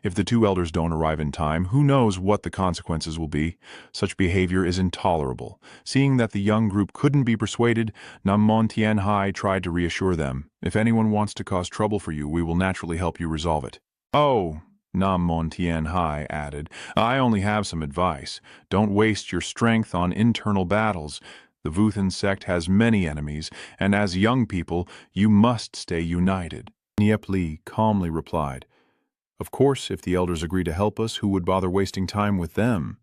If the two elders don't arrive in time, who knows what the consequences will be? Such behavior is intolerable. Seeing that the young group couldn't be persuaded, Nammon Tianhai tried to reassure them. If anyone wants to cause trouble for you, we will naturally help you resolve it. Oh, Nammon Tianhai added, I only have some advice. Don't waste your strength on internal battles. The Vuthan sect has many enemies, and as young people, you must stay united. Nie Li calmly replied, Of course, if the elders agree to help us, who would bother wasting time with them?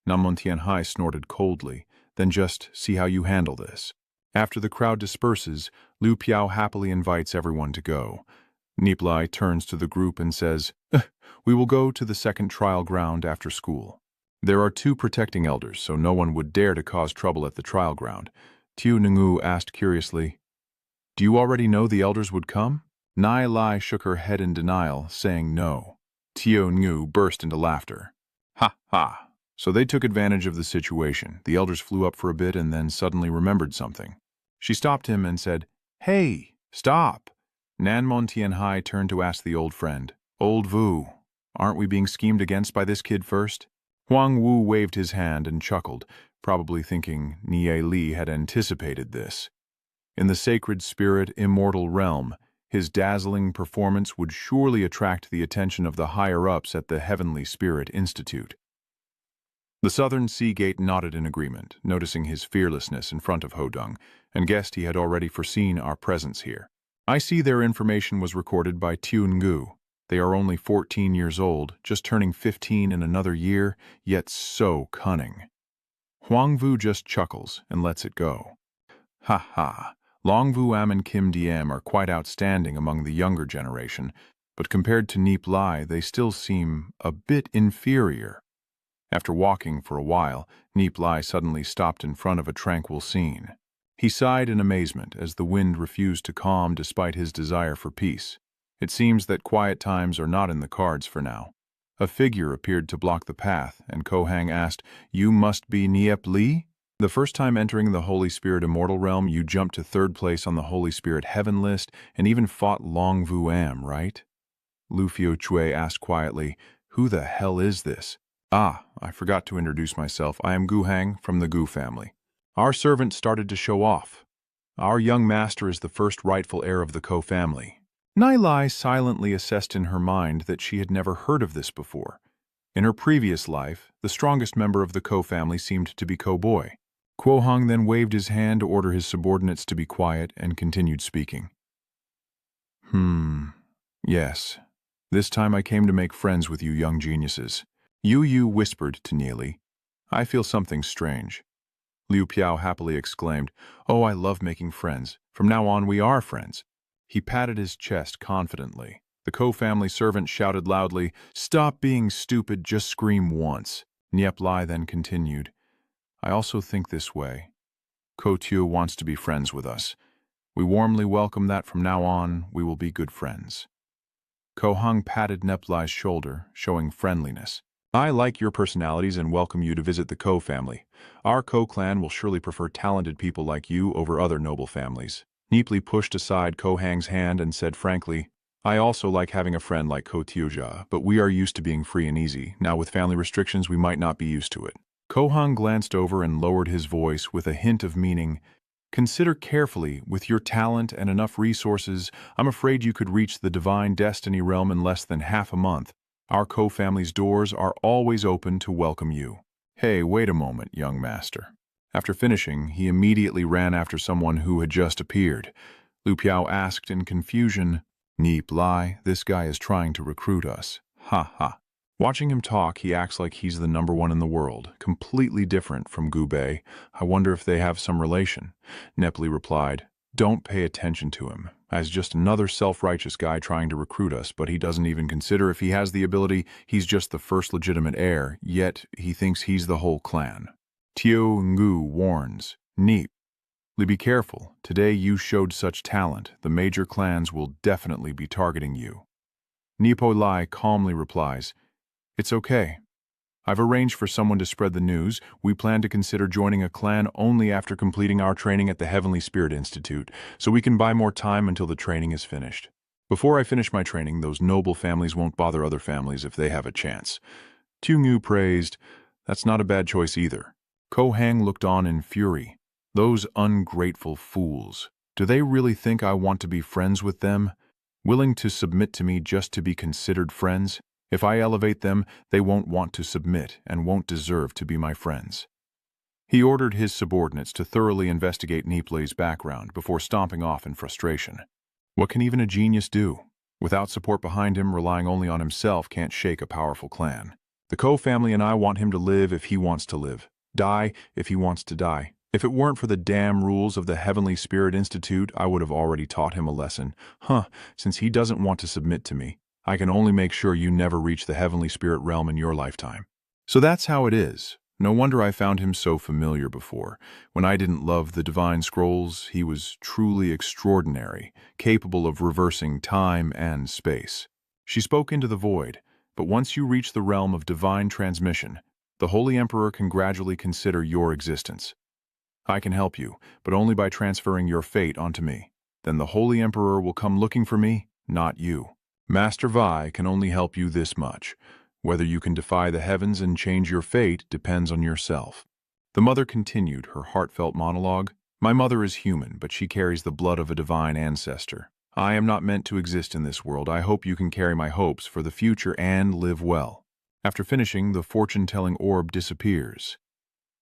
Nammon Tianhai snorted coldly, then just see how you handle this. After the crowd disperses, Liu Piao happily invites everyone to go. Nie Li turns to the group and says, We will go to the second trial ground after school. There are 2 protecting elders, so no one would dare to cause trouble at the trial ground. Tiu Nungu asked curiously, Do you already know the elders would come? Nie Li shook her head in denial, saying no. Tiu Nungu burst into laughter. Ha ha! So they took advantage of the situation. The elders flew up for a bit and then suddenly remembered something. She stopped him and said, Hey, stop! Nammon Tianhai turned to ask the old friend, Old Vu, aren't we being schemed against by this kid first? Huang Wu waved his hand and chuckled, probably thinking Nie Li had anticipated this. In the sacred spirit immortal realm, his dazzling performance would surely attract the attention of the higher-ups at the Heavenly Spirit Institute. The Southern Sea Gate nodded in agreement, noticing his fearlessness in front of Hodung, and guessed he had already foreseen our presence here. I see their information was recorded by Gu. They are only 14 years old, just turning 15 in another year, yet so cunning. Huang Vu just chuckles and lets it go. Ha ha, Long Vu Am and Kim Diem are quite outstanding among the younger generation, but compared to Nie Li, they still seem a bit inferior. After walking for a while, Nie Li suddenly stopped in front of a tranquil scene. He sighed in amazement as the wind refused to calm despite his desire for peace. It seems that quiet times are not in the cards for now. A figure appeared to block the path, and Kohang asked, You must be Nie Li? The first time entering the Holy Spirit Immortal Realm, you jumped to 3rd place on the Holy Spirit Heaven list and even fought Long Vu Am, right? Lu Fio Chui asked quietly, Who the hell is this? Ah, I forgot to introduce myself. I am Gu Hang from the Gu family. Our servant started to show off. Our young master is the first rightful heir of the Ko family. Nie Li silently assessed in her mind that she had never heard of this before. In her previous life, the strongest member of the Ko family seemed to be Ko Boy. Kuo Hong then waved his hand to order his subordinates to be quiet and continued speaking. Yes. This time I came to make friends with you young geniuses. Yu whispered to Nie Li, I feel something strange. Liu Piao happily exclaimed, Oh, I love making friends. From now on, we are friends. He patted his chest confidently. The Ko family servant shouted loudly, Stop being stupid, just scream once. Nie Li then continued, I also think this way. Ko Tiu wants to be friends with us. We warmly welcome that from now on, we will be good friends. Ko Hung patted Nie Li's shoulder, showing friendliness. I like your personalities and welcome you to visit the Ko family. Our Ko clan will surely prefer talented people like you over other noble families. Nie Li pushed aside Ko Hang's hand and said frankly, I also like having a friend like Ko Tiuja, but we are used to being free and easy. Now with family restrictions, we might not be used to it. Ko Hang glanced over and lowered his voice with a hint of meaning. Consider carefully, with your talent and enough resources, I'm afraid you could reach the divine destiny realm in less than half a month. Our Ko family's doors are always open to welcome you. Hey, wait a moment, young master. After finishing, he immediately ran after someone who had just appeared. Liu Piao asked in confusion, Nie Li, this guy is trying to recruit us. Ha ha. Watching him talk, he acts like he's the #1 in the world, completely different from Gu Bei. I wonder if they have some relation. Nie Li replied, Don't pay attention to him, as just another self-righteous guy trying to recruit us, but he doesn't even consider if he has the ability, he's just the first legitimate heir, yet he thinks he's the whole clan. Tio Ngu warns, Nie Li, be careful. Today you showed such talent, the major clans will definitely be targeting you. Nie Li calmly replies, It's okay. I've arranged for someone to spread the news. We plan to consider joining a clan only after completing our training at the Heavenly Spirit Institute, so we can buy more time until the training is finished. Before I finish my training, those noble families won't bother other families if they have a chance. Tyung praised, "That's not a bad choice either." Ko Hang looked on in fury. "Those ungrateful fools. Do they really think I want to be friends with them? Willing to submit to me just to be considered friends? If I elevate them, they won't want to submit and won't deserve to be my friends." He ordered his subordinates to thoroughly investigate Nie Li's background before stomping off in frustration. What can even a genius do? Without support behind him, relying only on himself can't shake a powerful clan. The Ko family and I want him to live if he wants to live, die if he wants to die. If it weren't for the damn rules of the Heavenly Spirit Institute, I would have already taught him a lesson. Since he doesn't want to submit to me, I can only make sure you never reach the Heavenly Spirit realm in your lifetime. So that's how it is. No wonder I found him so familiar before. When I didn't love the divine scrolls, he was truly extraordinary, capable of reversing time and space. She spoke into the void, but once you reach the realm of divine transmission, the Holy Emperor can gradually consider your existence. I can help you, but only by transferring your fate onto me. Then the Holy Emperor will come looking for me, not you. Master Vi can only help you this much. Whether you can defy the heavens and change your fate depends on yourself. The mother continued her heartfelt monologue. My mother is human, but she carries the blood of a divine ancestor. I am not meant to exist in this world. I hope you can carry my hopes for the future and live well. After finishing, the fortune-telling orb disappears.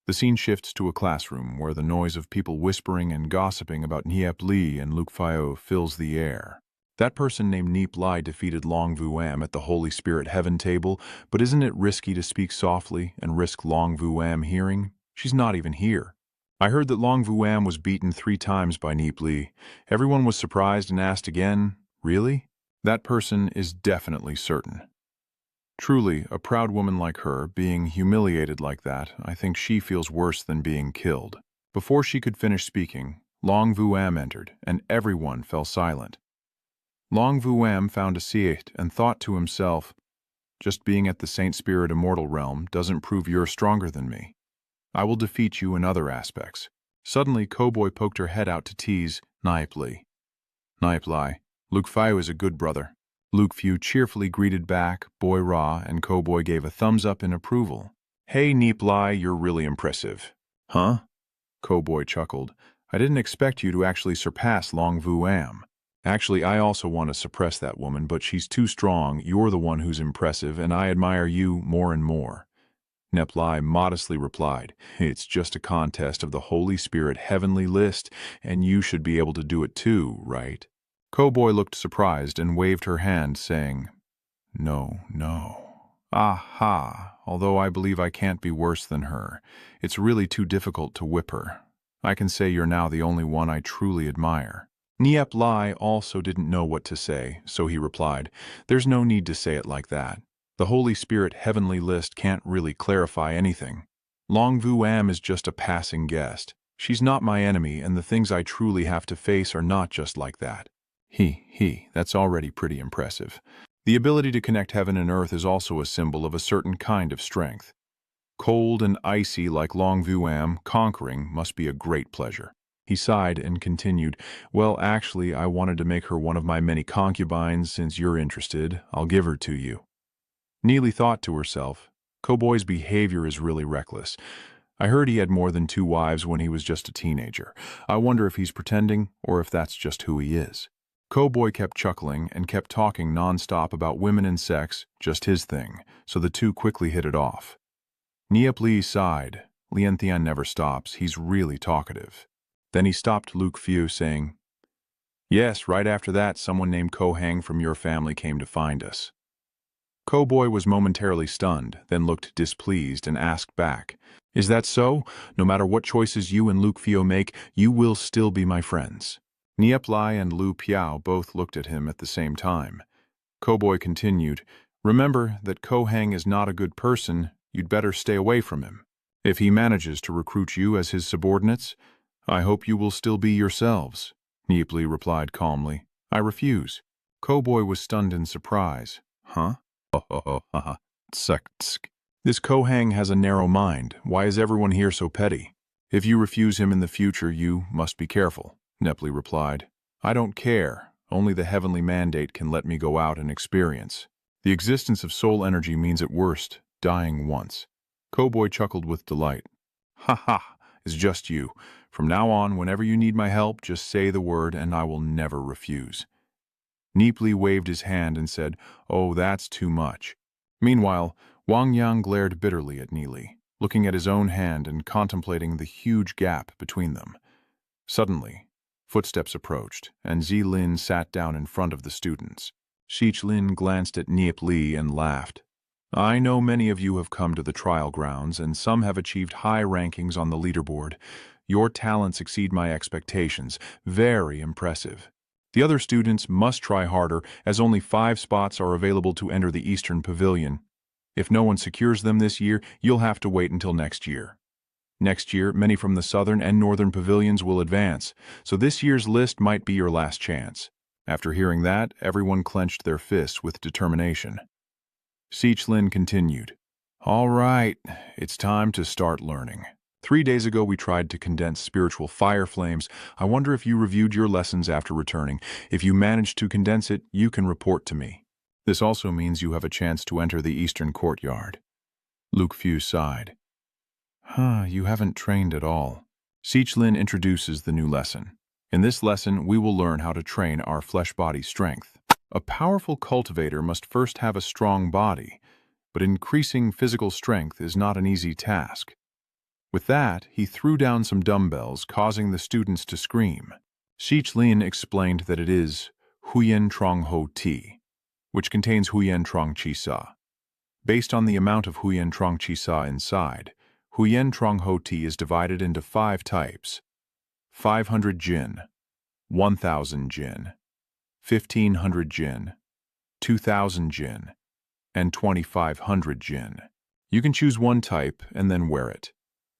The scene shifts to a classroom where the noise of people whispering and gossiping about Nie Li and Luke Fio fills the air. That person named Nie Li defeated Long Vuam at the Holy Spirit Heaven table, but isn't it risky to speak softly and risk Long Vuam hearing? She's not even here. I heard that Long Vuam was beaten 3 times by Nie Li. Everyone was surprised and asked again, "Really?" That person is definitely certain. Truly, a proud woman like her, being humiliated like that, I think she feels worse than being killed. Before she could finish speaking, Long Vuam entered, and everyone fell silent. Long Vuam found a seat and thought to himself, "Just being at the Saint Spirit Immortal realm doesn't prove you're stronger than me. I will defeat you in other aspects." Suddenly, Cowboy poked her head out to tease Nie Li. "Nie Li, Luke Fio is a good brother." Luke Fio cheerfully greeted back, Boy Ra and Cowboy gave a thumbs up in approval. "Hey, Nie Li, you're really impressive." "Huh?" Cowboy chuckled. "I didn't expect you to actually surpass Long Vuam." "Actually, I also want to suppress that woman, but she's too strong. You're the one who's impressive, and I admire you more and more." Nie Li modestly replied, "It's just a contest of the Holy Spirit Heavenly List, and you should be able to do it too, right?" Cowboy looked surprised and waved her hand, saying, "No, no. Aha, although I believe I can't be worse than her. It's really too difficult to whip her. I can say you're now the only one I truly admire." Nie Li also didn't know what to say, so he replied, "There's no need to say it like that. The Holy Spirit Heavenly List can't really clarify anything. Long Vuam is just a passing guest. She's not my enemy, and the things I truly have to face are not just like that." That's already pretty impressive. The ability to connect heaven and earth is also a symbol of a certain kind of strength. Cold and icy like Long Vuam, conquering must be a great pleasure. He sighed and continued, "Well, actually, I wanted to make her one of my many concubines. Since you're interested, I'll give her to you." Nie Li thought to herself, "Cowboy's behavior is really reckless. I heard he had more than 2 wives when he was just a teenager. I wonder if he's pretending or if that's just who he is." Cowboy kept chuckling and kept talking non-stop about women and sex, just his thing, so the two quickly hit it off. Nie Li sighed. Lien Thian never stops. He's really talkative. Then he stopped Luke Fio, saying, "Yes, right after that, someone named Ko Hang from your family came to find us." Cowboy was momentarily stunned, then looked displeased and asked back, "Is that so? No matter what choices you and Luke Fio make, you will still be my friends." Nie Li and Lu Piao both looked at him at the same time. Cowboy continued, "Remember that Ko Hang is not a good person. You'd better stay away from him. If he manages to recruit you as his subordinates, I hope you will still be yourselves." Nie Li replied calmly, "I refuse." Cowboy was stunned in surprise. "Huh? Tsk. This Ko Hang has a narrow mind. Why is everyone here so petty? If you refuse him in the future, you must be careful," Nie Li replied. "I don't care. Only the heavenly mandate can let me go out and experience. The existence of soul energy means at worst, dying once. Cowboy chuckled with delight. Ha ha, it's just you. From now on, whenever you need my help, just say the word and I will never refuse. Nie Li waved his hand and said, "Oh, that's too much." Meanwhile, Wang Yang glared bitterly at Nie Li, looking at his own hand and contemplating the huge gap between them. Suddenly, footsteps approached, and Lin sat down in front of the students. Lin glanced at Nie Li and laughed. "I know many of you have come to the trial grounds, and some have achieved high rankings on the leaderboard. Your talents exceed my expectations. Very impressive. The other students must try harder, as only 5 spots are available to enter the Eastern Pavilion. If no one secures them this year, you'll have to wait until next year. Next year, many from the Southern and Northern Pavilions will advance, so this year's list might be your last chance." After hearing that, everyone clenched their fists with determination. Lin continued, "All right, it's time to start learning. 3 days ago we tried to condense spiritual fire flames. I wonder if you reviewed your lessons after returning. If you managed to condense it, you can report to me. This also means you have a chance to enter the Eastern Courtyard." Luke Fu sighed. You haven't trained at all." Lin introduces the new lesson. In this lesson, we will learn how to train our flesh-body strength. A powerful cultivator must first have a strong body, but increasing physical strength is not an easy task. With that, he threw down some dumbbells, causing the students to scream. Lin explained that it is Huyen Trong Ho Ti, which contains Huyen Trong Chi Sa. Based on the amount of Huyen Trong Chi Sa inside, Huyen Trong Ho Ti is divided into 5 types: 500 Jin, 1000 Jin, 1500 Jin, 2000 Jin, and 2500 Jin. You can choose one type and then wear it.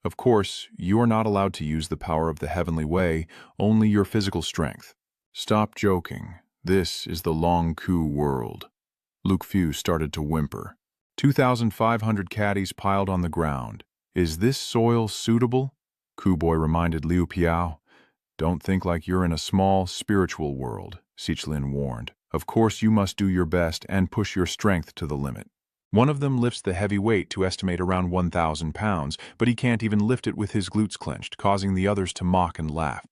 Of course, you are not allowed to use the power of the heavenly way, only your physical strength. Stop joking. This is the Long Ku world. Luke Fu started to whimper. 2,500 caddies piled on the ground. Is this soil suitable? Ku Boy reminded Liu Piao. Don't think like you're in a small spiritual world, Lin warned. Of course you must do your best and push your strength to the limit. One of them lifts the heavy weight to estimate around 1,000 pounds, but he can't even lift it with his glutes clenched, causing the others to mock and laugh.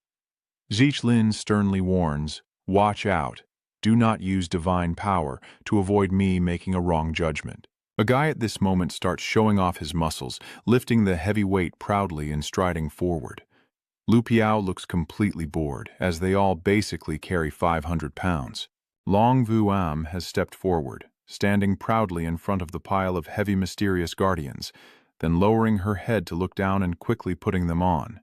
Lin sternly warns, "Watch out. Do not use divine power to avoid me making a wrong judgment." A guy at this moment starts showing off his muscles, lifting the heavy weight proudly and striding forward. Lu Piao looks completely bored, as they all basically carry 500 pounds. Long Vu Am has stepped forward, standing proudly in front of the pile of heavy mysterious guardians, then lowering her head to look down and quickly putting them on.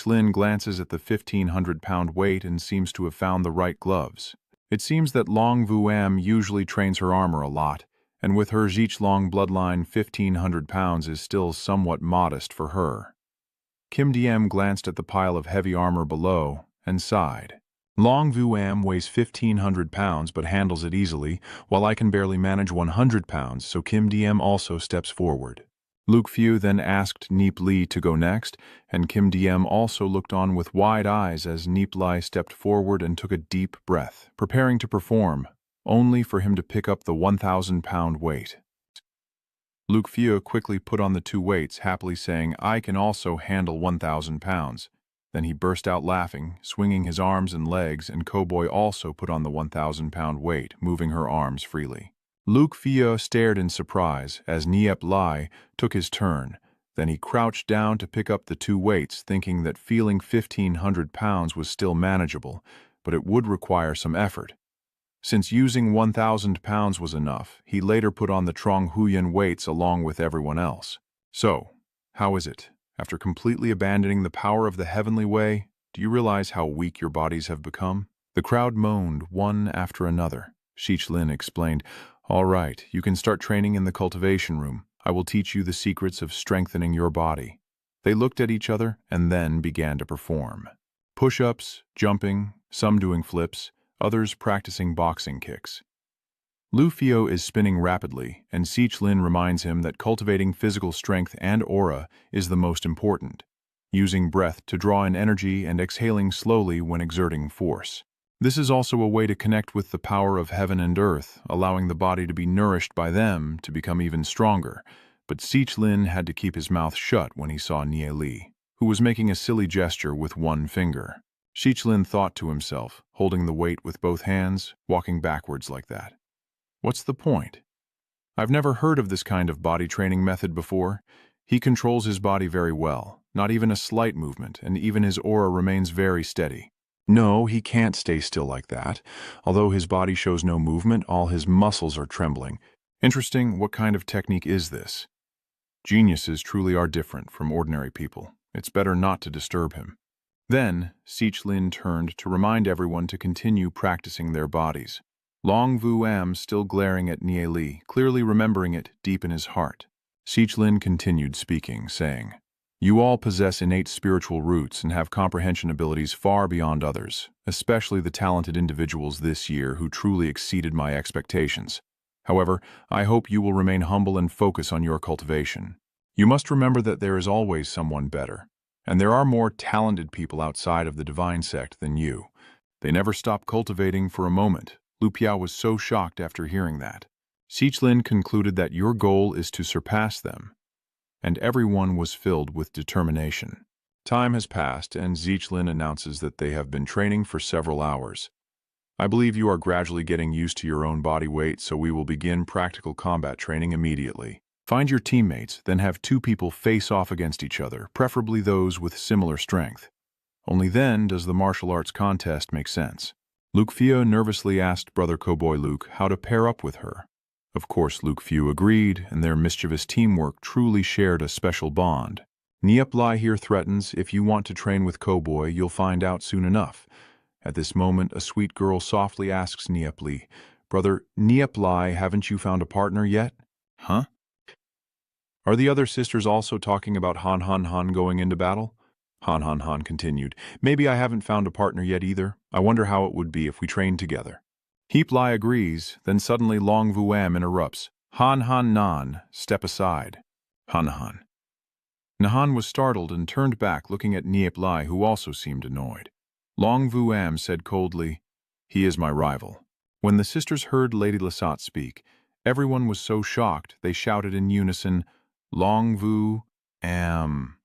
Lin glances at the 1,500-pound weight and seems to have found the right gloves. It seems that Long Vu Am usually trains her armor a lot, and with her Zichlong bloodline, 1,500 pounds is still somewhat modest for her. Kim Diem glanced at the pile of heavy armor below and sighed. Long Vu Am weighs 1,500 pounds but handles it easily, while I can barely manage 100 pounds, so Kim Diem also steps forward. Luke Fu then asked Nie Li to go next, and Kim Diem also looked on with wide eyes as Nie Li stepped forward and took a deep breath, preparing to perform, only for him to pick up the 1,000-pound weight. Luke Fu quickly put on the 2 weights, happily saying, "I can also handle 1,000 pounds. Then he burst out laughing, swinging his arms and legs, and Cowboy also put on the 1,000-pound weight, moving her arms freely. Luke Fu stared in surprise as Nie Li took his turn. Then he crouched down to pick up the 2 weights, thinking that feeling 1,500 pounds was still manageable, but it would require some effort. Since using 1,000 pounds was enough, he later put on the Trong Huyen weights along with everyone else. So, how is it? After completely abandoning the power of the heavenly way, do you realize how weak your bodies have become? The crowd moaned, one after another. Lin explained, "All right, you can start training in the cultivation room. I will teach you the secrets of strengthening your body." They looked at each other and then began to perform. Push-ups, jumping, some doing flips, others practicing boxing kicks. Lu Fio is spinning rapidly, and Lin reminds him that cultivating physical strength and aura is the most important, using breath to draw in energy and exhaling slowly when exerting force. This is also a way to connect with the power of heaven and earth, allowing the body to be nourished by them to become even stronger. But Lin had to keep his mouth shut when he saw Nie Li, who was making a silly gesture with one finger. Lin thought to himself, holding the weight with both hands, walking backwards like that. What's the point? I've never heard of this kind of body training method before. He controls his body very well, not even a slight movement, and even his aura remains very steady. No, he can't stay still like that. Although his body shows no movement, all his muscles are trembling. Interesting, what kind of technique is this? Geniuses truly are different from ordinary people. It's better not to disturb him. Then, Lin turned to remind everyone to continue practicing their bodies. Long Vu Am still glaring at Nie Li, clearly remembering it deep in his heart. Lin continued speaking, saying, "You all possess innate spiritual roots and have comprehension abilities far beyond others, especially the talented individuals this year who truly exceeded my expectations. However, I hope you will remain humble and focus on your cultivation. You must remember that there is always someone better, and there are more talented people outside of the divine sect than you. They never stop cultivating for a moment." Lu Piao was so shocked after hearing that. Lin concluded that your goal is to surpass them, and everyone was filled with determination. Time has passed, and Lin announces that they have been training for several hours. I believe you are gradually getting used to your own body weight, so we will begin practical combat training immediately. Find your teammates, then have two people face off against each other, preferably those with similar strength. Only then does the martial arts contest make sense. Luke Fio nervously asked Brother Cowboy Luke how to pair up with her. Of course, Luke Fio agreed, and their mischievous teamwork truly shared a special bond. Nie Li here threatens, "If you want to train with Cowboy, you'll find out soon enough." At this moment, a sweet girl softly asks Nie Li, "Brother Nie Li, haven't you found a partner yet?" Huh? Are the other sisters also talking about Han Han Han going into battle? Han Han Han continued, "Maybe I haven't found a partner yet either. I wonder how it would be if we trained together." Heap Lai agrees, then suddenly Long Vu Am interrupts. "Han Han Nan, step aside." Han Han. Nahan was startled and turned back, looking at Nie Li, who also seemed annoyed. Long Vu Am said coldly, "He is my rival." When the sisters heard Lady Lasat speak, everyone was so shocked they shouted in unison, "Long Vu Am."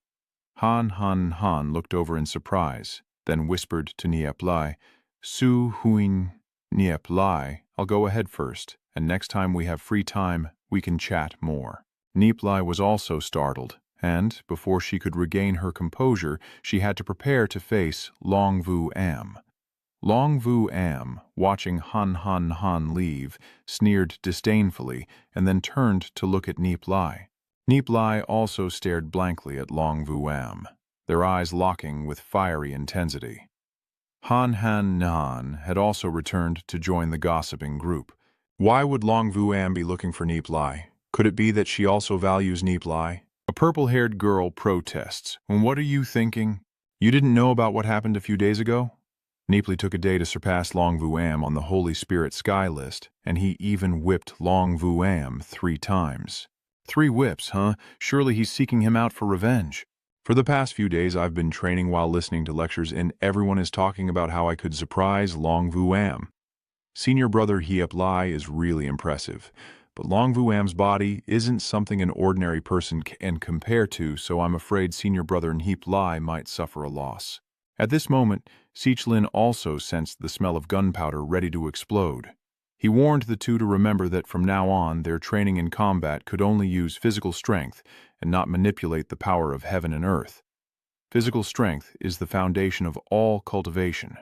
Han Han Han looked over in surprise, then whispered to Nie Li, "Su Huing, Nie Li, I'll go ahead first, and next time we have free time, we can chat more." Nie Li was also startled, and, before she could regain her composure, she had to prepare to face Long Vu Am. Long Vu Am, watching Han Han Han leave, sneered disdainfully and then turned to look at Nie Li. Nie Li also stared blankly at Long Vu Am, their eyes locking with fiery intensity. Han Han Nan had also returned to join the gossiping group. Why would Long Vu Am be looking for Nie Li? Could it be that she also values Nie Li? A purple-haired girl protests. "What are you thinking? You didn't know about what happened a few days ago?" Nie Li took a day to surpass Long Vu Am on the Holy Spirit Sky list, and he even whipped Long Vu Am 3 times. 3 whips, huh? Surely he's seeking him out for revenge. For the past few days, I've been training while listening to lectures, and everyone is talking about how I could surprise Long Vu Am. Senior brother Heap Li is really impressive, but Long Vu Am's body isn't something an ordinary person can compare to, so I'm afraid senior brother Heap Li might suffer a loss. At this moment, Lin also sensed the smell of gunpowder ready to explode. He warned the two to remember that from now on their training in combat could only use physical strength and not manipulate the power of heaven and earth. Physical strength is the foundation of all cultivation.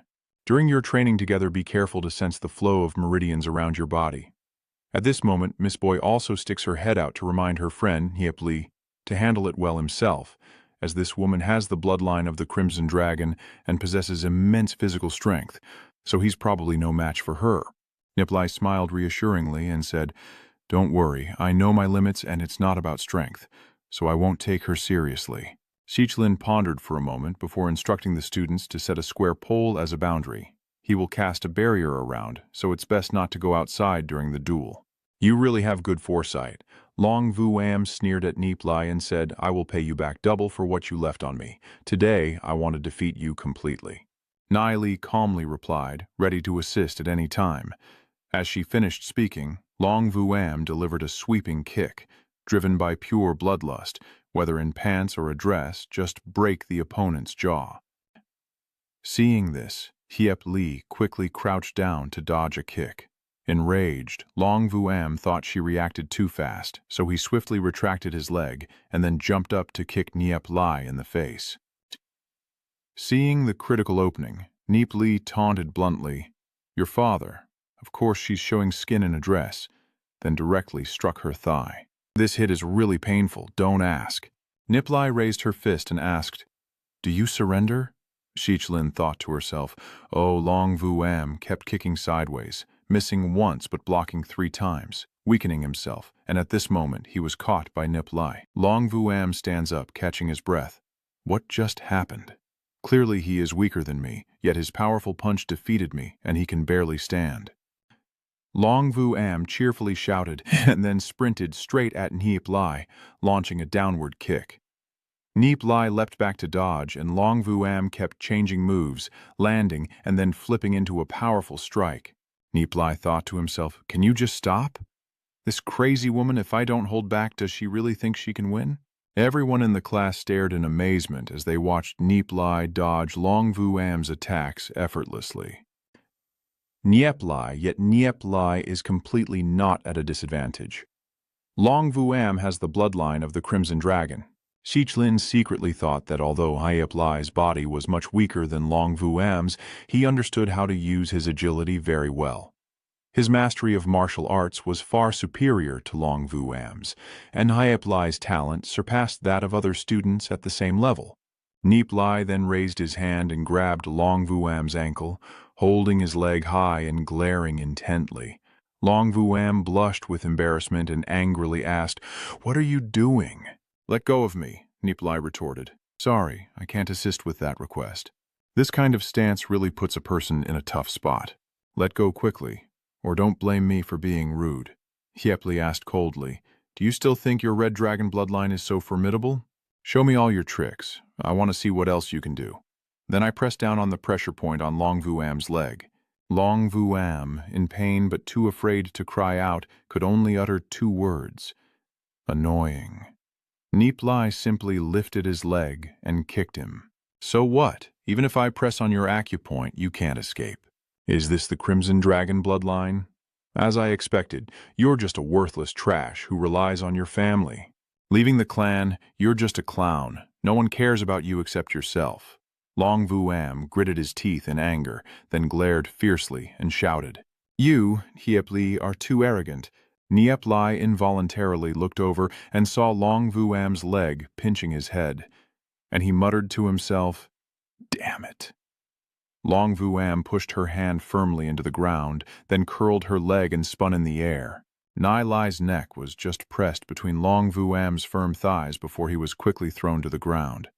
During your training together, be careful to sense the flow of meridians around your body. At this moment, Miss Boy also sticks her head out to remind her friend, Heap Li, to handle it well himself, as this woman has the bloodline of the Crimson Dragon and possesses immense physical strength, so he's probably no match for her. Li smiled reassuringly and said, "Don't worry, I know my limits and it's not about strength, so I won't take her seriously." Lin pondered for a moment before instructing the students to set a square pole as a boundary. He will cast a barrier around, so it's best not to go outside during the duel. You really have good foresight. Long Vu Am sneered at Nie Li and said, "I will pay you back double for what you left on me. Today, I want to defeat you completely." Nie Li calmly replied, ready to assist at any time. As she finished speaking, Long Vuam delivered a sweeping kick, driven by pure bloodlust, whether in pants or a dress, just break the opponent's jaw. Seeing this, Hiep Li quickly crouched down to dodge a kick. Enraged, Long Vuam thought she reacted too fast, so he swiftly retracted his leg and then jumped up to kick Niep Li in the face. Seeing the critical opening, Niep Li taunted bluntly, "Your father. Of course she's showing skin in a dress," then directly struck her thigh. "This hit is really painful, don't ask." Niep Li raised her fist and asked, "Do you surrender?" Shichlin thought to herself. Oh, Long Vuam kept kicking sideways, missing once but blocking 3 times, weakening himself, and at this moment he was caught by Niep Li. Long Vuam stands up, catching his breath. What just happened? Clearly he is weaker than me, yet his powerful punch defeated me, and he can barely stand. Long Vuam cheerfully shouted, and then sprinted straight at Niep Li, launching a downward kick. Niep Li leapt back to dodge, and Long Vuam kept changing moves, landing, and then flipping into a powerful strike. Niep Li thought to himself, "Can you just stop? This crazy woman, if I don't hold back, does she really think she can win?" Everyone in the class stared in amazement as they watched Niep Li dodge Long Vuam's attacks effortlessly. Niep Li is completely not at a disadvantage. Long Vuam has the bloodline of the Crimson Dragon. Shichlin secretly thought that although Hiep Li's body was much weaker than Long Vuam's, he understood how to use his agility very well. His mastery of martial arts was far superior to Long Vuam's, and Hiep Li's talent surpassed that of other students at the same level. Niep Li then raised his hand and grabbed Long Vuam's ankle, holding his leg high and glaring intently. Long Vuam blushed with embarrassment and angrily asked, "What are you doing?" "Let go of me," Niep Li retorted. "Sorry, I can't assist with that request. This kind of stance really puts a person in a tough spot. Let go quickly, or don't blame me for being rude." Hiep Li asked coldly, "Do you still think your Red Dragon bloodline is so formidable? Show me all your tricks. I want to see what else you can do." Then I pressed down on the pressure point on Long Vuam's leg. Long Vuam, in pain but too afraid to cry out, could only utter 2 words. Annoying. Niep Li simply lifted his leg and kicked him. "So what? Even if I press on your acupoint, you can't escape. Is this the Crimson Dragon bloodline? As I expected, you're just a worthless trash who relies on your family. Leaving the clan, you're just a clown. No one cares about you except yourself." Long Vuam gritted his teeth in anger, then glared fiercely and shouted, "You, Hiep Li, are too arrogant." Niep Li involuntarily looked over and saw Long Vuam's leg pinching his head, and he muttered to himself, "Damn it." Long Vuam pushed her hand firmly into the ground, then curled her leg and spun in the air. Nie Li's neck was just pressed between Long Vuam's firm thighs before he was quickly thrown to the ground.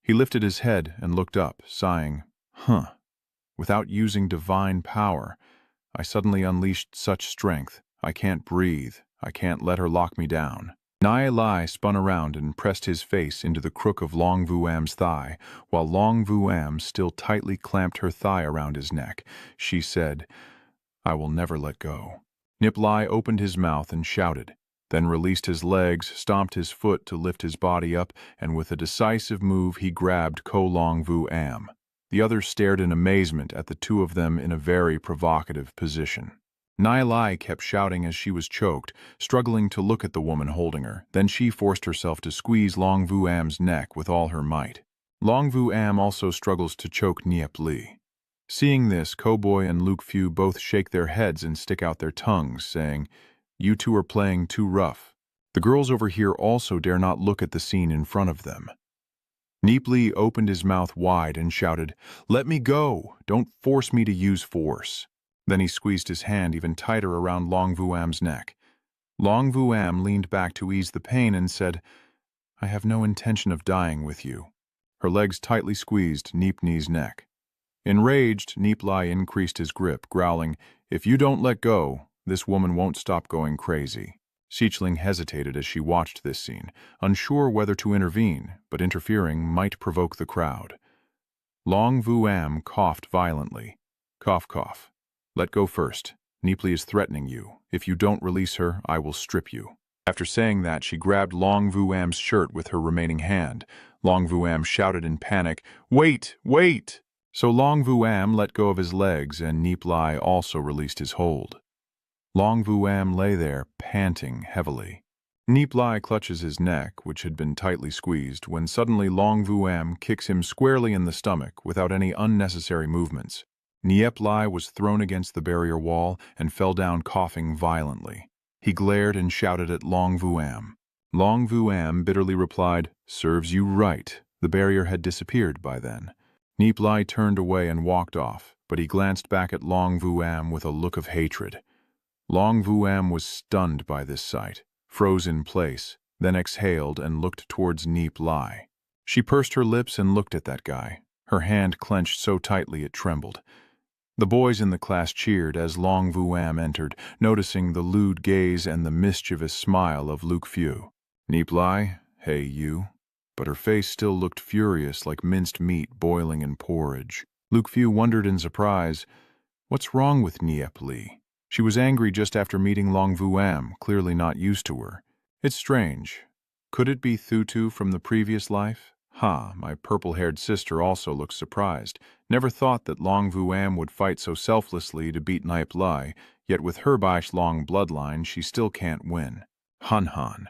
He lifted his head and looked up, sighing, Without using divine power, I suddenly unleashed such strength. I can't breathe. I can't let her lock me down." Nie Li spun around and pressed his face into the crook of Long Vuam's thigh, while Long Vuam still tightly clamped her thigh around his neck. She said, "I will never let go." Niep Li opened his mouth and shouted, then released his legs, stomped his foot to lift his body up, and with a decisive move he grabbed Ko Long Vuam. The others stared in amazement at the 2 of them in a very provocative position. Nie Li kept shouting as she was choked, struggling to look at the woman holding her. Then she forced herself to squeeze Long Vuam's neck with all her might. Long Vuam also struggles to choke Niep Li. Seeing this, Koboy and Luke Fu both shake their heads and stick out their tongues, saying, "You 2 are playing too rough." The girls over here also dare not look at the scene in front of them. Niep Li opened his mouth wide and shouted, "Let me go! Don't force me to use force." Then he squeezed his hand even tighter around Long Vuam's neck. Long Vuam leaned back to ease the pain and said, "I have no intention of dying with you." Her legs tightly squeezed Niep Li's neck. Enraged, Niep Li increased his grip, growling, "If you don't let go, this woman won't stop going crazy." Shichlin hesitated as she watched this scene, unsure whether to intervene, but interfering might provoke the crowd. Long Vuam coughed violently. Cough, cough. Let go first. Nie Li is threatening you. If you don't release her, I will strip you. After saying that, she grabbed Long Vuam's shirt with her remaining hand. Long Vuam shouted in panic, "Wait, wait!" So Long Vuam let go of his legs, and Nie Li also released his hold. Long Vuam lay there, panting heavily. Nie Li clutches his neck, which had been tightly squeezed, when suddenly Long Vuam kicks him squarely in the stomach without any unnecessary movements. Nie Li was thrown against the barrier wall and fell down coughing violently. He glared and shouted at Long Vuam. Long Vuam bitterly replied, "Serves you right." The barrier had disappeared by then. Nie Li turned away and walked off, but he glanced back at Long Vuam with a look of hatred. Long Vuam was stunned by this sight, froze in place, then exhaled and looked towards Nie Li. She pursed her lips and looked at that guy, her hand clenched so tightly it trembled. The boys in the class cheered as Long Vuam entered, noticing the lewd gaze and the mischievous smile of Luke Few. Nie Li, hey you. But her face still looked furious like minced meat boiling in porridge. Luke Few wondered in surprise, what's wrong with Nie Li? She was angry just after meeting Long Vuam, clearly not used to her. It's strange. Could it be Thutu from the previous life? My purple-haired sister also looked surprised. Never thought that Long Vuam would fight so selflessly to beat Nie Li, yet with her Baish Long bloodline she still can't win. Han.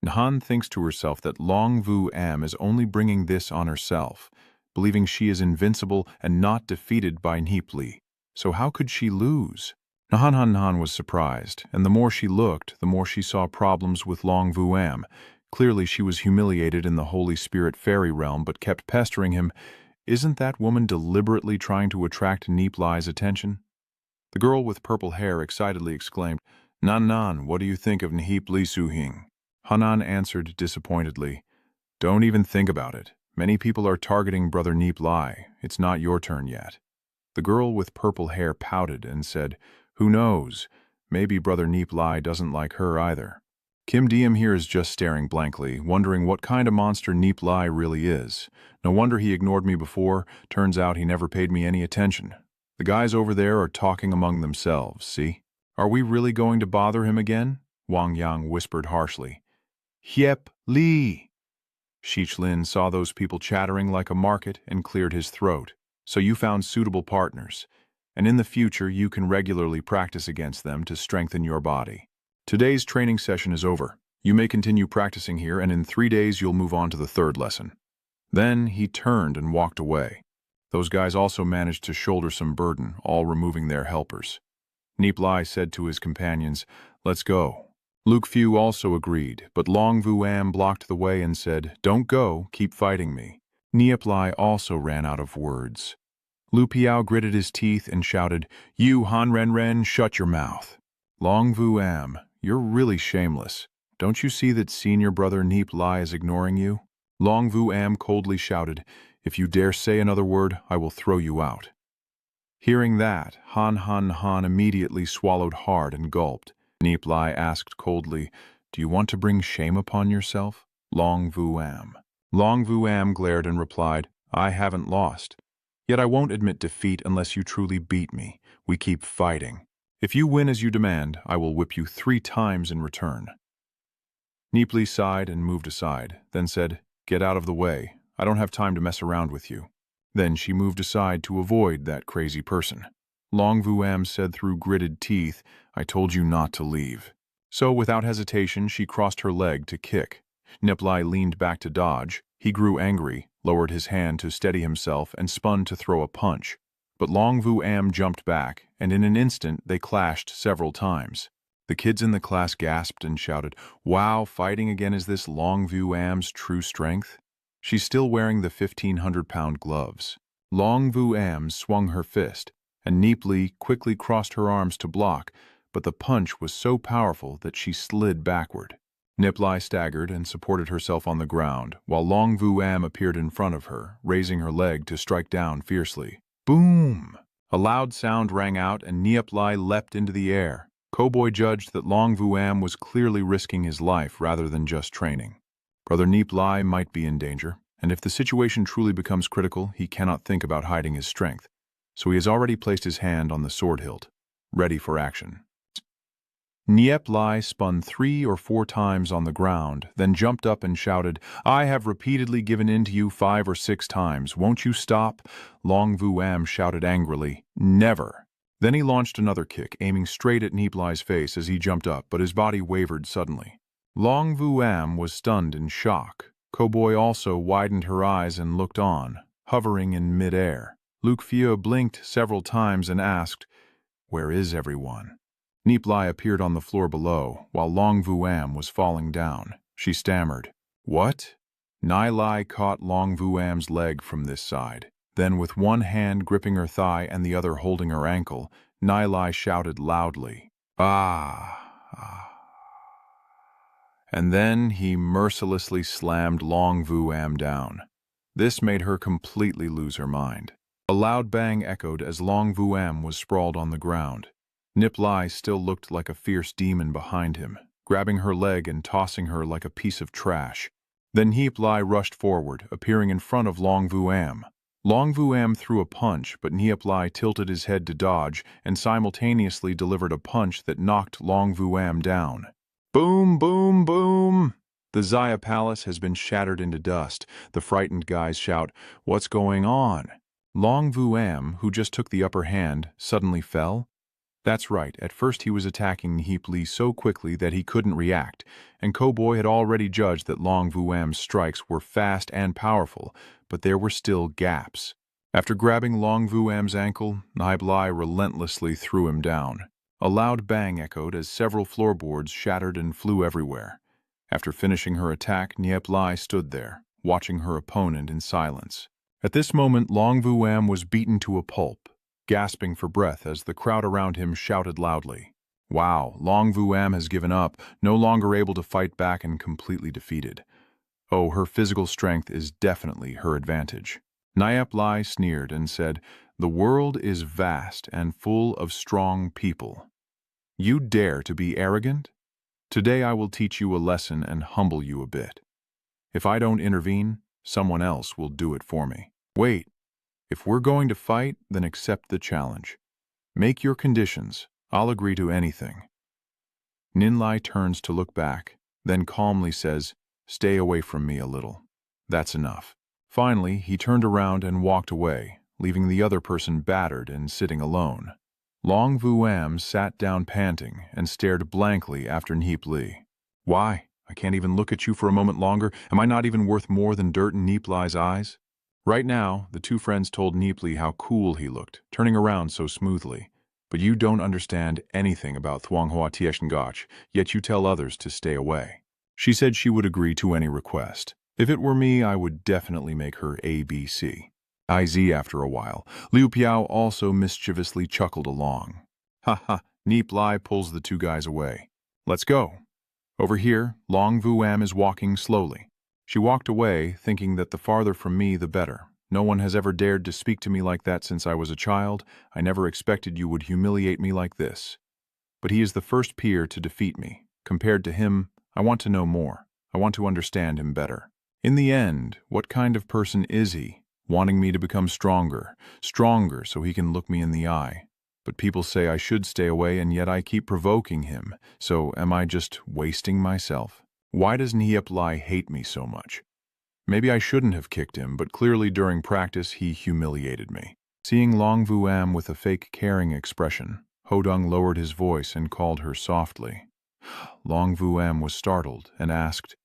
Nhan thinks to herself that Long Vuam is only bringing this on herself, believing she is invincible and not defeated by Nie Li. So how could she lose? Nhan was surprised, and the more she looked, the more she saw problems with Long Vuam. Clearly she was humiliated in the Holy Spirit fairy realm but kept pestering him. Isn't that woman deliberately trying to attract Nie Li's attention? The girl with purple hair excitedly exclaimed, Nan, what do you think of Nie Li Suhing? Hanan answered disappointedly, Don't even think about it. Many people are targeting Brother Nie Li. It's not your turn yet. The girl with purple hair pouted and said, Who knows? Maybe Brother Nie Li doesn't like her either. Kim Diem here is just staring blankly, wondering what kind of monster Nie Li really is. No wonder he ignored me before. Turns out he never paid me any attention. The guys over there are talking among themselves, see? Are we really going to bother him again? Wang Yang whispered harshly. Hiep Li! Shichlin saw those people chattering like a market and cleared his throat. So you found suitable partners, and in the future you can regularly practice against them to strengthen your body. Today's training session is over. You may continue practicing here, and in 3 days you'll move on to the third lesson. Then he turned and walked away. Those guys also managed to shoulder some burden, all removing their helpers. Nie Li said to his companions, Let's go. Luke Few also agreed, but Long Vuam blocked the way and said, Don't go, keep fighting me. Nie Li also ran out of words. Lu Piao gritted his teeth and shouted, You Han Ren, shut your mouth. Long Vuam, you're really shameless. Don't you see that senior brother Nie Li is ignoring you? Long Vuam coldly shouted, If you dare say another word, I will throw you out. Hearing that, Han immediately swallowed hard and gulped. Nie Li asked coldly, Do you want to bring shame upon yourself? Long Vuam. Long Vuam glared and replied, I haven't lost. Yet I won't admit defeat unless you truly beat me. We keep fighting. If you win as you demand, I will whip you 3 times in return. Nie Li sighed and moved aside, then said, Get out of the way. I don't have time to mess around with you. Then she moved aside to avoid that crazy person. Long Vuam said through gritted teeth, I told you not to leave. So without hesitation, she crossed her leg to kick. Nie Li leaned back to dodge. He grew angry, lowered his hand to steady himself, and spun to throw a punch. But Long Vuam jumped back, and in an instant they clashed several times. The kids in the class gasped and shouted, Wow, fighting again, is this Long Vuam's true strength? She's still wearing the 1,500-pound gloves. Long Vuam swung her fist, and Nie Li quickly crossed her arms to block, but the punch was so powerful that she slid backward. Nie Li staggered and supported herself on the ground, while Long Vuam appeared in front of her, raising her leg to strike down fiercely. Boom! A loud sound rang out, and Nie Li leapt into the air. Cowboy judged that Long Vuam was clearly risking his life rather than just training. Brother Nie Li might be in danger, and if the situation truly becomes critical, he cannot think about hiding his strength. So he has already placed his hand on the sword hilt, ready for action. Nie Li spun 3 or 4 times on the ground, then jumped up and shouted, "I have repeatedly given in to you 5 or 6 times. Won't you stop?" Long Vu Am shouted angrily, "Never." Then he launched another kick, aiming straight at Nie Li's face as he jumped up, but his body wavered suddenly. Long Vu Am was stunned in shock. Cowboy also widened her eyes and looked on, hovering in mid-air. Luke Fieu blinked several times and asked, "Where is everyone?" Nie Li appeared on the floor below, while Long Vu Am was falling down. She stammered, "What?" Nie Li caught Long Vu Am's leg from this side. Then, with one hand gripping her thigh and the other holding her ankle, Nie Li shouted loudly, "Ah, ah." And then he mercilessly slammed Long Vu Am down. This made her completely lose her mind. A loud bang echoed as Long Vu Am was sprawled on the ground. Nie Li still looked like a fierce demon behind him, grabbing her leg and tossing her like a piece of trash. Then Nie Li rushed forward, appearing in front of Long Vu Am. Long Vu Am threw a punch, but Nie Li tilted his head to dodge and simultaneously delivered a punch that knocked Long Vu Am down. Boom, boom, boom! The Zaya Palace has been shattered into dust. The frightened guys shout, "What's going on?" Long Vu Am, who just took the upper hand, suddenly fell. That's right, at first he was attacking Nie Li so quickly that he couldn't react, and Cowboy had already judged that Long Vu Am's strikes were fast and powerful, but there were still gaps. After grabbing Long Vu Am's ankle, Nie Li relentlessly threw him down. A loud bang echoed as several floorboards shattered and flew everywhere. After finishing her attack, Nie Li stood there, watching her opponent in silence. At this moment, Long Vu Am was beaten to a pulp, gasping for breath as the crowd around him shouted loudly. Wow, Long Vu Am has given up, no longer able to fight back and completely defeated. Oh, her physical strength is definitely her advantage. Nie Li sneered and said, "The world is vast and full of strong people. You dare to be arrogant? Today I will teach you a lesson and humble you a bit. If I don't intervene, someone else will do it for me. Wait. If we're going to fight, then accept the challenge. Make your conditions. I'll agree to anything." Nie Li turns to look back, then calmly says, "Stay away from me a little. That's enough." Finally, he turned around and walked away, leaving the other person battered and sitting alone. Long Vu Am sat down panting and stared blankly after Nie Li. "Why? I can't even look at you for a moment longer. Am I not even worth more than dirt in Nie Li's eyes?" Right now, the two friends told Nie Li how cool he looked, turning around so smoothly. "But you don't understand anything about Thuanghua Tieshengach, yet you tell others to stay away." She said she would agree to any request. If it were me, I would definitely make her ABC. IZ after a while. Liu Piao also mischievously chuckled along. "Ha ha," Nie Li pulls the two guys away. "Let's go." Over here, Long Vu Am is walking slowly. She walked away, thinking that the farther from me, the better. No one has ever dared to speak to me like that since I was a child. I never expected you would humiliate me like this. But he is the first peer to defeat me. Compared to him, I want to know more. I want to understand him better. In the end, what kind of person is he? Wanting me to become stronger so he can look me in the eye. But people say I should stay away, and yet I keep provoking him. So am I just wasting myself? Why does Nie Li hate me so much? Maybe I shouldn't have kicked him, but clearly during practice he humiliated me. Seeing Long Vu Am with a fake caring expression, Hodong lowered his voice and called her softly. Long Vu Am was startled and asked,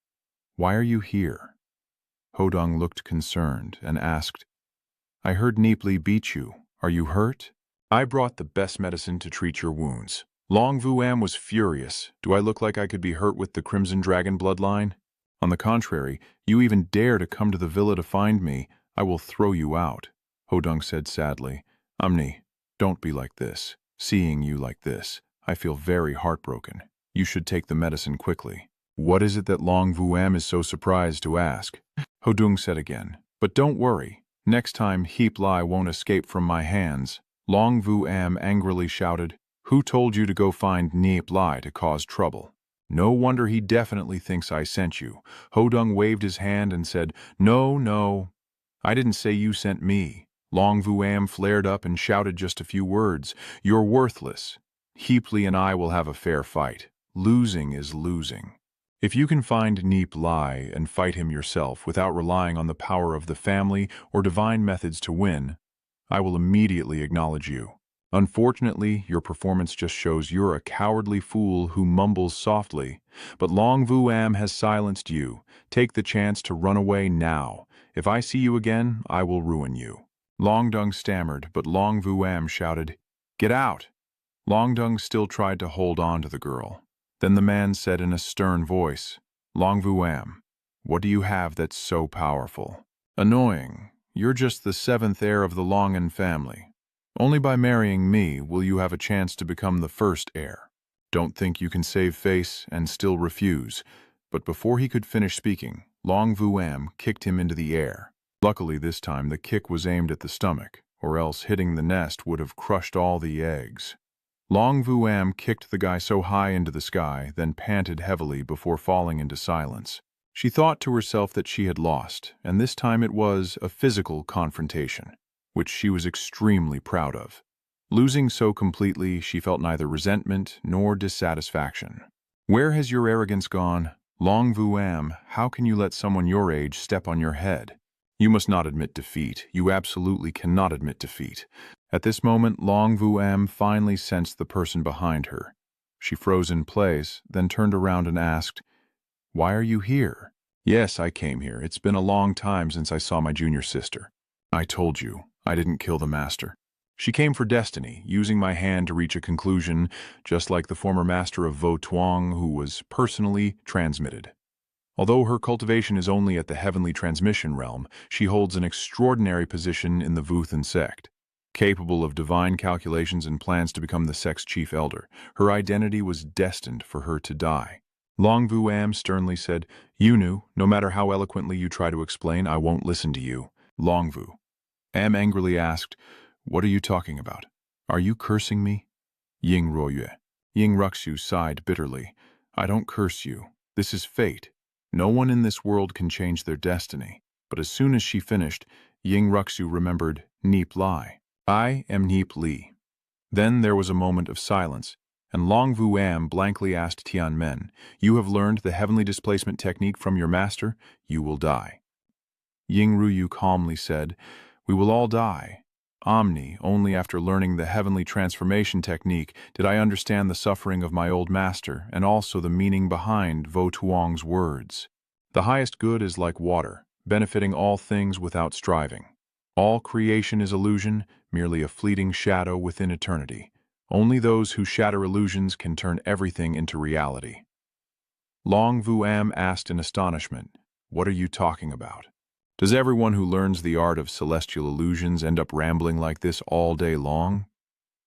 "Why are you here?" Hodong looked concerned and asked, "I heard Nie Li beat you. Are you hurt?" "I brought the best medicine to treat your wounds." Long Vu Am was furious. "Do I look like I could be hurt with the Crimson Dragon bloodline? On the contrary, you even dare to come to the villa to find me, I will throw you out." Hodong said sadly, "Amni, don't be like this. Seeing you like this, I feel very heartbroken. You should take the medicine quickly." "What is it that Long Vu Am is so surprised to ask?" Hodong said again, "But don't worry. Next time Nie Li won't escape from my hands." Long Vu Am angrily shouted, "Who told you to go find Nie Li to cause trouble?" No wonder he definitely thinks I sent you. Hodung waved his hand and said, No, no. I didn't say you sent me. Long Vuam flared up and shouted just a few words. You're worthless. Li and I will have a fair fight. Losing is losing. If you can find Nie Li and fight him yourself without relying on the power of the family or divine methods to win, I will immediately acknowledge you. Unfortunately, your performance just shows you're a cowardly fool who mumbles softly. But Long Vuam has silenced you. Take the chance to run away now. If I see you again, I will ruin you. Longdung stammered, but Long Vuam shouted, Get out! Longdung still tried to hold on to the girl. Then the man said in a stern voice, Long Vuam, what do you have that's so powerful? Annoying. You're just the seventh heir of the Longan family. Only by marrying me will you have a chance to become the first heir. Don't think you can save face and still refuse. But before he could finish speaking, Long Vuam kicked him into the air. Luckily this time the kick was aimed at the stomach, or else hitting the nest would have crushed all the eggs. Long Vuam kicked the guy so high into the sky, then panted heavily before falling into silence. She thought to herself that she had lost, and this time it was a physical confrontation, which she was extremely proud of. Losing so completely, she felt neither resentment nor dissatisfaction. Where has your arrogance gone? Long Vuam, how can you let someone your age step on your head? You must not admit defeat. You absolutely cannot admit defeat. At this moment, Long Vuam finally sensed the person behind her. She froze in place, then turned around and asked, Why are you here? Yes, I came here. It's been a long time since I saw my junior sister. I told you, I didn't kill the master. She came for destiny, using my hand to reach a conclusion, just like the former master of Vo Tuong, who was personally transmitted. Although her cultivation is only at the heavenly transmission realm, she holds an extraordinary position in the Vuthan sect. Capable of divine calculations and plans to become the sect's chief elder, her identity was destined for her to die. Long Vuam sternly said, You knew, no matter how eloquently you try to explain, I won't listen to you. Long Vu. Am angrily asked, What are you talking about? Are you cursing me? Ying Royue. Ying Ruxu sighed bitterly. I don't curse you. This is fate. No one in this world can change their destiny. But as soon as she finished, Ying Ruxu remembered Nie Li. I am Nie Li. Then there was a moment of silence, and Long Vuam blankly asked Tianmen, You have learned the heavenly displacement technique from your master, you will die. Ying Ruyu calmly said, We will all die. Only after learning the heavenly transformation technique did I understand the suffering of my old master and also the meaning behind Vo Tuong's words. The highest good is like water, benefiting all things without striving. All creation is illusion, merely a fleeting shadow within eternity. Only those who shatter illusions can turn everything into reality. Long Vuam asked in astonishment, What are you talking about? Does everyone who learns the art of celestial illusions end up rambling like this all day long?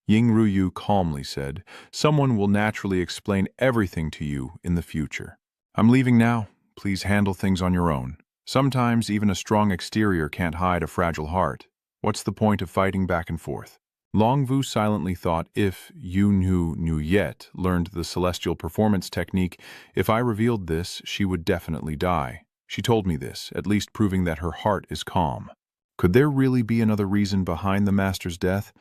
Ying Ruyu calmly said, Someone will naturally explain everything to you in the future. I'm leaving now. Please handle things on your own. Sometimes even a strong exterior can't hide a fragile heart. What's the point of fighting back and forth? Long Vu silently thought if Yu Nu Yet learned the celestial performance technique, if I revealed this, she would definitely die. She told me this, at least proving that her heart is calm. Could there really be another reason behind the master's death?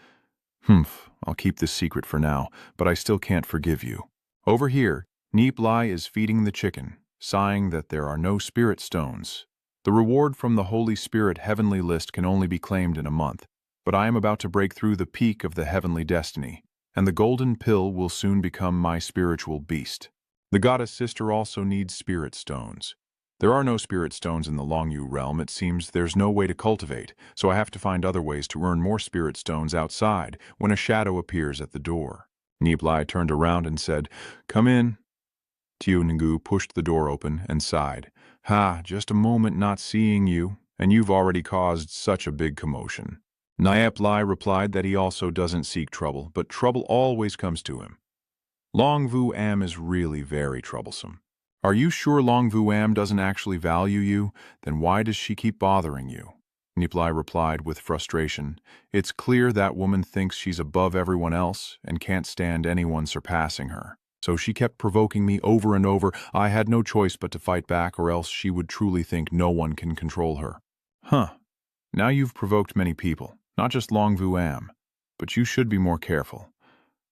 I'll keep this secret for now, but I still can't forgive you. Over here, Nie Li is feeding the chicken, sighing that there are no spirit stones. The reward from the Holy Spirit heavenly list can only be claimed in a month, but I am about to break through the peak of the heavenly destiny, and the golden pill will soon become my spiritual beast. The goddess sister also needs spirit stones. There are no spirit stones in the Longyu realm. It seems there's no way to cultivate, so I have to find other ways to earn more spirit stones outside when a shadow appears at the door. Nie Li turned around and said, Come in. Tiu Ngu pushed the door open and sighed. Just a moment not seeing you, and you've already caused such a big commotion. Nie Li replied that he also doesn't seek trouble, but trouble always comes to him. Long Vuam is really very troublesome. Are you sure Long Vuam doesn't actually value you? Then why does she keep bothering you? Nie Li replied with frustration. It's clear that woman thinks she's above everyone else and can't stand anyone surpassing her. So she kept provoking me over and over. I had no choice but to fight back, or else she would truly think no one can control her. Huh. Now you've provoked many people, not just Long Vu Am, but you should be more careful.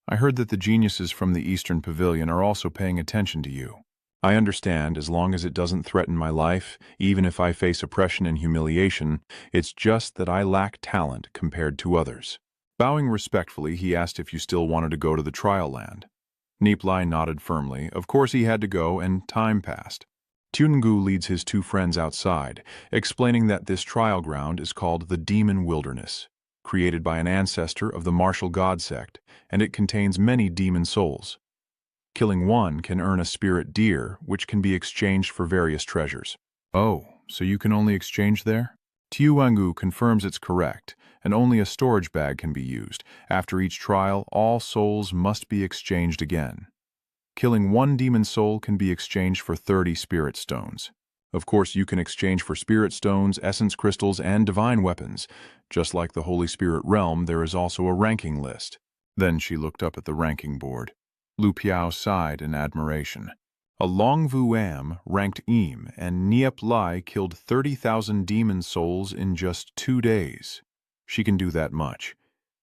I heard that the geniuses from the Eastern Pavilion are also paying attention to you. I understand, as long as it doesn't threaten my life, even if I face oppression and humiliation, it's just that I lack talent compared to others. Bowing respectfully, he asked if you still wanted to go to the trial land. Nie Li nodded firmly. Of course he had to go, and time passed. Tungu leads his two friends outside, explaining that this trial ground is called the Demon Wilderness, created by an ancestor of the martial god sect, and it contains many demon souls. Killing one can earn a spirit deer, which can be exchanged for various treasures. Oh, so you can only exchange there? Tiuangu confirms it's correct, and only a storage bag can be used. After each trial, all souls must be exchanged again. Killing one demon soul can be exchanged for 30 spirit stones. Of course, you can exchange for spirit stones, essence crystals, and divine weapons. Just like the Holy Spirit realm, there is also a ranking list. Then she looked up at the ranking board. Lu Piao sighed in admiration. A Long Vu Am ranked Im, and Nie Li killed 30,000 demon souls in just 2 days. She can do that much.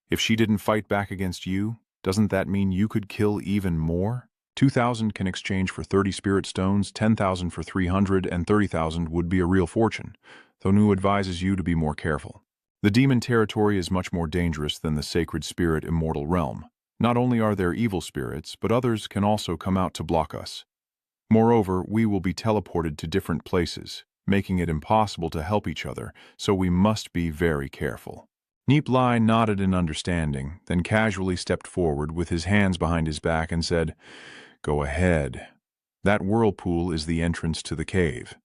If she didn't fight back against you, doesn't that mean you could kill even more? 2,000 can exchange for 30 spirit stones, 10,000 for 300, and 30,000 would be a real fortune, though Nu advises you to be more careful. The demon territory is much more dangerous than the sacred spirit immortal realm. Not only are there evil spirits, but others can also come out to block us. Moreover, we will be teleported to different places, making it impossible to help each other, so we must be very careful. Nie Li nodded in understanding, then casually stepped forward with his hands behind his back and said, "Go ahead. That whirlpool is the entrance to the cave."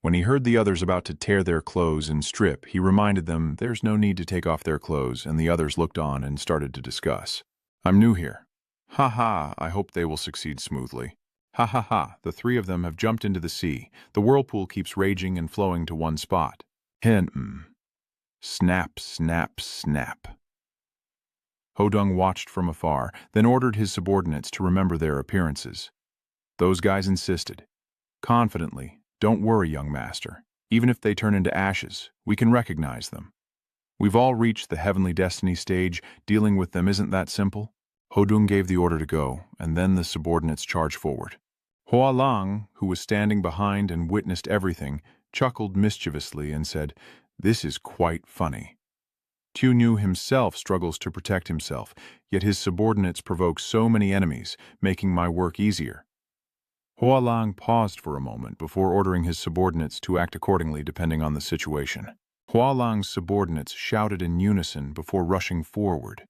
When he heard the others about to tear their clothes and strip, he reminded them there's no need to take off their clothes, and the others looked on and started to discuss. "I'm new here. Ha ha, I hope they will succeed smoothly. Ha ha ha, the three of them have jumped into the sea. The whirlpool keeps raging and flowing to one spot. Snap, snap, snap." Hodung watched from afar, then ordered his subordinates to remember their appearances. Those guys insisted. Confidently, "Don't worry, young master. Even if they turn into ashes, we can recognize them. We've all reached the heavenly destiny stage. Dealing with them isn't that simple." Hodung gave the order to go, and then the subordinates charged forward. Hua Lang, who was standing behind and witnessed everything, chuckled mischievously and said, "This is quite funny." Tu Nu himself struggles to protect himself, yet his subordinates provoke so many enemies, making my work easier. Hua Lang paused for a moment before ordering his subordinates to act accordingly depending on the situation. Hua Lang's subordinates shouted in unison before rushing forward.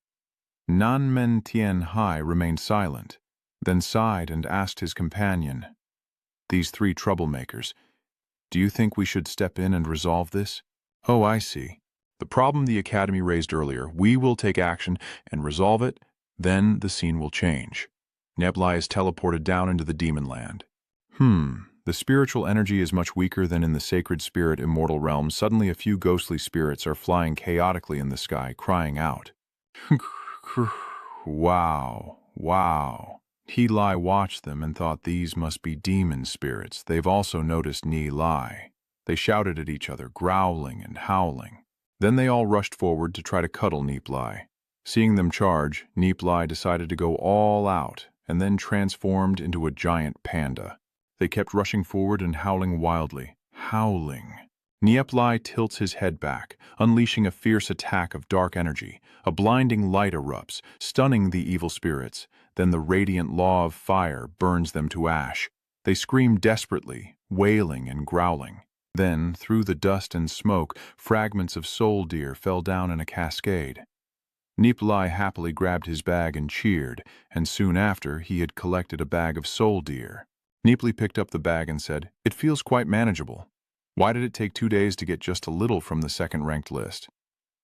Nan Men Tien Hai remained silent, then sighed and asked his companion, "These three troublemakers, do you think we should step in and resolve this?" "Oh, I see. The problem the Academy raised earlier, we will take action and resolve it, then the scene will change. Nie Li is teleported down into the demon land." The spiritual energy is much weaker than in the sacred spirit immortal realm. Suddenly a few ghostly spirits are flying chaotically in the sky, crying out. Wow, wow. Nie Li watched them and thought these must be demon spirits. They've also noticed Nie Li. They shouted at each other, growling and howling. Then they all rushed forward to try to cuddle Nie Li. Seeing them charge, Nie Li decided to go all out and then transformed into a giant panda. They kept rushing forward and howling wildly. Howling. Nie Li tilts his head back, unleashing a fierce attack of dark energy. A blinding light erupts, stunning the evil spirits. Then the radiant law of fire burns them to ash. They scream desperately, wailing and growling. Then, through the dust and smoke, fragments of soul deer fell down in a cascade. Nie Li happily grabbed his bag and cheered, and soon after he had collected a bag of soul deer. Nie Li picked up the bag and said, "It feels quite manageable. Why did it take 2 days to get just a little from the second-ranked list?"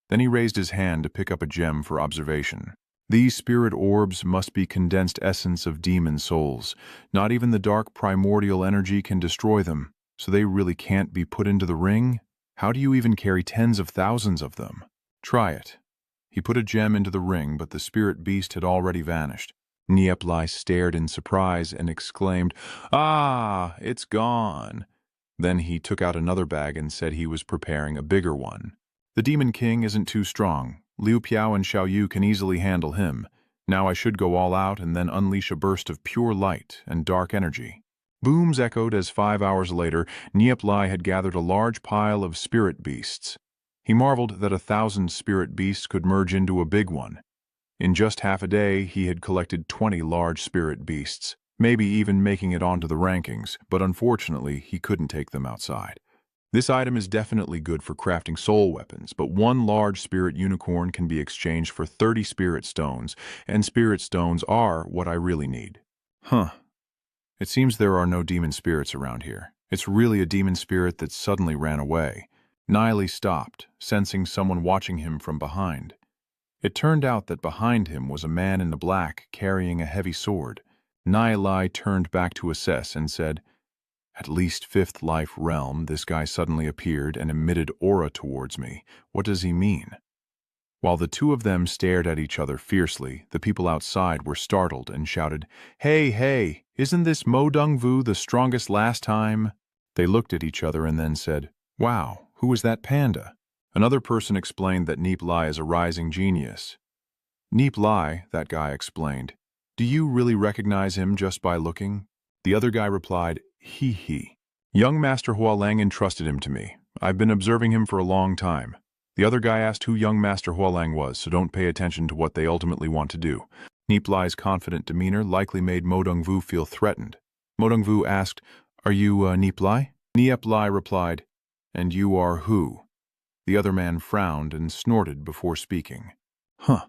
Then he raised his hand to pick up a gem for observation. "These spirit orbs must be condensed essence of demon souls. Not even the dark primordial energy can destroy them, so they really can't be put into the ring? How do you even carry tens of thousands of them? Try it." He put a gem into the ring, but the spirit beast had already vanished. Nie Li stared in surprise and exclaimed, "Ah, it's gone." Then he took out another bag and said he was preparing a bigger one. "The Demon King isn't too strong. Liu Piao and Xiao Yu can easily handle him. Now I should go all out and then unleash a burst of pure light and dark energy." Booms echoed as 5 hours later, Nie Li had gathered a large pile of spirit beasts. He marveled that 1,000 spirit beasts could merge into a big one. In just half a day, he had collected 20 large spirit beasts, maybe even making it onto the rankings, but unfortunately, he couldn't take them outside. This item is definitely good for crafting soul weapons, but one large spirit unicorn can be exchanged for 30 spirit stones, and spirit stones are what I really need. Huh. It seems there are no demon spirits around here. It's really a demon spirit that suddenly ran away. Nie Li stopped, sensing someone watching him from behind. It turned out that behind him was a man in the black carrying a heavy sword. Nie Li turned back to assess and said, "At least fifth life realm, this guy suddenly appeared and emitted aura towards me. What does he mean?" While the two of them stared at each other fiercely, the people outside were startled and shouted, "Hey, hey, isn't this Mo Dongvu the strongest last time?" They looked at each other and then said, "Wow, who is that panda?" Another person explained that Nie Li is a rising genius. "Nie Li," that guy explained, "do you really recognize him just by looking?" The other guy replied, "Hee hee. Young Master Hualang entrusted him to me. I've been observing him for a long time." The other guy asked who young Master Hualang was, so don't pay attention to what they ultimately want to do. Nie Li's confident demeanor likely made Mo Dongvu feel threatened. Mo Dongvu asked, "Are you, Nie Li?" Nie Li replied, "And you are who?" The other man frowned and snorted before speaking. Huh.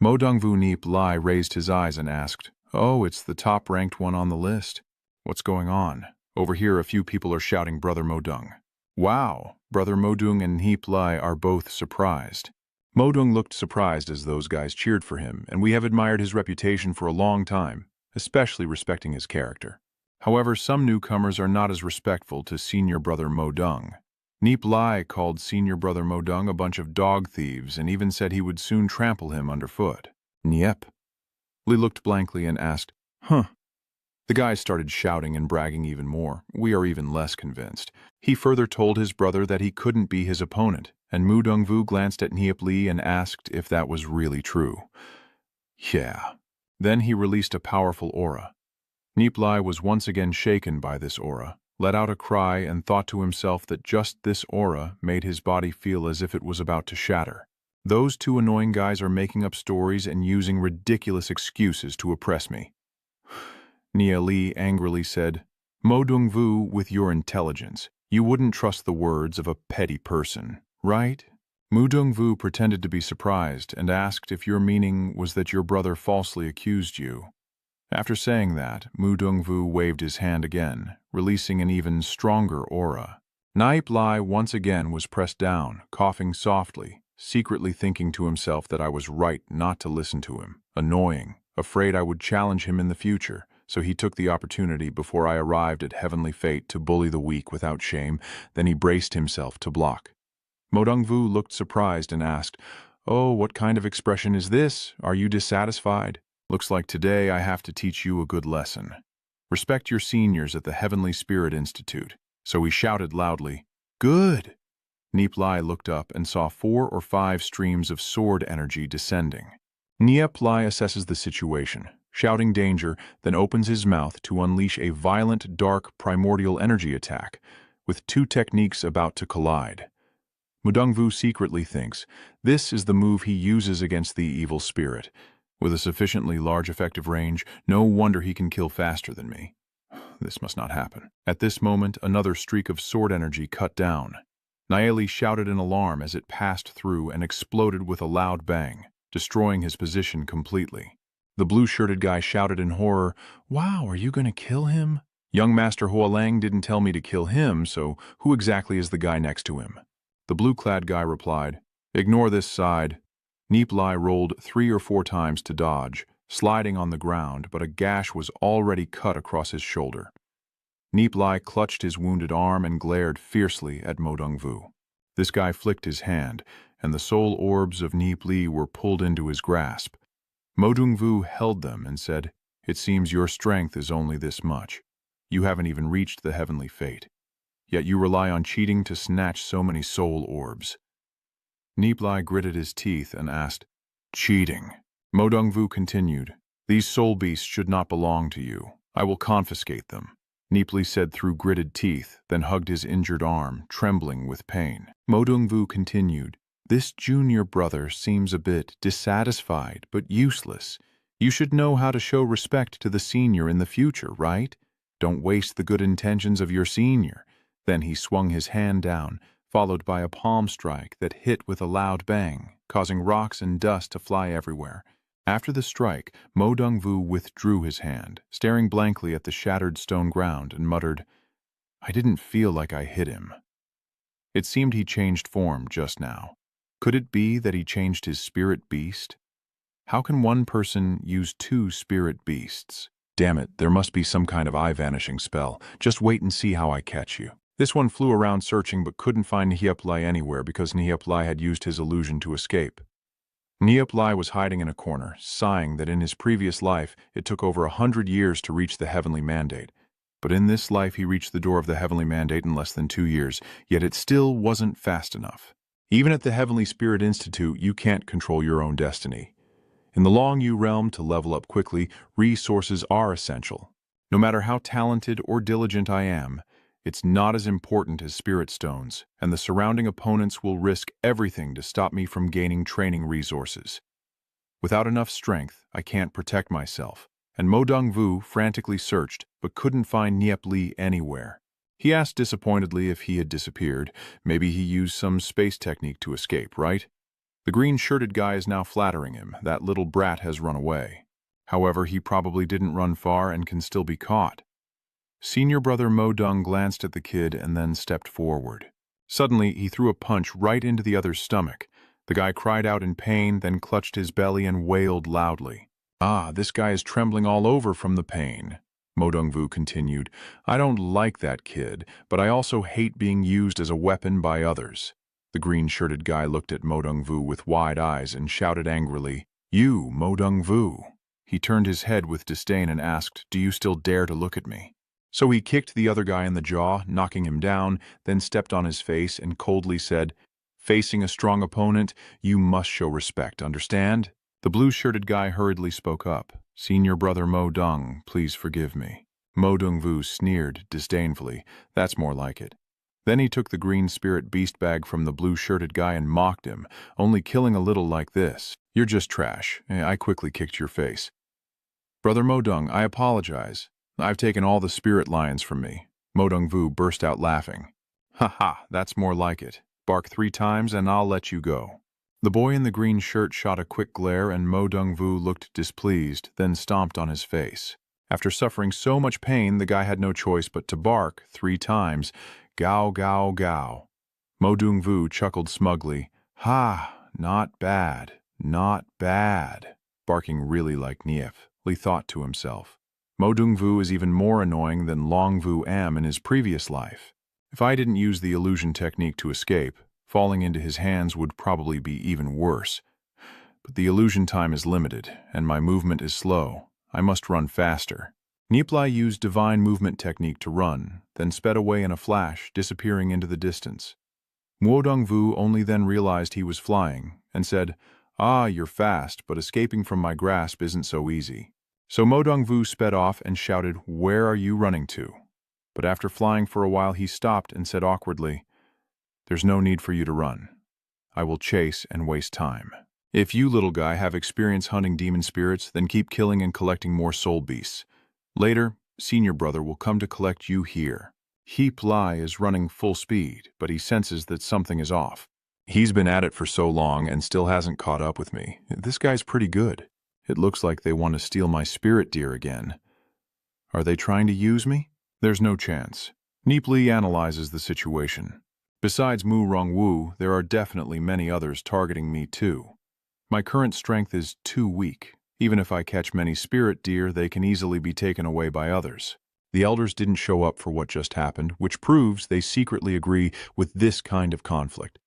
Mo Dongvu Nie Li raised his eyes and asked, "Oh, it's the top-ranked one on the list. What's going on? Over here a few people are shouting Brother Modung." Wow, Brother Modung and Nie Li are both surprised. Modung looked surprised as those guys cheered for him, and we have admired his reputation for a long time, especially respecting his character. However, some newcomers are not as respectful to Senior Brother Modung. Nie Li called Senior Brother Modung a bunch of dog thieves and even said he would soon trample him underfoot. Niep. Li looked blankly and asked, "Huh." The guys started shouting and bragging even more. We are even less convinced. He further told his brother that he couldn't be his opponent, and Mo Dongvu glanced at Nie Li and asked if that was really true. Yeah. Then he released a powerful aura. Nie Li was once again shaken by this aura, let out a cry and thought to himself that just this aura made his body feel as if it was about to shatter. Those two annoying guys are making up stories and using ridiculous excuses to oppress me. Nie Li angrily said, "Mo Dongvu, with your intelligence, you wouldn't trust the words of a petty person, right?" Mo Dongvu pretended to be surprised and asked if your meaning was that your brother falsely accused you. After saying that, Mo Dongvu waved his hand again, releasing an even stronger aura. Nie Li once again was pressed down, coughing softly, secretly thinking to himself that I was right not to listen to him, annoying, afraid I would challenge him in the future, so he took the opportunity before I arrived at Heavenly Fate to bully the weak without shame, then he braced himself to block. Mo Dongvu looked surprised and asked, "Oh, what kind of expression is this? Are you dissatisfied? Looks like today I have to teach you a good lesson. Respect your seniors at the Heavenly Spirit Institute." So he shouted loudly, "Good!" Nie Li looked up and saw 4 or 5 streams of sword energy descending. Nie Li assesses the situation, shouting danger, then opens his mouth to unleash a violent, dark, primordial energy attack, with 2 techniques about to collide. Mo Dongvu secretly thinks this is the move he uses against the evil spirit. With a sufficiently large effective range, no wonder he can kill faster than me. This must not happen. At this moment, another streak of sword energy cut down. Nie Li shouted in alarm as it passed through and exploded with a loud bang, destroying his position completely. The blue-shirted guy shouted in horror, "Wow, are you going to kill him?" Young Master Hualang didn't tell me to kill him, so who exactly is the guy next to him? The blue-clad guy replied, "Ignore this side." Nie Li rolled 3 or 4 times to dodge, sliding on the ground, but a gash was already cut across his shoulder. Nie Li clutched his wounded arm and glared fiercely at Mo Dongvu. This guy flicked his hand, and the soul orbs of Nie Li were pulled into his grasp. Modongvu held them and said, "It seems your strength is only this much. You haven't even reached the heavenly fate. Yet you rely on cheating to snatch so many soul orbs." Nie Li gritted his teeth and asked, "Cheating?" Modongvu continued, "These soul beasts should not belong to you. I will confiscate them." Nie Li said through gritted teeth, then hugged his injured arm, trembling with pain. Modongvu continued, "This junior brother seems a bit dissatisfied but useless. You should know how to show respect to the senior in the future, right? Don't waste the good intentions of your senior." Then he swung his hand down, followed by a palm strike that hit with a loud bang, causing rocks and dust to fly everywhere. After the strike, Modongvu withdrew his hand, staring blankly at the shattered stone ground, and muttered, "I didn't feel like I hit him." It seemed he changed form just now. Could it be that he changed his spirit beast? How can one person use two spirit beasts? Damn it, there must be some kind of eye-vanishing spell. Just wait and see how I catch you. This one flew around searching but couldn't find Nie Li anywhere because Nie Li had used his illusion to escape. Nie Li was hiding in a corner, sighing that in his previous life it took over 100 years to reach the heavenly mandate. But in this life he reached the door of the heavenly mandate in less than 2 years, yet it still wasn't fast enough. Even at the Heavenly Spirit Institute, you can't control your own destiny. In the Long Yu realm, to level up quickly, resources are essential. No matter how talented or diligent I am, it's not as important as spirit stones, and the surrounding opponents will risk everything to stop me from gaining training resources. Without enough strength, I can't protect myself, and Modongvu frantically searched, but couldn't find Nie Li anywhere. He asked disappointedly if he had disappeared. Maybe he used some space technique to escape, right? The green-shirted guy is now flattering him. That little brat has run away. However, he probably didn't run far and can still be caught. Senior brother Modong glanced at the kid and then stepped forward. Suddenly, he threw a punch right into the other's stomach. The guy cried out in pain, then clutched his belly and wailed loudly. "Ah, this guy is trembling all over from the pain," Modongvu continued. "I don't like that kid, but I also hate being used as a weapon by others." The green-shirted guy looked at Modongvu with wide eyes and shouted angrily, "You, Modongvu." He turned his head with disdain and asked, "Do you still dare to look at me?" So he kicked the other guy in the jaw, knocking him down, then stepped on his face and coldly said, "Facing a strong opponent, you must show respect, understand?" The blue-shirted guy hurriedly spoke up. "Senior brother Modong, please forgive me." Modongvu sneered disdainfully. "That's more like it." Then he took the green spirit beast bag from the blue-shirted guy and mocked him, "Only killing a little like this. You're just trash." I quickly kicked your face. "Brother Modong, I apologize. I've taken all the spirit lions from me." Modongvu burst out laughing. "Ha ha, that's more like it. Bark 3 times and I'll let you go." The boy in the green shirt shot a quick glare and Modongvu looked displeased, then stomped on his face. After suffering so much pain, the guy had no choice but to bark 3 times. "Gao, gao, gao." Modongvu chuckled smugly. "Ha, not bad, not bad." Barking really like Nie Li thought to himself. Modongvu is even more annoying than Longvu Am in his previous life. If I didn't use the illusion technique to escape, falling into his hands would probably be even worse. But the illusion time is limited, and my movement is slow. I must run faster. Nie Li used divine movement technique to run, then sped away in a flash, disappearing into the distance. Modongvu only then realized he was flying, and said, "Ah, you're fast, but escaping from my grasp isn't so easy." So Modongvu sped off and shouted, "Where are you running to?" But after flying for a while he stopped and said awkwardly, "There's no need for you to run. I will chase and waste time. If you, little guy, have experience hunting demon spirits, then keep killing and collecting more soul beasts. Later, senior brother will come to collect you here." Nie Li is running full speed, but he senses that something is off. He's been at it for so long and still hasn't caught up with me. This guy's pretty good. It looks like they want to steal my spirit deer again. Are they trying to use me? There's no chance. Nie Li analyzes the situation. Besides Mu Rongwu, there are definitely many others targeting me too. My current strength is too weak. Even if I catch many spirit deer, they can easily be taken away by others. The elders didn't show up for what just happened, which proves they secretly agree with this kind of conflict.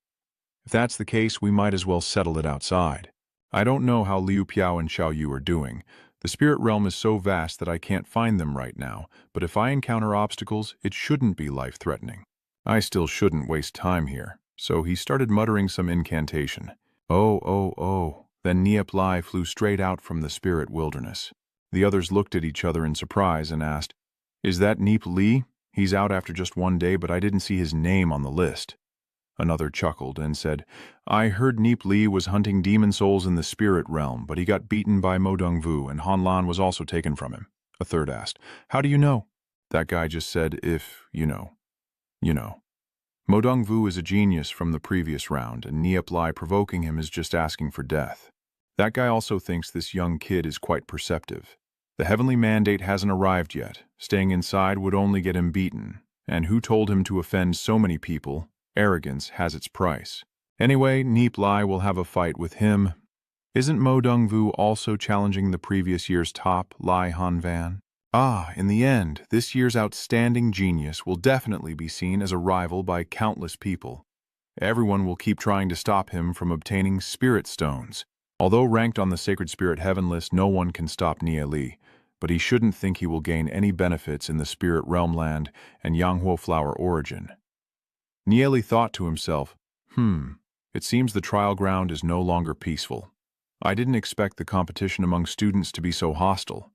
If that's the case, we might as well settle it outside. I don't know how Liu Piao and Xiao Yu are doing. The spirit realm is so vast that I can't find them right now, but if I encounter obstacles, it shouldn't be life-threatening. I still shouldn't waste time here. So he started muttering some incantation. Oh, oh, oh. Then Nie Li flew straight out from the spirit wilderness. The others looked at each other in surprise and asked, "Is that Nie Li? He's out after just one day, but I didn't see his name on the list." Another chuckled and said, "I heard Nie Li was hunting demon souls in the spirit realm, but he got beaten by Mo Dongvu and Han Lan was also taken from him." A third asked, "How do you know?" That guy just said, "If you know, you know." Mo Dongvu is a genius from the previous round, and Nie Li provoking him is just asking for death. That guy also thinks this young kid is quite perceptive. The heavenly mandate hasn't arrived yet. Staying inside would only get him beaten. And who told him to offend so many people? Arrogance has its price. Anyway, Nie Li will have a fight with him. Isn't Mo Dongvu also challenging the previous year's top, Lai Hanvan? Ah, in the end, this year's outstanding genius will definitely be seen as a rival by countless people. Everyone will keep trying to stop him from obtaining spirit stones. Although ranked on the Sacred Spirit Heaven list, no one can stop Nie Li, but he shouldn't think he will gain any benefits in the Spirit Realm land and Yanghuo Flower origin. Nie Li thought to himself, it seems the trial ground is no longer peaceful. I didn't expect the competition among students to be so hostile.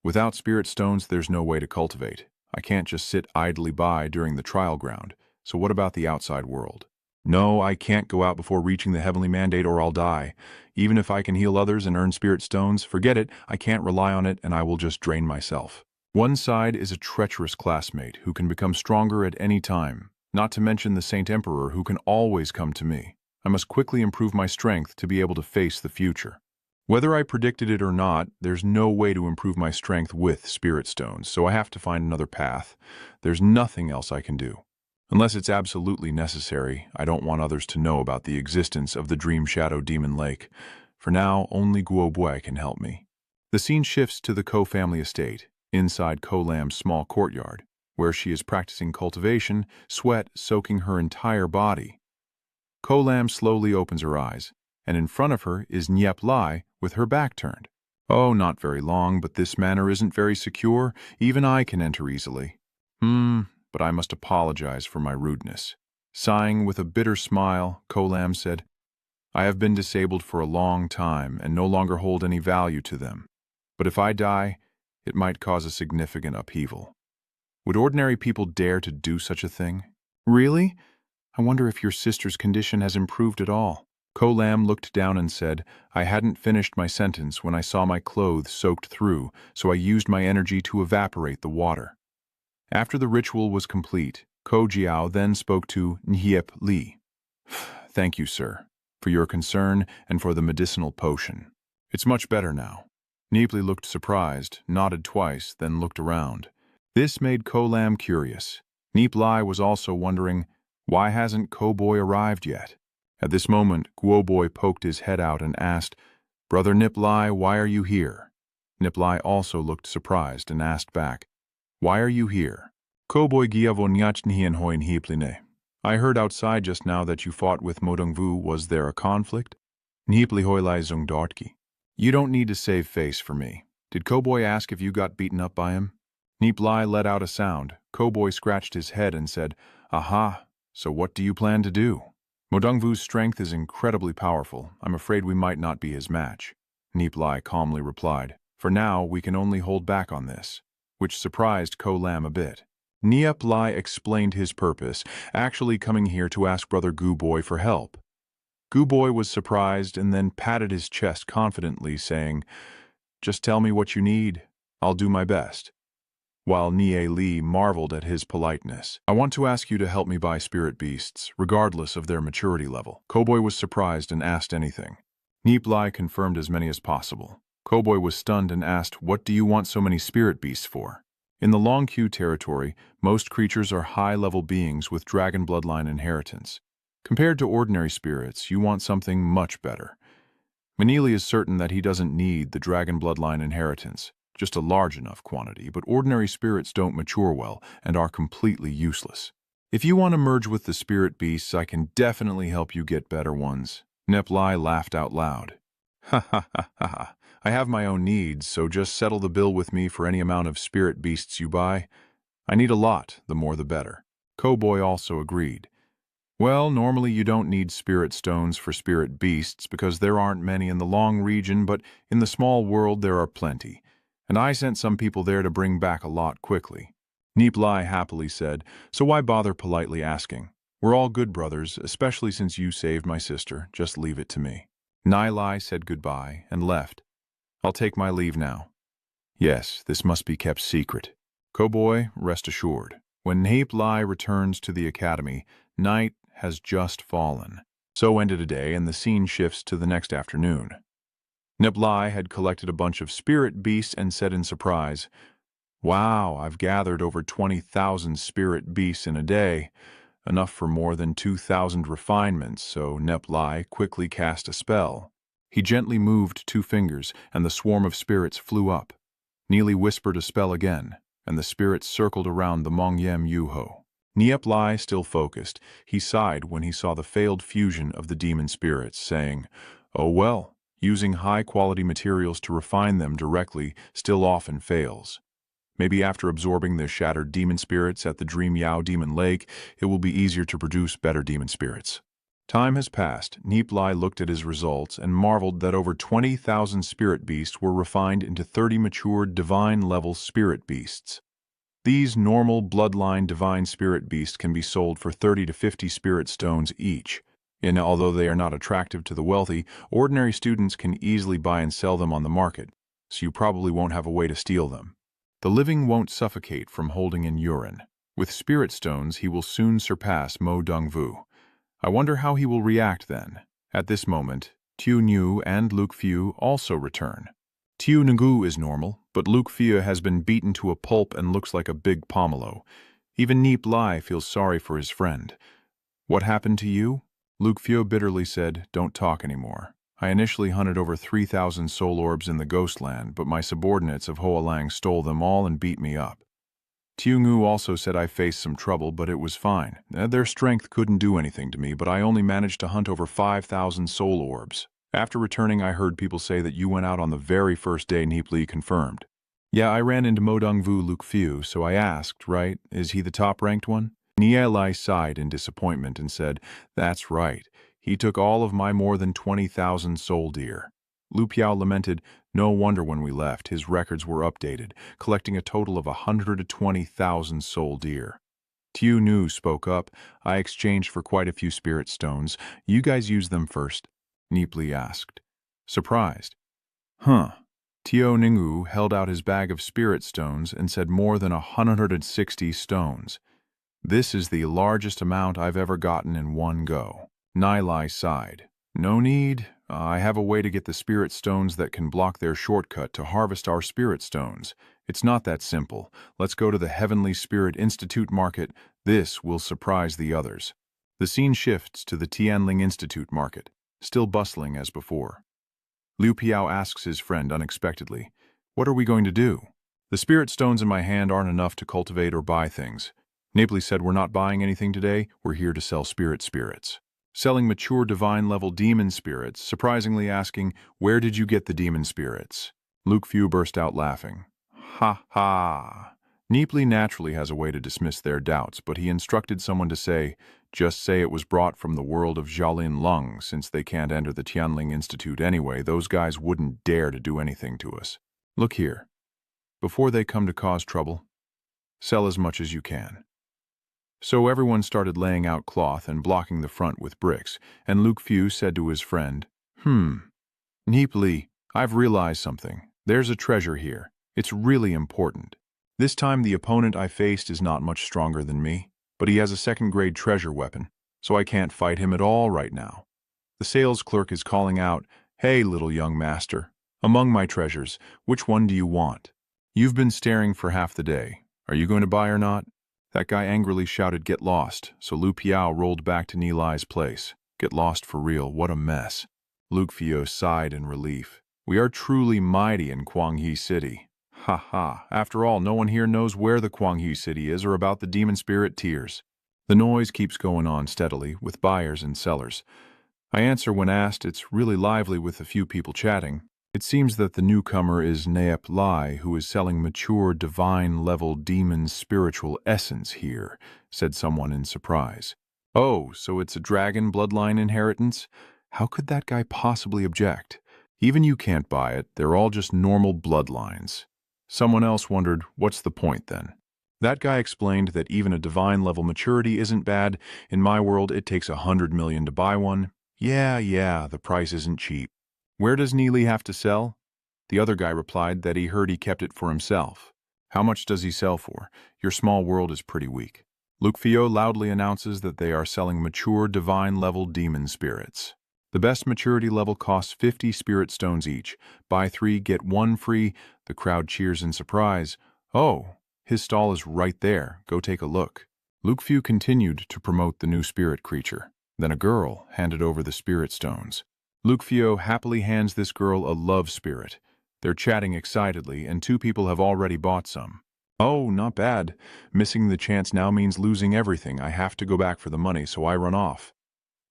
Without spirit stones, there's no way to cultivate. I can't just sit idly by during the trial ground, so what about the outside world? No, I can't go out before reaching the heavenly mandate or I'll die. Even if I can heal others and earn spirit stones, forget it, I can't rely on it and I will just drain myself. One side is a treacherous classmate who can become stronger at any time, not to mention the Saint Emperor who can always come to me. I must quickly improve my strength to be able to face the future. Whether I predicted it or not, there's no way to improve my strength with spirit stones, so I have to find another path. There's nothing else I can do. Unless it's absolutely necessary, I don't want others to know about the existence of the Dream Shadow Demon Lake. For now, only Guo Bui can help me. The scene shifts to the Ko family estate, inside Ko Lam's small courtyard, where she is practicing cultivation, sweat soaking her entire body. Ko Lam slowly opens her eyes, and in front of her is Nie Li with her back turned. Oh, not very long, but this manor isn't very secure. Even I can enter easily. But I must apologize for my rudeness. Sighing with a bitter smile, Ko Lam said, I have been disabled for a long time and no longer hold any value to them. But if I die, it might cause a significant upheaval. Would ordinary people dare to do such a thing? Really? I wonder if your sister's condition has improved at all. Ko Lam looked down and said, I hadn't finished my sentence when I saw my clothes soaked through, so I used my energy to evaporate the water. After the ritual was complete, Ko Jiao then spoke to Nie Li. Thank you, sir, for your concern and for the medicinal potion. It's much better now. Nie Li looked surprised, nodded twice, then looked around. This made Ko Lam curious. Nie Li was also wondering, why hasn't Ko Bui arrived yet? At this moment, Guo Bui poked his head out and asked, Brother Nie Li, why are you here? Nie Li also looked surprised and asked back, Why are you here? Ko Bui giavo nyach nien hoin hipline. I heard outside just now that you fought with Mo Dongvu. Was there a conflict? Nie Li hoi lai zung dartki. You don't need to save face for me. Did Ko Bui ask if you got beaten up by him? Nie Li let out a sound. Ko Bui scratched his head and said, Aha, so what do you plan to do? Mo Dongvu's strength is incredibly powerful. I'm afraid we might not be his match. Nie Li calmly replied, For now, we can only hold back on this, which surprised Ko Lam a bit. Nie Li explained his purpose, actually coming here to ask Brother Guo Bui for help. Guo Bui was surprised and then patted his chest confidently, saying, Just tell me what you need. I'll do my best. While Nie Li marveled at his politeness. I want to ask you to help me buy spirit beasts, regardless of their maturity level. Ko Bui was surprised and asked anything. Nie Li confirmed as many as possible. Ko Bui was stunned and asked, What do you want so many spirit beasts for? In the Long Q territory, most creatures are high-level beings with dragon bloodline inheritance. Compared to ordinary spirits, you want something much better. Nie Li is certain that he doesn't need the dragon bloodline inheritance. Just a large enough quantity, but ordinary spirits don't mature well and are completely useless. If you want to merge with the spirit beasts, I can definitely help you get better ones. Nie Li laughed out loud. Ha ha ha ha ha. I have my own needs, so just settle the bill with me for any amount of spirit beasts you buy. I need a lot, the more the better. Cowboy also agreed. Well, normally you don't need spirit stones for spirit beasts because there aren't many in the long region, but in the small world there are plenty. And I sent some people there to bring back a lot quickly. Nie Li happily said, so why bother politely asking? We're all good brothers, especially since you saved my sister. Just leave it to me. Nie Li said goodbye and left. I'll take my leave now. Yes, this must be kept secret. Cowboy, rest assured. When Nie Li returns to the academy, night has just fallen. So ended a day, and the scene shifts to the next afternoon. Nie Li had collected a bunch of spirit beasts and said in surprise, wow, I've gathered over 20,000 spirit beasts in a day, enough for more than 2,000 refinements, so Nie Li quickly cast a spell. He gently moved 2 fingers, and the swarm of spirits flew up. Nie Li whispered a spell again, and the spirits circled around the Mongyem Yuho. Nie Li still focused. He sighed when he saw the failed fusion of the demon spirits, saying, oh well, using high-quality materials to refine them directly still often fails. Maybe after absorbing the shattered demon spirits at the Dream Yao Demon Lake, it will be easier to produce better demon spirits. Time has passed. Nie Li looked at his results and marveled that over 20,000 spirit beasts were refined into 30 matured divine-level spirit beasts. These normal bloodline divine spirit beasts can be sold for 30 to 50 spirit stones each. And although they are not attractive to the wealthy, ordinary students can easily buy and sell them on the market, so you probably won't have a way to steal them. The living won't suffocate from holding in urine. With spirit stones, he will soon surpass Mo Dongvu. I wonder how he will react then. At this moment, Tu Nu and Luke Fiu also return. Tu Ngu is normal, but Luke Fiu has been beaten to a pulp and looks like a big pomelo. Even Nie Li feels sorry for his friend. What happened to you? Luke Fiu bitterly said, don't talk anymore. I initially hunted over 3,000 soul orbs in the Ghostland, but my subordinates of Hoa Lang stole them all and beat me up. Tu Ngu also said I faced some trouble, but it was fine. Their strength couldn't do anything to me, but I only managed to hunt over 5,000 soul orbs. After returning, I heard people say that you went out on the very first day Nie Li confirmed. Yeah, I ran into Mo Dongvu Luke Fiu, so I asked, right, is he the top-ranked one? Nie Li sighed in disappointment and said, that's right. He took all of my more than 20,000 soul deer. Lu Piao lamented, no wonder when we left, his records were updated, collecting a total of 120,000 soul deer. Tu Nu spoke up, I exchanged for quite a few spirit stones. You guys use them first? Nie Li asked. Surprised. Huh. Tio Ningu held out his bag of spirit stones and said more than 160 stones. This is the largest amount I've ever gotten in one go. Nie Li sighed. No need. I have a way to get the spirit stones that can block their shortcut to harvest our spirit stones. It's not that simple. Let's go to the Heavenly Spirit Institute market. This will surprise the others. The scene shifts to the Tianling Institute market, still bustling as before. Liu Piao asks his friend unexpectedly, what are we going to do? The spirit stones in my hand aren't enough to cultivate or buy things. Nie Li said we're not buying anything today, we're here to sell spirits. Selling mature divine-level demon spirits, surprisingly asking, where did you get the demon spirits? Luke Fiu burst out laughing. Ha ha. Nie Li naturally has a way to dismiss their doubts, but he instructed someone to say, just say it was brought from the world of Jialin Lung, since they can't enter the Tianling Institute anyway, those guys wouldn't dare to do anything to us. Look here. Before they come to cause trouble, sell as much as you can. So everyone started laying out cloth and blocking the front with bricks, and Luke Fiu said to his friend, Nie Li, I've realized something. There's a treasure here. It's really important. This time the opponent I faced is not much stronger than me, but he has a second-grade treasure weapon, so I can't fight him at all right now. The sales clerk is calling out, hey, little young master, among my treasures, which one do you want? You've been staring for half the day. Are you going to buy or not? That guy angrily shouted, get lost, so Lu Piao rolled back to Nie Li's place. Get lost for real, what a mess. Luke Fiu sighed in relief. We are truly mighty in Guangyi City. Ha ha, after all, no one here knows where the Guangyi City is or about the demon spirit tiers. The noise keeps going on steadily, with buyers and sellers. I answer when asked. It's really lively with a few people chatting. It seems that the newcomer is Nie Li, who is selling mature divine-level demon spiritual essence here, said someone in surprise. Oh, so it's a dragon bloodline inheritance? How could that guy possibly object? Even you can't buy it, they're all just normal bloodlines. Someone else wondered, what's the point then? That guy explained that even a divine-level maturity isn't bad. In my world, it takes 100 million to buy one. Yeah, the price isn't cheap. Where does Nie Li have to sell? The other guy replied that he heard he kept it for himself. How much does he sell for? Your small world is pretty weak. Luke Fio loudly announces that they are selling mature divine-level demon spirits. The best maturity level costs 50 spirit stones each. Buy 3, get 1 free. The crowd cheers in surprise. Oh, his stall is right there. Go take a look. Luke Fio continued to promote the new spirit creature. Then a girl handed over the spirit stones. Luke Fio happily hands this girl a love spirit. They're chatting excitedly, and 2 people have already bought some. Oh, not bad. Missing the chance now means losing everything. I have to go back for the money, so I run off.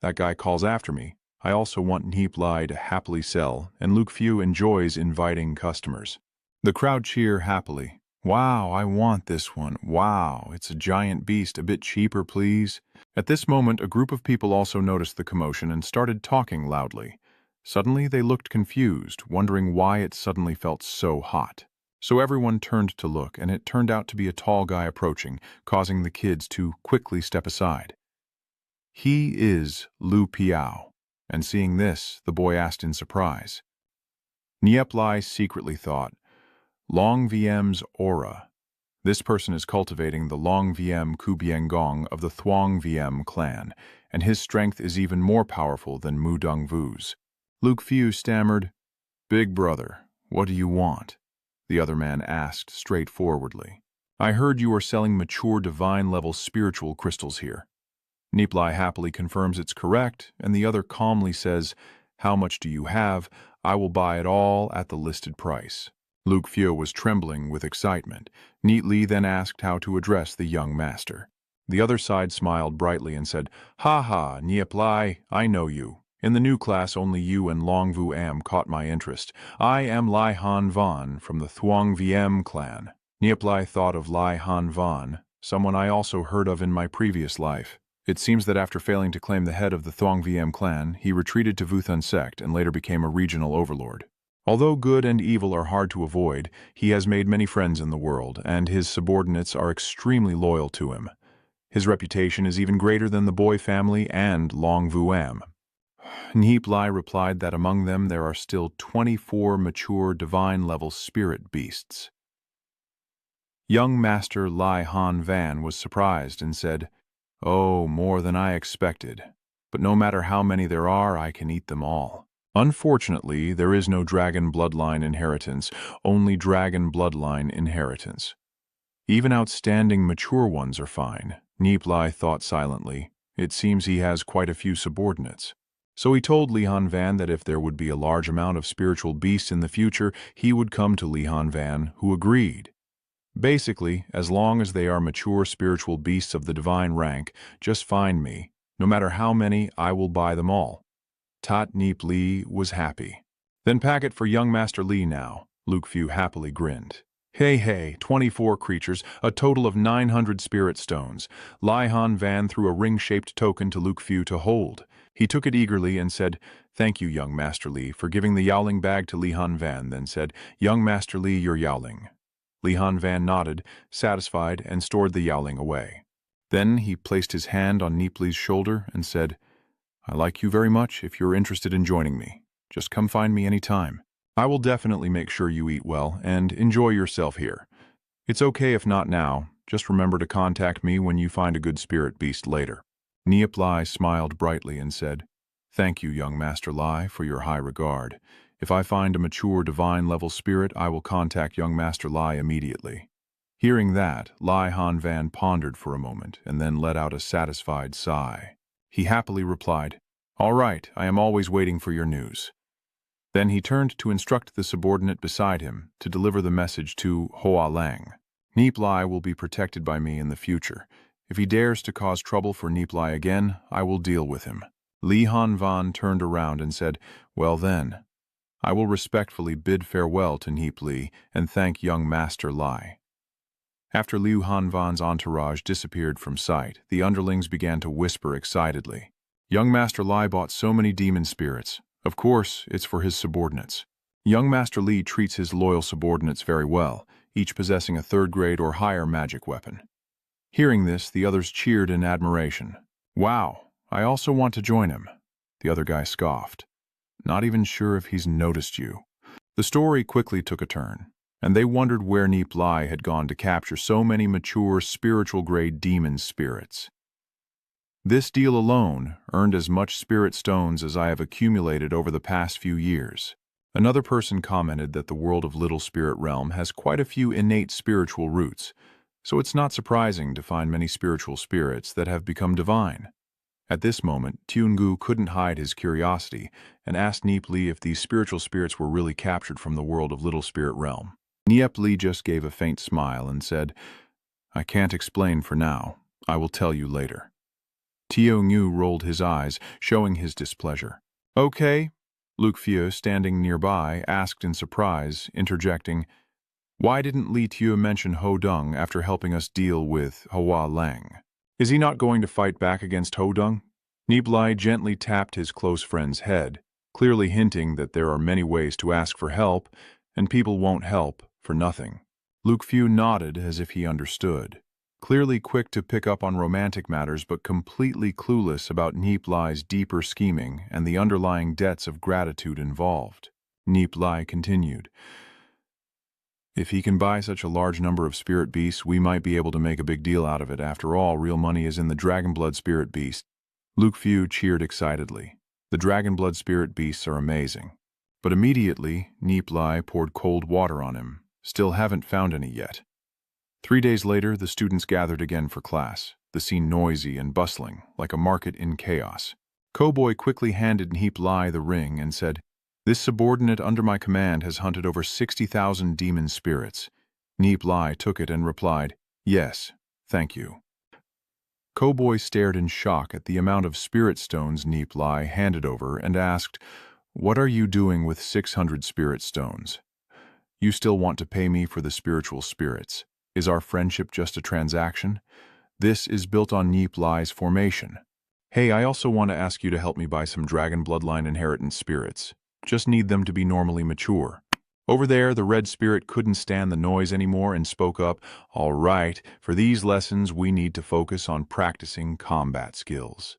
That guy calls after me. I also want Nie Li to happily sell, and Luke Fio enjoys inviting customers. The crowd cheer happily. Wow, I want this one. Wow, it's a giant beast. A bit cheaper, please. At this moment, a group of people also noticed the commotion and started talking loudly. Suddenly, they looked confused, wondering why it suddenly felt so hot. So everyone turned to look, and it turned out to be a tall guy approaching, causing the kids to quickly step aside. He is Lu Piao, and seeing this, the boy asked in surprise. Nie Li secretly thought, Long VM's aura. This person is cultivating the Long VM Kubiengong of the Thuong VM clan, and his strength is even more powerful than Mu Dong Vu's. Luke Fio stammered, Big brother, what do you want? The other man asked straightforwardly. I heard you are selling mature divine-level spiritual crystals here. Nie Li happily confirms it's correct, and the other calmly says, How much do you have? I will buy it all at the listed price. Luke Fio was trembling with excitement. Nie Li then asked how to address the young master. The other side smiled brightly and said, Ha ha, Nie Li, I know you. In the new class, only you and Long Vu Am caught my interest. I am Lai Han Van from the Thuong VM clan. Nie Li thought of Lai Han Van, someone I also heard of in my previous life. It seems that after failing to claim the head of the Thuong VM clan, he retreated to Vuthun sect and later became a regional overlord. Although good and evil are hard to avoid, he has made many friends in the world, and his subordinates are extremely loyal to him. His reputation is even greater than the Boy family and Long Vu Am. Nie Li replied that among them there are still 24 mature divine-level spirit beasts. Young Master Lai Han Van was surprised and said, Oh, more than I expected. But no matter how many there are, I can eat them all. Unfortunately, there is no dragon bloodline inheritance, only dragon bloodline inheritance. Even outstanding mature ones are fine, Nie Li thought silently. It seems he has quite a few subordinates. So he told Li Han Van that if there would be a large amount of spiritual beasts in the future, he would come to Li Han Van, who agreed. Basically, as long as they are mature spiritual beasts of the divine rank, just find me. No matter how many, I will buy them all. Tat Nie Li was happy. Then pack it for young Master Li now. Luke Fio happily grinned. Hey, 24 creatures, a total of 900 spirit stones. Lai Han Van threw a ring-shaped token to Luke Fio to hold. He took it eagerly and said, Thank you, young Master Li, for giving the Yowling bag to Li Han Van, then said, Young Master Li, your Yowling. Li Han Van nodded, satisfied, and stored the Yowling away. Then he placed his hand on Nie Li's shoulder and said, I like you very much if you're interested in joining me. Just come find me any time. I will definitely make sure you eat well and enjoy yourself here. It's okay if not now. Just remember to contact me when you find a good spirit beast later. Nie Li smiled brightly and said, Thank you, young Master Lai, for your high regard. If I find a mature divine-level spirit, I will contact young Master Lai immediately. Hearing that, Lai Han Van pondered for a moment and then let out a satisfied sigh. He happily replied, All right, I am always waiting for your news. Then he turned to instruct the subordinate beside him to deliver the message to Hoa Lang. Nie Li will be protected by me in the future. If he dares to cause trouble for Nie Li again, I will deal with him. Li Hanvan turned around and said, "Well then, I will respectfully bid farewell to Nie Li and thank young Master Li." After Liu Hanvan's entourage disappeared from sight, the underlings began to whisper excitedly. Young Master Li bought so many demon spirits. Of course, it's for his subordinates. Young Master Li treats his loyal subordinates very well, each possessing a third-grade or higher magic weapon. Hearing this, the others cheered in admiration. "Wow, I also want to join him," the other guy scoffed. "Not even sure if he's noticed you." The story quickly took a turn, and they wondered where Nie Li had gone to capture so many mature spiritual-grade demon spirits. This deal alone earned as much spirit stones as I have accumulated over the past few years. Another person commented that the world of Little Spirit Realm has quite a few innate spiritual roots, so it's not surprising to find many spiritual spirits that have become divine. At this moment, Tiungu couldn't hide his curiosity and asked Nie Li if these spiritual spirits were really captured from the world of Little Spirit Realm. Nie Li just gave a faint smile and said, "I can't explain for now. I will tell you later." Tiungu rolled his eyes, showing his displeasure. "Okay," Luke Fieu, standing nearby, asked in surprise, interjecting, "Why didn't Li Tiu mention Ho Dung after helping us deal with Hua Lang? Is he not going to fight back against Ho Dung?" Nie Li gently tapped his close friend's head, clearly hinting that there are many ways to ask for help, and people won't help for nothing. Luke Fieu nodded as if he understood, clearly quick to pick up on romantic matters but completely clueless about Nie Li's deeper scheming and the underlying debts of gratitude involved. Nie Li continued, "If he can buy such a large number of spirit beasts, we might be able to make a big deal out of it. After all, real money is in the Dragonblood spirit beast." Luke Fieu cheered excitedly. The Dragonblood spirit beasts are amazing. But immediately, Nie Li poured cold water on him. "Still haven't found any yet." 3 days later, the students gathered again for class, the scene noisy and bustling, like a market in chaos. Cowboy quickly handed Nie Li the ring and said, "This subordinate under my command has hunted over 60,000 demon spirits." Nie Li took it and replied, "Yes, thank you." Cowboy stared in shock at the amount of spirit stones Nie Li handed over and asked, "What are you doing with 600 spirit stones? You still want to pay me for the spiritual spirits. Is our friendship just a transaction? This is built on Nie Li's formation. Hey, I also want to ask you to help me buy some dragon bloodline inheritance spirits. Just need them to be normally mature." Over there, the red spirit couldn't stand the noise anymore and spoke up, "All right, for these lessons we need to focus on practicing combat skills."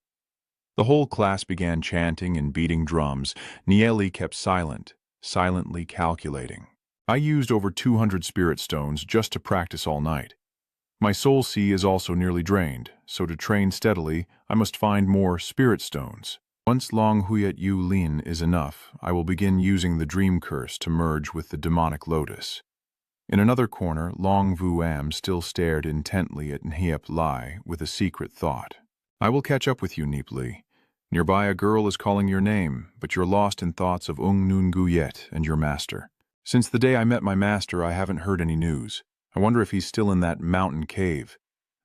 The whole class began chanting and beating drums. Nie Li kept silent, silently calculating. "I used over 200 spirit stones just to practice all night. My soul sea is also nearly drained, so to train steadily, I must find more spirit stones. Once Long Huyet Yu Lin is enough, I will begin using the dream curse to merge with the demonic lotus." In another corner, Long Vu Am still stared intently at Nie Li with a secret thought. "I will catch up with you, Nie Li. Nearby a girl is calling your name, but you're lost in thoughts of Ung Nun Guyet and your master. Since the day I met my master, I haven't heard any news. I wonder if he's still in that mountain cave.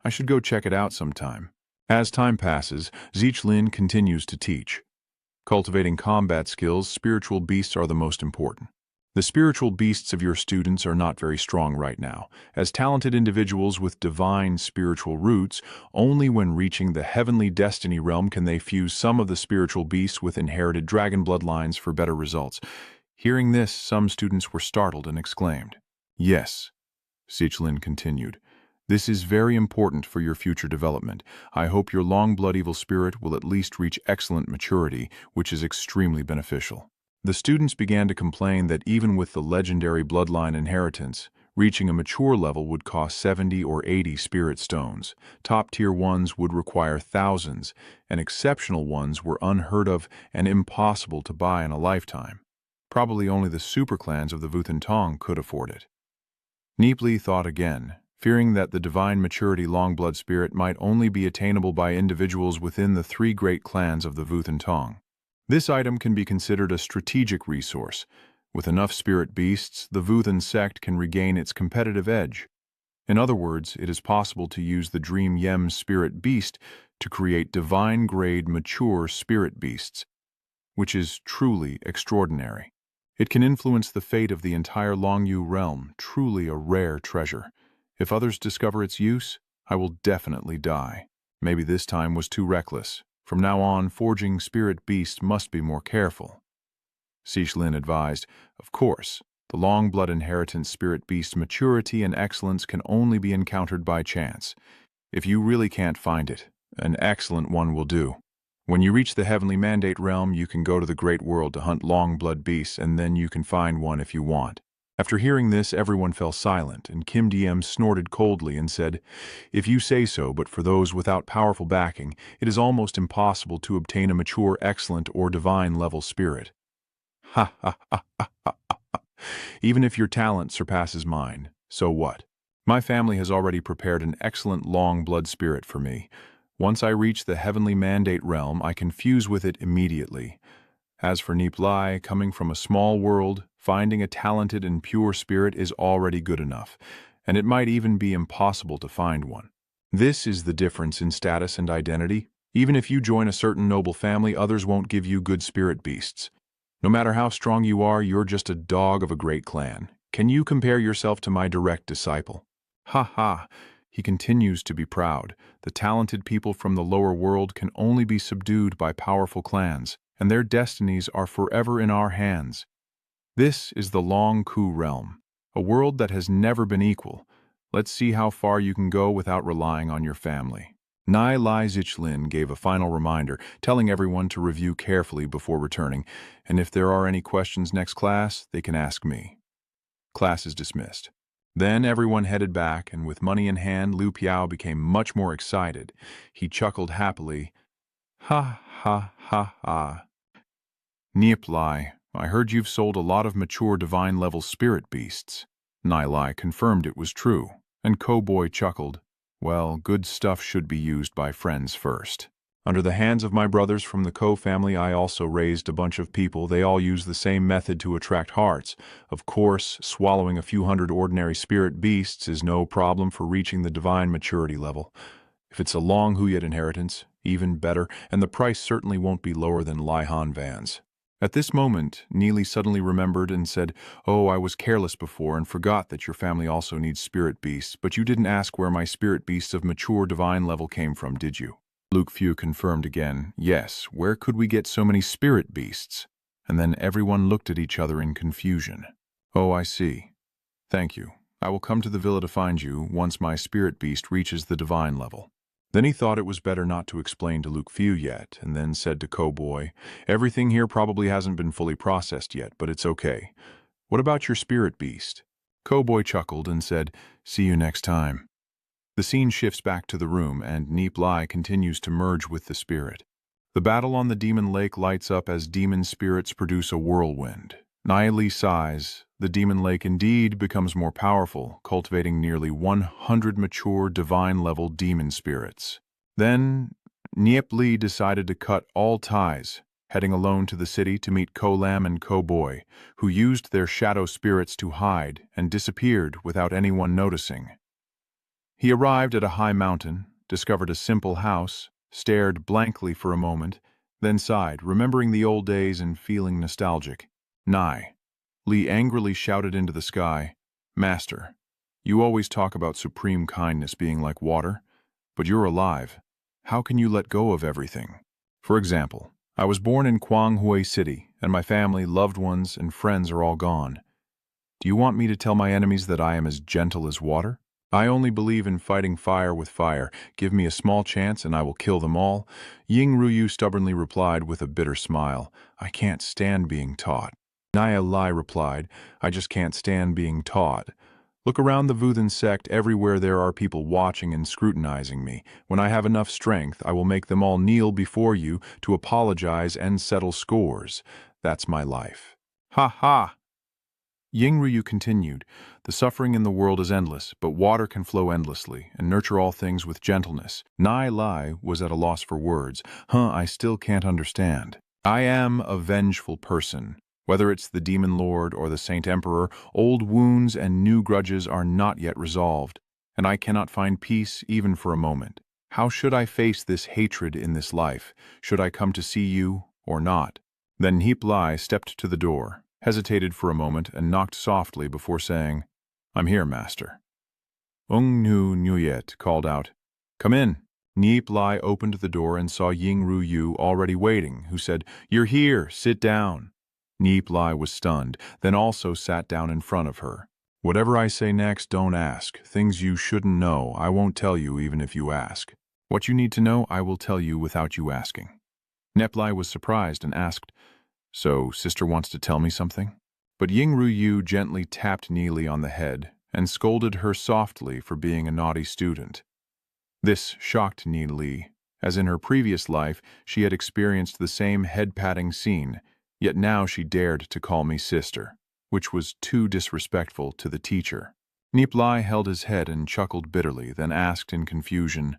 I should go check it out sometime." As time passes, Zichlin continues to teach. Cultivating combat skills, spiritual beasts are the most important. The spiritual beasts of your students are not very strong right now. As talented individuals with divine spiritual roots, only when reaching the heavenly destiny realm can they fuse some of the spiritual beasts with inherited dragon bloodlines for better results. Hearing this, some students were startled and exclaimed, "Yes," Zichlin continued, "this is very important for your future development. I hope your long blood evil spirit will at least reach excellent maturity, which is extremely beneficial." The students began to complain that even with the legendary bloodline inheritance, reaching a mature level would cost 70 or 80 spirit stones. Top-tier ones would require thousands, and exceptional ones were unheard of and impossible to buy in a lifetime. Probably only the superclans of the Vuthantong could afford it. Nie Li thought again, fearing that the divine maturity long-blood spirit might only be attainable by individuals within the 3 great clans of the Vuthantong. This item can be considered a strategic resource. With enough spirit beasts, the Vuthan sect can regain its competitive edge. In other words, it is possible to use the Dream Yem spirit beast to create divine-grade mature spirit beasts, which is truly extraordinary. It can influence the fate of the entire Longyu realm, truly a rare treasure. If others discover its use, I will definitely die. Maybe this time was too reckless. From now on, forging spirit beasts must be more careful. Xishlin advised, of course, the long-blood inheritance spirit beast maturity and excellence can only be encountered by chance. If you really can't find it, an excellent one will do. When you reach the heavenly mandate realm, you can go to the great world to hunt long-blood beasts, and then you can find one if you want. After hearing this, everyone fell silent, and Kim Diem snorted coldly and said, "If you say so, but for those without powerful backing, it is almost impossible to obtain a mature, excellent, or divine-level spirit." Ha ha ha ha ha ha. Even if your talent surpasses mine, so what? My family has already prepared an excellent long-blood spirit for me. Once I reach the heavenly mandate realm, I can fuse with it immediately. As for Nie Li, coming from a small world, finding a talented and pure spirit is already good enough, and it might even be impossible to find one. This is the difference in status and identity. Even if you join a certain noble family, others won't give you good spirit beasts. No matter how strong you are, you're just a dog of a great clan. Can you compare yourself to my direct disciple? Ha ha! He continues to be proud. The talented people from the lower world can only be subdued by powerful clans, and their destinies are forever in our hands. This is the Long Ku realm, a world that has never been equal. Let's see how far you can go without relying on your family. Nie Li Xishlin gave a final reminder, telling everyone to review carefully before returning, and if there are any questions next class, they can ask me. Class is dismissed. Then everyone headed back, and with money in hand, Lu Piao became much more excited. He chuckled happily. Ha ha ha ha. Nie Li, I heard you've sold a lot of mature divine-level spirit beasts. Nie Li confirmed it was true, and Cowboy chuckled. Well, good stuff should be used by friends first. Under the hands of my brothers from the Ko family, I also raised a bunch of people. They all use the same method to attract hearts. Of course, swallowing a few hundred ordinary spirit beasts is no problem for reaching the divine maturity level. If it's a long Huyet inheritance, even better, and the price certainly won't be lower than Laihan Van's. At this moment, Nie Li suddenly remembered and said, "Oh, I was careless before and forgot that your family also needs spirit beasts, but you didn't ask where my spirit beasts of mature divine level came from, did you?" Luke Few confirmed again, "Yes, where could we get so many spirit beasts?" And then everyone looked at each other in confusion. "Oh, I see. Thank you. I will come to the villa to find you once my spirit beast reaches the divine level." Then he thought it was better not to explain to Luke Few yet, and then said to Cowboy, "Everything here probably hasn't been fully processed yet, but it's okay. What about your spirit beast?" Cowboy chuckled and said, "See you next time." The scene shifts back to the room, and Nie Li continues to merge with the spirit. The battle on the demon lake lights up as demon spirits produce a whirlwind. Nie Li sighs. The demon lake indeed becomes more powerful, cultivating nearly 100 mature divine-level demon spirits. Then, Nie Li decided to cut all ties, heading alone to the city to meet Ko Lam and Ko Boy, who used their shadow spirits to hide and disappeared without anyone noticing. He arrived at a high mountain, discovered a simple house, stared blankly for a moment, then sighed, remembering the old days and feeling nostalgic. Nie Li angrily shouted into the sky, "Master, you always talk about supreme kindness being like water, but you're alive. How can you let go of everything? For example, I was born in Kwanghui City, and my family, loved ones, and friends are all gone. Do you want me to tell my enemies that I am as gentle as water? I only believe in fighting fire with fire. Give me a small chance and I will kill them all." Ying Ruyu stubbornly replied with a bitter smile, "I can't stand being taught." Nie Li replied, "I just can't stand being taught. Look around the Vuthan sect, everywhere there are people watching and scrutinizing me. When I have enough strength, I will make them all kneel before you to apologize and settle scores. That's my life." Ha ha! Ying Ryu continued, "The suffering in the world is endless, but water can flow endlessly and nurture all things with gentleness." Nie Li was at a loss for words. I still can't understand. I am a vengeful person. Whether it's the Demon Lord or the Saint Emperor, old wounds and new grudges are not yet resolved, and I cannot find peace even for a moment. How should I face this hatred in this life? Should I come to see you or not? Then Nie Li stepped to the door, hesitated for a moment, and knocked softly before saying, "I'm here, master." Ung Nu Nuyet called out, "Come in." Nie Li opened the door and saw Ying Yu already waiting, who said, "You're here, sit down." Nie Li was stunned, then also sat down in front of her. "Whatever I say next, don't ask. Things you shouldn't know, I won't tell you even if you ask. What you need to know, I will tell you without you asking." Nie Li was surprised and asked, "So, sister wants to tell me something?" But Ying Yu gently tapped Nie Li on the head and scolded her softly for being a naughty student. This shocked Nie Li, as in her previous life she had experienced the same head-patting scene, yet now she dared to call me sister, which was too disrespectful to the teacher. Nie Li held his head and chuckled bitterly, then asked in confusion,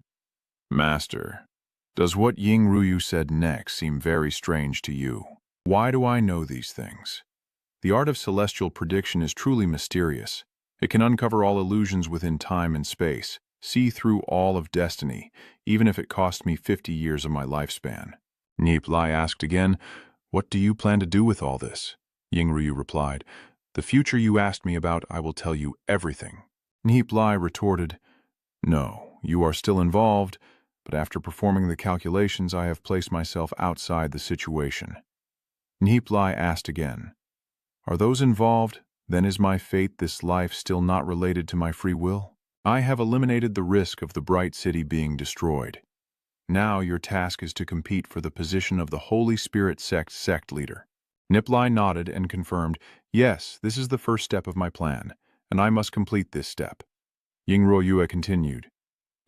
"Master, does what Ying Yu said next seem very strange to you? Why do I know these things? The art of celestial prediction is truly mysterious. It can uncover all illusions within time and space, see through all of destiny, even if it cost me 50 years of my lifespan." Nie Li asked again, "What do you plan to do with all this?" Ying Yu replied, "The future you asked me about, I will tell you everything." Nie Li retorted, "No, you are still involved, but after performing the calculations, I have placed myself outside the situation." Nie Li asked again, "Are those involved? Then is my fate this life still not related to my free will? I have eliminated the risk of the bright city being destroyed. Now your task is to compete for the position of the Holy Spirit sect leader." Nie Li nodded and confirmed, "Yes, this is the first step of my plan, and I must complete this step." Ying Yu continued,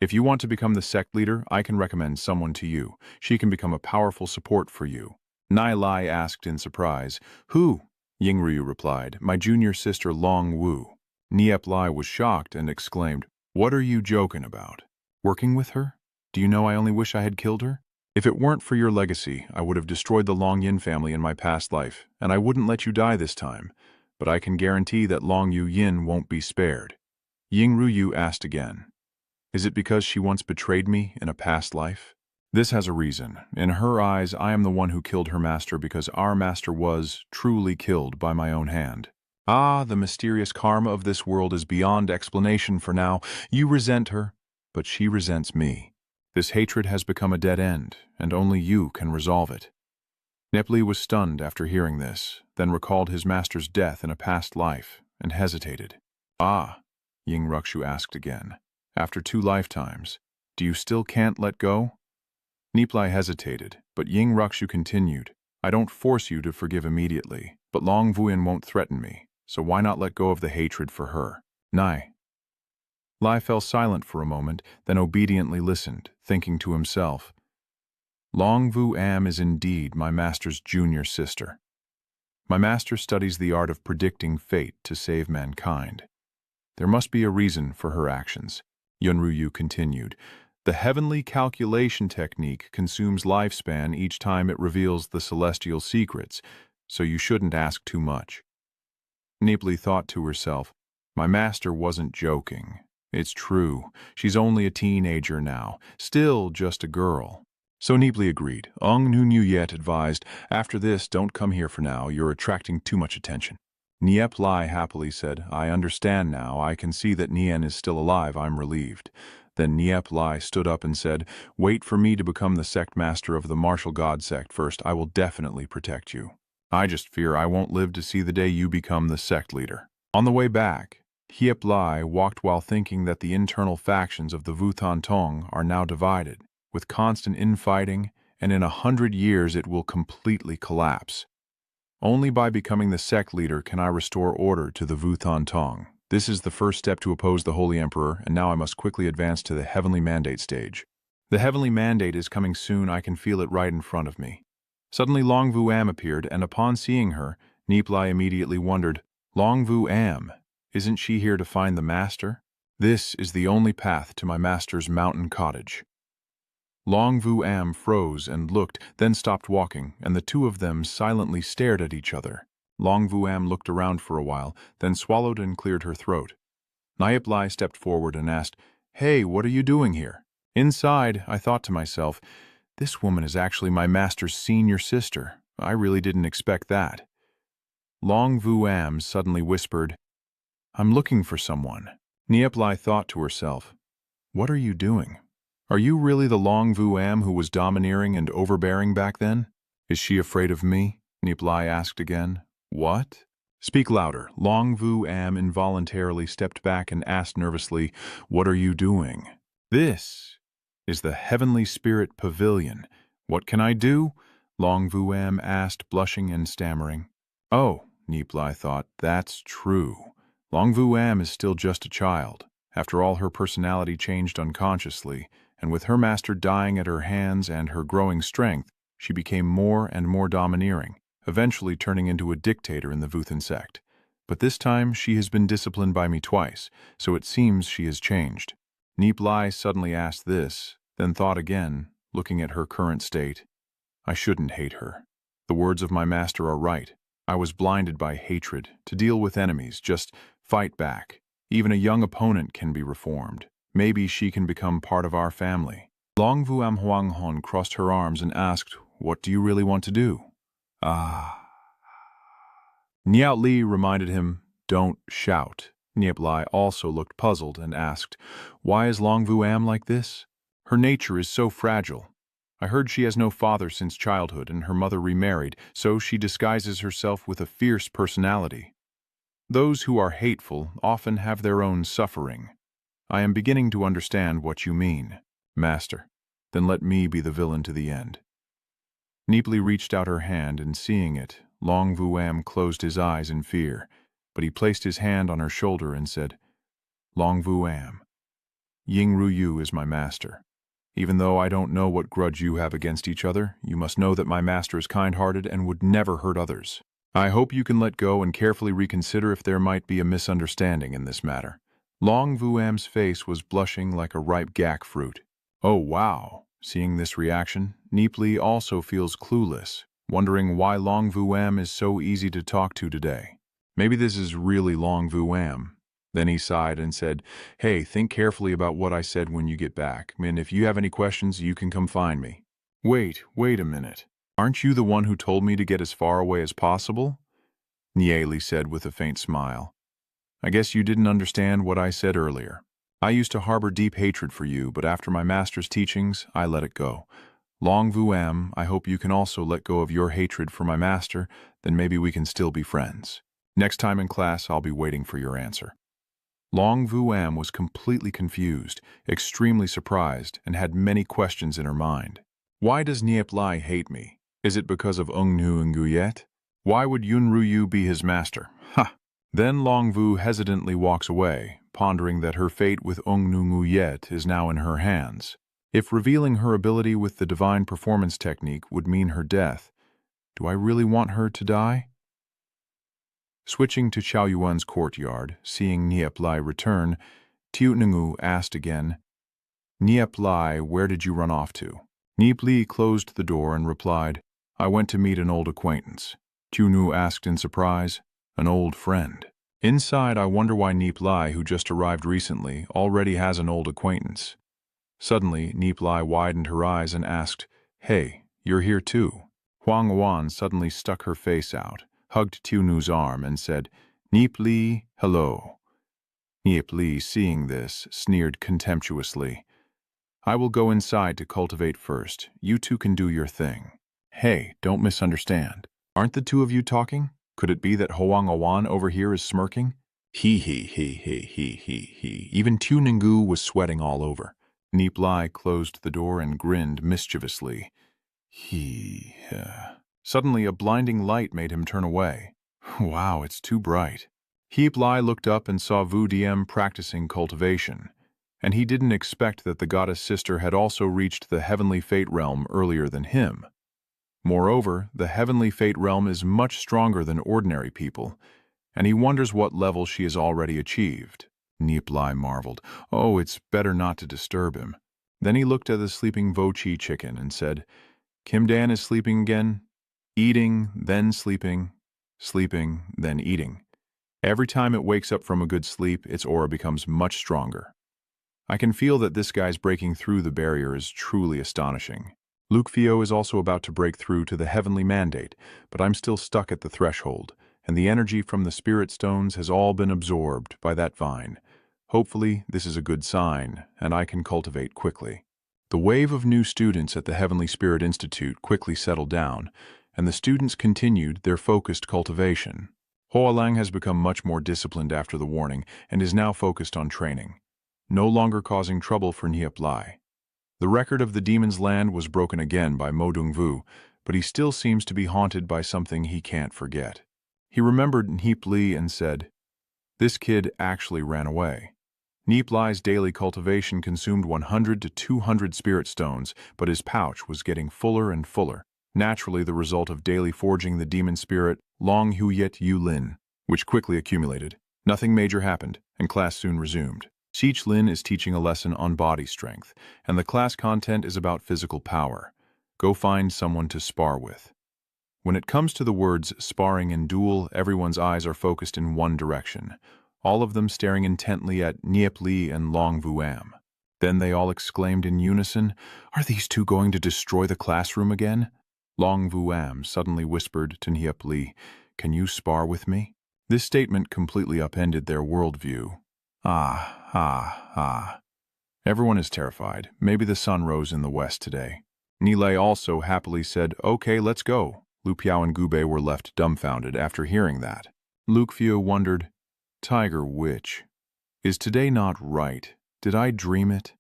"If you want to become the sect leader, I can recommend someone to you. She can become a powerful support for you." Nie Li asked in surprise, "Who?" Ying Yu replied, "My junior sister Long Wu." Nie Li was shocked and exclaimed, "What are you joking about? Working with her? Do you know I only wish I had killed her? If it weren't for your legacy, I would have destroyed the Long Yin family in my past life, and I wouldn't let you die this time. But I can guarantee that Long Yin won't be spared." Ying Yu asked again, "Is it because she once betrayed me in a past life?" "This has a reason. In her eyes, I am the one who killed her master because our master was truly killed by my own hand." Ah, the mysterious karma of this world is beyond explanation for now. You resent her, but she resents me. This hatred has become a dead end, and only you can resolve it. Nie Li was stunned after hearing this, then recalled his master's death in a past life, and hesitated. "Ah," Ying Ruxu asked again, "after 2 lifetimes, do you still can't let go?" Nie Li hesitated, but Ying Ruxu continued, "I don't force you to forgive immediately, but Long Vuyan won't threaten me, so why not let go of the hatred for her?" Nie Li fell silent for a moment, then obediently listened, thinking to himself, "Long Vu Am is indeed my master's junior sister. My master studies the art of predicting fate to save mankind. There must be a reason for her actions." Yun Yu continued, "The heavenly calculation technique consumes lifespan each time it reveals the celestial secrets, so you shouldn't ask too much." Nie Li thought to herself, "My master wasn't joking. It's true, she's only a teenager now, still just a girl." So Nie Li agreed. Ung Nu Yet advised, "After this, don't come here for now, you're attracting too much attention." Nie Li happily said, "I understand now, I can see that Nien is still alive, I'm relieved." Then Nie Li stood up and said, "Wait for me to become the sect master of the martial god sect first, I will definitely protect you. I just fear I won't live to see the day you become the sect leader." On the way back, Nie Li walked while thinking that the internal factions of the Wutan Tong are now divided, with constant infighting, and in 100 years it will completely collapse. Only by becoming the sect leader can I restore order to the Wutan Tong. This is the first step to oppose the Holy Emperor, and now I must quickly advance to the Heavenly Mandate stage. The Heavenly Mandate is coming soon, I can feel it right in front of me. Suddenly Long Vu Am appeared, and upon seeing her, Nie Li immediately wondered, "Long Vu Am, isn't she here to find the master? This is the only path to my master's mountain cottage." Long Vu Am froze and looked, then stopped walking, and the two of them silently stared at each other. Long Vu Am looked around for a while, then swallowed and cleared her throat. Nie Li stepped forward and asked, "Hey, what are you doing here?" Inside, I thought to myself, this woman is actually my master's senior sister. I really didn't expect that. Long Vu Am suddenly whispered, I'm looking for someone. Nie Li thought to herself, what are you doing? Are you really the Long Vu Am who was domineering and overbearing back then? Is she afraid of me? Nie Li asked again. What? Speak louder. Long Vu Am involuntarily stepped back and asked nervously, what are you doing? This is the Heavenly Spirit Pavilion. What can I do? Long Vu Am asked, blushing and stammering. Oh, Nie Li thought, that's true. Long Vu Am is still just a child. After all, her personality changed unconsciously, and with her master dying at her hands and her growing strength, she became more and more domineering, eventually turning into a dictator in the Vuthan sect. But this time she has been disciplined by me twice, so it seems she has changed. Nie Li suddenly asked this, then thought again, looking at her current state. I shouldn't hate her. The words of my master are right. I was blinded by hatred. To deal with enemies, just fight back. Even a young opponent can be reformed. Maybe she can become part of our family. Long Vu Am Huang Hon crossed her arms and asked, what do you really want to do? Ah. Nie Li reminded him, don't shout. Nie Li also looked puzzled and asked, why is Long Vu Am like this? Her nature is so fragile. I heard she has no father since childhood and her mother remarried, so she disguises herself with a fierce personality. Those who are hateful often have their own suffering. I am beginning to understand what you mean, Master. Then let me be the villain to the end. Nie Li reached out her hand, and seeing it, Long Vu Am closed his eyes in fear, but he placed his hand on her shoulder and said, Long Vu Am, Ying Ru Yu is my master. Even though I don't know what grudge you have against each other, you must know that my master is kind-hearted and would never hurt others. I hope you can let go and carefully reconsider if there might be a misunderstanding in this matter. Long Vu Am's face was blushing like a ripe gak fruit. Oh, wow. Seeing this reaction, Nie Li also feels clueless, wondering why Long Vu Am is so easy to talk to today. Maybe this is really Long Vu Am. Then he sighed and said, hey, think carefully about what I said when you get back, and if you have any questions, you can come find me. Wait a minute. Aren't you the one who told me to get as far away as possible? Nie Li said with a faint smile. I guess you didn't understand what I said earlier. I used to harbor deep hatred for you, but after my master's teachings, I let it go. Long Vu Am, I hope you can also let go of your hatred for my master, then maybe we can still be friends. Next time in class, I'll be waiting for your answer. Long Vu Am was completely confused, extremely surprised, and had many questions in her mind. Why does Nie Li hate me? Is it because of Ung Nu Nguyet? Why would Yun Ru Yu be his master? Ha! Then Long Vu hesitantly walks away, pondering that her fate with Ung Nu Nguyet is now in her hands. If revealing her ability with the divine performance technique would mean her death, do I really want her to die? Switching to Chao Yuan's courtyard, seeing Nie Li return, Tiu Ngu asked again, Nie Li, where did you run off to? Nie Li closed the door and replied, I went to meet an old acquaintance. Tiu Ngu asked in surprise, an old friend. Inside, I wonder why Nie Li, who just arrived recently, already has an old acquaintance. Suddenly, Nie Li widened her eyes and asked, hey, you're here too. Huang Wan suddenly stuck her face out, hugged Tiu Nu's arm, and said, Nie Li, hello. Nie Li, seeing this, sneered contemptuously. I will go inside to cultivate first. You two can do your thing. Hey, don't misunderstand. Aren't the two of you talking? Could it be that Hoang Awan over here is smirking? He. Even Tu Ninggu was sweating all over. Nie Li closed the door and grinned mischievously. Suddenly a blinding light made him turn away. Wow, it's too bright. Nie Li looked up and saw Vu Diem practicing cultivation, and he didn't expect that the goddess sister had also reached the heavenly fate realm earlier than him. Moreover, the heavenly fate realm is much stronger than ordinary people, and he wonders what level she has already achieved. Nie Li marveled, oh, it's better not to disturb him. Then he looked at the sleeping Vo Chi chicken and said, Kim Dan is sleeping again, eating, then sleeping, then eating. Every time it wakes up from a good sleep, its aura becomes much stronger. I can feel that this guy's breaking through the barrier is truly astonishing. Luke Fio is also about to break through to the heavenly mandate, but I'm still stuck at the threshold, and the energy from the spirit stones has all been absorbed by that vine. Hopefully, this is a good sign, and I can cultivate quickly. The wave of new students at the Heavenly Spirit Institute quickly settled down, and the students continued their focused cultivation. Hoalang has become much more disciplined after the warning and is now focused on training, no longer causing trouble for Nie Li. The record of the demon's land was broken again by Mo Dongvu, but he still seems to be haunted by something he can't forget. He remembered Nie Li and said, "This kid actually ran away." Nie Li's daily cultivation consumed 100 to 200 spirit stones, but his pouch was getting fuller and fuller, naturally the result of daily forging the demon spirit Long Huyet Yu Lin, which quickly accumulated. Nothing major happened, and class soon resumed. Sich Lin is teaching a lesson on body strength, and the class content is about physical power. Go find someone to spar with. When it comes to the words sparring and duel, everyone's eyes are focused in one direction, all of them staring intently at Nie Li and Long Vuam. Then they all exclaimed in unison, "Are these two going to destroy the classroom again?" Long Vuam suddenly whispered to Nie Li, "Can you spar with me?" This statement completely upended their worldview. Everyone is terrified. Maybe the sun rose in the west today. Nie Li also happily said, "Okay, let's go." Lu Piao and Gubei were left dumbfounded after hearing that. Luke Fio wondered, "Tiger Witch, is today not right? Did I dream it?"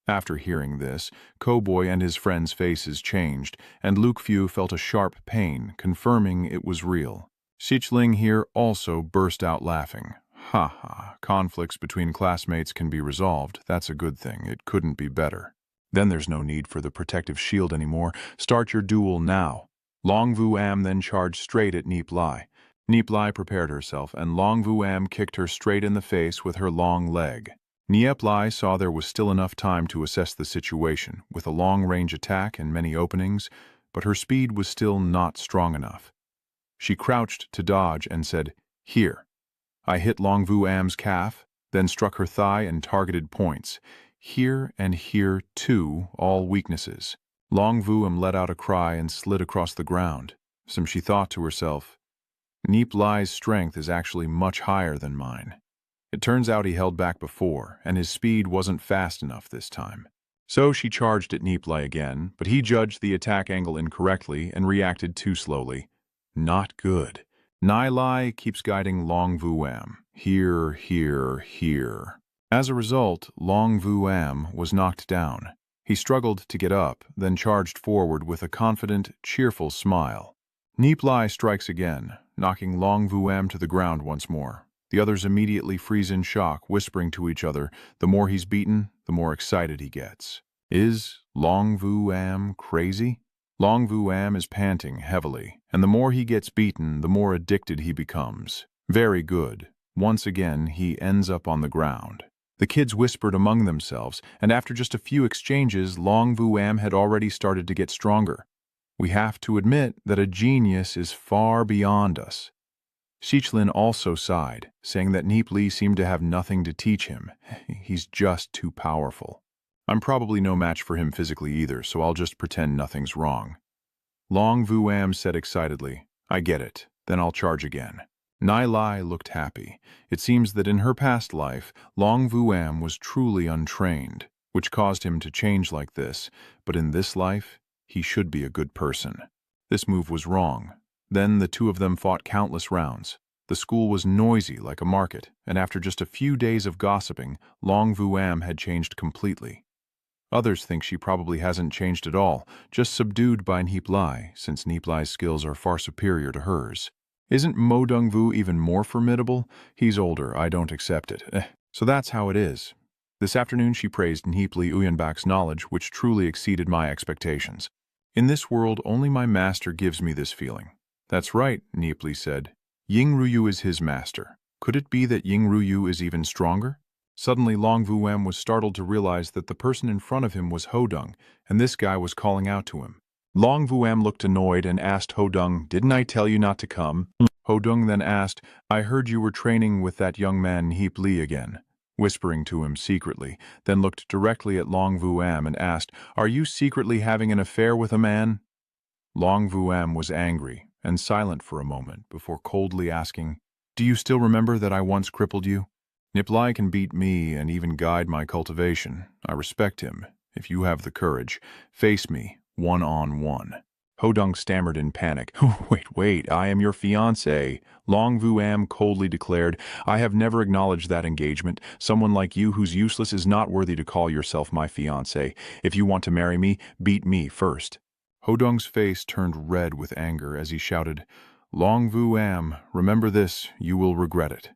After hearing this, Cowboy and his friends' faces changed, and Luke Fio felt a sharp pain, confirming it was real. Xichling here also burst out laughing. Conflicts between classmates can be resolved. That's a good thing. It couldn't be better. Then there's no need for the protective shield anymore. Start your duel now. Long Vuam then charged straight at Nie Li. Nie Li prepared herself, and Long Vuam kicked her straight in the face with her long leg. Nie Li saw there was still enough time to assess the situation, with a long-range attack and many openings, but her speed was still not strong enough. She crouched to dodge and said, "Here." I hit Long Vuam's calf, then struck her thigh and targeted points. Here and here, too, all weaknesses. Long Vuam let out a cry and slid across the ground. She thought to herself, Nie Li's strength is actually much higher than mine. It turns out he held back before, and his speed wasn't fast enough this time. So she charged at Nie Li again, but he judged the attack angle incorrectly and reacted too slowly. Not good. Nie Li keeps guiding Long Vuam. Here, here, here. As a result, Long Vuam was knocked down. He struggled to get up, then charged forward with a confident, cheerful smile. Nie Li strikes again, knocking Long Vuam to the ground once more. The others immediately freeze in shock, whispering to each other, the more he's beaten, the more excited he gets. Is Long Vuam crazy? Long Vuam is panting heavily, and the more he gets beaten, the more addicted he becomes. Very good. Once again, he ends up on the ground. The kids whispered among themselves, and after just a few exchanges, Long Vuam had already started to get stronger. We have to admit that a genius is far beyond us. Xichlin also sighed, saying that Nie Li seemed to have nothing to teach him. He's just too powerful. I'm probably no match for him physically either, so I'll just pretend nothing's wrong. Long Vuam said excitedly, "I get it. Then I'll charge again." Nie Li looked happy. It seems that in her past life, Long Vuam was truly untrained, which caused him to change like this, but in this life, he should be a good person. This move was wrong. Then the two of them fought countless rounds. The school was noisy like a market, and after just a few days of gossiping, Long Vuam had changed completely. Others think she probably hasn't changed at all, just subdued by Nie Li, since Nie Li's skills are far superior to hers. Isn't Mo Dongvu even more formidable? He's older, I don't accept it. So that's how it is. This afternoon she praised Nie Li Uyenbak's knowledge, which truly exceeded my expectations. In this world, only my master gives me this feeling. That's right, Nie Li said. Ying Ruyu is his master. Could it be that Ying Ruyu is even stronger? Suddenly, Long Vuam was startled to realize that the person in front of him was Hodung, and this guy was calling out to him. Long Vuam looked annoyed and asked Hodung, "Didn't I tell you not to come?" Hodung then asked, "I heard you were training with that young man Nie Li again." whispering to him secretly, then looked directly at Long Vuam and asked, "Are you secretly having an affair with a man?" Long Vuam was angry and silent for a moment before coldly asking, "Do you still remember that I once crippled you? Nie Li can beat me and even guide my cultivation. I respect him. If you have the courage, face me, one-on-one." Hodong stammered in panic. Wait, I am your fiancé," Long Vuam coldly declared. "I have never acknowledged that engagement. Someone like you who's useless is not worthy to call yourself my fiancé. If you want to marry me, beat me first." Hodong's face turned red with anger as he shouted, "Long Vuam, remember this, you will regret it."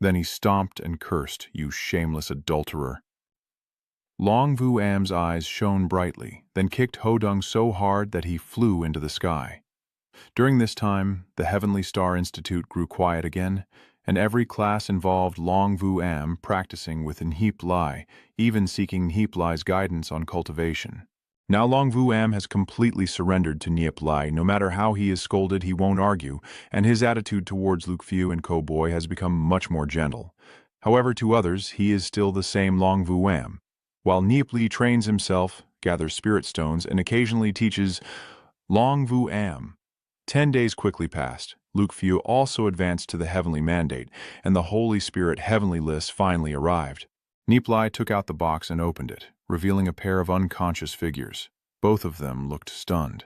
Then he stomped and cursed, "You shameless adulterer." Long Vuam's eyes shone brightly, then kicked Hodong so hard that he flew into the sky. During this time, the Heavenly Star Institute grew quiet again, and every class involved Long Vuam practicing with Nie Li, even seeking Nie Li's guidance on cultivation. Now Long Vuam has completely surrendered to Nie Li. No matter how he is scolded, he won't argue, and his attitude towards Luke Fu and Ko-Boy has become much more gentle. However, to others, he is still the same Long Vuam. While Nie Li trains himself, gathers spirit stones, and occasionally teaches Long Vuam. 10 days quickly passed. Luke Fu also advanced to the heavenly mandate, and the Holy Spirit heavenly list finally arrived. Nie Li took out the box and opened it, revealing a pair of unconscious figures. Both of them looked stunned.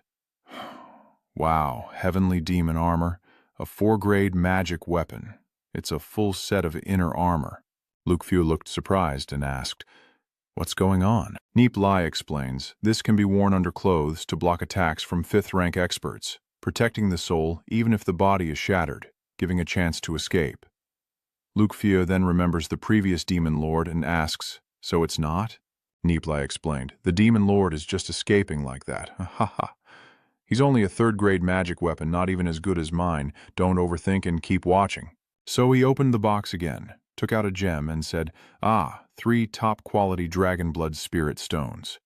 Wow, heavenly demon armor, a 4-grade magic weapon. It's a full set of inner armor. Luke Fu looked surprised and asked, "What's going on?" Nie Li explains, "This can be worn under clothes to block attacks from 5th-rank experts, protecting the soul even if the body is shattered, giving a chance to escape." Luke Fu then remembers the previous demon lord and asks, "So it's not?" Nie Li explained, "The demon lord is just escaping like that. Ha ha. He's only a 3rd-grade magic weapon, not even as good as mine. Don't overthink and keep watching." So he opened the box again, took out a gem, and said, 3 top-quality dragon blood spirit stones.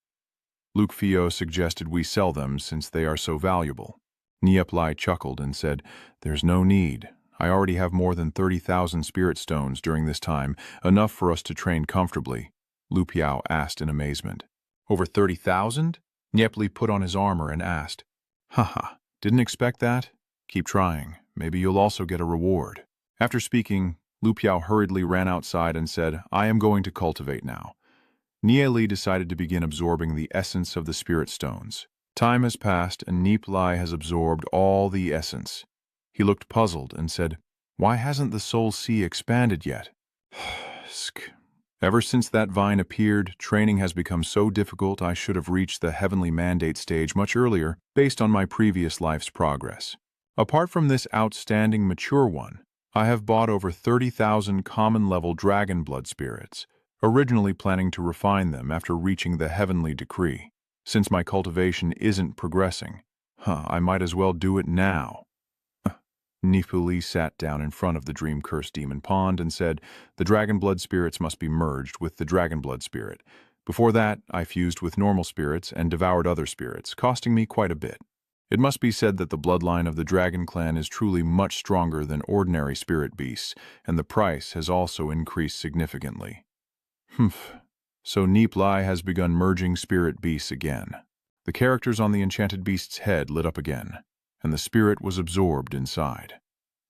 Luke Fu suggested we sell them since they are so valuable. Nie Li chuckled and said, "There's no need. I already have more than 30,000 spirit stones during this time, enough for us to train comfortably." Lu Piao asked in amazement. "Over 30,000? Nie Li put on his armor and asked, "Haha, didn't expect that? Keep trying. Maybe you'll also get a reward." After speaking, Lu Piao hurriedly ran outside and said, "I am going to cultivate now." Nie Li decided to begin absorbing the essence of the spirit stones. Time has passed and Nie Li has absorbed all the essence. He looked puzzled and said, "Why hasn't the soul sea expanded yet?" Ever since that vine appeared, training has become so difficult I should have reached the heavenly mandate stage much earlier, based on my previous life's progress. Apart from this outstanding mature one, I have bought over 30,000 common-level dragon blood spirits, originally planning to refine them after reaching the heavenly decree. Since my cultivation isn't progressing, I might as well do it now. Nie Li sat down in front of the dream-cursed demon pond and said, "The dragon blood spirits must be merged with the dragon blood spirit. Before that, I fused with normal spirits and devoured other spirits, costing me quite a bit. It must be said that the bloodline of the dragon clan is truly much stronger than ordinary spirit beasts, and the price has also increased significantly." So Nie Li has begun merging spirit beasts again. The characters on the enchanted beast's head lit up again, and the spirit was absorbed inside.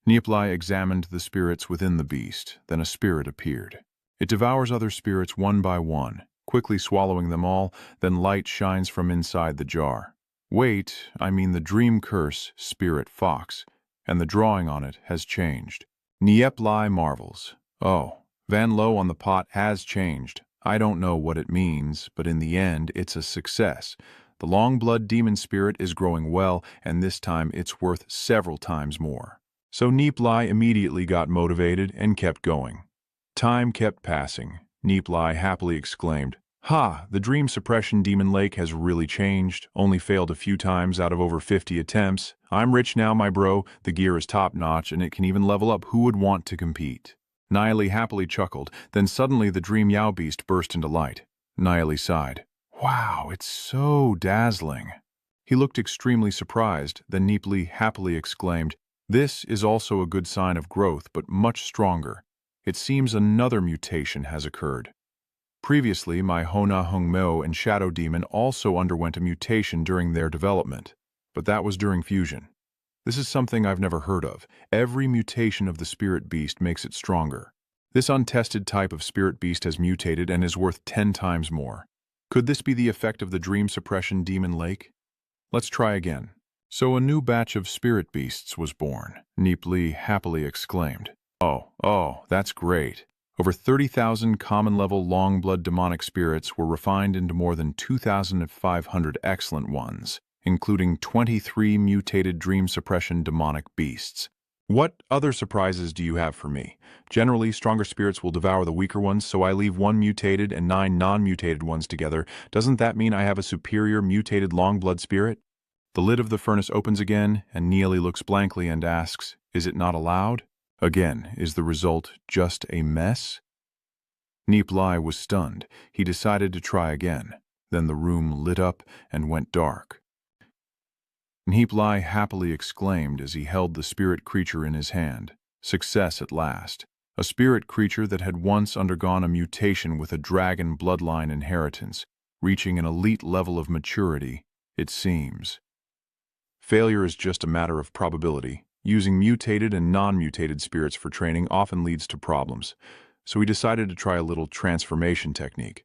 Nie Li examined the spirits within the beast, then a spirit appeared. It devours other spirits one by one, quickly swallowing them all, then light shines from inside the jar. Wait, I mean the dream curse, spirit fox, and the drawing on it has changed. Nie Li marvels. "Oh, Van Lo on the pot has changed. I don't know what it means, but in the end, it's a success. The long blood demon spirit is growing well, and this time it's worth several times more." So Nie Li immediately got motivated and kept going. Time kept passing. Nie Li happily exclaimed, The dream suppression demon lake has really changed, only failed a few times out of over 50 attempts. I'm rich now, my bro, the gear is top-notch, and it can even level up. Who would want to compete?" Nie Li happily chuckled, then suddenly the dream Yao beast burst into light. Nie Li sighed. "Wow, it's so dazzling." He looked extremely surprised, then Nie Li happily exclaimed, "This is also a good sign of growth, but much stronger. It seems another mutation has occurred. Previously, my Hona Hongmo and Shadow Demon also underwent a mutation during their development, but that was during fusion. This is something I've never heard of. Every mutation of the spirit beast makes it stronger. This untested type of spirit beast has mutated and is worth 10 times more. Could this be the effect of the dream suppression demon lake? Let's try again. So a new batch of spirit beasts was born, Nie Li happily exclaimed. Oh, that's great. Over 30,000 common-level long-blood demonic spirits were refined into more than 2,500 excellent ones, including 23 mutated dream suppression demonic beasts. What other surprises do you have for me? Generally, stronger spirits will devour the weaker ones, so I leave one mutated and 9 non-mutated ones together. Doesn't that mean I have a superior mutated long-blood spirit? The lid of the furnace opens again, and Nie Li looks blankly and asks, "Is it not allowed?" Again, is the result just a mess? Nie Li was stunned. He decided to try again. Then the room lit up and went dark. Nie Li happily exclaimed as he held the spirit creature in his hand. Success at last. A spirit creature that had once undergone a mutation with a dragon bloodline inheritance, reaching an elite level of maturity, it seems. Failure is just a matter of probability. Using mutated and non-mutated spirits for training often leads to problems, so we decided to try a little transformation technique.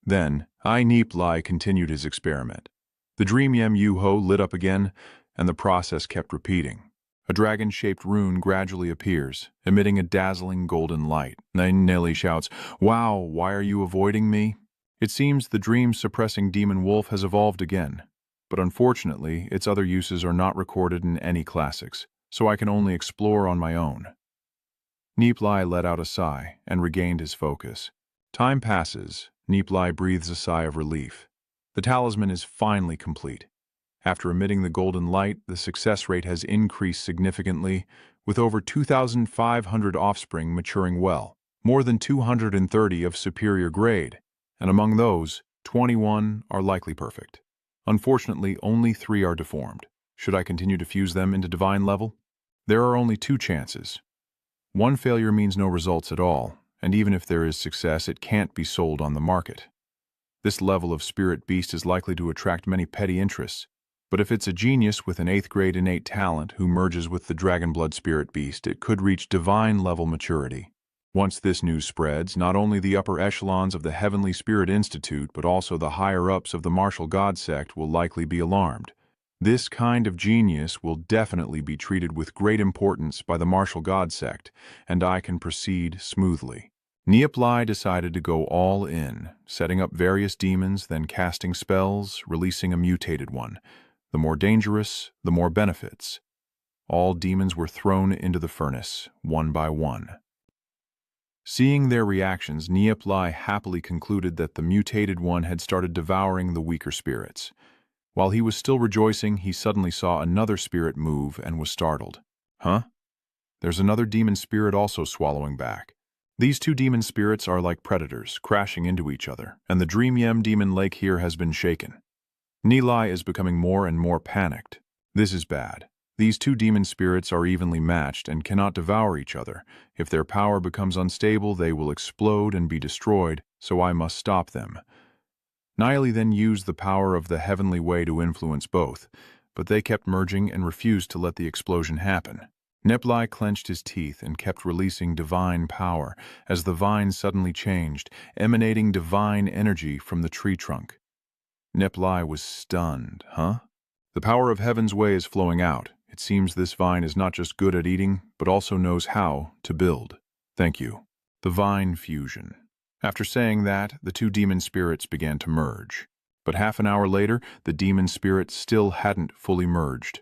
Then, Nie Li continued his experiment. The dream Yem Yu-Ho lit up again, and the process kept repeating. A dragon-shaped rune gradually appears, emitting a dazzling golden light. Nie Li shouts, "Wow, why are you avoiding me?" It seems the dream-suppressing demon wolf has evolved again, but unfortunately, its other uses are not recorded in any classics, so I can only explore on my own. Nie Li let out a sigh and regained his focus. Time passes. Nie Li breathes a sigh of relief. The talisman is finally complete. After emitting the golden light, the success rate has increased significantly, with over 2,500 offspring maturing well, more than 230 of superior grade, and among those, 21 are likely perfect. Unfortunately, only 3 are deformed. Should I continue to fuse them into divine level? There are only 2 chances. One failure means no results at all, and even if there is success, it can't be sold on the market. This level of spirit beast is likely to attract many petty interests, but if it's a genius with an 8th grade innate talent who merges with the dragon blood spirit beast, it could reach divine level maturity. Once this news spreads, not only the upper echelons of the Heavenly Spirit Institute, but also the higher-ups of the martial god sect will likely be alarmed. This kind of genius will definitely be treated with great importance by the martial god sect, and I can proceed smoothly. Nie Li decided to go all in, setting up various demons, then casting spells, releasing a mutated one. The more dangerous, the more benefits. All demons were thrown into the furnace, one by one. Seeing their reactions, Nie Li happily concluded that the mutated one had started devouring the weaker spirits. While he was still rejoicing, he suddenly saw another spirit move and was startled. Huh? There's another demon spirit also swallowing back. These 2 demon spirits are like predators, crashing into each other, and the Dream Yem demon lake here has been shaken. Nie Li is becoming more and more panicked. This is bad. These 2 demon spirits are evenly matched and cannot devour each other. If their power becomes unstable, they will explode and be destroyed, so I must stop them. Nie Li then used the power of the heavenly way to influence both, but they kept merging and refused to let the explosion happen. Nie Li clenched his teeth and kept releasing divine power as the vine suddenly changed, emanating divine energy from the tree trunk. Nie Li was stunned. Huh? The power of heaven's way is flowing out. It seems this vine is not just good at eating, but also knows how to build. Thank you. The vine fusion. After saying that, the 2 demon spirits began to merge. But half an hour later, the demon spirit still hadn't fully merged.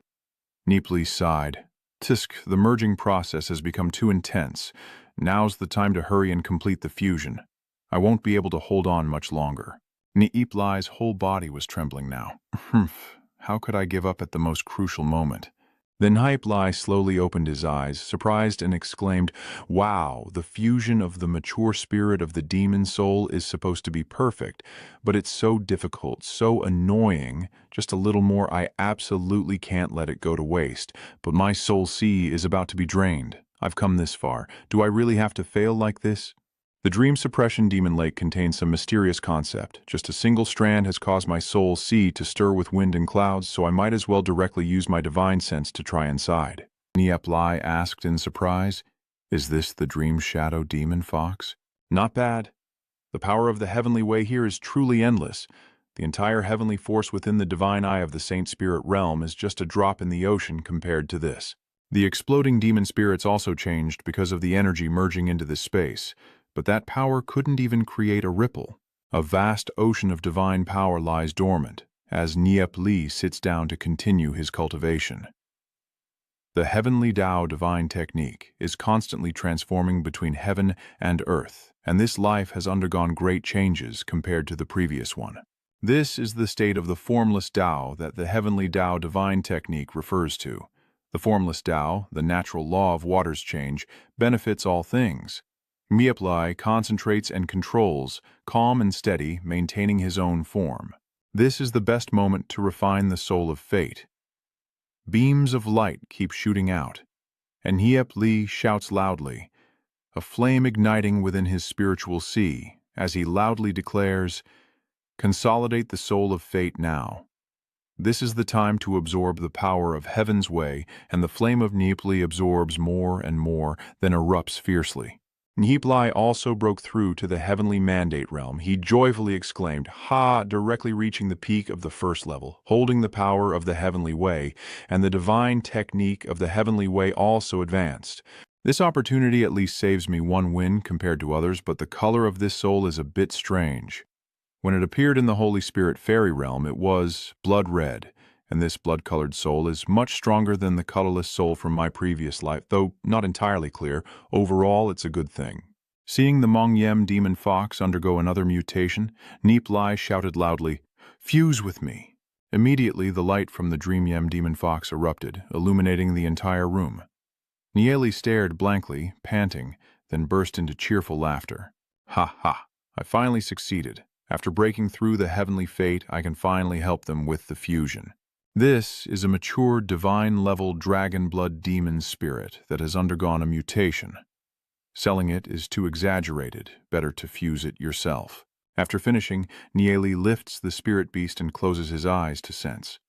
Nie Li sighed. Tisk, the merging process has become too intense. Now's the time to hurry and complete the fusion. I won't be able to hold on much longer. Nie Li's whole body was trembling now. How could I give up at the most crucial moment? Then Nie Li slowly opened his eyes, surprised, and exclaimed, "Wow, the fusion of the mature spirit of the demon soul is supposed to be perfect, but it's so difficult, so annoying. Just a little more, I absolutely can't let it go to waste. But my soul sea is about to be drained. I've come this far. Do I really have to fail like this? The dream suppression demon lake contains some mysterious concept. Just a single strand has caused my soul sea to stir with wind and clouds, so I might as well directly use my divine sense to try inside. Nie Li asked in surprise, "Is this the dream shadow demon fox?" Not bad. The power of the heavenly way here is truly endless. The entire heavenly force within the divine eye of the saint spirit realm is just a drop in the ocean compared to this. The exploding demon spirits also changed because of the energy merging into this space, but that power couldn't even create a ripple. A vast ocean of divine power lies dormant, as Nie Li sits down to continue his cultivation. The heavenly Tao divine technique is constantly transforming between heaven and earth, and this life has undergone great changes compared to the previous one. This is the state of the formless Tao that the heavenly Tao divine technique refers to. The formless Tao, the natural law of water's change, benefits all things. Nie Li concentrates and controls, calm and steady, maintaining his own form. This is the best moment to refine the soul of fate. Beams of light keep shooting out, and Nie Li shouts loudly, a flame igniting within his spiritual sea, as he loudly declares, "Consolidate the soul of fate now." This is the time to absorb the power of heaven's way, and the flame of Nie Li absorbs more and more, then erupts fiercely. Nie Li also broke through to the heavenly mandate realm. He joyfully exclaimed, "Ha!" directly reaching the peak of the first level, holding the power of the heavenly way, and the divine technique of the heavenly way also advanced. This opportunity at least saves me one win compared to others, but the color of this soul is a bit strange. When it appeared in the Holy Spirit fairy realm, it was blood red, and this blood-colored soul is much stronger than the colorless soul from my previous life, though not entirely clear. Overall, it's a good thing. Seeing the Mangyem demon fox undergo another mutation, Nie Li shouted loudly, "Fuse with me!" Immediately, the light from the Dreamyem demon fox erupted, illuminating the entire room. Nie Li stared blankly, panting, then burst into cheerful laughter. "Ha ha! I finally succeeded. After breaking through the heavenly fate, I can finally help them with the fusion. This is a mature, divine-level dragon blood demon spirit that has undergone a mutation. Selling it is too exaggerated, better to fuse it yourself." After finishing, Nie Li lifts the spirit beast and closes his eyes to sense.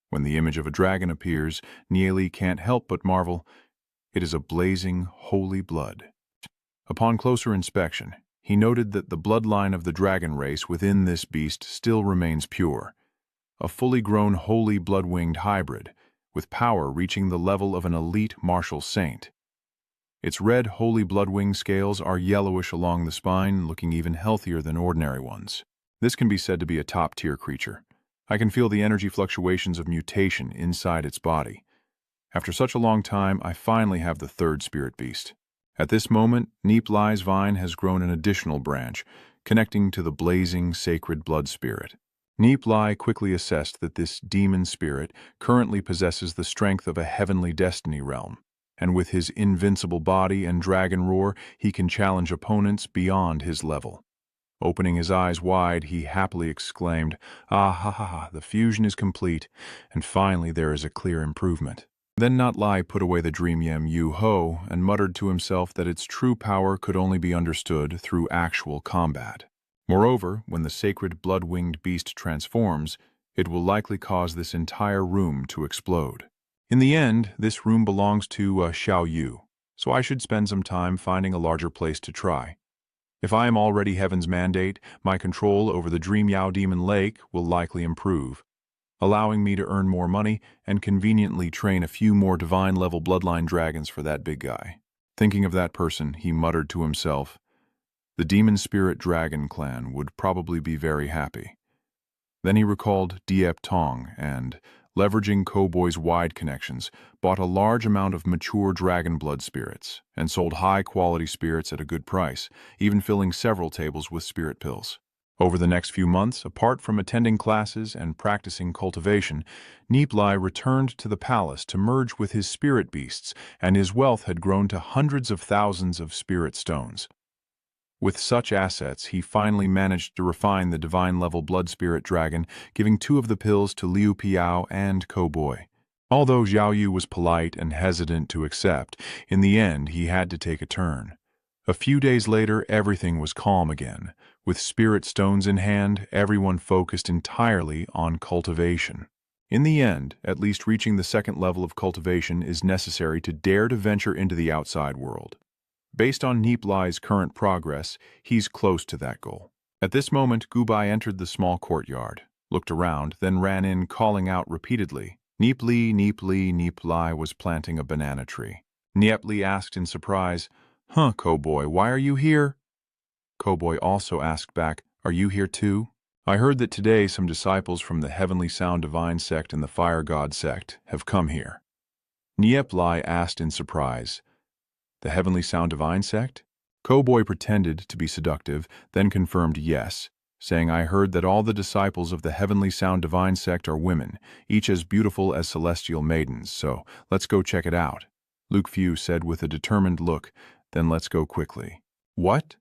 When the image of a dragon appears, Nie Li can't help but marvel. It is a blazing, holy blood. Upon closer inspection, he noted that the bloodline of the dragon race within this beast still remains pure. A fully grown holy blood-winged hybrid, with power reaching the level of an elite martial saint. Its red holy blood-wing scales are yellowish along the spine, looking even healthier than ordinary ones. This can be said to be a top-tier creature. I can feel the energy fluctuations of mutation inside its body. After such a long time, I finally have the third spirit beast. At this moment, Nie Li's vine has grown an additional branch, connecting to the blazing, sacred blood spirit. Nie Li quickly assessed that this demon spirit currently possesses the strength of a heavenly destiny realm, and with his invincible body and dragon roar, he can challenge opponents beyond his level. Opening his eyes wide, he happily exclaimed, "Ah ha ha ha, the fusion is complete, and finally there is a clear improvement." Then Nie Li put away the Dreamyem Yu-Ho and muttered to himself that its true power could only be understood through actual combat. Moreover, when the sacred blood-winged beast transforms, it will likely cause this entire room to explode. In the end, this room belongs to Xiao Yu, so I should spend some time finding a larger place to try. If I am already Heaven's mandate, my control over the Dream Yao Demon Lake will likely improve, allowing me to earn more money and conveniently train a few more divine-level bloodline dragons for that big guy. Thinking of that person, he muttered to himself, "The Demon Spirit Dragon clan would probably be very happy." Then he recalled Diep Tong and, leveraging Cowboy's wide connections, bought a large amount of mature dragon blood spirits and sold high-quality spirits at a good price, even filling several tables with spirit pills. Over the next few months, apart from attending classes and practicing cultivation, Nie Li returned to the palace to merge with his spirit beasts, and his wealth had grown to hundreds of thousands of spirit stones. With such assets, he finally managed to refine the divine-level blood spirit dragon, giving 2 of the pills to Liu Piao and Cowboy. Although Xiao Yu was polite and hesitant to accept, in the end he had to take a turn. A few days later, everything was calm again. With spirit stones in hand, everyone focused entirely on cultivation. In the end, at least reaching the second level of cultivation is necessary to dare to venture into the outside world. Based on Nie Li's current progress, he's close to that goal. At this moment, Gubai entered the small courtyard, looked around, then ran in, calling out repeatedly. Nie Li, Nie Li, Nie Li was planting a banana tree. Nie Li asked in surprise, "Huh, Cowboy, why are you here?" Cowboy also asked back, "Are you here too?" "I heard that today some disciples from the Heavenly Sound Divine sect and the Fire God sect have come here." Nie Li asked in surprise, "The Heavenly Sound Divine sect?" Cowboy pretended to be seductive, then confirmed yes, saying, "I heard that all the disciples of the Heavenly Sound Divine sect are women, each as beautiful as celestial maidens, so let's go check it out." Luke Few said with a determined look, "Then let's go quickly." "What?"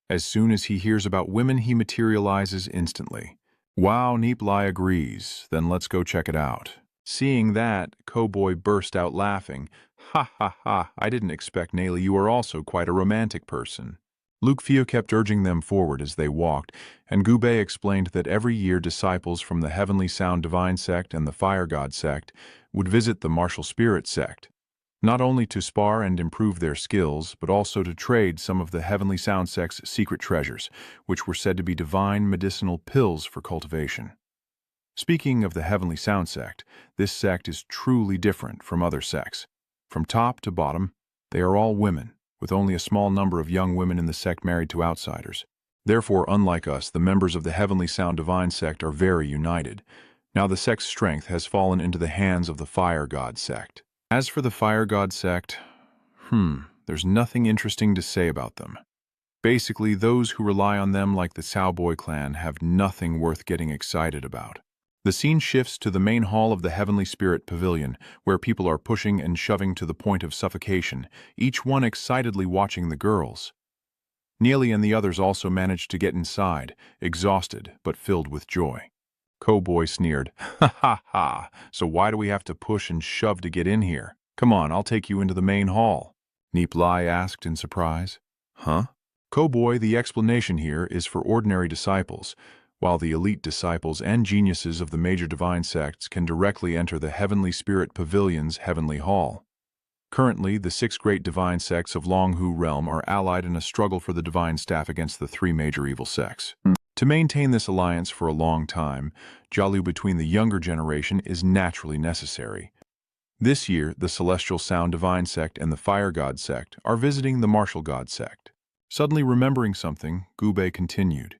As soon as he hears about women, he materializes instantly. "Wow, Nie Li agrees. Then let's go check it out." Seeing that, Cowboy burst out laughing. "Ha ha ha, I didn't expect, Nie Li, you are also quite a romantic person." Luke Few kept urging them forward as they walked, and Gubei explained that every year disciples from the Heavenly Sound Divine sect and the Fire God sect would visit the Martial Spirit sect, not only to spar and improve their skills, but also to trade some of the Heavenly Sound sect's secret treasures, which were said to be divine medicinal pills for cultivation. Speaking of the Heavenly Sound sect, this sect is truly different from other sects. From top to bottom, they are all women, with only a small number of young women in the sect married to outsiders. Therefore, unlike us, the members of the Heavenly Sound Divine sect are very united. Now the sect's strength has fallen into the hands of the Fire God sect. As for the Fire God sect, there's nothing interesting to say about them. Basically, those who rely on them like the Cowboy clan have nothing worth getting excited about. The scene shifts to the main hall of the Heavenly Spirit Pavilion, where people are pushing and shoving to the point of suffocation, each one excitedly watching the girls. Nie Li and the others also managed to get inside, exhausted but filled with joy. Cowboy sneered, "Ha ha ha, so why do we have to push and shove to get in here? Come on, I'll take you into the main hall." Nie Li asked in surprise. "Huh?" "Cowboy, the explanation here is for ordinary disciples, while the elite disciples and geniuses of the major divine sects can directly enter the Heavenly Spirit Pavilion's Heavenly Hall. Currently, the 6 great divine sects of Longhu Realm are allied in a struggle for the divine staff against the 3 major evil sects. To maintain this alliance for a long time, Jialu between the younger generation is naturally necessary. This year, the Celestial Sound Divine sect and the Fire God sect are visiting the Martial God sect. Suddenly remembering something, Gubei continued.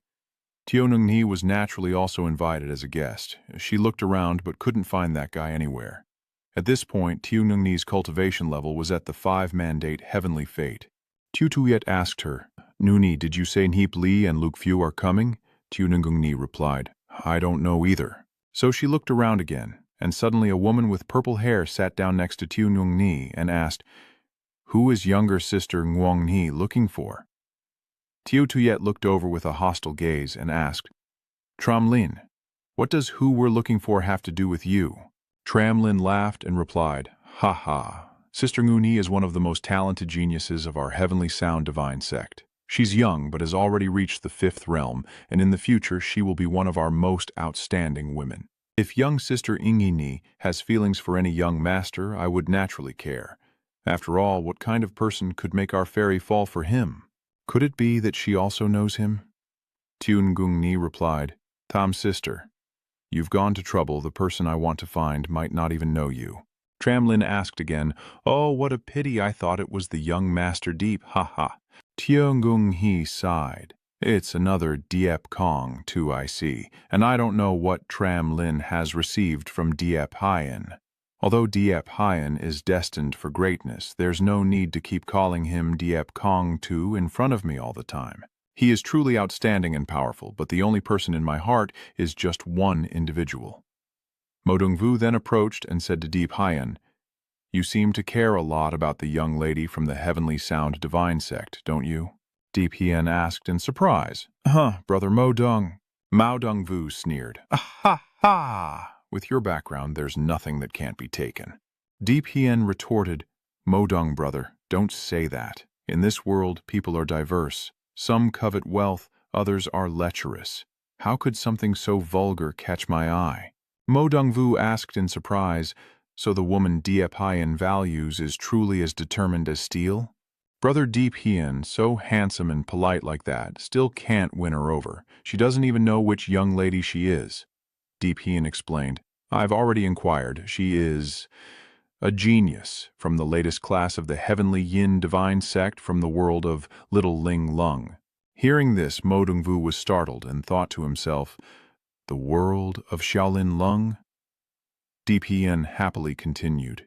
Tianongni was naturally also invited as a guest. She looked around but couldn't find that guy anywhere. At this point, Tianongni's cultivation level was at the 5-mandate Heavenly Fate. Tutuyet asked her, "Nuni, did you say Nie Li and Luke Few are coming?" Tianongni replied, "I don't know either." So she looked around again, and suddenly a woman with purple hair sat down next to Tianongni and asked, "Who is younger sister Nguangni looking for?" Tianongni looked over with a hostile gaze and asked, "Tramlin, what does who we're looking for have to do with you?" Tramlin laughed and replied, "Ha ha. Sister Nguni is one of the most talented geniuses of our Heavenly Sound Divine sect. She's young but has already reached the 5th realm, and in the future she will be one of our most outstanding women. If young Sister Ingini has feelings for any young master, I would naturally care. After all, what kind of person could make our fairy fall for him? Could it be that she also knows him?" Tianongni replied, "Tam sister. You've gone to trouble. The person I want to find might not even know you." Tramlin asked again, "Oh, what a pity. I thought it was the young Master Deep, ha ha." Tianongni sighed. "It's another Diep Kong, too, I see, and I don't know what Tramlin has received from Diep Hien. Although Diep Hien is destined for greatness, there's no need to keep calling him Diep Kong, too, in front of me all the time. He is truly outstanding and powerful, but the only person in my heart is just one individual." Modongvu then approached and said to Deep Hien, "You seem to care a lot about the young lady from the Heavenly Sound Divine sect, don't you?" Deep Hien asked in surprise. "Brother Modong." Mao Dongvu sneered. "Ah ha ha! With your background, there's nothing that can't be taken. Deep Hien retorted, Modong, brother, don't say that. In this world, people are diverse. Some covet wealth, others are lecherous. How could something so vulgar catch my eye? Mo Dongvu asked in surprise, so the woman Diep Hien values is truly as determined as steel? Brother Deep Hien, so handsome and polite like that, still can't win her over. She doesn't even know which young lady she is. Deep Hien explained, I've already inquired. She is a genius from the latest class of the Heavenly Yin Divine Sect from the world of Little Ling Lung. Hearing this, Mo Dongvu was startled and thought to himself, the world of Shaolin Lung? Deep Hien happily continued.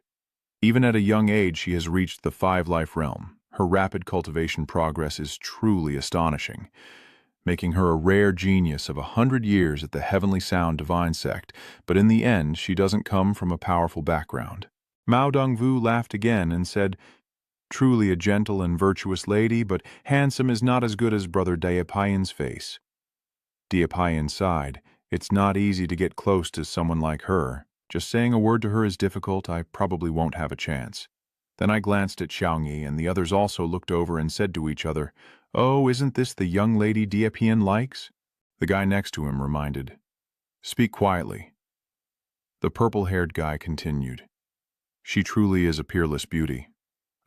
Even at a young age, she has reached the five-life realm. Her rapid cultivation progress is truly astonishing, making her a rare genius of 100 years at the Heavenly Sound Divine Sect, but in the end, she doesn't come from a powerful background. Mao Dongvu laughed again and said, truly a gentle and virtuous lady, but handsome is not as good as Brother Diep face. Diep sighed. It's not easy to get close to someone like her. Just saying a word to her is difficult. I probably won't have a chance. Then I glanced at Xiaoyi, and the others also looked over and said to each other, oh, isn't this the young lady Diep likes? The guy next to him reminded, speak quietly. The purple-haired guy continued, she truly is a peerless beauty.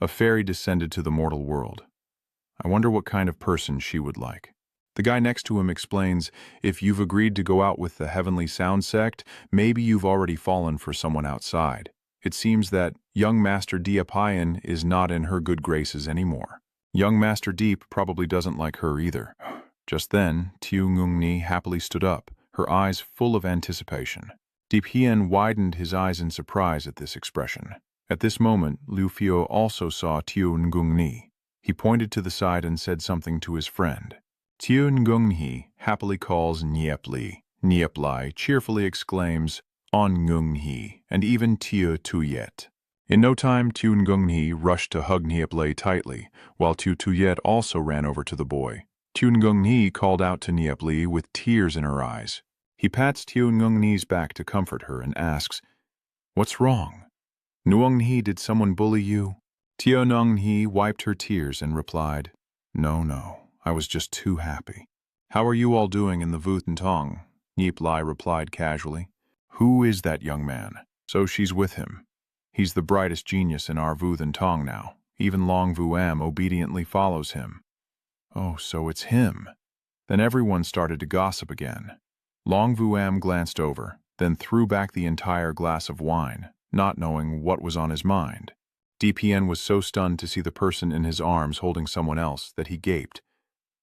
A fairy descended to the mortal world. I wonder what kind of person she would like. The guy next to him explains, if you've agreed to go out with the Heavenly Sound Sect, maybe you've already fallen for someone outside. It seems that young Master Diep is not in her good graces anymore. Young Master Deep probably doesn't like her either. Just then, Tiu Ngungni happily stood up, her eyes full of anticipation. Deep Hien widened his eyes in surprise at this expression. At this moment, Liu Fio also saw Tiu Ngungni. He pointed to the side and said something to his friend. Tiu Ngungni happily calls Nie Li. Nie Li cheerfully exclaims, On Ngungni, and even Tiu Tuyet. In no time, Tiu Ngungni rushed to hug Nie Li tightly, while Tiu Tuyet also ran over to the boy. Tiu Ngungni called out to Nie Li with tears in her eyes. He pats Tiu Ngungni's back to comfort her and asks, What's wrong? Nuongni, did someone bully you? Tiu Ngungni wiped her tears and replied, No, I was just too happy. How are you all doing in the Wutentong? Nie Li replied casually. Who is that young man? So she's with him. He's the brightest genius in our Wutentong now. Even Long Vuam obediently follows him. Oh, so it's him. Then everyone started to gossip again. Long Vuam glanced over, then threw back the entire glass of wine, not knowing what was on his mind. Deep Hien was so stunned to see the person in his arms holding someone else that he gaped.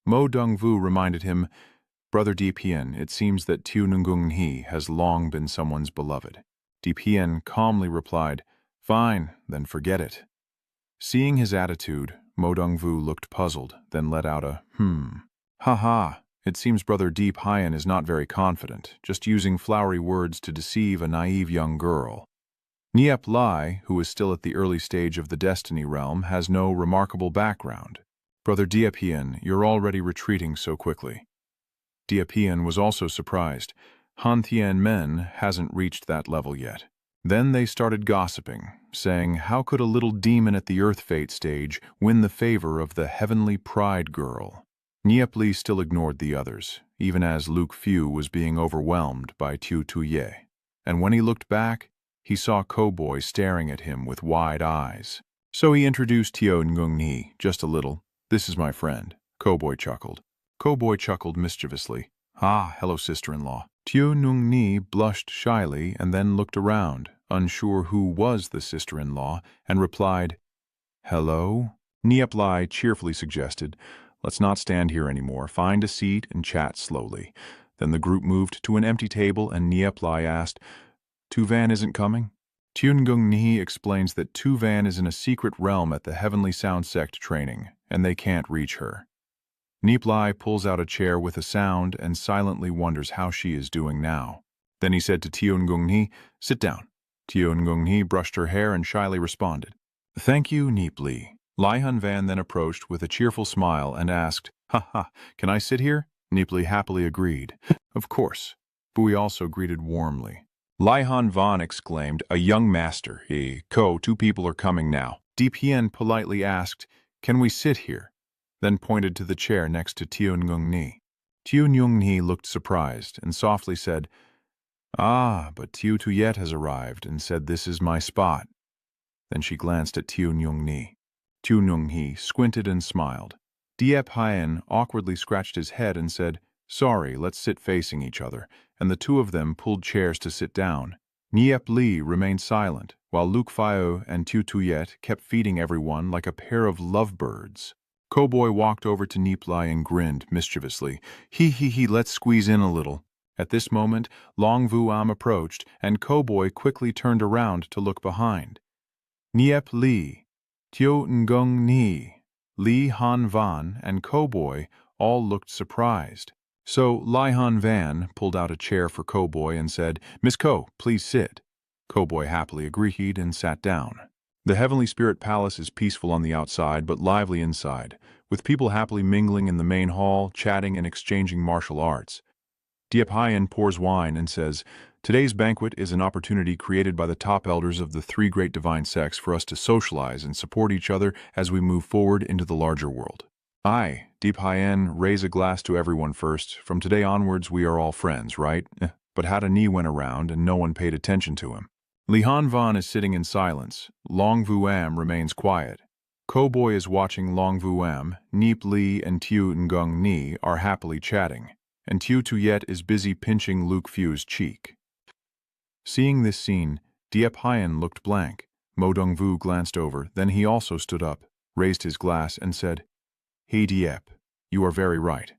Mo Dongvu reminded him, Brother Deep Hien, it seems that Tiu Ngungni has long been someone's beloved. Deep Hien calmly replied, Fine, then forget it. Seeing his attitude, Mo Dongvu looked puzzled, then let out a, Ha. It seems Brother Deep Hien is not very confident, just using flowery words to deceive a naive young girl. Niep Lai, who is still at the early stage of the Destiny realm, has no remarkable background. Brother Diep Hien, you're already retreating so quickly. Diep Hien was also surprised. Han Tien Men hasn't reached that level yet. Then they started gossiping, saying, how could a little demon at the Earth Fate stage win the favor of the Heavenly Pride girl? Niep Li still ignored the others, even as Luke Fu was being overwhelmed by Tiu Tuye. And when he looked back, he saw Ko-Boy staring at him with wide eyes. So he introduced Tiu Ngungni just a little. This is my friend. Ko-Boy chuckled. Ko-Boy chuckled mischievously. Ah, hello, sister-in-law. Tiu Ngungni blushed shyly and then looked around, unsure who was the sister-in-law, and replied, Hello? Niep Lai cheerfully suggested, Let's not stand here anymore. Find a seat and chat slowly. Then the group moved to an empty table and Niep Lai asked, Tu Van isn't coming? Tun Gung Ni explains that Tu Van is in a secret realm at the Heavenly Sound Sect training, and they can't reach her. Niep Lai pulls out a chair with a sound and silently wonders how she is doing now. Then he said to Tion Gung Ni, Sit down. Tion Gung Ni brushed her hair and shyly responded, Thank you, Niep Li. Lai Hun Van then approached with a cheerful smile and asked, can I sit here? Niep Li happily agreed. Of course. Bui also greeted warmly. Lai Han Van exclaimed, "A young master. Ko, two people are coming now." DPN politely asked, "Can we sit here?" Then pointed to the chair next to Tiun Ni. Tiun Ni looked surprised and softly said, "Ah, but Tiu Tuyet has arrived and said this is my spot." Then she glanced at Tiun Ni. Tiun Ni squinted and smiled. Diep Hien awkwardly scratched his head and said, "Sorry, let's sit facing each other," and the two of them pulled chairs to sit down. Nie Li remained silent, while Luke Fio and Tiu Tuyet kept feeding everyone like a pair of lovebirds. Cowboy walked over to Nie Li and grinned mischievously. He, let's squeeze in a little." At this moment, Long Vu Am approached, and Cowboy quickly turned around to look behind. Niep Li, Tio Ngung Ni, Li Han Van, and Cowboy all looked surprised. So Lai Han Van pulled out a chair for Cowboy and said, "Miss Ko, please sit." Cowboy happily agreed and sat down. The Heavenly Spirit Palace is peaceful on the outside but lively inside, with people happily mingling in the main hall, chatting and exchanging martial arts. Diep Hien pours wine and says, "Today's banquet is an opportunity created by the top elders of the three great divine sects for us to socialize and support each other as we move forward into the larger world. I, Diep Hien, raise a glass to everyone first. From today onwards we are all friends, right?" But Hada Ni went around and no one paid attention to him. Li Han Van is sitting in silence. Long Vu Am remains quiet. Cowboy is watching Long Vu Am. Niep Li and Tiu Ngung Ni are happily chatting, and Tiu Tuyet is busy pinching Luke Fu's cheek. Seeing this scene, Diep Hien looked blank. Mo Dongvu glanced over, then he also stood up, raised his glass, and said, "Hey Diep, you are very right.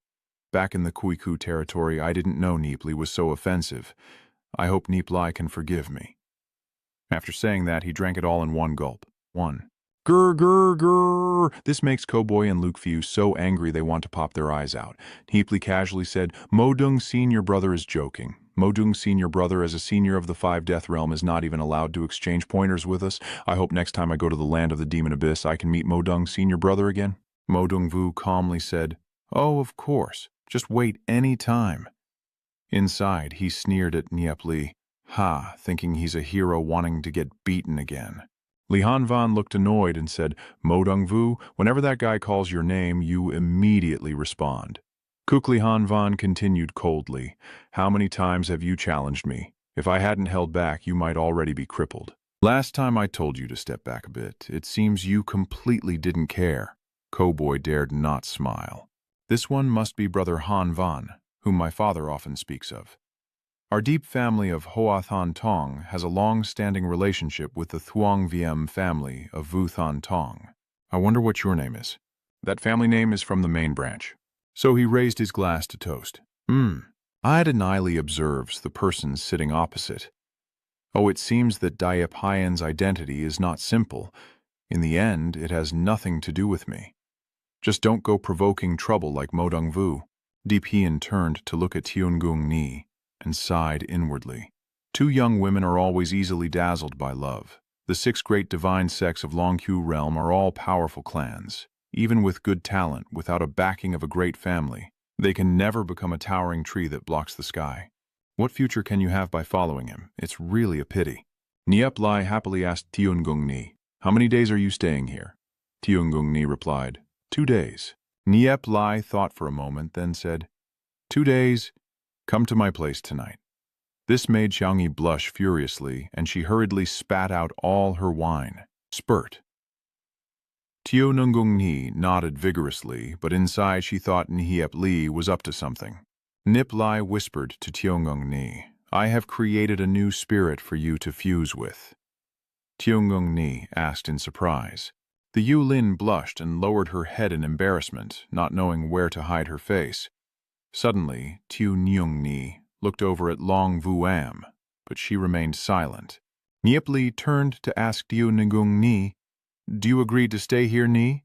Back in the Kuiku territory, I didn't know Niep Li was so offensive. I hope Niep Li can forgive me." After saying that, he drank it all in one gulp. One. Grr, grr, grr. This makes Cowboy and Luke Few so angry they want to pop their eyes out. Heapley casually said, "Modung Senior Brother is joking. Modung Senior Brother, as a senior of the Five Death Realm, is not even allowed to exchange pointers with us. I hope next time I go to the land of the Demon Abyss I can meet Modung Senior Brother again." Modung Vu calmly said, "Oh, of course. Just wait any time." Inside, he sneered at Niep Li. Ha, thinking he's a hero wanting to get beaten again. Li Han Van looked annoyed and said, "Mo Dong Vu, whenever that guy calls your name, you immediately respond." Kuk Li Han Van continued coldly, "How many times have you challenged me? If I hadn't held back, you might already be crippled. Last time I told you to step back a bit, it seems you completely didn't care." Cowboy dared not smile. "This one must be Brother Han Van, whom my father often speaks of. Our deep family of Hoa Than Tong has a long-standing relationship with the Thuong Viem family of Vu Than Tong. I wonder what your name is." "That family name is from the main branch." So he raised his glass to toast. Ida Nie Li observes the person sitting opposite. Oh, it seems that Diep Hien's identity is not simple. In the end, it has nothing to do with me. Just don't go provoking trouble like Modong Vu. Deep Hien turned to look at Tiungung Ni and sighed inwardly. Two young women are always easily dazzled by love. The six great divine sects of Longqiu realm are all powerful clans. Even with good talent, without a backing of a great family, they can never become a towering tree that blocks the sky. What future can you have by following him? It's really a pity." Niep Li happily asked Tiungung Ni, "How many days are you staying here?" Tiungung Ni replied, 2 days. Niep Li thought for a moment, then said, 2 days. Come to my place tonight." This made Xiangyi blush furiously, and she hurriedly spat out all her wine. Spurt. Tio Nungung Ni nodded vigorously, but inside she thought Niep Li was up to something. Nip Li whispered to Tionggung Ni, "I have created a new spirit for you to fuse with." Tionggung Ni asked in surprise. The Yulin blushed and lowered her head in embarrassment, not knowing where to hide her face. Suddenly, Tiu Nyung Ni looked over at Long Vu Am, but she remained silent. Niep Li turned to ask Tiu Ngung Ni, "Do you agree to stay here, Ni?"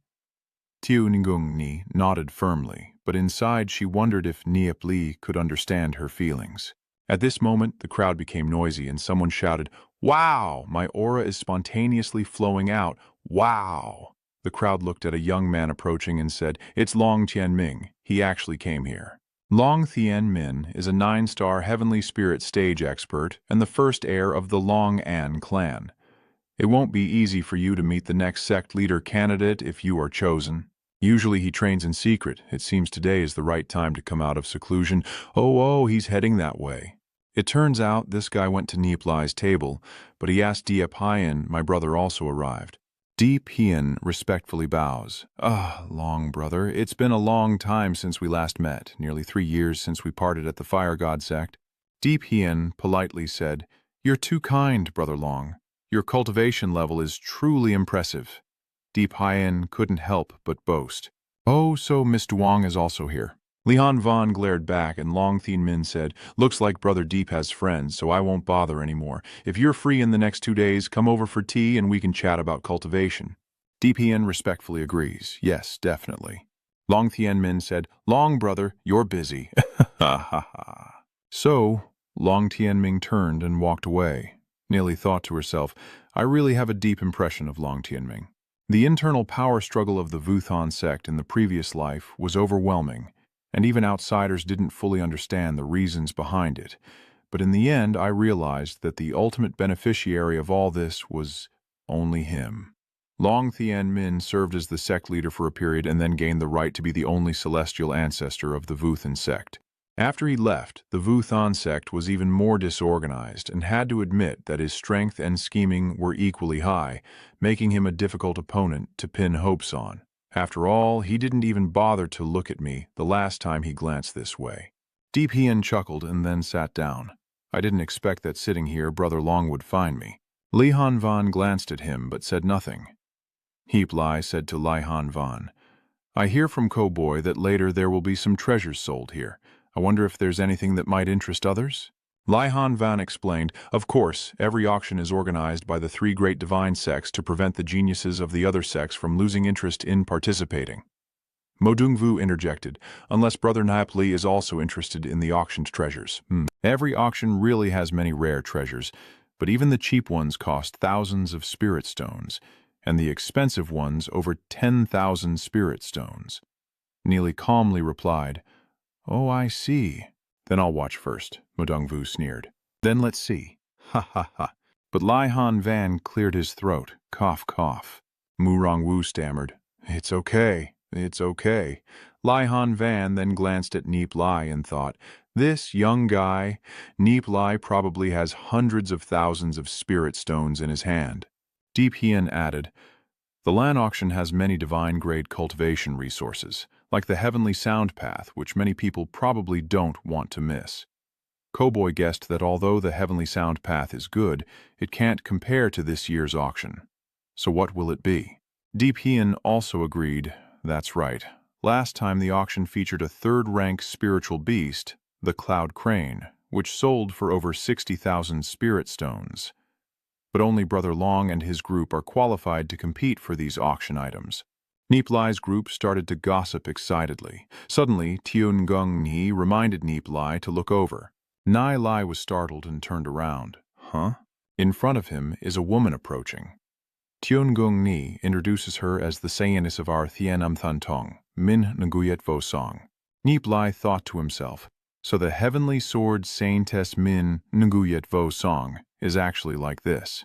Tiu Ngung Ni nodded firmly, but inside she wondered if Niep Li could understand her feelings. At this moment, the crowd became noisy and someone shouted, "Wow! My aura is spontaneously flowing out. Wow!" The crowd looked at a young man approaching and said, "It's Long Tianming. He actually came here." Long Thien Min is a 9-star heavenly spirit stage expert and the first heir of the Long An clan. It won't be easy for you to meet the next sect leader candidate if you are chosen. Usually he trains in secret. It seems today is the right time to come out of seclusion. Oh, he's heading that way. It turns out this guy went to Nie Li's table, but he asked Diep Hien, my brother also arrived. Diep Hien respectfully bows. Long brother, it's been a long time since we last met, nearly 3 years since we parted at the Fire God sect. Diep Hien politely said, "You're too kind, Brother Long. Your cultivation level is truly impressive." Diep Hien couldn't help but boast. "Oh, so Miss Duong is also here." Lihan Van glared back and Long Thien Min said, "Looks like Brother Deep has friends, so I won't bother anymore. If you're free in the next 2 days, come over for tea and we can chat about cultivation." Diep Hien respectfully agrees. "Yes, definitely." Long Thien Min said, "Long brother, you're busy." Ha ha ha. So, Long Thien Ming turned and walked away. Nie Li thought to herself, "I really have a deep impression of Long Thien Ming." The internal power struggle of the Wuthan sect in the previous life was overwhelming, and even outsiders didn't fully understand the reasons behind it. But in the end, I realized that the ultimate beneficiary of all this was only him. Long Thien Min served as the sect leader for a period and then gained the right to be the only celestial ancestor of the Wuthan sect. After he left, the Wuthan sect was even more disorganized and had to admit that his strength and scheming were equally high, making him a difficult opponent to pin hopes on. After all, he didn't even bother to look at me the last time he glanced this way. Diep Hien chuckled and then sat down. I didn't expect that sitting here Brother Long would find me. Lihan Van glanced at him but said nothing. Diep Li said to Lihan Van, "I hear from Cowboy that later there will be some treasures sold here. I wonder if there's anything that might interest others?" Lihan Van explained, "Of course, every auction is organized by the 3 great divine sects to prevent the geniuses of the other sects from losing interest in participating." Modung Vu interjected, "Unless Brother Nie Li is also interested in the auctioned treasures." Every auction really has many rare treasures, but even the cheap ones cost thousands of spirit stones, and the expensive ones over 10,000 spirit stones. Nie Li calmly replied, "Oh, I see." "Then I'll watch first," Modung Vu sneered. "Then let's see." Ha ha ha. But Lihan Van cleared his throat. Cough, cough. Murong Wu stammered, It's okay. Lihan Van then glanced at Nie Li and thought, "This young guy, Nie Li probably has hundreds of thousands of spirit stones in his hand." Diep Hien added, "The land auction has many divine-grade cultivation resources, like the Heavenly Sound Path, which many people probably don't want to miss." Cowboy guessed that although the Heavenly Sound Path is good, it can't compare to this year's auction. So what will it be? Diep Hien also agreed, "That's right. Last time the auction featured a 3rd-rank spiritual beast, the Cloud Crane, which sold for over 60,000 spirit stones. But only Brother Long and his group are qualified to compete for these auction items." Nie Li's group started to gossip excitedly. Suddenly, Tiun Gung Ni reminded Nie Li to look over. Nie Li was startled and turned around. Huh? In front of him is a woman approaching. Tiun Gung Ni introduces her as the Sayannis of our Thien Than Tong, Min Nguyet Vo Song. Nie Li thought to himself, so the heavenly sword Saintess Min Nguyet Vo Song is actually like this.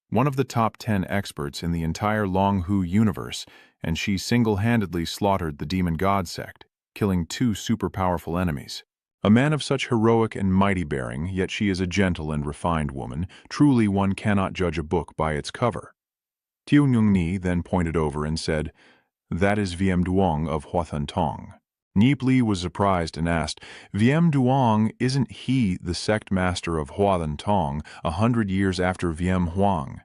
One of the top 10 experts in the entire Long Hu universe, and she single-handedly slaughtered the demon god sect, killing 2 super-powerful enemies. A man of such heroic and mighty bearing, yet she is a gentle and refined woman. Truly one cannot judge a book by its cover. Tiun Yung Ni then pointed over and said, "That is Viem Duong of Huathan Tong." Nie Li was surprised and asked, "Viem Duong, isn't he the sect master of Huathan Tong 100 years after Viem Huang?"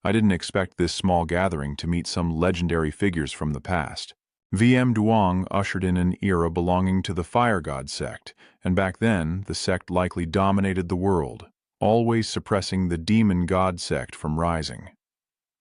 I didn't expect this small gathering to meet some legendary figures from the past. Viem Duong ushered in an era belonging to the Fire God sect, and back then the sect likely dominated the world, always suppressing the demon god sect from rising.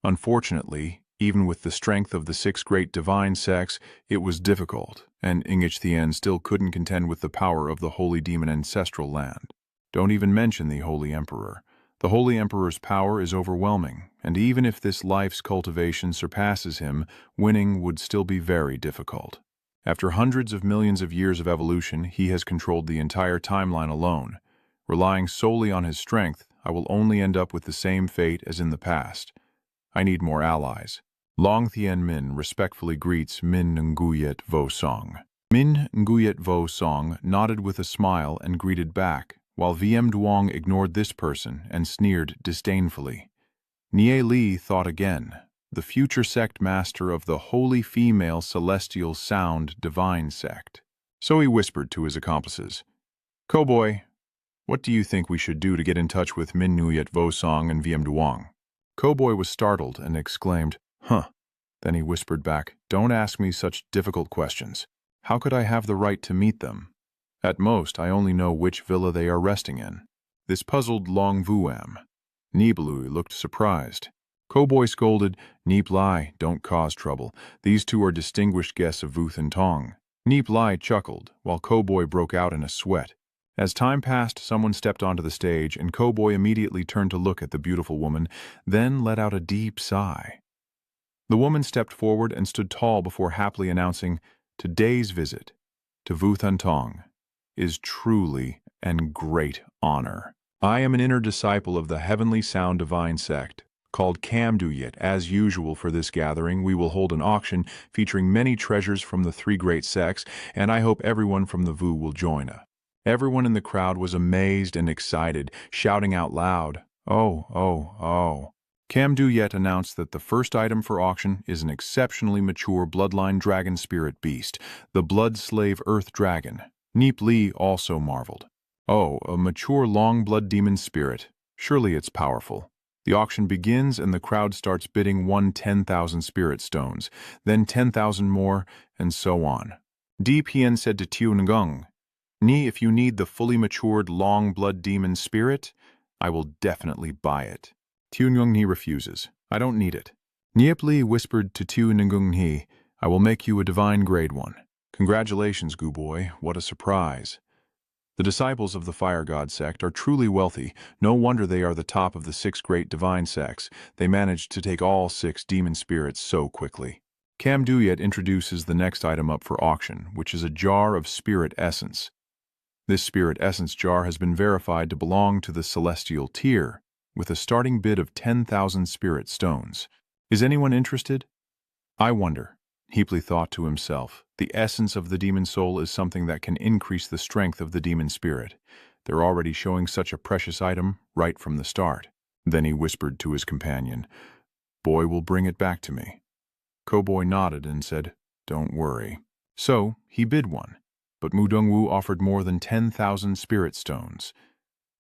Unfortunately, even with the strength of the 6 great divine sects, it was difficult, and Ingich Thien still couldn't contend with the power of the Holy Demon ancestral land. Don't even mention the Holy Emperor. The Holy Emperor's power is overwhelming, and even if this life's cultivation surpasses him, winning would still be very difficult. After hundreds of millions of years of evolution, he has controlled the entire timeline alone. Relying solely on his strength, I will only end up with the same fate as in the past. I need more allies. Long Thien Min respectfully greets Min Nguyet Vo Song. Min Nguyet Vo Song nodded with a smile and greeted back, while VM Duong ignored this person and sneered disdainfully. Nie Li thought again, the future sect master of the Holy Female Celestial Sound Divine Sect. So he whispered to his accomplices, "Cowboy, what do you think we should do to get in touch with Min Nguyet Vo Song and VM Duong?" Cowboy was startled and exclaimed, "Huh." Then he whispered back, "Don't ask me such difficult questions. How could I have the right to meet them? At most, I only know which villa they are resting in." This puzzled Long Vuam. Nie Li looked surprised. Cowboy scolded, "Nie Li, don't cause trouble. These two are distinguished guests of Vuth and Tong." Nie Li chuckled, while Cowboy broke out in a sweat. As time passed, someone stepped onto the stage, and Cowboy immediately turned to look at the beautiful woman, then let out a deep sigh. The woman stepped forward and stood tall before happily announcing, "Today's visit to Vuth and Tong is truly and great honor. I am an inner disciple of the Heavenly Sound Divine Sect, called Kamduyet. As usual for this gathering, we will hold an auction featuring many treasures from the three great sects, and I hope everyone from the Vu will join us." Everyone in the crowd was amazed and excited, shouting out loud, "Oh, oh, oh." Kamduyet announced that the first item for auction is an exceptionally mature bloodline dragon spirit beast, the Blood Slave Earth Dragon. Nie Li also marveled. "Oh, a mature long-blood demon spirit. Surely it's powerful." The auction begins and the crowd starts bidding 10,000 spirit stones, then 10,000 more, and so on. DPN said to Tiu Ngung, "Ni, if you need the fully matured long-blood demon spirit, I will definitely buy it." Tiu Ngung refuses. "I don't need it." Nie Li whispered to Tiu Ngung, "I will make you a divine grade one." "Congratulations, Guboy. What a surprise." The disciples of the Fire God sect are truly wealthy. No wonder they are the top of the 6 great divine sects. They managed to take all 6 demon spirits so quickly. Kamduyet introduces the next item up for auction, which is a jar of spirit essence. This spirit essence jar has been verified to belong to the celestial tier, with a starting bid of 10,000 spirit stones. Is anyone interested? I wonder. Heapley thought to himself, the essence of the demon soul is something that can increase the strength of the demon spirit. They're already showing such a precious item right from the start. Then he whispered to his companion, "Boy will bring it back to me." Cowboy nodded and said, "Don't worry." So he bid one, but Mu Dongwu offered more than 10,000 spirit stones.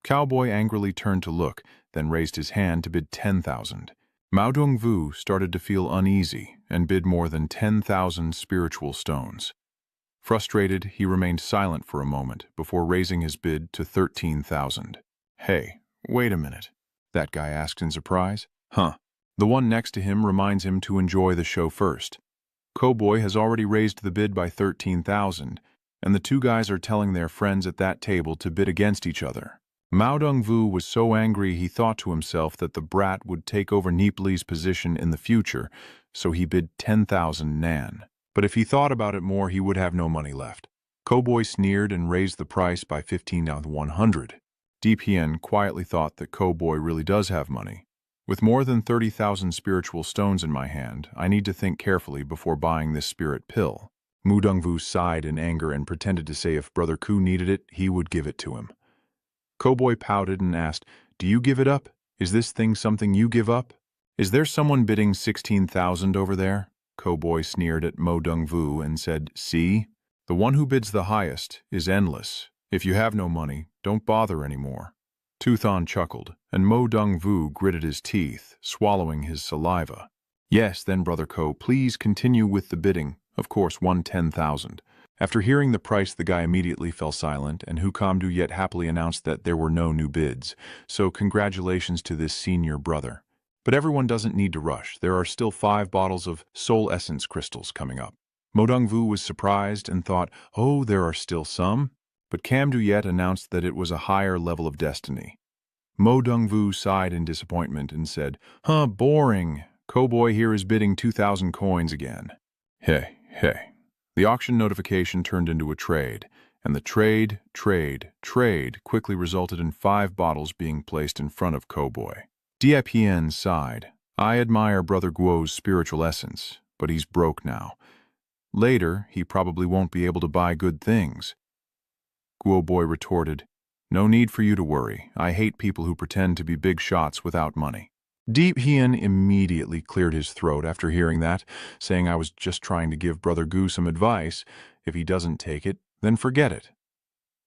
Cowboy angrily turned to look, then raised his hand to bid 10,000. Mao Dongwu started to feel uneasy and bid more than 10,000 spiritual stones. Frustrated, he remained silent for a moment before raising his bid to 13,000. "Hey, wait a minute," that guy asked in surprise. "Huh." The one next to him reminds him to enjoy the show first. Cowboy has already raised the bid by 13,000, and the two guys are telling their friends at that table to bid against each other. Mao Dongwu was so angry he thought to himself that the brat would take over Nie Li's position in the future, so he bid 10,000 Nan. But if he thought about it more, he would have no money left. Cowboy sneered and raised the price by 15,100. DPN quietly thought that Cowboy really does have money. With more than 30,000 spiritual stones in my hand, I need to think carefully before buying this spirit pill. Mu Dongwu sighed in anger and pretended to say if Brother Ku needed it, he would give it to him. Cowboy pouted and asked, "Do you give it up? Is this thing something you give up? Is there someone bidding 16,000 over there?" Cowboy sneered at Mo Dongwu and said, "See? The one who bids the highest is endless. If you have no money, don't bother anymore." Tuthon chuckled, and Mo Dongwu gritted his teeth, swallowing his saliva. "Yes, then, Brother Ko, please continue with the bidding. Of course, 10,000. After hearing the price, the guy immediately fell silent, and Kamduyet happily announced that there were no new bids. So congratulations to this senior brother. But everyone doesn't need to rush. There are still 5 bottles of soul essence crystals coming up. Mo Dongwu was surprised and thought, "Oh, there are still some?" But Kamduyet announced that it was a higher level of destiny. Mo Dongwu sighed in disappointment and said, Boring. Cowboy here is bidding 2,000 coins again." Hey. The auction notification turned into a trade, and the trade quickly resulted in 5 bottles being placed in front of Cowboy. Diepien sighed. I admire Brother Guo's spiritual essence, but he's broke now. Later, he probably won't be able to buy good things. Guo Boy retorted, No need for you to worry. I hate people who pretend to be big shots without money. Deep Hien immediately cleared his throat after hearing that, saying I was just trying to give Brother Gu some advice. If he doesn't take it, then forget it.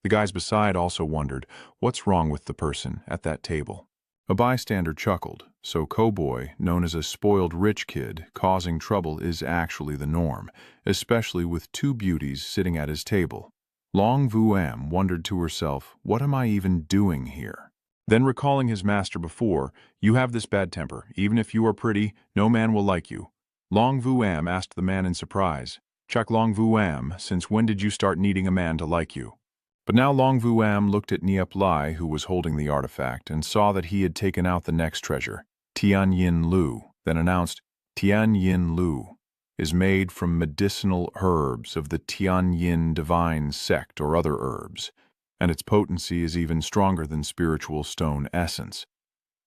The guys beside also wondered, what's wrong with the person at that table? A bystander chuckled, so Cowboy, known as a spoiled rich kid, causing trouble is actually the norm, especially with 2 beauties sitting at his table. Long Vuam wondered to herself, what am I even doing here? Then recalling his master before, you have this bad temper. Even if you are pretty, no man will like you. Long Vuam asked the man in surprise, Chak Long Vuam, since when did you start needing a man to like you? But now Long Vuam looked at Nie Li, who was holding the artifact, and saw that he had taken out the next treasure, Tian Yin Lu, then announced, Tian Yin Lu is made from medicinal herbs of the Tian Yin divine sect or other herbs, and its potency is even stronger than spiritual stone essence.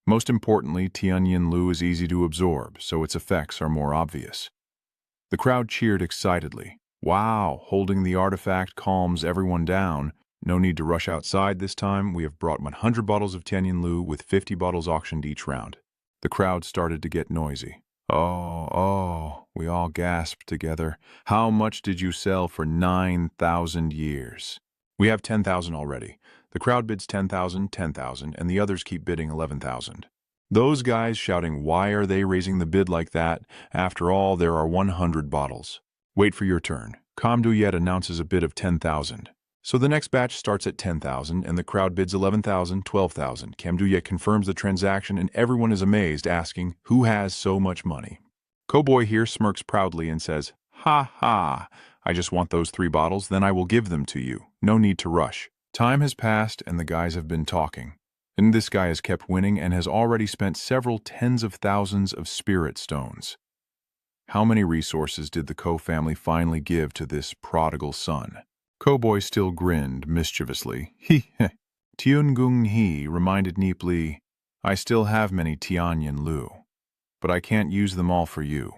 Most importantly, Tian Yin Lu is easy to absorb, so its effects are more obvious. The crowd cheered excitedly. Wow, holding the artifact calms everyone down. No need to rush outside this time. We have brought 100 bottles of Tian Yin Lu with 50 bottles auctioned each round. The crowd started to get noisy. Oh, we all gasped together. How much did you sell for 9,000 years? We have 10,000 already. The crowd bids 10,000, 10,000, and the others keep bidding 11,000. Those guys shouting, why are they raising the bid like that? After all, there are 100 bottles. Wait for your turn. Kamduyet announces a bid of 10,000. So the next batch starts at 10,000, and the crowd bids 11,000, 12,000. Kamduyet confirms the transaction, and everyone is amazed, asking, who has so much money? Cowboy here smirks proudly and says, ha ha, I just want those 3 bottles, then I will give them to you. No need to rush. Time has passed, and the guys have been talking. And this guy has kept winning and has already spent several tens of thousands of spirit stones. How many resources did the Ko family finally give to this prodigal son? Cowboy still grinned mischievously. Tiungung He reminded Nie Li, I still have many Tian Yin Lu, but I can't use them all for you.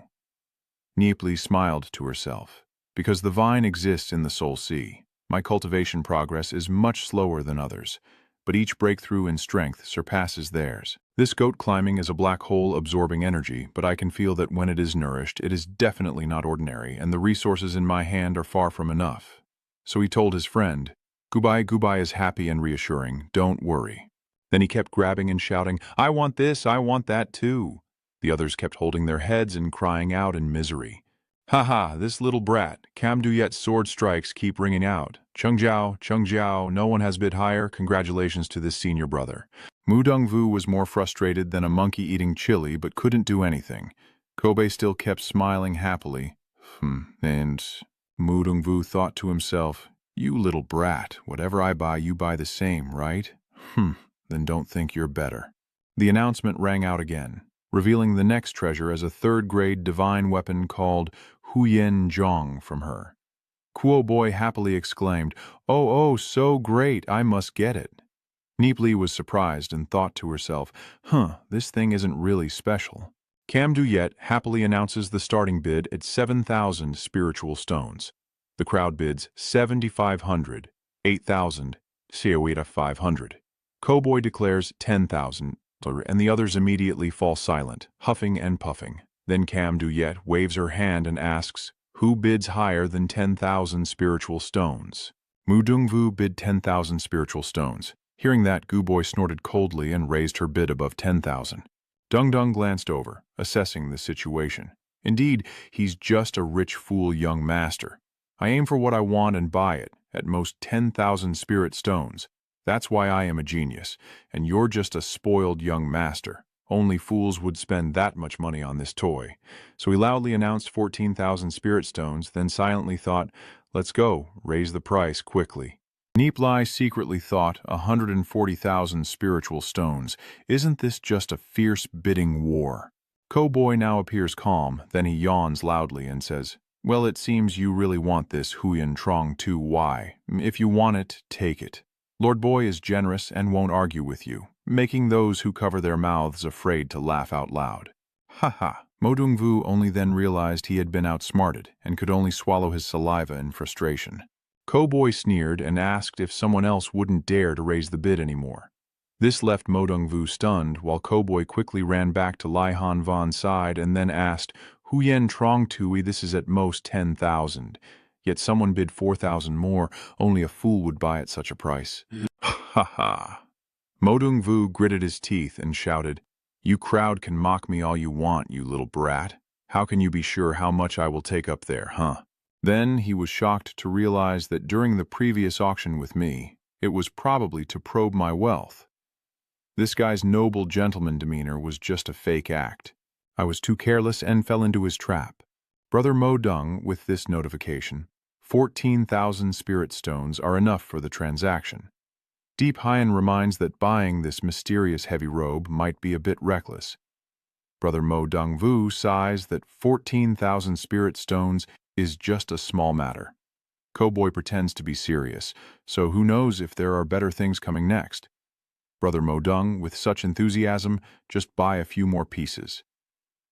Nie Li smiled to herself. Because the vine exists in the Soul Sea, my cultivation progress is much slower than others, but each breakthrough in strength surpasses theirs. This goat climbing is a black hole absorbing energy, but I can feel that when it is nourished, it is definitely not ordinary, and the resources in my hand are far from enough. So he told his friend, Gubai is happy and reassuring, don't worry. Then he kept grabbing and shouting, I want this, I want that too. The others kept holding their heads and crying out in misery. Ha ha, this little brat, Kamduyet's sword strikes keep ringing out. Chengjiao, no one has bid higher, congratulations to this senior brother. Mu Dongvu was more frustrated than a monkey eating chili but couldn't do anything. Kobe still kept smiling happily. And Mu Dongvu thought to himself, you little brat, whatever I buy, you buy the same, right? Then don't think you're better. The announcement rang out again, revealing the next treasure as a 3rd-grade divine weapon called Huyen Zhong from her. Kuo Boy happily exclaimed, oh, so great, I must get it. Nie Li was surprised and thought to herself, this thing isn't really special. Kamduyet happily announces the starting bid at 7,000 spiritual stones. The crowd bids 7,500, 8,000, Siawita 500. Cowboy declares 10,000, and the others immediately fall silent, huffing and puffing. Then Kamduyet waves her hand and asks, who bids higher than 10,000 spiritual stones? Mu Dongvu bid 10,000 spiritual stones. Hearing that, Guboy snorted coldly and raised her bid above 10,000. Dung glanced over, assessing the situation. Indeed, he's just a rich fool young master. I aim for what I want and buy it, at most 10,000 spirit stones. That's why I am a genius, and you're just a spoiled young master. Only fools would spend that much money on this toy. So he loudly announced 14,000 spirit stones, then silently thought, let's go, raise the price quickly. Nie Li secretly thought 140,000 spiritual stones. Isn't this just a fierce bidding war? Cowboy now appears calm, then he yawns loudly and says, Well, it seems you really want this Huyan Trong 2Y. If you want it, take it. Lord Boy is generous and won't argue with you, making those who cover their mouths afraid to laugh out loud. Ha ha. Mo Dongvu only then realized he had been outsmarted and could only swallow his saliva in frustration. Ko-boy sneered and asked if someone else wouldn't dare to raise the bid anymore. This left Mo Dongvu stunned, while Ko-boy quickly ran back to Lai Han Van's side and then asked, Huyen Trong Tui, this is at most 10,000. Yet someone bid 4,000 more, only a fool would buy at such a price. Ha ha. Mo Dongvu gritted his teeth and shouted, You crowd can mock me all you want, you little brat. How can you be sure how much I will take up there, huh? Then he was shocked to realize that during the previous auction with me, it was probably to probe my wealth. This guy's noble gentleman demeanor was just a fake act. I was too careless and fell into his trap. Brother Mo Dung, with this notification, 14,000 spirit stones are enough for the transaction. Deep Hyen reminds that buying this mysterious heavy robe might be a bit reckless. Brother Mo Dung Vu sighs that 14,000 spirit stones is just a small matter. Ko-boy pretends to be serious, so who knows if there are better things coming next. Brother Mo Dung, with such enthusiasm, just buy a few more pieces.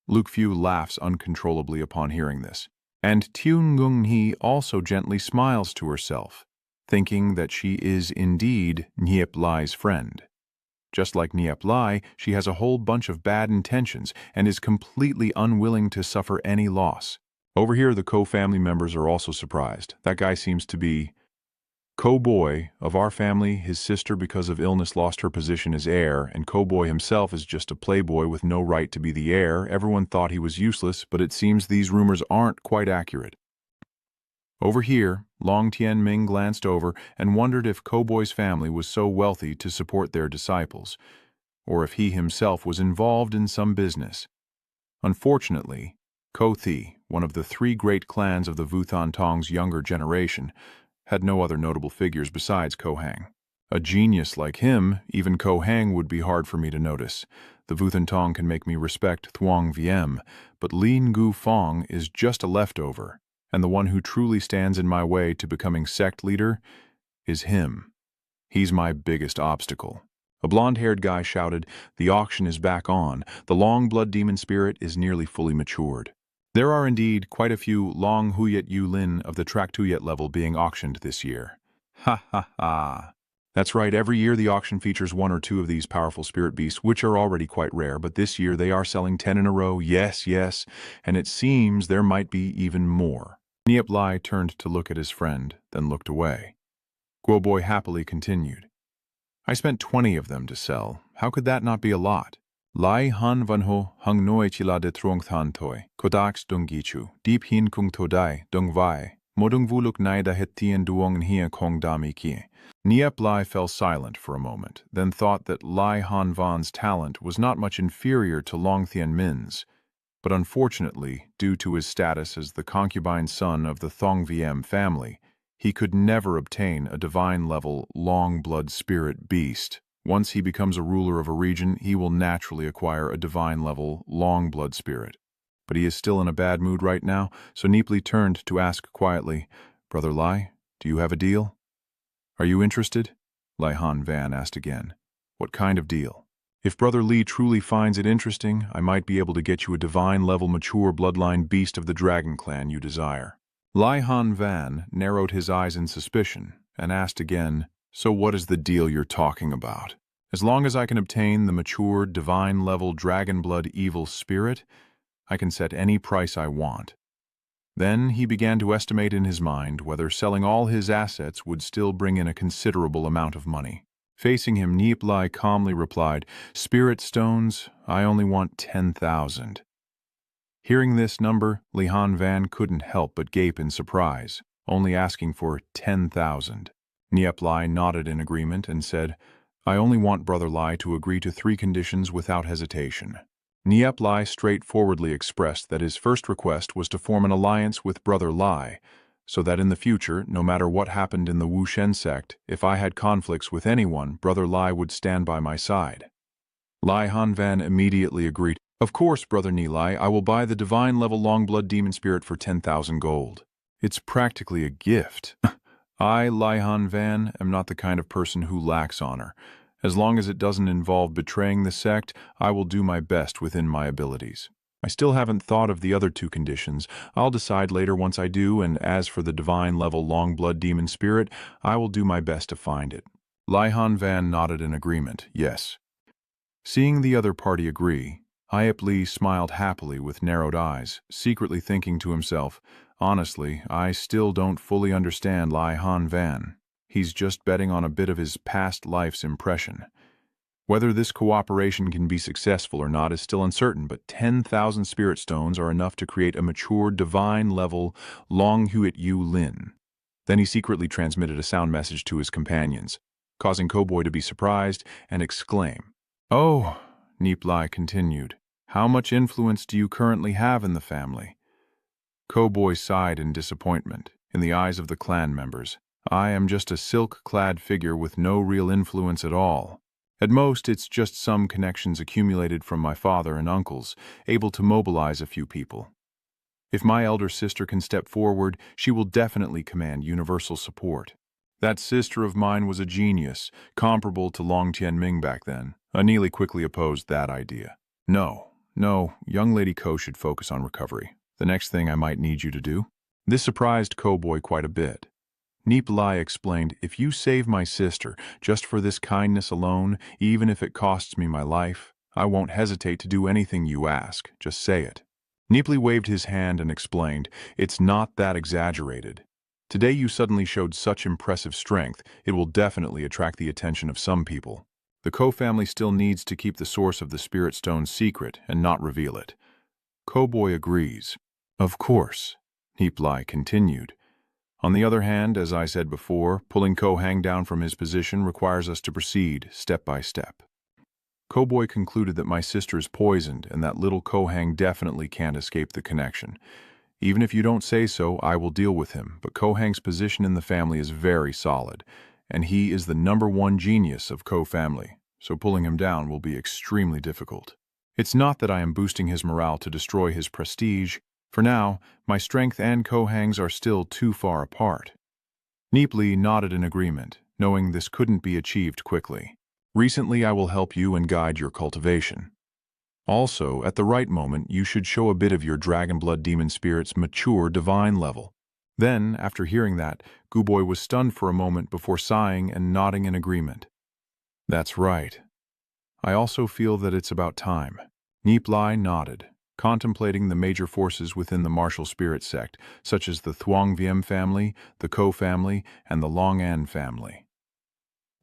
Luke Fu laughs uncontrollably upon hearing this, and Tiun Ngung He also gently smiles to herself, thinking that she is indeed Nie Li's friend. Just like Nie Li, she has a whole bunch of bad intentions and is completely unwilling to suffer any loss. Over here, the Ko family members are also surprised. That guy seems to be Ko-boy. Of our family, his sister because of illness lost her position as heir, and Ko-boy himself is just a playboy with no right to be the heir. Everyone thought he was useless, but it seems these rumors aren't quite accurate. Over here, Long Tianming glanced over and wondered if Ko-boy's family was so wealthy to support their disciples, or if he himself was involved in some business. Unfortunately, Ko-thi, one of the three great clans of the Vuthan Tong's younger generation, had no other notable figures besides Ko-hang. A genius like him, even Ko-hang would be hard for me to notice. The Vuthan Tong can make me respect Thuong Viem, but Lin Gu Fong is just a leftover, and the one who truly stands in my way to becoming sect leader is him. He's my biggest obstacle. A blonde-haired guy shouted, The auction is back on. The long-blood demon spirit is nearly fully matured. There are indeed quite a few Long Huyet Yu Lin of the Traktuyet level being auctioned this year. Ha ha ha. That's right, every year the auction features one or two of these powerful spirit beasts, which are already quite rare, but this year they are selling 10 in a row, yes, and it seems there might be even more. Nie Li turned to look at his friend, then looked away. Guoboy happily continued. I spent 20 of them to sell. How could that not be a lot? Lai Han Vanho Hung Noi Chila de Trong Than Toi, Kodaks Dung Gichu, Deep Hin Kung Todai, Dung Vai, Modung Vuluk Naida Hetien Duong Hia Kong Dami Kie. Nie Li fell silent for a moment, then thought that Lai Han Van's talent was not much inferior to Long Thien Min's, but unfortunately, due to his status as the concubine son of the Thong Viem family, he could never obtain a divine-level long-blood spirit beast. Once he becomes a ruler of a region, he will naturally acquire a divine-level long-blood spirit. But he is still in a bad mood right now, so Nie Li turned to ask quietly, Brother Lai, do you have a deal? Are you interested? Lai Han Van asked again. What kind of deal? If Brother Li truly finds it interesting, I might be able to get you a divine-level mature bloodline beast of the Dragon Clan you desire. Lai Han Van narrowed his eyes in suspicion and asked again, So what is the deal you're talking about? As long as I can obtain the mature, divine-level dragon blood evil spirit, I can set any price I want. Then he began to estimate in his mind whether selling all his assets would still bring in a considerable amount of money. Facing him, Nie Li calmly replied, Spirit stones, I only want 10,000. Hearing this number, Li Han Van couldn't help but gape in surprise, only asking for 10,000. Nie Li nodded in agreement and said, I only want Brother Lai to agree to 3 conditions without hesitation. Nie Li straightforwardly expressed that his first request was to form an alliance with Brother Lai, so that in the future, no matter what happened in the Wu Shen sect, if I had conflicts with anyone, Brother Lai would stand by my side. Lai Han Van immediately agreed. Of course, Brother Nie Li, I will buy the divine level long-blood demon spirit for 10,000 gold. It's practically a gift. I, Lihan Van, am not the kind of person who lacks honor. As long as it doesn't involve betraying the sect, I will do my best within my abilities. I still haven't thought of the other two conditions. I'll decide later once I do, and as for the divine level long-blood demon spirit, I will do my best to find it. Lihan Van nodded in agreement, yes. Seeing the other party agree, Nie Li smiled happily with narrowed eyes, secretly thinking to himself, honestly, I still don't fully understand Lihan Van. He's just betting on a bit of his past life's impression. Whether this cooperation can be successful or not is still uncertain, but 10,000 spirit stones are enough to create a mature, divine-level Long Huit Yu Lin. Then he secretly transmitted a sound message to his companions, causing Cowboy to be surprised and exclaim, "Oh," Nie Li continued, "how much influence do you currently have in the family?" Cowboy sighed in disappointment. In the eyes of the clan members, I am just a silk-clad figure with no real influence at all. At most, it's just some connections accumulated from my father and uncles, able to mobilize a few people. If my elder sister can step forward, she will definitely command universal support. That sister of mine was a genius, comparable to Long Tianming back then. Nie Li quickly opposed that idea. No, young Lady Ko should focus on recovery. The next thing I might need you to do. This surprised Cowboy quite a bit. Nie Li explained, if you save my sister, just for this kindness alone, even if it costs me my life, I won't hesitate to do anything you ask. Just say it. Nie Li waved his hand and explained, it's not that exaggerated. Today you suddenly showed such impressive strength, it will definitely attract the attention of some people. The Ko family still needs to keep the source of the Spirit Stone secret and not reveal it. Cowboy agrees. Of course, Nie Li continued. On the other hand, as I said before, pulling Ko Hang down from his position requires us to proceed step by step. Cowboy concluded that my sister is poisoned and that little Ko Hang definitely can't escape the connection. Even if you don't say so, I will deal with him, but Ko Hang's position in the family is very solid, and he is the #1 genius of Ko family, so pulling him down will be extremely difficult. It's not that I am boosting his morale to destroy his prestige. For now, my strength and Ko Hang's are still too far apart. Nie Li nodded in agreement, knowing this couldn't be achieved quickly. Recently, I will help you and guide your cultivation. Also, at the right moment, you should show a bit of your dragon blood demon spirit's mature divine level. Then, after hearing that, Cowboy was stunned for a moment before sighing and nodding in agreement. That's right. I also feel that it's about time. Nie Li nodded, contemplating the major forces within the martial spirit sect, such as the Thuong Viem family, the Ko family, and the Long An family.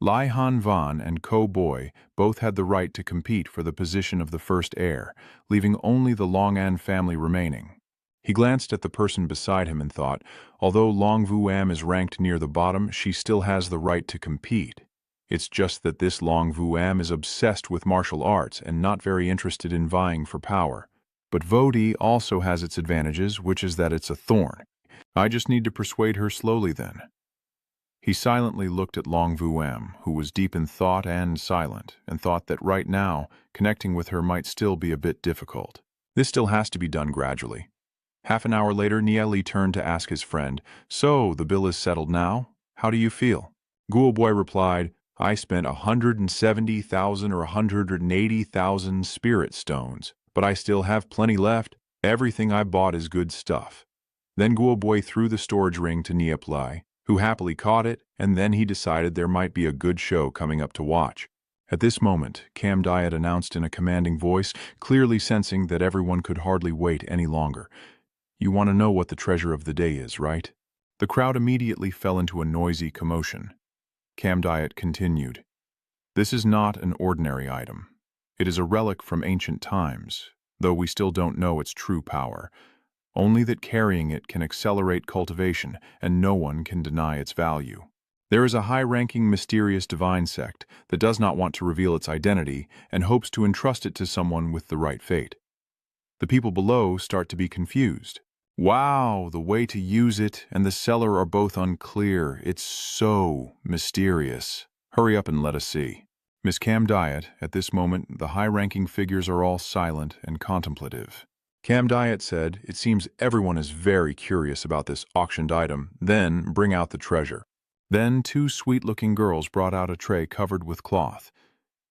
Lihan Van and Ko Boy both had the right to compete for the position of the first heir, leaving only the Long An family remaining. He glanced at the person beside him and thought, although Long Vu Am is ranked near the bottom, she still has the right to compete. It's just that this Long Vu Am is obsessed with martial arts and not very interested in vying for power. But Vodi also has its advantages, which is that it's a thorn. I just need to persuade her slowly then. He silently looked at Long Vu Am, who was deep in thought and silent, and thought that right now, connecting with her might still be a bit difficult. This still has to be done gradually. Half an hour later, Nie Li turned to ask his friend, so, the bill is settled now? How do you feel? Guoboy replied, I spent 170,000 or 180,000 spirit stones, but I still have plenty left. Everything I bought is good stuff. Then Guoboy threw the storage ring to Nie Li, who happily caught it, and then he decided there might be a good show coming up to watch. At this moment, Cam Diet announced in a commanding voice, clearly sensing that everyone could hardly wait any longer. You want to know what the treasure of the day is, right? The crowd immediately fell into a noisy commotion. Cam Diet continued, This is not an ordinary item. It is a relic from ancient times, though we still don't know its true power. Only that carrying it can accelerate cultivation, and no one can deny its value. There is a high-ranking mysterious divine sect that does not want to reveal its identity and hopes to entrust it to someone with the right fate. The people below start to be confused. Wow, the way to use it and the seller are both unclear. It's so mysterious. Hurry up and let us see. Miss Cam Diet, at this moment, the high-ranking figures are all silent and contemplative. Cam Diet said, "It seems everyone is very curious about this auctioned item, then bring out the treasure." Then two sweet-looking girls brought out a tray covered with cloth.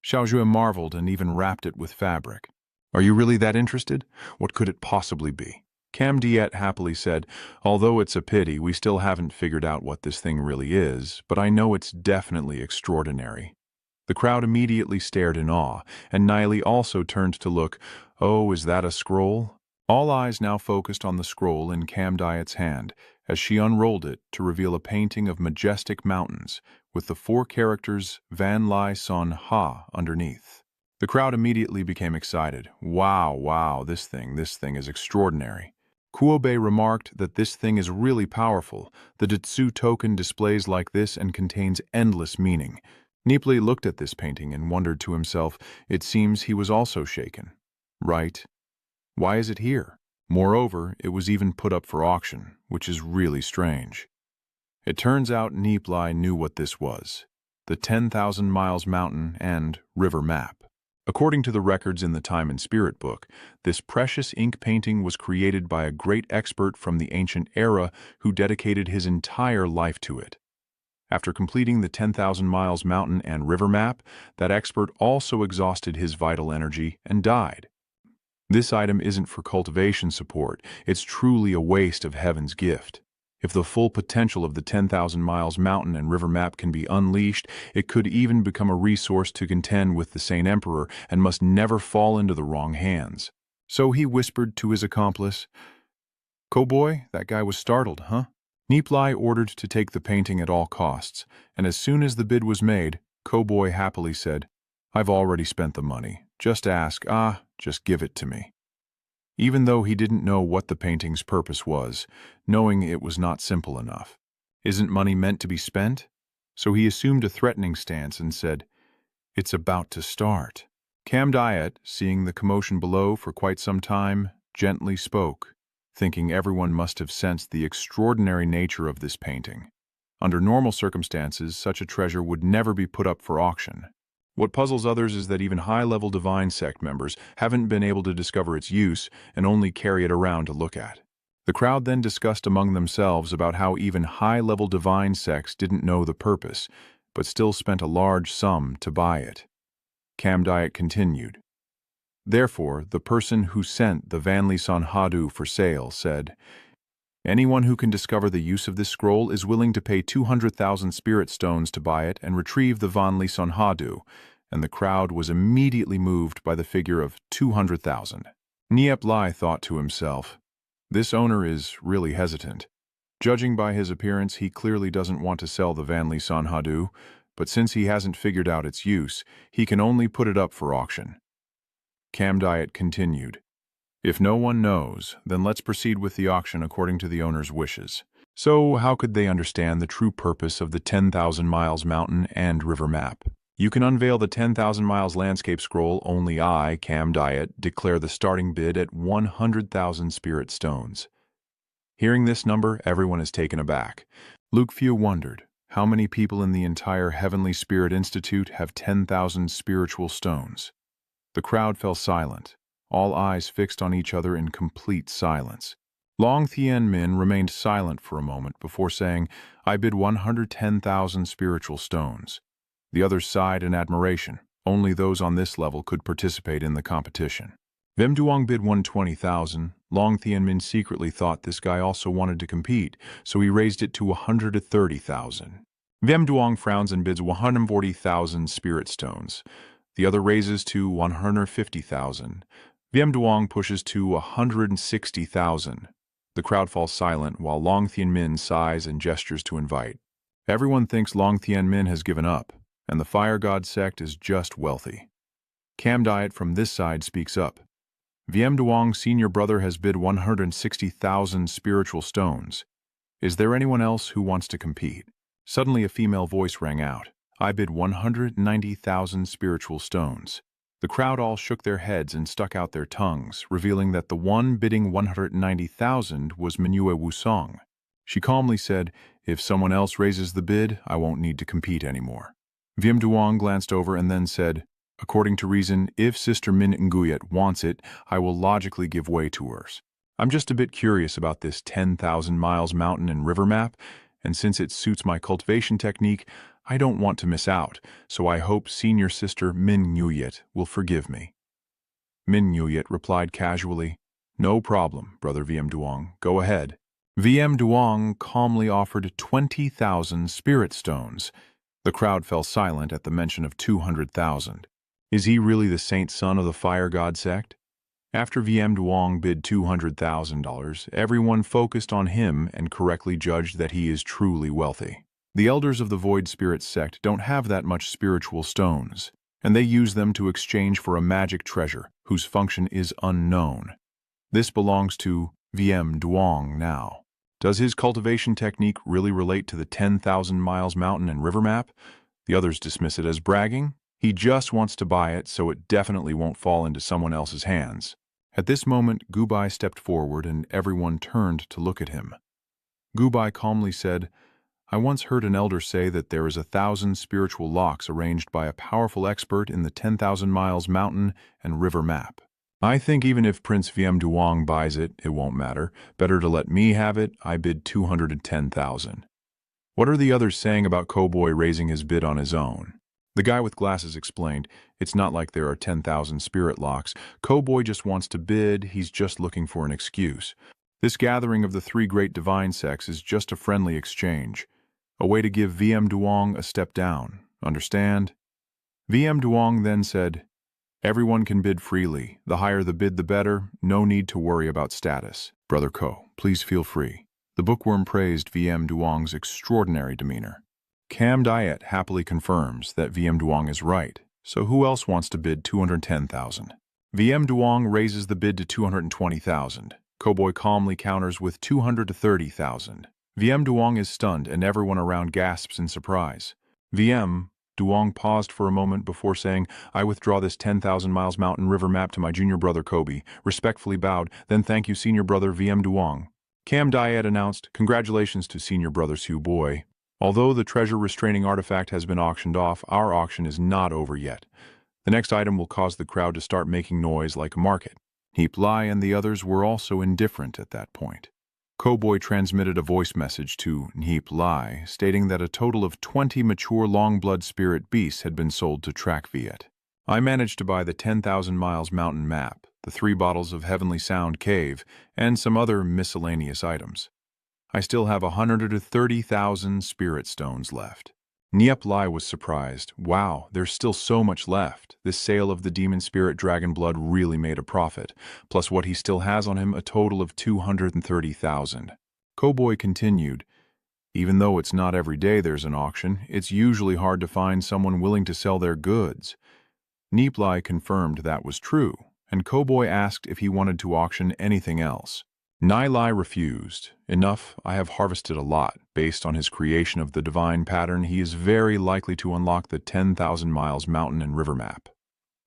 Xiaozhue marveled and even wrapped it with fabric. "Are you really that interested? What could it possibly be?" Cam Diet happily said, "Although it's a pity, we still haven't figured out what this thing really is, but I know it's definitely extraordinary." The crowd immediately stared in awe, and Nie Li also turned to look. "Oh, is that a scroll?" All eyes now focused on the scroll in Cam Diet's hand, as she unrolled it to reveal a painting of majestic mountains, with the four characters Van Lai Son Ha underneath. The crowd immediately became excited. Wow, this thing is extraordinary. Kuobei remarked that this thing is really powerful. The Ditsu token displays like this and contains endless meaning. Nie Li looked at this painting and wondered to himself. It seems he was also shaken. Right? Why is it here? Moreover, it was even put up for auction, which is really strange. It turns out Nie Li knew what this was: the 10,000 Miles Mountain and River Map. According to the records in the Time and Spirit book, this precious ink painting was created by a great expert from the ancient era who dedicated his entire life to it. After completing the 10,000 Miles Mountain and River Map, that expert also exhausted his vital energy and died. This item isn't for cultivation support, it's truly a waste of heaven's gift. If the full potential of the 10,000 Miles Mountain and River Map can be unleashed, it could even become a resource to contend with the Saint Emperor and must never fall into the wrong hands. So he whispered to his accomplice, "Cowboy, that guy was startled, huh?" Nie Li ordered to take the painting at all costs, and as soon as the bid was made, Cowboy happily said, "I've already spent the money. Just just give it to me." Even though he didn't know what the painting's purpose was, knowing it was not simple enough. Isn't money meant to be spent? So he assumed a threatening stance and said, "It's about to start." Cam Diet, seeing the commotion below for quite some time, gently spoke, thinking everyone must have sensed the extraordinary nature of this painting. Under normal circumstances, such a treasure would never be put up for auction. What puzzles others is that even high-level divine sect members haven't been able to discover its use and only carry it around to look at. The crowd then discussed among themselves about how even high-level divine sects didn't know the purpose, but still spent a large sum to buy it. Cam Diet continued. Therefore, the person who sent the Van Li Son Hadu for sale said, "Anyone who can discover the use of this scroll is willing to pay 200,000 spirit stones to buy it and retrieve the Van Li Son Hadu," and the crowd was immediately moved by the figure of 200,000. Nie Li thought to himself, "This owner is really hesitant. Judging by his appearance, he clearly doesn't want to sell the Van Li Son Hadu, but since he hasn't figured out its use, he can only put it up for auction." Cam Diet continued. "If no one knows, then let's proceed with the auction according to the owner's wishes." So how could they understand the true purpose of the 10,000 Miles Mountain and River Map? You can unveil the 10,000 Miles Landscape Scroll, only I, Cam Diet, declare the starting bid at 100,000 spirit stones. Hearing this number, everyone is taken aback. Luke Few wondered, how many people in the entire Heavenly Spirit Institute have 10,000 spiritual stones? The crowd fell silent, all eyes fixed on each other in complete silence. Long Thien Min remained silent for a moment before saying, "I bid 110,000 spiritual stones." The others sighed in admiration. Only those on this level could participate in the competition. Vem Duong bid 120,000. Long Thien Min secretly thought this guy also wanted to compete, so he raised it to 130,000. Vem Duong frowns and bids 140,000 spirit stones. The other raises to 150,000. Viem Duong pushes to 160,000. The crowd falls silent while Long Thien Min sighs and gestures to invite. Everyone thinks Long Thien Min has given up, and the Fire God sect is just wealthy. Cam Diet from this side speaks up. Viem Duong's senior brother has bid 160,000 spiritual stones. Is there anyone else who wants to compete? Suddenly a female voice rang out. I bid 190,000 spiritual stones. The crowd all shook their heads and stuck out their tongues, revealing that the one bidding 190,000 was Minue Wusong. She calmly said, "If someone else raises the bid, I won't need to compete anymore." Viem Duong glanced over and then said, "According to reason, if Sister Min Nguyet wants it, I will logically give way to hers. I'm just a bit curious about this 10,000 miles mountain and river map, and since it suits my cultivation technique, I don't want to miss out, so I hope Senior Sister Min Nguyet will forgive me." Min Nguyet replied casually, "No problem, Brother Viem Duong, go ahead." Viem Duong calmly offered 20,000 spirit stones. The crowd fell silent at the mention of 200,000. Is he really the saint son of the fire god sect? After Viem Duong bid $200,000, everyone focused on him and correctly judged that he is truly wealthy. The elders of the Void Spirit sect don't have that much spiritual stones, and they use them to exchange for a magic treasure whose function is unknown. This belongs to Viem Duong now. Does his cultivation technique really relate to the 10,000 miles mountain and river map? The others dismiss it as bragging. He just wants to buy it, so it definitely won't fall into someone else's hands. At this moment, Gubai stepped forward and everyone turned to look at him. Gubai calmly said, "I once heard an elder say that there is 1,000 spiritual locks arranged by a powerful expert in the 10,000 miles mountain and river map. I think even if Prince Viem Duong buys it, it won't matter. Better to let me have it. I bid 210,000. What are the others saying about Cowboy raising his bid on his own? The guy with glasses explained, "It's not like there are 10,000 spirit locks. Cowboy just wants to bid, he's just looking for an excuse. This gathering of the three great divine sects is just a friendly exchange. A way to give Viem Duong a step down. Understand?" Viem Duong then said, "Everyone can bid freely. The higher the bid, the better. No need to worry about status. Brother Ko, please feel free." The bookworm praised Viem Duong's extraordinary demeanor. Cam Diet happily confirms that Viem Duong is right. So who else wants to bid 210,000? Viem Duong raises the bid to 220,000. Cowboy calmly counters with 230,000. Viem Duong is stunned and everyone around gasps in surprise. Viem Duong paused for a moment before saying, "I withdraw this 10,000 miles mountain river map to my junior brother Kobe," respectfully bowed, "Then thank you, senior brother Viem Duong." Cam Diet announced, "Congratulations to senior brother Su Boy. Although the treasure restraining artifact has been auctioned off, our auction is not over yet. The next item will cause the crowd to start making noise like a market." Nie Li and the others were also indifferent at that point. Cowboy transmitted a voice message to Nie Li, stating that a total of 20 mature long-blood spirit beasts had been sold to Track Viet. "I managed to buy the 10,000 miles mountain map, the 3 bottles of Heavenly Sound Cave, and some other miscellaneous items. I still have 130,000 spirit stones left." Nie Li was surprised. Wow, there's still so much left. This sale of the demon spirit dragon blood really made a profit, plus what he still has on him, a total of 230,000. Cowboy continued, "Even though it's not every day there's an auction, it's usually hard to find someone willing to sell their goods." Nie Li confirmed that was true, and Cowboy asked if he wanted to auction anything else. Nie Li refused. "Enough, I have harvested a lot. Based on his creation of the divine pattern, he is very likely to unlock the 10,000 miles mountain and river map.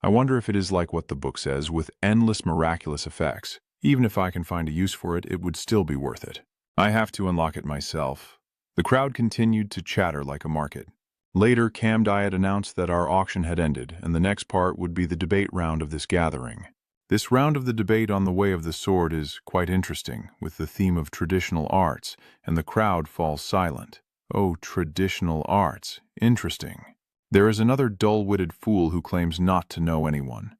I wonder if it is like what the book says, with endless miraculous effects. Even if I can find a use for it, it would still be worth it. I have to unlock it myself." The crowd continued to chatter like a market. Later, Cam Diet announced that our auction had ended, and the next part would be the debate round of this gathering. This round of the debate on the way of the sword is quite interesting, with the theme of traditional arts, and the crowd falls silent. Oh, traditional arts. Interesting. There is another dull-witted fool who claims not to know anyone.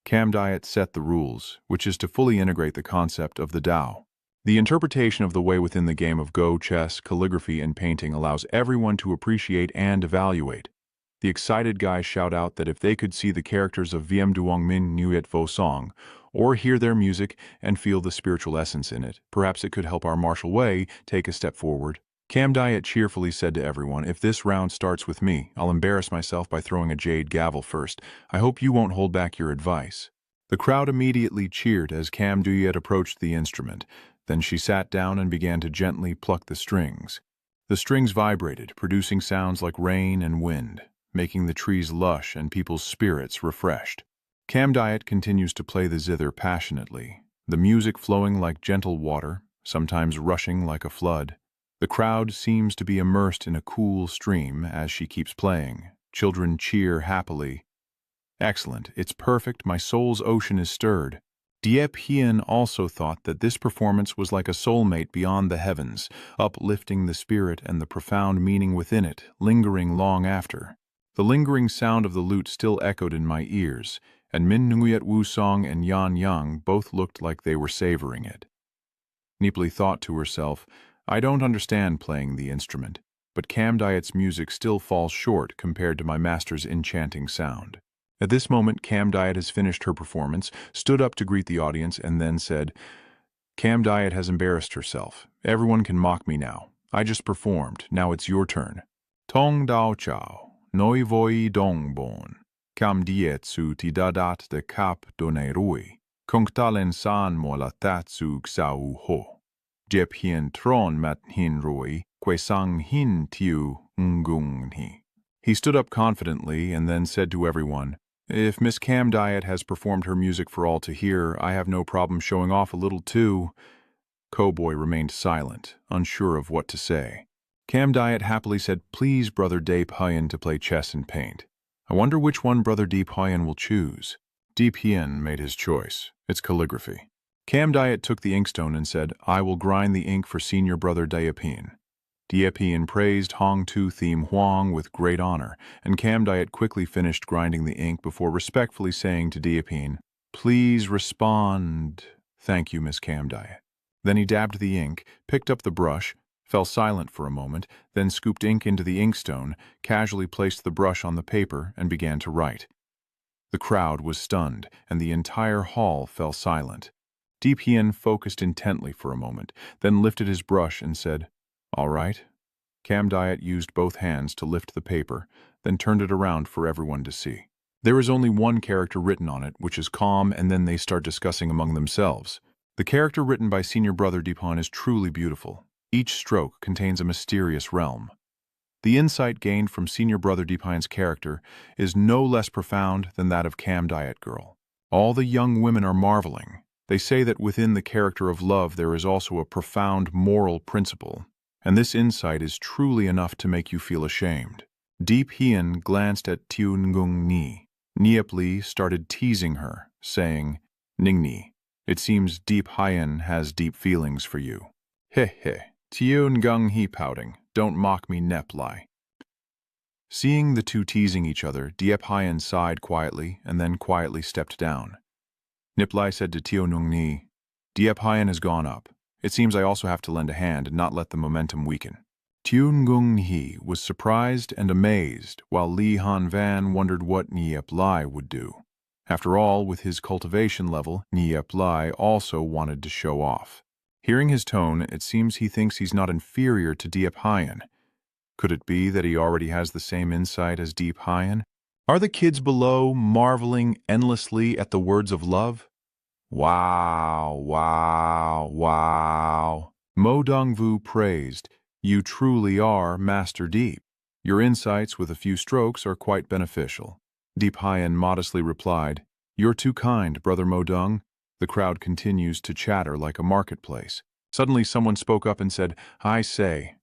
Cam Diet set the rules, which is to fully integrate the concept of the Tao. The interpretation of the way within the game of Go, chess, calligraphy, and painting allows everyone to appreciate and evaluate. The excited guys shout out that if they could see the characters of Viem Duong Min Nguyet Vo song, or hear their music and feel the spiritual essence in it, perhaps it could help our martial way take a step forward. Cam Diet cheerfully said to everyone, "If this round starts with me, I'll embarrass myself by throwing a jade gavel first. I hope you won't hold back your advice." The crowd immediately cheered as Cam Diet approached the instrument. Then she sat down and began to gently pluck the strings. The strings vibrated, producing sounds like rain and wind, making the trees lush and people's spirits refreshed. Cam Diet continues to play the zither passionately, the music flowing like gentle water, sometimes rushing like a flood. The crowd seems to be immersed in a cool stream as she keeps playing, Children cheer happily. Excellent, it's perfect, my soul's ocean is stirred. Diep Hien also thought that this performance was like a soulmate beyond the heavens, uplifting the spirit and the profound meaning within it, lingering long after. The lingering sound of the lute still echoed in my ears, and Min Nguyet Wusong and Yan Yang both looked like they were savoring it. Nie Li thought to herself, I don't understand playing the instrument, but Cam Diet's music still falls short compared to my master's enchanting sound. At this moment, Cam Diet has finished her performance, stood up to greet the audience, and then said, Cam Diet has embarrassed herself. Everyone can mock me now. I just performed. Now it's your turn. Tong Dao Chao, Noi Voi Dong Bon, Cam Diet Su Ti Dadat de Cap Donai Rui, Kung Talen San Mo La Tat Su Xau Ho, Jep Hien Tron Mat Hin Rui, Que Sang Hin Tiu Ngung Ni. He stood up confidently and then said to everyone, If Miss Cam Diet has performed her music for all to hear, I have no problem showing off a little too. Cowboy remained silent, unsure of what to say. Cam Diet happily said, Please, Brother Deep Hien, to play chess and paint. I wonder which one Brother Deep Hien will choose. Deep Hien made his choice. It's calligraphy. Cam Diet took the inkstone and said, I will grind the ink for Senior Brother Diep Hien. Diep Hien praised Hong Tu Theme Huang with great honor, and Cam Diet quickly finished grinding the ink before respectfully saying to Diep Hien, Please respond. Thank you, Miss Cam Diet. Then he dabbed the ink, picked up the brush, fell silent for a moment, then scooped ink into the inkstone, casually placed the brush on the paper, and began to write. The crowd was stunned, and the entire hall fell silent. Diep Hien focused intently for a moment, then lifted his brush and said, All right. Cam Diet used both hands to lift the paper, then turned it around for everyone to see. There is only one character written on it, which is calm, and then they start discussing among themselves. The character written by Senior Brother Deep Hien is truly beautiful. Each stroke contains a mysterious realm. The insight gained from Senior Brother Deep Hien's character is no less profound than that of Cam Diet Girl. All the young women are marveling. They say that within the character of love there is also a profound moral principle, and this insight is truly enough to make you feel ashamed. Diep Hien glanced at Tiu Ngung Ni. Nie Li started teasing her, saying, Ning Ni, it seems Diep Hien has deep feelings for you. He he, Tiu Ngung He pouting, don't mock me, Nep Li. Seeing the two teasing each other, Diep Hien sighed quietly and then quietly stepped down. Nip Li said to Tiu Ngung Ni, Diep Hien has gone up. It seems I also have to lend a hand and not let the momentum weaken. Tiu Ngung He was surprised and amazed, while Li Han Van wondered what Nie Li would do. After all, with his cultivation level, Nie Li also wanted to show off. Hearing his tone, it seems he thinks he's not inferior to Diep Hien. Could it be that he already has the same insight as Diep Hien? Are the kids below marveling endlessly at the words of love? Wow, wow, wow. Mo Dongvu praised, You truly are Master Deep. Your insights with a few strokes are quite beneficial. Diep Hien modestly replied, You're too kind, Brother Mo Dong. The crowd continues to chatter like a marketplace. Suddenly someone spoke up and said, I say,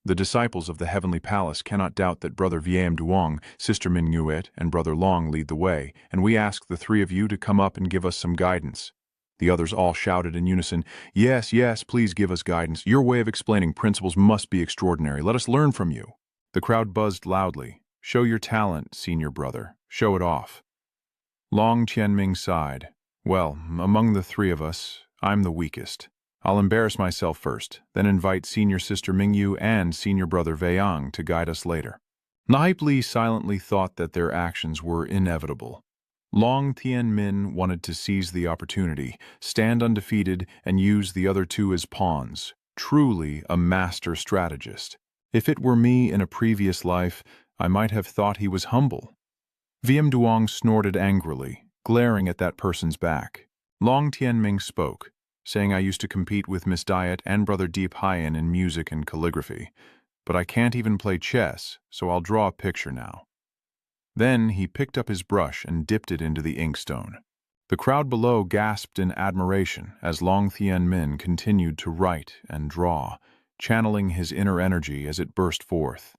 the disciples of the Heavenly Palace cannot doubt that Brother Wiem Duong, Sister Min Nguyen, and Brother Long lead the way, and we ask the three of you to come up and give us some guidance. The others all shouted in unison, Yes, yes, please give us guidance. Your way of explaining principles must be extraordinary. Let us learn from you. The crowd buzzed loudly. Show your talent, Senior Brother. Show it off. Long Tianming sighed. Well, among the three of us, I'm the weakest. I'll embarrass myself first, then invite Senior Sister Mingyu and Senior Brother Weiyang to guide us later. Nie Li silently thought that their actions were inevitable. Long Tianmin wanted to seize the opportunity, stand undefeated, and use the other two as pawns. Truly a master strategist. If it were me in a previous life, I might have thought he was humble. Wiem Duong snorted angrily, glaring at that person's back. Long Tianming spoke, saying I used to compete with Miss Diet and Brother Deep Hien in music and calligraphy, but I can't even play chess, so I'll draw a picture now. Then he picked up his brush and dipped it into the inkstone. The crowd below gasped in admiration as Long Tianmin continued to write and draw, channeling his inner energy as it burst forth.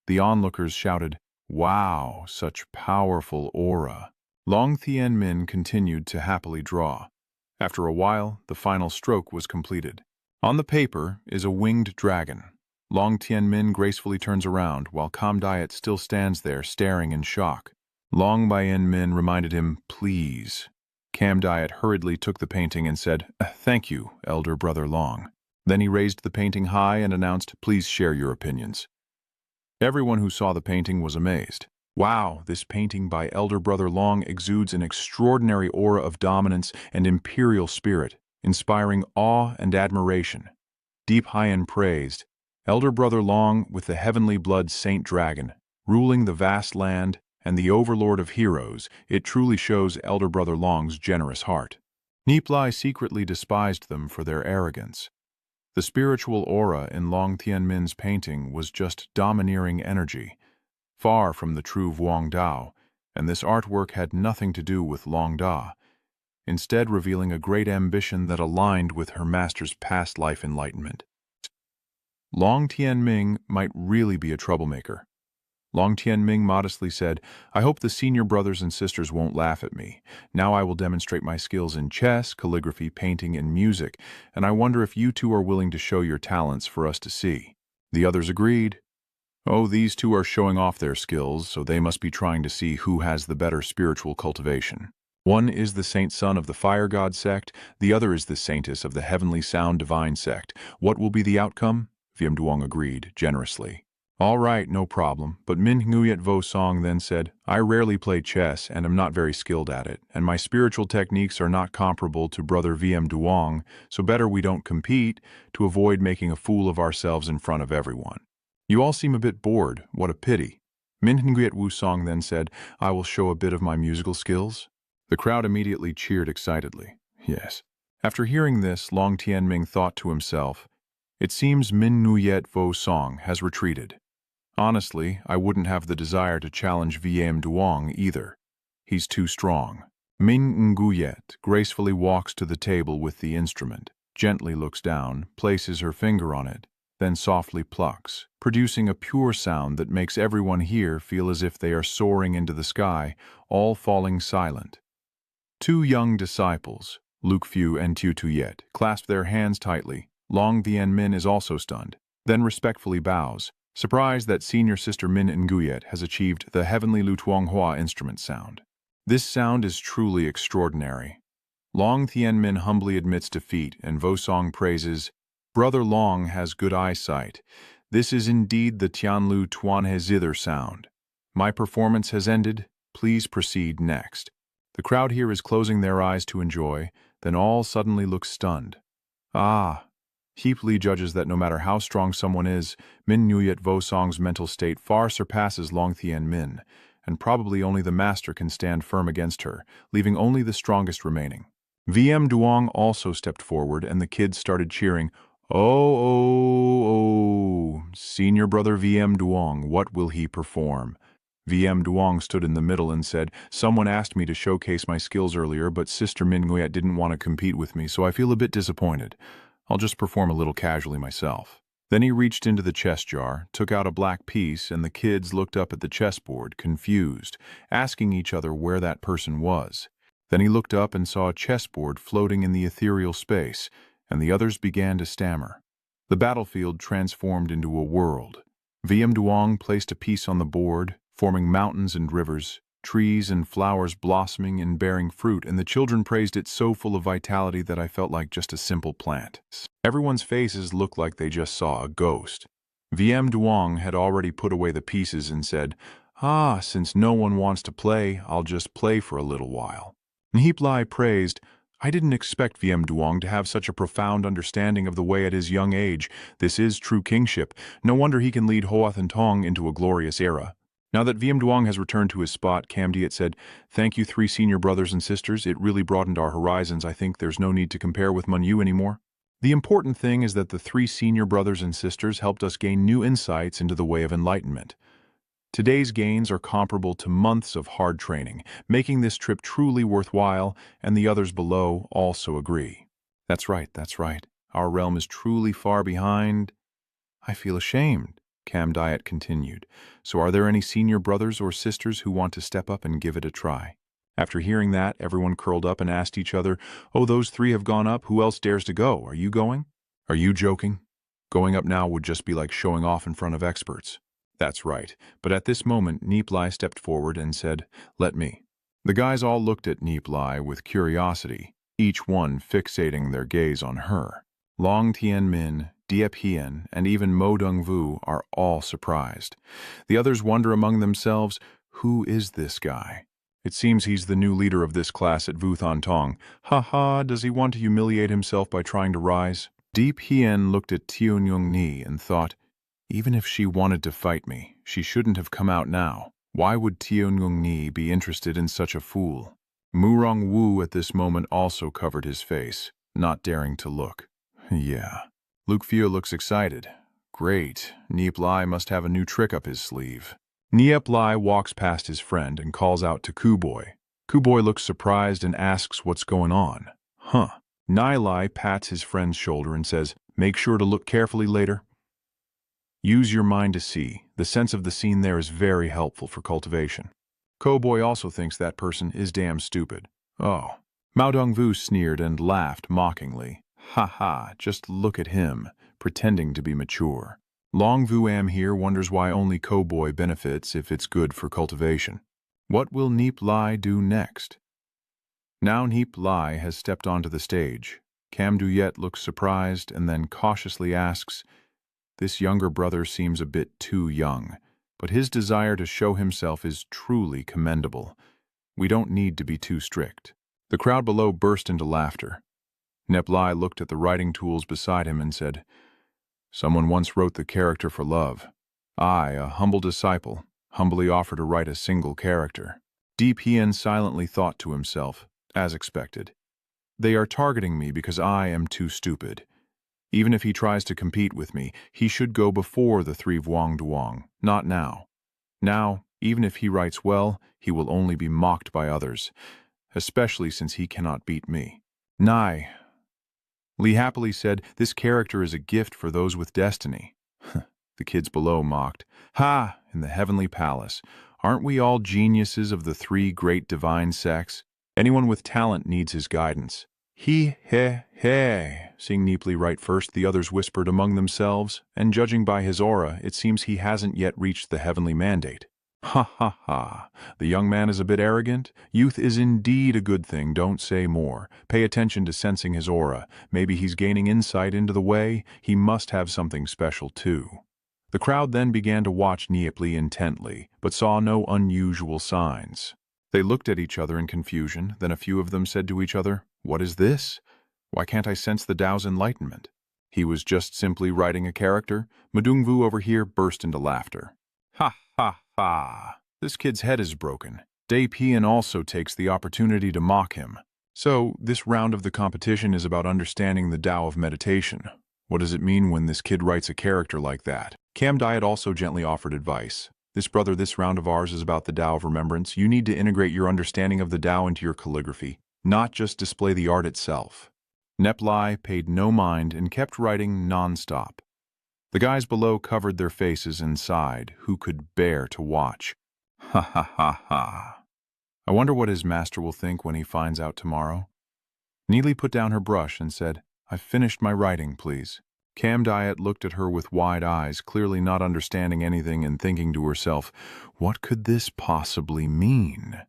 The onlookers shouted, Wow, such powerful aura. Long Thien Min continued to happily draw. After a while, the final stroke was completed. On the paper is a winged dragon. Long Tien Min gracefully turns around, while Kam Diet still stands there, staring in shock. Long Bien Min reminded him, "Please." Kam Diet hurriedly took the painting and said, "Thank you, elder brother Long." Then he raised the painting high and announced, "Please share your opinions." Everyone who saw the painting was amazed. Wow, this painting by elder brother Long exudes an extraordinary aura of dominance and imperial spirit, inspiring awe and admiration. Deep Hien praised, "Elder brother Long with the heavenly blood saint dragon, ruling the vast land and the overlord of heroes, it truly shows elder brother Long's generous heart." Nie Li secretly despised them for their arrogance. The spiritual aura in Long Tien Min's painting was just domineering energy, far from the true Vuong Dao, and this artwork had nothing to do with Long Da, instead revealing a great ambition that aligned with her master's past life enlightenment. Long Tien Ming might really be a troublemaker. Long Tien Ming modestly said, "I hope the senior brothers and sisters won't laugh at me. Now I will demonstrate my skills in chess, calligraphy, painting, and music, and I wonder if you two are willing to show your talents for us to see." The others agreed. "Oh, these two are showing off their skills, so they must be trying to see who has the better spiritual cultivation. One is the saint son of the fire god sect, the other is the saintess of the heavenly sound divine sect. What will be the outcome?" Viêm Duong agreed, generously. "All right, no problem," but Min Nguyet Vo Song then said, "I rarely play chess and am not very skilled at it, and my spiritual techniques are not comparable to brother Viêm Duong, so better we don't compete to avoid making a fool of ourselves in front of everyone. You all seem a bit bored, what a pity." Min Nguyet Wu Song then said, "I will show a bit of my musical skills." The crowd immediately cheered excitedly. Yes. After hearing this, Long Tianming thought to himself, "It seems Min Nguyet Vo Song has retreated. Honestly, I wouldn't have the desire to challenge Viêm Duong either. He's too strong." Min Nguyet gracefully walks to the table with the instrument, gently looks down, places her finger on it, then softly plucks, producing a pure sound that makes everyone here feel as if they are soaring into the sky, all falling silent. Two young disciples, Luke Fu and Tu Tuyet, clasp their hands tightly. Long Vien Min is also stunned, then respectfully bows, surprised that senior sister Min Nguyet has achieved the heavenly Lu Tuong Hua instrument sound. This sound is truly extraordinary. Long Thien Min humbly admits defeat, and Vo Song praises, "Brother Long has good eyesight. This is indeed the Tianlu Tuan He Zither sound. My performance has ended. Please proceed next." The crowd here is closing their eyes to enjoy, then all suddenly look stunned. Ah! Heap Li judges that no matter how strong someone is, Min Nguyet Vo Song's mental state far surpasses Long Thien Min, and probably only the master can stand firm against her, leaving only the strongest remaining. Viêm Duong also stepped forward, and the kids started cheering, "Oh, oh, oh, senior brother Viêm Duong, what will he perform?" Viêm Duong stood in the middle and said, "Someone asked me to showcase my skills earlier, but Sister Min Nguyet didn't want to compete with me, so I feel a bit disappointed. I'll just perform a little casually myself." Then he reached into the chess jar, took out a black piece, and the kids looked up at the chessboard, confused, asking each other where that person was. Then he looked up and saw a chessboard floating in the ethereal space, and the others began to stammer. The battlefield transformed into a world. Viêm Duong placed a piece on the board, forming mountains and rivers, trees and flowers blossoming and bearing fruit, and the children praised it so full of vitality that I felt like just a simple plant. Everyone's faces looked like they just saw a ghost. Viêm Duong had already put away the pieces and said, "Ah, since no one wants to play, I'll just play for a little while." Nie Li praised, "I didn't expect Viêm Duong to have such a profound understanding of the way at his young age. This is true kingship. No wonder he can lead Hoath and Tong into a glorious era." Now that Viêm Duong has returned to his spot, Kam Diet said, "Thank you, three senior brothers and sisters. It really broadened our horizons. I think there's no need to compare with Mun Yu anymore." The important thing is that the three senior brothers and sisters helped us gain new insights into the way of enlightenment. Today's gains are comparable to months of hard training, making this trip truly worthwhile, and the others below also agree. That's right, that's right. Our realm is truly far behind. I feel ashamed. Cam Diet continued. So are there any senior brothers or sisters who want to step up and give it a try? After hearing that, everyone curled up and asked each other, "Oh, those three have gone up. Who else dares to go? Are you going? Are you joking? Going up now would just be like showing off in front of experts." That's right. But at this moment, Nie Li stepped forward and said, "Let me." The guys all looked at Nie Li with curiosity, each one fixating their gaze on her. Long Tien Min, Diep Hien, and even Mo Dongvu are all surprised. The others wonder among themselves, who is this guy? It seems he's the new leader of this class at Vuthan Tong. Ha ha, does he want to humiliate himself by trying to rise? Diep Hien looked at Tianyong Ni and thought, even if she wanted to fight me, she shouldn't have come out now. Why would Tianyong Ni be interested in such a fool? Murong Wu at this moment also covered his face, not daring to look. Yeah. Luke Fio looks excited. Great. Nie Li must have a new trick up his sleeve. Nie Li walks past his friend and calls out to Kuboy. Kuboy looks surprised and asks what's going on. Huh. Nie Li pats his friend's shoulder and says, "Make sure to look carefully later. Use your mind to see. The sense of the scene there is very helpful for cultivation." Kuboy also thinks that person is damn stupid. Oh. Mao Dongvu sneered and laughed mockingly. Ha ha, just look at him, pretending to be mature. Long Vu Am here wonders why only Kuboy benefits if it's good for cultivation. What will Nie Li do next? Now Nie Li has stepped onto the stage. Cam Duyet looks surprised and then cautiously asks, "This younger brother seems a bit too young, but his desire to show himself is truly commendable. We don't need to be too strict." The crowd below burst into laughter. Nie Li looked at the writing tools beside him and said, "Someone once wrote the character for love. I, a humble disciple, humbly offer to write a single character." Diep Hien silently thought to himself, as expected, "They are targeting me because I am too stupid. Even if he tries to compete with me, he should go before the three Vuong Duong, not now. Now, even if he writes well, he will only be mocked by others, especially since he cannot beat me." Nie Li happily said, "This character is a gift for those with destiny." The kids below mocked. "Ha! In the heavenly palace. Aren't we all geniuses of the three great divine sects? Anyone with talent needs his guidance." He, he. Seeing Nie Li write first, the others whispered among themselves, and judging by his aura, it seems he hasn't yet reached the heavenly mandate. Ha ha ha. The young man is a bit arrogant. Youth is indeed a good thing, don't say more. Pay attention to sensing his aura. Maybe he's gaining insight into the way. He must have something special too. The crowd then began to watch Nie Li intently, but saw no unusual signs. They looked at each other in confusion, then a few of them said to each other, "What is this? Why can't I sense the Tao's enlightenment?" He was just simply writing a character. Madungvu over here burst into laughter. Ha ha ha! This kid's head is broken. Diep Hien also takes the opportunity to mock him. So, this round of the competition is about understanding the Tao of meditation. What does it mean when this kid writes a character like that? Cam Diet also gently offered advice. Brother, this round of ours is about the Tao of remembrance. You need to integrate your understanding of the Tao into your calligraphy, not just display the art itself." Nie Li paid no mind and kept writing non-stop. The guys below covered their faces and sighed. Who could bear to watch? Ha ha ha ha. I wonder what his master will think when he finds out tomorrow. Nie Li put down her brush and said, "I've finished my writing, please." Cam Diet looked at her with wide eyes, clearly not understanding anything and thinking to herself, what could this possibly mean?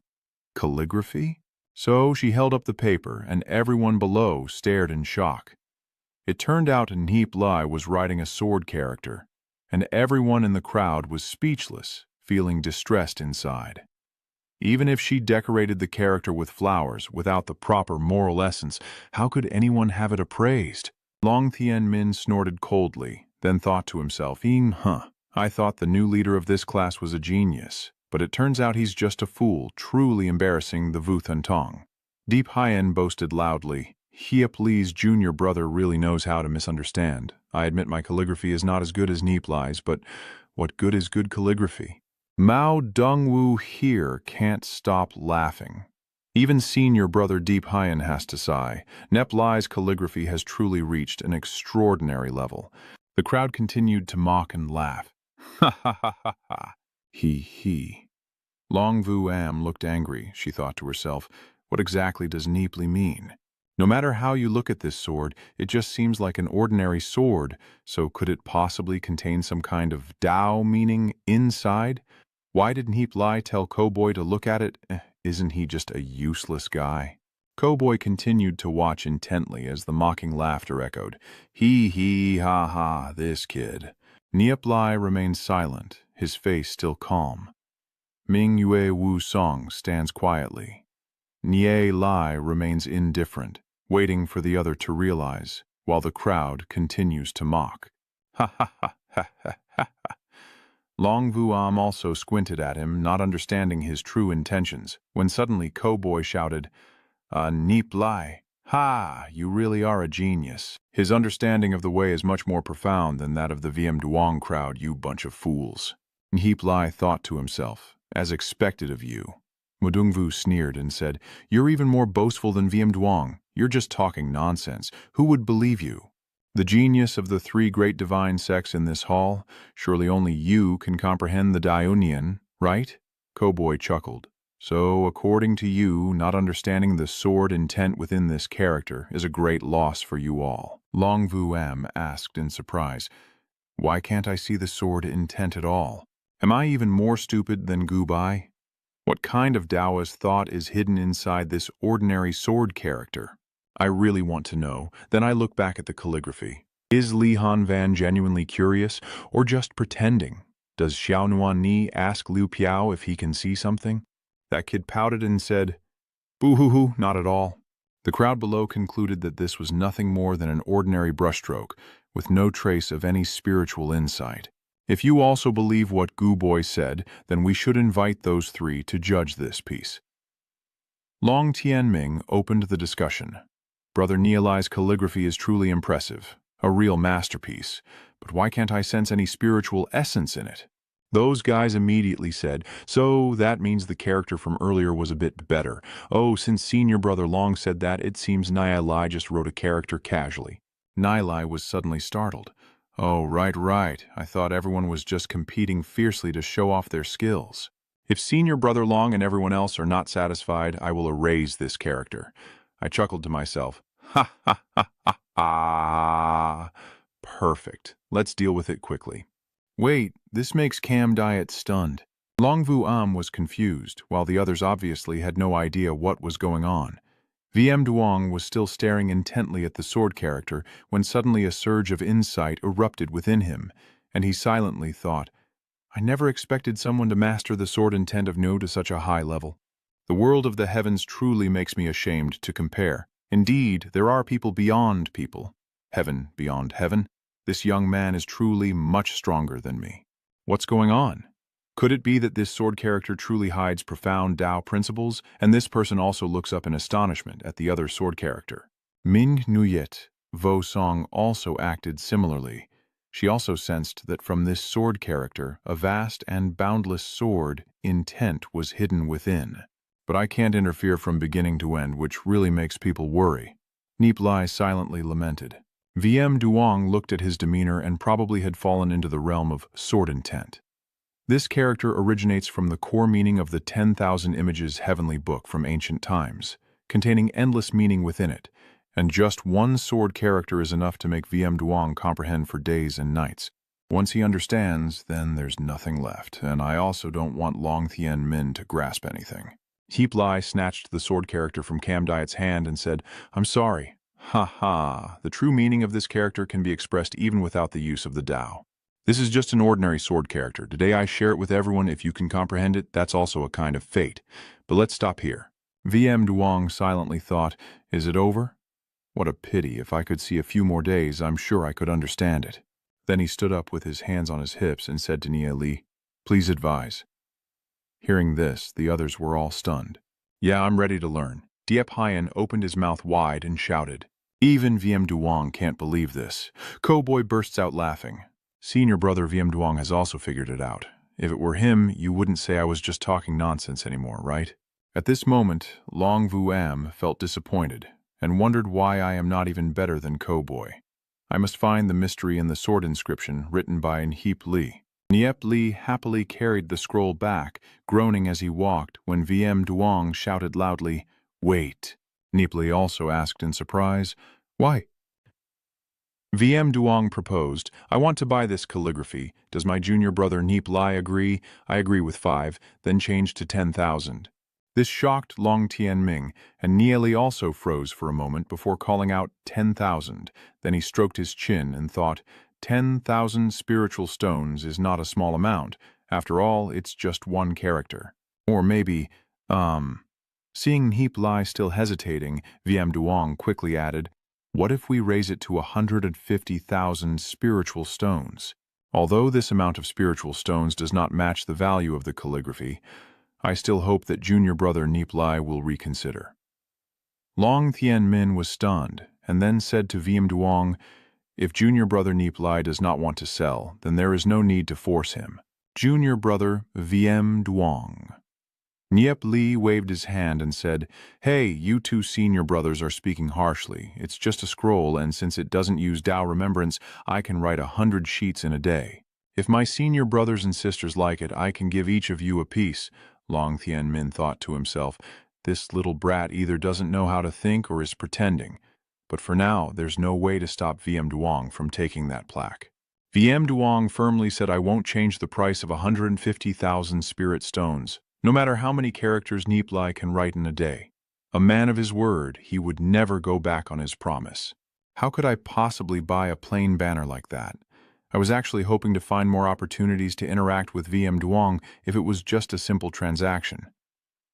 Calligraphy? So she held up the paper, and everyone below stared in shock. It turned out Nie Li was writing a sword character, and everyone in the crowd was speechless, feeling distressed inside. Even if she decorated the character with flowers without the proper moral essence, how could anyone have it appraised? Long Tien Min snorted coldly, then thought to himself, I thought the new leader of this class was a genius, but it turns out he's just a fool, truly embarrassing the Vuthan Tong." Diep Hien boasted loudly, "Hiep Li's junior brother really knows how to misunderstand. I admit my calligraphy is not as good as Nie Li's, but what good is good calligraphy?" Mao Dongwu here can't stop laughing. Even senior brother Diep Hien has to sigh. Nie Li's calligraphy has truly reached an extraordinary level. The crowd continued to mock and laugh. Ha ha ha ha ha. He. Long Vu Am looked angry, she thought to herself. What exactly does Nie Li mean? No matter how you look at this sword, it just seems like an ordinary sword, so could it possibly contain some kind of Tao meaning inside? Why did Nie Li tell Cowboy to look at it? Isn't he just a useless guy? Cowboy continued to watch intently as the mocking laughter echoed. He, ha ha, this kid. Nie Li remained silent, his face still calm. Ming Yue Wu Song stands quietly. Nie Li remains indifferent, waiting for the other to realize, while the crowd continues to mock. Ha ha ha ha ha ha. Long Vuam also squinted at him, not understanding his true intentions, when suddenly Cowboy shouted, Nie Li, ha, you really are a genius. His understanding of the way is much more profound than that of the VM Duong crowd, you bunch of fools. Nie Li thought to himself, as expected of you. Mudungvu sneered and said, You're even more boastful than VM Duong. You're just talking nonsense. Who would believe you? The genius of the three great divine sects in this hall, surely only you can comprehend the Daunian, right? Cowboy chuckled. So, according to you, not understanding the sword intent within this character is a great loss for you all. Long Vu Am asked in surprise, Why can't I see the sword intent at all? Am I even more stupid than Gu Bai? What kind of Taoist thought is hidden inside this ordinary sword character? I really want to know. Then I look back at the calligraphy. Is Li Han Van genuinely curious, or just pretending? Does Xiao Nuan Ni ask Liu Piao if he can see something? That kid pouted and said, Boo-hoo-hoo, not at all. The crowd below concluded that this was nothing more than an ordinary brushstroke, with no trace of any spiritual insight. If you also believe what Gu Boy said, then we should invite those three to judge this piece. Long Tianming opened the discussion. Brother Nie Li's calligraphy is truly impressive, a real masterpiece, but why can't I sense any spiritual essence in it? Those guys immediately said, so that means the character from earlier was a bit better. Oh, since senior brother Long said that, it seems Nie Li just wrote a character casually. Nie Li was suddenly startled. Oh, right. I thought everyone was just competing fiercely to show off their skills. If senior brother Long and everyone else are not satisfied, I will erase this character. I chuckled to myself. Ha ha ha ha ha. Perfect. Let's deal with it quickly. Wait, this makes Cam Diet stunned. Long Vu Am was confused, while the others obviously had no idea what was going on. VM Duong was still staring intently at the sword character when suddenly a surge of insight erupted within him, and he silently thought, I never expected someone to master the sword intent of No to such a high level. The world of the heavens truly makes me ashamed to compare. Indeed, there are people beyond people. Heaven beyond heaven. This young man is truly much stronger than me. What's going on? Could it be that this sword character truly hides profound Tao principles, and this person also looks up in astonishment at the other sword character? Min Nuyet, Vo Song also acted similarly. She also sensed that from this sword character, a vast and boundless sword intent was hidden within. But I can't interfere from beginning to end, which really makes people worry. Nie Li silently lamented. VM Duong looked at his demeanor and probably had fallen into the realm of sword intent. This character originates from the core meaning of the 10,000 Images heavenly book from ancient times, containing endless meaning within it, and just one sword character is enough to make VM Duong comprehend for days and nights. Once he understands, then there's nothing left, and I also don't want Long Thien Min to grasp anything. Nie Li snatched the sword character from Cam Diet's hand and said, I'm sorry. Ha ha, the true meaning of this character can be expressed even without the use of the Tao. This is just an ordinary sword character. Today I share it with everyone. If you can comprehend it, that's also a kind of fate. But let's stop here. VM Duong silently thought, is it over? What a pity. If I could see a few more days, I'm sure I could understand it. Then he stood up with his hands on his hips and said to Nie Li, please advise. Hearing this, the others were all stunned. Yeah, I'm ready to learn. Diep Hien opened his mouth wide and shouted. Even VM Duong can't believe this. Cowboy bursts out laughing. Senior brother VM Duong has also figured it out. If it were him, you wouldn't say I was just talking nonsense anymore, right? At this moment, Long Vu Am felt disappointed and wondered why I am not even better than Cowboy. I must find the mystery in the sword inscription written by Nie Li. Nie Li happily carried the scroll back, groaning as he walked, when VM Duong shouted loudly, "Wait." Nie Li also asked in surprise, "Why?" VM Duong proposed, "I want to buy this calligraphy. Does my junior brother Nie Li agree?" "I agree with 5, then changed to 10,000. This shocked Long Tianming, and Nie Li also froze for a moment before calling out 10,000. Then he stroked his chin and thought, 10,000 spiritual stones is not a small amount. After all, it's just one character. Or maybe, Seeing Nie Li still hesitating, VM Duong quickly added, "What if we raise it to 150,000 spiritual stones? Although this amount of spiritual stones does not match the value of the calligraphy, I still hope that junior brother Nie Li will reconsider." Long Tianmin was stunned, and then said to VM Duong, "If junior brother Nie Li does not want to sell, then there is no need to force him." Junior brother VM Duong. Nie Li waved his hand and said, "Hey, you two senior brothers are speaking harshly. It's just a scroll, and since it doesn't use Tao remembrance, I can write 100 sheets in a day. If my senior brothers and sisters like it, I can give each of you a piece." Long Tianmin thought to himself, "This little brat either doesn't know how to think or is pretending. But for now, there's no way to stop VM Duong from taking that plaque." VM Duong firmly said, "I won't change the price of 150,000 spirit stones. No matter how many characters Nie Li can write in a day. A man of his word, he would never go back on his promise. How could I possibly buy a plain banner like that? I was actually hoping to find more opportunities to interact with VM Duong if it was just a simple transaction.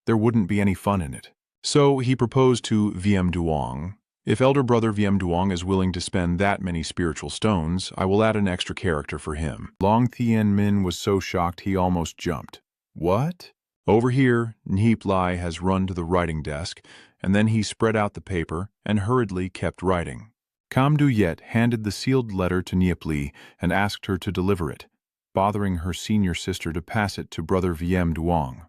There wouldn't be any fun in it." So he proposed to VM Duong, "If elder brother VM Duong is willing to spend that many spiritual stones, I will add an extra character for him." Long Tianmin was so shocked he almost jumped. "What?" Over here, Nie Li has run to the writing desk, and then he spread out the paper and hurriedly kept writing. Kam Du-yet handed the sealed letter to Nie Li and asked her to deliver it, bothering her senior sister to pass it to brother VM Duong.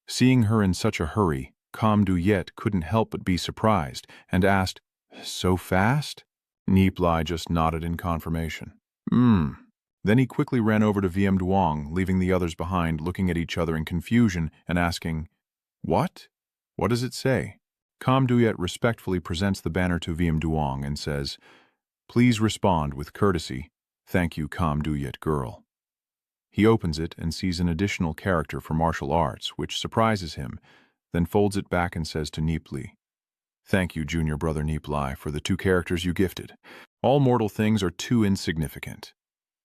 Seeing her in such a hurry, Kam Du-yet couldn't help but be surprised and asked, "So fast?" Nie Li just nodded in confirmation. Then he quickly ran over to VM Duong, leaving the others behind, looking at each other in confusion and asking, "What? What does it say?" Kam Du-yet respectfully presents the banner to VM Duong and says, "Please respond with courtesy. Thank you, Kam Du-yet girl." He opens it and sees an additional character for martial arts, which surprises him, then folds it back and says to Nie Li, "Thank you, junior brother Nie Li, for the 2 characters you gifted. All mortal things are too insignificant."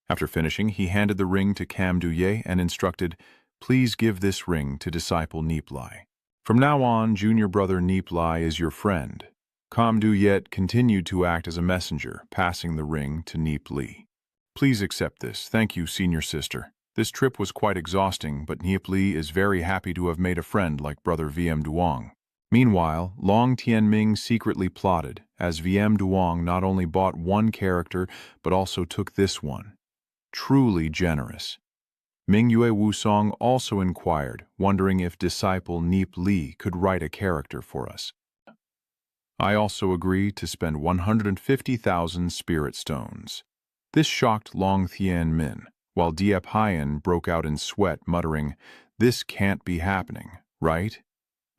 After finishing, he handed the ring to Kam Du-yet and instructed, "Please give this ring to disciple Nie Li. From now on, junior brother Nie Li is your friend." Kam Du-yet continued to act as a messenger, passing the ring to Nie Li. "Please accept this. Thank you, senior sister. This trip was quite exhausting, but Nie Li is very happy to have made a friend like brother VM Duong." Meanwhile, Long Tianming secretly plotted, as VM Duong not only bought one character, but also took this one. Truly generous. Mingyue Wusong also inquired, wondering if disciple Nie Li could write a character for us. "I also agree to spend 150,000 spirit stones." This shocked Long Tianmin, while Diep Haiyan broke out in sweat, muttering, "This can't be happening, right?"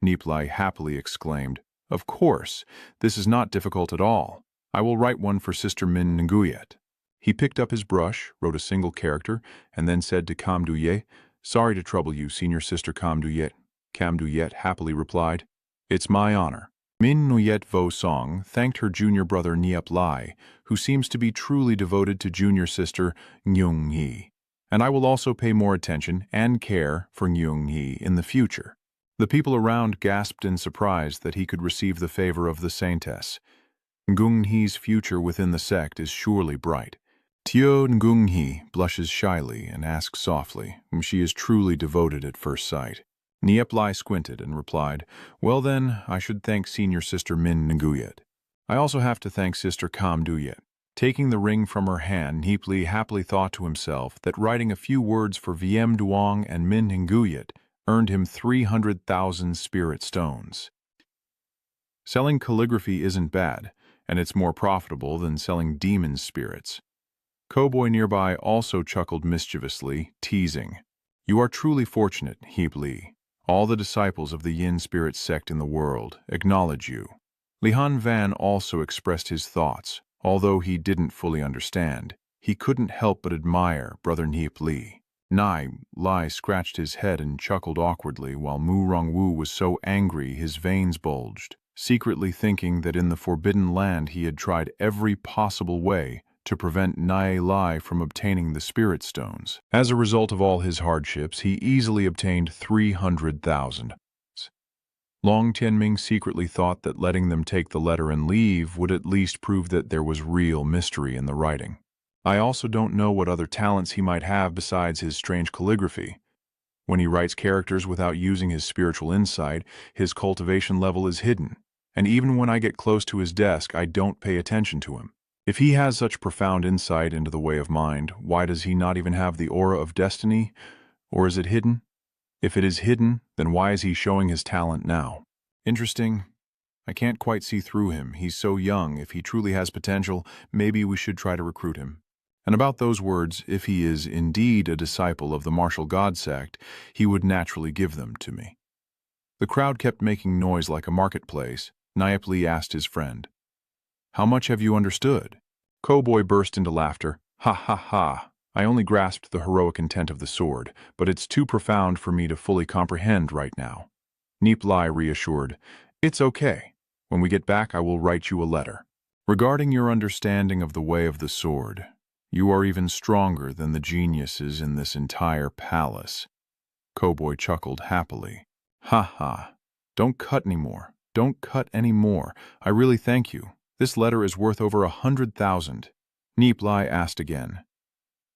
Nie Li happily exclaimed, "Of course, this is not difficult at all. I will write one for Sister Min Nguyet." He picked up his brush, wrote a single character, and then said to Kam Du-yet, "Sorry to trouble you, senior sister Kam Du-yet." Kam Du-yet happily replied, "It's my honor." Min Nguyet Vo Song thanked her junior brother Nie Li, who seems to be truly devoted to junior sister Nyung Hee. "And I will also pay more attention and care for Nyung Hee in the future." The people around gasped in surprise that he could receive the favor of the saintess. Ngung Hee's future within the sect is surely bright. Teo Ngung Hee blushes shyly and asks softly, whom she is truly devoted at first sight. Nie Li squinted and replied, "Well then, I should thank senior sister Min Nguyet. I also have to thank sister Kam Du-yet." Taking the ring from her hand, Nie Li happily thought to himself that writing a few words for VM Duong and Min Nguyet earned him 300,000 spirit stones. Selling calligraphy isn't bad, and it's more profitable than selling demon spirits. Cowboy nearby also chuckled mischievously, teasing. You are truly fortunate, Nie Li. All the disciples of the Yin spirit sect in the world acknowledge you. Li Han Van also expressed his thoughts. Although he didn't fully understand, he couldn't help but admire Brother Nie Li. Nie Li scratched his head and chuckled awkwardly while Mu Rongwu was so angry his veins bulged, secretly thinking that in the Forbidden Land he had tried every possible way to prevent Nie Li from obtaining the spirit stones. As a result of all his hardships, he easily obtained 300,000. Long Tianming secretly thought that letting them take the letter and leave would at least prove that there was real mystery in the writing. I also don't know what other talents he might have besides his strange calligraphy. When he writes characters without using his spiritual insight, his cultivation level is hidden, and even when I get close to his desk, I don't pay attention to him. If he has such profound insight into the way of mind, why does he not even have the aura of destiny? Or is it hidden? If it is hidden, then why is he showing his talent now? Interesting. I can't quite see through him. He's so young. If he truly has potential, maybe we should try to recruit him. And about those words, if he is indeed a disciple of the martial god sect, he would naturally give them to me. The crowd kept making noise like a marketplace. Nie Li asked his friend, How much have you understood? Cowboy burst into laughter. Ha ha ha. I only grasped the heroic intent of the sword, but it's too profound for me to fully comprehend right now. Nie Li reassured, It's okay. When we get back, I will write you a letter. Regarding your understanding of the way of the sword, you are even stronger than the geniuses in this entire palace. Cowboy chuckled happily. Ha ha. Don't cut anymore. Don't cut anymore. I really thank you. This letter is worth over 100,000. Nie Li asked again.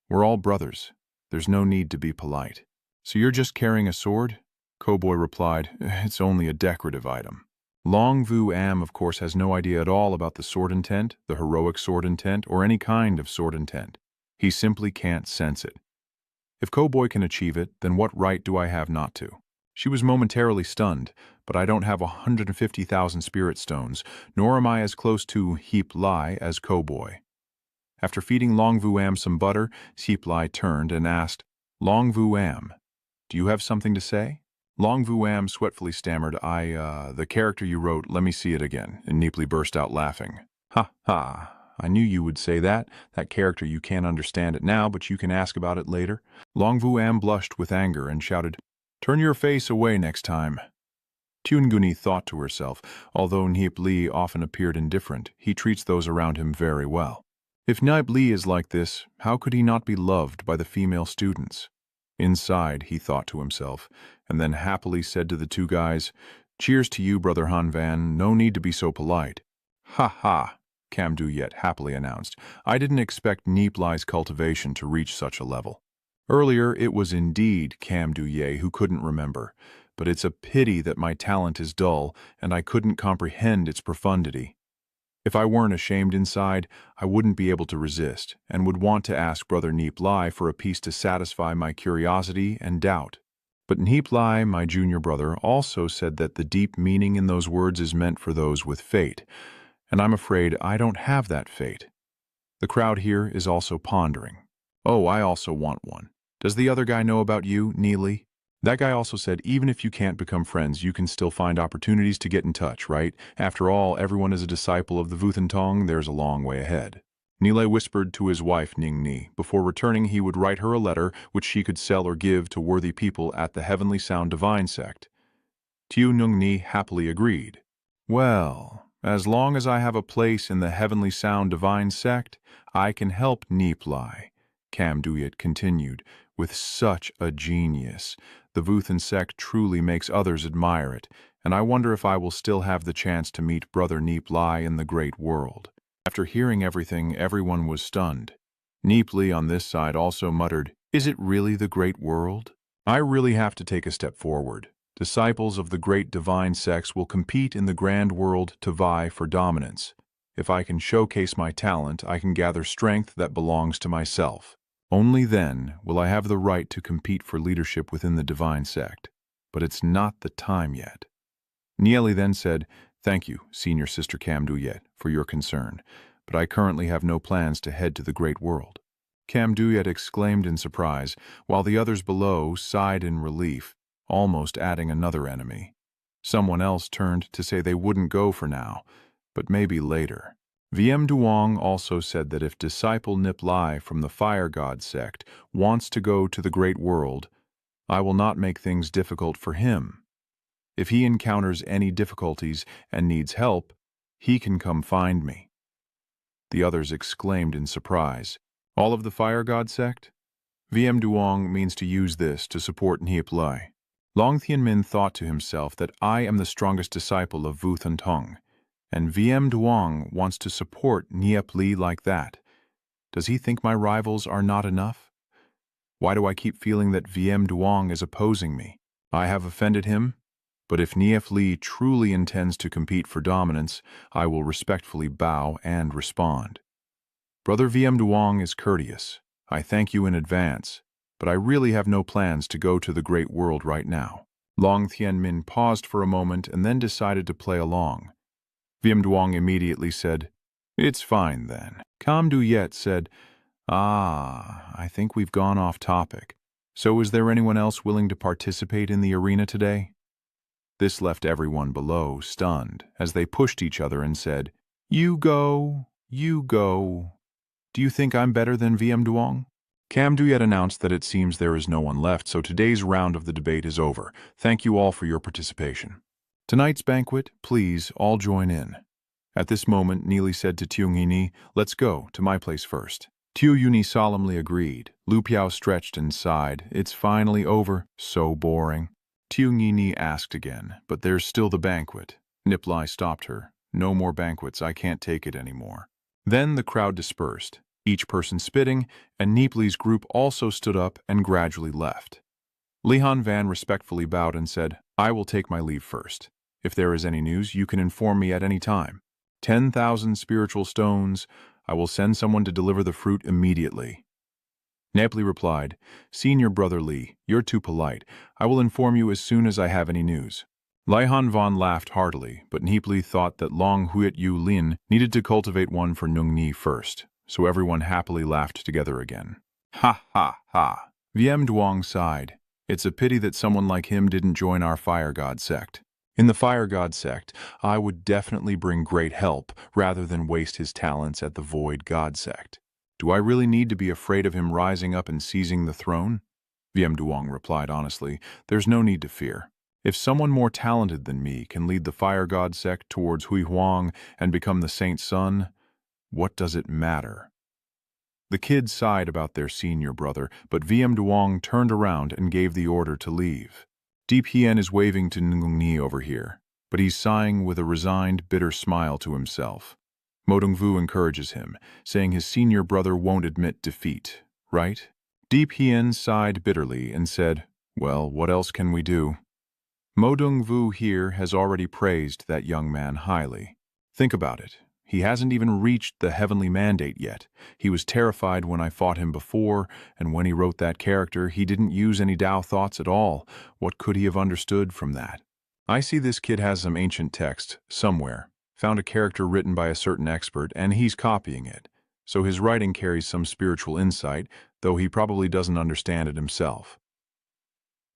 We're all brothers. There's no need to be polite. So you're just carrying a sword? Cowboy replied, It's only a decorative item. Long Vu Am, of course, has no idea at all about the sword intent, the heroic sword intent, or any kind of sword intent. He simply can't sense it. If Cowboy can achieve it, then what right do I have not to? She was momentarily stunned, but I don't have 150,000 spirit stones, nor am I as close to Nie Li as Cowboy. After feeding Long Vu Am some butter, Nie Li turned and asked, Long Vu Am, do you have something to say? Long Vu Am sweatfully stammered, the character you wrote, let me see it again, and Nie Li burst out laughing. Ha ha, I knew you would say that. That character, you can't understand it now, but you can ask about it later. Long Vu Am blushed with anger and shouted, Turn your face away next time. Tunguni thought to herself, although Nie Li often appeared indifferent, he treats those around him very well. If Nie Li is like this, how could he not be loved by the female students? Inside, he thought to himself, and then happily said to the two guys, Cheers to you, Brother Han Van, no need to be so polite. Ha ha, Cam Du Yet happily announced. I didn't expect Nie Li's cultivation to reach such a level. Earlier, it was indeed Cam Du Ye who couldn't remember, but it's a pity that my talent is dull and I couldn't comprehend its profundity. If I weren't ashamed inside, I wouldn't be able to resist, and would want to ask Brother Nie Li for a piece to satisfy my curiosity and doubt. But Nie Li, my junior brother, also said that the deep meaning in those words is meant for those with fate, and I'm afraid I don't have that fate. The crowd here is also pondering. Oh, I also want one. Does the other guy know about you, Nie Li? That guy also said even if you can't become friends, you can still find opportunities to get in touch, right? After all, everyone is a disciple of the Wuthentong, there's a long way ahead. Nie Li whispered to his wife Ning Ni. Before returning, he would write her a letter which she could sell or give to worthy people at the Heavenly Sound Divine sect. Tiu Nung Ni happily agreed. Well, as long as I have a place in the Heavenly Sound Divine sect, I can help Nie Li, Cam Du Yet continued, with such a genius. The Wuthen sect truly makes others admire it, and I wonder if I will still have the chance to meet Brother Nie Li in the great world. After hearing everything, everyone was stunned. Nie Li on this side also muttered, Is it really the great world? I really have to take a step forward. Disciples of the great divine sects will compete in the grand world to vie for dominance. If I can showcase my talent, I can gather strength that belongs to myself. Only then will I have the right to compete for leadership within the divine sect. But it's not the time yet. Nie Li then said, Thank you, Senior Sister Cam Du Yet, for your concern, but I currently have no plans to head to the great world. Cam Duyet exclaimed in surprise, while the others below sighed in relief, almost adding another enemy. Someone else turned to say they wouldn't go for now, but maybe later. VM Duong also said that if disciple Nie Li from the Fire God sect wants to go to the Great World, I will not make things difficult for him. If he encounters any difficulties and needs help, he can come find me. The others exclaimed in surprise. All of the Fire God sect? VM Duong means to use this to support Nie Li. Long Thien Min thought to himself that I am the strongest disciple of Vu Thun Tong, and VM Duong wants to support Nie Li like that. Does he think my rivals are not enough? Why do I keep feeling that VM Duong is opposing me? I have offended him, but if Nie Li truly intends to compete for dominance, I will respectfully bow and respond. Brother VM Duong is courteous. I thank you in advance, but I really have no plans to go to the Great World right now. Long Thien Min paused for a moment and then decided to play along. VM Duong immediately said, "It's fine then." Cam Duyet said, I think we've gone off topic. So is there anyone else willing to participate in the arena today? This left everyone below stunned as they pushed each other and said, You go, you go. Do you think I'm better than VM Duong? Cam Duyet announced that it seems there is no one left, so today's round of the debate is over. Thank you all for your participation. Tonight's banquet, please all join in. At this moment, Nie Li said to Tiung Yini, Let's go, to my place first. Tiu Yuni solemnly agreed. Lu Piao stretched and sighed. It's finally over. So boring. Tiung Yini asked again, but there's still the banquet. Nie Li stopped her. No more banquets, I can't take it anymore. Then the crowd dispersed, each person spitting, and Nie Li's group also stood up and gradually left. Li Han Van respectfully bowed and said, I will take my leave first. If there is any news, you can inform me at any time. 10,000 spiritual stones. I will send someone to deliver the fruit immediately. Nie Li replied, Senior Brother Li, you're too polite. I will inform you as soon as I have any news. Lai Han Van laughed heartily, but Nie Li thought that Long Huet Yu Lin needed to cultivate one for Nung Ni first, so everyone happily laughed together again. Ha ha ha. VM Duong sighed. It's a pity that someone like him didn't join our Fire God sect. In the Fire God sect, I would definitely bring great help rather than waste his talents at the Void God sect. Do I really need to be afraid of him rising up and seizing the throne? VM Duong replied honestly, There's no need to fear. If someone more talented than me can lead the Fire God sect towards Hui Huang and become the Saint's son, what does it matter? The kids sighed about their senior brother, but VM Duong turned around and gave the order to leave. Deep Hien is waving to Ngung Ni over here, but he's sighing with a resigned, bitter smile to himself. Mo Dongvu encourages him, saying his senior brother won't admit defeat, right? Deep Hien sighed bitterly and said, Well, what else can we do? Mo Dongvu here has already praised that young man highly. Think about it. He hasn't even reached the heavenly mandate yet. He was terrified when I fought him before, and when he wrote that character, he didn't use any Tao thoughts at all. What could he have understood from that? I see this kid has some ancient text, somewhere, found a character written by a certain expert, and he's copying it. So his writing carries some spiritual insight, though he probably doesn't understand it himself.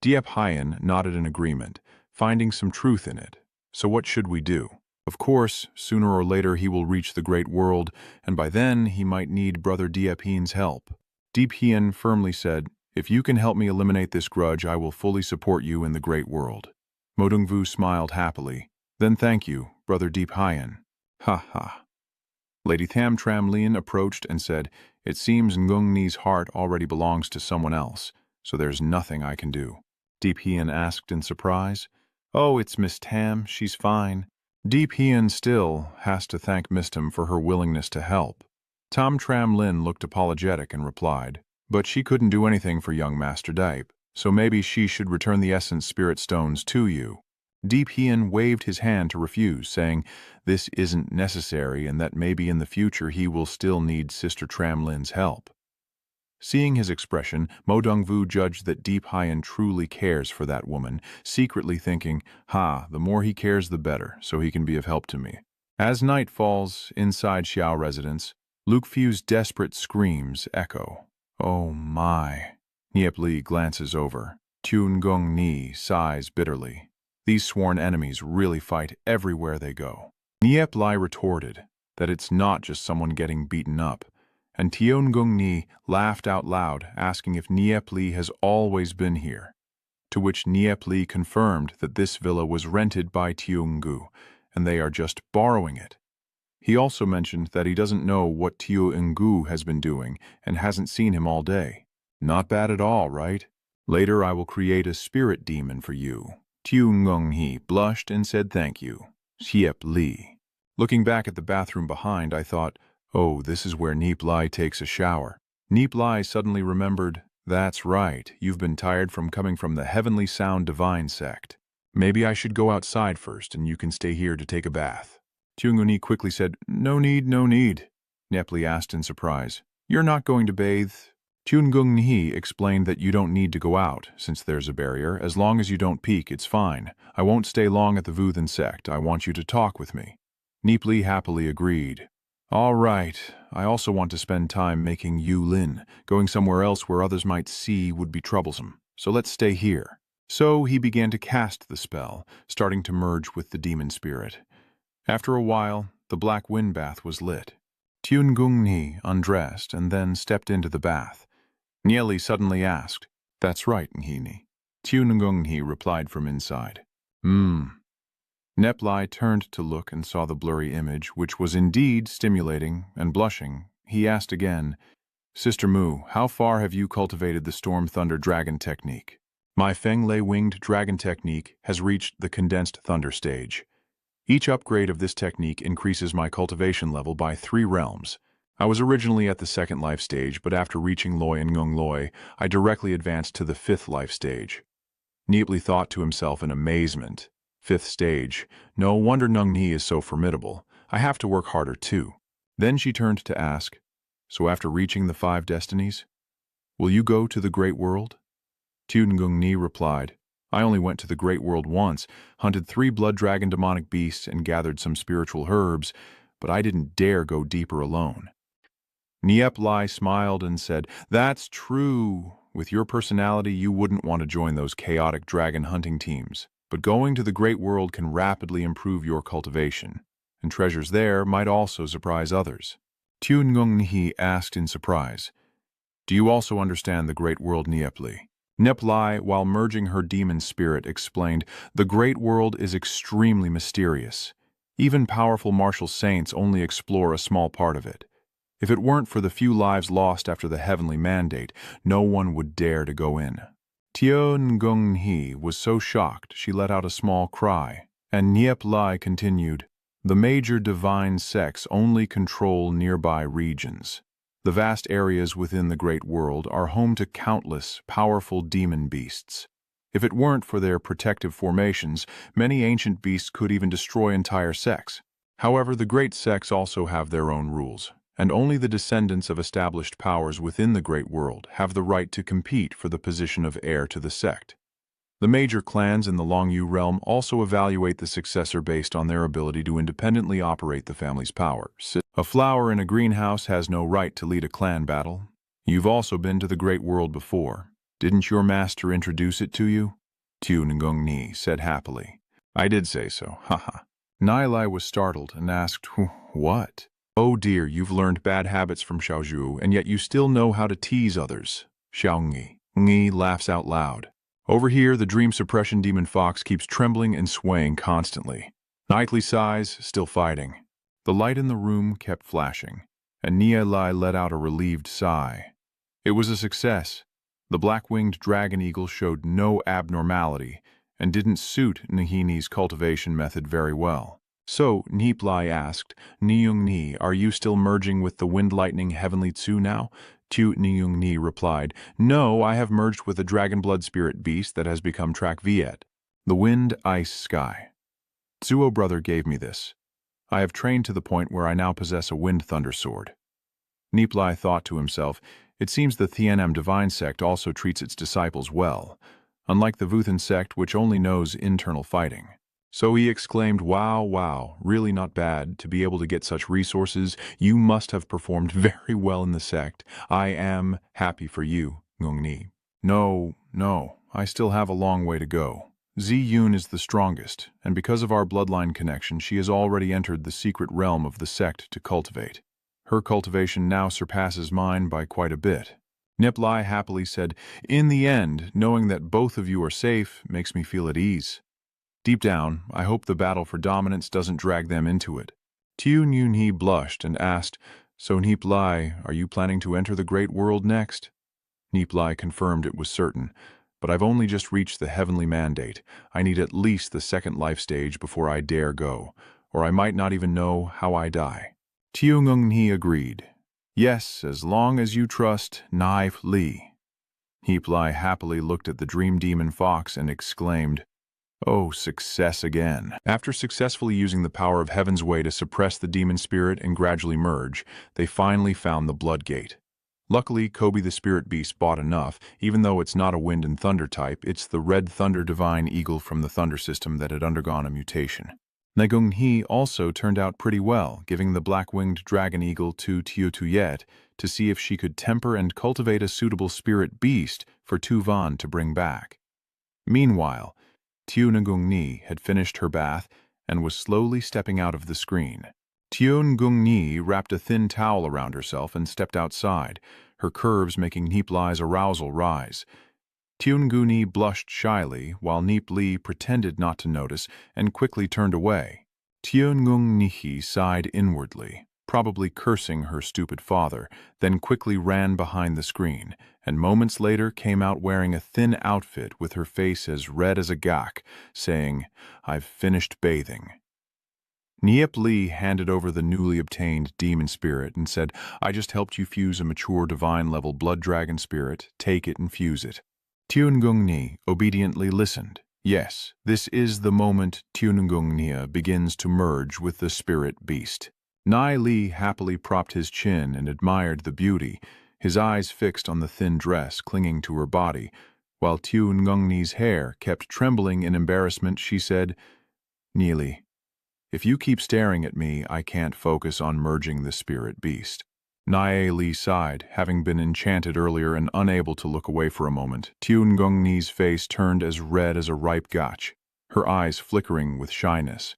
Diep Hien nodded in agreement, finding some truth in it. So what should we do? Of course, sooner or later he will reach the Great World, and by then he might need Brother Diep Hien's help. Deep Hien firmly said, If you can help me eliminate this grudge, I will fully support you in the Great World. Mo Dongvu smiled happily. Then thank you, Brother Deep Hien. Ha ha. Lady Tham Tram Lien approached and said, It seems Ngung Ni's heart already belongs to someone else, so there's nothing I can do. Deep Hien asked in surprise. Oh, it's Miss Tam, she's fine. Deep Hien still has to thank Miss Tam for her willingness to help. Tam Tram Lin looked apologetic and replied, But she couldn't do anything for young Master Dipe, so maybe she should return the Essence Spirit Stones to you. Deep Hien waved his hand to refuse, saying, This isn't necessary and that maybe in the future he will still need Sister Tram Lin's help. Seeing his expression, Mo Dongvu judged that Deep Hien truly cares for that woman, secretly thinking, the more he cares the better, so he can be of help to me. As night falls, inside Xiao residence, Luke Few's desperate screams echo. Oh my. Nie Li glances over. Tun Gong Ni sighs bitterly. These sworn enemies really fight everywhere they go. Nie Li retorted that it's not just someone getting beaten up, and Tion Gong Ni laughed out loud, asking if Nie Li has always been here, to which Nie Li confirmed that this villa was rented by Tiungu, and they are just borrowing it. He also mentioned that he doesn't know what Tiungu has been doing and hasn't seen him all day. Not bad at all, right? Later I will create a spirit demon for you. Tiungong blushed and said thank you. Xiep Li. Looking back at the bathroom behind, I thought, oh, this is where Nie Li takes a shower. Nie Li suddenly remembered, that's right, you've been tired from coming from the Heavenly Sound Divine sect. Maybe I should go outside first and you can stay here to take a bath. Tiungong quickly said, no need, no need. Nie Li asked in surprise, you're not going to bathe? Tiungong explained that you don't need to go out, since there's a barrier. As long as you don't peek, it's fine. I won't stay long at the Vuthan sect. I want you to talk with me. Nie Li happily agreed. All right, I also want to spend time making Yu Lin. Going somewhere else where others might see would be troublesome, so let's stay here. So he began to cast the spell, starting to merge with the demon spirit. After a while, the black wind bath was lit. Tiungong undressed and then stepped into the bath. Nie Li suddenly asked, that's right, Nhini. Tiungong replied from inside. Nie Li turned to look and saw the blurry image, which was indeed stimulating, and blushing, he asked again, Sister Mu, how far have you cultivated the Storm Thunder Dragon technique? My Feng Lei Winged Dragon technique has reached the Condensed Thunder stage. Each upgrade of this technique increases my cultivation level by 3 realms. I was originally at the 2nd life stage, but after reaching Loi and Ngung Loi, I directly advanced to the 5th life stage. Nie Li thought to himself in amazement. 5th stage. No wonder Nung Ni is so formidable. I have to work harder too. Then she turned to ask, so after reaching the 5 destinies, will you go to the great world? Tiungong Ni replied, I only went to the great world once, hunted 3 blood dragon demonic beasts and gathered some spiritual herbs, but I didn't dare go deeper alone. Nie Li smiled and said, that's true. With your personality, you wouldn't want to join those chaotic dragon hunting teams. But going to the great world can rapidly improve your cultivation, and treasures there might also surprise others. Tiungong asked in surprise, do you also understand the great world, Nie Li? Nie Li, while merging her demon spirit, explained, the great world is extremely mysterious. Even powerful martial saints only explore a small part of it. If it weren't for the few lives lost after the heavenly mandate, no one would dare to go in. Tiungong was so shocked she let out a small cry, and Nie Li continued, the major divine sects only control nearby regions. The vast areas within the great world are home to countless powerful demon beasts. If it weren't for their protective formations, many ancient beasts could even destroy entire sects. However, the great sects also have their own rules, and only the descendants of established powers within the great world have the right to compete for the position of heir to the sect. The major clans in the Longyu realm also evaluate the successor based on their ability to independently operate the family's power. A flower in a greenhouse has no right to lead a clan battle. You've also been to the great world before. Didn't your master introduce it to you? Tiungong said happily. I did say so, haha. Nie Li was startled and asked, what? Oh dear, you've learned bad habits from Xiaozhu, and yet you still know how to tease others. Xiaongi laughs out loud. Over here, the dream suppression demon fox keeps trembling and swaying constantly. Nie sighs, still fighting. The light in the room kept flashing, and Nie Li let out a relieved sigh. It was a success. The black-winged dragon eagle showed no abnormality and didn't suit Nhini's cultivation method very well. So, Nie Li asked, Ni, are you still merging with the Wind Lightning Heavenly Tzu now? Ni replied, no, I have merged with a dragon blood spirit beast that has become Trak Viet, the Wind Ice Sky. Zuo brother gave me this. I have trained to the point where I now possess a Wind Thunder sword. Nie Li thought to himself, it seems the Thienm Divine sect also treats its disciples well, unlike the Vuthan sect which only knows internal fighting. So he exclaimed, "Wow, wow, really not bad to be able to get such resources. You must have performed very well in the sect. I am happy for you, Ngung Ni." "No, no, I still have a long way to go. Zi Yun is the strongest, and because of our bloodline connection, she has already entered the secret realm of the sect to cultivate. Her cultivation now surpasses mine by quite a bit." Nie Li happily said, "In the end, knowing that both of you are safe makes me feel at ease. Deep down, I hope the battle for dominance doesn't drag them into it." Tiu Nyun-hee blushed and asked, "So Nie Li, are you planning to enter the great world next?" Nie Li confirmed it was certain, "But I've only just reached the heavenly mandate. I need at least the second life stage before I dare go, or I might not even know how I die." Tiu Ngung-hee agreed. "Yes, as long as you trust Nie Li." Nie Li happily looked at the dream demon fox and exclaimed, "Oh, success again." After successfully using the power of Heaven's Way to suppress the demon spirit and gradually merge, they finally found the blood gate. Luckily, Kobe the spirit beast bought enough. Even though it's not a wind and thunder type, it's the red thunder divine eagle from the thunder system that had undergone a mutation. Nagung He also turned out pretty well, giving the black-winged dragon eagle to Tiu Tuyet to see if she could temper and cultivate a suitable spirit beast for Tu Van to bring back. Meanwhile, Tiu Ngung Ni had finished her bath and was slowly stepping out of the screen. Tiu Ngung Ni wrapped a thin towel around herself and stepped outside, her curves making Nie Li's arousal rise. Tiu Ngung Ni blushed shyly, while Nie Li pretended not to notice and quickly turned away. Tiu Ngung Ni sighed inwardly, probably cursing her stupid father, then quickly ran behind the screen, and moments later came out wearing a thin outfit with her face as red as a gak, saying, "I've finished bathing." Nie Li handed over the newly obtained demon spirit and said, "I just helped you fuse a mature divine-level blood dragon spirit. Take it and fuse it." Tiu Ngung Ni obediently listened. Yes, this is the moment Tiu Ngung Ni begins to merge with the spirit beast. Nie Li happily propped his chin and admired the beauty, his eyes fixed on the thin dress clinging to her body. While Tiu Ngung Ni's hair kept trembling in embarrassment, she said, "Nie Li, if you keep staring at me, I can't focus on merging the spirit beast." Nie Li sighed, having been enchanted earlier and unable to look away for a moment. Tiu Ngung Ni's face turned as red as a ripe gach, her eyes flickering with shyness.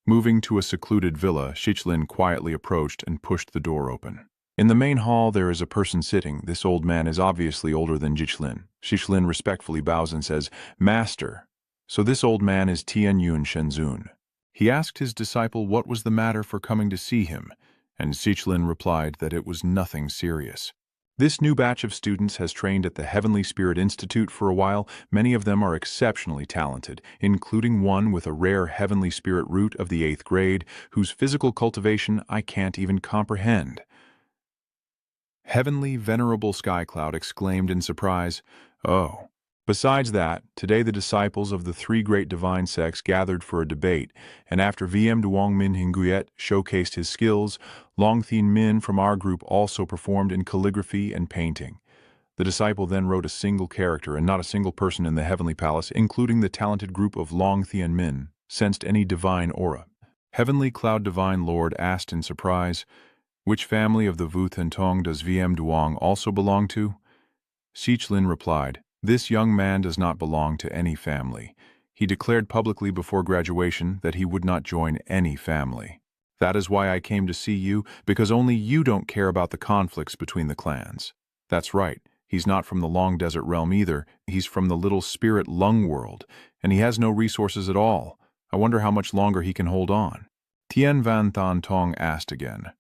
Moving to a secluded villa, Shichlin quietly approached and pushed the door open. In the main hall, there is a person sitting. This old man is obviously older than Shichlin. Shichlin respectfully bows and says, "Master." So this old man is Tian Yun Shenzun. He asked his disciple what was the matter for coming to see him, and Shichlin replied that it was nothing serious. This new batch of students has trained at the Heavenly Spirit Institute for a while. Many of them are exceptionally talented, including one with a rare Heavenly Spirit root of the 8th grade, whose physical cultivation I can't even comprehend. Heavenly Venerable Skycloud exclaimed in surprise, "Oh." Besides that, today the disciples of the 3 great divine sects gathered for a debate, and after VM Duong Min Hinguyet showcased his skills, Long Thien Min from our group also performed in calligraphy and painting. The disciple then wrote a single character, and not a single person in the Heavenly Palace, including the talented group of Long Thien Min, sensed any divine aura. Heavenly Cloud Divine Lord asked in surprise, "Which family of the Vu Thentong does VM Duong also belong to?" Shichlin replied, "This young man does not belong to any family. He declared publicly before graduation that he would not join any family. That is why I came to see you, because only you don't care about the conflicts between the clans." That's right, he's not from the Long Desert Realm either. He's from the little spirit lung world, and he has no resources at all. I wonder how much longer he can hold on. Tian Van Than Tong asked again.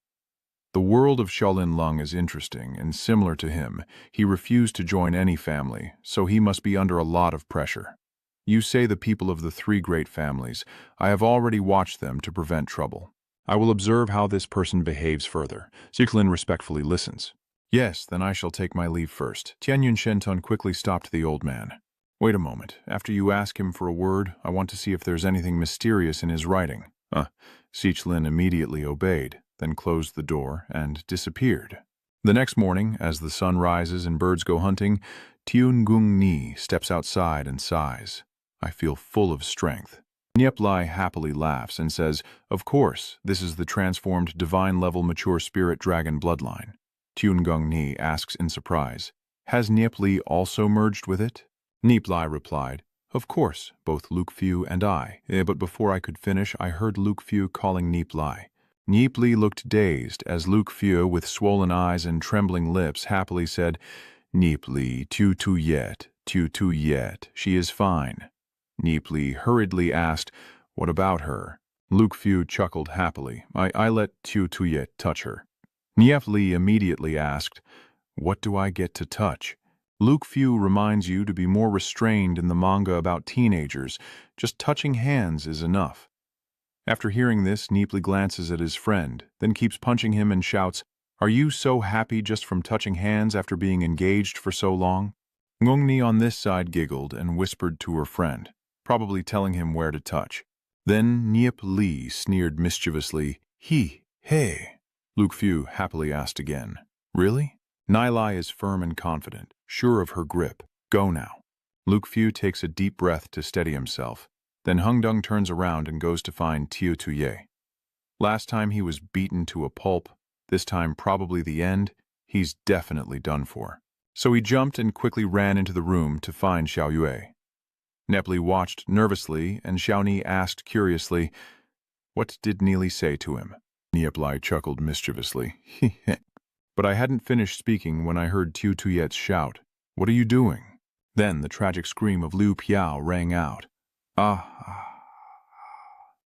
The world of Shaolin Lung is interesting and similar to him. He refused to join any family, so he must be under a lot of pressure. You say the people of the 3 great families. I have already watched them to prevent trouble. I will observe how this person behaves further. Shichlin respectfully listens. Yes, then I shall take my leave first. Tianyun Shenton quickly stopped the old man. Wait a moment. After you ask him for a word, I want to see if there's anything mysterious in his writing. Shichlin immediately obeyed, then closed the door and disappeared. The next morning, as the sun rises and birds go hunting, Tiu Ngung Ni steps outside and sighs. I feel full of strength. Nie Li happily laughs and says, "Of course, this is the transformed divine-level mature spirit dragon bloodline." Tuengung Ni asks in surprise, "Has Nie Li also merged with it?" Nie Li replied, "Of course, both Luke Fu and I. But before I could finish, I heard Luke Fu calling Nie Li." Nie Li looked dazed as Luke Fu, with swollen eyes and trembling lips, happily said, "Nie Li, tu yet, tu yet. She is fine." Nie Li hurriedly asked, "What about her?" Luke Fu chuckled happily. I let tu yet touch her." Nie Li immediately asked, "What do I get to touch?" Luke Fu reminds you to be more restrained in the manga about teenagers. Just touching hands is enough. After hearing this, Nie Li glances at his friend, then keeps punching him and shouts, "Are you so happy just from touching hands after being engaged for so long?" Ngung Ni on this side giggled and whispered to her friend, probably telling him where to touch. Then Nie Li sneered mischievously, Hey." Luke Fu happily asked again, "Really?" Nie Li is firm and confident, sure of her grip. "Go now." Luke Fu takes a deep breath to steady himself. Then Hungdung turns around and goes to find Tiu Tuye. Last time he was beaten to a pulp, this time probably the end. He's definitely done for. So he jumped and quickly ran into the room to find Xiao Yue. Nie Li watched nervously, and Xiao Ni asked curiously, "What did Nie Li say to him?" Nie Li chuckled mischievously. But I hadn't finished speaking when I heard Tiu Tuyet's shout, "What are you doing?" Then the tragic scream of Liu Piao rang out. Ah.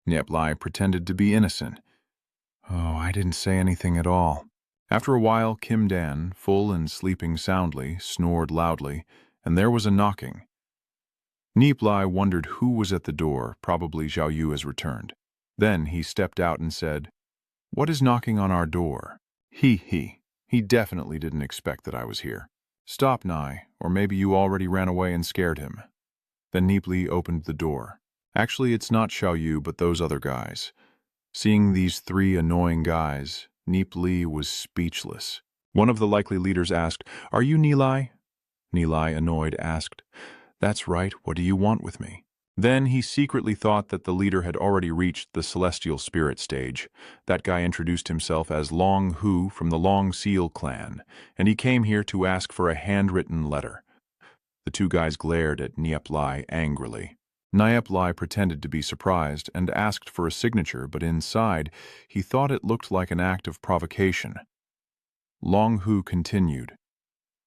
Nie Li pretended to be innocent. "Oh, I didn't say anything at all." After a while, Kim Dan, full and sleeping soundly, snored loudly, and there was a knocking. Nie Li wondered who was at the door. Probably Zhao Yu has returned. Then he stepped out and said, "What is knocking on our door?" He definitely didn't expect that I was here. "Stop, Nai, or maybe you already ran away and scared him." Then Nie Li opened the door. "Actually, it's not Xiao Yu, but those other guys." Seeing these three annoying guys, Nie Li was speechless. One of the likely leaders asked, "Are you Nie Li?" Nie Li, annoyed, asked, "That's right, what do you want with me?" Then he secretly thought that the leader had already reached the celestial spirit stage. That guy introduced himself as Long Hu from the Long Seal clan, and he came here to ask for a handwritten letter. The two guys glared at Nie Li angrily. Nie Li pretended to be surprised and asked for a signature, but inside, he thought it looked like an act of provocation. Long Hu continued,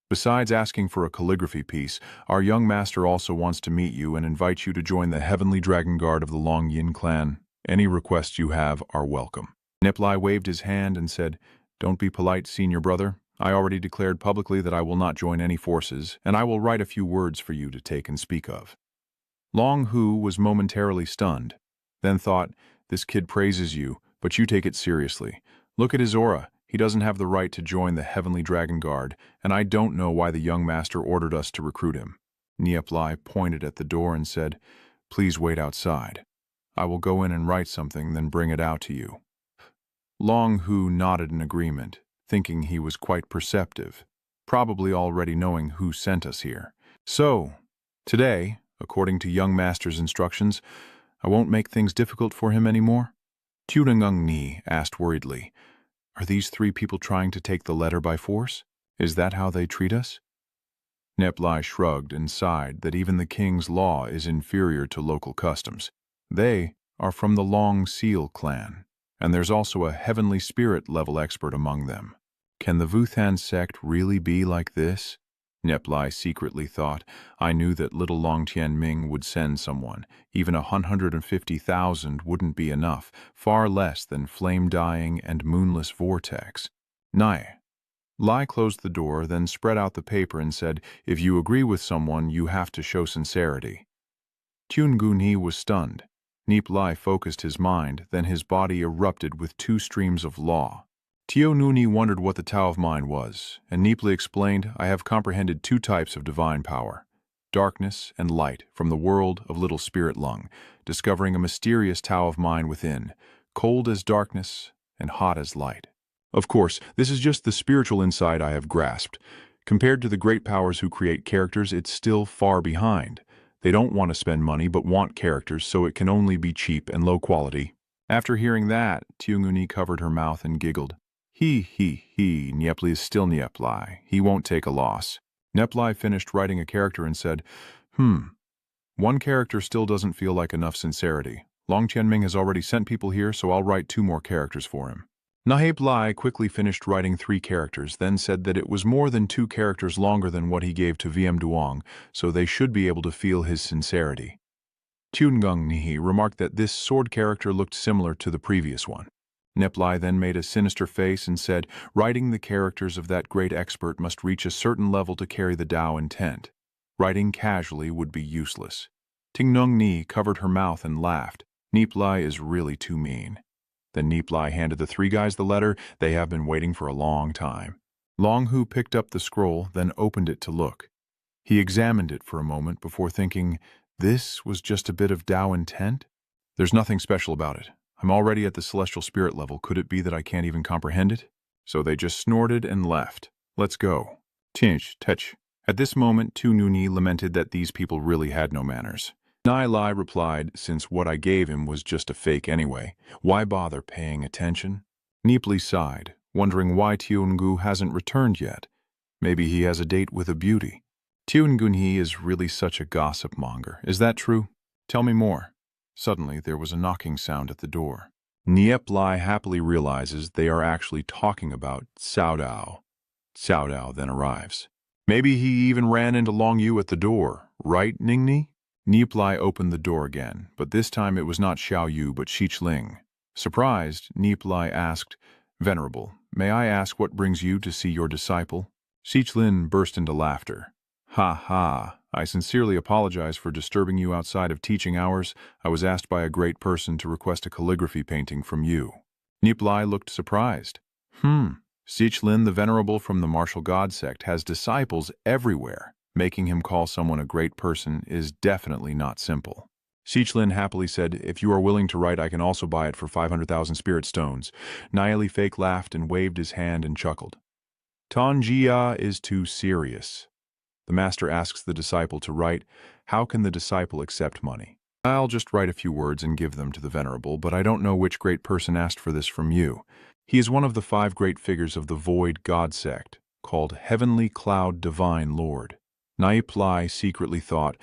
"Besides asking for a calligraphy piece, our young master also wants to meet you and invite you to join the Heavenly Dragon Guard of the Long Yin clan. Any requests you have are welcome." Nie Li waved his hand and said, "Don't be polite, senior brother. I already declared publicly that I will not join any forces, and I will write a few words for you to take and speak of." Long Hu was momentarily stunned, then thought, "This kid praises you, but you take it seriously. Look at his aura. He doesn't have the right to join the Heavenly Dragon Guard, and I don't know why the young master ordered us to recruit him." Nie Li pointed at the door and said, "Please wait outside. I will go in and write something, then bring it out to you." Long Hu nodded in agreement, thinking he was quite perceptive, probably already knowing who sent us here. "So, today, according to young master's instructions, I won't make things difficult for him anymore?" Tuengung Ni asked worriedly, "Are these three people trying to take the letter by force? Is that how they treat us?" Nie Li shrugged and sighed that even the king's law is inferior to local customs. They are from the Long Seal clan, and there's also a heavenly spirit level expert among them. Can the Wuthan sect really be like this? Nie Li secretly thought, "I knew that little Long Tianming would send someone. Even 150,000 wouldn't be enough, far less than flame-dying and moonless vortex." Nie Li closed the door, then spread out the paper and said, "If you agree with someone, you have to show sincerity." Tuengung Ni was stunned. Nie Li focused his mind, then his body erupted with two streams of law. Tio Nuni wondered what the Tao of Mind was, and Nie Li explained, "I have comprehended two types of divine power, darkness and light, from the world of Little Spirit Lung, discovering a mysterious Tao of Mind within, cold as darkness and hot as light. Of course, this is just the spiritual insight I have grasped. Compared to the great powers who create characters, it's still far behind. They don't want to spend money but want characters, so it can only be cheap and low quality. After hearing that, Tiunguni covered her mouth and giggled. He, Nie Li is still Nie Li. He won't take a loss. Nie Li finished writing a character and said, one character still doesn't feel like enough sincerity. Long Qianming has already sent people here, so I'll write 2 more characters for him. Nie Li quickly finished writing 3 characters, then said that it was more than 2 characters longer than what he gave to VM Duong, so they should be able to feel his sincerity. Tiunggung Nihi remarked that this sword character looked similar to the previous one. Nie Li then made a sinister face and said, writing the characters of that great expert must reach a certain level to carry the Tao intent. Writing casually would be useless. Tingnung Ni covered her mouth and laughed. Nie Li is really too mean. Then Nie Li handed the 3 guys the letter. They have been waiting for a long time. Long Hu picked up the scroll, then opened it to look. He examined it for a moment before thinking, this was just a bit of Tao intent? There's nothing special about it. I'm already at the celestial spirit level. Could it be that I can't even comprehend it? So they just snorted and left. Let's go. Tinch, tetch. At this moment, Tu Nuni lamented that these people really had no manners. Nie Li replied, since what I gave him was just a fake anyway, why bother paying attention? Nie Li sighed, wondering why Tiungu hasn't returned yet. Maybe he has a date with a beauty. Tiungunhi is really such a gossip monger. Is that true? Tell me more. Suddenly, there was a knocking sound at the door. Nie Li happily realizes they are actually talking about Cao Dao. Cao Dao then arrives. Maybe he even ran into Long Yu at the door, right, Ningni? Nie Li opened the door again, but this time it was not Xiao Yu but Xichling. Surprised, Nie Li asked, Venerable, may I ask what brings you to see your disciple? Xichlin burst into laughter. Ha ha, I sincerely apologize for disturbing you outside of teaching hours. I was asked by a great person to request a calligraphy painting from you. Nie Li looked surprised. Xichlin, the Venerable from the martial god sect, has disciples everywhere. Making him call someone a great person is definitely not simple. Xichlin happily said, if you are willing to write, I can also buy it for 500,000 spirit stones. Nie Li fake laughed and waved his hand and chuckled. Tanjia is too serious. The master asks the disciple to write, how can the disciple accept money? I'll just write a few words and give them to the Venerable, but I don't know which great person asked for this from you. He is one of the 5 great figures of the Void God sect, called Heavenly Cloud Divine Lord. Nie Li secretly thought,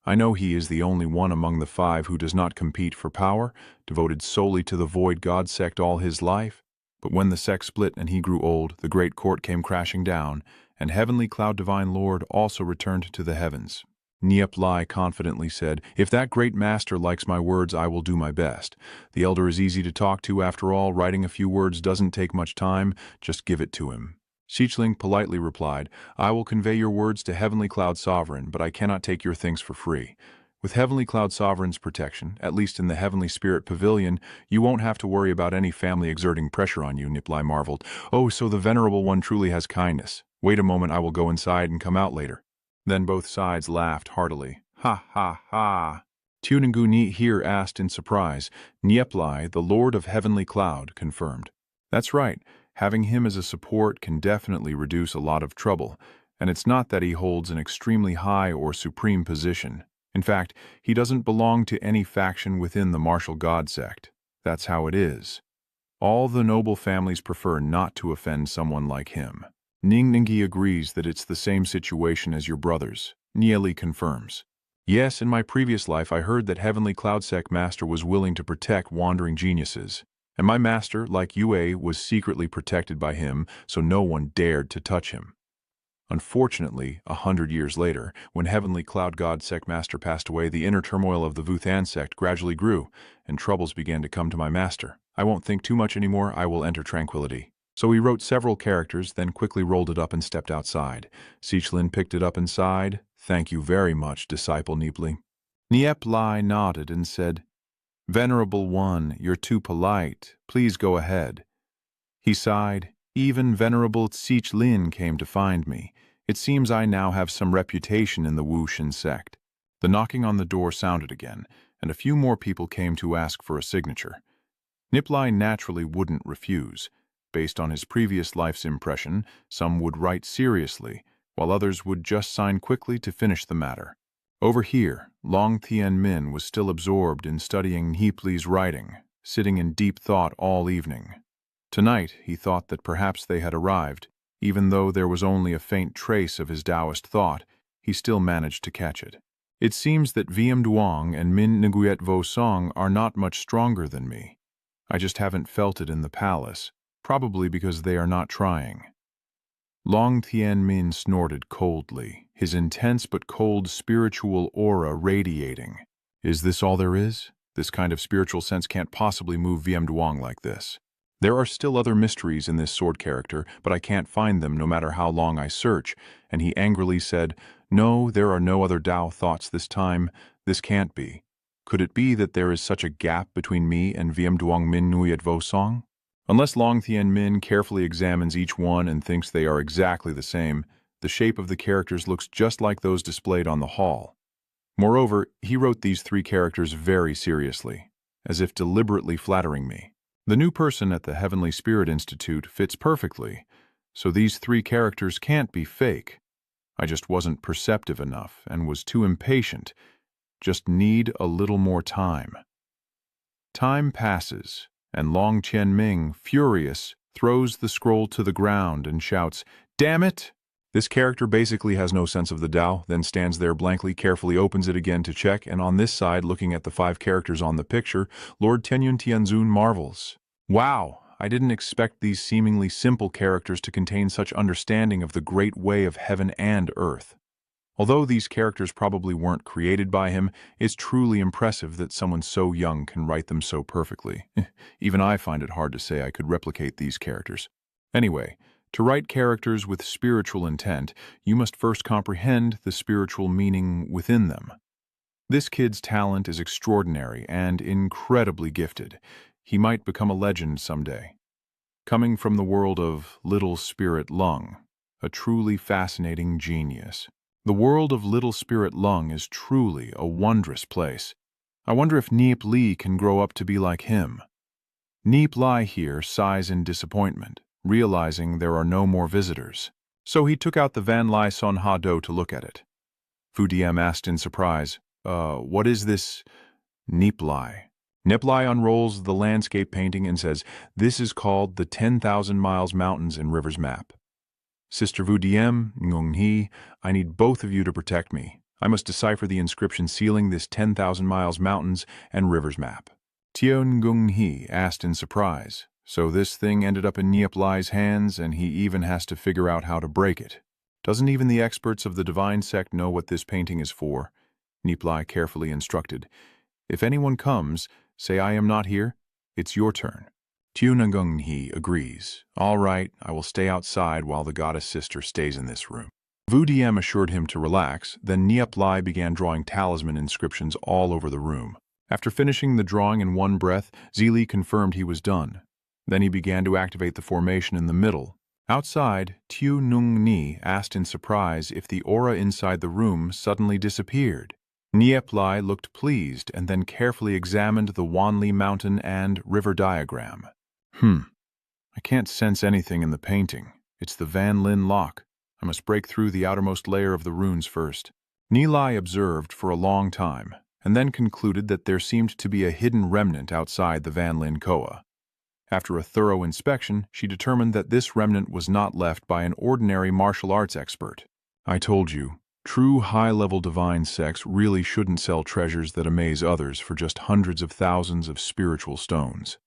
I know he is the only one among the 5 who does not compete for power, devoted solely to the Void God sect all his life. But when the sect split and he grew old, the great court came crashing down, and Heavenly Cloud Divine Lord also returned to the heavens. Nie Li confidently said, if that great master likes my words, I will do my best. The elder is easy to talk to after all. Writing a few words doesn't take much time. Just give it to him. Xichling politely replied, I will convey your words to Heavenly Cloud Sovereign, but I cannot take your things for free. With Heavenly Cloud Sovereign's protection, at least in the Heavenly Spirit Pavilion, you won't have to worry about any family exerting pressure on you, Nie Li marveled. Oh, so the Venerable One truly has kindness. Wait a moment, I will go inside and come out later. Then both sides laughed heartily. Ha ha ha. Tunangu Ni here asked in surprise. Nie Li, the Lord of Heavenly Cloud, confirmed. That's right. Having him as a support can definitely reduce a lot of trouble, and it's not that he holds an extremely high or supreme position. In fact, he doesn't belong to any faction within the martial god sect. That's how it is. All the noble families prefer not to offend someone like him. Ningningi agrees that it's the same situation as your brothers. Nie Li confirms. Yes, in my previous life I heard that Heavenly Cloud Sect Master was willing to protect wandering geniuses. And my master, like Yue, was secretly protected by him, so no one dared to touch him. Unfortunately, 100 years later, when Heavenly Cloud God Sect Master passed away, the inner turmoil of the Vuthan sect gradually grew, and troubles began to come to my master. I won't think too much anymore, I will enter tranquility. So he wrote several characters, then quickly rolled it up and stepped outside. Xichlin picked it up and sighed. Thank you very much, disciple Nie Li. Nie Li nodded and said, Venerable One, you're too polite. Please go ahead. He sighed. Even Venerable Xichlin came to find me. It seems I now have some reputation in the Wushan sect. The knocking on the door sounded again, and a few more people came to ask for a signature. Nie Li naturally wouldn't refuse. Based on his previous life's impression, some would write seriously, while others would just sign quickly to finish the matter. Over here, Long Tien Min was still absorbed in studying Nie Li's writing, sitting in deep thought all evening. Tonight, he thought that perhaps they had arrived. Even though there was only a faint trace of his Taoist thought, he still managed to catch it. It seems that Viem Duong and Min Nguyen Vo Song are not much stronger than me. I just haven't felt it in the palace, probably because they are not trying. Long Tien Min snorted coldly, his intense but cold spiritual aura radiating. Is this all there is? This kind of spiritual sense can't possibly move Viem Duong like this. There are still other mysteries in this sword character, but I can't find them no matter how long I search, and he angrily said, "No, there are no other Tao thoughts this time. This can't be. Could it be that there is such a gap between me and Viem Duong Min Nguyet Vo Song? Unless Long Tien Min carefully examines each one and thinks they are exactly the same, the shape of the characters looks just like those displayed on the hall. Moreover, he wrote these three characters very seriously, as if deliberately flattering me. The new person at the Heavenly Spirit Institute fits perfectly, so these three characters can't be fake. I just wasn't perceptive enough and was too impatient. Just need a little more time." Time passes, and Long Tien Ming, furious, throws the scroll to the ground and shouts, "Damn it!" This character basically has no sense of the Tao, then stands there blankly, carefully opens it again to check, and on this side, looking at the 5 characters on the picture, Lord Tenyun Tianzun marvels. Wow, I didn't expect these seemingly simple characters to contain such understanding of the great way of heaven and earth. Although these characters probably weren't created by him, it's truly impressive that someone so young can write them so perfectly. Even I find it hard to say I could replicate these characters. Anyway, to write characters with spiritual intent, you must first comprehend the spiritual meaning within them. This kid's talent is extraordinary and incredibly gifted. He might become a legend someday. Coming from the world of Little Spirit Lung, a truly fascinating genius. The world of Little Spirit Lung is truly a wondrous place. I wonder if Nie Li can grow up to be like him. Nie Li here sighs in disappointment, realizing there are no more visitors. So he took out the Van Lai Son Ha Do to look at it. Fu Diem asked in surprise, what is this Nie Li? Nie Li unrolls the landscape painting and says, "This is called the 10,000 Miles Mountains and Rivers Map. Sister Vu Diem, Ngung He, I need both of you to protect me. I must decipher the inscription sealing this 10,000 Miles Mountains and Rivers Map." Tio Ngung He asked in surprise, so this thing ended up in Nie Li's hands and he even has to figure out how to break it. Doesn't even the experts of the divine sect know what this painting is for? Nie Li carefully instructed. If anyone comes, say I am not here. It's your turn. Tio Ngung He agrees. All right, I will stay outside while the goddess sister stays in this room. Vu Diem assured him to relax, then Nie Li began drawing talisman inscriptions all over the room. After finishing the drawing in one breath, Zili confirmed he was done. Then he began to activate the formation in the middle. Outside, Tio Ngung Ni asked in surprise if the aura inside the room suddenly disappeared. Nie Li looked pleased and then carefully examined the Wanli mountain and river diagram. I can't sense anything in the painting. It's the Van Lin lock. I must break through the outermost layer of the runes first. Nie Li observed for a long time, and then concluded that there seemed to be a hidden remnant outside the Van Lin Koa. After a thorough inspection, she determined that this remnant was not left by an ordinary martial arts expert. I told you, true high-level divine sects really shouldn't sell treasures that amaze others for just hundreds of thousands of spiritual stones.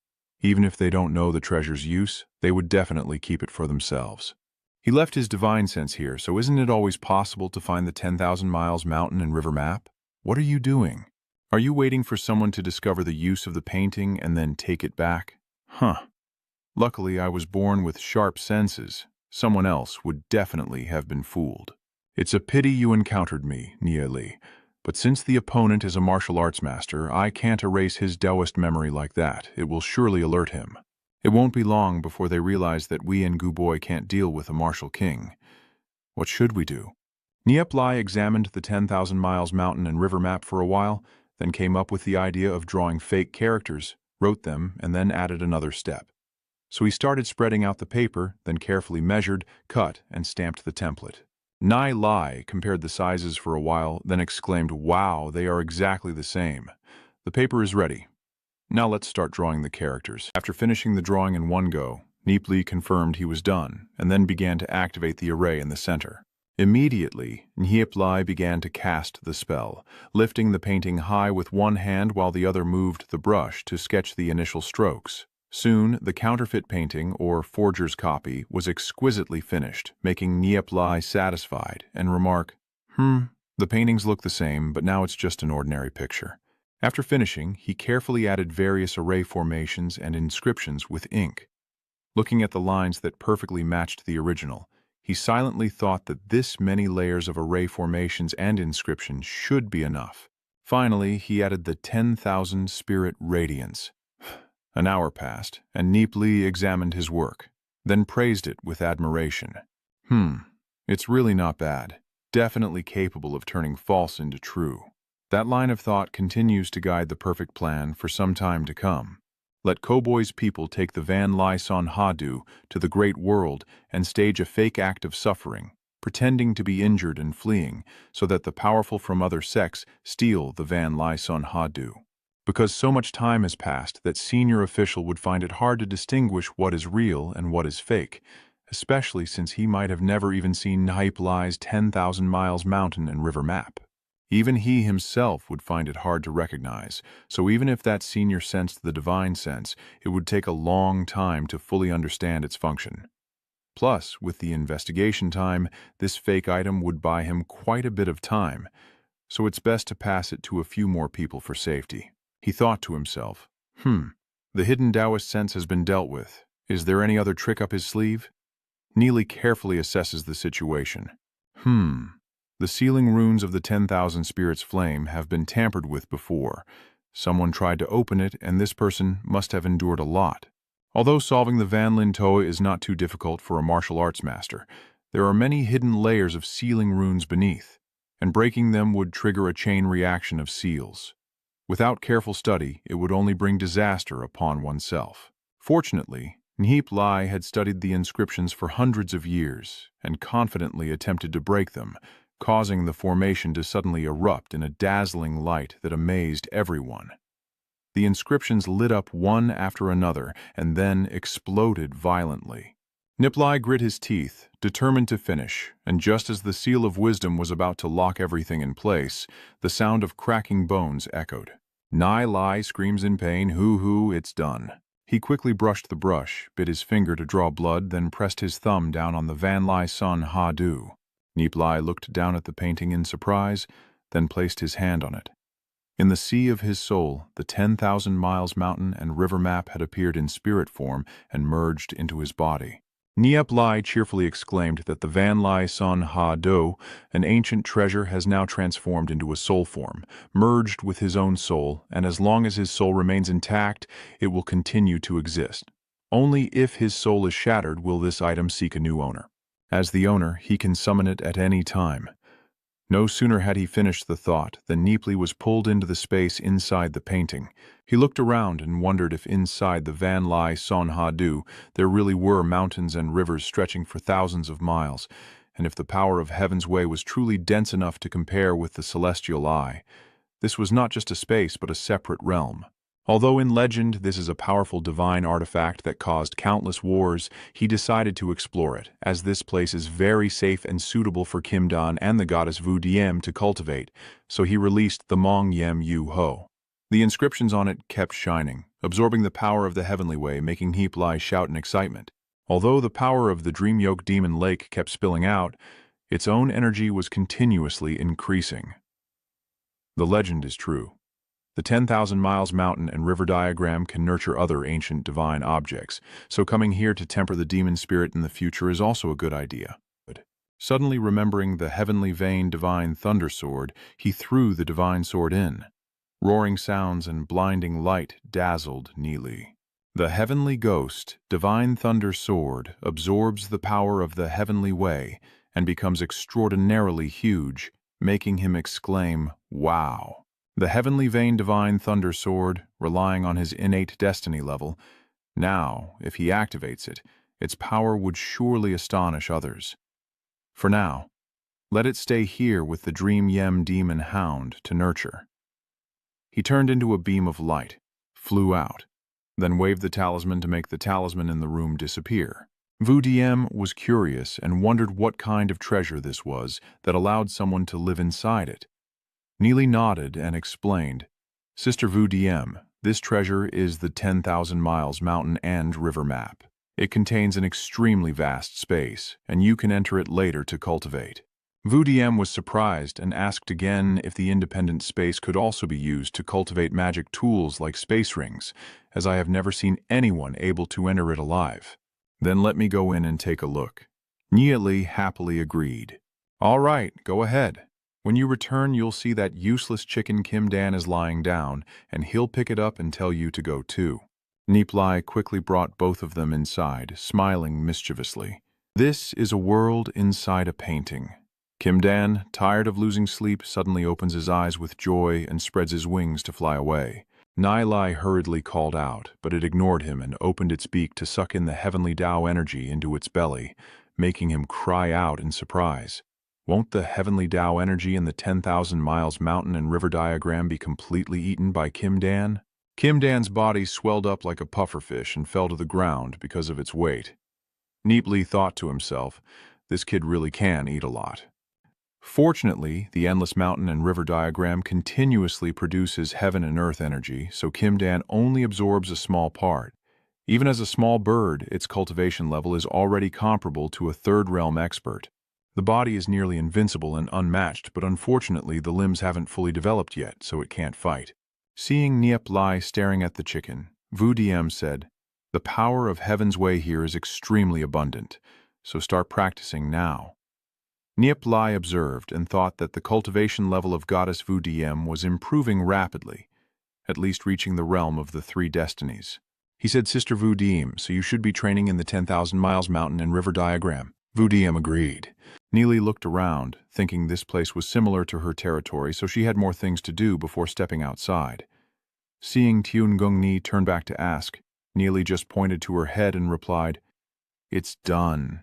Even if they don't know the treasure's use, they would definitely keep it for themselves. He left his divine sense here, so isn't it always possible to find the 10,000 miles mountain and river map? What are you doing? Are you waiting for someone to discover the use of the painting and then take it back? Luckily, I was born with sharp senses. Someone else would definitely have been fooled. It's a pity you encountered me, Nie Li, but since the opponent is a martial arts master, I can't erase his Taoist memory like that. It will surely alert him. It won't be long before they realize that we and Gu Boy can't deal with a martial king. What should we do? Nie Li examined the 10,000 miles mountain and river map for a while, then came up with the idea of drawing fake characters, wrote them, and then added another step. So he started spreading out the paper, then carefully measured, cut, and stamped the template. Nie Li compared the sizes for a while, then exclaimed, "Wow, they are exactly the same. The paper is ready. Now let's start drawing the characters." After finishing the drawing in one go, Nie Li confirmed he was done, and then began to activate the array in the center. Immediately, Nie Li began to cast the spell, lifting the painting high with one hand while the other moved the brush to sketch the initial strokes. Soon, the counterfeit painting, or forger's copy, was exquisitely finished, making Nie Li satisfied and remark, the paintings look the same, but now it's just an ordinary picture." After finishing, he carefully added various array formations and inscriptions with ink. Looking at the lines that perfectly matched the original, he silently thought that this many layers of array formations and inscriptions should be enough. Finally, he added the 10,000 spirit radiance. An hour passed, and Nie Li examined his work, then praised it with admiration. It's really not bad. Definitely capable of turning false into true. That line of thought continues to guide the perfect plan for some time to come. Let Koboi's people take the Van Lai Son Ha-do to the great world and stage a fake act of suffering, pretending to be injured and fleeing, so that the powerful from other sects steal the Van Lai Son Ha-do. Because so much time has passed that senior official would find it hard to distinguish what is real and what is fake, especially since he might have never even seen Nie Li's 10,000 miles mountain and river map. Even he himself would find it hard to recognize, so even if that senior sensed the divine sense, it would take a long time to fully understand its function. Plus, with the investigation time, this fake item would buy him quite a bit of time, so it's best to pass it to a few more people for safety. He thought to himself, the hidden Taoist sense has been dealt with. Is there any other trick up his sleeve? Nie Li carefully assesses the situation. The sealing runes of the 10,000 spirits' flame have been tampered with before. Someone tried to open it, and this person must have endured a lot. Although solving the Van Lin Toa is not too difficult for a martial arts master, there are many hidden layers of sealing runes beneath, and breaking them would trigger a chain reaction of seals. Without careful study, it would only bring disaster upon oneself. Fortunately, Nie Li had studied the inscriptions for hundreds of years and confidently attempted to break them, causing the formation to suddenly erupt in a dazzling light that amazed everyone. The inscriptions lit up one after another and then exploded violently. Nie Li grit his teeth, determined to finish, and just as the seal of wisdom was about to lock everything in place, the sound of cracking bones echoed. Nie Li screams in pain, "Hoo-hoo, it's done." He quickly brushed the brush, bit his finger to draw blood, then pressed his thumb down on the Van Lai Son Ha-do. Nie Li looked down at the painting in surprise, then placed his hand on it. In the sea of his soul, the 10,000 miles mountain and river map had appeared in spirit form and merged into his body. Nie Li cheerfully exclaimed that the Van Lai Son Ha-do, an ancient treasure, has now transformed into a soul form, merged with his own soul, and as long as his soul remains intact, it will continue to exist. Only if his soul is shattered will this item seek a new owner. As the owner, he can summon it at any time. No sooner had he finished the thought than Nie Li was pulled into the space inside the painting. He looked around and wondered if inside the Van Lai Son Ha-do there really were mountains and rivers stretching for thousands of miles, and if the power of Heaven's Way was truly dense enough to compare with the celestial eye. This was not just a space but a separate realm. Although in legend this is a powerful divine artifact that caused countless wars, he decided to explore it, as this place is very safe and suitable for Kim Dan and the goddess Vu Diem to cultivate, so he released the Mong Yem Yu Ho. The inscriptions on it kept shining, absorbing the power of the heavenly way, making Nie Li shout in excitement. Although the power of the Dream Yoke Demon Lake kept spilling out, its own energy was continuously increasing. The legend is true. The 10,000 miles mountain and river diagram can nurture other ancient divine objects, so coming here to temper the demon spirit in the future is also a good idea. Suddenly remembering the heavenly vein divine thunder sword, he threw the divine sword in. Roaring sounds and blinding light dazzled Nie Li. The heavenly ghost, divine thunder sword, absorbs the power of the heavenly way and becomes extraordinarily huge, making him exclaim, "Wow!" The heavenly vein divine thunder sword, relying on his innate destiny level, now, if he activates it, its power would surely astonish others. For now, Let it stay here with the dream yem demon hound to nurture. He turned into a beam of light, flew out, then waved the talisman to make the talisman in the room disappear. Vu Diem was curious and wondered what kind of treasure this was that allowed someone to live inside it. Nie Li nodded and explained, Sister Vu Diem, this treasure is the 10,000 miles mountain and river map. It contains an extremely vast space, and you can enter it later to cultivate. Vu Diem was surprised and asked again if the independent space could also be used to cultivate magic tools like space rings, as I have never seen anyone able to enter it alive. Then let me go in and take a look. Nie Li happily agreed. All right, go ahead. When you return, you'll see that useless chicken Kim Dan is lying down, and he'll pick it up and tell you to go too. Nie Li quickly brought both of them inside, smiling mischievously. This is a world inside a painting. Kim Dan, tired of losing sleep, suddenly opens his eyes with joy and spreads his wings to fly away. Nie Li hurriedly called out, but it ignored him and opened its beak to suck in the heavenly Tao energy into its belly, making him cry out in surprise. Won't the heavenly Tao energy in the 10,000 miles mountain and river diagram be completely eaten by Kim Dan? Kim Dan's body swelled up like a pufferfish and fell to the ground because of its weight. Nie Li thought to himself, this kid really can eat a lot. Fortunately, the endless mountain and river diagram continuously produces heaven and earth energy, so Kim Dan only absorbs a small part. Even as a small bird, its cultivation level is already comparable to a third realm expert. The body is nearly invincible and unmatched, but unfortunately the limbs haven't fully developed yet, so it can't fight. Seeing Nie Li staring at the chicken, Vu Diem said, the power of heaven's way here is extremely abundant, so start practicing now. Nie Li observed and thought that the cultivation level of goddess Vu Diem was improving rapidly, at least reaching the realm of the three destinies. He said, Sister Vu Diem, so you should be training in the 10,000 miles mountain and river diagram. Vu Diem agreed. Nie Li looked around, thinking this place was similar to her territory, so she had more things to do before stepping outside. Seeing Tiun Ni turn back to ask, Nie Li just pointed to her head and replied, It's done.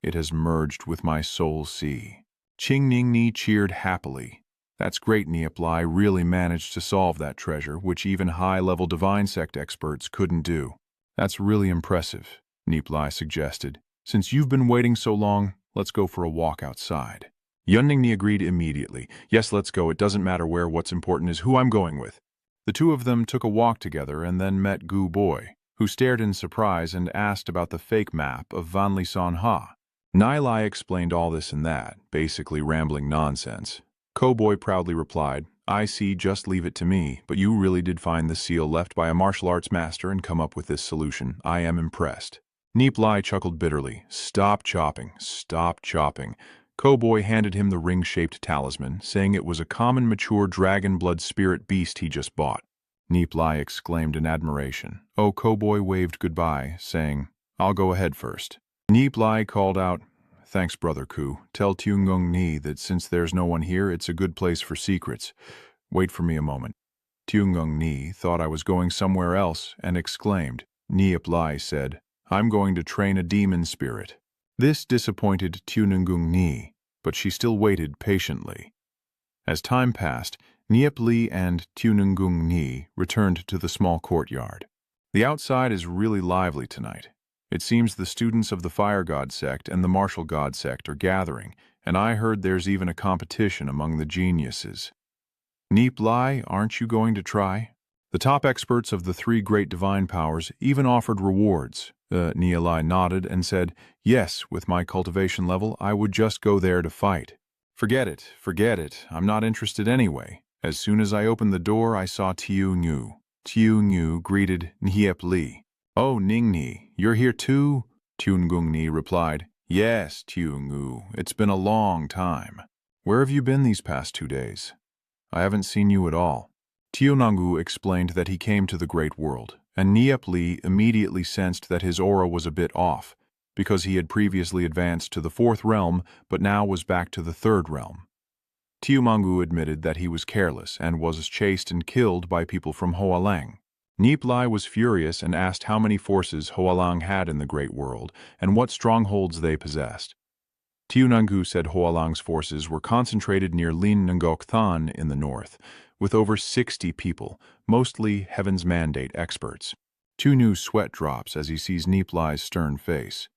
It has merged with my soul sea. Qing Ning Ni cheered happily. That's great, Nie Li really managed to solve that treasure, which even high-level divine sect experts couldn't do. That's really impressive, Nie Li suggested. Since you've been waiting so long, let's go for a walk outside. Yun Ning Ni agreed immediately. Yes, let's go. It doesn't matter where, what's important is who I'm going with. The two of them took a walk together and then met Gu Boy, who stared in surprise and asked about the fake map of Van Li Son Ha. Nie Li explained all this and that, basically rambling nonsense. Boy proudly replied, I see, just leave it to me, but you really did find the seal left by a martial arts master and come up with this solution. I am impressed. Nie Li chuckled bitterly. Stop chopping, stop chopping. Boy handed him the ring-shaped talisman, saying it was a common mature dragon blood spirit beast he just bought. Nie Li exclaimed in admiration. Oh, Boy waved goodbye, saying, I'll go ahead first. Nie Li called out, Thanks, Brother Ku. Tell Tiun Ni that since there's no one here, it's a good place for secrets. Wait for me a moment. Tiun Ni thought I was going somewhere else and exclaimed. Nie Li said, I'm going to train a demon spirit. This disappointed Tiun Ni, but she still waited patiently. As time passed, Nie Li and Tiun Ni returned to the small courtyard. The outside is really lively tonight. It seems the students of the Fire God sect and the Martial God sect are gathering, and I heard there's even a competition among the geniuses. Nie Li, aren't you going to try? The top experts of the three great divine powers even offered rewards. Nie Li nodded and said, Yes, with my cultivation level, I would just go there to fight. Forget it, I'm not interested anyway. As soon as I opened the door, I saw Tiun Yu. Tiun Yu greeted Nie Li. Oh, Ning Ni, you're here too? Tiun Ni replied, Yes, Tiun Yu, it's been a long time. Where have you been these past 2 days? I haven't seen you at all. Tiun Yu explained that he came to the Great World, and Nie Li immediately sensed that his aura was a bit off, because he had previously advanced to the 4th realm, but now was back to the 3rd realm. Tiun Yu admitted that he was careless and was chased and killed by people from Hoalang. Nie Li was furious and asked how many forces Hoalang had in the Great World and what strongholds they possessed. Tiunangu said Hualang's forces were concentrated near Lin Ngok Than in the north, with over 60 people, mostly Heaven's Mandate experts. Tunu's sweat drops as he sees Nie Li's stern face.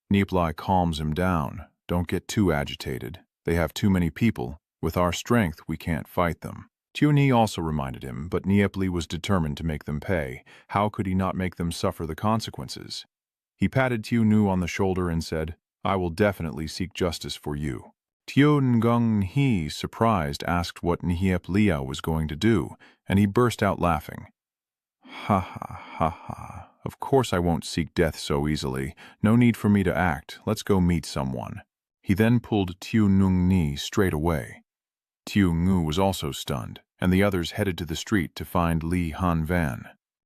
Nie Li calms him down. Don't get too agitated. They have too many people. With our strength, we can't fight them. Nie also reminded him, but Nie Li was determined to make them pay. How could he not make them suffer the consequences? He patted Nu on the shoulder and said, I will definitely seek justice for you. Tio Ngung He, surprised, asked what Nie Li was going to do, and he burst out laughing. Ha ha ha ha. Of course I won't seek death so easily. No need for me to act. Let's go meet someone. He then pulled Tiu Nung Ni straight away. Tiu Ngu was also stunned, and the others headed to the street to find Li Han Van.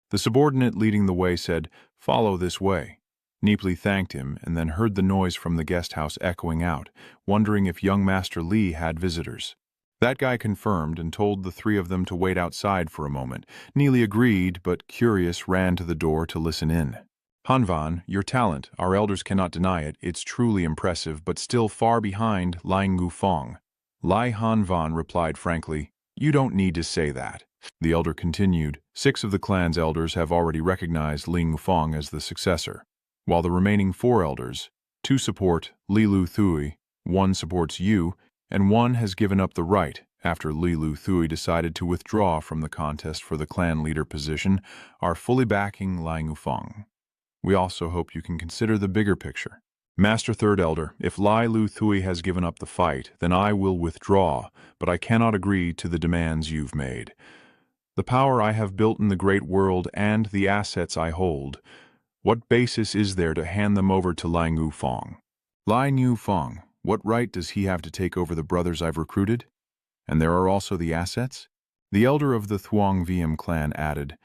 The subordinate leading the way said, Follow this way. Nie Li thanked him and then heard the noise from the guest house echoing out, wondering if young Master Li had visitors. That guy confirmed and told the three of them to wait outside for a moment. Nie Li agreed, but curious ran to the door to listen in. Hanvan, your talent, our elders cannot deny it, it's truly impressive, but still far behind Lai Ngu Fong. Lai Hanvan replied frankly, You don't need to say that. The elder continued, 6 of the clan's elders have already recognized Li Ngu Fong as the successor, while the remaining 4 elders, 2 support Li Lu Thui, 1 supports you, and 1 has given up the right after Li Lu Thui decided to withdraw from the contest for the clan leader position, are fully backing Lai Ngu Fong. We also hope you can consider the bigger picture. Master Third Elder, if Lai Lu Thui has given up the fight, then I will withdraw, but I cannot agree to the demands you've made. The power I have built in the great world and the assets I hold, what basis is there to hand them over to Lai Ngu Fong? Lai Ngu Fong, what right does he have to take over the brothers I've recruited? And there are also the assets? The elder of the Thuong Viem clan added,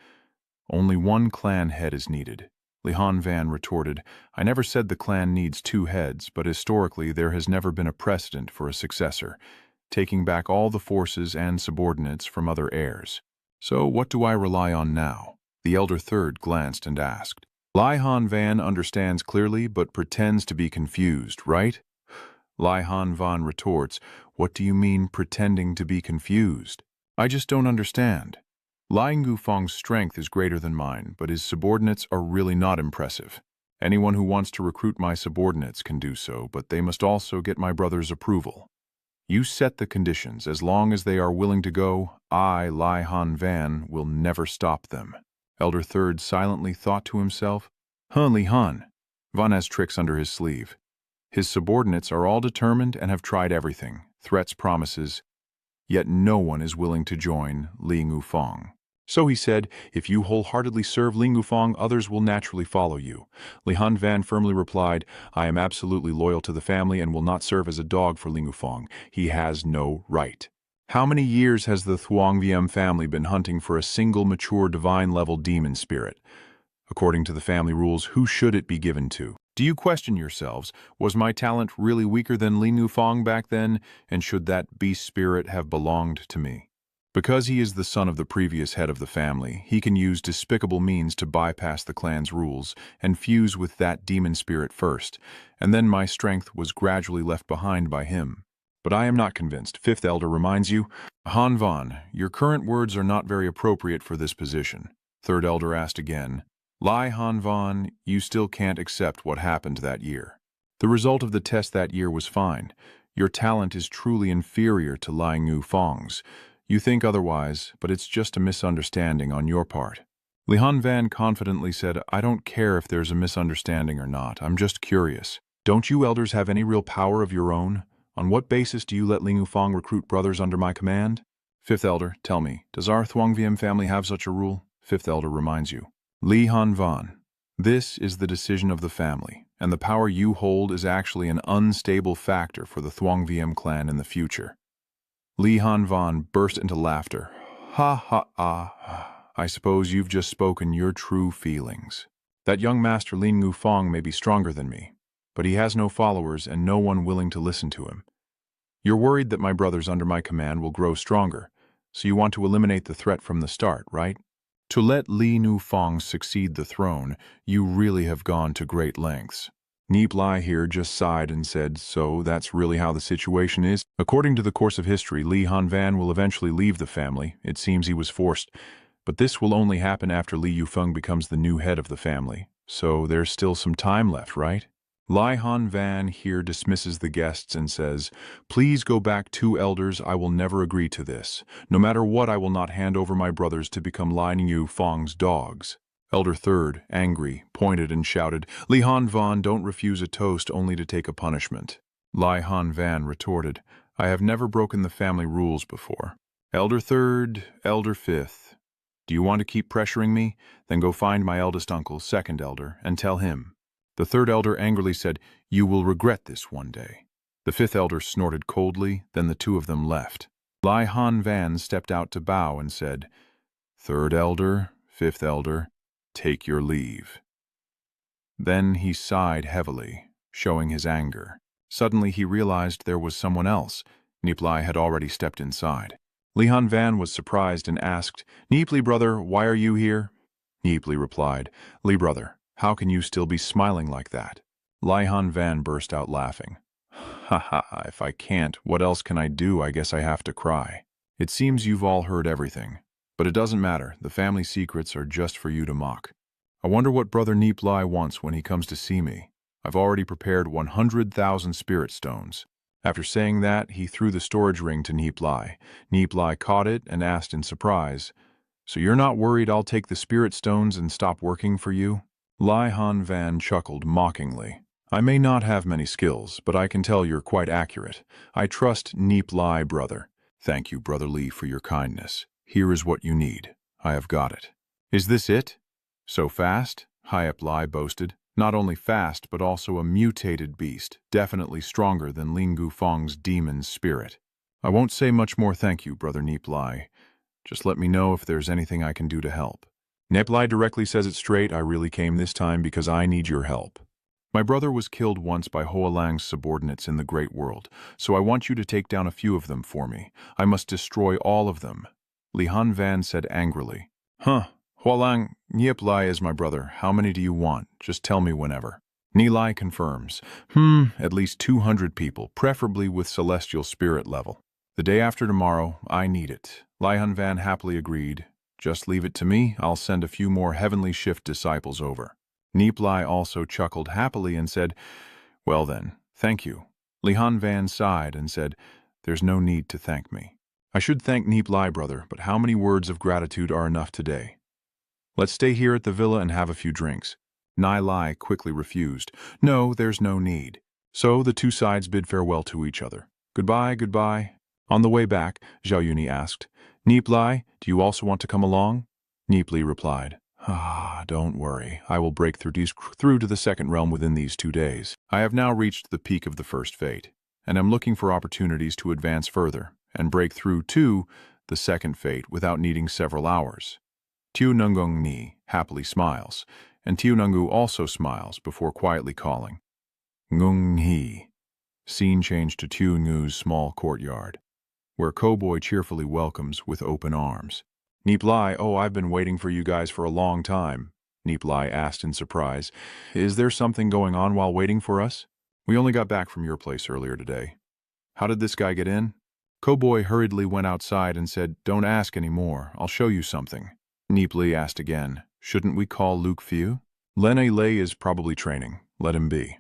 Only 1 clan head is needed. Li Han Van retorted, I never said the clan needs 2 heads, but historically there has never been a precedent for a successor, taking back all the forces and subordinates from other heirs. So what do I rely on now? The elder third glanced and asked. Lai Han Van understands clearly but pretends to be confused, right? Lai Han Van retorts, What do you mean pretending to be confused? I just don't understand. Lai Ngu Fong's strength is greater than mine, but his subordinates are really not impressive. Anyone who wants to recruit my subordinates can do so, but they must also get my brother's approval. You set the conditions. As long as they are willing to go, I, Lai Han Van, will never stop them. Elder Third silently thought to himself, Li Han. Van has tricks under his sleeve. His subordinates are all determined and have tried everything, threats, promises, yet no one is willing to join Li Ngu Fong. So he said, if you wholeheartedly serve Li Ngu Fong, others will naturally follow you. Li Han Van firmly replied, I am absolutely loyal to the family and will not serve as a dog for Li Ngu Fong. He has no right. How many years has the Thuong Viem family been hunting for a single mature divine-level demon spirit? According to the family rules, who should it be given to? Do you question yourselves, was my talent really weaker than Li Ngu Fong back then, and should that beast spirit have belonged to me? Because he is the son of the previous head of the family, he can use despicable means to bypass the clan's rules and fuse with that demon spirit first, and then my strength was gradually left behind by him. But I am not convinced. Fifth Elder reminds you, Han Van, your current words are not very appropriate for this position. Third Elder asked again, Lai Han Van, you still can't accept what happened that year. The result of the test that year was fine. Your talent is truly inferior to Lai Ngu Fong's. You think otherwise, but it's just a misunderstanding on your part. Li Han Van confidently said, I don't care if there's a misunderstanding or not, I'm just curious. Don't you elders have any real power of your own? On what basis do you let Li Ngu Fong recruit brothers under my command? Fifth Elder, tell me, does our Thuong Viem family have such a rule? Fifth Elder reminds you. Li Han Van, this is the decision of the family, and the power you hold is actually an unstable factor for the Thuong Viem clan in the future. Li Han Van burst into laughter. Ha ha ah, I suppose you've just spoken your true feelings. That young master Li Ngu Fong may be stronger than me, but he has no followers and no one willing to listen to him. You're worried that my brothers under my command will grow stronger, so you want to eliminate the threat from the start, right? To let Li Ngu Fong succeed the throne, you really have gone to great lengths. Nie Li here just sighed and said, so that's really how the situation is? According to the course of history, Li Hanvan will eventually leave the family. It seems he was forced. But this will only happen after Li Yufeng becomes the new head of the family. So there's still some time left, right? Li Hanvan here dismisses the guests and says, please go back, two elders, I will never agree to this. No matter what, I will not hand over my brothers to become Li Yufeng's dogs. Elder Third, angry, pointed and shouted, Li Hanvan, don't refuse a toast only to take a punishment. Li Hanvan retorted, I have never broken the family rules before. Elder Third, Elder Fifth, do you want to keep pressuring me? Then go find my eldest uncle, second elder, and tell him. The third elder angrily said, you will regret this one day. The fifth elder snorted coldly, then the two of them left. Li Hanvan stepped out to bow and said, third elder, fifth elder, take your leave. Then he sighed heavily, showing his anger. Suddenly he realized there was someone else. Nie Li had already stepped inside. Li Hanvan was surprised and asked, Nie Li, brother, why are you here? Nie Li replied, Li, brother, how can you still be smiling like that? Li Hanvan burst out laughing. Ha ha, if I can't, what else can I do? I guess I have to cry. It seems you've all heard everything. But it doesn't matter, the family secrets are just for you to mock. I wonder what brother Nie Li wants when he comes to see me. I've already prepared 100,000 spirit stones. After saying that, he threw the storage ring to Nie Li. Nie Li caught it and asked in surprise, so you're not worried I'll take the spirit stones and stop working for you? Li Hanvan chuckled mockingly. I may not have many skills, but I can tell you're quite accurate. I trust Nie Li, brother. Thank you, Brother Li, for your kindness. Here is what you need. I have got it. Is this it? So fast? Hyep Li boasted. Not only fast, but also a mutated beast, definitely stronger than Ling Gufeng's demon spirit. I won't say much more, thank you, Brother Nie Li. Just let me know if there's anything I can do to help. Nie Li directly says it straight, I really came this time because I need your help. My brother was killed once by Huolang's subordinates in the Great World, so I want you to take down a few of them for me. I must destroy all of them. Li Hanvan said angrily. Huh. Huolang, Nie Li is my brother. How many do you want? Just tell me whenever. Nie Li confirms. At least 200 people, preferably with celestial spirit level. The day after tomorrow, I need it. Li Hanvan happily agreed. Just leave it to me, I'll send a few more heavenly shift disciples over. Nie Li also chuckled happily and said, well then, thank you. Li Hanvan sighed and said, there's no need to thank me. I should thank Nie Li, brother, but how many words of gratitude are enough today? Let's stay here at the villa and have a few drinks. Nie Li quickly refused. No, there's no need. So the two sides bid farewell to each other. Goodbye, goodbye. On the way back, Zhao Yuni asked, Nie Li, do you also want to come along? Nie Li replied, don't worry. I will break through to the second realm within these 2 days. I have now reached the peak of the first fate, and am looking for opportunities to advance further and break through to the second fate without needing several hours. Tiu Nungong Ni happily smiles, and Tiu Nungu also smiles before quietly calling. Ngung He. Scene changed to Tiu Ngu's small courtyard, where Cowboy cheerfully welcomes with open arms. Nie Li, oh, I've been waiting for you guys for a long time, Nie Li asked in surprise. Is there something going on while waiting for us? We only got back from your place earlier today. How did this guy get in? Cowboy hurriedly went outside and said, don't ask any more, I'll show you something. Nie Li asked again, shouldn't we call Luke Fiu? Nie Li is probably training. Let him be.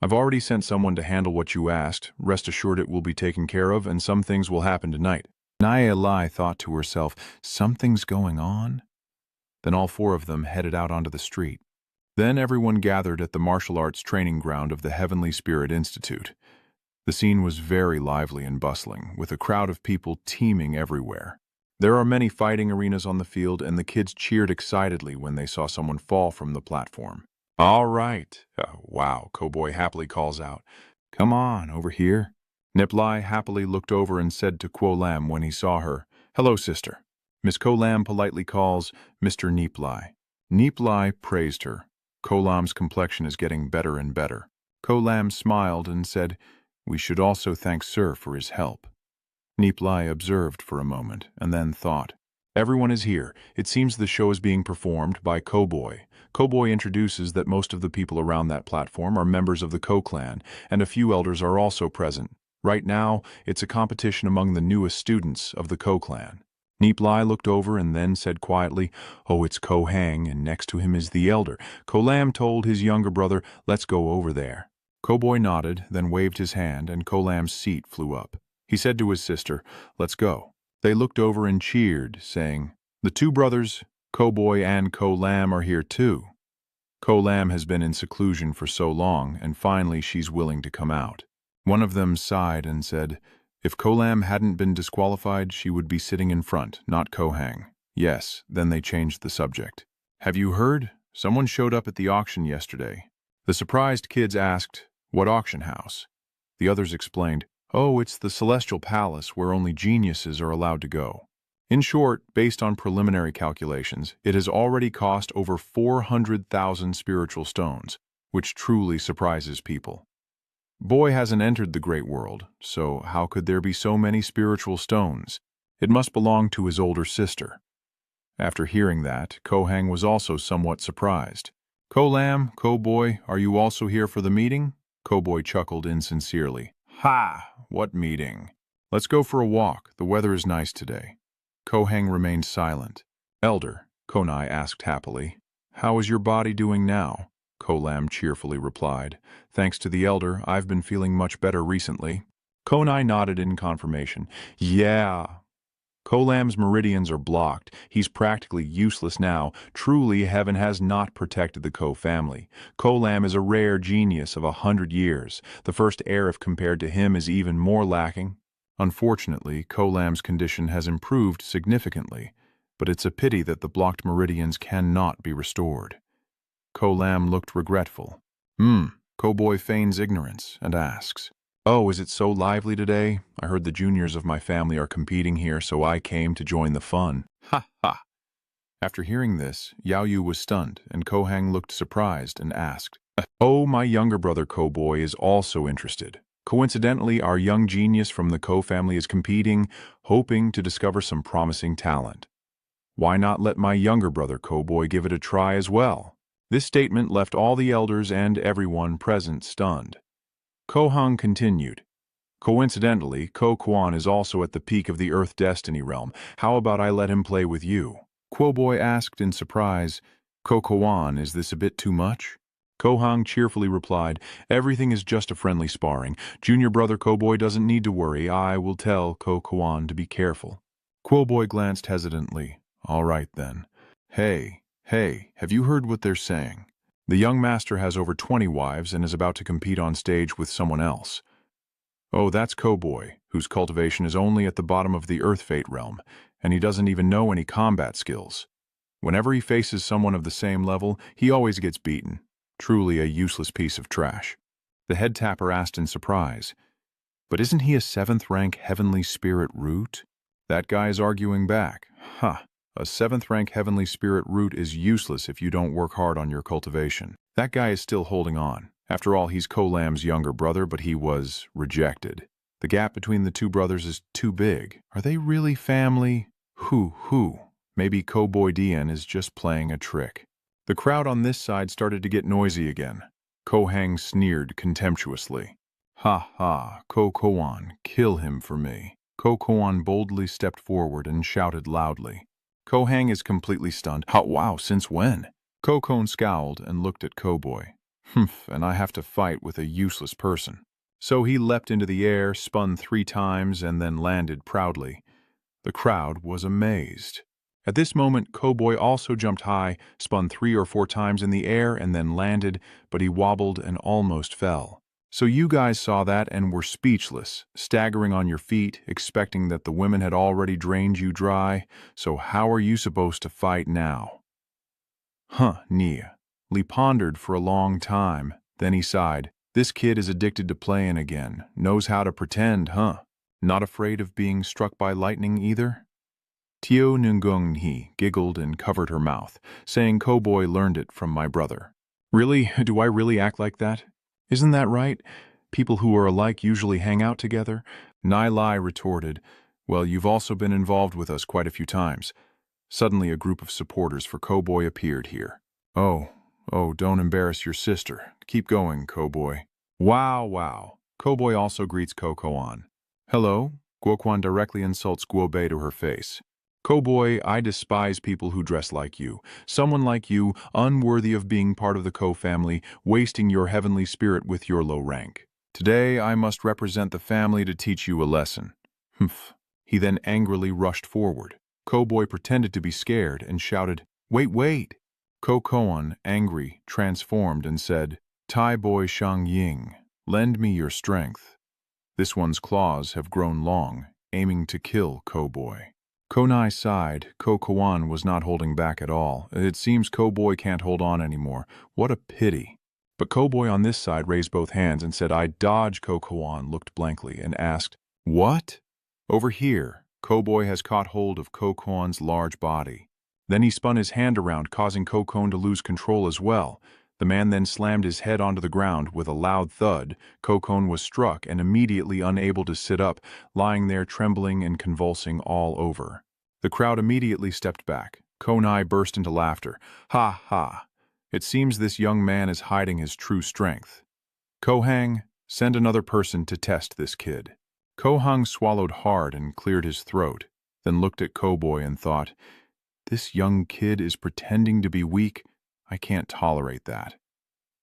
I've already sent someone to handle what you asked. Rest assured it will be taken care of, and some things will happen tonight. Nie Li thought to herself, something's going on? Then all four of them headed out onto the street. Then everyone gathered at the martial arts training ground of the Heavenly Spirit Institute. The scene was very lively and bustling, with a crowd of people teeming everywhere. There are many fighting arenas on the field, and the kids cheered excitedly when they saw someone fall from the platform. All right. Wow, Cowboy happily calls out. Come on, over here. Nie Li happily looked over and said to Kuo Lam when he saw her, hello, sister. Miss Ko Lam politely calls Mr. Nie Li. Nie Li praised her. Ko Lam's complexion is getting better and better. Ko Lam smiled and said, we should also thank Sir for his help. Nie Li observed for a moment and then thought, Everyone is here. It seems the show is being performed by Cowboy. Cowboy introduces that most of the people around that platform are members of the Ko clan, and a few elders are also present. Right now, it's a competition among the newest students of the Ko clan. Nie Li looked over and then said quietly, "Oh, it's Ko Hang, and next to him is the elder." Ko Lam told his younger brother, "Let's go over there." Cowboy nodded, then waved his hand, and Ko Lam's seat flew up. He said to his sister, "Let's go." They looked over and cheered, saying, "The two brothers, Cowboy and Ko Lam, are here too." Ko Lam has been in seclusion for so long, and finally she's willing to come out. One of them sighed and said, "If Ko Lam hadn't been disqualified, she would be sitting in front, not Ko Hang." Yes, then they changed the subject. "Have you heard? Someone showed up at the auction yesterday." The surprised kids asked, "What auction house?" The others explained, "Oh, it's the Celestial Palace where only geniuses are allowed to go." In short, based on preliminary calculations, it has already cost over 400,000 spiritual stones, which truly surprises people. Boy hasn't entered the great world, so how could there be so many spiritual stones? It must belong to his older sister. After hearing that, Ko Hang was also somewhat surprised. "Ko Lam, Ko Boy, are you also here for the meeting?" Ko Boy chuckled insincerely. "Ha! What meeting? Let's go for a walk. The weather is nice today." Ko Hang remained silent. "Elder," Konai asked happily, "how is your body doing now?" Ko Lam cheerfully replied, "Thanks to the elder, I've been feeling much better recently." Konai nodded in confirmation. "Yeah." Ko Lam's meridians are blocked. He's practically useless now. Truly, heaven has not protected the Ko family. Ko Lam is a rare genius of 100 years. The first heir, if compared to him, is even more lacking. Unfortunately, Ko Lam's condition has improved significantly, but it's a pity that the blocked meridians cannot be restored. Ko Lam looked regretful. Ko Boy feigns ignorance and asks, "Oh, is it so lively today? I heard the juniors of my family are competing here, so I came to join the fun." Ha ha! After hearing this, Yao Yu was stunned, and Ko Hang looked surprised and asked, "Oh, my younger brother Ko Boy is also interested. Coincidentally, our young genius from the Ko family is competing, hoping to discover some promising talent. Why not let my younger brother Ko Boy give it a try as well?" This statement left all the elders and everyone present stunned. Ko Hang continued, "Coincidentally, Ko Kwan is also at the peak of the Earth Destiny realm. How about I let him play with you?" Ko Boy asked in surprise, "Ko Kwan, is this a bit too much?" Ko Hang cheerfully replied, "Everything is just a friendly sparring. Junior brother Ko Boy doesn't need to worry. I will tell Ko Kwan to be careful." Ko Boy glanced hesitantly. "All right then. Hey, have you heard what they're saying? The young master has over 20 wives and is about to compete on stage with someone else." "Oh, that's Ko Boy, whose cultivation is only at the bottom of the Earth Fate realm, and he doesn't even know any combat skills. Whenever he faces someone of the same level, he always gets beaten. Truly a useless piece of trash." The head tapper asked in surprise, "But isn't he a 7th rank heavenly spirit root?" That guy is arguing back, a 7th rank heavenly spirit root is useless if you don't work hard on your cultivation. That guy is still holding on. After all, he's Ko Lam's younger brother, but he was rejected. The gap between the two brothers is too big. Are they really family? Who? Maybe Ko Boy Dian is just playing a trick. The crowd on this side started to get noisy again. Ko Hang sneered contemptuously. "Ha, Ko Kwan, kill him for me." Ko Kwan boldly stepped forward and shouted loudly. Ko Hang is completely stunned. Wow, since when?" Ko Kon scowled and looked at Ko Boy. And I have to fight with a useless person." So he leapt into the air, spun 3 times, and then landed proudly. The crowd was amazed. At this moment, Ko Boy also jumped high, spun 3 or 4 times in the air, and then landed, but he wobbled and almost fell. So you guys saw that and were speechless, staggering on your feet, expecting that the women had already drained you dry, so how are you supposed to fight now? Nie Li pondered for a long time, then he sighed. This kid is addicted to playing again, knows how to pretend, Not afraid of being struck by lightning either? Tio Nungung He giggled and covered her mouth, saying Ko Boy learned it from my brother. Really? Do I really act like that? Isn't that right? People who are alike usually hang out together? Nie Li retorted, Well, you've also been involved with us quite a few times. Suddenly a group of supporters for Cowboy appeared here. Oh, don't embarrass your sister. Keep going, Cowboy. Wow. Cowboy also greets Kokoan. Hello? Guoquan directly insults Guobei to her face. Cowboy, I despise people who dress like you. Someone like you, unworthy of being part of the Ko family, wasting your heavenly spirit with your low rank. Today I must represent the family to teach you a lesson. Humph. He then angrily rushed forward. Cowboy pretended to be scared and shouted, Wait! Kokoan, angry, transformed and said, Tai boy Shang Ying, lend me your strength. This one's claws have grown long, aiming to kill Cowboy. Konai sighed. Kokoan was not holding back at all. It seems Cowboy can't hold on anymore. What a pity. But Cowboy on this side raised both hands and said, I dodge. Kokoan looked blankly and asked, What? Over here. Cowboy has caught hold of Kokoan's large body. Then he spun his hand around, causing Kokoan to lose control as well. The man then slammed his head onto the ground with a loud thud. Kokoan was struck and immediately unable to sit up, lying there trembling and convulsing all over. The crowd immediately stepped back. Konai burst into laughter. Ha ha! It seems this young man is hiding his true strength. Kohang, send another person to test this kid. Kohang swallowed hard and cleared his throat, then looked at Cowboy and thought, This young kid is pretending to be weak. I can't tolerate that.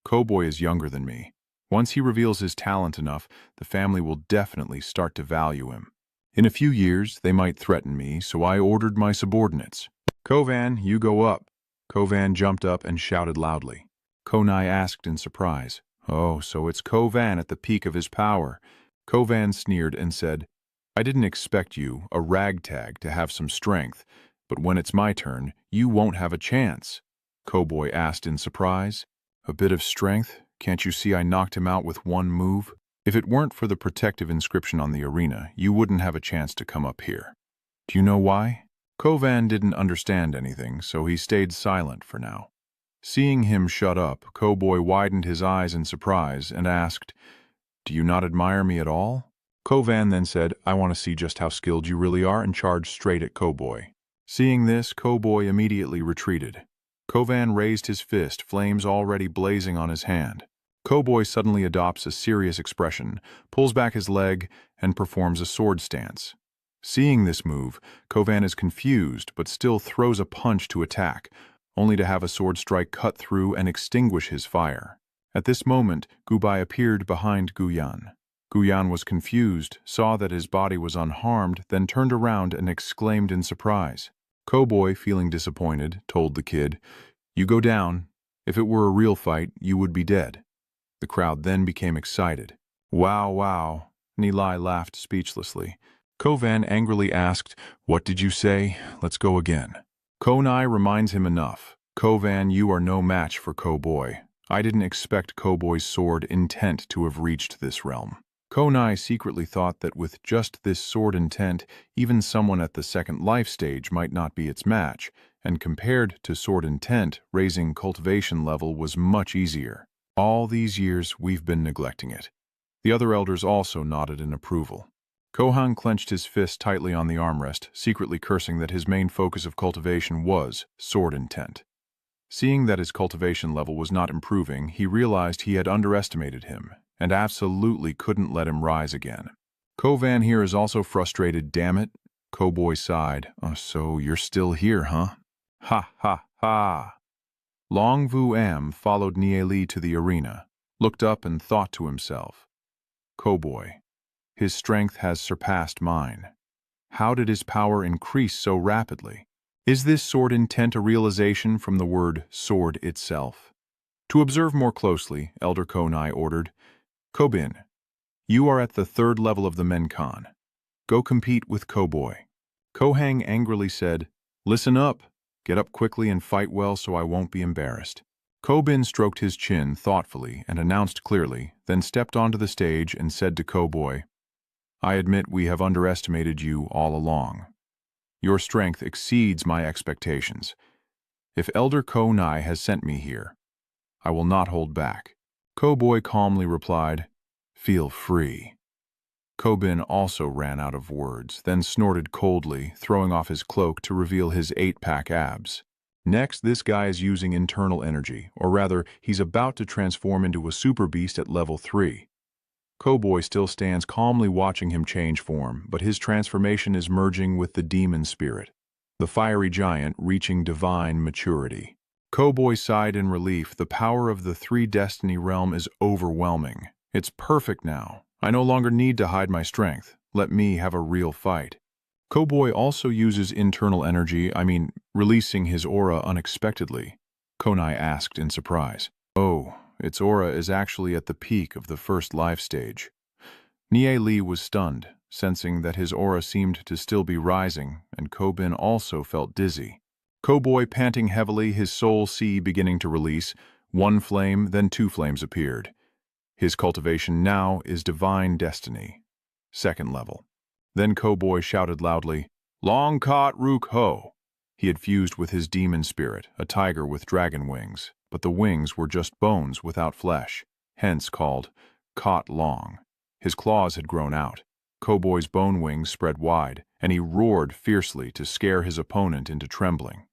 Cowboy is younger than me. Once he reveals his talent enough, the family will definitely start to value him. In a few years, they might threaten me, so I ordered my subordinates. Kovan, you go up. Kovan jumped up and shouted loudly. Konai asked in surprise, Oh, so it's Kovan at the peak of his power. Kovan sneered and said, I didn't expect you, a ragtag, to have some strength, but when it's my turn, you won't have a chance. Cowboy asked in surprise. A bit of strength? Can't you see I knocked him out with one move? If it weren't for the protective inscription on the arena, you wouldn't have a chance to come up here. Do you know why? Kovan didn't understand anything, so he stayed silent for now. Seeing him shut up, Cowboy widened his eyes in surprise and asked, Do you not admire me at all? Kovan then said, I want to see just how skilled you really are, and charged straight at Cowboy. Seeing this, Cowboy immediately retreated. Kovan raised his fist, flames already blazing on his hand. Cowboy suddenly adopts a serious expression, pulls back his leg, and performs a sword stance. Seeing this move, Kovan is confused but still throws a punch to attack, only to have a sword strike cut through and extinguish his fire. At this moment, Gubai appeared behind Guyan. Guyan was confused, saw that his body was unharmed, then turned around and exclaimed in surprise. Cowboy, feeling disappointed, told the kid, You go down. If it were a real fight, you would be dead. The crowd then became excited. Wow. Nie Li laughed speechlessly. Kovan angrily asked, What did you say? Let's go again. Konai reminds him enough. Kovan, you are no match for Cowboy. I didn't expect Cowboy's sword intent to have reached this realm. Konai secretly thought that with just this sword intent, even someone at the second life stage might not be its match, and compared to sword intent, raising cultivation level was much easier. All these years, we've been neglecting it. The other elders also nodded in approval. Kohang clenched his fist tightly on the armrest, secretly cursing that his main focus of cultivation was sword intent. Seeing that his cultivation level was not improving, he realized he had underestimated him, and absolutely couldn't let him rise again. Kovan here is also frustrated, damn it. Cowboy sighed. So you're still here, huh? Ha. Long Vu Am followed Nie Li to the arena, looked up and thought to himself. Cowboy. His strength has surpassed mine. How did his power increase so rapidly? Is this sword intent a realization from the word sword itself? To observe more closely, Elder Konai ordered, Kobin, you are at the 3rd level of the Menkan. Go compete with Cowboy. Kohang angrily said, Listen up. Get up quickly and fight well so I won't be embarrassed. Kobin stroked his chin thoughtfully and announced clearly, then stepped onto the stage and said to Cowboy, I admit we have underestimated you all along. Your strength exceeds my expectations. If Elder Konai has sent me here, I will not hold back. Cowboy calmly replied, Feel free. Kobin also ran out of words, then snorted coldly, throwing off his cloak to reveal his 8-pack abs. Next, this guy is using internal energy, or rather, he's about to transform into a super beast at level 3. Cowboy still stands calmly watching him change form, but his transformation is merging with the demon spirit, the fiery giant reaching divine maturity. Cowboy sighed in relief. The power of the 3 destiny realm is overwhelming. It's perfect now. I no longer need to hide my strength. Let me have a real fight. Cowboy also uses internal energy, releasing his aura unexpectedly. Konai asked in surprise. Oh, its aura is actually at the peak of the first life stage. Nie Li was stunned, sensing that his aura seemed to still be rising, and Kobin also felt dizzy. Cowboy panting heavily, his soul sea beginning to release. 1 flame, then 2 flames appeared. His cultivation now is divine destiny. 2nd level. Then Cowboy shouted loudly, "Long Kot Rook Ho!" He had fused with his demon spirit, a tiger with dragon wings, but the wings were just bones without flesh, hence called Kot Long. His claws had grown out. Cowboy's bone wings spread wide, and he roared fiercely to scare his opponent into trembling.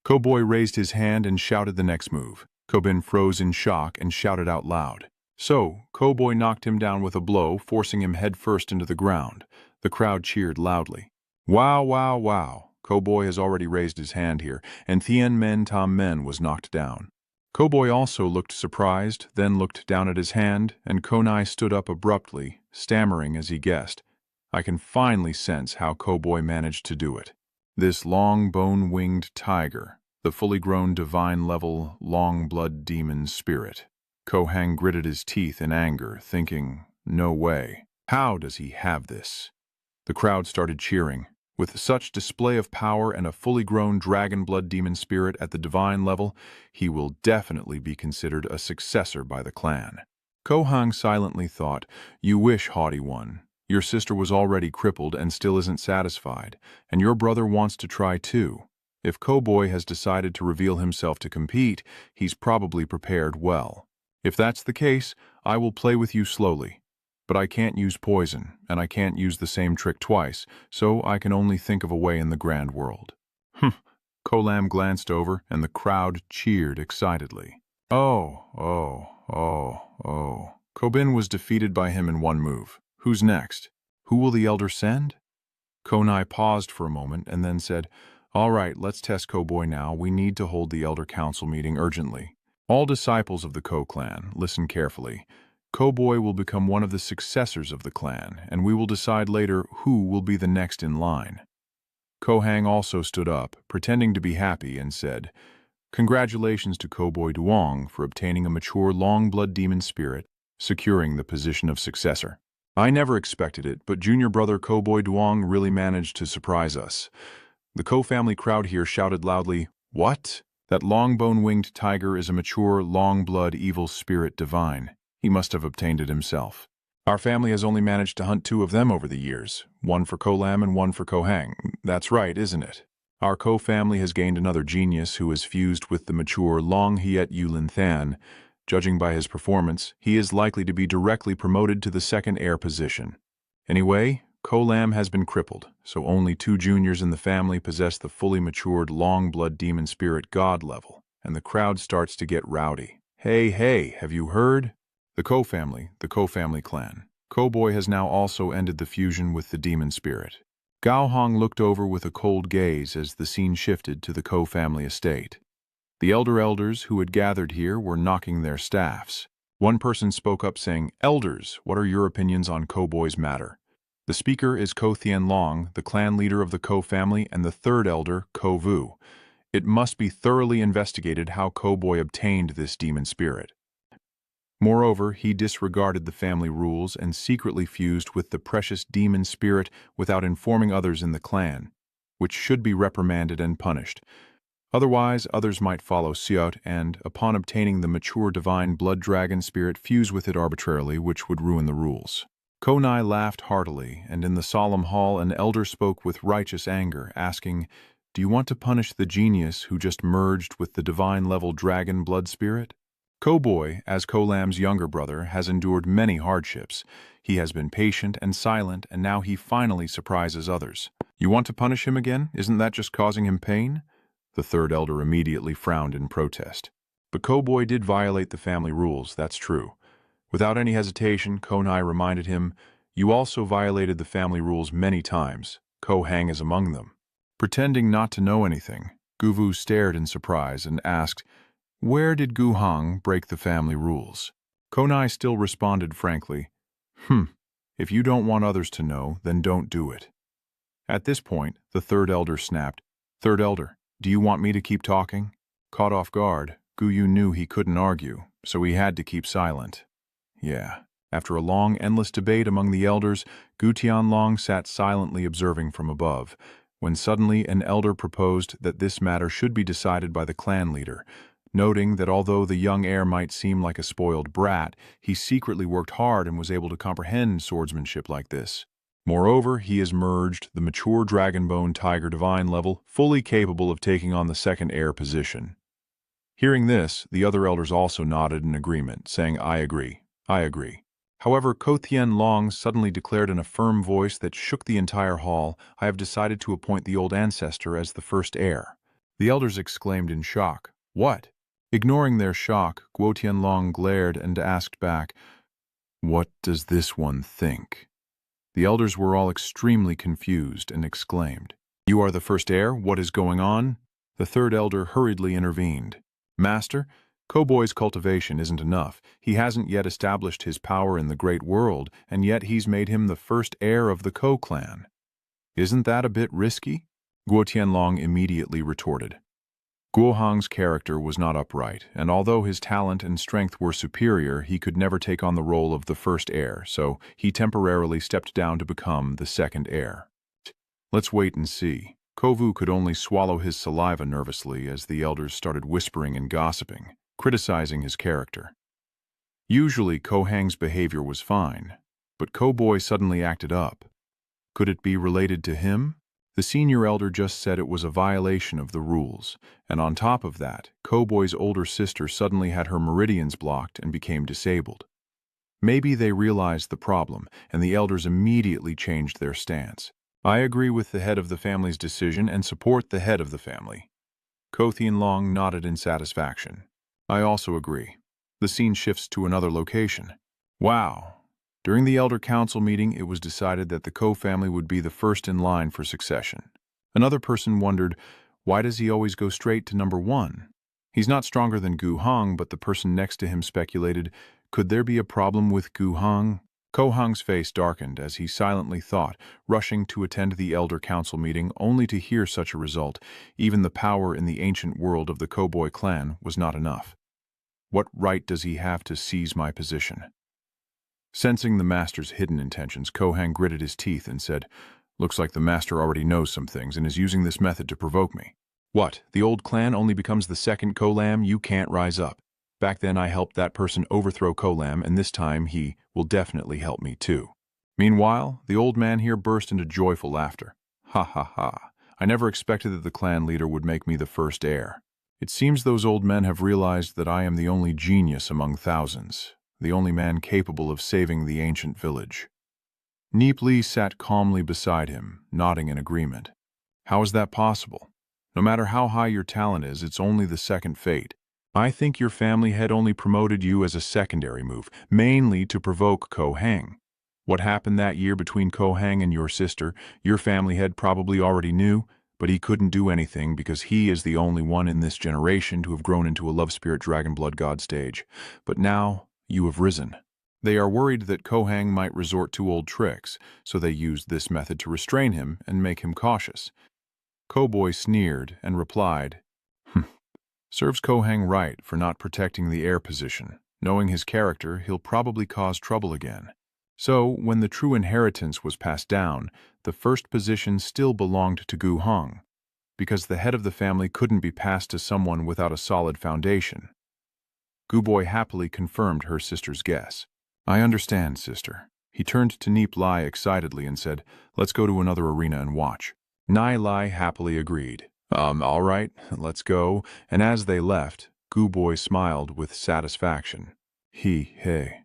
Cowboy raised his hand and shouted the next move. Kobin froze in shock and shouted out loud. So, Cowboy knocked him down with a blow, forcing him headfirst into the ground. The crowd cheered loudly. Wow, wow, wow. Cowboy has already raised his hand here, and Thien Men Tam Men was knocked down. Cowboy also looked surprised, then looked down at his hand, and Konai stood up abruptly, stammering as he guessed. I can finally sense how Cowboy managed to do it. This long bone-winged tiger, the fully grown divine-level, long-blood demon spirit. Kohang gritted his teeth in anger, thinking, no way. How does he have this? The crowd started cheering. With such display of power and a fully grown dragon blood demon spirit at the divine level, he will definitely be considered a successor by the clan. Kohang silently thought, you wish, haughty one. Your sister was already crippled and still isn't satisfied, and your brother wants to try too. If Cowboy has decided to reveal himself to compete, he's probably prepared well. If that's the case, I will play with you slowly. But I can't use poison, and I can't use the same trick twice, so I can only think of a way in the grand world. Kolam glanced over, and the crowd cheered excitedly. Oh. Kobin was defeated by him in 1 move. Who's next? Who will the elder send? Konai paused for a moment and then said, all right, let's test Cowboy now. We need to hold the elder council meeting urgently. All disciples of the Ko clan, listen carefully. Cowboy will become one of the successors of the clan, and we will decide later who will be the next in line. Kohang also stood up, pretending to be happy, and said, congratulations to Cowboy Duong for obtaining a mature long-blood demon spirit, securing the position of successor. I never expected it, but junior brother Cowboy Duong really managed to surprise us. The Ko family crowd here shouted loudly, what? That long-bone-winged tiger is a mature, long-blood evil spirit divine. He must have obtained it himself. Our family has only managed to hunt 2 of them over the years, 1 for Kolam and 1 for Kohang. That's right, isn't it? Our Ko family has gained another genius who is fused with the mature Long Hiet Yulin Than. Judging by his performance, he is likely to be directly promoted to the 2nd heir position. Anyway, Kolam has been crippled, so only 2 juniors in the family possess the fully matured long-blood demon spirit god level, and the crowd starts to get rowdy. Hey, have you heard? The Ko family clan. Cowboy has now also ended the fusion with the demon spirit. Gao Hong looked over with a cold gaze as the scene shifted to the Ko family estate. The elders who had gathered here were knocking their staffs. One person spoke up saying, elders, what are your opinions on Cowboy's matter? The speaker is Ko Thien Long, the clan leader of the Ko family, and the 3rd elder, Ko Vu. It must be thoroughly investigated how Cowboy obtained this demon spirit. Moreover, he disregarded the family rules and secretly fused with the precious demon spirit without informing others in the clan, which should be reprimanded and punished. Otherwise, others might follow suit and, upon obtaining the mature divine blood dragon spirit, fuse with it arbitrarily, which would ruin the rules. Konai laughed heartily, and in the solemn hall an elder spoke with righteous anger, asking, do you want to punish the genius who just merged with the divine-level dragon blood spirit? Ko-boy, as Ko-lam's younger brother, has endured many hardships. He has been patient and silent, and now he finally surprises others. You want to punish him again? Isn't that just causing him pain? The third elder immediately frowned in protest. But Ko-boy did violate the family rules, that's true. Without any hesitation, Konai reminded him, "You also violated the family rules many times. Ko-hang is among them." Pretending not to know anything, Guvu stared in surprise and asked, "Where did Gu-hang break the family rules?" Konai still responded frankly, "If you don't want others to know, then don't do it." At this point, the third elder snapped, "Third elder, do you want me to keep talking?" Caught off guard, Guyu knew he couldn't argue, so he had to keep silent. Yeah. After a long, endless debate among the elders, Gu Tianlong sat silently observing from above, when suddenly an elder proposed that this matter should be decided by the clan leader, noting that although the young heir might seem like a spoiled brat, he secretly worked hard and was able to comprehend swordsmanship like this. Moreover, he has merged the mature Dragonbone Tiger Divine level, fully capable of taking on the second heir position. Hearing this, the other elders also nodded in agreement, saying, "I agree. I agree." However, Ko Tianlong suddenly declared in a firm voice that shook the entire hall, "I have decided to appoint the old ancestor as the first heir." The elders exclaimed in shock, "What?" Ignoring their shock, Guo Tianlong glared and asked back, "What does this one think?" The elders were all extremely confused and exclaimed, "You are the first heir? What is going on?" The third elder hurriedly intervened. "Master, Ko-boy's cultivation isn't enough. He hasn't yet established his power in the great world, and yet he's made him the first heir of the Ko clan. Isn't that a bit risky?" Guo Tianlong immediately retorted. Guo Hong's character was not upright, and although his talent and strength were superior, he could never take on the role of the first heir, so he temporarily stepped down to become the second heir. Let's wait and see. Kovu could only swallow his saliva nervously as the elders started whispering and gossiping, criticizing his character. Usually, Ko-hang's behavior was fine, but Ko-boy suddenly acted up. Could it be related to him? The senior elder just said it was a violation of the rules, and on top of that, Ko-boy's older sister suddenly had her meridians blocked and became disabled. Maybe they realized the problem, and the elders immediately changed their stance. "I agree with the head of the family's decision and support the head of the family." Ko Tianlong nodded in satisfaction. "I also agree." The scene shifts to another location. Wow. During the Elder Council meeting, it was decided that the Ko family would be the first in line for succession. Another person wondered, why does he always go straight to number one? He's not stronger than Gu Hong, but the person next to him speculated, could there be a problem with Gu Hong? Ko Hong's face darkened as he silently thought, rushing to attend the Elder Council meeting only to hear such a result. Even the power in the ancient world of the Ko-boy clan was not enough. What right does he have to seize my position? Sensing the master's hidden intentions, Ko-hang gritted his teeth and said, "Looks like the master already knows some things and is using this method to provoke me." "What, the old clan only becomes the second Ko-lam? You can't rise up. Back then I helped that person overthrow Ko-lam, and this time he will definitely help me too." Meanwhile, the old man here burst into joyful laughter. "Ha ha ha, I never expected that the clan leader would make me the first heir. It seems those old men have realized that I am the only genius among thousands, the only man capable of saving the ancient village." Nie Li sat calmly beside him, nodding in agreement. "How is that possible? No matter how high your talent is, it's only the second fate. I think your family had only promoted you as a secondary move, mainly to provoke Ko-hang. What happened that year between Ko-hang and your sister, your family head probably already knew, but he couldn't do anything because he is the only one in this generation to have grown into a love spirit dragon blood god stage. But now, you have risen. They are worried that Ko-hang might resort to old tricks, so they used this method to restrain him and make him cautious." Ko-boy sneered and replied, "Serves Ko-hang right for not protecting the heir position. Knowing his character, he'll probably cause trouble again." So, when the true inheritance was passed down, the first position still belonged to Gu Hong, because the head of the family couldn't be passed to someone without a solid foundation. Gu-boy happily confirmed her sister's guess. "I understand, sister." He turned to Nie Li excitedly and said, "Let's go to another arena and watch." Nie Li happily agreed. All right, let's go." And as they left, Gu Boy smiled with satisfaction. Hey.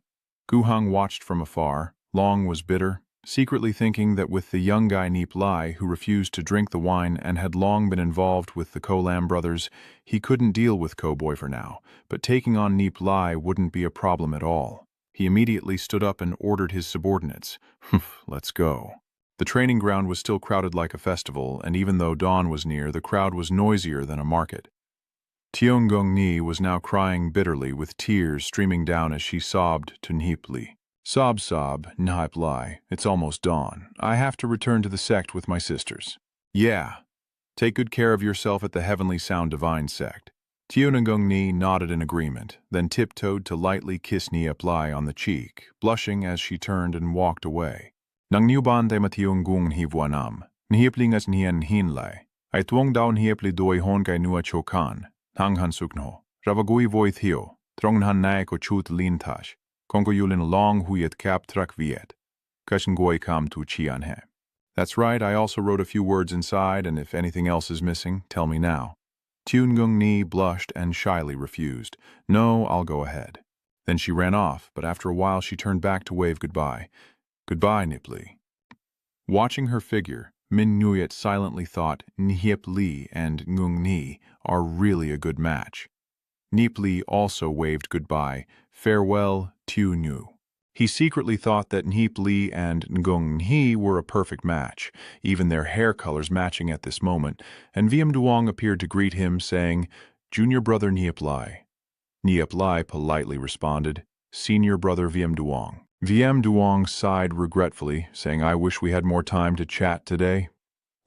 Gu Hung watched from afar. Long was bitter, secretly thinking that with the young guy Nie Li, who refused to drink the wine and had long been involved with the Kolam brothers, he couldn't deal with Ko-Boy for now, but taking on Nie Li wouldn't be a problem at all. He immediately stood up and ordered his subordinates. Let's go. The training ground was still crowded like a festival, and even though dawn was near, the crowd was noisier than a market. Tiongong Ni was now crying bitterly, with tears streaming down as she sobbed to Nie Li. Sob, Nie Li, it's almost dawn. I have to return to the sect with my sisters. Yeah. Take good care of yourself at the Heavenly Sound Divine sect. Tiongong Ni nodded in agreement, then tiptoed to lightly kiss Nie Li on the cheek, blushing as she turned and walked away. Nang niuban de mationggung hivwanam, nihiplingas nian hinlay, ay tuong daw nihipli doy hon kay nua chokan, hanghan sukno, ravagui voi theo, tronghan nae ko chut lintash. Kongo yulin long huyet cap trak viet. Kashngoy kam tu chian he. That's right, I also wrote a few words inside, and if anything else is missing, tell me now. Tiongong Ni blushed and shyly refused. No, I'll go ahead. Then she ran off, but after a while she turned back to wave goodbye. Goodbye, Nie Li. Watching her figure, Min Nguyet silently thought Nie Li and Ngung Ni are really a good match. Nie Li also waved goodbye. Farewell, Tu Nhu. He secretly thought that Nie Li and Ngung Ni were a perfect match, even their hair colors matching at this moment, and Viêm Duong appeared to greet him, saying, Junior brother Nie Li. Nie Li politely responded, Senior brother Viêm Duong. Viêm Duong sighed regretfully, saying, I wish we had more time to chat today.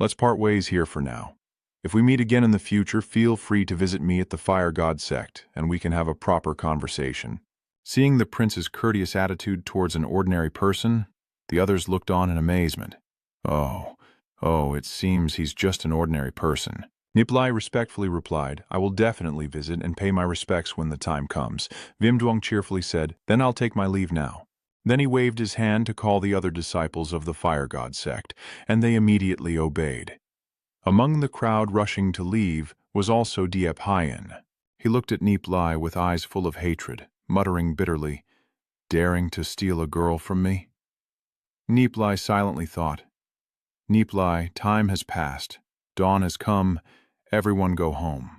Let's part ways here for now. If we meet again in the future, feel free to visit me at the Fire God sect, and we can have a proper conversation. Seeing the prince's courteous attitude towards an ordinary person, the others looked on in amazement. Oh, it seems he's just an ordinary person. Nie Li respectfully replied, I will definitely visit and pay my respects when the time comes. Viêm Duong cheerfully said, then I'll take my leave now. Then he waved his hand to call the other disciples of the Fire God sect, and they immediately obeyed. Among the crowd rushing to leave was also Diep Hien. He looked at Nie Li with eyes full of hatred, muttering bitterly, daring to steal a girl from me? Nie Li silently thought, Nie Li, time has passed, dawn has come, everyone go home.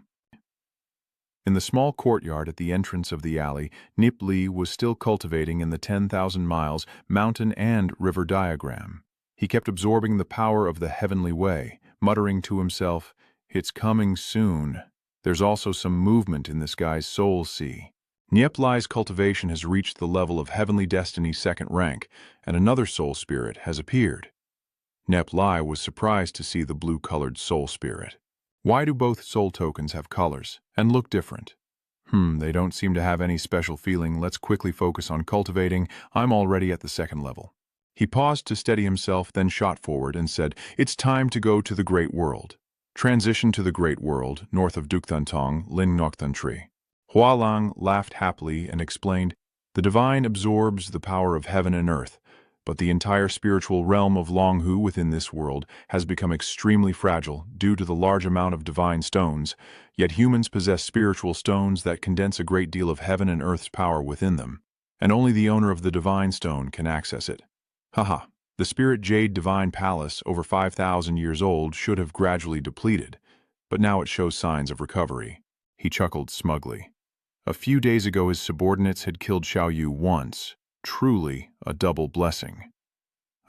In the small courtyard at the entrance of the alley, Nie Li was still cultivating in the 10,000 miles mountain and river diagram. He kept absorbing the power of the heavenly way, muttering to himself, it's coming soon. There's also some movement in this guy's soul sea. Nie Li's cultivation has reached the level of heavenly destiny second rank, and another soul spirit has appeared. Nie Li was surprised to see the blue-colored soul spirit. Why do both soul tokens have colors and look different? They don't seem to have any special feeling. Let's quickly focus on cultivating. I'm already at the second level. He paused to steady himself, then shot forward and said, it's time to go to the Great World. Transition to the Great World, north of Duktantong, Lin Noctan Tree. Hua Lang laughed happily and explained, the divine absorbs the power of heaven and earth, but the entire spiritual realm of Longhu within this world has become extremely fragile due to the large amount of divine stones, yet humans possess spiritual stones that condense a great deal of heaven and earth's power within them, and only the owner of the divine stone can access it. Haha, the Spirit Jade Divine Palace, over 5,000 years old, should have gradually depleted, but now it shows signs of recovery. He chuckled smugly. A few days ago his subordinates had killed Xiao Yu once, truly a double blessing.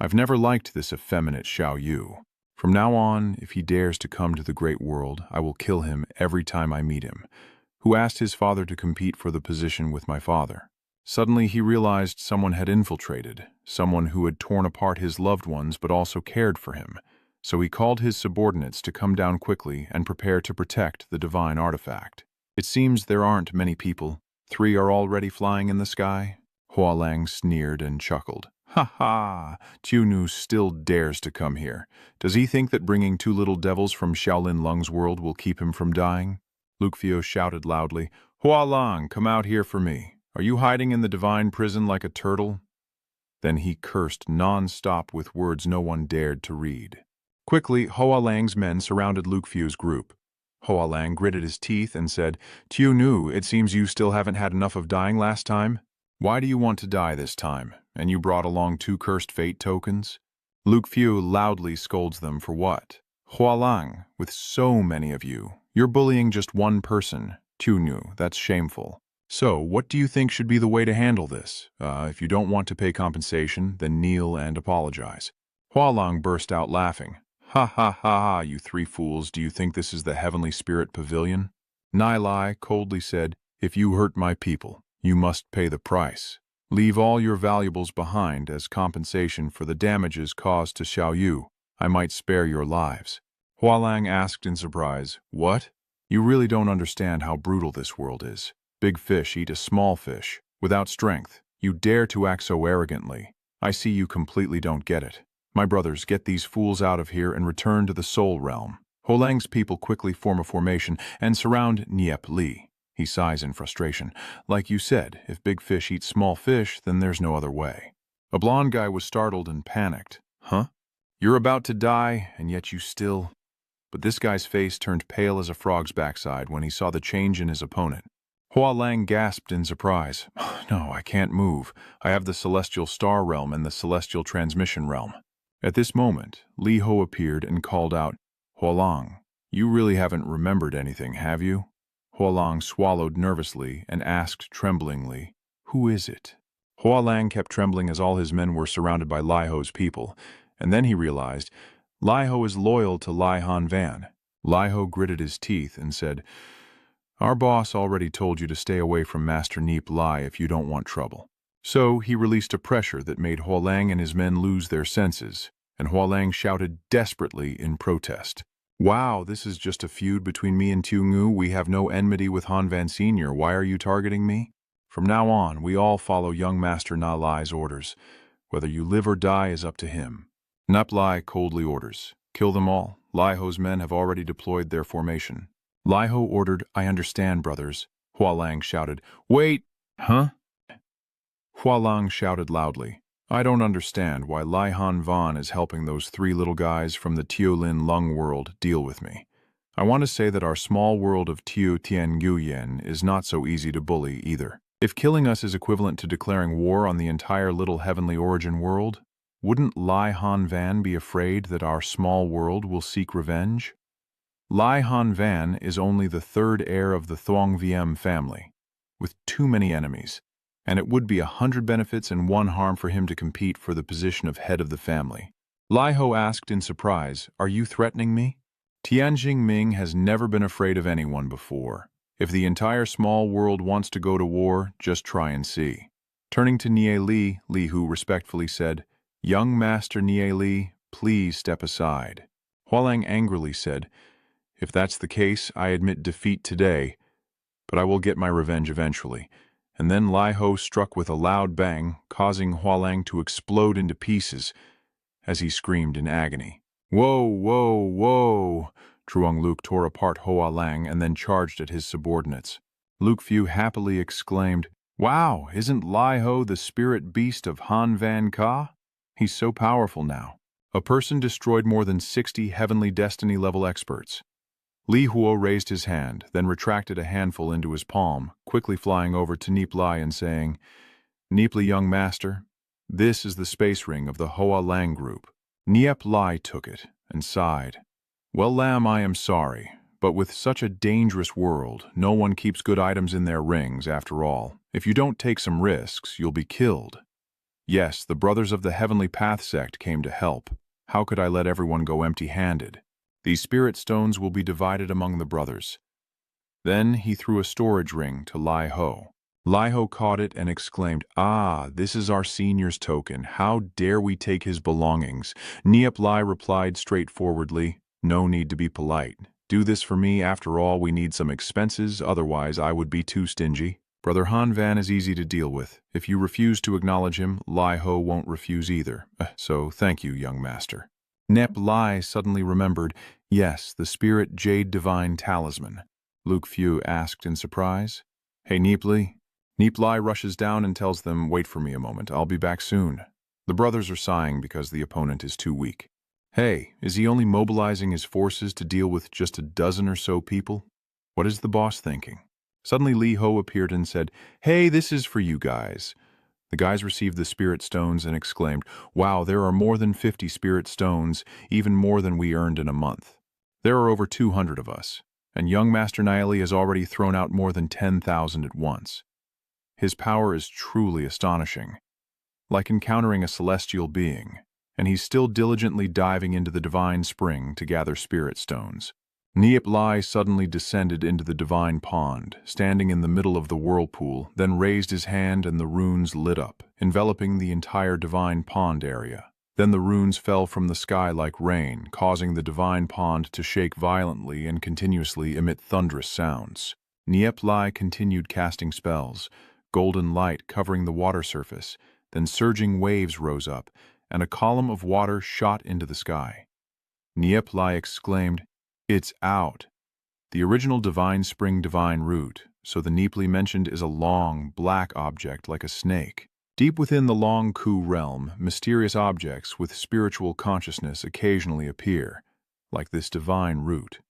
I've never liked this effeminate Xiao Yu. From now on, if he dares to come to the Great World, I will kill him every time I meet him, who asked his father to compete for the position with my father. Suddenly he realized someone had infiltrated, someone who had torn apart his loved ones but also cared for him, so he called his subordinates to come down quickly and prepare to protect the divine artifact. It seems there aren't many people. 3 are already flying in the sky. Hua Lang sneered and chuckled. Ha ha! Tu Nhu still dares to come here. Does he think that bringing 2 little devils from Shaolin Lung's world will keep him from dying? Luke Fio shouted loudly, Hua Lang, come out here for me. Are you hiding in the divine prison like a turtle? Then he cursed non-stop with words no one dared to read. Quickly, Hua Lang's men surrounded Luke Fio's group. Hoa Lang gritted his teeth and said, "Tiu Nu, it seems you still haven't had enough of dying last time. Why do you want to die this time? And you brought along 2 cursed fate tokens?" Luke Fu loudly scolds them for what? Hoa Lang, with so many of you, you're bullying just one person. Tiu Nu, that's shameful. So, what do you think should be the way to handle this? If you don't want to pay compensation, then kneel and apologize. Hoa Lang burst out laughing. "Ha ha ha ha, you 3 fools, do you think this is the Heavenly Spirit Pavilion?" Nie Li coldly said, "If you hurt my people, you must pay the price. Leave all your valuables behind as compensation for the damages caused to Xiao Yu. I might spare your lives." Hoa Lang asked in surprise, "What? You really don't understand how brutal this world is. Big fish eat a small fish. Without strength, you dare to act so arrogantly. I see you completely don't get it. My brothers, get these fools out of here and return to the Soul Realm." Hoa Lang's people quickly form a formation and surround Nie Li. He sighs in frustration. "Like you said, if big fish eat small fish, then there's no other way." A blonde guy was startled and panicked. "Huh? You're about to die, and yet you still—" But this guy's face turned pale as a frog's backside when he saw the change in his opponent. Hoa Lang gasped in surprise. "No, I can't move. I have the Celestial Star Realm and the Celestial Transmission Realm." At this moment, Li Ho appeared and called out, "Hoa Lang, you really haven't remembered anything, have you?" Hoa Lang swallowed nervously and asked tremblingly, "Who is it?" Hoa Lang kept trembling as all his men were surrounded by Li Ho's people, and then he realized, Li Ho is loyal to Lai Han Van. Li Ho gritted his teeth and said, "Our boss already told you to stay away from Master Nie Li if you don't want trouble." So he released a pressure that made Hoa Lang and his men lose their senses, and Hoa Lang shouted desperately in protest, "Wow, this is just a feud between me and Tiu Nu. We have no enmity with Han Van Sr. Why are you targeting me? From now on, we all follow young Master Nie Li's orders. Whether you live or die is up to him." Nie Li coldly orders, "Kill them all. Li Ho's men have already deployed their formation." Li Ho ordered, "I understand, brothers." Hoa Lang shouted, "Wait!" "Huh?" Hoa Lang shouted loudly, "I don't understand why Lai Han Van is helping those 3 little guys from the Tiolin Lung world deal with me. I want to say that our small world of Tio Tian Nguyen is not so easy to bully either. If killing us is equivalent to declaring war on the entire little heavenly origin world, wouldn't Lai Han Van be afraid that our small world will seek revenge? Lai Han Van is only the 3rd heir of the Thuong Viem family, with too many enemies, and it would be 100 benefits and 1 harm for him to compete for the position of head of the family." Li Ho asked in surprise, "Are you threatening me?" Tianjing Ming has never been afraid of anyone before. If the entire small world wants to go to war, just try and see. Turning to Nie Li, Li Hu respectfully said, "Young Master Nie Li, please step aside." Hoa Lang angrily said, "If that's the case, I admit defeat today, but I will get my revenge eventually." And then Li Ho struck with a loud bang, causing Hoa Lang to explode into pieces as he screamed in agony. "Whoa, whoa, whoa!" Truong Luke tore apart Hoa Lang and then charged at his subordinates. Luke Fu happily exclaimed, "Wow, isn't Li Ho the spirit beast of Han Van Ka? He's so powerful now." A person destroyed more than 60 heavenly destiny level experts. Li Huo raised his hand, then retracted a handful into his palm, quickly flying over to Nie Li and saying, "Nie Li, young master, this is the space ring of the Hoa Lang group." Nie Li took it and sighed. "Well, Lam, I am sorry, but with such a dangerous world, no one keeps good items in their rings after all. If you don't take some risks, you'll be killed. Yes, the brothers of the Heavenly Path sect came to help. How could I let everyone go empty-handed? These spirit stones will be divided among the brothers." Then he threw a storage ring to Li Ho. Li Ho caught it and exclaimed, "Ah, this is our senior's token. How dare we take his belongings?" Nie Li replied straightforwardly, "No need to be polite. Do this for me. After all, we need some expenses, otherwise I would be too stingy. Brother Han Van is easy to deal with. If you refuse to acknowledge him, Li Ho won't refuse either. So thank you, young master." Nie Li suddenly remembered, yes, the spirit jade divine talisman. Luke Fu asked in surprise, "Hey, Nie Li." Nie Li rushes down and tells them, "Wait for me a moment, I'll be back soon." The brothers are sighing because the opponent is too weak. Hey, is he only mobilizing his forces to deal with just a dozen or so people? What is the boss thinking? Suddenly Li Ho appeared and said, "Hey, this is for you guys." The guys received the spirit stones and exclaimed, "Wow, there are more than 50 spirit stones, even more than we earned in a month. There are over 200 of us, and young Master Nie Li has already thrown out more than 10,000 at once. His power is truly astonishing, like encountering a celestial being, and he's still diligently diving into the divine spring to gather spirit stones." Nie Li suddenly descended into the divine pond, standing in the middle of the whirlpool, then raised his hand and the runes lit up, enveloping the entire divine pond area. Then the runes fell from the sky like rain, causing the divine pond to shake violently and continuously emit thunderous sounds. Nie Li continued casting spells, golden light covering the water surface, then surging waves rose up, and a column of water shot into the sky. Nie Li exclaimed, "It's out." The original divine spring divine root, so the Nie Li mentioned, is a long, black object like a snake. Deep within the Long Ku realm, mysterious objects with spiritual consciousness occasionally appear, like this divine root.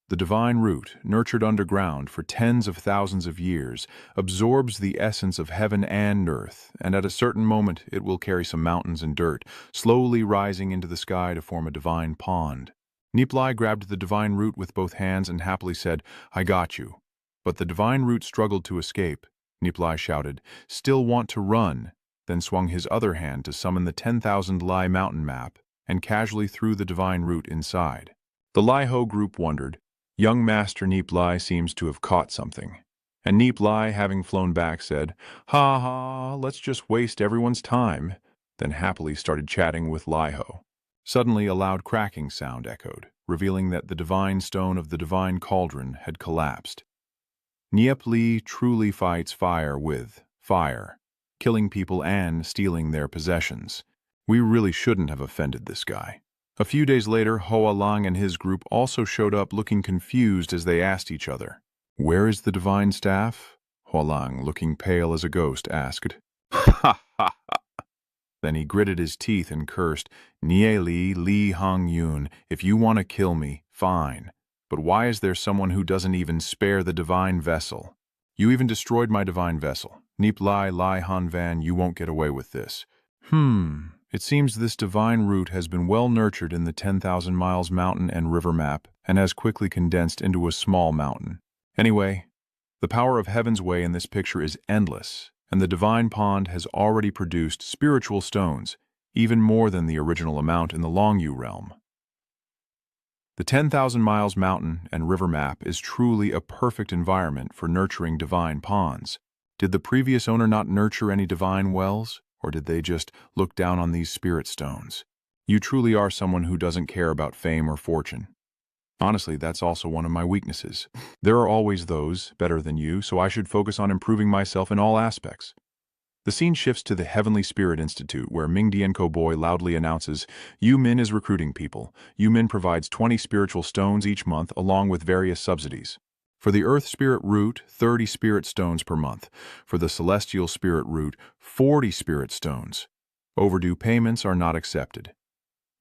The divine root, nurtured underground for tens of thousands of years, absorbs the essence of heaven and earth, and at a certain moment it will carry some mountains and dirt, slowly rising into the sky to form a divine pond. Nie Li grabbed the divine root with both hands and happily said, "I got you." But the divine root struggled to escape. Nie Li shouted, "Still want to run," then swung his other hand to summon the 10,000 Li mountain map and casually threw the divine root inside. The Li Ho group wondered. Young Master Nie Li seems to have caught something. And Nie Li, having flown back, said, "Ha ha, let's just waste everyone's time," then happily started chatting with Li Ho. Suddenly a loud cracking sound echoed, revealing that the divine stone of the divine cauldron had collapsed. Nie Li truly fights fire with fire, killing people and stealing their possessions. We really shouldn't have offended this guy. A few days later, Hoa Lang and his group also showed up looking confused as they asked each other, "Where is the divine staff?" Hoa Lang, looking pale as a ghost, asked. "Ha ha ha." Then he gritted his teeth and cursed, "Nie Li, Li Hong Yun, if you want to kill me, fine. But why is there someone who doesn't even spare the divine vessel? You even destroyed my divine vessel. Nie Li Han Van, you won't get away with this." It seems this divine root has been well nurtured in the 10,000 miles mountain and river map and has quickly condensed into a small mountain. Anyway, the power of Heaven's Way in this picture is endless, and the divine pond has already produced spiritual stones, even more than the original amount in the Longyu realm. The 10,000 miles mountain and river map is truly a perfect environment for nurturing divine ponds. Did the previous owner not nurture any divine wells? Or did they just look down on these spirit stones? You truly are someone who doesn't care about fame or fortune. Honestly, that's also one of my weaknesses. There are always those better than you, so I should focus on improving myself in all aspects. The scene shifts to the Heavenly Spirit Institute, where Ming Dienko Boy loudly announces, "Yu Min is recruiting people. Yu Min provides 20 spiritual stones each month, along with various subsidies. For the Earth Spirit Root, 30 Spirit Stones per month. For the Celestial Spirit Root, 40 Spirit Stones. Overdue payments are not accepted."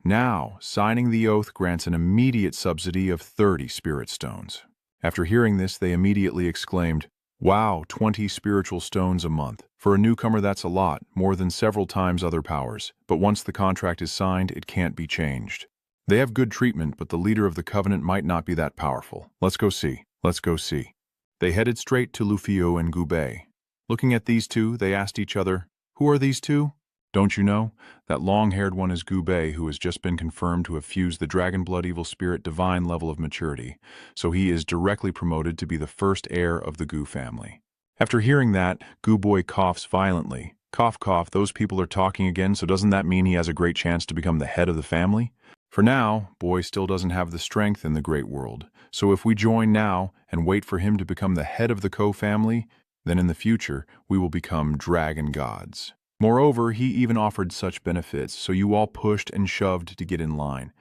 Now, signing the oath grants an immediate subsidy of 30 Spirit Stones. After hearing this, they immediately exclaimed, "Wow, 20 spiritual stones a month. For a newcomer, that's a lot, more than several times other powers. But once the contract is signed, it can't be changed. They have good treatment, but the leader of the covenant might not be that powerful. Let's go see. Let's go see." They headed straight to Lufio and Gubei. Looking at these two, they asked each other, "Who are these two?" "Don't you know? That long-haired one is Gubei, who has just been confirmed to have fused the Dragon Blood Evil Spirit divine level of maturity, so he is directly promoted to be the first heir of the Gu family." After hearing that, Gu Boy coughs violently. Cough, cough, those people are talking again, so doesn't that mean he has a great chance to become the head of the family? For now, Boy still doesn't have the strength in the great world, so if we join now and wait for him to become the head of the Ko family, then in the future we will become dragon gods. Moreover, he even offered such benefits, so you all pushed and shoved to get in line.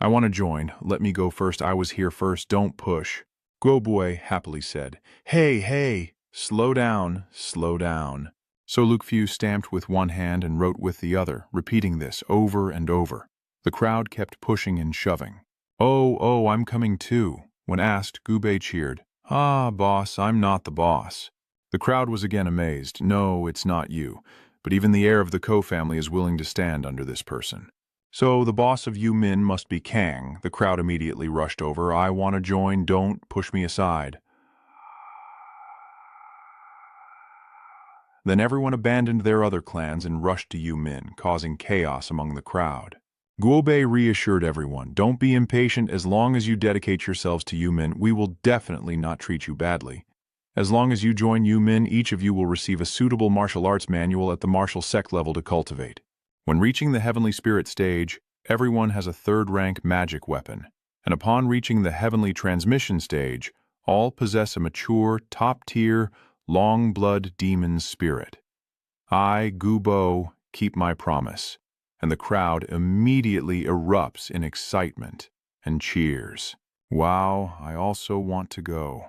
"I want to join. Let me go first. I was here first. Don't push." Guo Boy happily said, "Hey, hey, slow down, slow down." So Luke Fu stamped with one hand and wrote with the other, repeating this over and over. The crowd kept pushing and shoving. Oh, I'm coming too. When asked, Gubei cheered. Ah, boss, I'm not the boss. The crowd was again amazed. No, it's not you. But even the heir of the Ko family is willing to stand under this person. So the boss of Yu Min must be Kang. The crowd immediately rushed over. I want to join. Don't push me aside. Then everyone abandoned their other clans and rushed to Yu Min, causing chaos among the crowd. Guobei reassured everyone, don't be impatient. As long as you dedicate yourselves to Yu Min, we will definitely not treat you badly. As long as you join Yu Min, each of you will receive a suitable martial arts manual at the martial sect level to cultivate. When reaching the Heavenly Spirit stage, everyone has a third-rank magic weapon, and upon reaching the Heavenly Transmission stage, all possess a mature, top-tier, long-blood demon spirit. I, Gubo, keep my promise, and the crowd immediately erupts in excitement and cheers. Wow, I also want to go.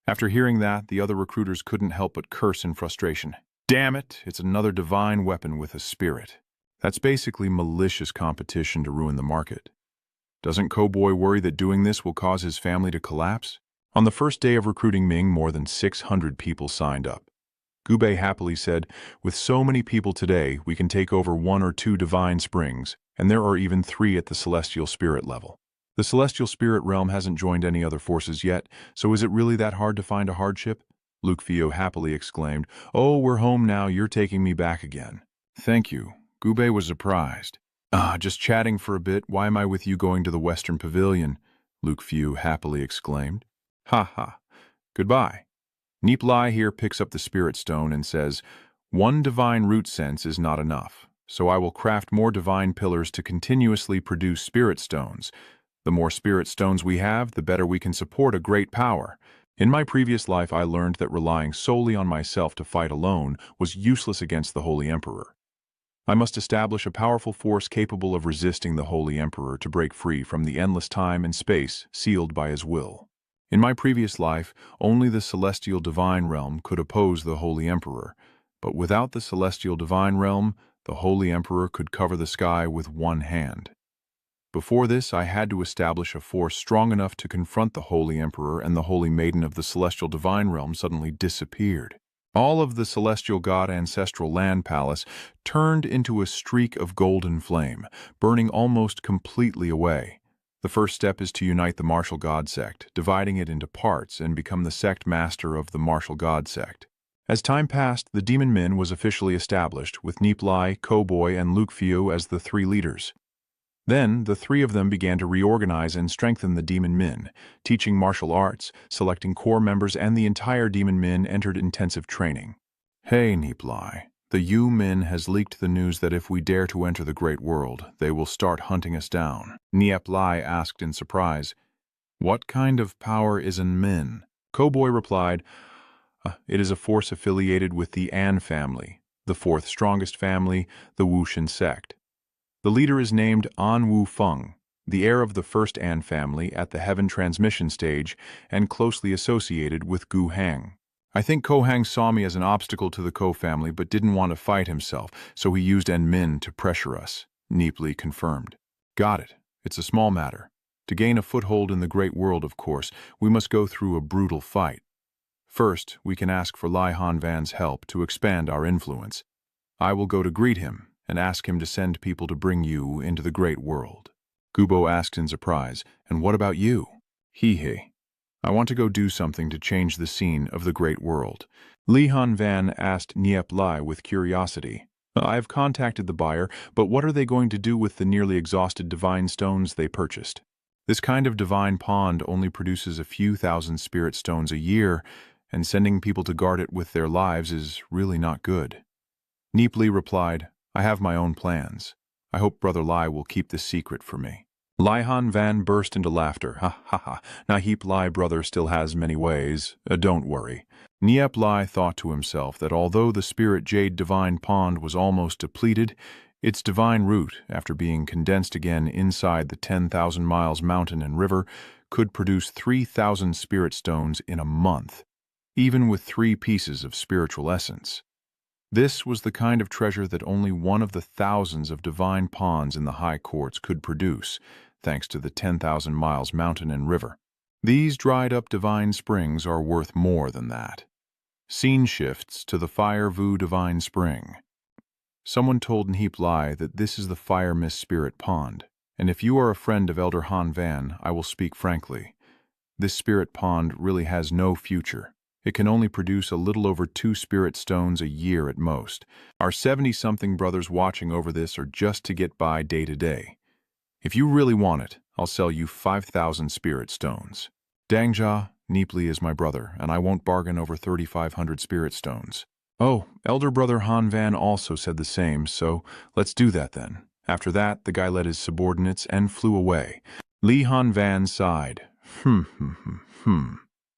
After hearing that, the other recruiters couldn't help but curse in frustration. Damn it, it's another divine weapon with a spirit. That's basically malicious competition to ruin the market. Doesn't Cowboy worry that doing this will cause his family to collapse? On the first day of recruiting Ming, more than 600 people signed up. Gubei happily said, with so many people today, we can take over 1 or 2 divine springs, and there are even 3 at the celestial spirit level. The celestial spirit realm hasn't joined any other forces yet, so is it really that hard to find a hardship? Luke Fio happily exclaimed, oh, we're home now, you're taking me back again. Thank you. Gubei was surprised. Just chatting for a bit, why am I with you going to the Western Pavilion? Luke Fio happily exclaimed. Ha ha. Goodbye. Nie Li here picks up the spirit stone and says, 1 divine root sense is not enough, so I will craft more divine pillars to continuously produce spirit stones. The more spirit stones we have, the better we can support a great power. In my previous life, I learned that relying solely on myself to fight alone was useless against the Holy Emperor. I must establish a powerful force capable of resisting the Holy Emperor to break free from the endless time and space sealed by his will. In my previous life, only the celestial divine realm could oppose the Holy Emperor, but without the celestial divine realm, the Holy Emperor could cover the sky with one hand. Before this, I had to establish a force strong enough to confront the Holy Emperor, and the Holy Maiden of the celestial divine realm suddenly disappeared. All of the celestial god ancestral land palace turned into a streak of golden flame, burning almost completely away. The first step is to unite the martial god sect, dividing it into parts and become the sect master of the martial god sect. As time passed, the Demon Min was officially established, with Nie Li, Cowboy, and Luke Fio as the 3 leaders. Then, the 3 of them began to reorganize and strengthen the Demon Min, teaching martial arts, selecting core members, and the entire Demon Min entered intensive training. Hey, Nie Li. The Yu Min has leaked the news that if we dare to enter the Great World, they will start hunting us down. Nie Li asked in surprise, what kind of power is in Min? Cowboy replied, it is a force affiliated with the An family, the 4th strongest family, the Wuxian sect. The leader is named An Wu Feng, the heir of the 1st An family at the Heaven Transmission stage and closely associated with Gu Hang. I think Ko Hang saw me as an obstacle to the Ko family but didn't want to fight himself, so he used En Min to pressure us, Nie Li confirmed. Got it. It's a small matter. To gain a foothold in the great world, of course, we must go through a brutal fight. First, we can ask for Lai Hanvan's help to expand our influence. I will go to greet him and ask him to send people to bring you into the great world. Gubo asked in surprise, and what about you? He. I want to go do something to change the scene of the great world. Li Hanvan asked Nie Li with curiosity. I have contacted the buyer, but what are they going to do with the nearly exhausted divine stones they purchased? This kind of divine pond only produces a few thousand spirit stones a year, and sending people to guard it with their lives is really not good. Nie Li replied, I have my own plans. I hope Brother Lai will keep this secret for me. Lai Hanvan burst into laughter. Ha ha ha. Now Li brother still has many ways. Don't worry. Nie Li thought to himself that although the spirit jade divine pond was almost depleted, its divine root, after being condensed again inside the 10,000 miles mountain and river, could produce 3,000 spirit stones in a month, even with 3 pieces of spiritual essence. This was the kind of treasure that only one of the thousands of divine ponds in the high courts could produce, thanks to the 10,000 miles mountain and river. These dried-up divine springs are worth more than that. Scene shifts to the Fire Vu Divine Spring. Someone told Nie Li that this is the Fire Mist Spirit Pond, and if you are a friend of Elder Han Van, I will speak frankly. This spirit pond really has no future. It can only produce a little over 2 spirit stones a year at most. Our 70-something brothers watching over this are just to get by day to day. If you really want it, I'll sell you 5,000 spirit stones. Dangjia, Nie Li is my brother, and I won't bargain over 3,500 spirit stones. Oh, elder brother Han Van also said the same, so let's do that then. After that, the guy led his subordinates and flew away. Li Han Van sighed.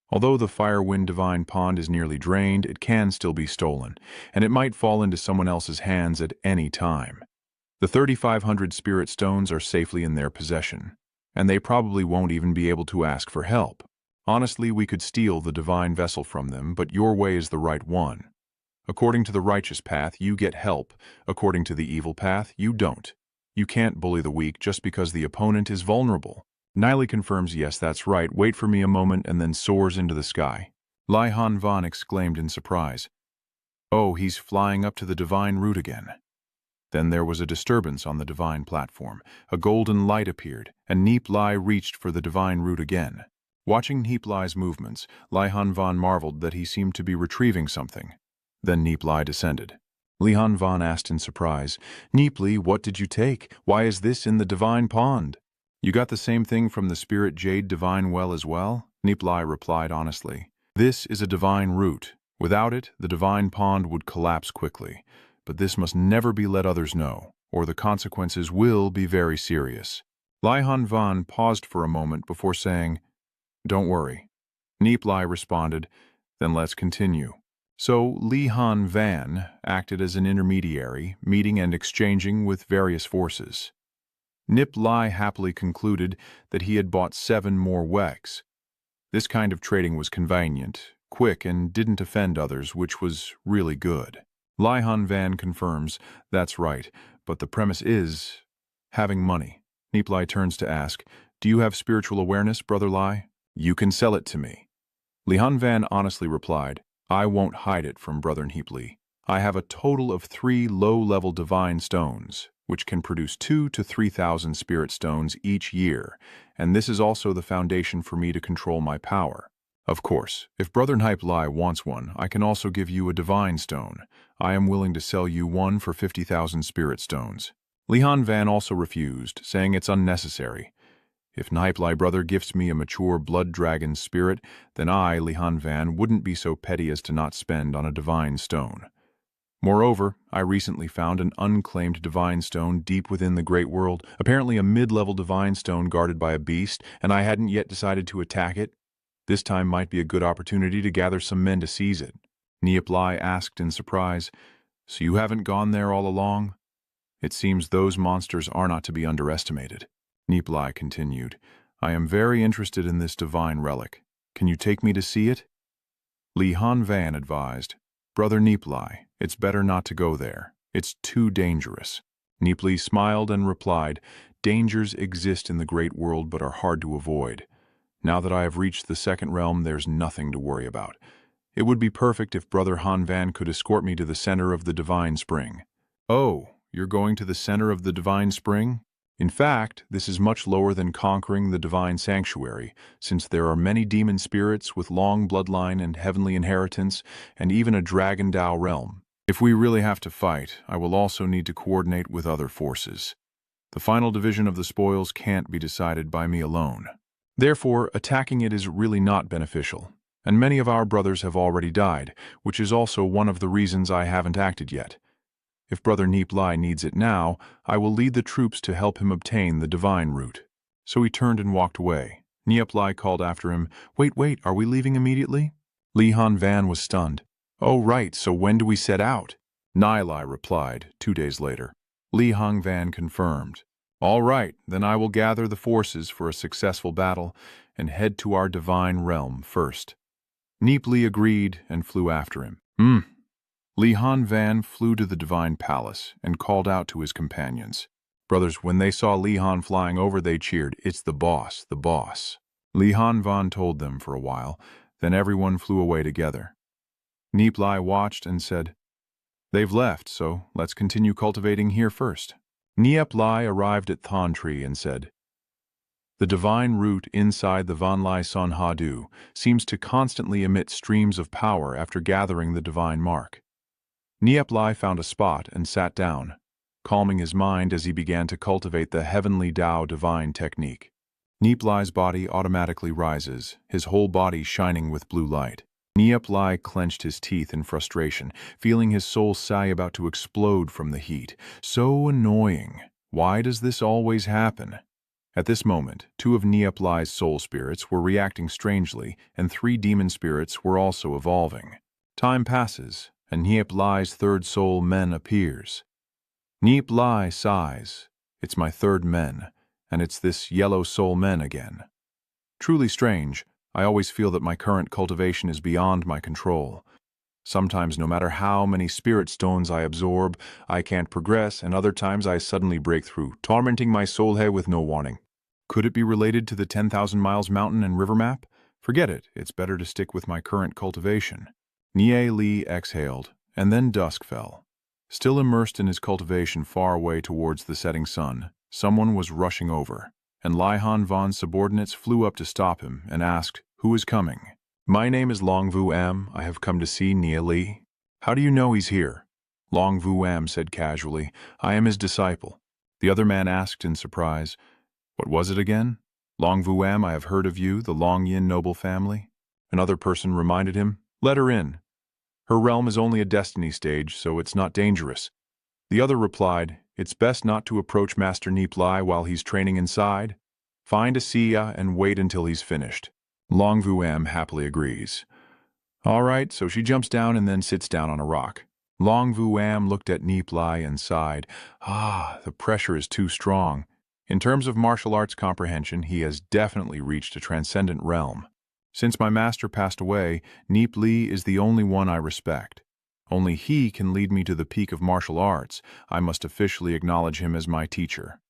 Although the Firewind Divine Pond is nearly drained, it can still be stolen, and it might fall into someone else's hands at any time. The 3,500 spirit stones are safely in their possession, and they probably won't even be able to ask for help. Honestly, we could steal the divine vessel from them, but your way is the right one. According to the righteous path, you get help. According to the evil path, you don't. You can't bully the weak just because the opponent is vulnerable. Nie Li confirms, yes, that's right, wait for me a moment, and then soars into the sky. Li Han Van exclaimed in surprise. Oh, he's flying up to the divine root again. Then there was a disturbance on the divine platform. A golden light appeared, and Nie Li reached for the divine root again. Watching Nie Li's movements, Li Han Van marveled that he seemed to be retrieving something. Then Nie Li descended. Li Han Van asked in surprise, Nie Li, what did you take? Why is this in the divine pond? You got the same thing from the spirit jade divine well as well? Nie Li replied honestly. This is a divine root. Without it, the divine pond would collapse quickly. But this must never be let others know, or the consequences will be very serious. Li Han Van paused for a moment before saying, Don't worry. Nie Li responded, Then let's continue. So Li Han Van acted as an intermediary, meeting and exchanging with various forces. Nie Li happily concluded that he had bought 7 more wegs. This kind of trading was convenient, quick, and didn't offend others, which was really good. Li Han Van confirms, that's right, but the premise is having money. Nie Li turns to ask, Do you have spiritual awareness, Brother Li? You can sell it to me. Li Han Van honestly replied, I won't hide it from Brother Nie Li. I have a total of 3 low-level divine stones, which can produce 2,000 to 3,000 spirit stones each year, and this is also the foundation for me to control my power. Of course, if Brother Nie Li wants one, I can also give you a divine stone. I am willing to sell you one for 50,000 spirit stones. Li Han Van also refused, saying it's unnecessary. If Nie Li brother gifts me a mature blood dragon spirit, then I, Li Han Van, wouldn't be so petty as to not spend on a divine stone. Moreover, I recently found an unclaimed divine stone deep within the great world, apparently a mid-level divine stone guarded by a beast, and I hadn't yet decided to attack it. This time might be a good opportunity to gather some men to seize it. Nie Li asked in surprise, So you haven't gone there all along? It seems those monsters are not to be underestimated. Nie Li continued, I am very interested in this divine relic. Can you take me to see it? Li Han Van advised, Brother Nie Li, it's better not to go there. It's too dangerous. Nie Li smiled and replied, Dangers exist in the great world but are hard to avoid. Now that I have reached the second realm, there's nothing to worry about. It would be perfect if Brother Han Van could escort me to the center of the divine spring. Oh, you're going to the center of the divine spring? In fact, this is much lower than conquering the divine sanctuary, since there are many demon spirits with long bloodline and heavenly inheritance, and even a dragon Dao realm. If we really have to fight, I will also need to coordinate with other forces. The final division of the spoils can't be decided by me alone. Therefore, attacking it is really not beneficial, and many of our brothers have already died, which is also one of the reasons I haven't acted yet. If Brother Nie Li needs it now, I will lead the troops to help him obtain the divine root. So he turned and walked away. Nie Li called after him, Wait, are we leaving immediately? Li Han Van was stunned. Oh right, so when do we set out? Nie Li replied, 2 days later. Li Han Van confirmed. All right, then I will gather the forces for a successful battle and head to our divine realm first. Nie Li agreed and flew after him. Li Han Van flew to the divine palace and called out to his companions. Brothers, when they saw Li Han flying over, they cheered, "It's the boss, the boss." Li Han Van told them for a while, then everyone flew away together. Nie Li watched and said, "They've left, so let's continue cultivating here first." Nie Li arrived at Thon Tree and said, "The divine root inside the Van Lai Son Ha Du seems to constantly emit streams of power after gathering the divine mark." Nie Li found a spot and sat down, calming his mind as he began to cultivate the heavenly Tao divine technique. Nie Li's body automatically rises, his whole body shining with blue light. Nie Li clenched his teeth in frustration, feeling his soul sigh about to explode from the heat. So annoying. Why does this always happen? At this moment, 2 of Nie Li's soul spirits were reacting strangely, and 3 demon spirits were also evolving. Time passes, and Nie Li's third soul Men appears. Nie Li sighs. "It's my third Men, and it's this yellow soul Men again. Truly strange. I always feel that my current cultivation is beyond my control. Sometimes, no matter how many spirit stones I absorb, I can't progress, and other times I suddenly break through, tormenting my soul head with no warning. Could it be related to the 10,000 miles mountain and river map? Forget it. It's better to stick with my current cultivation." Nie Li exhaled, and then dusk fell. Still immersed in his cultivation far away towards the setting sun, someone was rushing over, and Li Han Van's subordinates flew up to stop him and asked, "Who is coming?" "My name is Long Vu Am. I have come to see Nie Li." "How do you know he's here?" Long Vu Am said casually, "I am his disciple." The other man asked in surprise, "What was it again?" "Long Vu Am, I have heard of you, the Long Yin noble family." Another person reminded him, "Let her in. Her realm is only a destiny stage, so it's not dangerous." The other replied, "It's best not to approach Master Nie Li while he's training inside. Find a Siya and wait until he's finished." Long Vu Am happily agrees. All right, so she jumps down and then sits down on a rock. Long Vu Am looked at Nie Li and sighed. The pressure is too strong. In terms of martial arts comprehension, he has definitely reached a transcendent realm. Since my master passed away, Nie Li is the only one I respect. Only he can lead me to the peak of martial arts. I must officially acknowledge him as my teacher.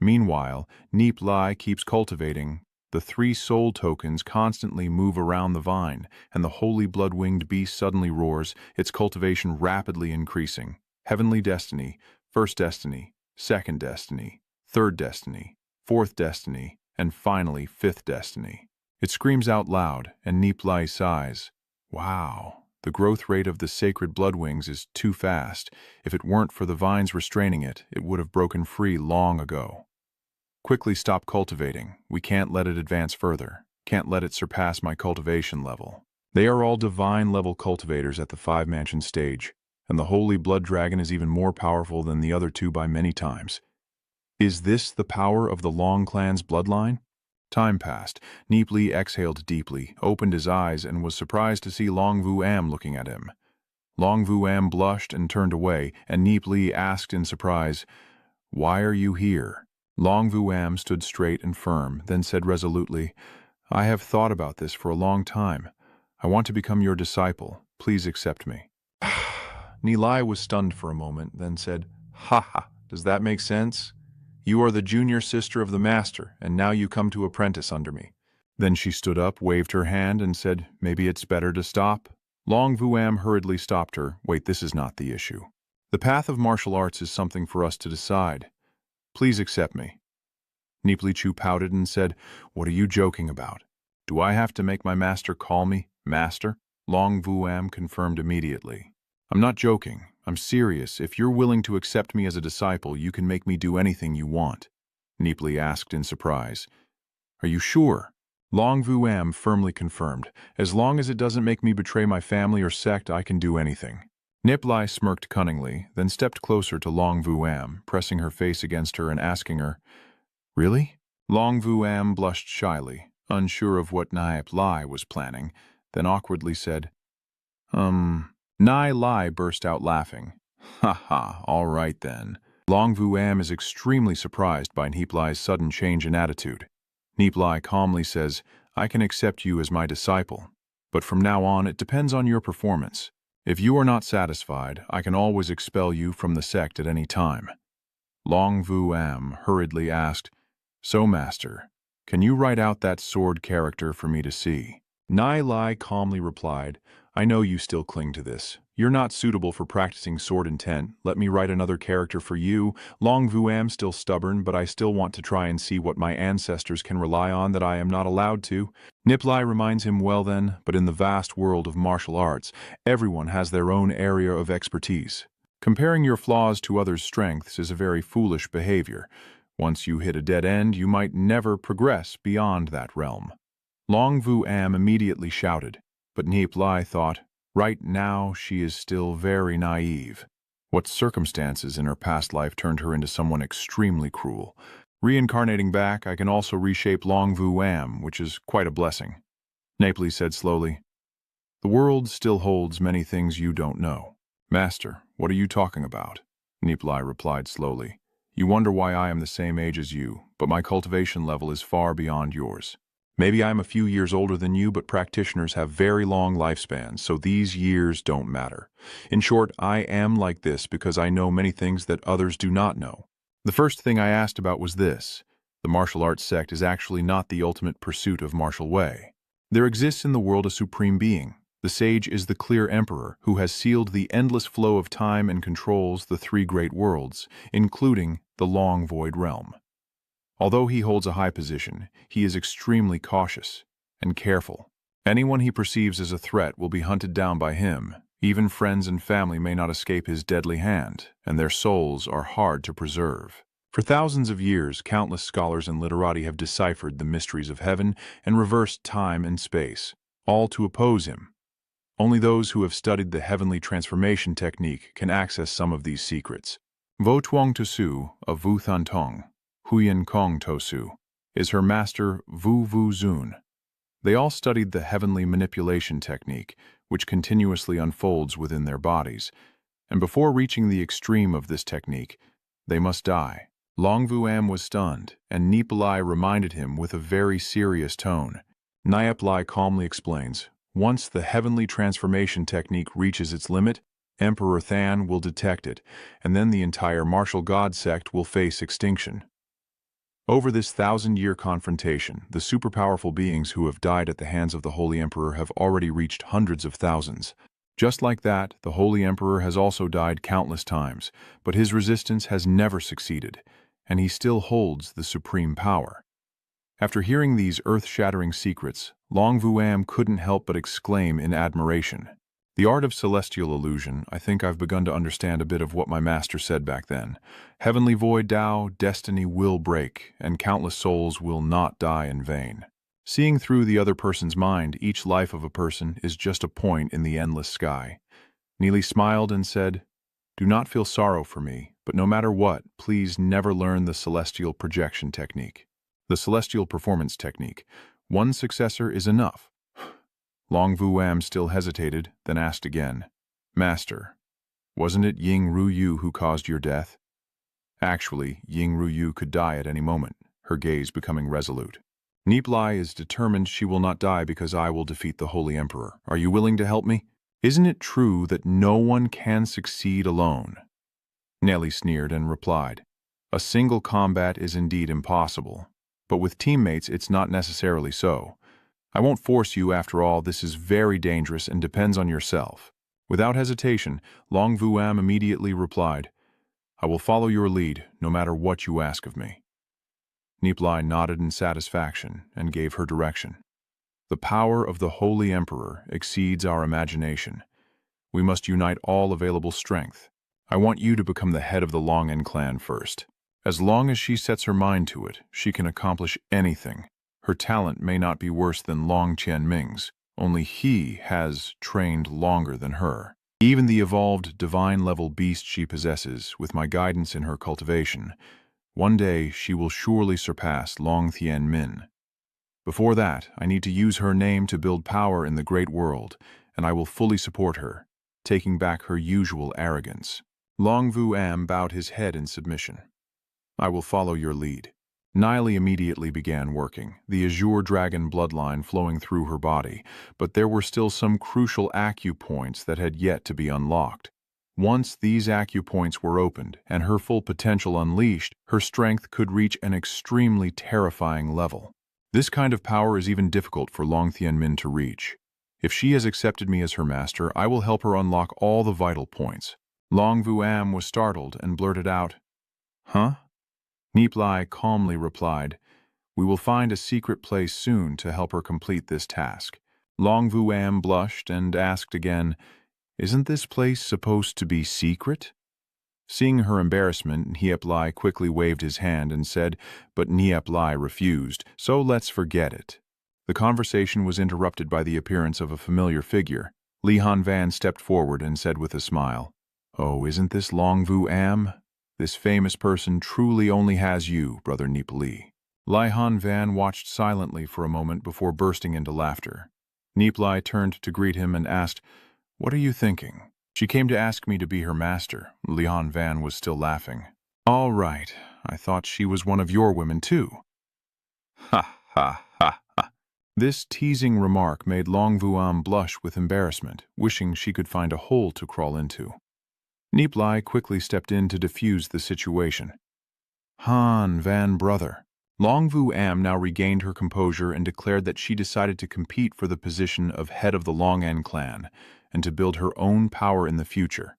Meanwhile, Nie Li keeps cultivating. The 3 soul tokens constantly move around the vine, and the holy blood-winged beast suddenly roars, its cultivation rapidly increasing. Heavenly destiny, first destiny, second destiny, third destiny, fourth destiny, and finally 5th destiny. It screams out loud, and Nie Li sighs. Wow, the growth rate of the sacred bloodwings is too fast. If it weren't for the vines restraining it, it would have broken free long ago. Quickly stop cultivating. We can't let it advance further. Can't let it surpass my cultivation level. They are all divine-level cultivators at the 5-mansion stage, and the holy blood dragon is even more powerful than the other 2 by many times. Is this the power of the Long clan's bloodline? Time passed. Nie Li exhaled deeply, opened his eyes, and was surprised to see Long Vu Am looking at him. Long Vu Am blushed and turned away, and Nie Li asked in surprise, "Why are you here?" Long Vu Am stood straight and firm, then said resolutely, "I have thought about this for a long time. I want to become your disciple. Please accept me." Nie Li was stunned for a moment, then said, "Ha ha, does that make sense? You are the junior sister of the master, and now you come to apprentice under me." Then she stood up, waved her hand, and said, "Maybe it's better to stop." Long Vu Am hurriedly stopped her. "Wait, this is not the issue. The path of martial arts is something for us to decide. Please accept me." Nie Li pouted and said, "What are you joking about? Do I have to make my master call me master?" Long Vu Am confirmed immediately. "I'm not joking. I'm serious. If you're willing to accept me as a disciple, you can make me do anything you want." Nie Li asked in surprise. "Are you sure?" Long Vu Am firmly confirmed. "As long as it doesn't make me betray my family or sect, I can do anything." Nie Li smirked cunningly, then stepped closer to Long Vu Am, pressing her face against her and asking her, "Really?" Long Vu Am blushed shyly, unsure of what Nie Li was planning, then awkwardly said, Nie Li burst out laughing. "Ha ha, all right then." Long Vu Am is extremely surprised by Nie Li's sudden change in attitude. Nie Li calmly says, "I can accept you as my disciple, but from now on it depends on your performance. If you are not satisfied, I can always expel you from the sect at any time. Long Vu Am hurriedly asked, "So, Master, can you write out that sword character for me to see?" Nie Li calmly replied, "I know you still cling to this. You're not suitable for practicing sword intent. Let me write another character for you. Long Vu Am still stubborn, but I still want to try and see what my ancestors can rely on that I am not allowed to." Nie Li reminds him, "Well then, but in the vast world of martial arts, everyone has their own area of expertise. Comparing your flaws to others' strengths is a very foolish behavior. Once you hit a dead end, you might never progress beyond that realm." Long Vu Am immediately shouted, but Nie Li thought, right now she is still very naive. What circumstances in her past life turned her into someone extremely cruel? Reincarnating back, I can also reshape Long Vu Am, which is quite a blessing. Nie Li said slowly, "The world still holds many things you don't know." "Master, what are you talking about?" Nie Li replied slowly. "You wonder why I am the same age as you, but my cultivation level is far beyond yours. Maybe I'm a few years older than you, but practitioners have very long lifespans, so these years don't matter. In short, I am like this because I know many things that others do not know." The first thing I asked about was this. The martial arts sect is actually not the ultimate pursuit of martial way. There exists in the world a supreme being. The sage is the clear emperor who has sealed the endless flow of time and controls the three great worlds, including the long void realm. Although he holds a high position, he is extremely cautious and careful. Anyone he perceives as a threat will be hunted down by him. Even friends and family may not escape his deadly hand, and their souls are hard to preserve. For thousands of years, countless scholars and literati have deciphered the mysteries of heaven and reversed time and space, all to oppose him. Only those who have studied the heavenly transformation technique can access some of these secrets. Vo Tuong Tosu of Vu Than Tong, Huyen Kong Tosu, is her master Vu Vu Zun. They all studied the heavenly manipulation technique, which continuously unfolds within their bodies, and before reaching the extreme of this technique, they must die. Long Vu Am was stunned, and Nie Li reminded him with a very serious tone. Nie Li calmly explains, "Once the heavenly transformation technique reaches its limit, Emperor Than will detect it, and then the entire martial god sect will face extinction." Over this 1,000-year confrontation, the super-powerful beings who have died at the hands of the Holy Emperor have already reached hundreds of thousands. Just like that, the Holy Emperor has also died countless times, but his resistance has never succeeded, and he still holds the supreme power. After hearing these earth-shattering secrets, Long Vu Am couldn't help but exclaim in admiration. The art of celestial illusion, I think I've begun to understand a bit of what my master said back then. Heavenly void Tao, destiny will break, and countless souls will not die in vain. Seeing through the other person's mind, each life of a person is just a point in the endless sky. Nie Li smiled and said, "Do not feel sorrow for me, but no matter what, please never learn the celestial projection technique. The celestial performance technique. One successor is enough." Long Vu Am still hesitated, then asked again, "Master, wasn't it Ying Ruyu who caused your death?" Actually, Ying Ruyu could die at any moment, her gaze becoming resolute. "Nie Li is determined she will not die because I will defeat the Holy Emperor. Are you willing to help me? Isn't it true that no one can succeed alone?" Nie Li sneered and replied, "A single combat is indeed impossible, but with teammates it's not necessarily so. I won't force you, after all, this is very dangerous and depends on yourself." Without hesitation, Long Vu Am immediately replied, "I will follow your lead, no matter what you ask of me." Nie Li nodded in satisfaction and gave her direction. "The power of the Holy Emperor exceeds our imagination. We must unite all available strength. I want you to become the head of the Longan clan first. As long as she sets her mind to it, she can accomplish anything. Her talent may not be worse than Long Qianming's, only he has trained longer than her. Even the evolved divine-level beast she possesses, with my guidance in her cultivation, one day she will surely surpass Long Qianmin. Before that, I need to use her name to build power in the great world, and I will fully support her, taking back her usual arrogance." Long Vu Am bowed his head in submission. "I will follow your lead." Nie Li immediately began working, the azure dragon bloodline flowing through her body, but there were still some crucial acupoints that had yet to be unlocked. Once these acupoints were opened and her full potential unleashed, her strength could reach an extremely terrifying level. This kind of power is even difficult for Long Tianmin to reach. If she has accepted me as her master, I will help her unlock all the vital points. Long Vuam was startled and blurted out, "Huh?" Nie Li calmly replied, "We will find a secret place soon to help her complete this task." Long Vuam blushed and asked again, "Isn't this place supposed to be secret?" Seeing her embarrassment, Nie Li quickly waved his hand and said, but Nie Li refused, "So let's forget it." The conversation was interrupted by the appearance of a familiar figure. Li Han Van stepped forward and said with a smile, "Oh, isn't this Long Vuam? This famous person truly only has you, Brother Nie Li." Li Han Van watched silently for a moment before bursting into laughter. Nie Li turned to greet him and asked, "What are you thinking?" "She came to ask me to be her master." Li Han Van was still laughing. "All right, I thought she was one of your women too." Ha ha ha ha. This teasing remark made Long Vuam blush with embarrassment, wishing she could find a hole to crawl into. Nie Li quickly stepped in to defuse the situation. "Han Van brother." Long Vuam now regained her composure and declared that she decided to compete for the position of head of the Long En clan and to build her own power in the future.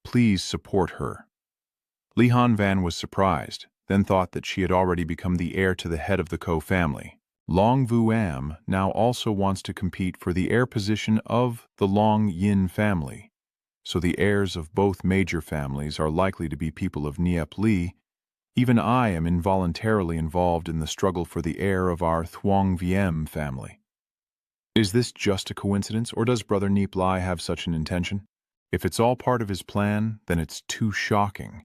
Please support her. Li Han Van was surprised, then thought that she had already become the heir to the head of the Ko family. Long Vuam now also wants to compete for the heir position of the Long Yin family. So the heirs of both major families are likely to be people of Nie Li. Even I am involuntarily involved in the struggle for the heir of our Thuong Viem family. Is this just a coincidence, or does Brother Nie Li have such an intention? If it's all part of his plan, then it's too shocking.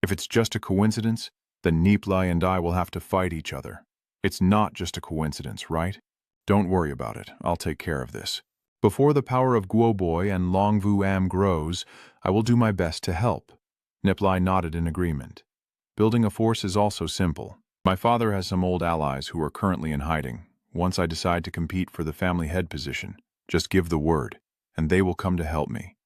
If it's just a coincidence, then Nie Li and I will have to fight each other. It's not just a coincidence, right? Don't worry about it. I'll take care of this. Before the power of Guo Boy and Long Vuam grows, I will do my best to help. Nie Li nodded in agreement. Building a force is also simple. My father has some old allies who are currently in hiding. Once I decide to compete for the family head position, just give the word, and they will come to help me.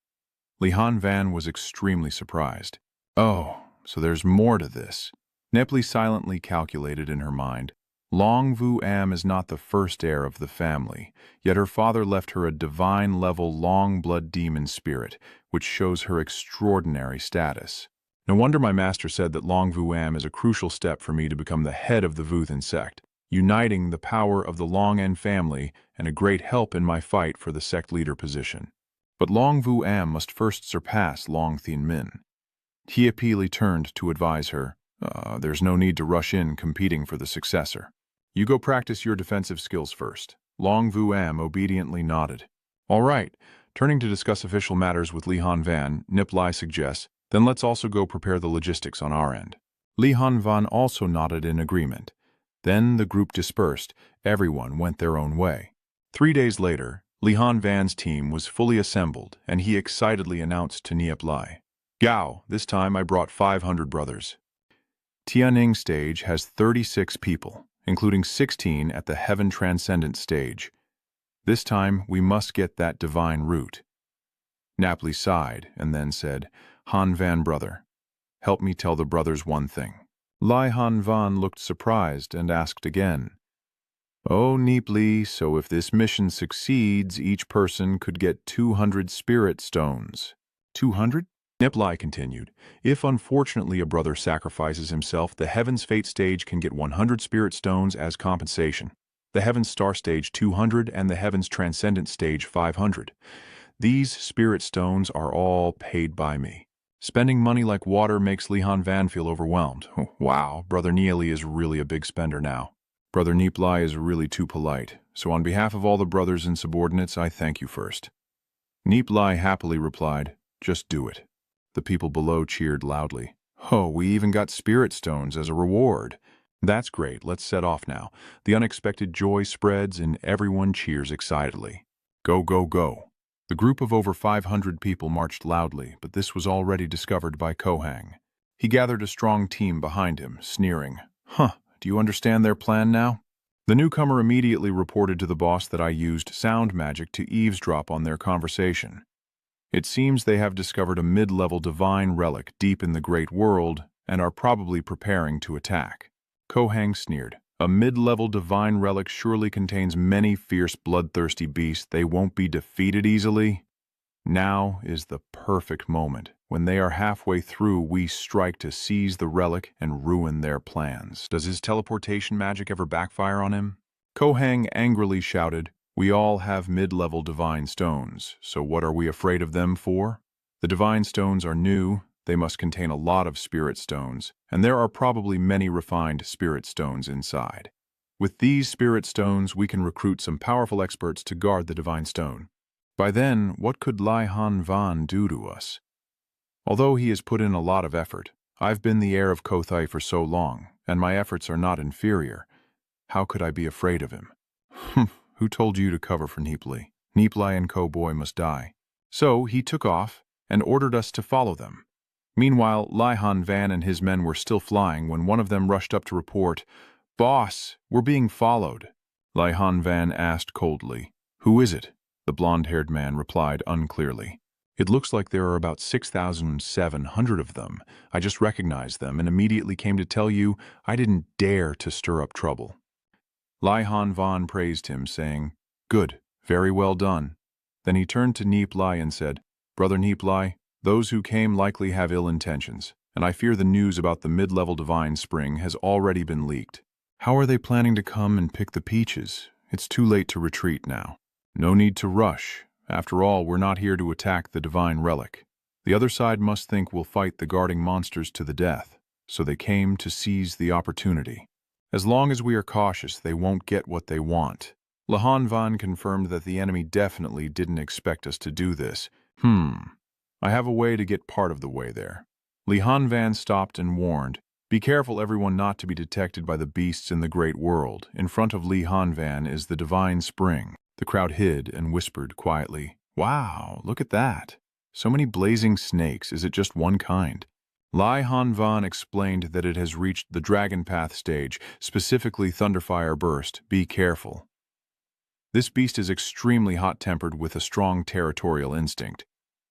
Li Han Van was extremely surprised. Oh, so there's more to this. Nie Li silently calculated in her mind. Long Vuam is not the first heir of the family, yet her father left her a divine-level long-blood demon spirit, which shows her extraordinary status. No wonder my master said that Long Vuam is a crucial step for me to become the head of the Vuthan sect, uniting the power of the Long En family and a great help in my fight for the sect leader position. But Long Vuam must first surpass Long Tianmin. Tie Li turned to advise her, "There's no need to rush in competing for the successor. You go practice your defensive skills first." Long Vuam obediently nodded. "All right." Turning to discuss official matters with Li Han Van, Nie Li suggests, "Then let's also go prepare the logistics on our end." Li Han Van also nodded in agreement. Then the group dispersed. Everyone went their own way. 3 days later, Li Han Van's team was fully assembled, and he excitedly announced to Nie Li, "Gao, this time I brought 500 brothers. Tianning stage has 36 people, including 16 at the Heaven Transcendent stage. This time we must get that divine root." Nie Li sighed and then said, "Han Van brother, help me tell the brothers one thing." Li Han Van looked surprised and asked again, "Oh, Nie Li, so if this mission succeeds, each person could get 200 spirit stones." 200? Nie Li continued, "If unfortunately a brother sacrifices himself, the Heaven's Fate stage can get 100 spirit stones as compensation. The Heaven's Star stage 200 and the Heaven's Transcendent stage 500. These spirit stones are all paid by me." Spending money like water makes Li Han Van feel overwhelmed. Wow, Brother Nie Li is really a big spender now. Brother Nie Li is really too polite, so on behalf of all the brothers and subordinates, I thank you first. Nie Li happily replied, "Just do it." The people below cheered loudly. "Oh, we even got spirit stones as a reward." "That's great, let's set off now." The unexpected joy spreads and everyone cheers excitedly. Go, go, go. The group of over 500 people marched loudly, but this was already discovered by Kohang. He gathered a strong team behind him, sneering, Do you understand their plan now? The newcomer immediately reported to the boss that I used sound magic to eavesdrop on their conversation. It seems they have discovered a mid-level divine relic deep in the great world and are probably preparing to attack. Kohang sneered. A mid-level divine relic surely contains many fierce, bloodthirsty beasts. They won't be defeated easily. Now is the perfect moment. When they are halfway through, we strike to seize the relic and ruin their plans. Does his teleportation magic ever backfire on him? Kohang angrily shouted, "We all have mid-level divine stones, so what are we afraid of them for? The divine stones are new, they must contain a lot of spirit stones, and there are probably many refined spirit stones inside. With these spirit stones, we can recruit some powerful experts to guard the divine stone. By then, what could Lai Han Van do to us? Although he has put in a lot of effort, I've been the heir of Kothai for so long, and my efforts are not inferior. How could I be afraid of him?" "Who told you to cover for Nie Li? Nie Li and Ko-Boy must die." So he took off and ordered us to follow them. Meanwhile, Lai Han Van and his men were still flying when one of them rushed up to report, "Boss, we're being followed." Lai Han Van asked coldly, "Who is it?" The blonde-haired man replied unclearly, "It looks like there are about 6,700 of them. I just recognized them and immediately came to tell you I didn't dare to stir up trouble." Lai Han Van praised him, saying, "Good, very well done." Then he turned to Nie Li and said, "Brother Nie Li, those who came likely have ill intentions, and I fear the news about the mid-level divine spring has already been leaked. How are they planning to come and pick the peaches? It's too late to retreat now. No need to rush. After all, we're not here to attack the divine relic. The other side must think we'll fight the guarding monsters to the death, so they came to seize the opportunity. As long as we are cautious, they won't get what they want." Lahan Van confirmed that the enemy definitely didn't expect us to do this. I have a way to get part of the way there. Li Han Van stopped and warned, "Be careful, everyone, not to be detected by the beasts in the great world. In front of Li Han Van is the divine spring." The crowd hid and whispered quietly, "Wow, look at that. So many blazing snakes. Is it just one kind?" Lai Han Van explained that it has reached the Dragon Path stage, specifically Thunderfire Burst. Be careful. This beast is extremely hot-tempered with a strong territorial instinct.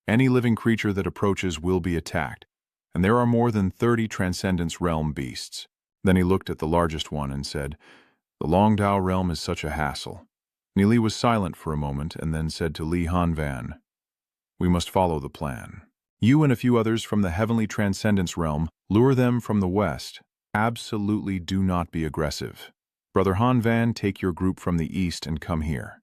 Any living creature that approaches will be attacked, and there are more than 30 Transcendence Realm beasts. Then he looked at the largest one and said, "The Longdao realm is such a hassle." Nie Li was silent for a moment and then said to Li Han Van, "We must follow the plan. You and a few others from the Heavenly Transcendence Realm, lure them from the west. Absolutely do not be aggressive. Brother Han Van, take your group from the east and come here."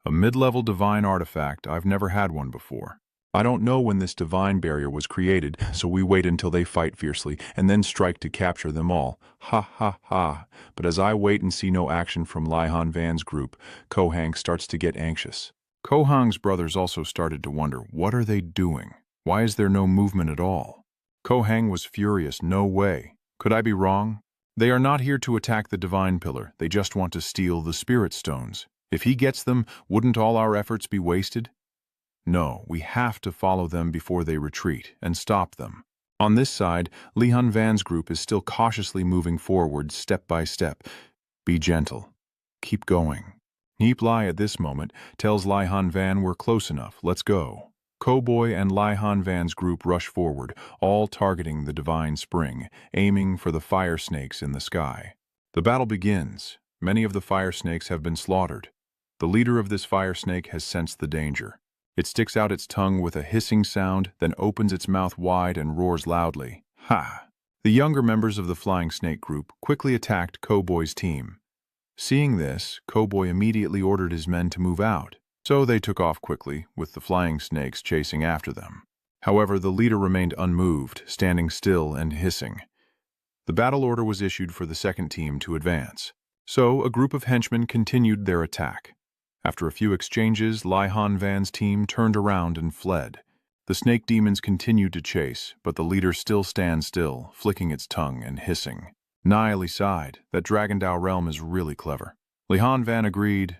A mid-level divine artifact. I've never had one before. I don't know when this divine barrier was created, so we wait until they fight fiercely and then strike to capture them all. Ha ha ha. But as I wait and see no action from Lai Han Van's group, Kohang starts to get anxious. Kohang's brothers also started to wonder, what are they doing? Why is there no movement at all? Kohang was furious. No way. Could I be wrong? They are not here to attack the divine pillar. They just want to steal the spirit stones. If he gets them, wouldn't all our efforts be wasted? No, we have to follow them before they retreat and stop them. On this side, Li Han Van's group is still cautiously moving forward step by step. Be gentle. Keep going. Nie Li at this moment tells Lai Han Van, "We're close enough. Let's go." Ko-Boy and Lai Han Van's group rush forward, all targeting the divine spring, aiming for the fire snakes in the sky. The battle begins. Many of the fire snakes have been slaughtered. The leader of this fire snake has sensed the danger. It sticks out its tongue with a hissing sound, then opens its mouth wide and roars loudly. Ha! The younger members of the flying snake group quickly attacked Ko-Boy's team. Seeing this, Ko-Boy immediately ordered his men to move out, so they took off quickly, with the flying snakes chasing after them. However, the leader remained unmoved, standing still and hissing. The battle order was issued for the second team to advance, so a group of henchmen continued their attack. After a few exchanges, Lai Han Van's team turned around and fled. The snake demons continued to chase, but the leader still stands still, flicking its tongue and hissing. Nie Li sighed. That Dragondao realm is really clever. Li Han Van agreed.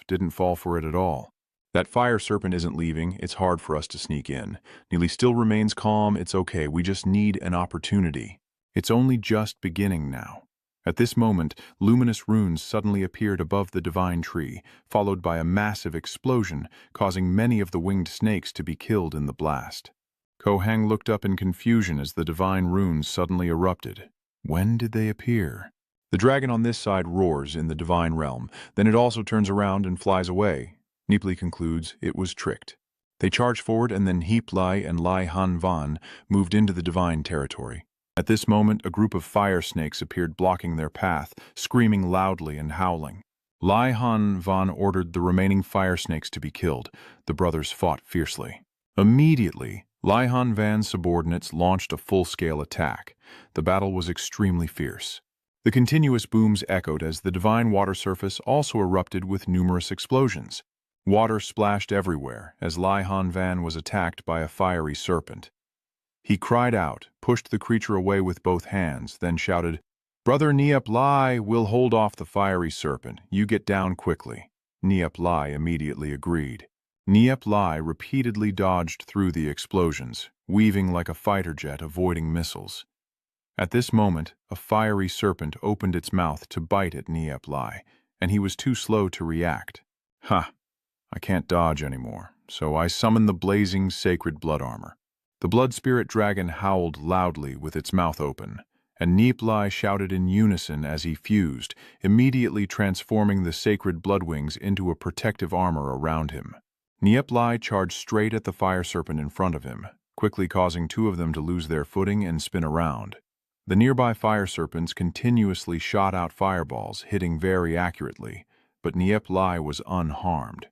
Didn't fall for it at all. That fire serpent isn't leaving. It's hard for us to sneak in. Nie Li still remains calm. It's okay. We just need an opportunity. It's only just beginning now. At this moment, luminous runes suddenly appeared above the divine tree, followed by a massive explosion, causing many of the winged snakes to be killed in the blast. Kohang looked up in confusion as the divine runes suddenly erupted. When did they appear? The dragon on this side roars in the divine realm, then it also turns around and flies away. Nie Li concludes it was tricked. They charge forward, and then Nie Li and Lai Han Van moved into the divine territory. At this moment, a group of fire snakes appeared blocking their path, screaming loudly and howling. Lai Han Van ordered the remaining fire snakes to be killed. The brothers fought fiercely. Immediately, Lai Han Van's subordinates launched a full-scale attack. The battle was extremely fierce. The continuous booms echoed as the divine water surface also erupted with numerous explosions. Water splashed everywhere as Lai Han Van was attacked by a fiery serpent. He cried out, pushed the creature away with both hands, then shouted, "Brother Nie Li will hold off the fiery serpent. You get down quickly." Nie Li immediately agreed. Nie Li repeatedly dodged through the explosions, weaving like a fighter jet avoiding missiles. At this moment, a fiery serpent opened its mouth to bite at Nie Li, and he was too slow to react. "Ha! I can't dodge anymore, so I summoned the blazing sacred blood armor." The blood spirit dragon howled loudly with its mouth open, and Nie Li shouted in unison as he fused, immediately transforming the sacred blood wings into a protective armor around him. Nie Li charged straight at the fire serpent in front of him, quickly causing two of them to lose their footing and spin around. The nearby fire serpents continuously shot out fireballs, hitting very accurately, but Nie Li was unharmed.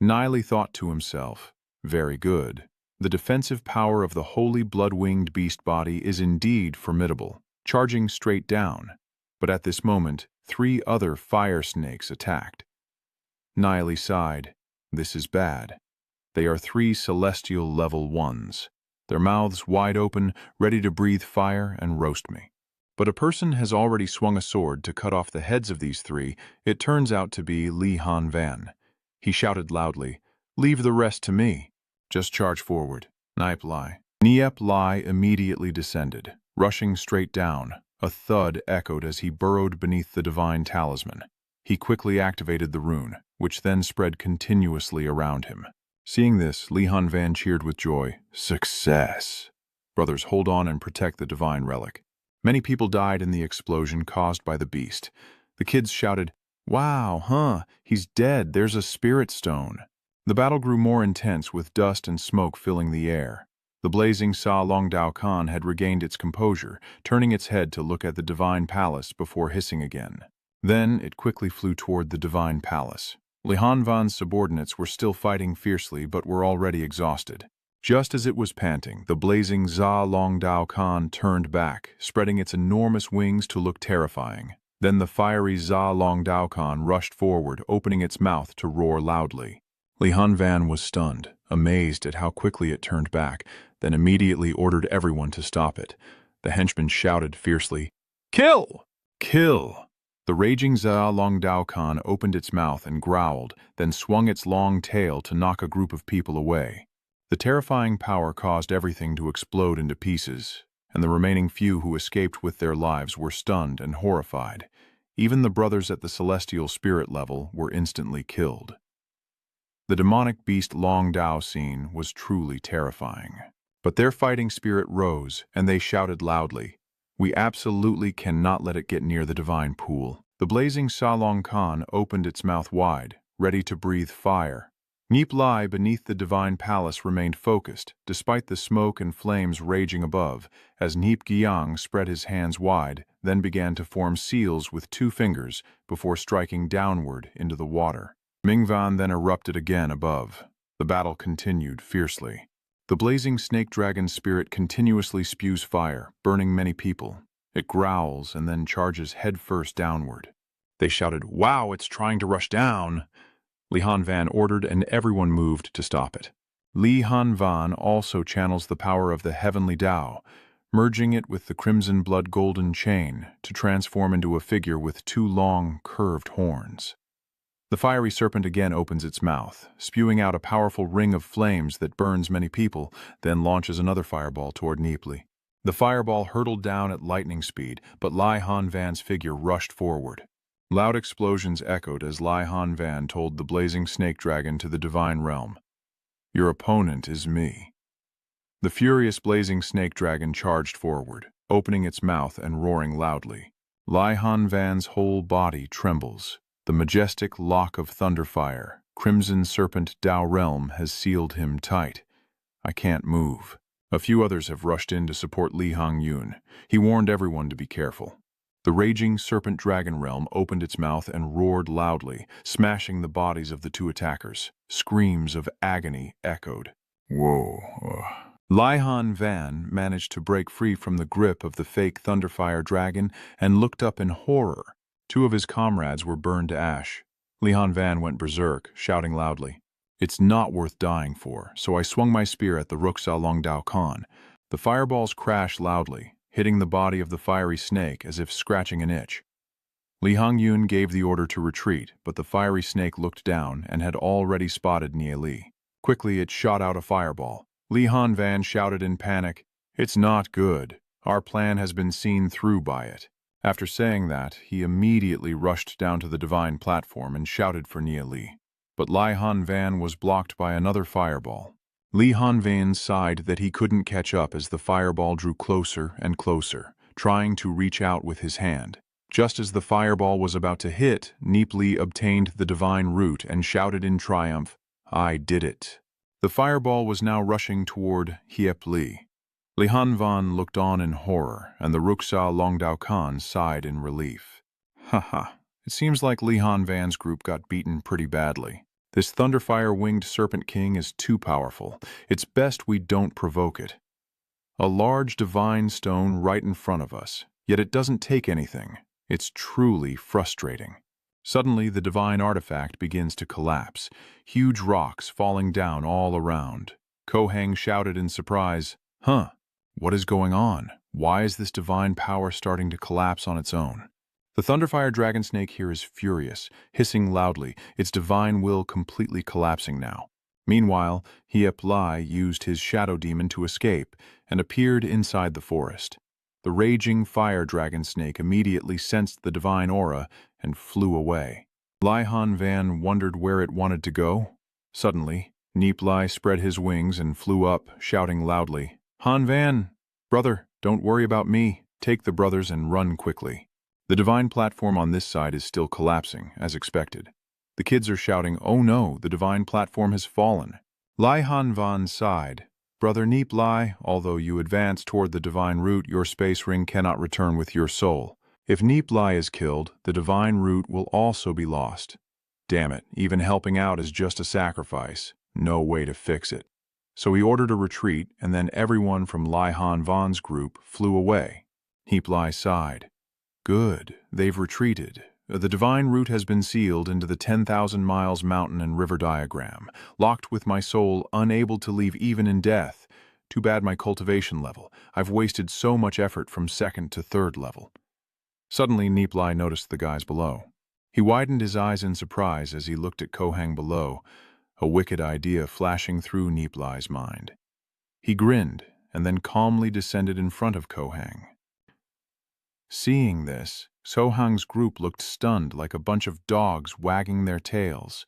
Nie Li thought to himself, "Very good. The defensive power of the holy blood-winged beast body is indeed formidable," charging straight down. But at this moment, 3 other fire snakes attacked. Nie Li sighed. This is bad. They are 3 celestial level 1s, their mouths wide open, ready to breathe fire and roast me. But a person has already swung a sword to cut off the heads of these 3. It turns out to be Lai Han Van. He shouted loudly, "Leave the rest to me. Just charge forward." Nie Li immediately descended, rushing straight down. A thud echoed as he burrowed beneath the divine talisman. He quickly activated the rune, which then spread continuously around him. Seeing this, Lai Han Van cheered with joy. Success! Brothers, hold on and protect the divine relic. Many people died in the explosion caused by the beast. The kids shouted, "Wow, huh? He's dead. There's a spirit stone." The battle grew more intense with dust and smoke filling the air. The blazing Sa Long Dao Khan had regained its composure, turning its head to look at the divine palace before hissing again. Then it quickly flew toward the divine palace. Lai Han Van's subordinates were still fighting fiercely but were already exhausted. Just as it was panting, the blazing Za Long Dao Khan turned back, spreading its enormous wings to look terrifying. Then the fiery Za Long Dao Khan rushed forward, opening its mouth to roar loudly. Lai Han Van was stunned, amazed at how quickly it turned back, then immediately ordered everyone to stop it. The henchmen shouted fiercely, "Kill! Kill!" The raging Za Long Dao Khan opened its mouth and growled, then swung its long tail to knock a group of people away. The terrifying power caused everything to explode into pieces, and the remaining few who escaped with their lives were stunned and horrified. Even the brothers at the celestial spirit level were instantly killed. The demonic beast Long Dao scene was truly terrifying. But their fighting spirit rose, and they shouted loudly, "We absolutely cannot let it get near the divine pool." The blazing Sa Long Khan opened its mouth wide, ready to breathe fire. Nie Li beneath the divine palace remained focused, despite the smoke and flames raging above, as Nie Giang spread his hands wide, then began to form seals with 2 fingers before striking downward into the water. Mingvan then erupted again above. The battle continued fiercely. The blazing snake dragon spirit continuously spews fire, burning many people. It growls and then charges headfirst downward. They shouted, "Wow, it's trying to rush down!" Lai Han Van ordered, and everyone moved to stop it. Lai Han Van also channels the power of the heavenly Tao, merging it with the crimson blood golden chain to transform into a figure with 2 long, curved horns. The fiery serpent again opens its mouth, spewing out a powerful ring of flames that burns many people, then launches another fireball toward Nie Li. The fireball hurtled down at lightning speed, but Lai Han Van's figure rushed forward. Loud explosions echoed as Lai Han Van told the blazing snake dragon to the divine realm, "Your opponent is me." The furious blazing snake dragon charged forward, opening its mouth and roaring loudly. Lai Han Van's whole body trembles. The majestic lock of thunderfire, crimson serpent Tao realm has sealed him tight. I can't move. A few others have rushed in to support Li Hongyun. He warned everyone to be careful. The raging serpent dragon realm opened its mouth and roared loudly, smashing the bodies of the two attackers. Screams of agony echoed. Whoa. Lai Han Van managed to break free from the grip of the fake Thunderfire dragon and looked up in horror. Two of his comrades were burned to ash. Li Han Van went berserk, shouting loudly, "It's not worth dying for," so I swung my spear at the Ruksa Long Dao Khan. The fireballs crashed loudly, hitting the body of the fiery snake as if scratching an itch. Li Hongyun gave the order to retreat, but the fiery snake looked down and had already spotted Nie Li. Quickly it shot out a fireball. Li Han Van shouted in panic, "It's not good. Our plan has been seen through by it." After saying that, he immediately rushed down to the divine platform and shouted for Nie Li. But Lai Han Van was blocked by another fireball. Li Han Van sighed that he couldn't catch up as the fireball drew closer and closer, trying to reach out with his hand. Just as the fireball was about to hit, Nie Li obtained the divine root and shouted in triumph, "I did it." The fireball was now rushing toward Nie Li. Li Han Van looked on in horror, and the Ruksa Long Dao Khan sighed in relief. Haha, it seems like Li Han Van's group got beaten pretty badly. This Thunderfire-winged Serpent King is too powerful. It's best we don't provoke it. A large divine stone right in front of us, yet it doesn't take anything. It's truly frustrating. Suddenly, the divine artifact begins to collapse, huge rocks falling down all around. Kohang shouted in surprise, "Huh, what is going on? Why is this divine power starting to collapse on its own?" The Thunderfire Dragon Snake here is furious, hissing loudly, its divine will completely collapsing now. Meanwhile, Nie Li used his shadow demon to escape and appeared inside the forest. The raging fire dragon snake immediately sensed the divine aura and flew away. Lai Han Van wondered where it wanted to go. Suddenly, Nie Li spread his wings and flew up, shouting loudly, "Han Van, brother, don't worry about me. Take the brothers and run quickly." The divine platform on this side is still collapsing, as expected. The kids are shouting, "Oh no, the divine platform has fallen." Lai Han Van sighed, "Brother Nie Li, although you advance toward the divine root, your space ring cannot return with your soul. If Nie Li is killed, the divine root will also be lost. Damn it, even helping out is just a sacrifice. No way to fix it." So he ordered a retreat, and then everyone from Lai Han Van's group flew away. Nie Li sighed. Good, they've retreated. The divine root has been sealed into the 10,000 miles mountain and river diagram, locked with my soul, unable to leave even in death. Too bad my cultivation level. I've wasted so much effort from second to third level. Suddenly, Nie Li noticed the guys below. He widened his eyes in surprise as he looked at Kohang below, a wicked idea flashing through Nie Li's mind. He grinned and then calmly descended in front of Kohang. Seeing this, Sohang's group looked stunned like a bunch of dogs wagging their tails.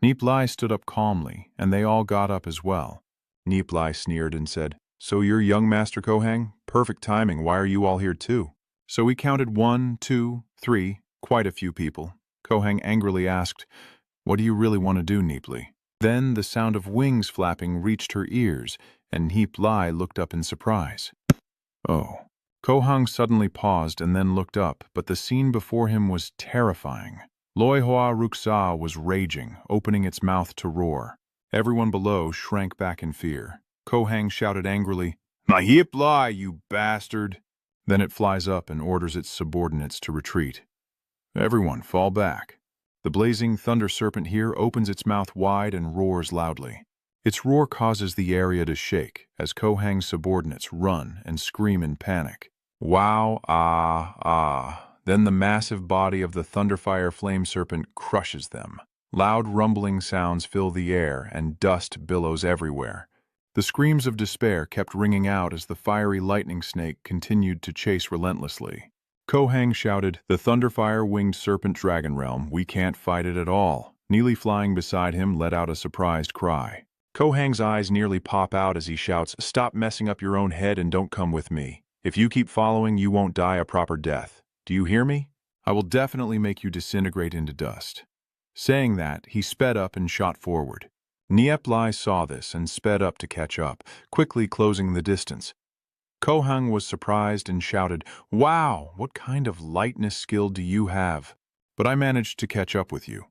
Nie Li stood up calmly, and they all got up as well. Nie Li sneered and said, "So you're young Master Kohang? Perfect timing, why are you all here too?" So we counted 1, 2, 3, quite a few people. Kohang angrily asked, "What do you really want to do, Nie Li?" Then the sound of wings flapping reached her ears, and Nie Li looked up in surprise. Oh. Kohang suddenly paused and then looked up, but the scene before him was terrifying. Loi Hoa Ruksa was raging, opening its mouth to roar. Everyone below shrank back in fear. Kohang shouted angrily, "Nie Li, you bastard!" Then it flies up and orders its subordinates to retreat. Everyone fall back. The blazing thunder serpent here opens its mouth wide and roars loudly. Its roar causes the area to shake as Kohang's subordinates run and scream in panic. Wow, ah, ah. Then the massive body of the Thunderfire Flame Serpent crushes them. Loud rumbling sounds fill the air and dust billows everywhere. The screams of despair kept ringing out as the fiery lightning snake continued to chase relentlessly. Kohang shouted, "The Thunderfire-winged serpent dragon realm, we can't fight it at all." Nie Li, flying beside him, let out a surprised cry. Kohang's eyes nearly pop out as he shouts, "Stop messing up your own head and don't come with me. If you keep following, you won't die a proper death. Do you hear me? I will definitely make you disintegrate into dust." Saying that, he sped up and shot forward. Nie Li saw this and sped up to catch up, quickly closing the distance. Kohang was surprised and shouted, "Wow, what kind of lightness skill do you have?" "But I managed to catch up with you."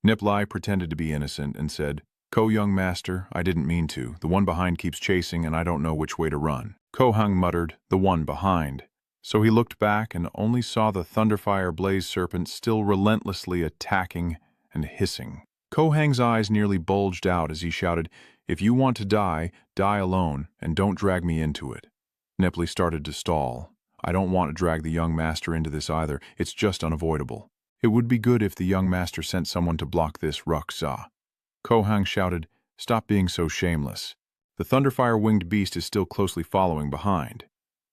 Nie Li pretended to be innocent and said, "Young master, I didn't mean to. The one behind keeps chasing and I don't know which way to run." Kohang muttered, "The one behind." So he looked back and only saw the Thunderfire blaze serpent still relentlessly attacking and hissing. Kohang's eyes nearly bulged out as he shouted, "If you want to die, die alone, and don't drag me into it." Nie Li started to stall. "I don't want to drag the young master into this either. It's just unavoidable. It would be good if the young master sent someone to block this Ruksa." Kohang shouted, "Stop being so shameless. The Thunderfire-winged beast is still closely following behind."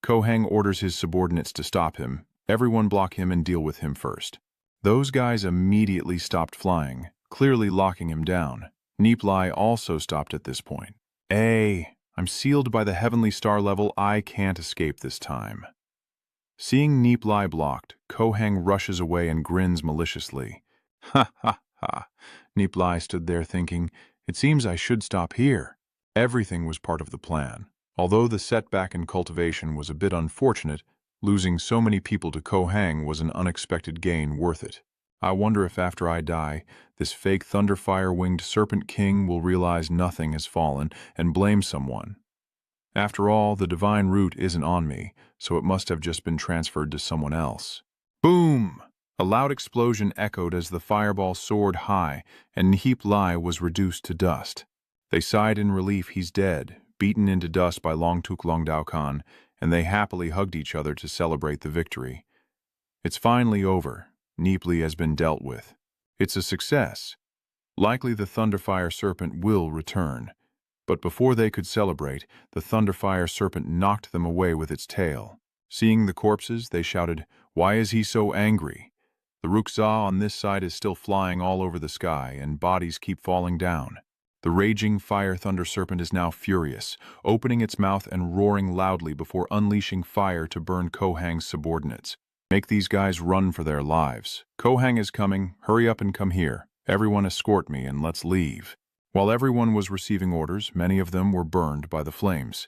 Kohang orders his subordinates to stop him. "Everyone block him and deal with him first." Those guys immediately stopped flying, clearly locking him down. Nie Li also stopped at this point. I'm sealed by the heavenly star level. I can't escape this time." Seeing Nie Li blocked, Kohang rushes away and grins maliciously. "Ha ha ha." Nie Li stood there thinking, "It seems I should stop here." Everything was part of the plan. Although the setback in cultivation was a bit unfortunate, losing so many people to Kohang was an unexpected gain worth it. I wonder if after I die, this fake Thunderfire-winged serpent king will realize nothing has fallen and blame someone. After all, the divine root isn't on me, so it must have just been transferred to someone else. Boom! A loud explosion echoed as the fireball soared high, and Nie Li was reduced to dust. They sighed in relief. He's dead, beaten into dust by Longtuk Longdaokan, and they happily hugged each other to celebrate the victory. It's finally over. Nie Li has been dealt with. It's a success. Likely the Thunderfire Serpent will return. But before they could celebrate, the Thunderfire Serpent knocked them away with its tail. Seeing the corpses, they shouted, "Why is he so angry?" The Ruksa on this side is still flying all over the sky, and bodies keep falling down. The raging fire thunder serpent is now furious, opening its mouth and roaring loudly before unleashing fire to burn Kohang's subordinates. "Make these guys run for their lives. Kohang is coming. Hurry up and come here. Everyone escort me and let's leave." While everyone was receiving orders, many of them were burned by the flames.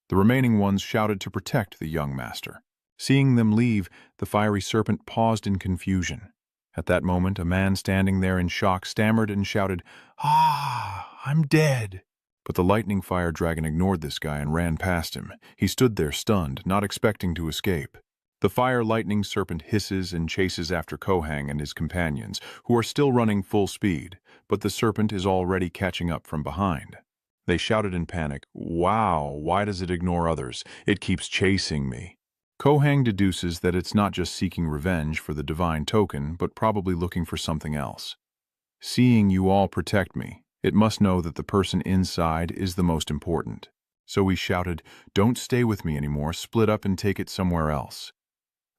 The remaining ones shouted to protect the young master. Seeing them leave, the fiery serpent paused in confusion. At that moment, a man standing there in shock stammered and shouted, I'm dead." But the lightning fire dragon ignored this guy and ran past him. He stood there stunned, not expecting to escape. The fire lightning serpent hisses and chases after Kohang and his companions, who are still running full speed, but the serpent is already catching up from behind. They shouted in panic, "Wow, why does it ignore others? It keeps chasing me." Kohang deduces that it's not just seeking revenge for the divine token, but probably looking for something else. "Seeing you all protect me, it must know that the person inside is the most important." So he shouted, "Don't stay with me anymore, split up and take it somewhere else."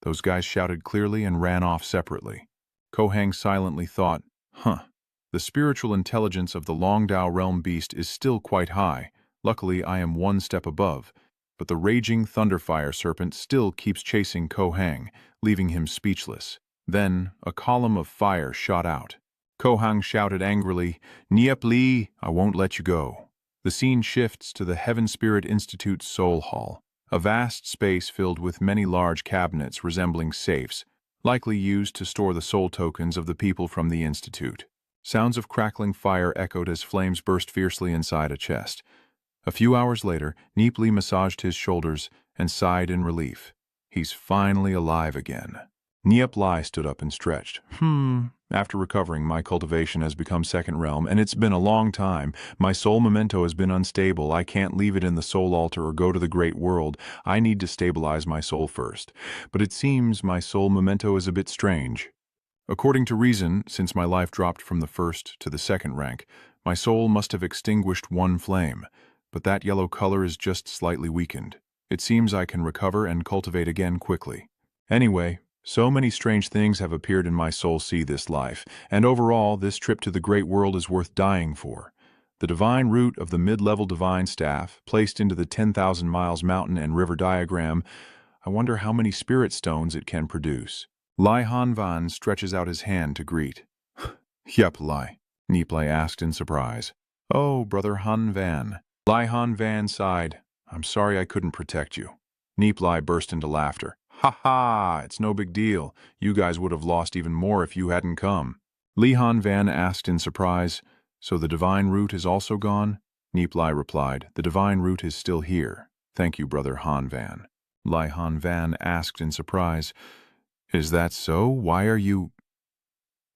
Those guys shouted clearly and ran off separately. Kohang silently thought, the spiritual intelligence of the Longdao realm beast is still quite high. Luckily, I am one step above. But the raging Thunderfire Serpent still keeps chasing Kohang, leaving him speechless. Then, a column of fire shot out. Kohang shouted angrily, "Nie Li, I won't let you go." The scene shifts to the Heaven Spirit Institute's Soul Hall, a vast space filled with many large cabinets resembling safes, likely used to store the soul tokens of the people from the Institute. Sounds of crackling fire echoed as flames burst fiercely inside a chest. A few hours later, Nie Li massaged his shoulders and sighed in relief. He's finally alive again. Nie Li stood up and stretched. After recovering, my cultivation has become second realm, and it's been a long time. My soul memento has been unstable. I can't leave it in the soul altar or go to the great world. I need to stabilize my soul first. But it seems my soul memento is a bit strange. According to reason, since my life dropped from the first to the second rank, my soul must have extinguished one flame. but that yellow color is just slightly weakened. It seems I can recover and cultivate again quickly. Anyway, so many strange things have appeared in my soul sea this life, and overall, this trip to the great world is worth dying for. The divine root of the mid-level divine staff, placed into the 10,000 miles mountain and river diagram, I wonder how many spirit stones it can produce. Lai Hanvan stretches out his hand to greet. Yep, Lai, Nie Li asked in surprise. Oh, Brother Han Van. Lai Han Van sighed. I'm sorry I couldn't protect you. Nie Li burst into laughter. Ha ha, it's no big deal. You guys would have lost even more if you hadn't come. Li Han Van asked in surprise, so the divine root is also gone? Nie Li replied, the divine root is still here. Thank you, Brother Han Van. Lai Han Van asked in surprise, is that so? Why are you...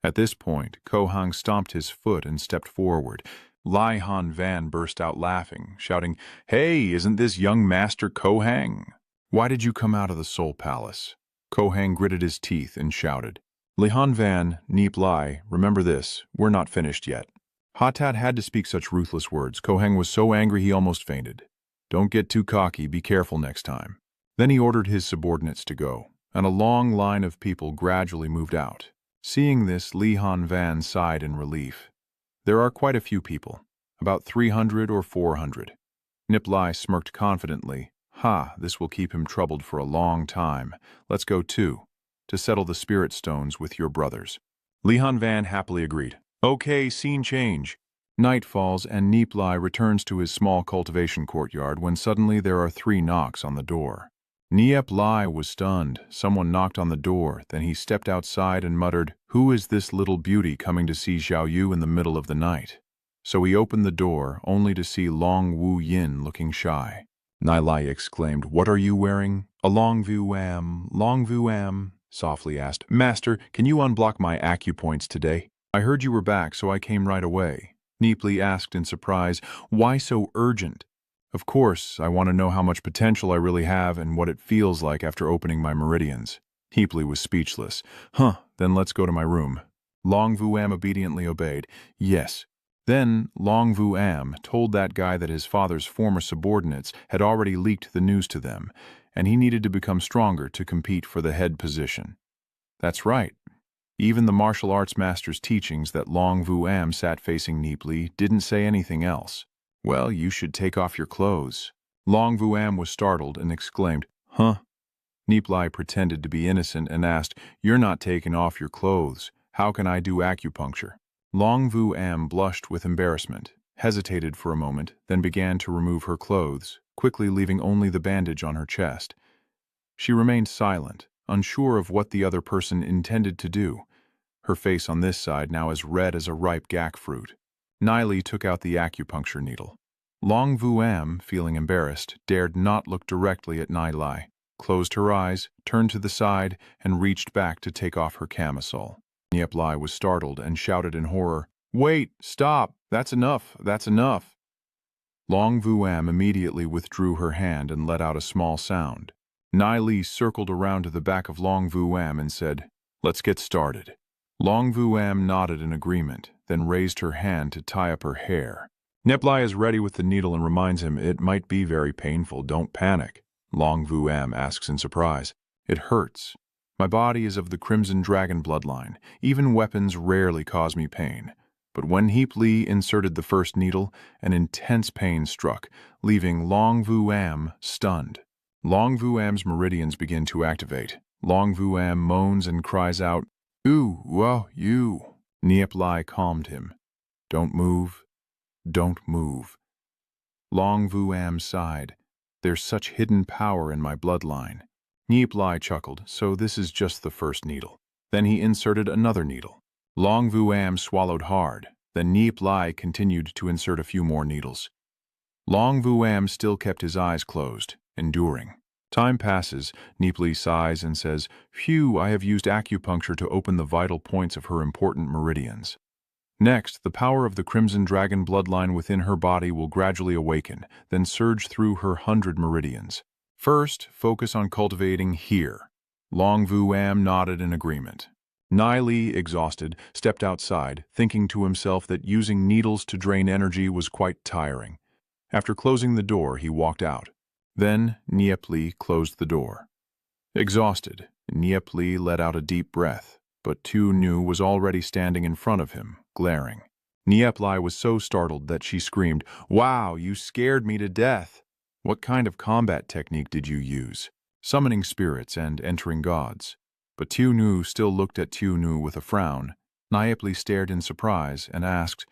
At this point, Ko Hang stomped his foot and stepped forward. Lai Han Van burst out laughing, shouting, Hey, isn't this young Master Ko Hang? Why did you come out of the Soul Palace? Ko Hang gritted his teeth and shouted. Li Han Van, Nie Li, remember this, we're not finished yet. Hatat had to speak such ruthless words. Ko Hang was so angry he almost fainted. Don't get too cocky, be careful next time. Then he ordered his subordinates to go, and a long line of people gradually moved out. Seeing this, Li Han Van sighed in relief. There are quite a few people, about 300 or 400. Nie Li smirked confidently. Ha, this will keep him troubled for a long time. Let's go too, to settle the spirit stones with your brothers. Li Han Van happily agreed. Okay, scene change. Night falls and Nie Li returns to his small cultivation courtyard when suddenly there are 3 knocks on the door. Nie Li was stunned. Someone knocked on the door, then he stepped outside and muttered, Who is this little beauty coming to see Xiao Yu in the middle of the night? So he opened the door, only to see Long Wu Yin looking shy. Nie Li exclaimed, What are you wearing? A Long Vu Am, softly asked. Master, can you unblock my acupoints today? I heard you were back, so I came right away. Nie Li asked in surprise, Why so urgent? Of course, I want to know how much potential I really have and what it feels like after opening my meridians. Nie Li was speechless. Then let's go to my room. Long Vu Am obediently obeyed. Yes. Then Long Vu Am told that guy that his father's former subordinates had already leaked the news to them, and he needed to become stronger to compete for the head position. That's right. Even the martial arts master's teachings that Long Vu Am sat facing Nie Li didn't say anything else. Well, you should take off your clothes. Long Vu Am was startled and exclaimed, Huh? Nie Li pretended to be innocent and asked, You're not taking off your clothes. How can I do acupuncture? Long Vu Am blushed with embarrassment, hesitated for a moment, then began to remove her clothes, quickly leaving only the bandage on her chest. She remained silent, unsure of what the other person intended to do, her face on this side now as red as a ripe gak fruit. Nie Li took out the acupuncture needle. Long Vu Am, feeling embarrassed, dared not look directly at Nie Li, closed her eyes, turned to the side, and reached back to take off her camisole. Nie Li was startled and shouted in horror, Wait, stop, that's enough, that's enough. Long Vu Am immediately withdrew her hand and let out a small sound. Nie Li circled around to the back of Long Vu Am and said, Let's get started. Long Vu Am nodded in agreement, then raised her hand to tie up her hair. Nie Li is ready with the needle and reminds him it might be very painful, don't panic. Long Vu Am asks in surprise, It hurts. My body is of the Crimson Dragon bloodline. Even weapons rarely cause me pain. But when Nie Li inserted the first needle, an intense pain struck, leaving Long Vu Am stunned. Long Vu Am's meridians begin to activate. Long Vu Am moans and cries out, Ooh, whoa, you. Nie Li calmed him. Don't move. Don't move. Long Vu Am sighed. There's such hidden power in my bloodline. Nie Li chuckled, so this is just the first needle. Then he inserted another needle. Long Vu Am swallowed hard. Then Nie Li continued to insert a few more needles. Long Vu Am still kept his eyes closed, enduring. Time passes, Nie Li sighs and says, Phew, I have used acupuncture to open the vital points of her important meridians. Next, the power of the Crimson Dragon bloodline within her body will gradually awaken, then surge through her 100 meridians. First, focus on cultivating here. Long Vu Am nodded in agreement. Nie Li, exhausted, stepped outside, thinking to himself that using needles to drain energy was quite tiring. After closing the door, he walked out. Then Nie Li closed the door. Exhausted, Nie Li let out a deep breath, but Tu Nu was already standing in front of him, glaring. Nie Li was so startled that she screamed, "Wow, you scared me to death! What kind of combat technique did you use? Summoning spirits and entering gods?" But Tu Nu still looked at Tu Nu with a frown. Nie Li stared in surprise and asked,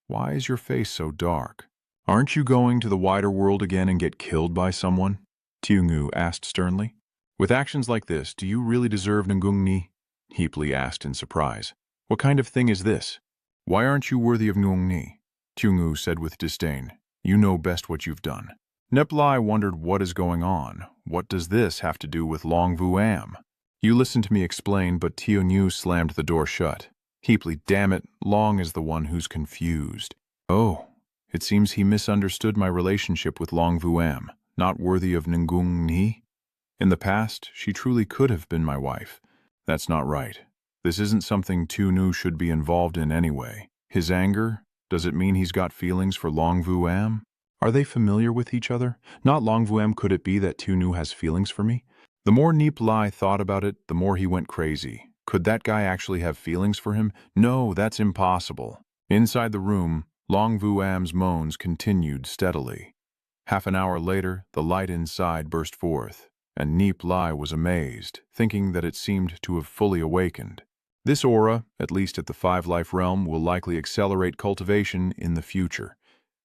"Why is your face so dark? Aren't you going to the wider world again and get killed by someone?" Tu Nu asked sternly. "With actions like this, do you really deserve Ngung Ni?" Nie Li asked in surprise. "What kind of thing is this? Why aren't you worthy of Ngung Ni?" Tu Nu said with disdain, "You know best what you've done." Nie Li wondered what is going on. What does this have to do with Long Vu Am? "You listen to me explain," but Tu Nu slammed the door shut. Nie Li, damn it, Long is the one who's confused. "Oh, it seems he misunderstood my relationship with Long Vu Am, not worthy of Ngung Ni. In the past, she truly could have been my wife. That's not right. This isn't something Tu Nu should be involved in anyway. His anger, does it mean he's got feelings for Long Vu Am? Are they familiar with each other? Not Long Vu Am, could it be that Tu Nu has feelings for me?" The more Nie Li thought about it, the more he went crazy. Could that guy actually have feelings for him? No, that's impossible. Inside the room, Long Vu Am's moans continued steadily. Half an hour later, the light inside burst forth, and Nie Li was amazed, thinking that it seemed to have fully awakened. This aura, at least at the five-life realm, will likely accelerate cultivation in the future.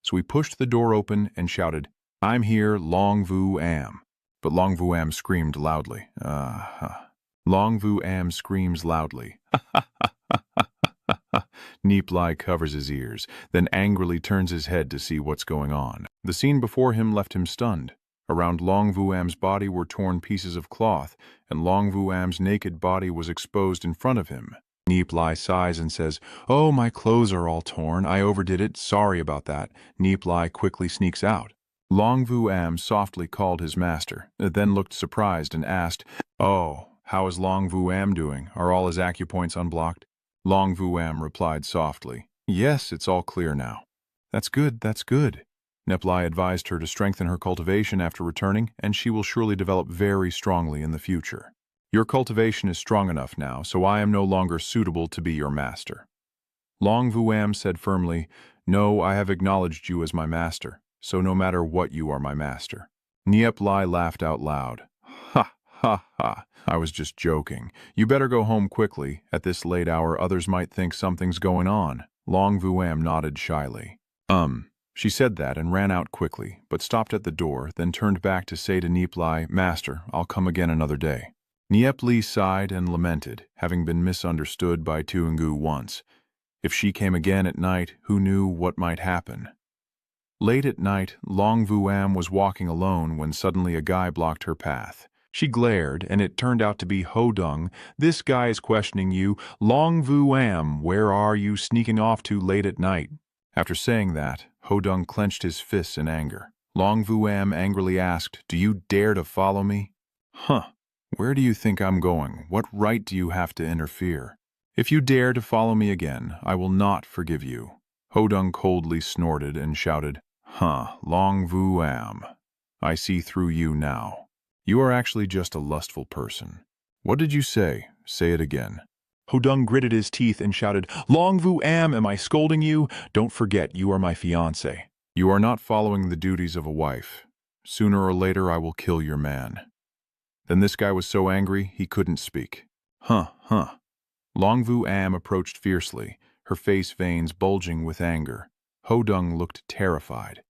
So he pushed the door open and shouted, "I'm here, Long Vu Am." But Long Vu Am screamed loudly. Long Vu Am screams loudly. Nie Li covers his ears, then angrily turns his head to see what's going on. The scene before him left him stunned. Around Long Vu Am's body were torn pieces of cloth, and Long Vu Am's naked body was exposed in front of him. Nie Li sighs and says, "Oh, my clothes are all torn. I overdid it. Sorry about that." Nie Li quickly sneaks out. Long Vu Am softly called his master, then looked surprised and asked, "Oh, how is Long Vu Am doing? Are all his acupoints unblocked?" Long Vu Am replied softly, "Yes, it's all clear now." "That's good, that's good." Nie Li advised her to strengthen her cultivation after returning, and she will surely develop very strongly in the future. "Your cultivation is strong enough now, so I am no longer suitable to be your master." Long Vu Am said firmly, "No, I have acknowledged you as my master, so no matter what, you are my master." Nie Li laughed out loud. "Ha, ha, ha. I was just joking. You better go home quickly. At this late hour, others might think something's going on." Long Vu Am nodded shyly. She said that and ran out quickly, but stopped at the door, then turned back to say to Nie Li, "Master, I'll come again another day." Nie Li sighed and lamented, having been misunderstood by Tu Ngu once. If she came again at night, who knew what might happen? Late at night, Long Vu Am was walking alone when suddenly a guy blocked her path. She glared, and it turned out to be Ho Dung. "This guy is questioning you. Long Vu Am, where are you sneaking off to late at night?" After saying that, Ho Dung clenched his fists in anger. Long Vu Am angrily asked, "Do you dare to follow me?" "Huh. Where do you think I'm going? What right do you have to interfere? If you dare to follow me again, I will not forgive you." Ho Dung coldly snorted and shouted, Long Vu Am. I see through you now. You are actually just a lustful person. What did you say? Say it again." Ho Dung gritted his teeth and shouted, "Long Vu Am, am I scolding you? Don't forget, you are my fiancé." "You are not following the duties of a wife. Sooner or later, I will kill your man." Then this guy was so angry, he couldn't speak. Long Vu Am approached fiercely, her face veins bulging with anger. Ho Dung looked terrified.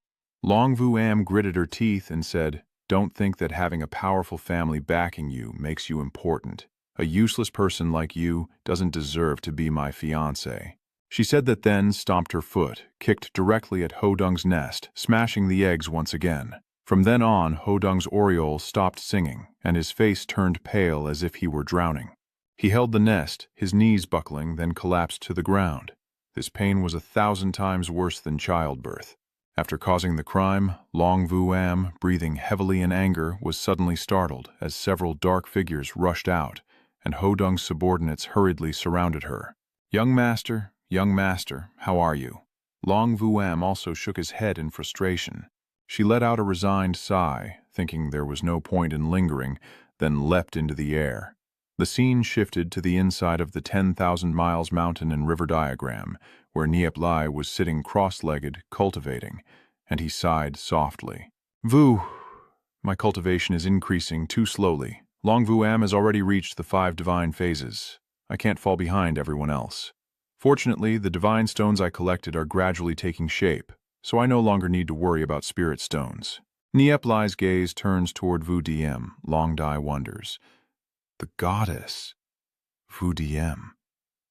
Long Vu Am gritted her teeth and said, "Don't think that having a powerful family backing you makes you important. A useless person like you doesn't deserve to be my fiancé." She said that, then stomped her foot, kicked directly at Ho Dung's nest, smashing the eggs once again. From then on, Ho Dung's oriole stopped singing, and his face turned pale as if he were drowning. He held the nest, his knees buckling, then collapsed to the ground. This pain was 1,000 times worse than childbirth. After causing the crime, Long Vu Am, breathing heavily in anger, was suddenly startled as several dark figures rushed out, and Ho Dung's subordinates hurriedly surrounded her. Young master, how are you?" Long Vu Am also shook his head in frustration. She let out a resigned sigh, thinking there was no point in lingering, then leapt into the air. The scene shifted to the inside of the 10,000 miles mountain and river diagram, where Nie Li was sitting cross-legged, cultivating, and he sighed softly. Vu, my cultivation is increasing too slowly. Long Vu Am has already reached the 5 divine phases. I can't fall behind everyone else. Fortunately, the divine stones I collected are gradually taking shape, so I no longer need to worry about spirit stones. Nie Li's gaze turns toward Vu Diem. Long Dai wonders. The goddess. Vu Diem.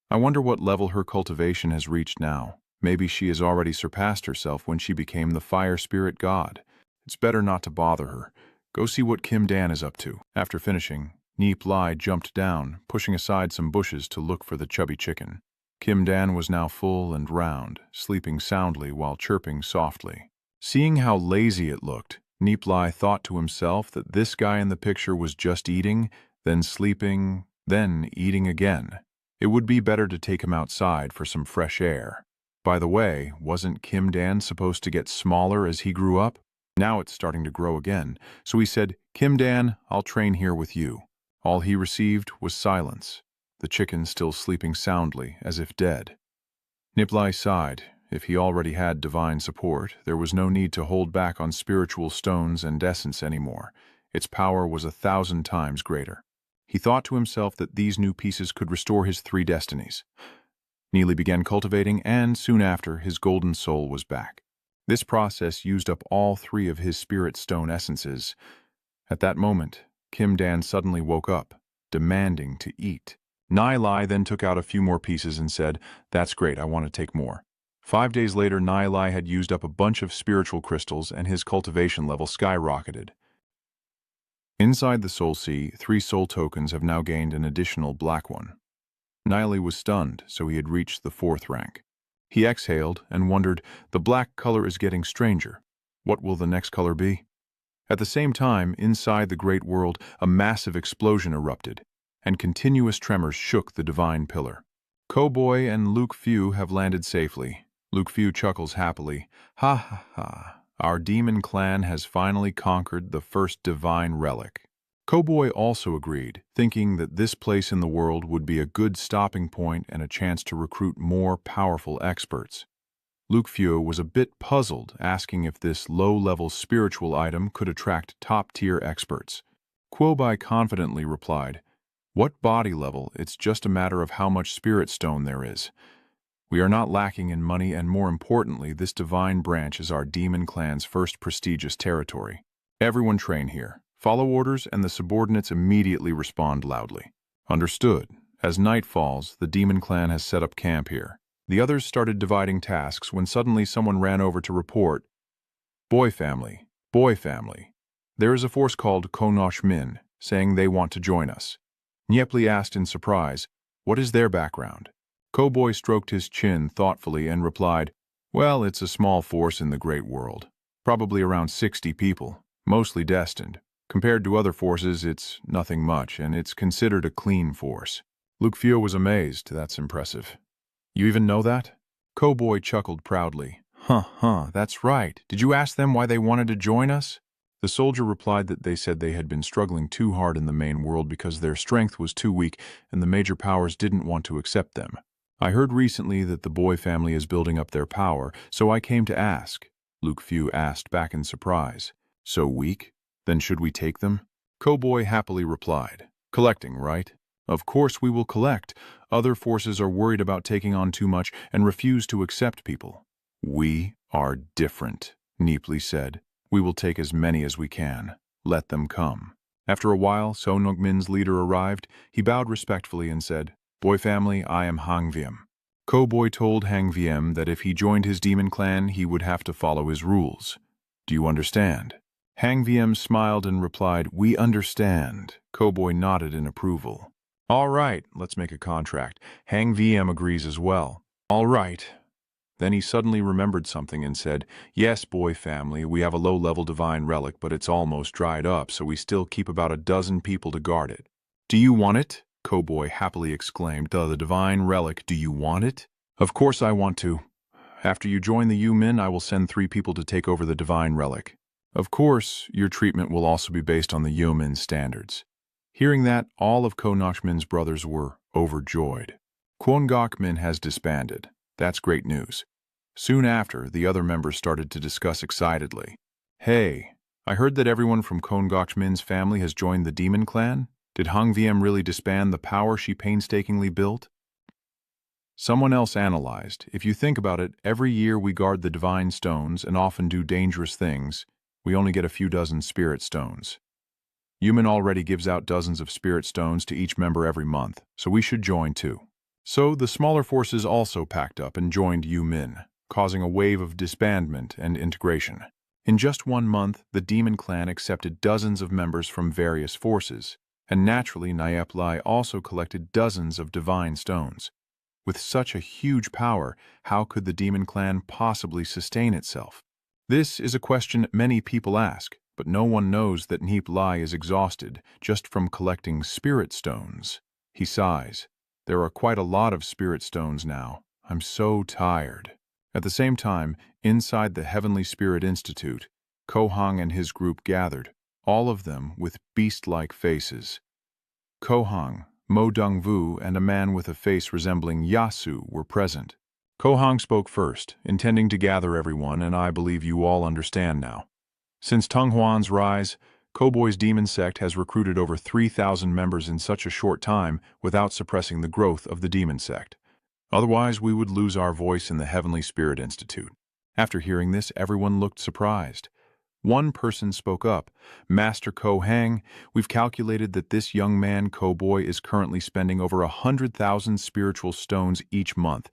I wonder what level her cultivation has reached now. Maybe she has already surpassed herself when she became the fire spirit god. It's better not to bother her. Go see what Kim Dan is up to. After finishing, Nie Li jumped down, pushing aside some bushes to look for the chubby chicken. Kim Dan was now full and round, sleeping soundly while chirping softly. Seeing how lazy it looked, Nie Li thought to himself that this guy in the picture was just eating, then sleeping, then eating again. It would be better to take him outside for some fresh air. By the way, wasn't Kim Dan supposed to get smaller as he grew up? Now it's starting to grow again, so he said, Kim Dan, I'll train here with you. All he received was silence, the chicken still sleeping soundly, as if dead. Nie Li sighed. If he already had divine support, there was no need to hold back on spiritual stones and essence anymore. Its power was 1,000 times greater. He thought to himself that these new pieces could restore his 3 destinies. Nie Li began cultivating, and soon after, his golden soul was back. This process used up all 3 of his spirit stone essences. At that moment, Kim Dan suddenly woke up, demanding to eat. Nie Li then took out a few more pieces and said, That's great, I want to take more. 5 days later, Nie Li had used up a bunch of spiritual crystals and his cultivation level skyrocketed. Inside the Soul Sea, 3 soul tokens have now gained an additional black one. Nie Li was stunned, so he had reached the 4th rank. He exhaled and wondered, the black color is getting stranger. What will the next color be? At the same time, inside the great world, a massive explosion erupted, and continuous tremors shook the divine pillar. Cowboy and Luke Few have landed safely. Luke Few chuckles happily. Ha ha ha. Our demon clan has finally conquered the first divine relic. Cowboy also agreed, thinking that this place in the world would be a good stopping point and a chance to recruit more powerful experts. Luke Few was a bit puzzled, asking if this low-level spiritual item could attract top-tier experts. Quobai confidently replied, What body level? It's just a matter of how much spirit stone there is. We are not lacking in money, and more importantly, this divine branch is our demon clan's first prestigious territory. Everyone train here. Follow orders, and the subordinates immediately respond loudly. Understood. As night falls, the demon clan has set up camp here. The others started dividing tasks when suddenly someone ran over to report, Boy family, there is a force called Konosh Min, saying they want to join us. Nie Li asked in surprise, What is their background? Cowboy stroked his chin thoughtfully and replied, Well, it's a small force in the great world. Probably around 60 people, mostly destined. Compared to other forces, it's nothing much, and it's considered a clean force. Luke Few was amazed. That's impressive. You even know that? Cowboy chuckled proudly. That's right. Did you ask them why they wanted to join us? The soldier replied that they said they had been struggling too hard in the main world because their strength was too weak and the major powers didn't want to accept them. I heard recently that the Boy family is building up their power, so I came to ask. Luke Few asked back in surprise. So weak? Then should we take them? Cowboy happily replied. Collecting, right? Of course we will collect. Other forces are worried about taking on too much and refuse to accept people. We are different, Nie Li said. We will take as many as we can. Let them come. After a while, So Nok Min's leader arrived. He bowed respectfully and said, Boy family, I am Hang Wiem. Cowboy told Hang Wiem that if he joined his demon clan, he would have to follow his rules. Do you understand? Hang Wiem smiled and replied, We understand. Cowboy nodded in approval. All right, let's make a contract. Hang Wiem agrees as well. All right. Then he suddenly remembered something and said, Yes, Boy family, we have a low-level divine relic, but it's almost dried up, so we still keep about a dozen people to guard it. Do you want it? Cowboy happily exclaimed. The divine relic, do you want it? Of course I want to. After you join the Yu Min, I will send 3 people to take over the divine relic. Of course, your treatment will also be based on the Yeoman's standards. Hearing that, all of Ko Nakmin's brothers were overjoyed. Kwon Gokmin has disbanded. That's great news. Soon after, the other members started to discuss excitedly. Hey, I heard that everyone from Kwon Gokmin's family has joined the Demon Clan? Did Hang VM really disband the power she painstakingly built? Someone else analyzed. If you think about it, every year we guard the divine stones and often do dangerous things. We only get a few dozen spirit stones. Yumin already gives out dozens of spirit stones to each member every month, so we should join too. So the smaller forces also packed up and joined Yumin, causing a wave of disbandment and integration. In just 1 month, the Demon Clan accepted dozens of members from various forces, and naturally Nie Li also collected dozens of divine stones. With such a huge power, how could the Demon Clan possibly sustain itself? This is a question many people ask, but no one knows that Nie Li is exhausted just from collecting spirit stones. He sighs. There are quite a lot of spirit stones now. I'm so tired. At the same time, inside the Heavenly Spirit Institute, Ko Hang and his group gathered, all of them with beast-like faces. Ko Hang, Mo Dongvu, and a man with a face resembling Yasu were present. Ko Hang spoke first, intending to gather everyone, and I believe you all understand now. Since Tung Huan's rise, Koboi's demon sect has recruited over 3,000 members in such a short time without suppressing the growth of the demon sect. Otherwise, we would lose our voice in the Heavenly Spirit Institute. After hearing this, everyone looked surprised. One person spoke up. Master Ko Hang, we've calculated that this young man, Koboi, is currently spending over 100,000 spiritual stones each month.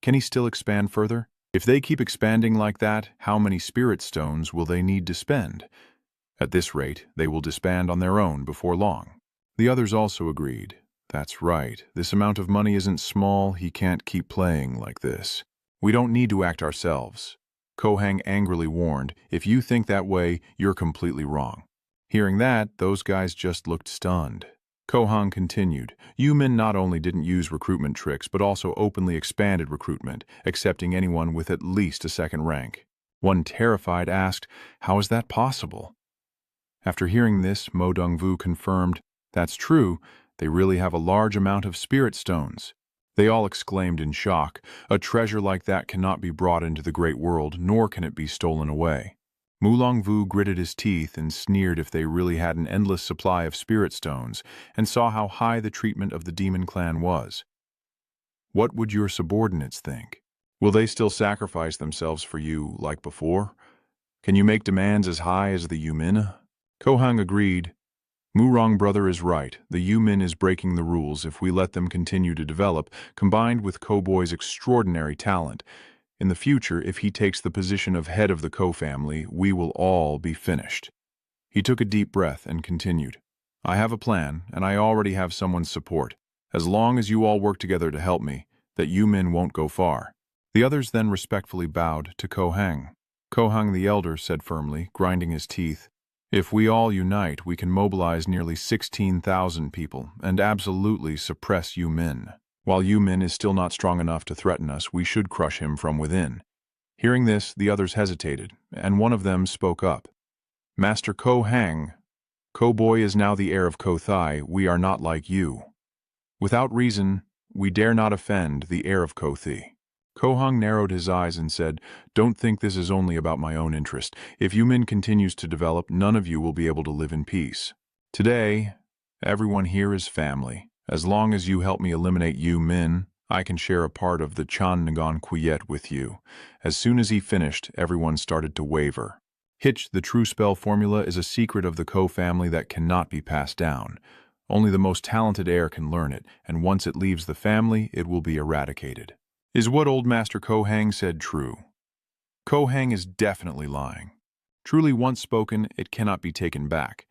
Can he still expand further? If they keep expanding like that, how many spirit stones will they need to spend? At this rate, they will disband on their own before long. The others also agreed. That's right. This amount of money isn't small. He can't keep playing like this. We don't need to act ourselves. Ko Hang angrily warned, if you think that way, you're completely wrong. Hearing that, those guys just looked stunned. Ko Hang continued, Yumin not only didn't use recruitment tricks, but also openly expanded recruitment, accepting anyone with at least a second rank. One terrified asked, how is that possible? After hearing this, Mo Dongvu confirmed, that's true, they really have a large amount of spirit stones. They all exclaimed in shock, a treasure like that cannot be brought into the great world, nor can it be stolen away. Mulongvu gritted his teeth and sneered if they really had an endless supply of spirit stones, and saw how high the treatment of the Demon Clan was. What would your subordinates think? Will they still sacrifice themselves for you like before? Can you make demands as high as the Yumin? Ko Hang agreed. Murong brother is right. The Yumin is breaking the rules if we let them continue to develop, combined with Koboi's extraordinary talent. In the future, if he takes the position of head of the Ko family, we will all be finished. He took a deep breath and continued. I have a plan, and I already have someone's support. As long as you all work together to help me, that Yumin won't go far. The others then respectfully bowed to Ko Hang. Ko Hang the elder said firmly, grinding his teeth, if we all unite, we can mobilize nearly 16,000 people and absolutely suppress Yumin. While Yumin is still not strong enough to threaten us, we should crush him from within. Hearing this, the others hesitated, and one of them spoke up. Master Ko Hang, Koboi is now the heir of Ko Thai. We are not like you. Without reason, we dare not offend the heir of Ko Thi. Ko Hang narrowed his eyes and said, don't think this is only about my own interest. If Yumin continues to develop, none of you will be able to live in peace. Today, everyone here is family. As long as you help me eliminate Yumin, I can share a part of the Chan Nagan Kuyet with you. As soon as he finished, everyone started to waver. Hitch, the true spell formula, is a secret of the Ko family that cannot be passed down. Only the most talented heir can learn it, and once it leaves the family, it will be eradicated. Is what old Master Ko Hang said true? Ko Hang is definitely lying. Truly once spoken, it cannot be taken back.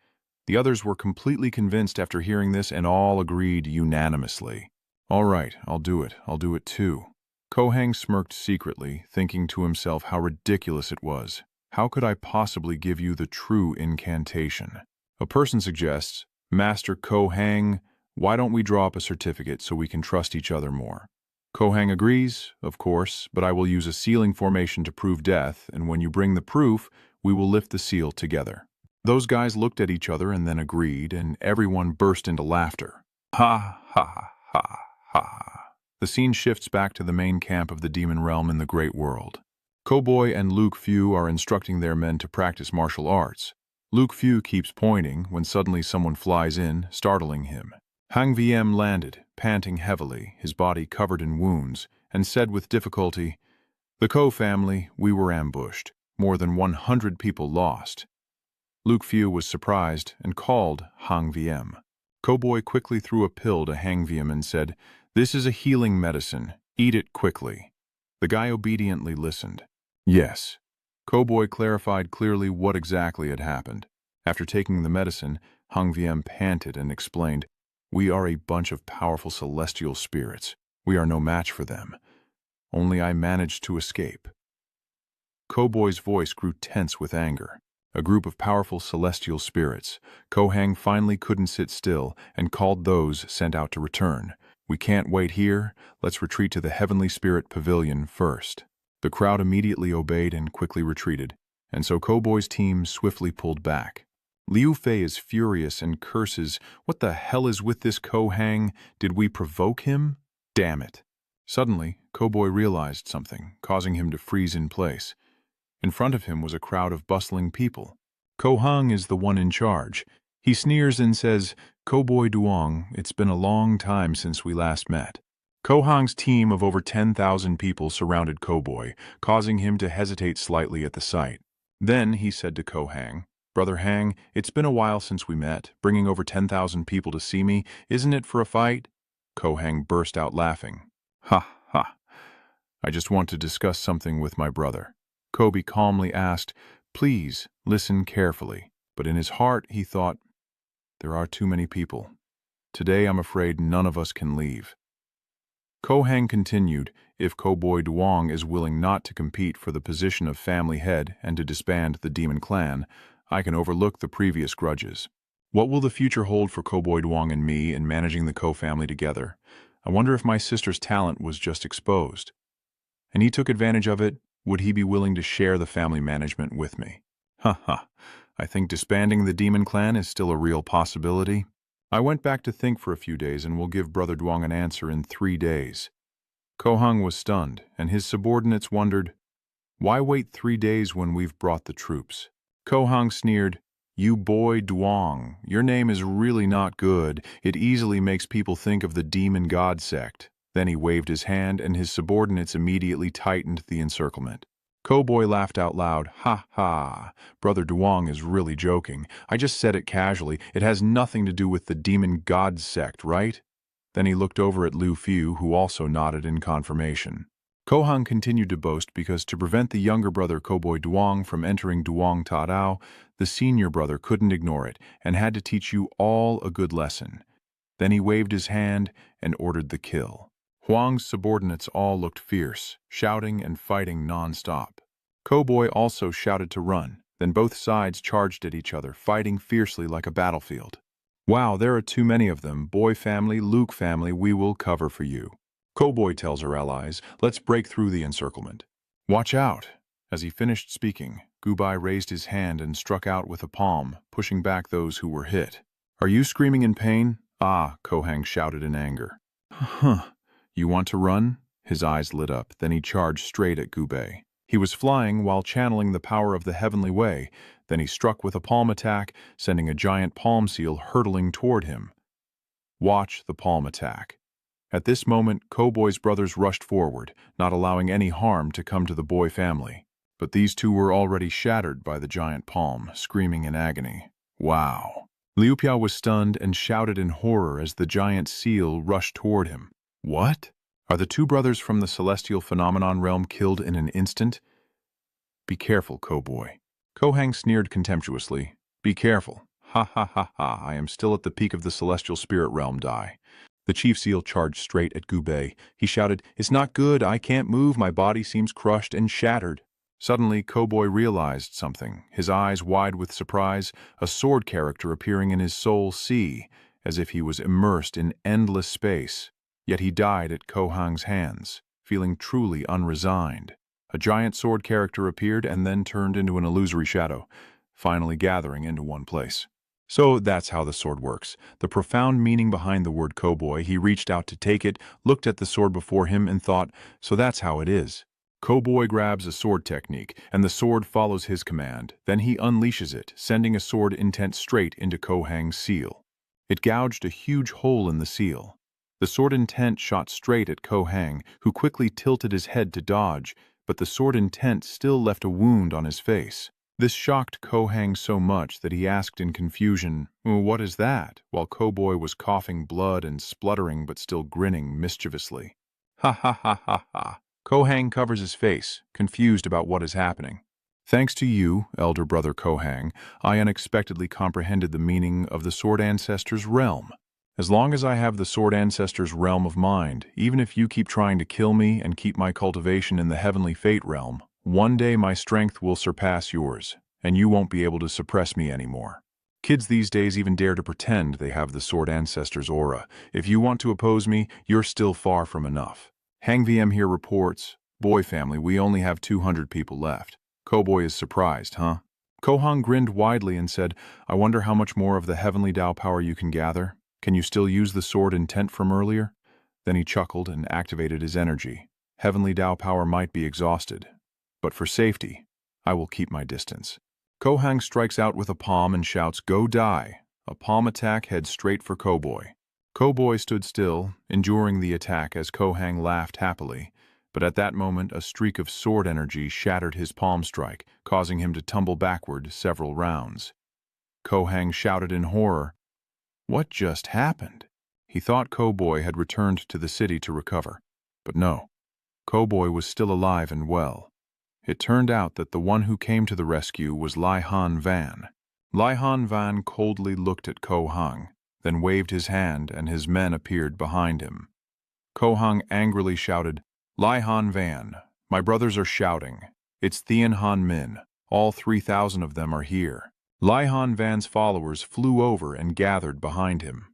The others were completely convinced after hearing this and all agreed unanimously. All right, I'll do it too. Ko Hang smirked secretly, thinking to himself how ridiculous it was. How could I possibly give you the true incantation? A person suggests, Master Ko Hang, why don't we draw up a certificate so we can trust each other more? Ko Hang agrees, of course, but I will use a sealing formation to prove death, and when you bring the proof, We will lift the seal together. Those guys looked at each other and then agreed, and everyone burst into laughter. Ha, ha, ha, ha. The scene shifts back to the main camp of the demon realm in the Great World. Koboy and Luke Fu are instructing their men to practice martial arts. Luke Fu keeps pointing when suddenly someone flies in, startling him. Hang VM landed, panting heavily, his body covered in wounds, and said with difficulty, "The Ko family, we were ambushed. More than 100 people lost." Luke Fu was surprised and called Hang VM. Koboy quickly threw a pill to Hang VM and said, "This is a healing medicine. Eat it quickly." The guy obediently listened. Yes. Koboy clarified clearly what exactly had happened. After taking the medicine, Hang VM panted and explained, "We are a bunch of powerful celestial spirits. We are no match for them. Only I managed to escape." Koboy's voice grew tense with anger. A group of powerful celestial spirits. Kohang finally couldn't sit still and called those sent out to return. "We can't wait here. Let's retreat to the Heavenly Spirit Pavilion first." The crowd immediately obeyed and quickly retreated, and so Koboy's team swiftly pulled back. Liu Fei is furious and curses, "What the hell is with this Kohang? Did we provoke him? Damn it." Suddenly, Koboy realized something, causing him to freeze in place. In front of him was a crowd of bustling people. Kohang is the one in charge. He sneers and says, "Koboy Duong, it's been a long time since we last met." Kohang's team of over 10,000 people surrounded Koboy, causing him to hesitate slightly at the sight. Then he said to Kohang, "Brother Hang, it's been a while since we met, bringing over 10,000 people to see me. Isn't it for a fight?" Kohang burst out laughing. "Ha, ha. I just want to discuss something with my brother." Kobe calmly asked, "Please, listen carefully." But in his heart, he thought, "There are too many people. Today, I'm afraid none of us can leave." Kohang continued, "If Koboy Duong is willing not to compete for the position of family head and to disband the demon clan, I can overlook the previous grudges. What will the future hold for Koboy Duong and me in managing the Ko family together? I wonder if my sister's talent was just exposed. And he took advantage of it. Would he be willing to share the family management with me? Ha ha. I think disbanding the demon clan is still a real possibility. I went back to think for a few days and will give Brother Duong an answer in 3 days. Kohang was stunned, and his subordinates wondered, "Why wait 3 days when we've brought the troops?" Kohang sneered, "You boy Duong, your name is really not good. It easily makes people think of the demon god sect." Then he waved his hand, and his subordinates immediately tightened the encirclement. Koboy laughed out loud. "Ha ha, Brother Duong is really joking. I just said it casually. It has nothing to do with the demon god sect, right?" Then he looked over at Lu Fu, who also nodded in confirmation. Kohang continued to boast because to prevent the younger brother Koboy Duong from entering Duong Tadao, the senior brother couldn't ignore it and had to teach you all a good lesson. Then he waved his hand and ordered the kill. Huang's subordinates all looked fierce, shouting and fighting non-stop. Koboy also shouted to run, then both sides charged at each other, fighting fiercely like a battlefield. "Wow, there are too many of them. Boy family, Luke family, we will cover for you." Koboy tells her allies, "Let's break through the encirclement." "Watch out!" As he finished speaking, Gubai raised his hand and struck out with a palm, pushing back those who were hit. "Are you screaming in pain?" "Ah," Kohang shouted in anger. "Huh. You want to run?" His eyes lit up, then he charged straight at Gubai. He was flying while channeling the power of the heavenly way. Then he struck with a palm attack, sending a giant palm seal hurtling toward him. Watch the palm attack. At this moment, Koboy's brothers rushed forward, not allowing any harm to come to the boy family. But these two were already shattered by the giant palm, screaming in agony. Wow. Liu Piao was stunned and shouted in horror as the giant seal rushed toward him. What? Are the two brothers from the celestial phenomenon realm killed in an instant? Be careful, Koboy. Kohang sneered contemptuously. Be careful. Ha ha ha ha, I am still at the peak of the celestial spirit realm, Dai. The chief seal charged straight at Gubei. He shouted, "It's not good, I can't move, my body seems crushed and shattered." Suddenly, Koboy realized something, his eyes wide with surprise, a sword character appearing in his soul sea, as if he was immersed in endless space. Yet he died at Kohang's hands, feeling truly unresigned. A giant sword character appeared and then turned into an illusory shadow, finally gathering into one place. So that's how the sword works. The profound meaning behind the word cowboy. He reached out to take it, looked at the sword before him and thought, so that's how it is. Cowboy grabs a sword technique, and the sword follows his command. Then he unleashes it, sending a sword intent straight into Kohang's seal. It gouged a huge hole in the seal. The sword intent shot straight at Kohang, who quickly tilted his head to dodge, but the sword intent still left a wound on his face. This shocked Kohang so much that he asked in confusion, "What is that?" while Cowboy was coughing blood and spluttering but still grinning mischievously. Ha ha ha ha ha. Kohang covers his face, confused about what is happening. Thanks to you, elder brother Kohang, I unexpectedly comprehended the meaning of the Sword Ancestor's realm. As long as I have the Sword Ancestor's realm of mind, even if you keep trying to kill me and keep my cultivation in the heavenly fate realm, one day my strength will surpass yours, and you won't be able to suppress me anymore. Kids these days even dare to pretend they have the Sword Ancestor's aura. If you want to oppose me, you're still far from enough. Hang VM here reports, "Boy family, we only have 200 people left." Cowboy is surprised, huh? Kohang grinned widely and said, "I wonder how much more of the heavenly Tao power you can gather. Can you still use the sword intent from earlier?" Then he chuckled and activated his energy. "Heavenly Tao power might be exhausted, but for safety, I will keep my distance." Kohang strikes out with a palm and shouts, "Go die!" A palm attack heads straight for Cowboy. Cowboy stood still, enduring the attack as Kohang laughed happily, but at that moment a streak of sword energy shattered his palm strike, causing him to tumble backward several rounds. Kohang shouted in horror, "What just happened?" He thought Cowboy had returned to the city to recover, but no, Cowboy was still alive and well. It turned out that the one who came to the rescue was Lai Han Van. Lai Han Van coldly looked at Kohang, then waved his hand and his men appeared behind him. Kohang angrily shouted, "Lai Han Van, my brothers are shouting. It's Thien Han Min. All 3,000 of them are here." Lai Han Van's followers flew over and gathered behind him.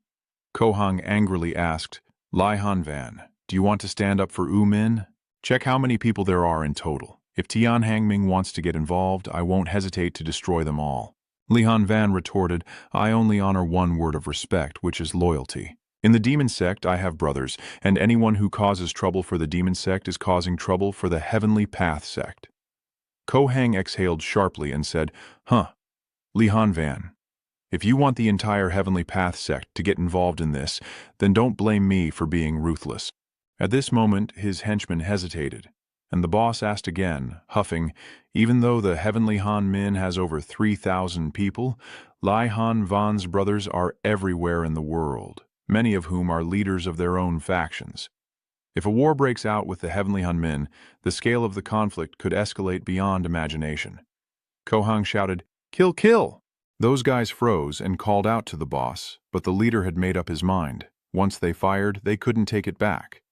Kohang angrily asked, "Lai Han Van, do you want to stand up for U Min? Check how many people there are in total. If Tian Hangming wants to get involved, I won't hesitate to destroy them all." Li Han Van retorted, "I only honor one word of respect, which is loyalty. In the demon sect, I have brothers, and anyone who causes trouble for the demon sect is causing trouble for the heavenly path sect." Kohang exhaled sharply and said, Li Han Van, if you want the entire heavenly path sect to get involved in this, then don't blame me for being ruthless." At this moment, his henchman hesitated, and the boss asked again, huffing, "Even though the heavenly Han Min has over 3,000 people, Lai Han Van's brothers are everywhere in the world, many of whom are leaders of their own factions. If a war breaks out with the heavenly Han Min, the scale of the conflict could escalate beyond imagination." Kohang shouted, "Kill, kill!" Those guys froze and called out to the boss, but the leader had made up his mind. Once they fired, they couldn't take it back.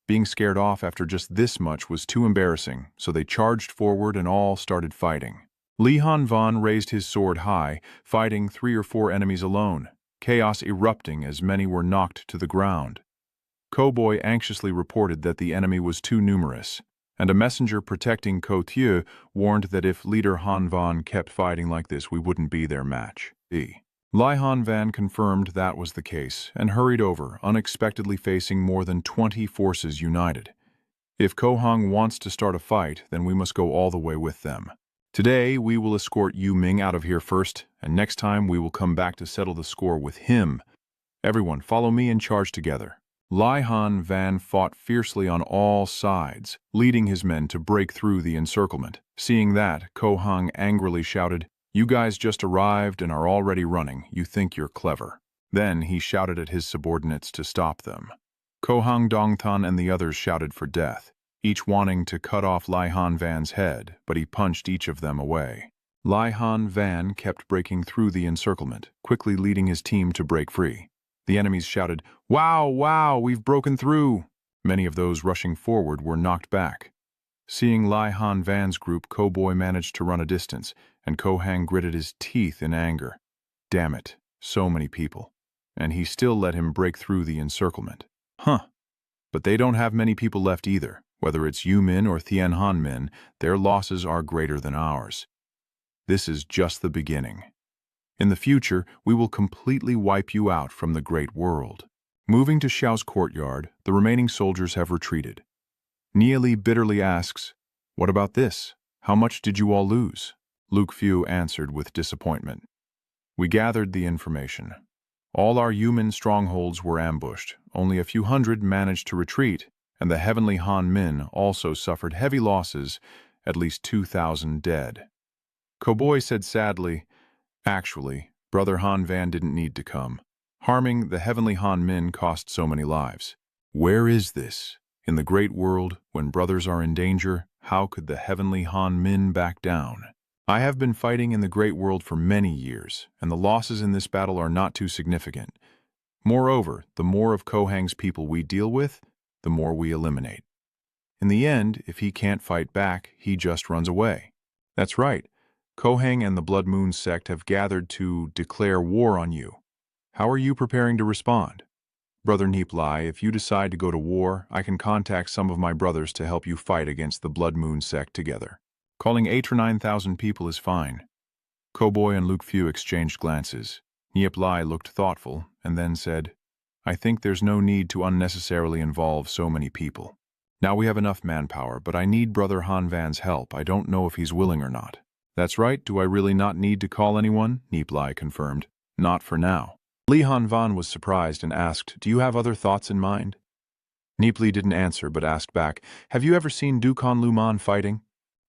Being scared off after just this much was too embarrassing, so they charged forward and all started fighting. Li Han Van raised his sword high, fighting 3 or 4 enemies alone, chaos erupting as many were knocked to the ground. Cowboy anxiously reported that the enemy was too numerous, and a messenger protecting Kotieu warned that if leader Han Van kept fighting like this, we wouldn't be their match. Lai Han Van confirmed that was the case and hurried over, unexpectedly facing more than 20 forces united. If Kohang wants to start a fight, then we must go all the way with them. Today, we will escort Yu Ming out of here first, and next time we will come back to settle the score with him. Everyone, follow me and charge together. Lai Han Van fought fiercely on all sides, leading his men to break through the encirclement. Seeing that, Kohang angrily shouted, "You guys just arrived and are already running. You think you're clever." Then he shouted at his subordinates to stop them. Kohang Dongtan and the others shouted for death, each wanting to cut off Lai Han Van's head, but he punched each of them away. Lai Han Van kept breaking through the encirclement, quickly leading his team to break free. The enemies shouted, "Wow, wow, we've broken through!" Many of those rushing forward were knocked back. Seeing Lai Han Van's group, Cowboy managed to run a distance, and Kohang gritted his teeth in anger. Damn it, so many people. And he still let him break through the encirclement. But they don't have many people left either. Whether it's Yumin or Tianhanmen, their losses are greater than ours. This is just the beginning. In the future, we will completely wipe you out from the great world. Moving to Xiao's courtyard, the remaining soldiers have retreated. Nie Li bitterly asks, "What about this? How much did you all lose?" Luke Fu answered with disappointment. "We gathered the information. All our human strongholds were ambushed. Only a few hundred managed to retreat, and the heavenly Han Min also suffered heavy losses, at least 2,000 dead." Cowboy said sadly, "Actually, Brother Han Van didn't need to come. Harming the heavenly Han Min cost so many lives. Where is this? In the great world, when brothers are in danger, how could the heavenly Han Min back down? I have been fighting in the great world for many years, and the losses in this battle are not too significant. Moreover, the more of Kohang's people we deal with, the more we eliminate. In the end, if he can't fight back, he just runs away." "That's right. Kohang and the Blood Moon sect have gathered to declare war on you. How are you preparing to respond?" "Brother Nie Li, if you decide to go to war, I can contact some of my brothers to help you fight against the Blood Moon sect together. Calling 8 or 9,000 people is fine." Cowboy and Luke Fu exchanged glances. Nie Li looked thoughtful, and then said, "I think there's no need to unnecessarily involve so many people. Now we have enough manpower, but I need Brother Han Van's help. I don't know if he's willing or not." "That's right. Do I really not need to call anyone?" Nie Li confirmed. "Not for now." Li Han Van was surprised and asked, "Do you have other thoughts in mind?" Nie Li didn't answer, but asked back, "Have you ever seen Dukan Luman fighting?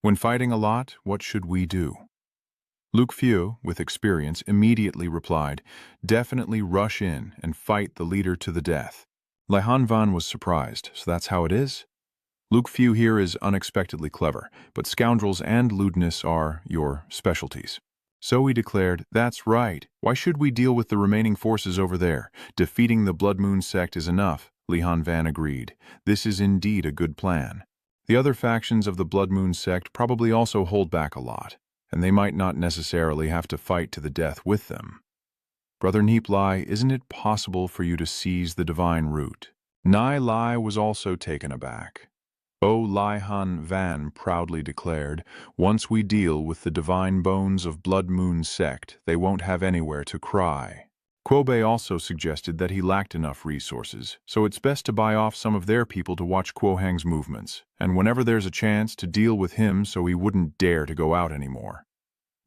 When fighting a lot, what should we do?" Luke Fu, with experience, immediately replied, "Definitely rush in and fight the leader to the death." Li Han Van was surprised. "So that's how it is?" Luke Fu here is unexpectedly clever, but scoundrels and lewdness are your specialties. So he declared, "That's right. Why should we deal with the remaining forces over there? Defeating the Blood Moon sect is enough." Li Han Van agreed. "This is indeed a good plan. The other factions of the Blood Moon sect probably also hold back a lot, and they might not necessarily have to fight to the death with them. Brother Nie Li, isn't it possible for you to seize the divine root?" Nie Li was also taken aback. "O Li Han Van proudly declared, once we deal with the divine bones of Blood Moon sect, they won't have anywhere to cry." Quobe also suggested that he lacked enough resources, so it's best to buy off some of their people to watch Quohang's movements, and whenever there's a chance to deal with him so he wouldn't dare to go out anymore.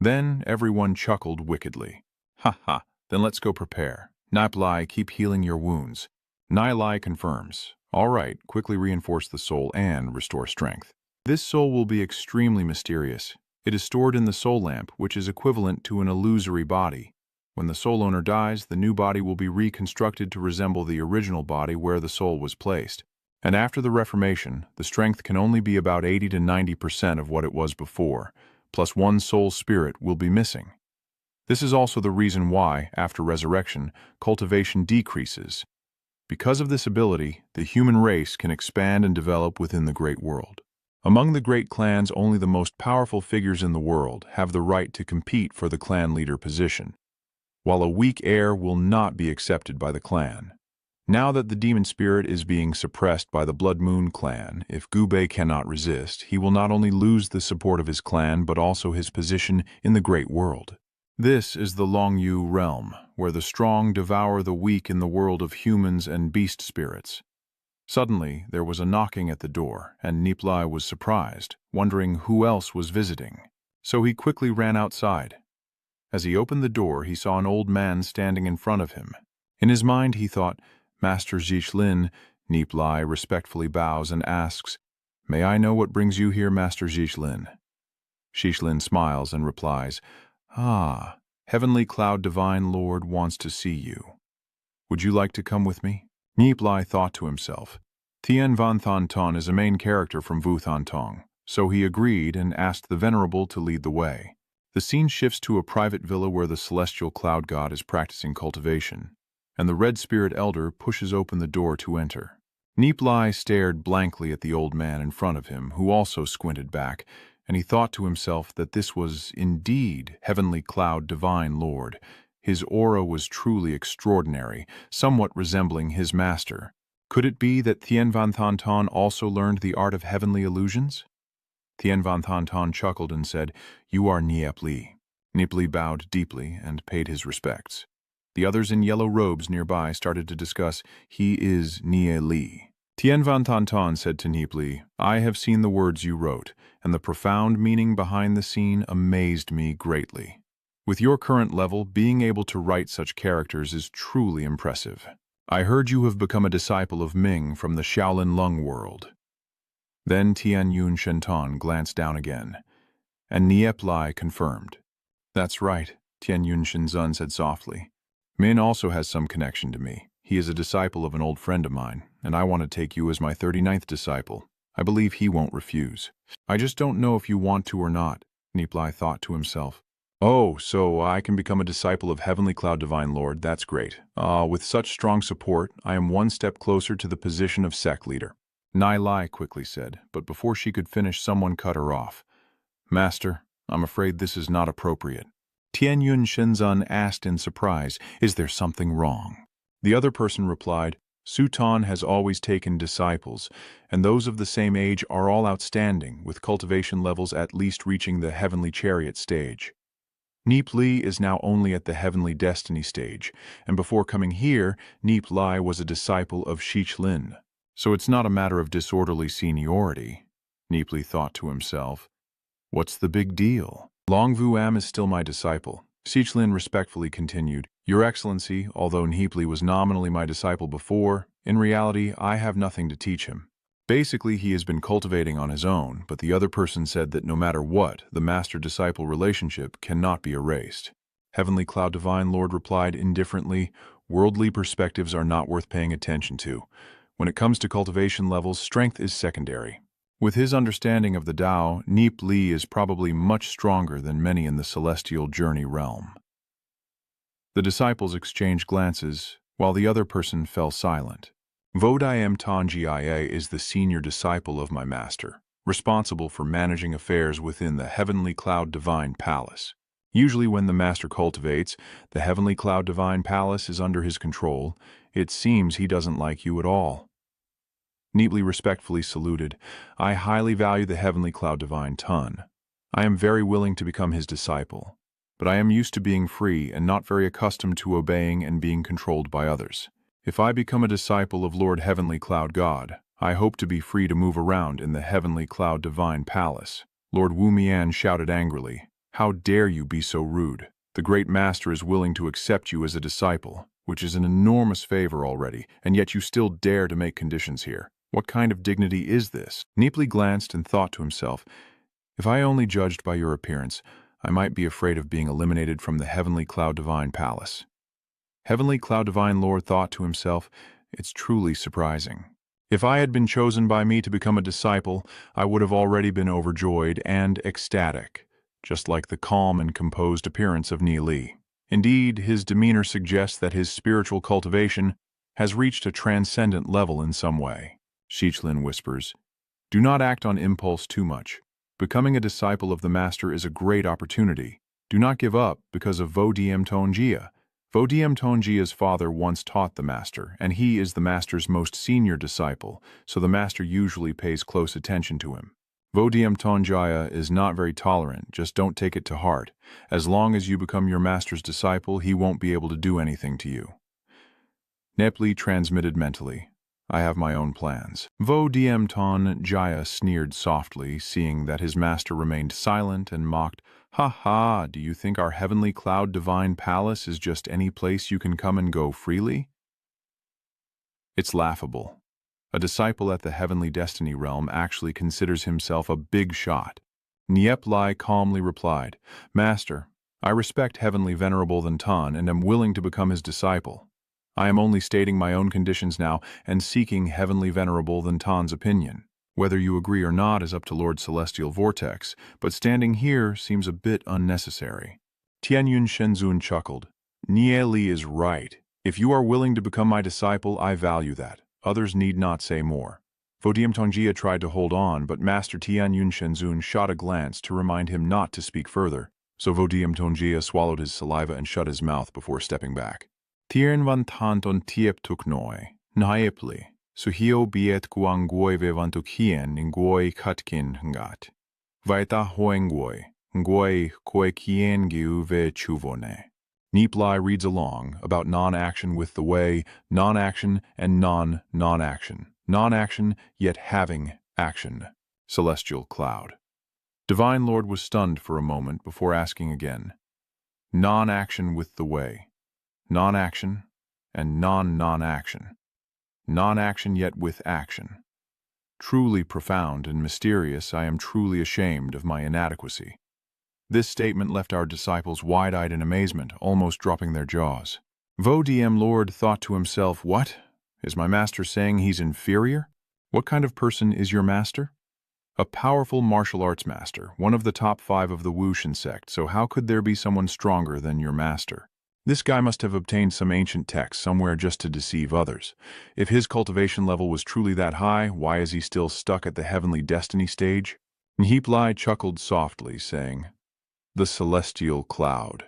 Then everyone chuckled wickedly. "Ha ha, then let's go prepare. Nie Li, keep healing your wounds." Nie Li confirms. "All right, quickly reinforce the soul and restore strength." This soul will be extremely mysterious. It is stored in the soul lamp, which is equivalent to an illusory body. When the soul owner dies, the new body will be reconstructed to resemble the original body where the soul was placed. And after the reformation, the strength can only be about 80 to 90% of what it was before, plus one soul spirit will be missing. This is also the reason why, after resurrection, cultivation decreases. Because of this ability, the human race can expand and develop within the great world. Among the great clans, only the most powerful figures in the world have the right to compete for the clan leader position, while a weak heir will not be accepted by the clan. Now that the demon spirit is being suppressed by the Blood Moon clan, if Gubei cannot resist, he will not only lose the support of his clan but also his position in the great world. This is the Longyu realm, where the strong devour the weak in the world of humans and beast spirits. Suddenly, there was a knocking at the door, and Nie Li was surprised, wondering who else was visiting. So he quickly ran outside. As he opened the door, he saw an old man standing in front of him. In his mind, he thought, "Master Zhishlin." Nie Li respectfully bows and asks, "May I know what brings you here, Master Zhishlin?" Zhishlin smiles and replies, "Ah, Heavenly Cloud Divine Lord wants to see you. Would you like to come with me?" Nie Li thought to himself, Tien Van Thon Ton is a main character from Vu Thon Tong, so he agreed and asked the Venerable to lead the way. The scene shifts to a private villa where the celestial cloud god is practicing cultivation, and the Red Spirit Elder pushes open the door to enter. Nie Li stared blankly at the old man in front of him, who also squinted back, and he thought to himself that this was indeed Heavenly Cloud Divine Lord. His aura was truly extraordinary, somewhat resembling his master. Could it be that Tien Van Thon Ton also learned the art of heavenly illusions? Tien Van Thon Ton chuckled and said, "You are Nie Li." Nie Li bowed deeply and paid his respects. The others in yellow robes nearby started to discuss, "He is Nie Li." Tien Van Thon Ton said to Nie Li, "I have seen the words you wrote, and the profound meaning behind the scene amazed me greatly. With your current level, being able to write such characters is truly impressive. I heard you have become a disciple of Ming from the Shaolin Lung world." Then Tian Yun Shenton glanced down again, and Nie Li confirmed. "That's right," Tian Yun Shenzun said softly. "Min also has some connection to me. He is a disciple of an old friend of mine, and I want to take you as my 39th disciple. I believe he won't refuse. I just don't know if you want to or not," Nie Li thought to himself. "Oh, so I can become a disciple of Heavenly Cloud Divine Lord, that's great. With such strong support, I am one step closer to the position of sect leader," Nie Li quickly said, but before she could finish, someone cut her off. "Master, I'm afraid this is not appropriate." Tian Yun Shenzun asked in surprise, "Is there something wrong?" The other person replied, "Su Tan has always taken disciples, and those of the same age are all outstanding, with cultivation levels at least reaching the Heavenly Chariot stage. Nie Li is now only at the Heavenly Destiny stage, and before coming here, Nie Li was a disciple of Shich Lin. So it's not a matter of disorderly seniority," Nie Li thought to himself. "What's the big deal? Long Vu Am is still my disciple." Shich Lin respectfully continued, "Your Excellency, although Nie Li was nominally my disciple before, in reality I have nothing to teach him. Basically, he has been cultivating on his own, but the other person said that no matter what, the master-disciple relationship cannot be erased." Heavenly Cloud Divine Lord replied indifferently, "Worldly perspectives are not worth paying attention to. When it comes to cultivation levels, strength is secondary." With his understanding of the Tao, Nie Li is probably much stronger than many in the celestial journey realm. The disciples exchanged glances, while the other person fell silent. Vodiem Tanjia is the senior disciple of my master, responsible for managing affairs within the Heavenly Cloud Divine Palace. Usually when the master cultivates, the Heavenly Cloud Divine Palace is under his control. It seems he doesn't like you at all." Nie Li respectfully saluted. "I highly value the Heavenly Cloud Divine Tun. I am very willing to become his disciple, but I am used to being free and not very accustomed to obeying and being controlled by others. If I become a disciple of Lord Heavenly Cloud God, I hope to be free to move around in the Heavenly Cloud Divine Palace." Lord Wu Mian shouted angrily, "How dare you be so rude? The Great Master is willing to accept you as a disciple, which is an enormous favor already, and yet you still dare to make conditions here. What kind of dignity is this?" Nie Li glanced and thought to himself, "If I only judged by your appearance, I might be afraid of being eliminated from the Heavenly Cloud Divine Palace." Heavenly Cloud Divine Lord thought to himself, "It's truly surprising. If I had been chosen by me to become a disciple, I would have already been overjoyed and ecstatic, just like the calm and composed appearance of Nie Li. Indeed, his demeanor suggests that his spiritual cultivation has reached a transcendent level in some way." Shichlin whispers, "Do not act on impulse too much. Becoming a disciple of the Master is a great opportunity. Do not give up because of Vodiem Tonjia. Vodiem Tonjia's father once taught the Master, and he is the Master's most senior disciple, so the Master usually pays close attention to him. Vodiem Tonjia is not very tolerant, just don't take it to heart. As long as you become your Master's disciple, he won't be able to do anything to you." Nie Li transmitted mentally, "I have my own plans." Vodiem Tonjia sneered softly, seeing that his master remained silent, and mocked, "Ha ha, do you think our Heavenly Cloud Divine Palace is just any place you can come and go freely? It's laughable. A disciple at the Heavenly Destiny realm actually considers himself a big shot." Nie Li calmly replied, "Master, I respect Heavenly Venerable Than Tan and am willing to become his disciple. I am only stating my own conditions now and seeking Heavenly Venerable Than Tan's opinion. Whether you agree or not is up to Lord Celestial Vortex, but standing here seems a bit unnecessary." Tianyun Shenzun chuckled. "Nie Li is right. If you are willing to become my disciple, I value that. Others need not say more." Vodiem Tongjia tried to hold on, but Master Tianyun Shenzun shot a glance to remind him not to speak further, so Vodiem Tongjia swallowed his saliva and shut his mouth before stepping back. "Tien van tant on tiep tuk noi, Nie Li," Suhio biet guangguoi vevantuk hien ngoi katkin ngat. Vaita hoengguoi, ngoi koi kien giu ve chuvone. Nie Li reads along about non-action with the way, non-action and non-action. Non-action, yet having action. Celestial Cloud. Divine Lord was stunned for a moment before asking again. Non-action with the way. Non-action and non-action. Non-action yet with action. Truly profound and mysterious, I am truly ashamed of my inadequacy. This statement left our disciples wide-eyed in amazement, almost dropping their jaws. Vo-Diem Lord thought to himself, what? Is my master saying he's inferior? What kind of person is your master? A powerful martial arts master, one of the top 5 of the Wushan sect, so how could there be someone stronger than your master? This guy must have obtained some ancient text somewhere just to deceive others. If his cultivation level was truly that high, why is he still stuck at the heavenly destiny stage? Nie Li chuckled softly, saying, the Celestial Cloud.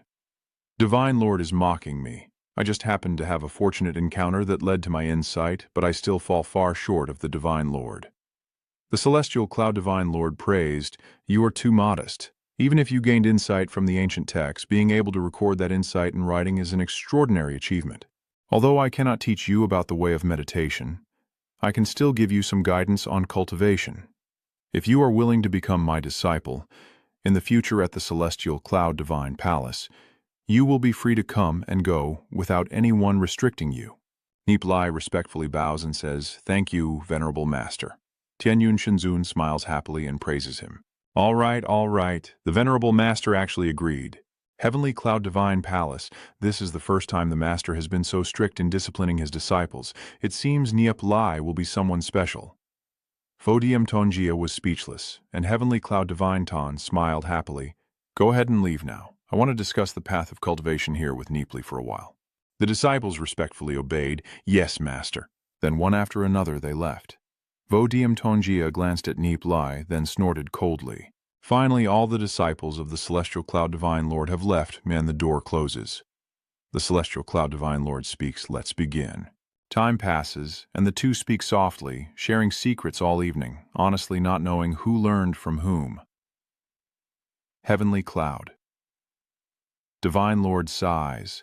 Divine Lord is mocking me. I just happened to have a fortunate encounter that led to my insight, but I still fall far short of the Divine Lord. The Celestial Cloud Divine Lord praised, you are too modest. Even if you gained insight from the ancient text, being able to record that insight in writing is an extraordinary achievement. Although I cannot teach you about the way of meditation, I can still give you some guidance on cultivation. If you are willing to become my disciple, in the future at the Celestial Cloud Divine Palace, you will be free to come and go without anyone restricting you. Nie Li respectfully bows and says, thank you, Venerable Master. Tianyun Shenzun smiles happily and praises him. All right, the Venerable Master actually agreed. Heavenly Cloud Divine Palace, this is the first time the Master has been so strict in disciplining his disciples. It seems Nie Li will be someone special. Vo-Diem Tongjia was speechless, and Heavenly Cloud Divine Ton smiled happily. Go ahead and leave now. I want to discuss the path of cultivation here with Nie Li for a while. The disciples respectfully obeyed, yes, Master. Then one after another they left. Vo-Diem Tongjia glanced at Nie Li, then snorted coldly. Finally, all the disciples of the Celestial Cloud Divine Lord have left, and the door closes. The Celestial Cloud Divine Lord speaks, let's begin. Time passes, and the two speak softly, sharing secrets all evening, honestly not knowing who learned from whom. Heavenly Cloud. Divine Lord sighs.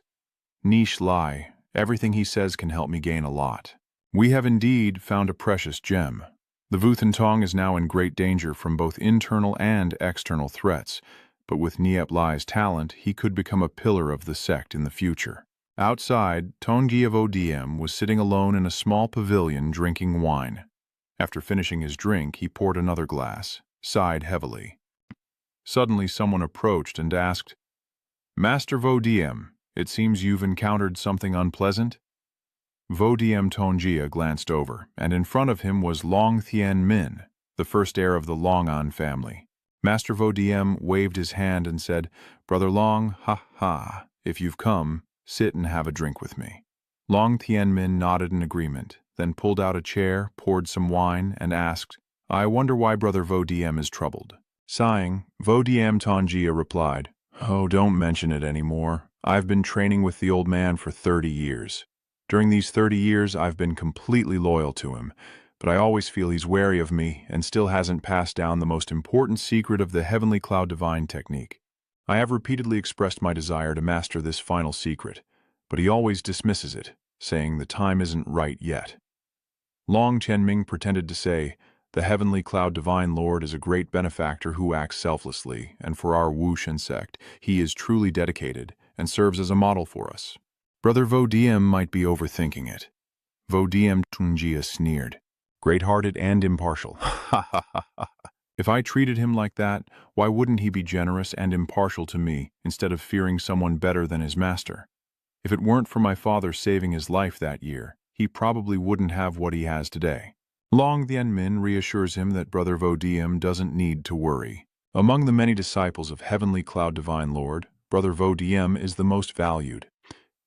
Nie Li, everything he says can help me gain a lot. We have indeed found a precious gem. The Vuthantong is now in great danger from both internal and external threats, but with Nie Li's talent, he could become a pillar of the sect in the future. Outside, Tongjia Vo-Diem was sitting alone in a small pavilion drinking wine. After finishing his drink, he poured another glass, sighed heavily. Suddenly someone approached and asked, Master Vo-Diem, it seems you've encountered something unpleasant? Vo-Diem Tongjia glanced over, and in front of him was Long Thien Min, the first heir of the Longan family. Master Vo-Diem waved his hand and said, Brother Long, ha, if you've come, sit and have a drink with me. Long Thien Min nodded in agreement, then pulled out a chair, poured some wine, and asked, I wonder why Brother Vo-Diem is troubled. Sighing, Vo-Diem Tongjia replied, Oh, don't mention it anymore. I've been training with the old man for 30 years. During these 30 years, I've been completely loyal to him, but I always feel he's wary of me and still hasn't passed down the most important secret of the Heavenly Cloud Divine technique. I have repeatedly expressed my desire to master this final secret, but he always dismisses it, saying the time isn't right yet. Long Chenming pretended to say, the Heavenly Cloud Divine Lord is a great benefactor who acts selflessly, and for our Wushan sect, he is truly dedicated and serves as a model for us. Brother Vo-Diem might be overthinking it. Vo-Diem Tongjia sneered. Great-hearted and impartial. If I treated him like that, why wouldn't he be generous and impartial to me instead of fearing someone better than his master? If it weren't for my father saving his life that year, he probably wouldn't have what he has today. Long Thien Min reassures him that Brother Vo-Diem doesn't need to worry. Among the many disciples of Heavenly Cloud Divine Lord, Brother Vo-Diem is the most valued.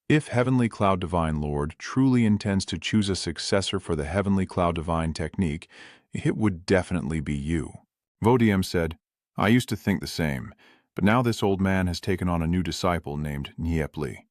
If Heavenly Cloud Divine Lord truly intends to choose a successor for the Heavenly Cloud Divine technique, it would definitely be you. Vo-Diem said, I used to think the same, but now this old man has taken on a new disciple named Nie Li.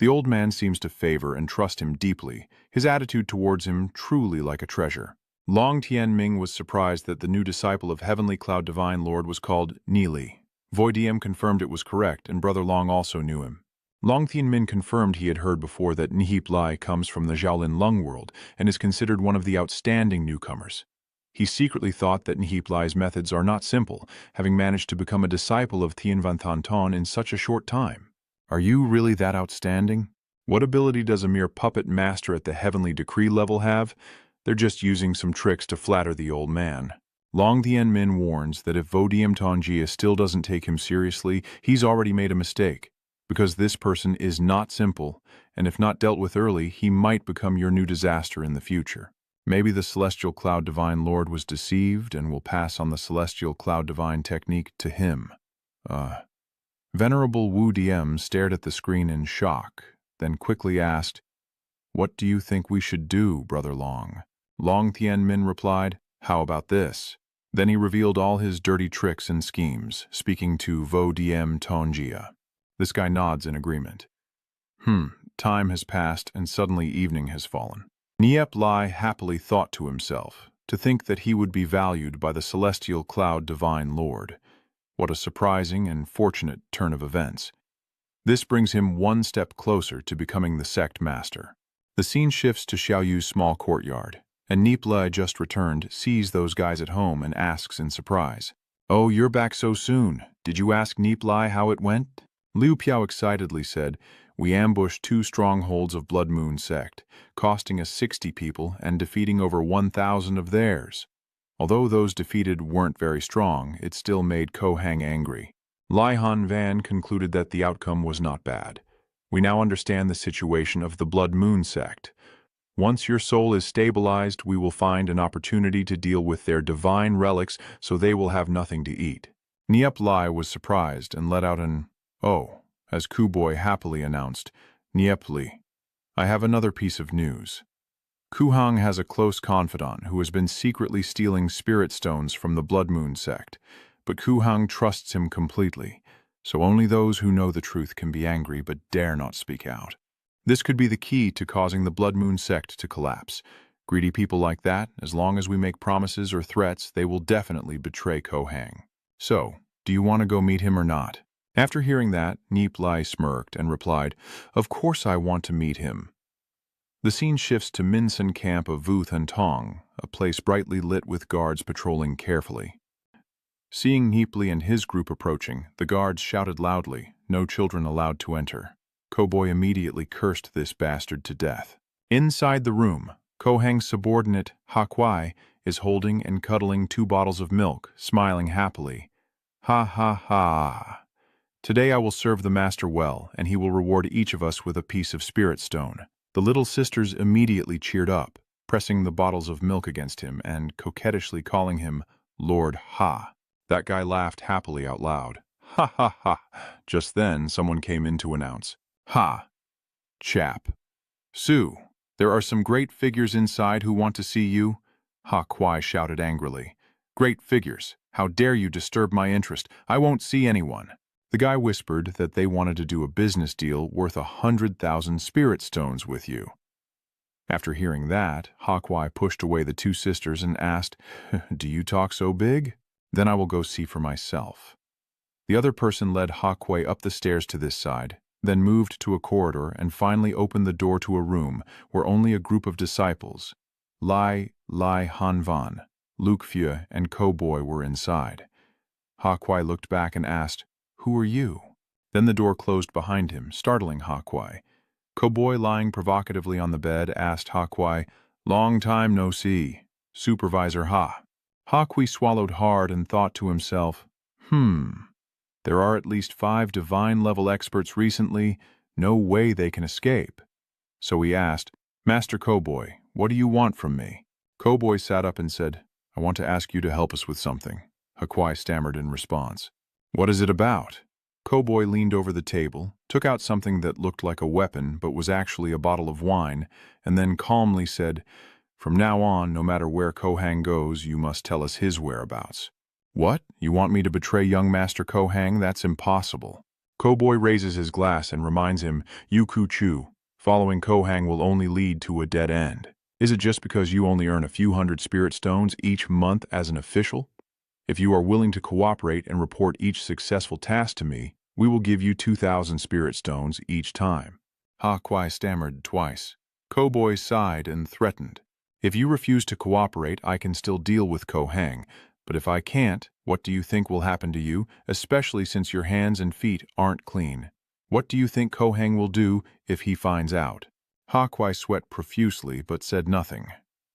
The old man seems to favor and trust him deeply, his attitude towards him truly like a treasure. Long Tianming was surprised that the new disciple of Heavenly Cloud Divine Lord was called Nie Li. Voidiem confirmed it was correct, and Brother Long also knew him. Long Tianmin confirmed he had heard before that Nie Li comes from the Xiaolin Lung world and is considered one of the outstanding newcomers. He secretly thought that Nie Li's methods are not simple, having managed to become a disciple of Tian Van Thon Ton in such a short time. Are you really that outstanding? What ability does a mere puppet master at the heavenly decree level have? They're just using some tricks to flatter the old man. Long Tianmin warns that if Vodiem Tongjia still doesn't take him seriously, he's already made a mistake, because this person is not simple, and if not dealt with early, he might become your new disaster in the future. Maybe the Celestial Cloud Divine Lord was deceived and will pass on the Celestial Cloud Divine technique to him. Venerable Wu Diem stared at the screen in shock, then quickly asked, "What do you think we should do, Brother Long?" Long Tianmin replied, "How about this?" Then he revealed all his dirty tricks and schemes, speaking to Vo Diem Tongjia. This guy nods in agreement. Time has passed and suddenly evening has fallen. Nie Li happily thought to himself, to think that he would be valued by the Celestial Cloud Divine Lord. What a surprising and fortunate turn of events. This brings him one step closer to becoming the sect master. The scene shifts to Xiaoyu's small courtyard, and Nie Li, just returned, sees those guys at home and asks in surprise, "Oh, you're back so soon. Did you ask Nie Li how it went?" Liu Piao excitedly said, "We ambushed 2 strongholds of Blood Moon sect, costing us 60 people and defeating over 1,000 of theirs. Although those defeated weren't very strong, it still made Ko Hang angry." Lai Han Van concluded that the outcome was not bad. "We now understand the situation of the Blood Moon sect. Once your soul is stabilized, we will find an opportunity to deal with their divine relics so they will have nothing to eat." Nie Li was surprised and let out an "Oh," as Kuboy happily announced, "Nie Li, I have another piece of news. Kuhang has a close confidant who has been secretly stealing spirit stones from the Blood Moon sect, but Kuhang trusts him completely, so only those who know the truth can be angry but dare not speak out. This could be the key to causing the Blood Moon sect to collapse. Greedy people like that, as long as we make promises or threats, they will definitely betray Ko Hang. So, do you want to go meet him or not?" After hearing that, Nie Li smirked and replied, "Of course I want to meet him." The scene shifts to Minsen camp of Vu Thun Tong, a place brightly lit with guards patrolling carefully. Seeing Nie Li and his group approaching, the guards shouted loudly, "No children allowed to enter." Koboy immediately cursed this bastard to death. Inside the room, Ko Hang's subordinate, Ha Kwai, is holding and cuddling 2 bottles of milk, smiling happily. "Ha ha ha. Today I will serve the master well, and he will reward each of us with a piece of spirit stone." The little sisters immediately cheered up, pressing the bottles of milk against him and coquettishly calling him Lord Ha. That guy laughed happily out loud. "Ha ha ha." Just then, someone came in to announce, "Ha, chap. Sue, there are some great figures inside who want to see you." Ha Kwai shouted angrily. "Great figures. How dare you disturb my interest? I won't see anyone." The guy whispered that they wanted to do a business deal worth 100,000 spirit stones with you. After hearing that, Ha Kwai pushed away the 2 sisters and asked, "Do you talk so big? Then I will go see for myself." The other person led Ha Kwai up the stairs to this side, then moved to a corridor and finally opened the door to a room where only a group of disciples, Lai Han Van, Luke Fue, and Koboy were inside. Ha Kwai looked back and asked, "Who are you?" Then the door closed behind him, startling Ha Kwai. Koboy, lying provocatively on the bed, asked Ha Kwai, "Long time no see. Supervisor Ha." Ha Kwai swallowed hard and thought to himself, there are at least 5 divine-level experts recently, no way they can escape. So he asked, "Master Koboy, what do you want from me?" Koboy sat up and said, "I want to ask you to help us with something." Ha Kwai stammered in response. "What is it about?" Koboy leaned over the table, took out something that looked like a weapon but was actually a bottle of wine, and then calmly said, "From now on, no matter where Ko Hang goes, you must tell us his whereabouts." "What? You want me to betray young Master Ko Hang? That's impossible." Cowboy raises his glass and reminds him, "You Chu. Following Kohang will only lead to a dead end. Is it just because you only earn a few hundred spirit stones each month as an official? If you are willing to cooperate and report each successful task to me, we will give you 2,000 spirit stones each time." Ha Kwai stammered twice. Cowboy sighed and threatened. "If you refuse to cooperate, I can still deal with Kohang. But if I can't, what do you think will happen to you, especially since your hands and feet aren't clean? What do you think Kohang will do if he finds out?" Ha Kwai sweat profusely but said nothing.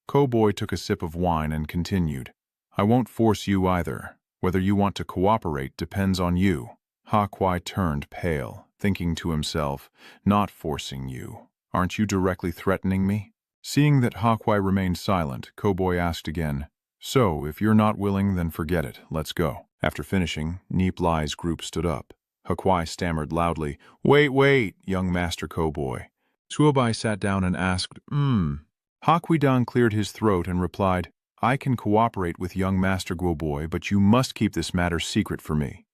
Cowboy took a sip of wine and continued, "I won't force you either. Whether you want to cooperate depends on you." Ha Kwai turned pale, thinking to himself, "Not forcing you. Aren't you directly threatening me?" Seeing that Ha Kwai remained silent, Cowboy asked again, "So, if you're not willing, then forget it. Let's go." After finishing, Nie Li's group stood up. Ha Kwai stammered loudly, Wait, young Master Cowboy." Suobai sat down and asked, Ha Kuidan cleared his throat and replied, "I can cooperate with young Master Guoboy, but you must keep this matter secret for me."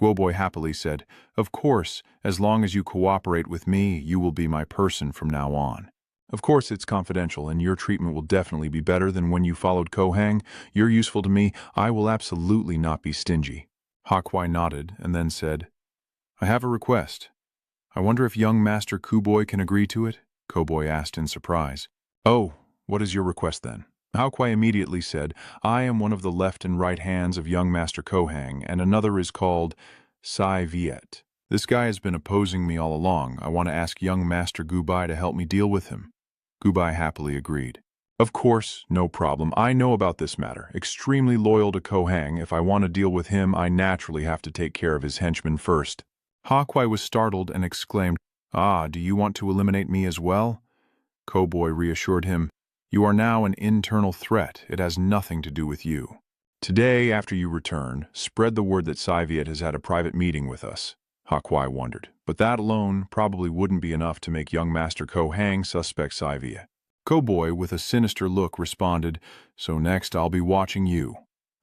Guoboy happily said, "Of course, as long as you cooperate with me, you will be my person from now on. Of course it's confidential, and your treatment will definitely be better than when you followed Kohang. You're useful to me. I will absolutely not be stingy." Ha Kwai nodded and then said, "I have a request. I wonder if young Master Kuboy can agree to it?" Cowboy asked in surprise. "Oh, what is your request then?" Ha Kwai immediately said, "I am one of the left and right hands of young Master Kohang, and another is called Sai Viet. This guy has been opposing me all along. I want to ask young Master Gubai to help me deal with him." Gubai happily agreed. "Of course, no problem. I know about this matter. Extremely loyal to Kohang. If I want to deal with him, I naturally have to take care of his henchmen first." Ha Kwai was startled and exclaimed, "Ah, do you want to eliminate me as well?" Cowboy reassured him, "You are now an internal threat. It has nothing to do with you. Today, after you return, spread the word that Sai Viet has had a private meeting with us." Ha Kwai wondered, but that alone probably wouldn't be enough to make young Master Kohang suspect Sai Viet. Cowboy, with a sinister look, responded, "So next I'll be watching you."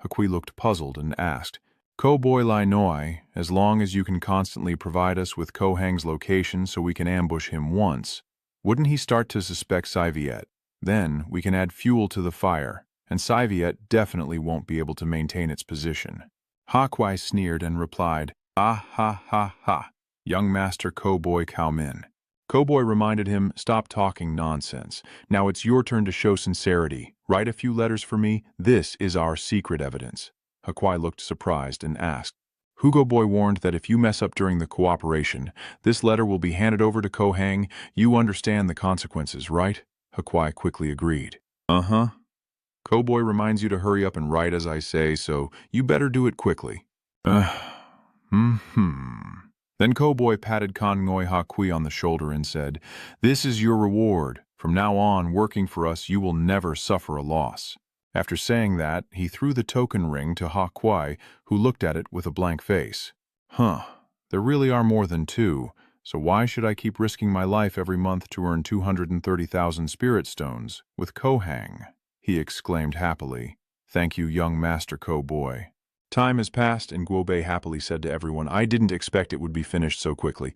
Ha Kwai looked puzzled and asked, "Cowboy Lai Noi, as long as you can constantly provide us with Kohang's location so we can ambush him once, wouldn't he start to suspect Sai Viet? Then we can add fuel to the fire, and Sai Viet definitely won't be able to maintain its position." Ha Kwai sneered and replied, "Ah ha ha ha, young Master Cowboy Cao Min." Cowboy reminded him, "Stop talking nonsense. Now it's your turn to show sincerity. Write a few letters for me. This is our secret evidence." Ha Kwai looked surprised and asked, "Hugo Boy warned that if you mess up during the cooperation, this letter will be handed over to Kohang. You understand the consequences, right?" Ha Kwai quickly agreed. "Uh-huh. Cowboy reminds you to hurry up and write as I say, so you better do it quickly." Then Cowboy patted Kan Ngoi Ha Kui on the shoulder and said, "This is your reward. From now on, working for us, you will never suffer a loss." After saying that, he threw the token ring to Ha Kwai, who looked at it with a blank face. There really are more than two, so why should I keep risking my life every month to earn 230,000 spirit stones with Kohang?" he exclaimed happily. "Thank you, young Master Cowboy." Time has passed, and Guobei happily said to everyone, "I didn't expect it would be finished so quickly.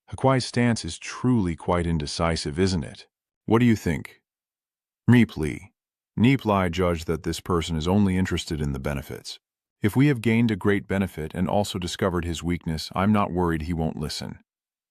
Ha Kwai's stance is truly quite indecisive, isn't it? What do you think?" Nie Li judged that this person is only interested in the benefits. If we have gained a great benefit and also discovered his weakness, I'm not worried he won't listen.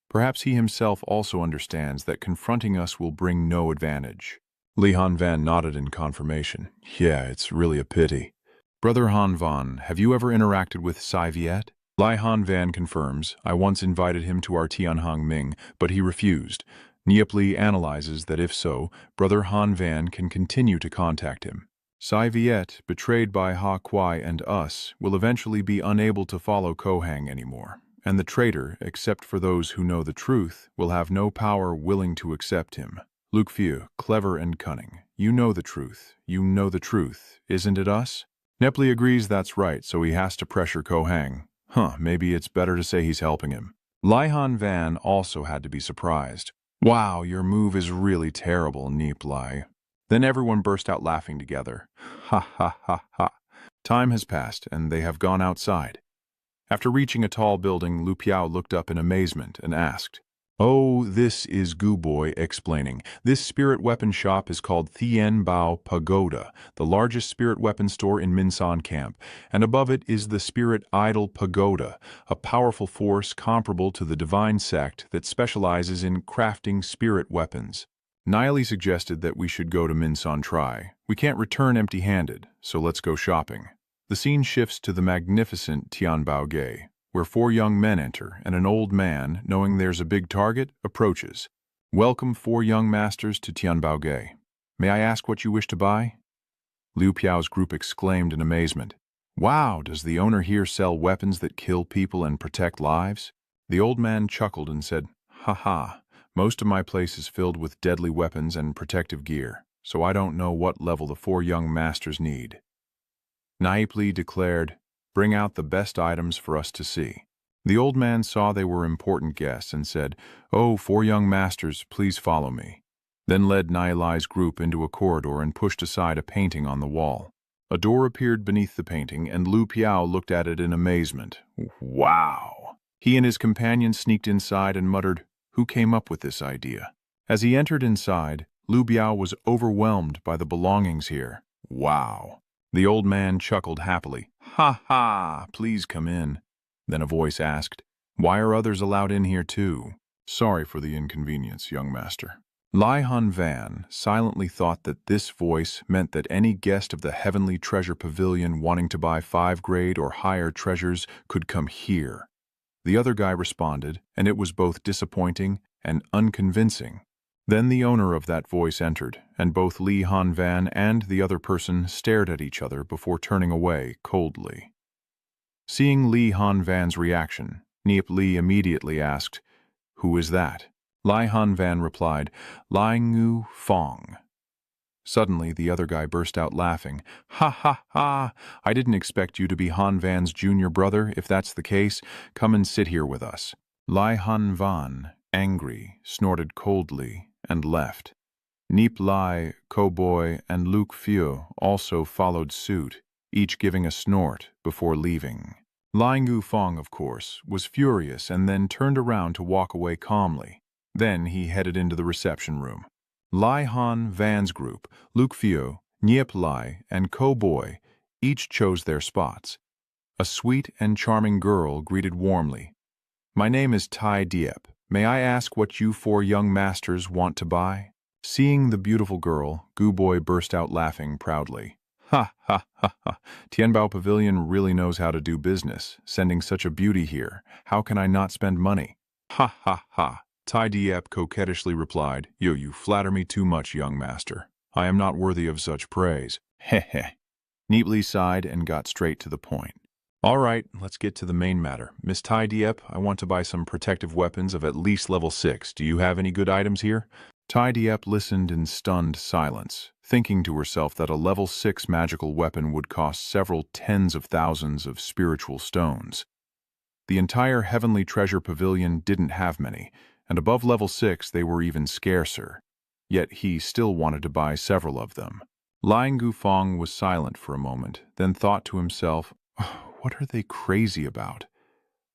Perhaps he himself also understands that confronting us will bring no advantage. Li Han Van nodded in confirmation. "Yeah, it's really a pity." "Brother Han Van, have you ever interacted with Sai Viet?" Lai Han Van confirms, "I once invited him to our Tianhang Ming, but he refused." Nie Li analyzes that if so, Brother Han Van can continue to contact him. Sai Viet, betrayed by Ha Kwai and us, will eventually be unable to follow Kohang anymore, and the traitor, except for those who know the truth, will have no power willing to accept him. Luke Fiu, clever and cunning. You know the truth. You know the truth. Isn't it us? Nepli agrees that's right, so he has to pressure Kohang. Maybe it's better to say he's helping him. Lai Han Van also had to be surprised. "Wow, your move is really terrible, Nie Li." Then everyone burst out laughing together. Ha ha ha ha. Time has passed, and they have gone outside. After reaching a tall building, Lu Piao looked up in amazement and asked, "Oh, this is Gu Boy explaining. This spirit weapon shop is called Thien Bao Pagoda, the largest spirit weapon store in Minsan Camp, and above it is the Spirit Idol Pagoda, a powerful force comparable to the divine sect that specializes in crafting spirit weapons." Nie Li suggested that we should go to Minsan Tri. We can't return empty-handed, so let's go shopping. The scene shifts to the magnificent Tianbao Gate, where 4 young men enter, and an old man, knowing there's a big target, approaches. "Welcome, 4 young masters, to Tianbao Gate. May I ask what you wish to buy?" Liu Piao's group exclaimed in amazement. "Wow, does the owner here sell weapons that kill people and protect lives?" The old man chuckled and said, "Ha ha, most of my place is filled with deadly weapons and protective gear, so I don't know what level the 4 young masters need." Nie Li declared, "Bring out the best items for us to see." The old man saw they were important guests and said, "Oh, 4 young masters, please follow me." Then led Nie Li's group into a corridor and pushed aside a painting on the wall. A door appeared beneath the painting, and Lu Piao looked at it in amazement. Wow! He and his companion sneaked inside and muttered, "Who came up with this idea?" As he entered inside, Lu Piao was overwhelmed by the belongings here. Wow! The old man chuckled happily. "Ha ha, please come in." Then a voice asked, "Why are others allowed in here too?" "Sorry for the inconvenience, young master." Lai Han Van silently thought that this voice meant that any guest of the Heavenly Treasure Pavilion wanting to buy 5-grade or higher treasures could come here. The other guy responded, and it was both disappointing and unconvincing. Then the owner of that voice entered, and both Li Han Van and the other person stared at each other before turning away coldly. Seeing Li Han Van's reaction, Nie Li immediately asked, "Who is that?" Li Han Van replied, "Lai Ngu Fong." Suddenly, the other guy burst out laughing. "Ha ha ha! I didn't expect you to be Han Van's junior brother. If that's the case, come and sit here with us." Lai Han Van, angry, snorted coldly and left. Nip Lai, Cowboy, and Luke Fiu also followed suit, each giving a snort before leaving. Lai Ngu Fong, of course, was furious and then turned around to walk away calmly. Then he headed into the reception room. Lai Han Van's group, Luke Fiu, Nip Lai, and Cowboy, each chose their spots. A sweet and charming girl greeted warmly. "My name is Tai Diep. May I ask what you 4 young masters want to buy?" Seeing the beautiful girl, Gu Boy burst out laughing proudly. "Ha ha ha ha! Tianbao Pavilion really knows how to do business, sending such a beauty here. How can I not spend money?" "Ha ha ha!" Tai Diep coquettishly replied, You flatter me too much, young master. I am not worthy of such praise." Heh heh. Neatly sighed and got straight to the point. "All right, let's get to the main matter. Miss Tai Diep, I want to buy some protective weapons of at least level 6. Do you have any good items here?" Tai Diep listened in stunned silence, thinking to herself that a level 6 magical weapon would cost several tens of thousands of spiritual stones. The entire Heavenly Treasure Pavilion didn't have many, and above level 6 they were even scarcer. Yet he still wanted to buy several of them. Lai Ngu Fong was silent for a moment, then thought to himself, "What are they crazy about?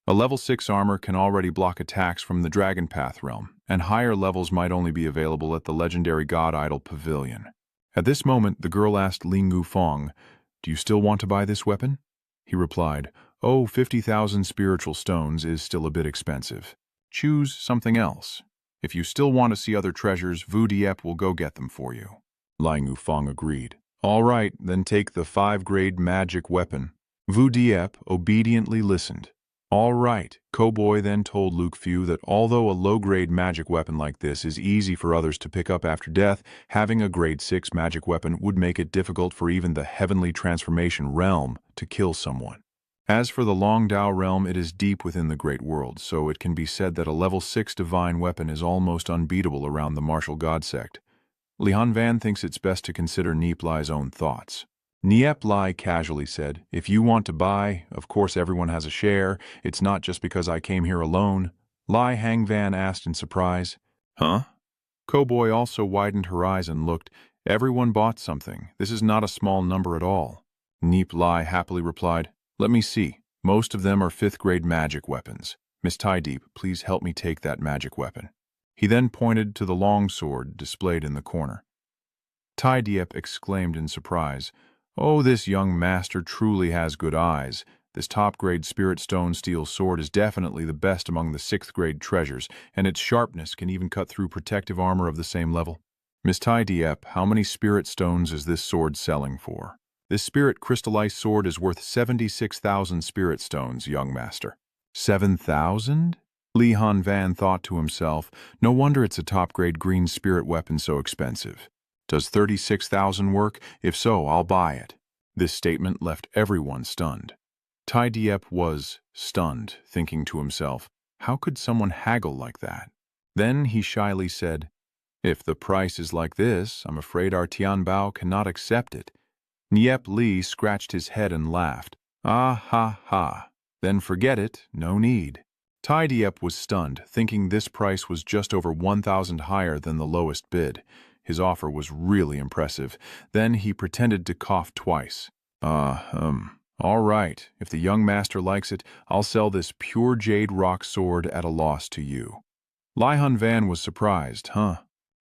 A level 6 armor can already block attacks from the Dragon Path realm, and higher levels might only be available at the legendary God Idol Pavilion." At this moment, the girl asked Li Ngu Fong, "Do you still want to buy this weapon?" He replied, "Oh, 50,000 spiritual stones is still a bit expensive. Choose something else. If you still want to see other treasures, Vu Diep will go get them for you." Lai Ngu Fong agreed. "All right, then take the 5-grade magic weapon." Vu Diep obediently listened. All right, Cowboy then told Luke Fiu that although a low-grade magic weapon like this is easy for others to pick up after death, having a grade 6 magic weapon would make it difficult for even the Heavenly Transformation realm to kill someone. As for the Long Dao realm, it is deep within the Great World, so it can be said that a level 6 divine weapon is almost unbeatable around the martial god sect. Li Han Van thinks it's best to consider Nip Lai's own thoughts. Nip Lai casually said, "If you want to buy, of course everyone has a share. It's not just because I came here alone." Lai Hang Van asked in surprise, "Huh?" Cowboy also widened her eyes and looked. "Everyone bought something. This is not a small number at all." Nip Lai happily replied, "Let me see." Most of them are 5th grade magic weapons. Miss Tiedeep, please help me take that magic weapon. He then pointed to the long sword displayed in the corner. Tiedeep exclaimed in surprise, "Oh, this young master truly has good eyes. This top-grade spirit stone steel sword is definitely the best among the 6th grade treasures, and its sharpness can even cut through protective armor of the same level." Miss Tiedeep, how many spirit stones is this sword selling for? This spirit crystallized sword is worth 76,000 spirit stones, young master. 7,000? Li Hanvan thought to himself, no wonder it's a top-grade green spirit weapon so expensive. Does 36,000 work? If so, I'll buy it. This statement left everyone stunned. Tiedeep was stunned, thinking to himself, how could someone haggle like that? Then he shyly said, if the price is like this, I'm afraid our Tianbao cannot accept it. Nie Li scratched his head and laughed. Ah ha ha. Then forget it, no need. Tiedeep was stunned, thinking this price was just over 1,000 higher than the lowest bid. His offer was really impressive. Then he pretended to cough twice. All right, if the young master likes it, I'll sell this pure jade rock sword at a loss to you. Li Hanvan was surprised, huh?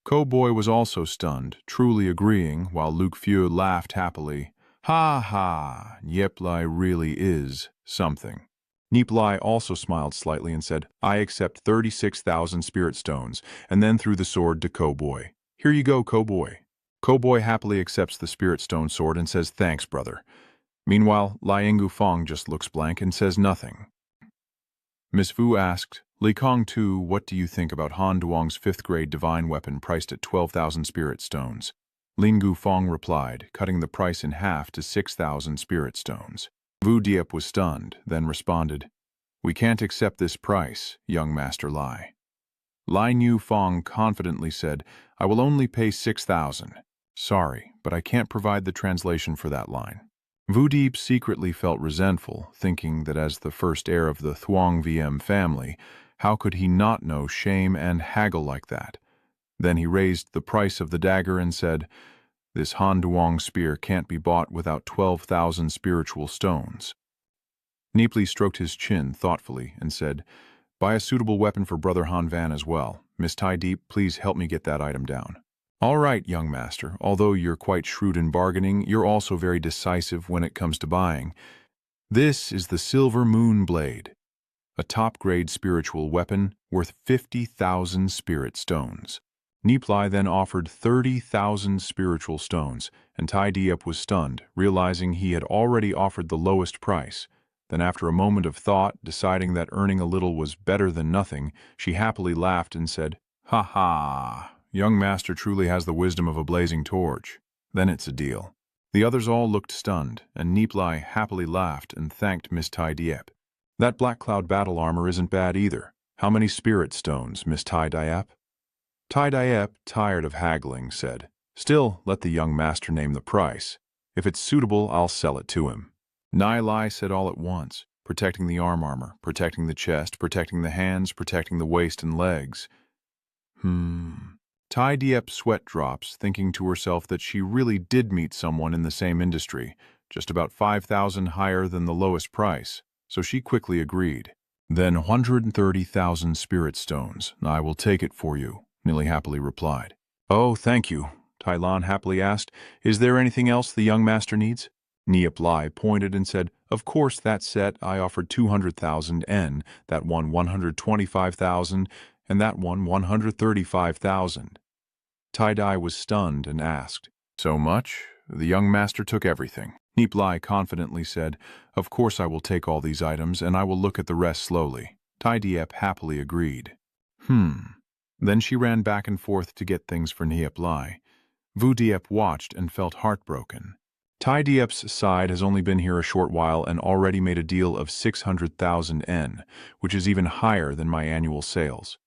Cowboy was also stunned, truly agreeing, while Luke Few laughed happily. Ha ha, Nie Li really is something. Nie Li also smiled slightly and said, I accept 36,000 spirit stones, and then threw the sword to Cowboy. Here you go, Cowboy. Cowboy happily accepts the spirit stone sword and says, thanks, brother. Meanwhile, Lai Yingufang just looks blank and says nothing. Miss Vu asked, Li Kong Tu, what do you think about Han Duong's 5th grade divine weapon priced at 12,000 spirit stones? Lin Gufang replied, cutting the price in half to 6,000 spirit stones. Vu Diep was stunned, then responded, we can't accept this price, young Master Lai. Lai Niu Fong confidently said, I will only pay 6,000. Sorry, but I can't provide the translation for that line. Vu Diep secretly felt resentful, thinking that as the first heir of the Thuong VM family, how could he not know shame and haggle like that? Then he raised the price of the dagger and said, this Han Duong spear can't be bought without 12,000 spiritual stones. Nie Li stroked his chin thoughtfully and said, buy a suitable weapon for Brother Han Van as well. Miss Tiedeep, please help me get that item down. All right, young master, although you're quite shrewd in bargaining, you're also very decisive when it comes to buying. This is the Silver Moon Blade, a top-grade spiritual weapon worth 50,000 spirit stones. Nie Li then offered 30,000 spiritual stones, and Tiedeep was stunned, realizing he had already offered the lowest price. Then after a moment of thought, deciding that earning a little was better than nothing, she happily laughed and said, ha ha. Young master truly has the wisdom of a blazing torch. Then it's a deal. The others all looked stunned, and Nie Li happily laughed and thanked Miss Tiedeep. That Black Cloud battle armor isn't bad either. How many spirit stones, Miss Tiedeep? Tiedeep, tired of haggling, said, still, let the young master name the price. If it's suitable, I'll sell it to him. Nie Li said all at once, protecting the armor, protecting the chest, protecting the hands, protecting the waist and legs. Tiedeep sweat drops, thinking to herself that she really did meet someone in the same industry, just about 5,000 higher than the lowest price, so she quickly agreed. Then 130,000 spirit stones. I will take it for you, Nie Li happily replied. Oh, thank you, Tai Lan happily asked. Is there anything else the young master needs? Nie Li pointed and said, of course, that set I offered 200,000 N, that one 125,000, and that one 135,000. Tie-Dye was stunned and asked, so much? The young master took everything. Nie Li confidently said, of course I will take all these items, and I will look at the rest slowly. Tiedeep happily agreed. Then she ran back and forth to get things for Nie Li. Vu Diep watched and felt heartbroken. Tiedeep's side has only been here a short while and already made a deal of 600,000 N, which is even higher than my annual sales.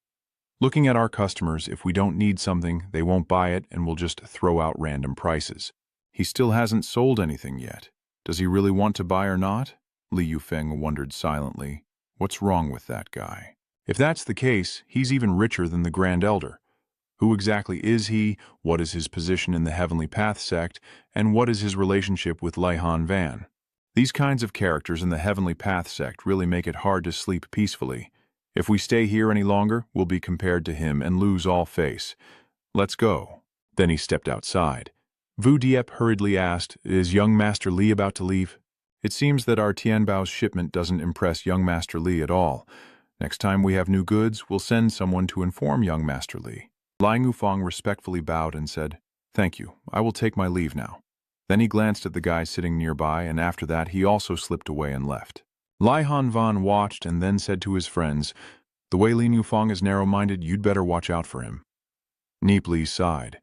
Looking at our customers, if we don't need something, they won't buy it and will just throw out random prices. He still hasn't sold anything yet. Does he really want to buy or not? Li Yufeng wondered silently. What's wrong with that guy? If that's the case, he's even richer than the Grand Elder. Who exactly is he? What is his position in the Heavenly Path sect? And what is his relationship with Lai Han Van? These kinds of characters in the Heavenly Path sect really make it hard to sleep peacefully. If we stay here any longer, we'll be compared to him and lose all face. Let's go. Then he stepped outside. Vu Diep hurriedly asked, "Is young Master Li about to leave?" It seems that our Tianbao's shipment doesn't impress young Master Li at all. Next time we have new goods, we'll send someone to inform young Master Li. Lai Ngufang respectfully bowed and said, "Thank you. I will take my leave now." Then he glanced at the guy sitting nearby, and after that he also slipped away and left. Lai Hanvan watched and then said to his friends, "The way Li Ngufang is narrow-minded, you'd better watch out for him." Nie Li sighed.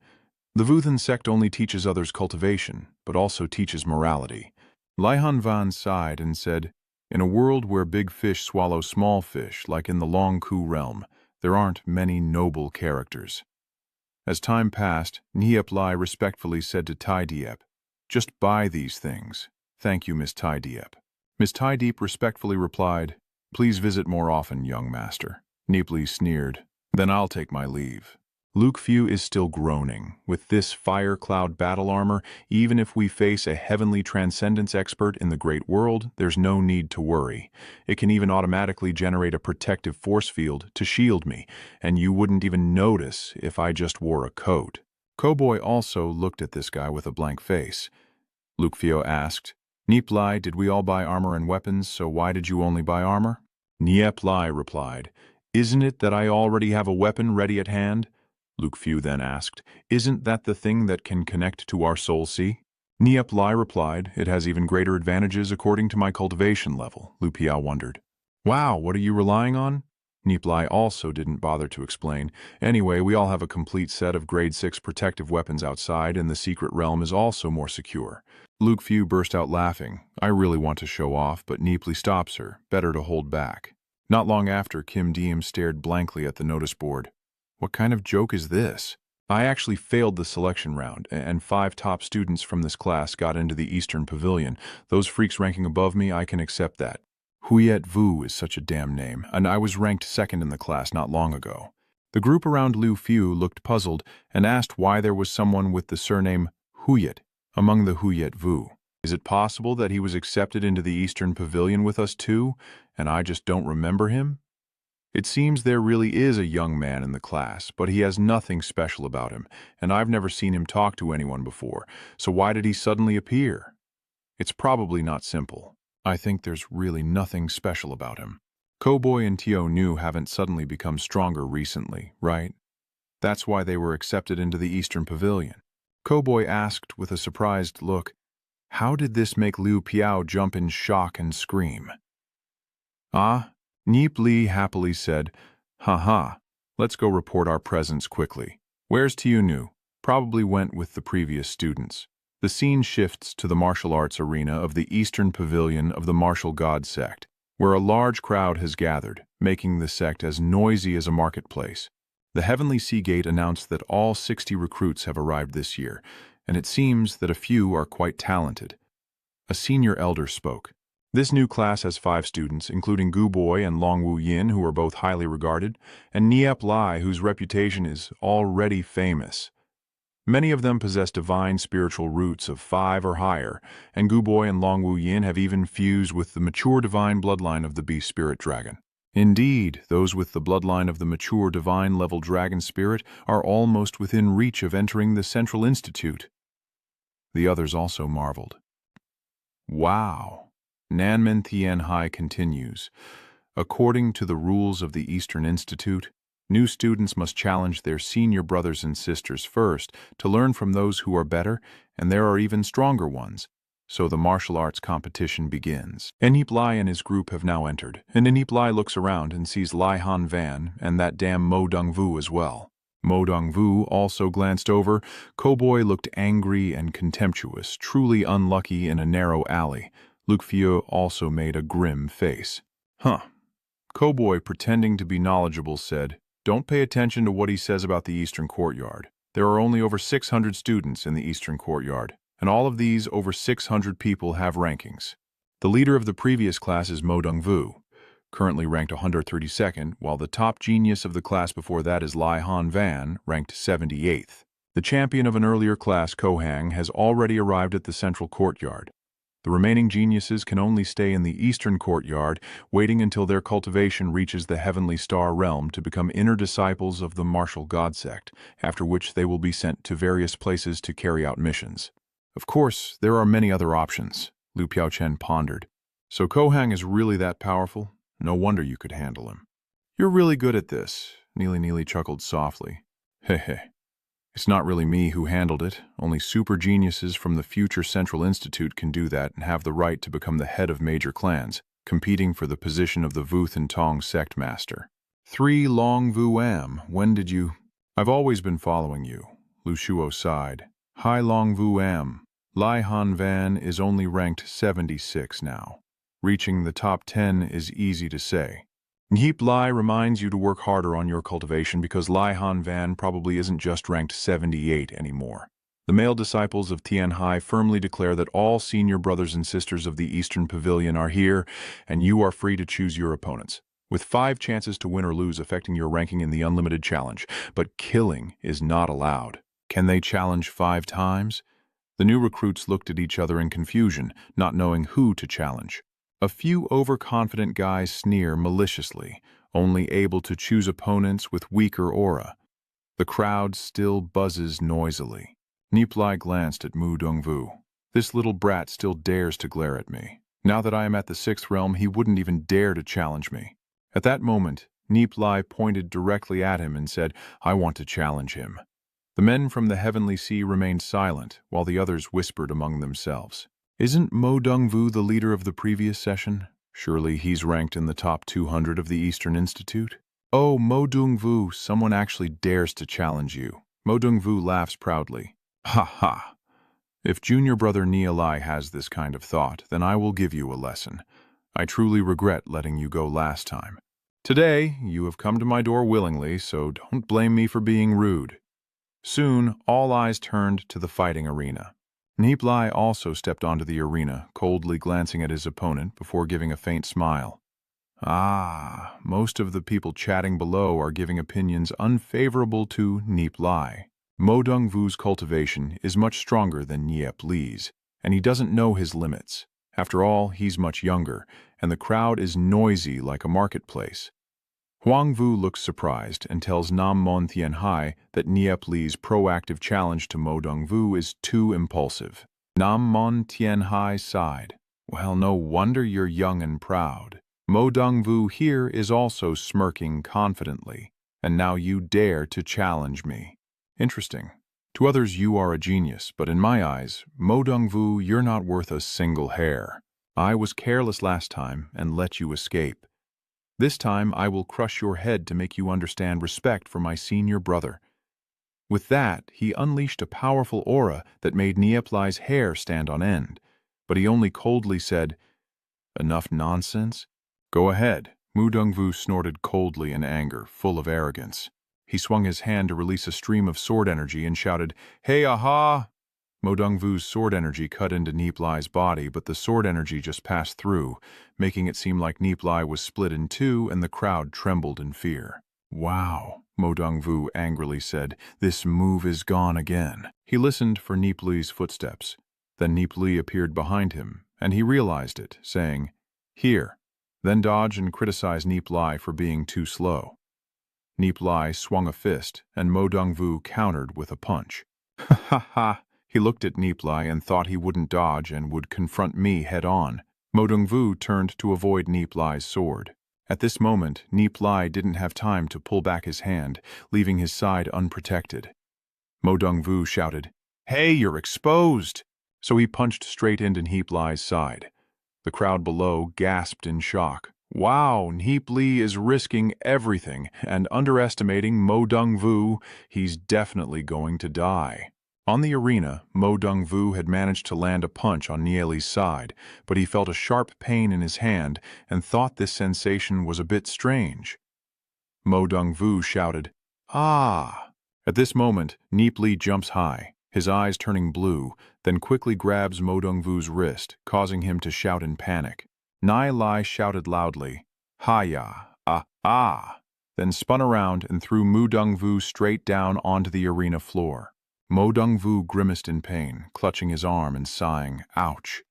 The Vuthan sect only teaches others cultivation, but also teaches morality. Lai Hanvan sighed and said, "In a world where big fish swallow small fish, like in the Long Ku realm, there aren't many noble characters." As time passed, Nie Li respectfully said to Tai Diep, "Just buy these things. Thank you, Miss Tai Diep." Miss Tai Diep respectfully replied, "Please visit more often, young master." Nie Li sneered, "Then I'll take my leave." Luke Fu is still groaning. With this fire cloud battle armor, even if we face a heavenly transcendence expert in the great world, there's no need to worry. It can even automatically generate a protective force field to shield me, and you wouldn't even notice if I just wore a coat. Cowboy also looked at this guy with a blank face. Luke Fu asked, "Nie Li, did we all buy armor and weapons, so why did you only buy armor?" Nie Li replied, "Isn't it that I already have a weapon ready at hand?" Luke Fu then asked, "Isn't that the thing that can connect to our soul sea?" Nie Li replied, "It has even greater advantages according to my cultivation level." Lu Piao wondered, "Wow, what are you relying on?" Nie Li also didn't bother to explain. "Anyway, we all have a complete set of grade 6 protective weapons outside, and the secret realm is also more secure." Luke Fu burst out laughing. I really want to show off, but Nie Li stops her. Better to hold back. Not long after, Kim Diem stared blankly at the notice board. What kind of joke is this? I actually failed the selection round, and 5 top students from this class got into the Eastern Pavilion. Those freaks ranking above me, I can accept that. Huyet Vu is such a damn name, and I was ranked 2nd in the class not long ago. The group around Lu Fu looked puzzled and asked why there was someone with the surname Huyet among the Huyet Vu. Is it possible that he was accepted into the Eastern Pavilion with us too, and I just don't remember him? It seems there really is a young man in the class, but he has nothing special about him, and I've never seen him talk to anyone before, so why did he suddenly appear? It's probably not simple. I think there's really nothing special about him. Cowboy and Tio Nu haven't suddenly become stronger recently, right? That's why they were accepted into the Eastern Pavilion. Cowboy asked with a surprised look, "How did this make Liu Piao jump in shock and scream?" "Ah?" Nie Li happily said, "Ha, let's go report our presence quickly. Where's Tiu Nu?" Probably went with the previous students. The scene shifts to the martial arts arena of the Eastern Pavilion of the Martial God sect, where a large crowd has gathered, making the sect as noisy as a marketplace. The Heavenly Sea Gate announced that all 60 recruits have arrived this year, and it seems that a few are quite talented. A senior elder spoke. This new class has 5 students, including Gu Boy and Long Wu Yin, who are both highly regarded, and Nie Li, whose reputation is already famous. Many of them possess divine spiritual roots of 5 or higher, and Gu Boy and Long Wu Yin have even fused with the mature divine bloodline of the beast spirit dragon. Indeed, those with the bloodline of the mature divine-level dragon spirit are almost within reach of entering the Central Institute. The others also marveled. Wow. Nanmen Thien Hai continues. According to the rules of the Eastern Institute, new students must challenge their senior brothers and sisters first to learn from those who are better, and there are even stronger ones. So the martial arts competition begins. Enip Lai and his group have now entered, and Enip Lai looks around and sees Lai Han Van and that damn Mo Dong Vu as well. Mo Dong Vu also glanced over. Cowboy looked angry and contemptuous, truly unlucky in a narrow alley. Luke Fu also made a grim face. Cowboy, pretending to be knowledgeable, said, "Don't pay attention to what he says about the Eastern Courtyard. There are only over 600 students in the Eastern Courtyard, and all of these over 600 people have rankings. The leader of the previous class is Mo Dong Vu, currently ranked 132nd, while the top genius of the class before that is Lai Han Van, ranked 78th. The champion of an earlier class, Kohang, has already arrived at the Central Courtyard. The remaining geniuses can only stay in the eastern courtyard, waiting until their cultivation reaches the heavenly star realm to become inner disciples of the martial god sect, after which they will be sent to various places to carry out missions. Of course, there are many other options, Liu Piaochen pondered. So Kohang is really that powerful? No wonder you could handle him. You're really good at this, Nie Li chuckled softly. Heh. It's not really me who handled it. Only super geniuses from the future Central Institute can do that and have the right to become the head of major clans, competing for the position of the Vuth and Tong sect master. 3 Long Vu Am, when did you... I've always been following you, Lu Shuo sighed. Hai Long Vu Am. Lai Han Van is only ranked 76 now. Reaching the top 10 is easy to say. Nie Li reminds you to work harder on your cultivation because Lai Han Van probably isn't just ranked 78 anymore. The male disciples of Tian Hai firmly declare that all senior brothers and sisters of the Eastern Pavilion are here, and you are free to choose your opponents, with 5 chances to win or lose affecting your ranking in the Unlimited Challenge, but killing is not allowed. Can they challenge 5 times? The new recruits looked at each other in confusion, not knowing who to challenge. A few overconfident guys sneer maliciously, only able to choose opponents with weaker aura. The crowd still buzzes noisily. Nie Li glanced at Mu Dongvu. This little brat still dares to glare at me. Now that I am at the 6th realm, he wouldn't even dare to challenge me. At that moment, Nie Li pointed directly at him and said, I want to challenge him. The men from the Heavenly Sea remained silent, while the others whispered among themselves. Isn't Mo Dongvu the leader of the previous session? Surely he's ranked in the top 200 of the Eastern Institute? Oh, Mo Dongvu, someone actually dares to challenge you. Mo Dongvu laughs proudly. Ha ha! If junior brother Nie Li has this kind of thought, then I will give you a lesson. I truly regret letting you go last time. Today, you have come to my door willingly, so don't blame me for being rude. Soon, all eyes turned to the fighting arena. Nie Li also stepped onto the arena, coldly glancing at his opponent before giving a faint smile. Ah, most of the people chatting below are giving opinions unfavorable to Nie Li. Mo Dongvu's cultivation is much stronger than Nie Li's, and he doesn't know his limits. After all, he's much younger, and the crowd is noisy like a marketplace. Huang Vu looks surprised and tells Nam Mon Tian Hai that Nie Li's proactive challenge to Mo Dongvu is too impulsive. Nam Mon Tian Hai sighed. Well, no wonder you're young and proud. Mo Dongvu here is also smirking confidently, and now you dare to challenge me. Interesting. To others you are a genius, but in my eyes, Mo Dongvu, you're not worth a single hair. I was careless last time and let you escape. This time I will crush your head to make you understand respect for my senior brother. With that, he unleashed a powerful aura that made Nie Li's hair stand on end, but he only coldly said, Enough nonsense? Go ahead. Mu Dongvu snorted coldly in anger, full of arrogance. He swung his hand to release a stream of sword energy and shouted, Hey, aha! Mo Dongvu's sword energy cut into Nie Li's body, but the sword energy just passed through, making it seem like Nie Li was split in two and the crowd trembled in fear. Wow, Mo Dongvu angrily said, this move is gone again. He listened for Nie Li's footsteps. Then Nie Li appeared behind him, and he realized it, saying, Here, then dodge and criticize Nie Li for being too slow. Nie Li swung a fist, and Mo Dongvu countered with a punch. Ha ha ha! He looked at Nie Li and thought he wouldn't dodge and would confront me head-on. Mo Dongvu turned to avoid Nie Li's sword. At this moment, Nie Li didn't have time to pull back his hand, leaving his side unprotected. Mo Dongvu shouted, Hey, you're exposed! So he punched straight into Nie Li's side. The crowd below gasped in shock. Wow, Nie Li is risking everything and underestimating Mo Dongvu. He's definitely going to die. On the arena, Mo Dongvu had managed to land a punch on Nie Li's side, but he felt a sharp pain in his hand and thought this sensation was a bit strange. Mo Dongvu shouted, Ah! At this moment, Nie Li jumps high, his eyes turning blue, then quickly grabs Mo Dongvu's wrist, causing him to shout in panic. Nie Li shouted loudly, Ha-ya, ah, then spun around and threw Mo Dongvu straight down onto the arena floor. Mo Dongvu grimaced in pain, clutching his arm and sighing, Ouch.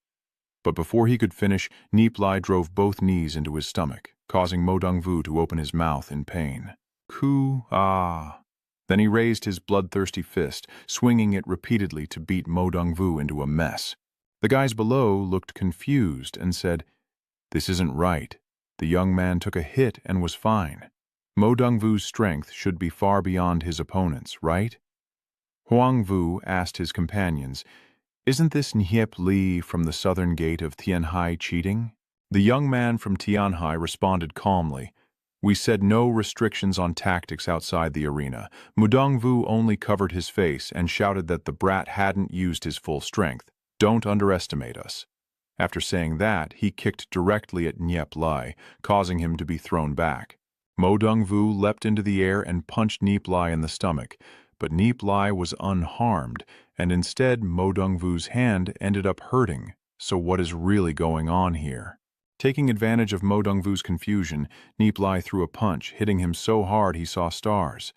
But before he could finish, Nie Li drove both knees into his stomach, causing Mo Dongvu to open his mouth in pain. Ku-ah. Then he raised his bloodthirsty fist, swinging it repeatedly to beat Mo Dongvu into a mess. The guys below looked confused and said, "This isn't right." The young man took a hit and was fine. Mo Dongvu's strength should be far beyond his opponent's, right? Huang Vu asked his companions, "Isn't this Nie Li from the southern gate of Tianhai cheating?" The young man from Tianhai responded calmly, "We said no restrictions on tactics outside the arena." Mo Dongvu only covered his face and shouted that the brat hadn't used his full strength. "Don't underestimate us." After saying that, he kicked directly at Nie Li, causing him to be thrown back. Mo Dongvu leapt into the air and punched Nie Li in the stomach, but Nie Li was unharmed, and instead Mo Dongvu's hand ended up hurting. So what is really going on here? Taking advantage of Mo Dongvu's confusion, Nie Li threw a punch, hitting him so hard he saw stars.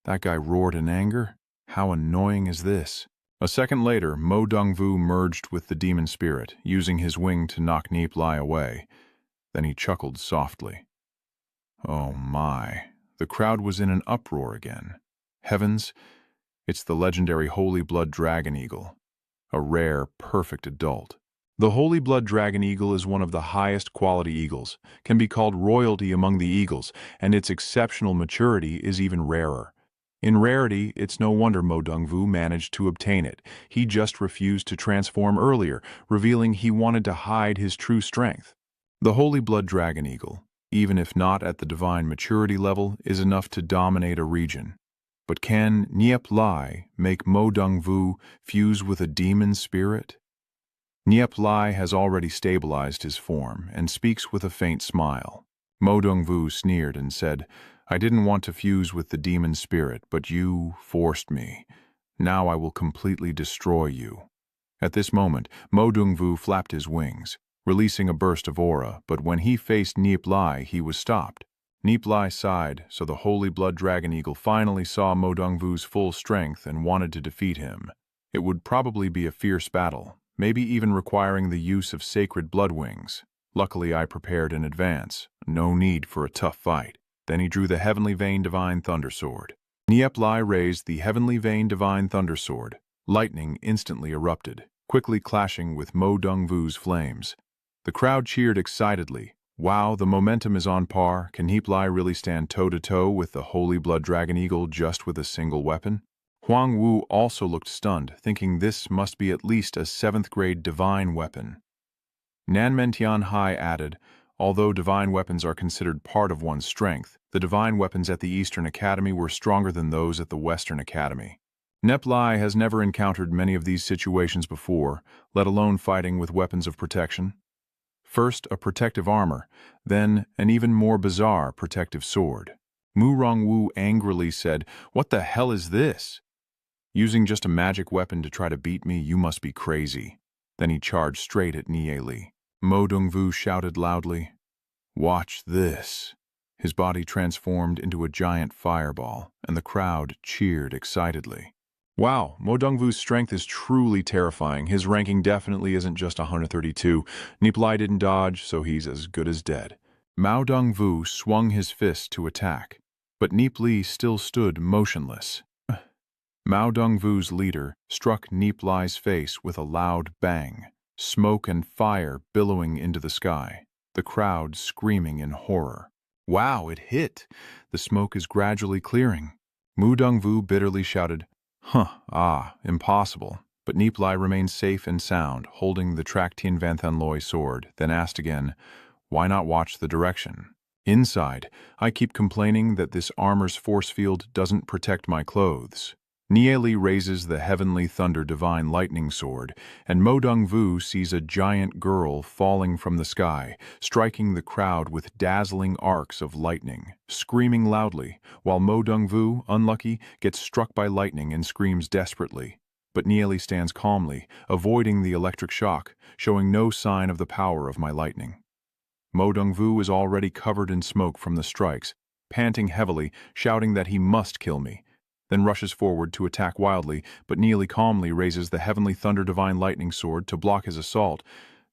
That guy roared in anger? How annoying is this? A second later, Mo Dongvu merged with the demon spirit, using his wing to knock Nie Li away. Then he chuckled softly. Oh my, the crowd was in an uproar again. Heavens, it's the legendary Holy Blood Dragon Eagle, a rare, perfect adult. The Holy Blood Dragon Eagle is one of the highest quality eagles, can be called royalty among the eagles, and its exceptional maturity is even rarer. In rarity, it's no wonder Mo Dongvu managed to obtain it. He just refused to transform earlier, revealing he wanted to hide his true strength. The Holy Blood Dragon Eagle, even if not at the divine maturity level, is enough to dominate a region. But can Nie Li make Mo Dongvu fuse with a demon spirit? Nie Li has already stabilized his form and speaks with a faint smile. Mo Dongvu sneered and said, "I didn't want to fuse with the demon spirit, but you forced me. Now I will completely destroy you." At this moment, Mo Dongvu flapped his wings, releasing a burst of aura, but when he faced Nie Li, he was stopped. Nie Li sighed, so the Holy Blood Dragon Eagle finally saw Mo Dongvu's full strength and wanted to defeat him. It would probably be a fierce battle, maybe even requiring the use of sacred blood wings. Luckily, I prepared in advance. No need for a tough fight. Then he drew the Heavenly Vein Divine Thunder Sword. Nie Li raised the Heavenly Vein Divine Thunder Sword. Lightning instantly erupted, quickly clashing with Mo Dongvu's flames. The crowd cheered excitedly. Wow, the momentum is on par. Can Nie Li really stand toe-to-toe with the Holy Blood Dragon Eagle just with a single weapon? Huang Wu also looked stunned, thinking this must be at least a 7th-grade divine weapon. Nanmen Tianhai added, although divine weapons are considered part of one's strength, the divine weapons at the Eastern Academy were stronger than those at the Western Academy. Nie Li has never encountered many of these situations before, let alone fighting with weapons of protection. First, a protective armor, then an even more bizarre protective sword. Mu Rongwu angrily said, "What the hell is this? Using just a magic weapon to try to beat me, you must be crazy." Then he charged straight at Nie Li. Mo Dongvu shouted loudly, "Watch this." His body transformed into a giant fireball, and the crowd cheered excitedly. Wow, Mo Dongvu's strength is truly terrifying. His ranking definitely isn't just 132. Nie Li didn't dodge, so he's as good as dead. Mo Dongvu swung his fist to attack, but Nie Li still stood motionless. Mo Dongvu's leader struck Nie Li's face with a loud bang, smoke and fire billowing into the sky, the crowd screaming in horror. Wow, it hit! The smoke is gradually clearing. Mo Dongvu bitterly shouted, impossible. But Nie Li remained safe and sound, holding the Trac Tien Van Than Loi sword, then asked again, "Why not watch the direction?" Inside, I keep complaining that this armor's force field doesn't protect my clothes. Nie Li raises the Heavenly Thunder Divine Lightning Sword, and Mo Dongvu sees a giant girl falling from the sky, striking the crowd with dazzling arcs of lightning, screaming loudly, while Mo Dongvu, unlucky, gets struck by lightning and screams desperately. But Nie Li stands calmly, avoiding the electric shock, showing no sign of the power of my lightning. Mo Dongvu is already covered in smoke from the strikes, panting heavily, shouting that he must kill me, then rushes forward to attack wildly, but Nie Li calmly raises the Heavenly Thunder Divine Lightning Sword to block his assault.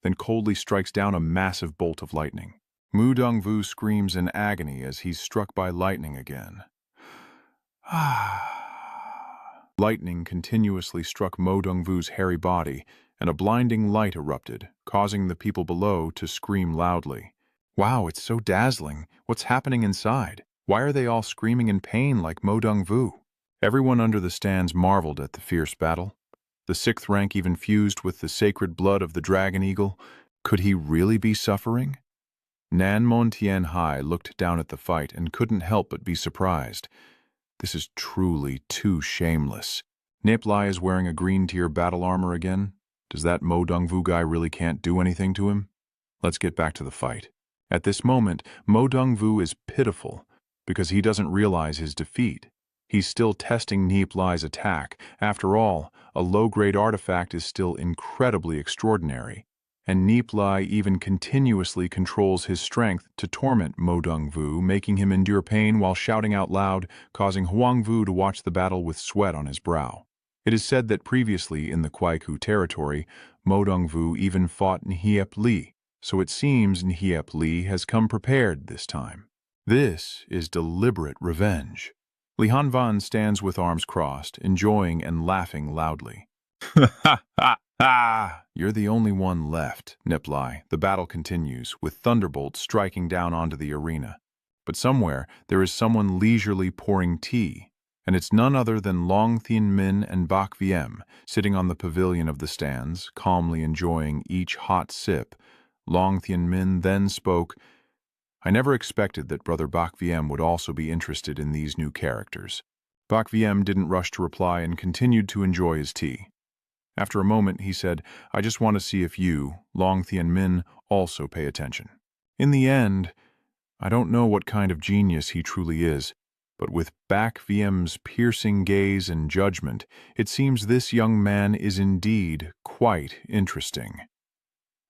then coldly strikes down a massive bolt of lightning. Mu Dongvu screams in agony as he's struck by lightning again. Lightning continuously struck Mo Dongvu's hairy body, and a blinding light erupted, causing the people below to scream loudly. Wow, it's so dazzling. What's happening inside? Why are they all screaming in pain like Mo Dongvu? Everyone under the stands marveled at the fierce battle. The sixth rank even fused with the sacred blood of the dragon eagle. Could he really be suffering? Nan Mon Hai looked down at the fight and couldn't help but be surprised. This is truly too shameless. Nie Li is wearing a green tier battle armor again. Does that Mo Dongvu guy really can't do anything to him? Let's get back to the fight. At this moment, Mo Dongvu is pitiful because he doesn't realize his defeat. He's still testing Nie Li's attack. After all, a low-grade artifact is still incredibly extraordinary, and Nie Li even continuously controls his strength to torment Mo Dongvu, making him endure pain while shouting out loud, causing Huangvu to watch the battle with sweat on his brow. It is said that previously in the Kwaiku territory, Mo Dongvu even fought Nie Li, so it seems Nie Li has come prepared this time. This is deliberate revenge. Li Hanvan stands with arms crossed, enjoying and laughing loudly. Ha ha ha! You're the only one left, Nie Li. The battle continues, with thunderbolts striking down onto the arena. But somewhere, there is someone leisurely pouring tea, and it's none other than Long Thien Min and Bak Viem, sitting on the pavilion of the stands, calmly enjoying each hot sip. Long Thien Min then spoke. I never expected that Brother Bak Viem would also be interested in these new characters. Bak Viem didn't rush to reply and continued to enjoy his tea. After a moment, he said, I just want to see if you, Long Thien Min, also pay attention. In the end, I don't know what kind of genius he truly is, but with Bak Viem's piercing gaze and judgment, it seems this young man is indeed quite interesting.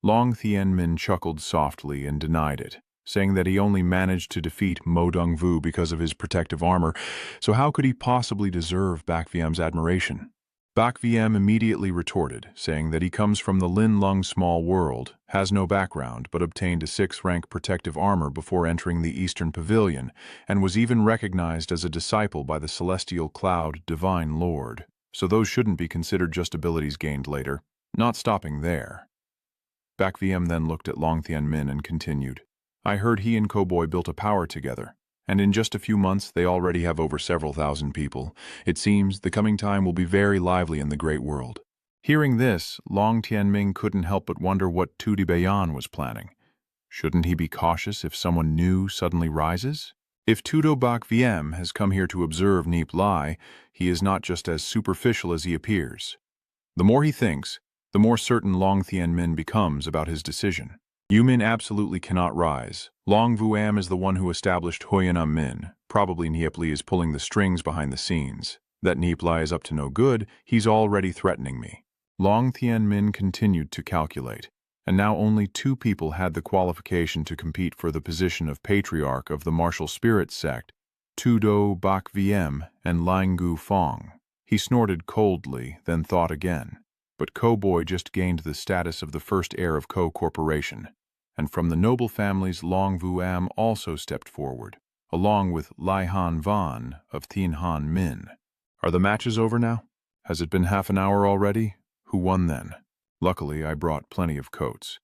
Long Thien Min chuckled softly and denied it, saying that he only managed to defeat Mo Dongvu because of his protective armor, so how could he possibly deserve Bak Viem's admiration? Bak Viem immediately retorted, saying that he comes from the Lin Lung small world, has no background, but obtained a 6th rank protective armor before entering the Eastern Pavilion, and was even recognized as a disciple by the Celestial Cloud Divine Lord, so those shouldn't be considered just abilities gained later. Not stopping there. Bak Viem then looked at Long Thien Min and continued. I heard he and Cowboy built a power together, and in just a few months they already have over several thousand people. It seems the coming time will be very lively in the great world. Hearing this, Long Thien Min couldn't help but wonder what Tudi Bayan was planning. Shouldn't he be cautious if someone new suddenly rises? If Tudo Bak Viem has come here to observe Nie Li, he is not just as superficial as he appears. The more he thinks, the more certain Long Thien Min becomes about his decision. Yu Min absolutely cannot rise. Long Vuam is the one who established Huyanam Min. Probably Nie Li is pulling the strings behind the scenes. That Nie Li is up to no good, he's already threatening me. Long Thien Min continued to calculate, and now only 2 people had the qualification to compete for the position of patriarch of the martial spirit sect, Tudo Bak Viem and Langu Fong. He snorted coldly, then thought again. But Cowboy just gained the status of the first heir of Ko Corporation, and from the noble families Long Vuam also stepped forward, along with Lai Han Van of Thien Han Min. Are the matches over now? Has it been half an hour already? Who won then? Luckily, I brought plenty of coats.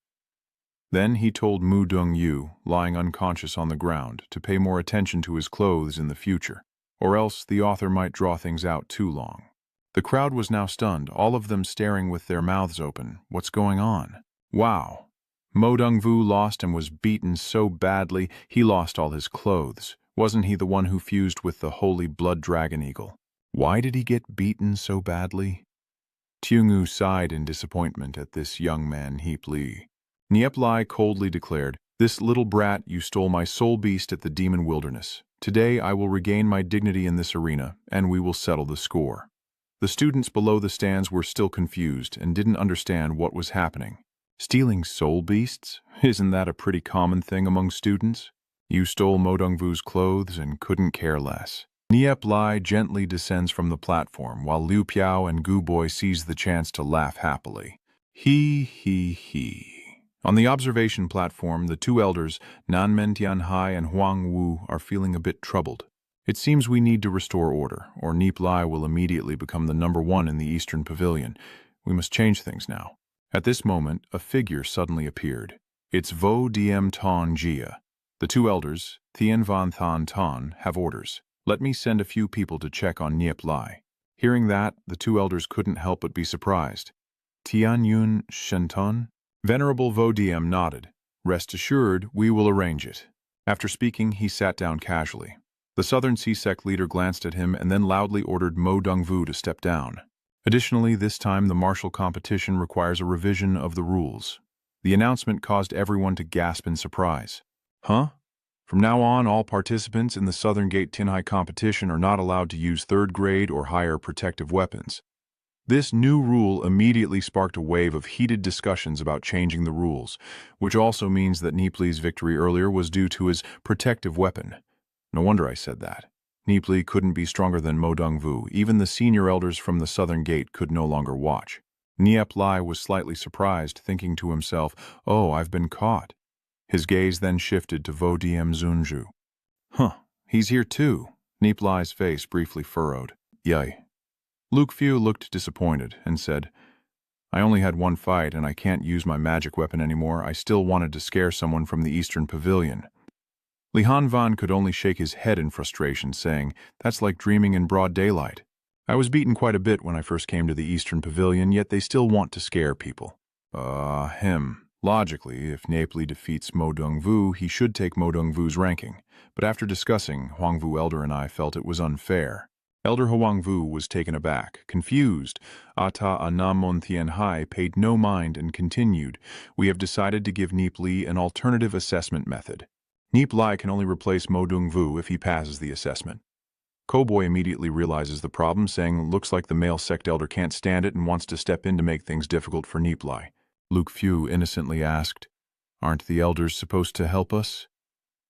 Then he told Mu Dong Yu, lying unconscious on the ground, to pay more attention to his clothes in the future, or else the author might draw things out too long. The crowd was now stunned, all of them staring with their mouths open. What's going on? Wow. Mo Dongvu lost and was beaten so badly, he lost all his clothes. Wasn't he the one who fused with the holy blood dragon eagle? Why did he get beaten so badly? Tiungu sighed in disappointment at this young man Nie Li. Nie Li coldly declared, This little brat, you stole my soul beast at the demon wilderness. Today I will regain my dignity in this arena, and we will settle the score. The students below the stands were still confused and didn't understand what was happening. Stealing soul beasts? Isn't that a pretty common thing among students? You stole Mo Dongvu's clothes and couldn't care less. Nie Li gently descends from the platform while Liu Piao and Gu Boy seize the chance to laugh happily. He. On the observation platform, the two elders, Nan Tianhai and Huang Wu, are feeling a bit troubled. It seems we need to restore order, or Nie Li will immediately become the #1 in the Eastern Pavilion. We must change things now. At this moment, a figure suddenly appeared. It's Vo Diem Ton Jia. The two elders, Thien Van Than Ton, have orders. Let me send a few people to check on Nie Li. Hearing that, the two elders couldn't help but be surprised. Tian Yun Shenton? Venerable Vo Diem nodded. Rest assured, we will arrange it. After speaking, he sat down casually. The Southern Sea Sect leader glanced at him and then loudly ordered Mo Dongvu to step down. Additionally, this time the martial competition requires a revision of the rules. The announcement caused everyone to gasp in surprise. Huh? From now on, all participants in the Southern Gate Tinhai competition are not allowed to use third-grade or higher protective weapons. This new rule immediately sparked a wave of heated discussions about changing the rules, which also means that Nie Li's victory earlier was due to his protective weapon. No wonder I said that. Nie Li couldn't be stronger than Mo Dongvu. Even the senior elders from the Southern Gate could no longer watch. Nie Li was slightly surprised, thinking to himself, "Oh, I've been caught." His gaze then shifted to Vo Diem Zunju. Huh, he's here too. Nie Li's face briefly furrowed. Yay. Luke Fu looked disappointed and said, I only had one fight and I can't use my magic weapon anymore. I still wanted to scare someone from the Eastern Pavilion. Li Hanvan could only shake his head in frustration, saying, that's like dreaming in broad daylight. I was beaten quite a bit when I first came to the Eastern Pavilion, yet they still want to scare people. Logically, if Nie Li defeats Mo Dongvu, he should take Mo Dongvu's ranking. But after discussing, Huangvu Elder and I felt it was unfair. Elder Huangvu was taken aback, confused. Ata Anamon Tianhai paid no mind and continued, we have decided to give Nie Li an alternative assessment method. Nie Li can only replace Mo Dongvu if he passes the assessment. Cowboy immediately realizes the problem, saying, looks like the male sect elder can't stand it and wants to step in to make things difficult for Nie Li. Luke Fu innocently asked, aren't the elders supposed to help us?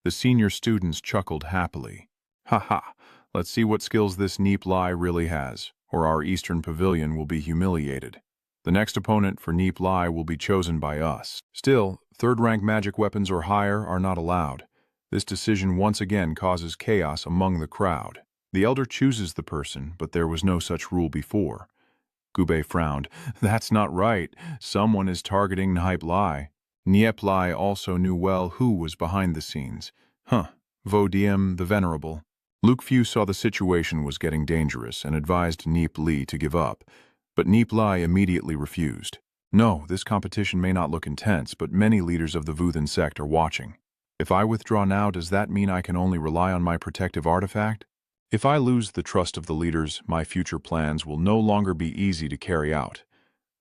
The senior students chuckled happily. Ha ha, let's see what skills this Nie Li really has, or our Eastern Pavilion will be humiliated. The next opponent for Nie Li will be chosen by us. Still, third-rank magic weapons or higher are not allowed. This decision once again causes chaos among the crowd. The elder chooses the person, but there was no such rule before. Gubei frowned. That's not right. Someone is targeting Nie Li. Nie Li also knew well who was behind the scenes. Vo Diem the Venerable. Luke Fu saw the situation was getting dangerous and advised Nie Li to give up. But Nie Li immediately refused. No, this competition may not look intense, but many leaders of the Vuthan sect are watching. If I withdraw now, does that mean I can only rely on my protective artifact? If I lose the trust of the leaders, my future plans will no longer be easy to carry out.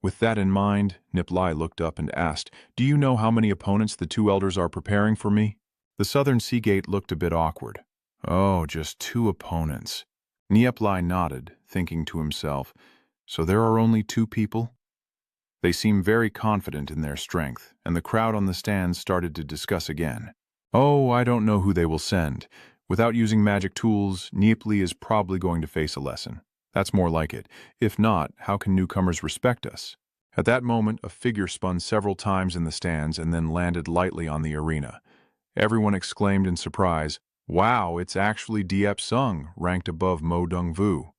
With that in mind, Nie Li looked up and asked, do you know how many opponents the two elders are preparing for me? The Southern Sea Gate looked a bit awkward. Oh, just 2 opponents. Nie Li nodded, thinking to himself, so there are only 2 people? They seem very confident in their strength, and the crowd on the stands started to discuss again. Oh, I don't know who they will send. Without using magic tools, Nie Li is probably going to face a lesson. That's more like it. If not, how can newcomers respect us? At that moment, a figure spun several times in the stands and then landed lightly on the arena. Everyone exclaimed in surprise, wow, it's actually Diep Sung, ranked above Mo Dongvu.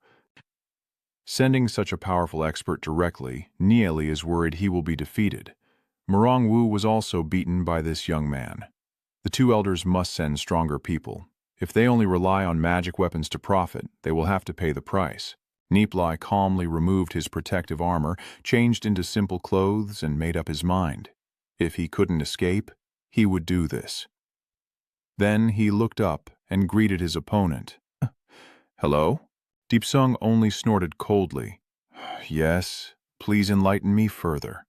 Sending such a powerful expert directly, Nie Li is worried he will be defeated. Morong Wu was also beaten by this young man. The two elders must send stronger people. If they only rely on magic weapons to profit, they will have to pay the price. Nie Li calmly removed his protective armor, changed into simple clothes, and made up his mind. If he couldn't escape, he would do this. Then he looked up and greeted his opponent. Hello? Deep Sung only snorted coldly. Yes, please enlighten me further.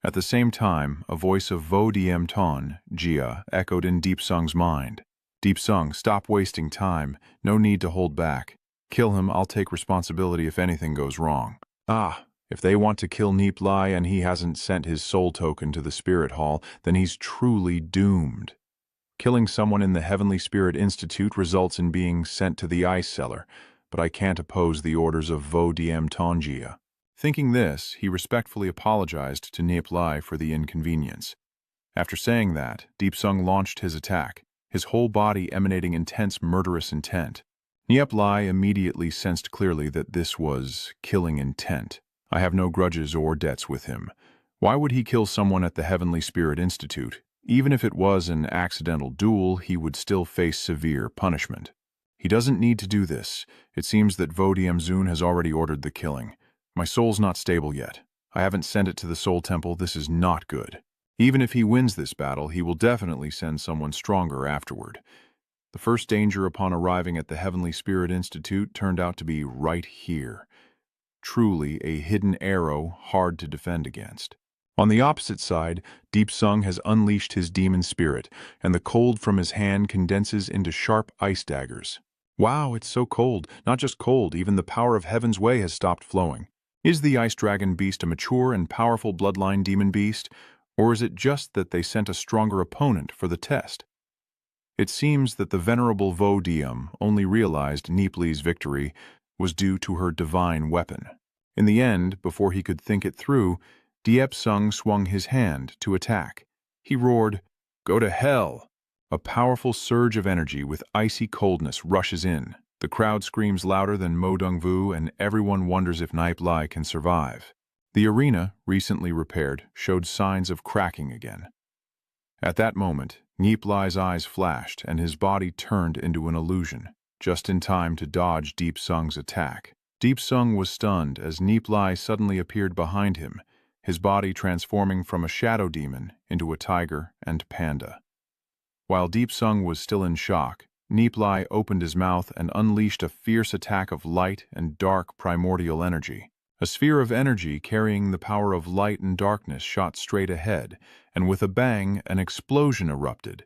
At the same time, a voice of Vo Diem Ton, Jia, echoed in Deep Sung's mind. Deep Sung, stop wasting time. No need to hold back. Kill him, I'll take responsibility if anything goes wrong. If they want to kill Nie Li and he hasn't sent his soul token to the Spirit Hall, then he's truly doomed. Killing someone in the Heavenly Spirit Institute results in being sent to the ice cellar, but I can't oppose the orders of Vo Diem Ton Jia. Thinking this, he respectfully apologized to Nie Li for the inconvenience. After saying that, Deep Sung launched his attack, his whole body emanating intense murderous intent. Nie Li immediately sensed clearly that this was killing intent. I have no grudges or debts with him. Why would he kill someone at the Heavenly Spirit Institute? Even if it was an accidental duel, he would still face severe punishment. He doesn't need to do this. It seems that Vo Diemzun has already ordered the killing. My soul's not stable yet. I haven't sent it to the Soul Temple. This is not good. Even if he wins this battle, he will definitely send someone stronger afterward. The first danger upon arriving at the Heavenly Spirit Institute turned out to be right here. Truly a hidden arrow hard to defend against. On the opposite side, Deep Sung has unleashed his demon spirit, and the cold from his hand condenses into sharp ice daggers. Wow, it's so cold. Not just cold, even the power of Heaven's Way has stopped flowing. Is the Ice Dragon beast a mature and powerful bloodline demon beast, or is it just that they sent a stronger opponent for the test? It seems that the venerable Vo Diem only realized Nie Li's victory was due to her divine weapon. In the end, before he could think it through, Deep Sung swung his hand to attack. He roared, "Go to hell!" A powerful surge of energy with icy coldness rushes in. The crowd screams louder than Mo Dung Vu, and everyone wonders if Nie Li can survive. The arena, recently repaired, showed signs of cracking again. At that moment, Nie Li's eyes flashed and his body turned into an illusion, just in time to dodge Deep Sung's attack. Deep Sung was stunned as Nie Li suddenly appeared behind him, his body transforming from a shadow demon into a tiger and panda. While Deep Sung was still in shock, Nie Li opened his mouth and unleashed a fierce attack of light and dark primordial energy. A sphere of energy carrying the power of light and darkness shot straight ahead, and with a bang, an explosion erupted.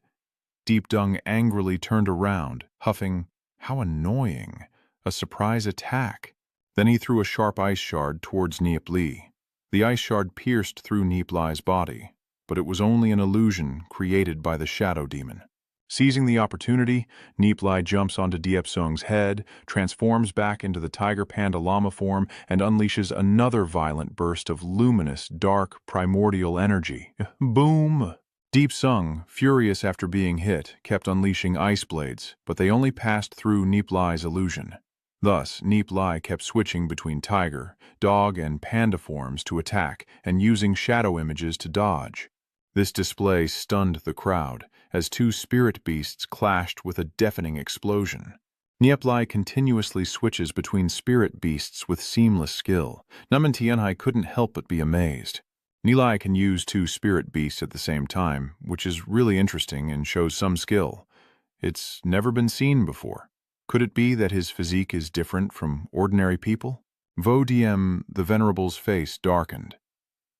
Deep Sung angrily turned around, huffing, "How annoying! A surprise attack!" Then he threw a sharp ice shard towards Nie Li. The ice shard pierced through Nie Li's body, but it was only an illusion created by the shadow demon. Seizing the opportunity, Nie Li jumps onto Deep Sung's head, transforms back into the tiger panda llama form, and unleashes another violent burst of luminous, dark, primordial energy. Boom! Deep Sung, furious after being hit, kept unleashing ice blades, but they only passed through Nie Li's illusion. Thus, Nie Li kept switching between tiger, dog, and panda forms to attack, and using shadow images to dodge. This display stunned the crowd, as two spirit beasts clashed with a deafening explosion. Nie Li continuously switches between spirit beasts with seamless skill. Namen Tianhai couldn't help but be amazed. Nie Li can use two spirit beasts at the same time, which is really interesting and shows some skill. It's never been seen before. Could it be that his physique is different from ordinary people? Vo Diem, the Venerable's face darkened.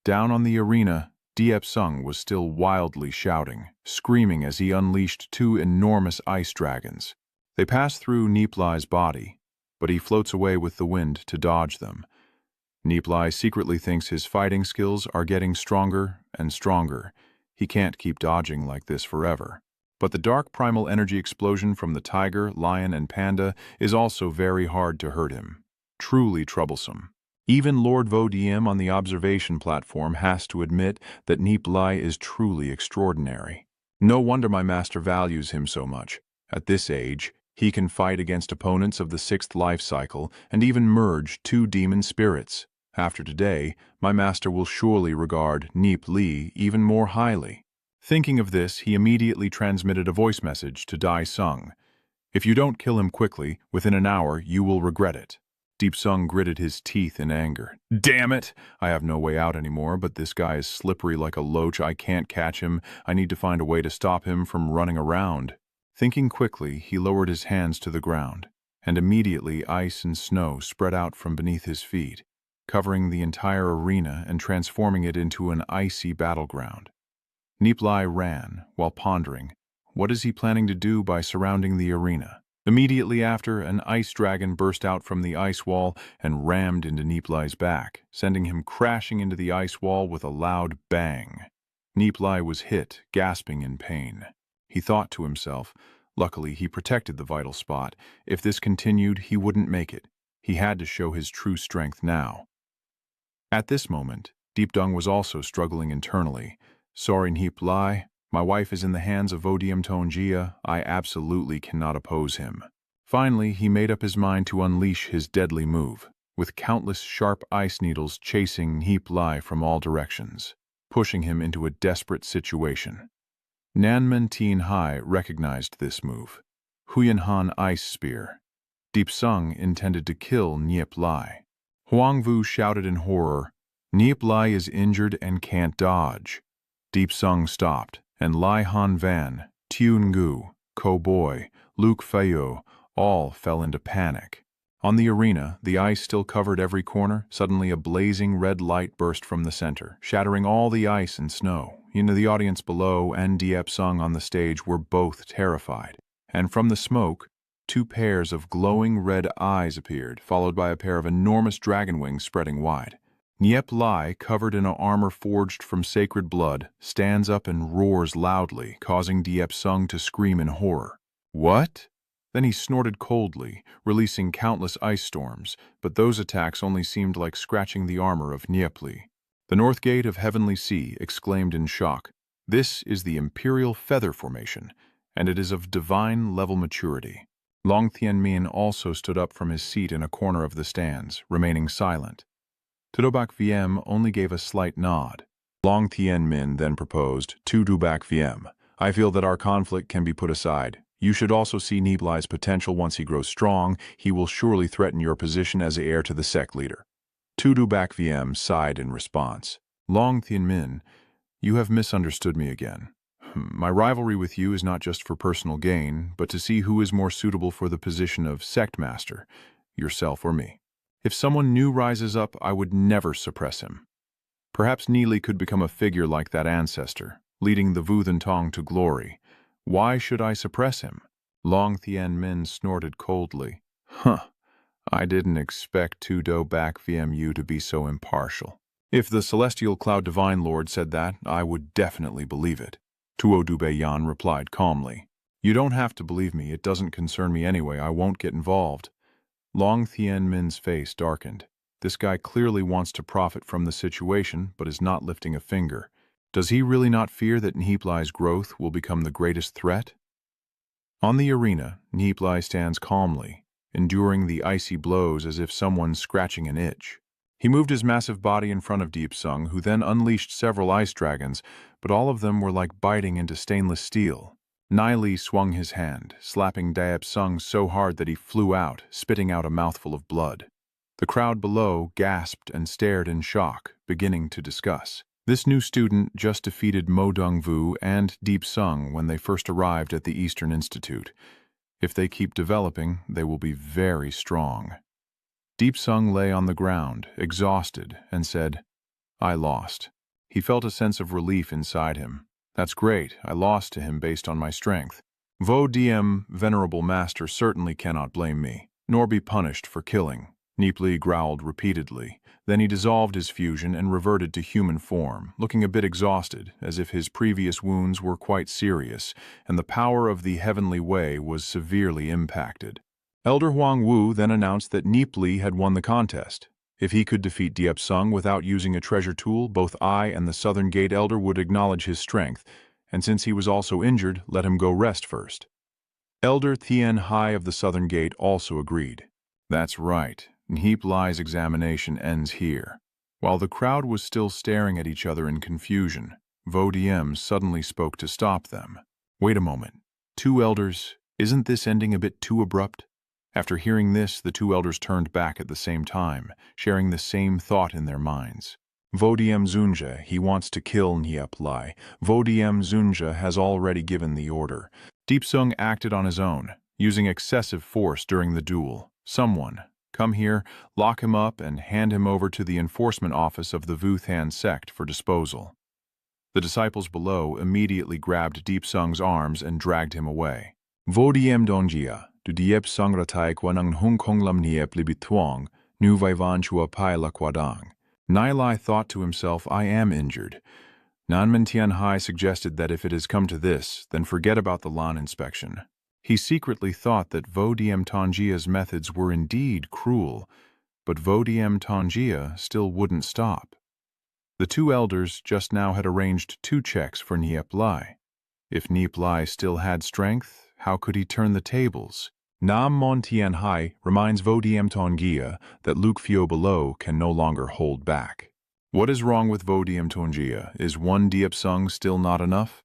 Down on the arena, Deep Sung was still wildly shouting, screaming as he unleashed two enormous ice dragons. They pass through Nie Li's body, but he floats away with the wind to dodge them. Nie Li secretly thinks his fighting skills are getting stronger and stronger. He can't keep dodging like this forever. But the dark primal energy explosion from the tiger, lion, and panda is also very hard to hurt him. Truly troublesome. Even Lord Vo Diem on the observation platform has to admit that Nie Li is truly extraordinary. No wonder my master values him so much. At this age, he can fight against opponents of the sixth life cycle and even merge two demon spirits. After today, my master will surely regard Nie Li even more highly. Thinking of this, he immediately transmitted a voice message to Dai Sung. "If you don't kill him quickly, within an hour, you will regret it." Deep Sung gritted his teeth in anger. "Damn it! I have no way out anymore, but this guy is slippery like a loach. I can't catch him. I need to find a way to stop him from running around." Thinking quickly, he lowered his hands to the ground, and immediately ice and snow spread out from beneath his feet, covering the entire arena and transforming it into an icy battleground. Nie Li ran, while pondering, what is he planning to do by surrounding the arena? Immediately after, an ice dragon burst out from the ice wall and rammed into Nie Li's back, sending him crashing into the ice wall with a loud bang. Nie Li was hit, gasping in pain. He thought to himself, luckily he protected the vital spot. If this continued, he wouldn't make it. He had to show his true strength now. At this moment, Deep Sung was also struggling internally. Sorry, Nie Li. My wife is in the hands of Odium Tongia. I absolutely cannot oppose him. Finally, he made up his mind to unleash his deadly move, with countless sharp ice needles chasing Nie Li from all directions, pushing him into a desperate situation. Nanmen Tien Hai recognized this move. Huyanhan Ice Spear. Deep Sung intended to kill Nie Li. Huang Vu shouted in horror, Nie Li is injured and can't dodge. Deep Sung stopped, and Lai Han Van, Tun Gu, Ko Boy, Luke Fayou all fell into panic. On the arena, the ice still covered every corner. Suddenly a blazing red light burst from the center, shattering all the ice and snow. The audience below and Diep Sung on the stage were both terrified. And from the smoke, two pairs of glowing red eyes appeared, followed by a pair of enormous dragon wings spreading wide. Nie Li, covered in armor forged from sacred blood, stands up and roars loudly, causing Diep Sung to scream in horror. What? Then he snorted coldly, releasing countless ice storms, but those attacks only seemed like scratching the armor of Nie Li. The North Gate of Heavenly Sea exclaimed in shock, "This is the Imperial Feather Formation, and it is of divine level maturity." Long Thien Min also stood up from his seat in a corner of the stands, remaining silent. Tudobak Viem only gave a slight nod. Long Thien Min then proposed, Tudobak Viem, I feel that our conflict can be put aside. You should also see Nie Li's potential once he grows strong. He will surely threaten your position as heir to the sect leader. Tudobak Viem sighed in response. Long Thien Min, you have misunderstood me again. My rivalry with you is not just for personal gain, but to see who is more suitable for the position of sect master, yourself or me. If someone new rises up, I would never suppress him. Perhaps Nie Li could become a figure like that ancestor, leading the Vuthen Tong to glory. Why should I suppress him? Long Thien Min snorted coldly. I didn't expect Tudobak Vmu to be so impartial. If the Celestial Cloud Divine Lord said that, I would definitely believe it. Tuo Dubayan replied calmly. You don't have to believe me, it doesn't concern me anyway, I won't get involved. Long Thien Min's face darkened. This guy clearly wants to profit from the situation, but is not lifting a finger. Does he really not fear that Nie Li's growth will become the greatest threat? On the arena, Nie Li stands calmly, enduring the icy blows as if someone's scratching an itch. He moved his massive body in front of Deep Sung, who then unleashed several ice dragons, but all of them were like biting into stainless steel. Nie Li swung his hand, slapping Diep Sung so hard that he flew out, spitting out a mouthful of blood. The crowd below gasped and stared in shock, beginning to discuss. This new student just defeated Mo Dongvu and Deep Sung when they first arrived at the Eastern Institute. If they keep developing, they will be very strong. Deep Sung lay on the ground, exhausted, and said, I lost. He felt a sense of relief inside him. That's great, I lost to him based on my strength. Vo Diem, Venerable Master, certainly cannot blame me, nor be punished for killing. Nie Li growled repeatedly. Then he dissolved his fusion and reverted to human form, looking a bit exhausted, as if his previous wounds were quite serious, and the power of the heavenly way was severely impacted. Elder Huang Wu then announced that Nie Li had won the contest. If he could defeat Diep Sung without using a treasure tool, both I and the Southern Gate Elder would acknowledge his strength, and since he was also injured, let him go rest first. Elder Thien Hai of the Southern Gate also agreed. That's right. Nie Li's examination ends here. While the crowd was still staring at each other in confusion, Vo Diem suddenly spoke to stop them. Wait a moment. Two elders, isn't this ending a bit too abrupt? After hearing this, the two elders turned back at the same time, sharing the same thought in their minds. Vo Diem Zunja, he wants to kill Nie Li. Vo Diem Zunja has already given the order. Deep Sung acted on his own, using excessive force during the duel. Someone, come here, lock him up, and hand him over to the enforcement office of the Vuthan sect for disposal. The disciples below immediately grabbed Deep Sung's arms and dragged him away. Vo Diem Dongjia, du Diep Sung Ratai Kwanang Hung Kong Lam Niep Libituang, Nu Vaivan Chua Pai La Kwadang. Nie Li thought to himself, I am injured. Nanmen Tien Hai suggested that if it has come to this, then forget about the Lan inspection. He secretly thought that Vo Diem Tongia's methods were indeed cruel, but Vo Diem Tongia still wouldn't stop. The two elders just now had arranged 2 checks for Nie Li. If Nie Li still had strength, how could he turn the tables? Nam Mon Tien Hai reminds Vo Diem Tongia that Luke Fio below can no longer hold back. What is wrong with Vo Diem Tongia? Is 1 Diep Sung still not enough?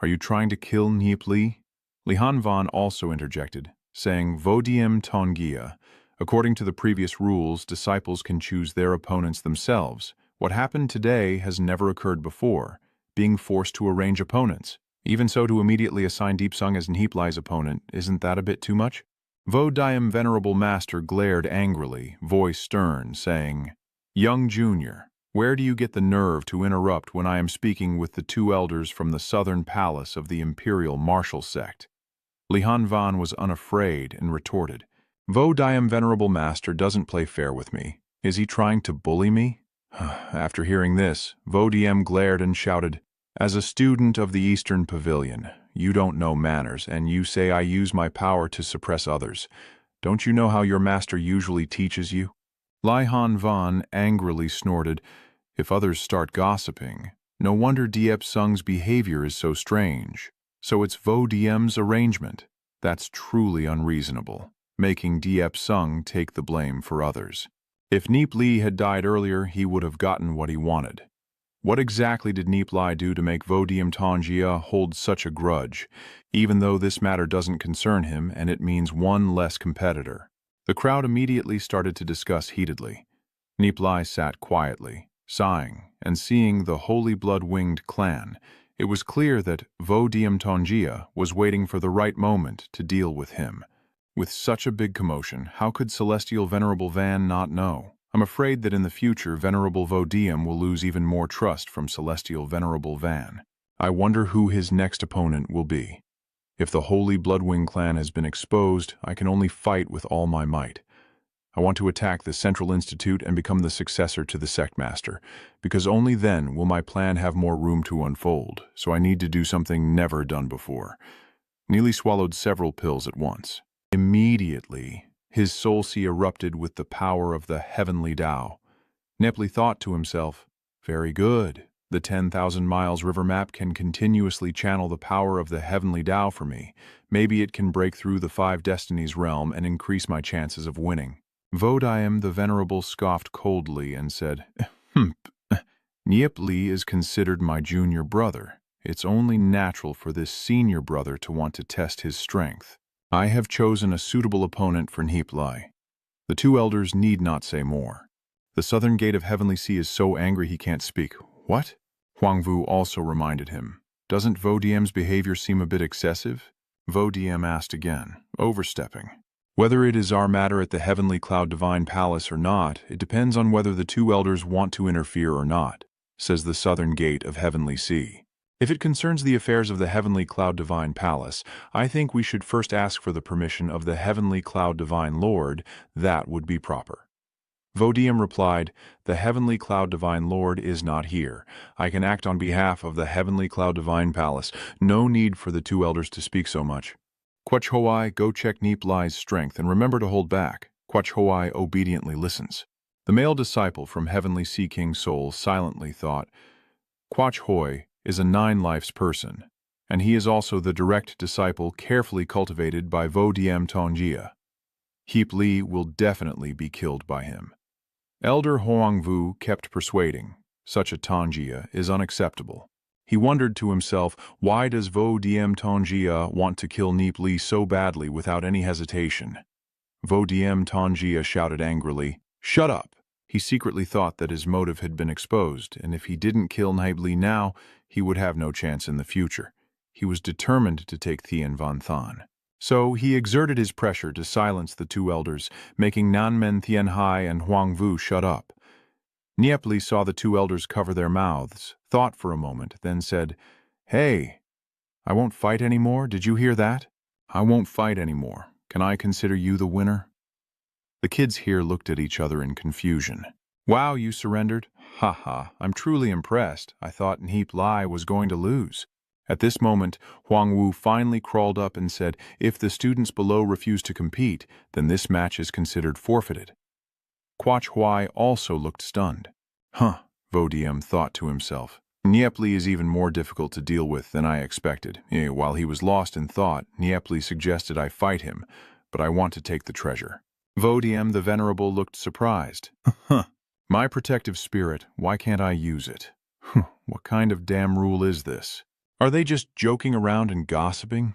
Are you trying to kill Nie Li? Li Han Van also interjected, saying Vo Diem Tongia. According to the previous rules, disciples can choose their opponents themselves. What happened today has never occurred before, being forced to arrange opponents. Even so, to immediately assign Deep Sung as Nie Li's opponent, isn't that a bit too much? Vo Diem Venerable Master glared angrily, voice stern, saying, Young Junior, where do you get the nerve to interrupt when I am speaking with the 2 elders from the southern palace of the Imperial Martial Sect? Li Han Van was unafraid and retorted, Vo Diem Venerable Master doesn't play fair with me. Is he trying to bully me? After hearing this, Vo Diem glared and shouted, As a student of the Eastern Pavilion, you don't know manners, and you say I use my power to suppress others. Don't you know how your master usually teaches you? Li Han Van angrily snorted, If others start gossiping, no wonder Diep Sung's behavior is so strange. So it's Vo Diem's arrangement. That's truly unreasonable, making Diep Sung take the blame for others. If Nie Li had died earlier, he would have gotten what he wanted. What exactly did Nie Li do to make Vo Diem Tongia hold such a grudge, even though this matter doesn't concern him and it means 1 less competitor? The crowd immediately started to discuss heatedly. Nie Li sat quietly, sighing, and seeing the Holy Blood-Winged clan. It was clear that Vo Diem Tongia was waiting for the right moment to deal with him. With such a big commotion, how could Celestial Venerable Van not know? I'm afraid that in the future, Venerable Vo Diem will lose even more trust from Celestial Venerable Van. I wonder who his next opponent will be. If the Holy Bloodwing clan has been exposed, I can only fight with all my might. I want to attack the Central Institute and become the successor to the Sect Master, because only then will my plan have more room to unfold, so I need to do something never done before. Nie Li swallowed several pills at once. Immediately, his soul sea erupted with the power of the heavenly Tao. Nie Li thought to himself, Very good. The 10,000 miles river map can continuously channel the power of the heavenly Tao for me. Maybe it can break through the 5 destinies realm and increase my chances of winning. Vo Diem the Venerable scoffed coldly and said, Nie Li is considered my junior brother. It's only natural for this senior brother to want to test his strength. I have chosen a suitable opponent for Nie Li. The 2 elders need not say more. The southern gate of Heavenly Sea is so angry he can't speak. What? Huang Vu also reminded him. Doesn't Vo Diem's behavior seem a bit excessive? Vo Diem asked again, overstepping. Whether it is our matter at the Heavenly Cloud Divine Palace or not, it depends on whether the 2 elders want to interfere or not, says the southern gate of Heavenly Sea. If it concerns the affairs of the Heavenly Cloud Divine Palace, I think we should first ask for the permission of the Heavenly Cloud Divine Lord. That would be proper. Vo Diem replied, The Heavenly Cloud Divine Lord is not here. I can act on behalf of the Heavenly Cloud Divine Palace. No need for the 2 elders to speak so much. Quach Hoai, go check Nie Li's strength and remember to hold back. Quach Hoai obediently listens. The male disciple from Heavenly Sea King Soul silently thought, Quach Hoi is a 9 lives person, and he is also the direct disciple carefully cultivated by Vo Diem Tongia. Nie Li will definitely be killed by him. Elder Huang Vu kept persuading, such a Tongia is unacceptable. He wondered to himself, why does Vo Diem Tongia want to kill Nie Li so badly without any hesitation? Vo Diem Tongia shouted angrily, Shut up! He secretly thought that his motive had been exposed, and if he didn't kill Nie Li now, he would have no chance in the future. He was determined to take Thien Van Than. So he exerted his pressure to silence the 2 elders, making Nanmen Thien Hai and Huang Vu shut up. Nie Li saw the 2 elders cover their mouths, thought for a moment, then said, Hey, I won't fight anymore, did you hear that? I won't fight anymore. Can I consider you the winner? The kids here looked at each other in confusion. Wow, you surrendered? Ha ha, I'm truly impressed. I thought Nie Li was going to lose. At this moment, Huang Wu finally crawled up and said, If the students below refuse to compete, then this match is considered forfeited. Quach Huai also looked stunned. Vodiem thought to himself. Nie Li is even more difficult to deal with than I expected. While he was lost in thought, Nie Li suggested I fight him, but I want to take the treasure. Vodiem the Venerable looked surprised. Huh. My protective spirit, why can't I use it? What kind of damn rule is this? Are they just joking around and gossiping?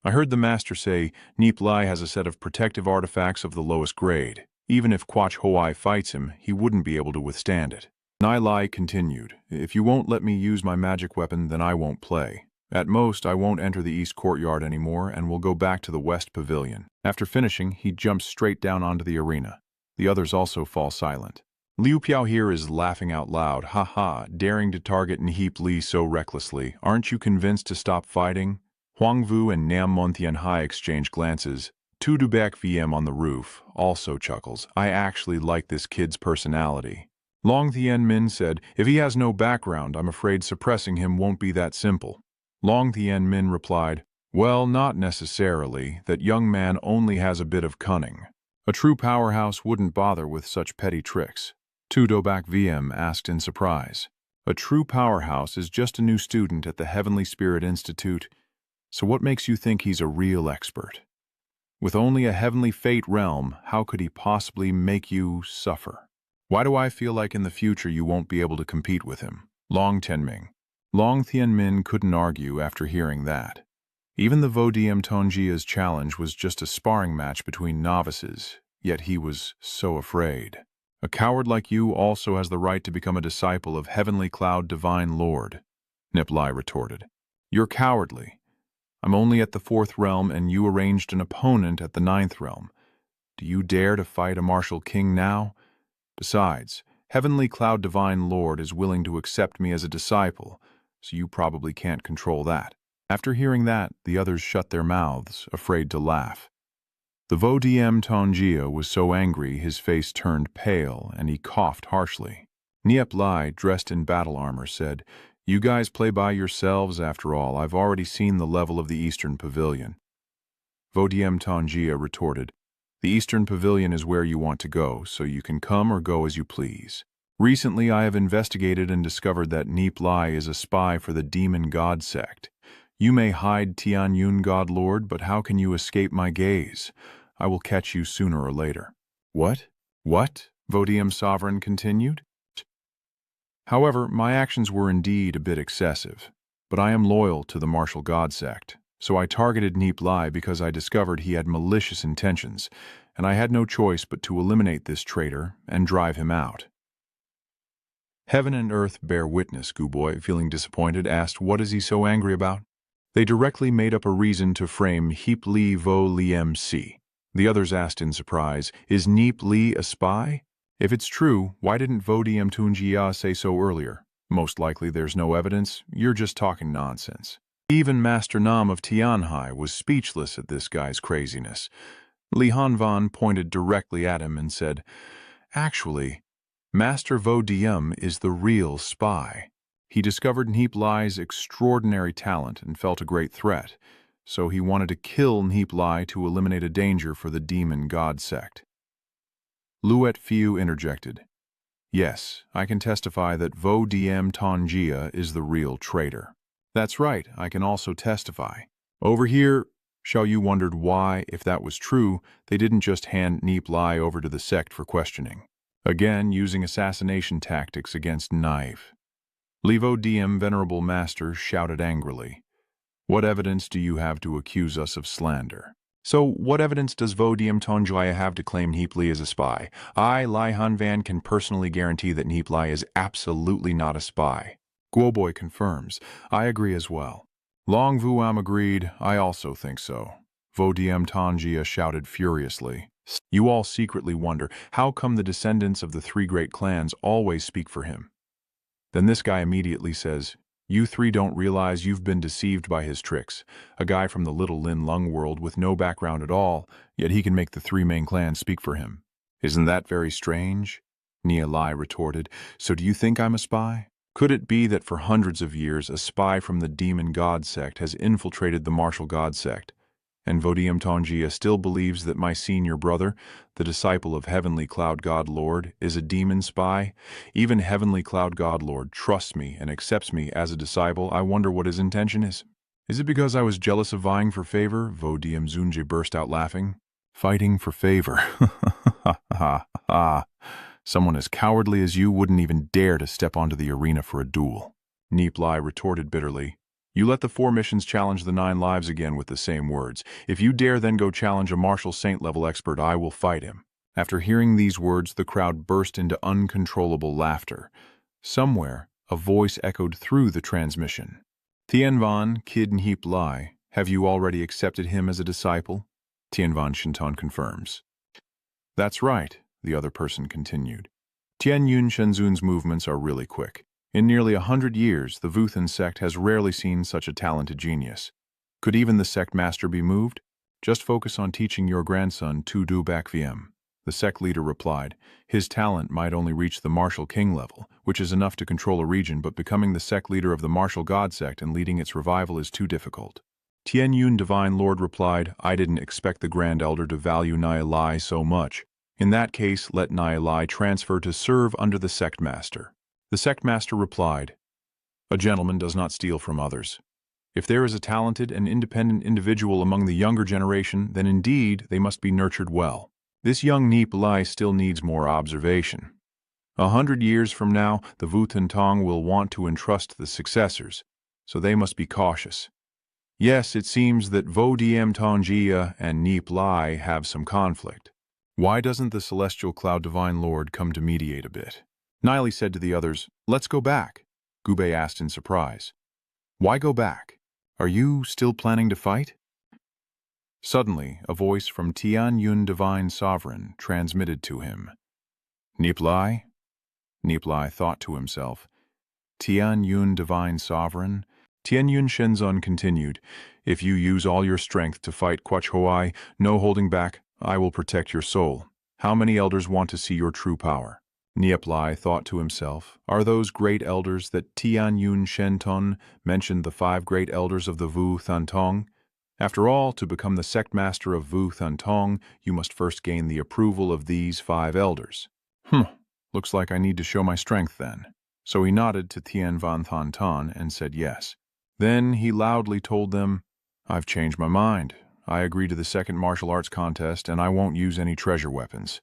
I heard the master say Nie Li has a set of protective artifacts of the lowest grade. Even if Quach Hoai fights him, he wouldn't be able to withstand it. Nie Li continued, if you won't let me use my magic weapon, then I won't play. At most, I won't enter the east courtyard anymore and will go back to the west pavilion. After finishing, he jumps straight down onto the arena. The others also fall silent. Liu Piao here is laughing out loud, ha, daring to target Nie Li so recklessly. Aren't you convinced to stop fighting? Huang Vu and Nam Montian Hai exchange glances. Tu Dubak VM on the roof also chuckles. I actually like this kid's personality. Long Thien Min said, if he has no background, I'm afraid suppressing him won't be that simple. Long Thien Min replied, well, not necessarily. That young man only has a bit of cunning. A true powerhouse wouldn't bother with such petty tricks. Tu Dobak VM asked in surprise. A true powerhouse is just a new student at the Heavenly Spirit Institute, so what makes you think he's a real expert? With only a heavenly fate realm, how could he possibly make you suffer? Why do I feel like in the future you won't be able to compete with him? Long Tenming. Long Tianmin couldn't argue after hearing that. Even the Vodiem Tonjia's challenge was just a sparring match between novices, yet he was so afraid. A coward like you also has the right to become a disciple of Heavenly Cloud Divine Lord, Nie Li retorted. You're cowardly. I'm only at the 4th realm and you arranged an opponent at the 9th realm. Do you dare to fight a martial king now? Besides, Heavenly Cloud Divine Lord is willing to accept me as a disciple, so you probably can't control that. After hearing that, the others shut their mouths, afraid to laugh. The Vodiem Tonjia was so angry his face turned pale and he coughed harshly. Nie Li, dressed in battle armor, said, you guys play by yourselves after all. I've already seen the level of the Eastern Pavilion. Vodiem Tonjia retorted, the Eastern Pavilion is where you want to go, so you can come or go as you please. Recently, I have investigated and discovered that Nie Li is a spy for the Demon God sect. You may hide Tianyun God Lord, but how can you escape my gaze? I will catch you sooner or later. What? What? Vodiem Sovereign continued. However, my actions were indeed a bit excessive, but I am loyal to the martial God sect. So I targeted Nie Li because I discovered he had malicious intentions, and I had no choice but to eliminate this traitor and drive him out. Heaven and earth bear witness, Guboy, feeling disappointed, asked what is he so angry about? They directly made up a reason to frame Nie Li Vo Liem Si. The others asked in surprise, is Nie Li a spy? If it's true, why didn't Vodiem Tunjia say so earlier? Most likely there's no evidence, you're just talking nonsense. Even Master Nam of Tianhai was speechless at this guy's craziness. Li Hanvan pointed directly at him and said, actually, Master Vodiem is the real spy. He discovered Nie Li's extraordinary talent and felt a great threat, so he wanted to kill Nie Li to eliminate a danger for the Demon God sect. Luet Fiu interjected, yes, I can testify that Vodiem Tonjia is the real traitor. That's right, I can also testify. Over here, Xiao Yu wondered why, if that was true, they didn't just hand Nie Li over to the sect for questioning. Again, using assassination tactics against Knife. Li Vodiem Venerable Master shouted angrily, what evidence do you have to accuse us of slander? So, what evidence does Vodiem Tonjia have to claim Nie Li is a spy? I, Lai Hanvan, can personally guarantee that Nie Li is absolutely not a spy. Guoboy confirms, I agree as well. Long Vuam agreed, I also think so. Vodiem Tonjia shouted furiously. You all secretly wonder, how come the descendants of the 3 great clans always speak for him? Then this guy immediately says, you 3 don't realize you've been deceived by his tricks. A guy from the Little Lin Lung world with no background at all, yet he can make the 3 main clans speak for him. Isn't that very strange? Nie Li retorted, so do you think I'm a spy? Could it be that for hundreds of years a spy from the Demon God sect has infiltrated the martial God sect? And Vodiem Tongia still believes that my senior brother, the disciple of Heavenly Cloud God Lord, is a demon spy? Even Heavenly Cloud God Lord trusts me and accepts me as a disciple. I wonder what his intention is. Is it because I was jealous of vying for favor? Vodiem Zunje burst out laughing. Fighting for favor. Ha ha ha. Someone as cowardly as you wouldn't even dare to step onto the arena for a duel. Nie Li retorted bitterly. You let the 4 missions challenge the 9 lives again with the same words. If you dare then go challenge a martial saint-level expert, I will fight him. After hearing these words, the crowd burst into uncontrollable laughter. Somewhere, a voice echoed through the transmission. Tianvan, Kid Nie Li, have you already accepted him as a disciple? Tianvan Shinton confirms. That's right, the other person continued. Tian Yun Shenzun's movements are really quick. In nearly 100 years, the Vuthan sect has rarely seen such a talented genius. Could even the sect master be moved? Just focus on teaching your grandson to do Bakviem. The sect leader replied, his talent might only reach the martial king level, which is enough to control a region, but becoming the sect leader of the martial god sect and leading its revival is too difficult. Tian Yun Divine Lord replied, I didn't expect the Grand Elder to value Nie Li so much. In that case, let Nie Li transfer to serve under the sect master. The sect master replied, a gentleman does not steal from others. If there is a talented and independent individual among the younger generation, then indeed they must be nurtured well. This young Nie Li still needs more observation. 100 years from now, the Vuthan Tong will want to entrust the successors, so they must be cautious. Yes, it seems that Vodiem Tongia and Nie Li have some conflict. Why doesn't the Celestial Cloud Divine Lord come to mediate a bit? Nie Li said to the others, let's go back. Gubei asked in surprise. Why go back? Are you still planning to fight? Suddenly, a voice from Tian Yun Divine Sovereign transmitted to him. Nie Li? Nie Li thought to himself. Tian Yun Divine Sovereign? Tian Yun Shenzun continued, if you use all your strength to fight Quach Hoai, no holding back, I will protect your soul. How many elders want to see your true power? Nie Li thought to himself, are those great elders that Tian Yun Shenton mentioned, the 5 great elders of the Vuthan Tong? After all, to become the sect master of Vuthan Tong, you must first gain the approval of these 5 elders. Looks like I need to show my strength then. So he nodded to Tian Van Than Tan and said yes. Then he loudly told them, I've changed my mind. I agree to the 2nd martial arts contest and I won't use any treasure weapons.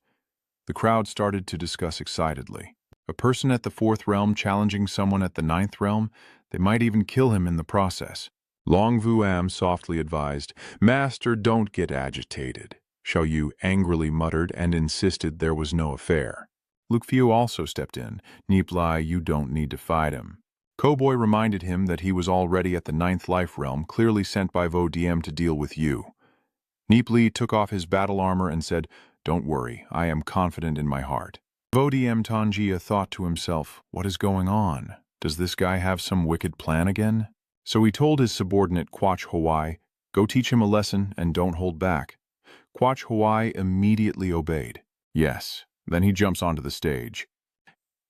The crowd started to discuss excitedly. A person at the 4th realm challenging someone at the 9th realm, they might even kill him in the process. Long Vuam softly advised, Master, don't get agitated. Xiao Yu angrily muttered and insisted there was no affair. Luke Fiu also stepped in. Nie Li, you don't need to fight him. Cowboy reminded him that he was already at the 9th life realm, clearly sent by Vodiem to deal with you. Nie Li took off his battle armor and said, don't worry, I am confident in my heart. Vodiem Tongia thought to himself, what is going on? Does this guy have some wicked plan again? So he told his subordinate Quach Hoai, go teach him a lesson and don't hold back. Quach Hoai immediately obeyed. Yes, then he jumps onto the stage.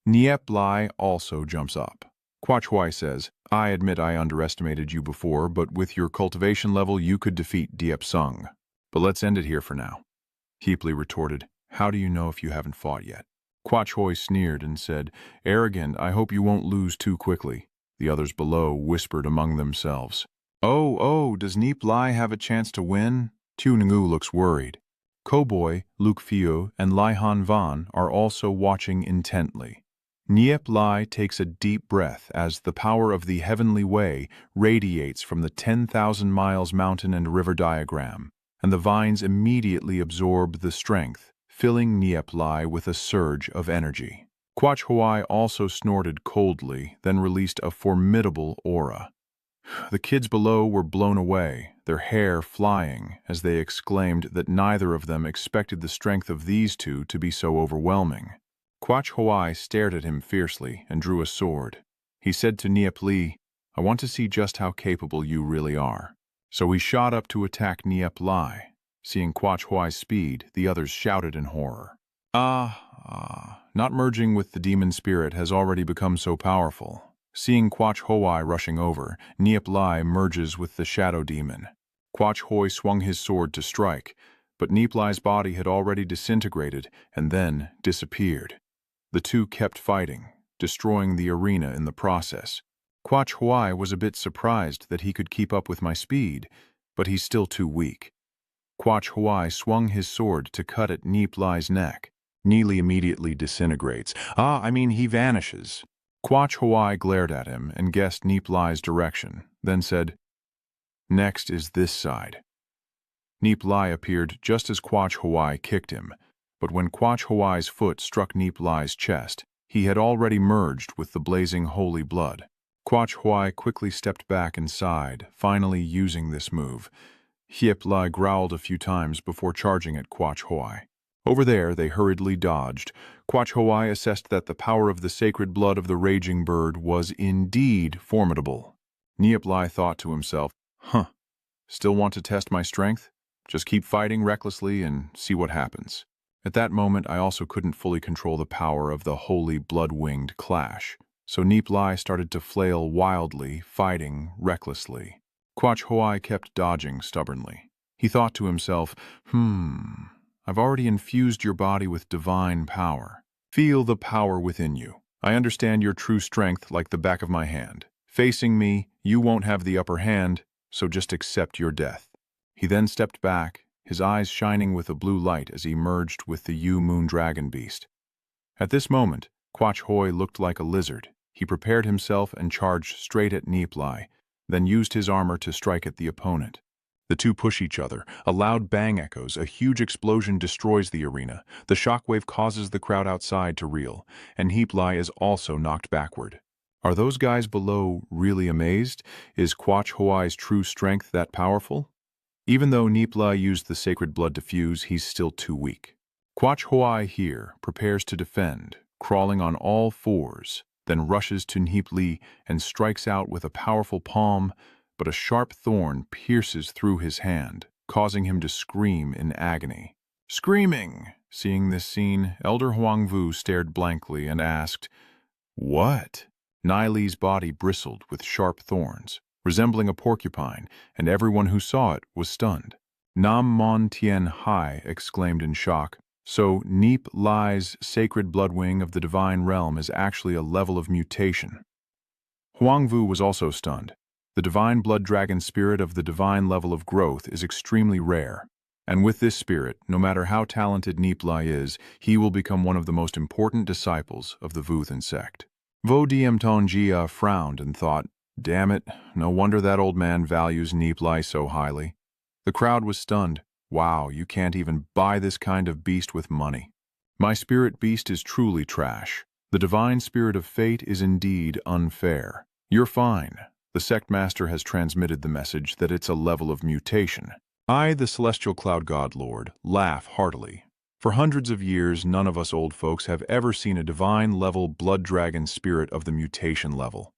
Nie Li also jumps up. Quach Hoai says, I admit I underestimated you before, but with your cultivation level you could defeat Diep Sung. But let's end it here for now. Nie Li retorted, how do you know if you haven't fought yet? Quach Hoai sneered and said, arrogant, I hope you won't lose too quickly. The others below whispered among themselves. Oh, does Nie Li have a chance to win? Tu Ngu looks worried. Cowboy, Luke Fiu, and Lai Han Van are also watching intently. Nie Li takes a deep breath as the power of the heavenly way radiates from the 10,000 miles mountain and river diagram, and the vines immediately absorb the strength, filling Nie Li with a surge of energy. Quach Hoai also snorted coldly, then released a formidable aura. The kids below were blown away, their hair flying, as they exclaimed that neither of them expected the strength of these two to be so overwhelming. Quach Hoai stared at him fiercely and drew a sword. He said to Nie Li, I want to see just how capable you really are. So he shot up to attack Nie Li. Seeing Quach Hoai's speed, the others shouted in horror. Not merging with the demon spirit has already become so powerful. Seeing Quach Hoai rushing over, Nie Li merges with the shadow demon. Quach Hoi swung his sword to strike, but Nie Li's body had already disintegrated and then disappeared. The two kept fighting, destroying the arena in the process. Quach Hoi was a bit surprised that he could keep up with my speed, but he's still too weak. Quach Hoi swung his sword to cut at Nie Li's neck. Nie Li immediately disintegrates. He vanishes. Quach Hoi glared at him and guessed Nie Li's direction, then said, "Next is this side." Nie Li appeared just as Quach Hoi kicked him, but when Quach Hoi's foot struck Nie Li's chest, he had already merged with the blazing holy blood. Quach Hoi quickly stepped back and sighed, finally using this move. Nie Li growled a few times before charging at Quach Hoi. Over there, they hurriedly dodged. Quach Hoi assessed that the power of the sacred blood of the raging bird was indeed formidable. Nie Li thought to himself, still want to test my strength? Just keep fighting recklessly and see what happens. At that moment, I also couldn't fully control the power of the holy blood-winged clash, so Nie Li started to flail wildly, fighting recklessly. Quach Hoi kept dodging stubbornly. He thought to himself, I've already infused your body with divine power. Feel the power within you. I understand your true strength like the back of my hand. Facing me, you won't have the upper hand, so just accept your death. He then stepped back, his eyes shining with a blue light as he merged with the Yu Moon Dragon Beast. At this moment, Quach Hoi looked like a lizard. He prepared himself and charged straight at Nie Li, then used his armor to strike at the opponent. The two push each other. A loud bang echoes. A huge explosion destroys the arena. The shockwave causes the crowd outside to reel, and Nie Li is also knocked backward. Are those guys below really amazed? Is Quach Hoi's true strength that powerful? Even though Nie Li used the sacred blood to fuse, he's still too weak. Quach Hoi here prepares to defend, crawling on all fours, then rushes to Nie Li and strikes out with a powerful palm, but a sharp thorn pierces through his hand, causing him to scream in agony. Screaming! Seeing this scene, Elder Huangvu stared blankly and asked, "What?" Nie Li's body bristled with sharp thorns, resembling a porcupine, and everyone who saw it was stunned. Nam Mon Tien Hai exclaimed in shock, "So Nie Li's sacred bloodwing of the divine realm is actually a level of mutation." Huangvu was also stunned. The divine blood dragon spirit of the divine level of growth is extremely rare, and with this spirit, no matter how talented Nie Li is, he will become one of the most important disciples of the Vuthan sect. Vo Diem Ton Jia frowned and thought, "Damn it, no wonder that old man values Nie Li so highly." The crowd was stunned. Wow, you can't even buy this kind of beast with money. My spirit beast is truly trash. The divine spirit of fate is indeed unfair. You're fine. The sect master has transmitted the message that it's a level of mutation. I, the celestial cloud god lord, laugh heartily. For hundreds of years, none of us old folks have ever seen a divine-level blood dragon spirit of the mutation level.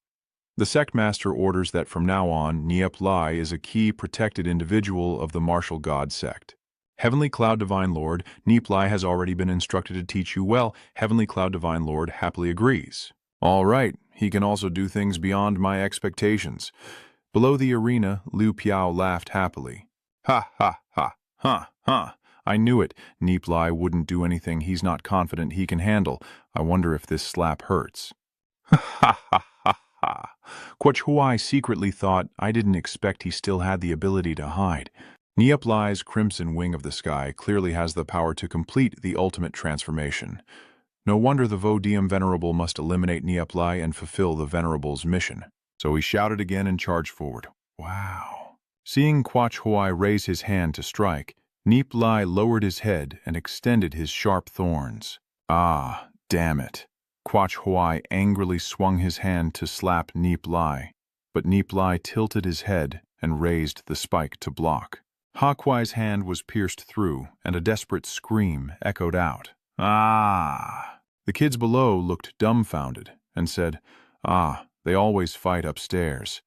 The sect master orders that from now on, Nie Li is a key protected individual of the martial god sect. Heavenly Cloud Divine Lord, Nie Li has already been instructed to teach you well. Heavenly Cloud Divine Lord happily agrees. All right, he can also do things beyond my expectations. Below the arena, Liu Piao laughed happily. Ha ha ha, ha. I knew it. Nie Li wouldn't do anything he's not confident he can handle. I wonder if this slap hurts. Ha ha ha ha. Quach Hoi secretly thought I didn't expect he still had the ability to hide. Nie Li's crimson wing of the sky clearly has the power to complete the ultimate transformation. No wonder the Vo Diem Venerable must eliminate Nie Li and fulfill the Venerable's mission. So he shouted again and charged forward. Wow. Seeing Quach Hoi raise his hand to strike, Nie Li lowered his head and extended his sharp thorns. Ah, damn it. Quach Hoi angrily swung his hand to slap Nie Li, but Nie Li tilted his head and raised the spike to block. Ha Kuai's hand was pierced through, and a desperate scream echoed out. Ah! The kids below looked dumbfounded and said, "Ah, they always fight upstairs."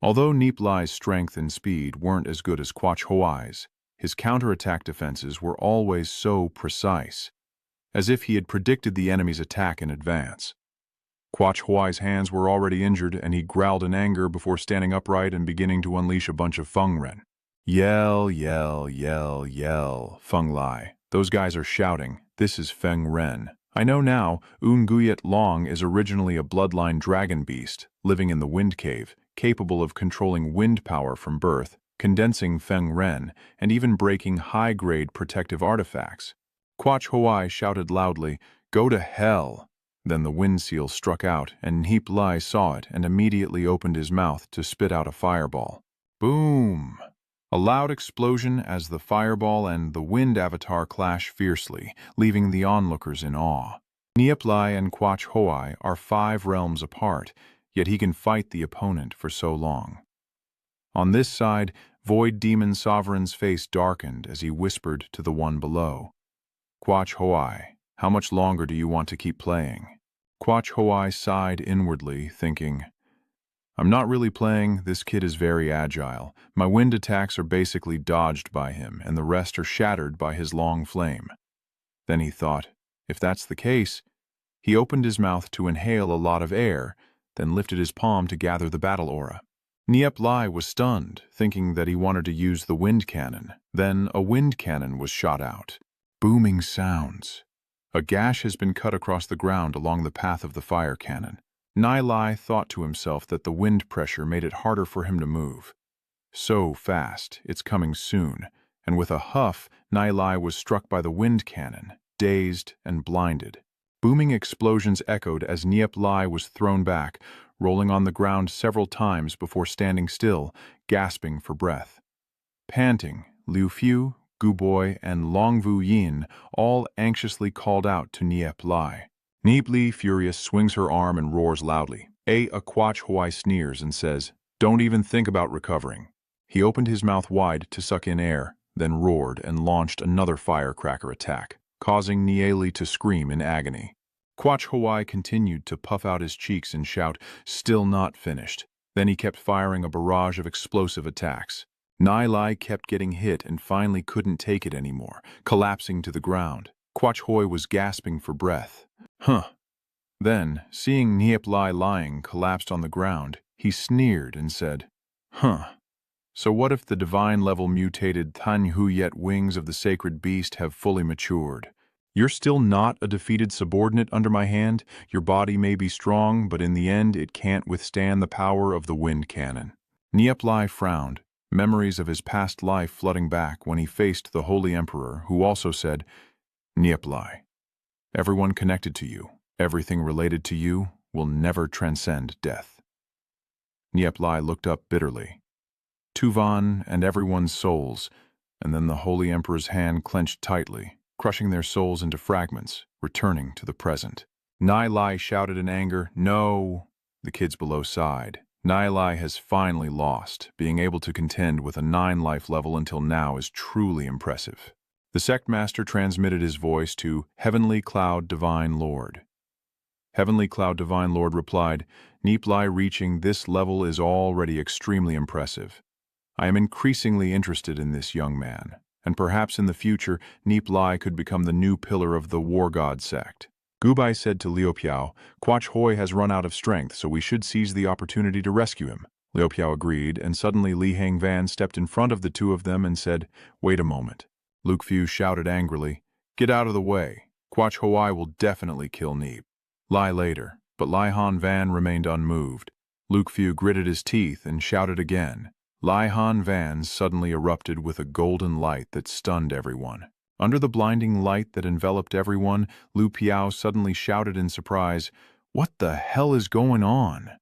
Although Nie Li's strength and speed weren't as good as Quach Hoi's, his counterattack defenses were always so precise, as if he had predicted the enemy's attack in advance. Quach Hoi's hands were already injured, and he growled in anger before standing upright and beginning to unleash a bunch of Feng Ren. Yell, yell, yell, yell, Feng Lai. Those guys are shouting. This is Feng Ren. I know now, Un Guyet Long is originally a bloodline dragon beast, living in the wind cave, capable of controlling wind power from birth, condensing Feng Ren, and even breaking high-grade protective artifacts. Quach Hoai shouted loudly, "Go to hell!" Then the wind seal struck out, and Nie Li saw it and immediately opened his mouth to spit out a fireball. Boom! A loud explosion as the fireball and the wind avatar clash fiercely, leaving the onlookers in awe. Nie Li and Quach Hoai are 5 realms apart, yet he can fight the opponent for so long. On this side, Void Demon Sovereign's face darkened as he whispered to the one below. Quach Hoai, how much longer do you want to keep playing? Quach Hoai sighed inwardly, thinking, I'm not really playing, this kid is very agile. My wind attacks are basically dodged by him, and the rest are shattered by his long flame. Then he thought, if that's the case, he opened his mouth to inhale a lot of air, then lifted his palm to gather the battle aura. Nie Li was stunned, thinking that he wanted to use the wind cannon. Then a wind cannon was shot out. Booming sounds. A gash has been cut across the ground along the path of the fire cannon. Nie Li thought to himself that the wind pressure made it harder for him to move. So fast, it's coming soon, and with a huff, Nie Li was struck by the wind cannon, dazed and blinded. Booming explosions echoed as Nie Li was thrown back, rolling on the ground several times before standing still, gasping for breath. Panting, Liu Fu, Gu Boi, and Long Vu Yin all anxiously called out to Nie Li. Nie Li, furious, swings her arm and roars loudly. A Quach Hoai sneers and says, "Don't even think about recovering." He opened his mouth wide to suck in air, then roared and launched another firecracker attack, causing Nie Li to scream in agony. Quach Hoai continued to puff out his cheeks and shout, "Still not finished." Then he kept firing a barrage of explosive attacks. Nie Li kept getting hit and finally couldn't take it anymore, collapsing to the ground. Quach Hoai was gasping for breath. Then, seeing Nie Li lying collapsed on the ground, he sneered and said, So what if the divine-level mutated Tan Huyet wings of the sacred beast have fully matured? You're still not a defeated subordinate under my hand. Your body may be strong, but in the end it can't withstand the power of the wind cannon. Nie Li frowned, memories of his past life flooding back when he faced the Holy Emperor, who also said, Nie Li, everyone connected to you, everything related to you, will never transcend death. Nie Li looked up bitterly. Tuvan and everyone's souls, and then the Holy Emperor's hand clenched tightly, crushing their souls into fragments, returning to the present. Nie Li shouted in anger, "No!" The kids below sighed. Nie Li has finally lost. Being able to contend with a 9 life level until now is truly impressive. The sect master transmitted his voice to Heavenly Cloud Divine Lord. Heavenly Cloud Divine Lord replied, Nie Li reaching this level is already extremely impressive. I am increasingly interested in this young man, and perhaps in the future Nie Li could become the new pillar of the War God sect. Gubai said to Liu Piao, Quach Hoai has run out of strength, so we should seize the opportunity to rescue him. Liu Piao agreed, and suddenly Li Hang Van stepped in front of the two of them and said, Wait a moment. Luke Fu shouted angrily, Get out of the way. Quach Hoai will definitely kill Nie Li later, but Li Han Van remained unmoved. Luke Fu gritted his teeth and shouted again. Li Han Van suddenly erupted with a golden light that stunned everyone. Under the blinding light that enveloped everyone, Liu Piao suddenly shouted in surprise, What the hell is going on?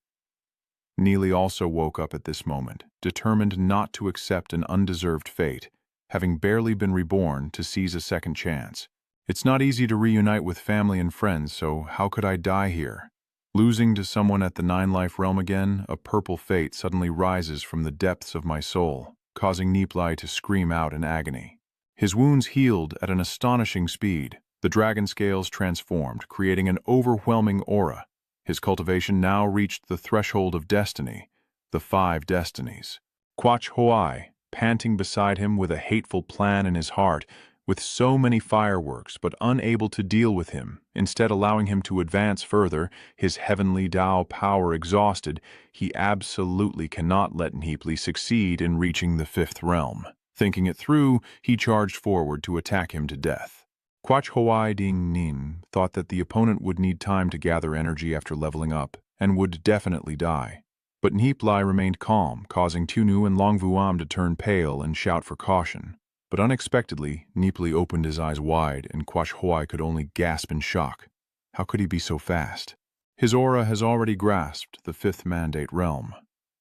Nie Li also woke up at this moment, determined not to accept an undeserved fate, having barely been reborn to seize a second chance. It's not easy to reunite with family and friends, so how could I die here? Losing to someone at the 9-life realm again, a purple fate suddenly rises from the depths of my soul, causing Nie Li to scream out in agony. His wounds healed at an astonishing speed. The dragon scales transformed, creating an overwhelming aura. His cultivation now reached the threshold of destiny, the 5 destinies. Quach Hoai, panting beside him with a hateful plan in his heart, with so many fireworks but unable to deal with him, instead allowing him to advance further, his heavenly Tao power exhausted. He absolutely cannot let Nie Li succeed in reaching the fifth realm. Thinking it through, he charged forward to attack him to death. Quach Hoai Ding Nin thought that the opponent would need time to gather energy after leveling up, and would definitely die. But Nie Li remained calm, causing Tunu and Long Vuam to turn pale and shout for caution. But unexpectedly, Nie Li opened his eyes wide, and Quach Hoai could only gasp in shock. How could he be so fast? His aura has already grasped the fifth mandate realm.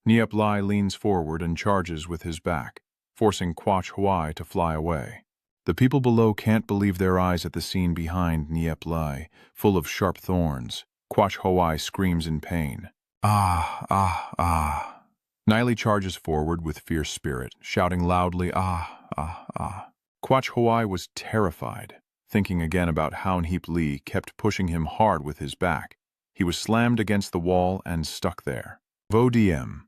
Nie Li leans forward and charges with his back, forcing Quach Hoai to fly away. The people below can't believe their eyes at the scene behind Nie Li, full of sharp thorns. Quach Hoai screams in pain. Ah, ah, ah. Nie Li charges forward with fierce spirit, shouting loudly, ah, ah, ah. Quach Hoai was terrified, thinking again about how Nie Li kept pushing him hard with his back. He was slammed against the wall and stuck there. Vo Diem.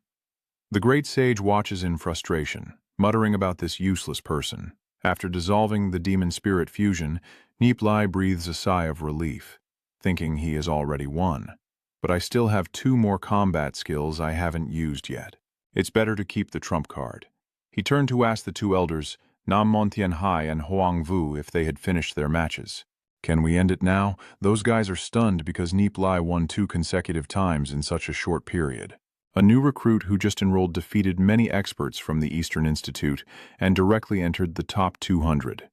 The great sage watches in frustration, muttering about this useless person. After dissolving the demon spirit fusion, Nie Li breathes a sigh of relief, thinking he has already won. But I still have 2 more combat skills I haven't used yet. It's better to keep the trump card. He turned to ask the 2 elders, Nam Montian Hai and Hoang Vu, if they had finished their matches. Can we end it now? Those guys are stunned because Nie Li won 2 consecutive times in such a short period. A new recruit who just enrolled defeated many experts from the Eastern Institute and directly entered the top 200.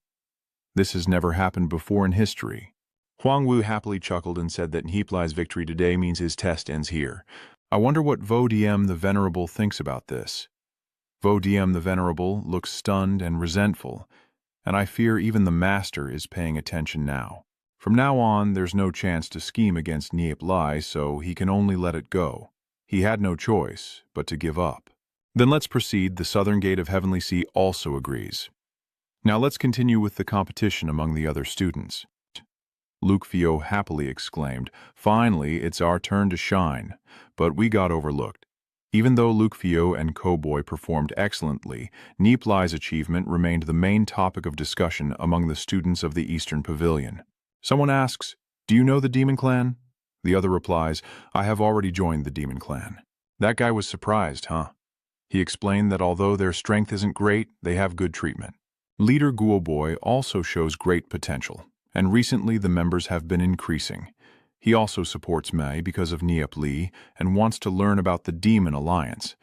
This has never happened before in history. Huang Wu happily chuckled and said that Nie Li's victory today means his test ends here. I wonder what Vo Diem the Venerable thinks about this. Vo Diem the Venerable looks stunned and resentful, and I fear even the Master is paying attention now. From now on, there's no chance to scheme against Nie Li, so he can only let it go. He had no choice but to give up. Then let's proceed. The southern gate of Heavenly Sea also agrees. Now let's continue with the competition among the other students. Luke Fio happily exclaimed, finally, it's our turn to shine. But we got overlooked. Even though Luke Fio and Cowboy performed excellently, Nie Li's achievement remained the main topic of discussion among the students of the Eastern Pavilion. Someone asks, do you know the Demon Clan? The other replies, I have already joined the Demon Clan. That guy was surprised, huh? He explained that although their strength isn't great, they have good treatment. Leader Guoboy also shows great potential, and recently the members have been increasing. He also supports Mei because of Nie Li and wants to learn about the Demon Alliance.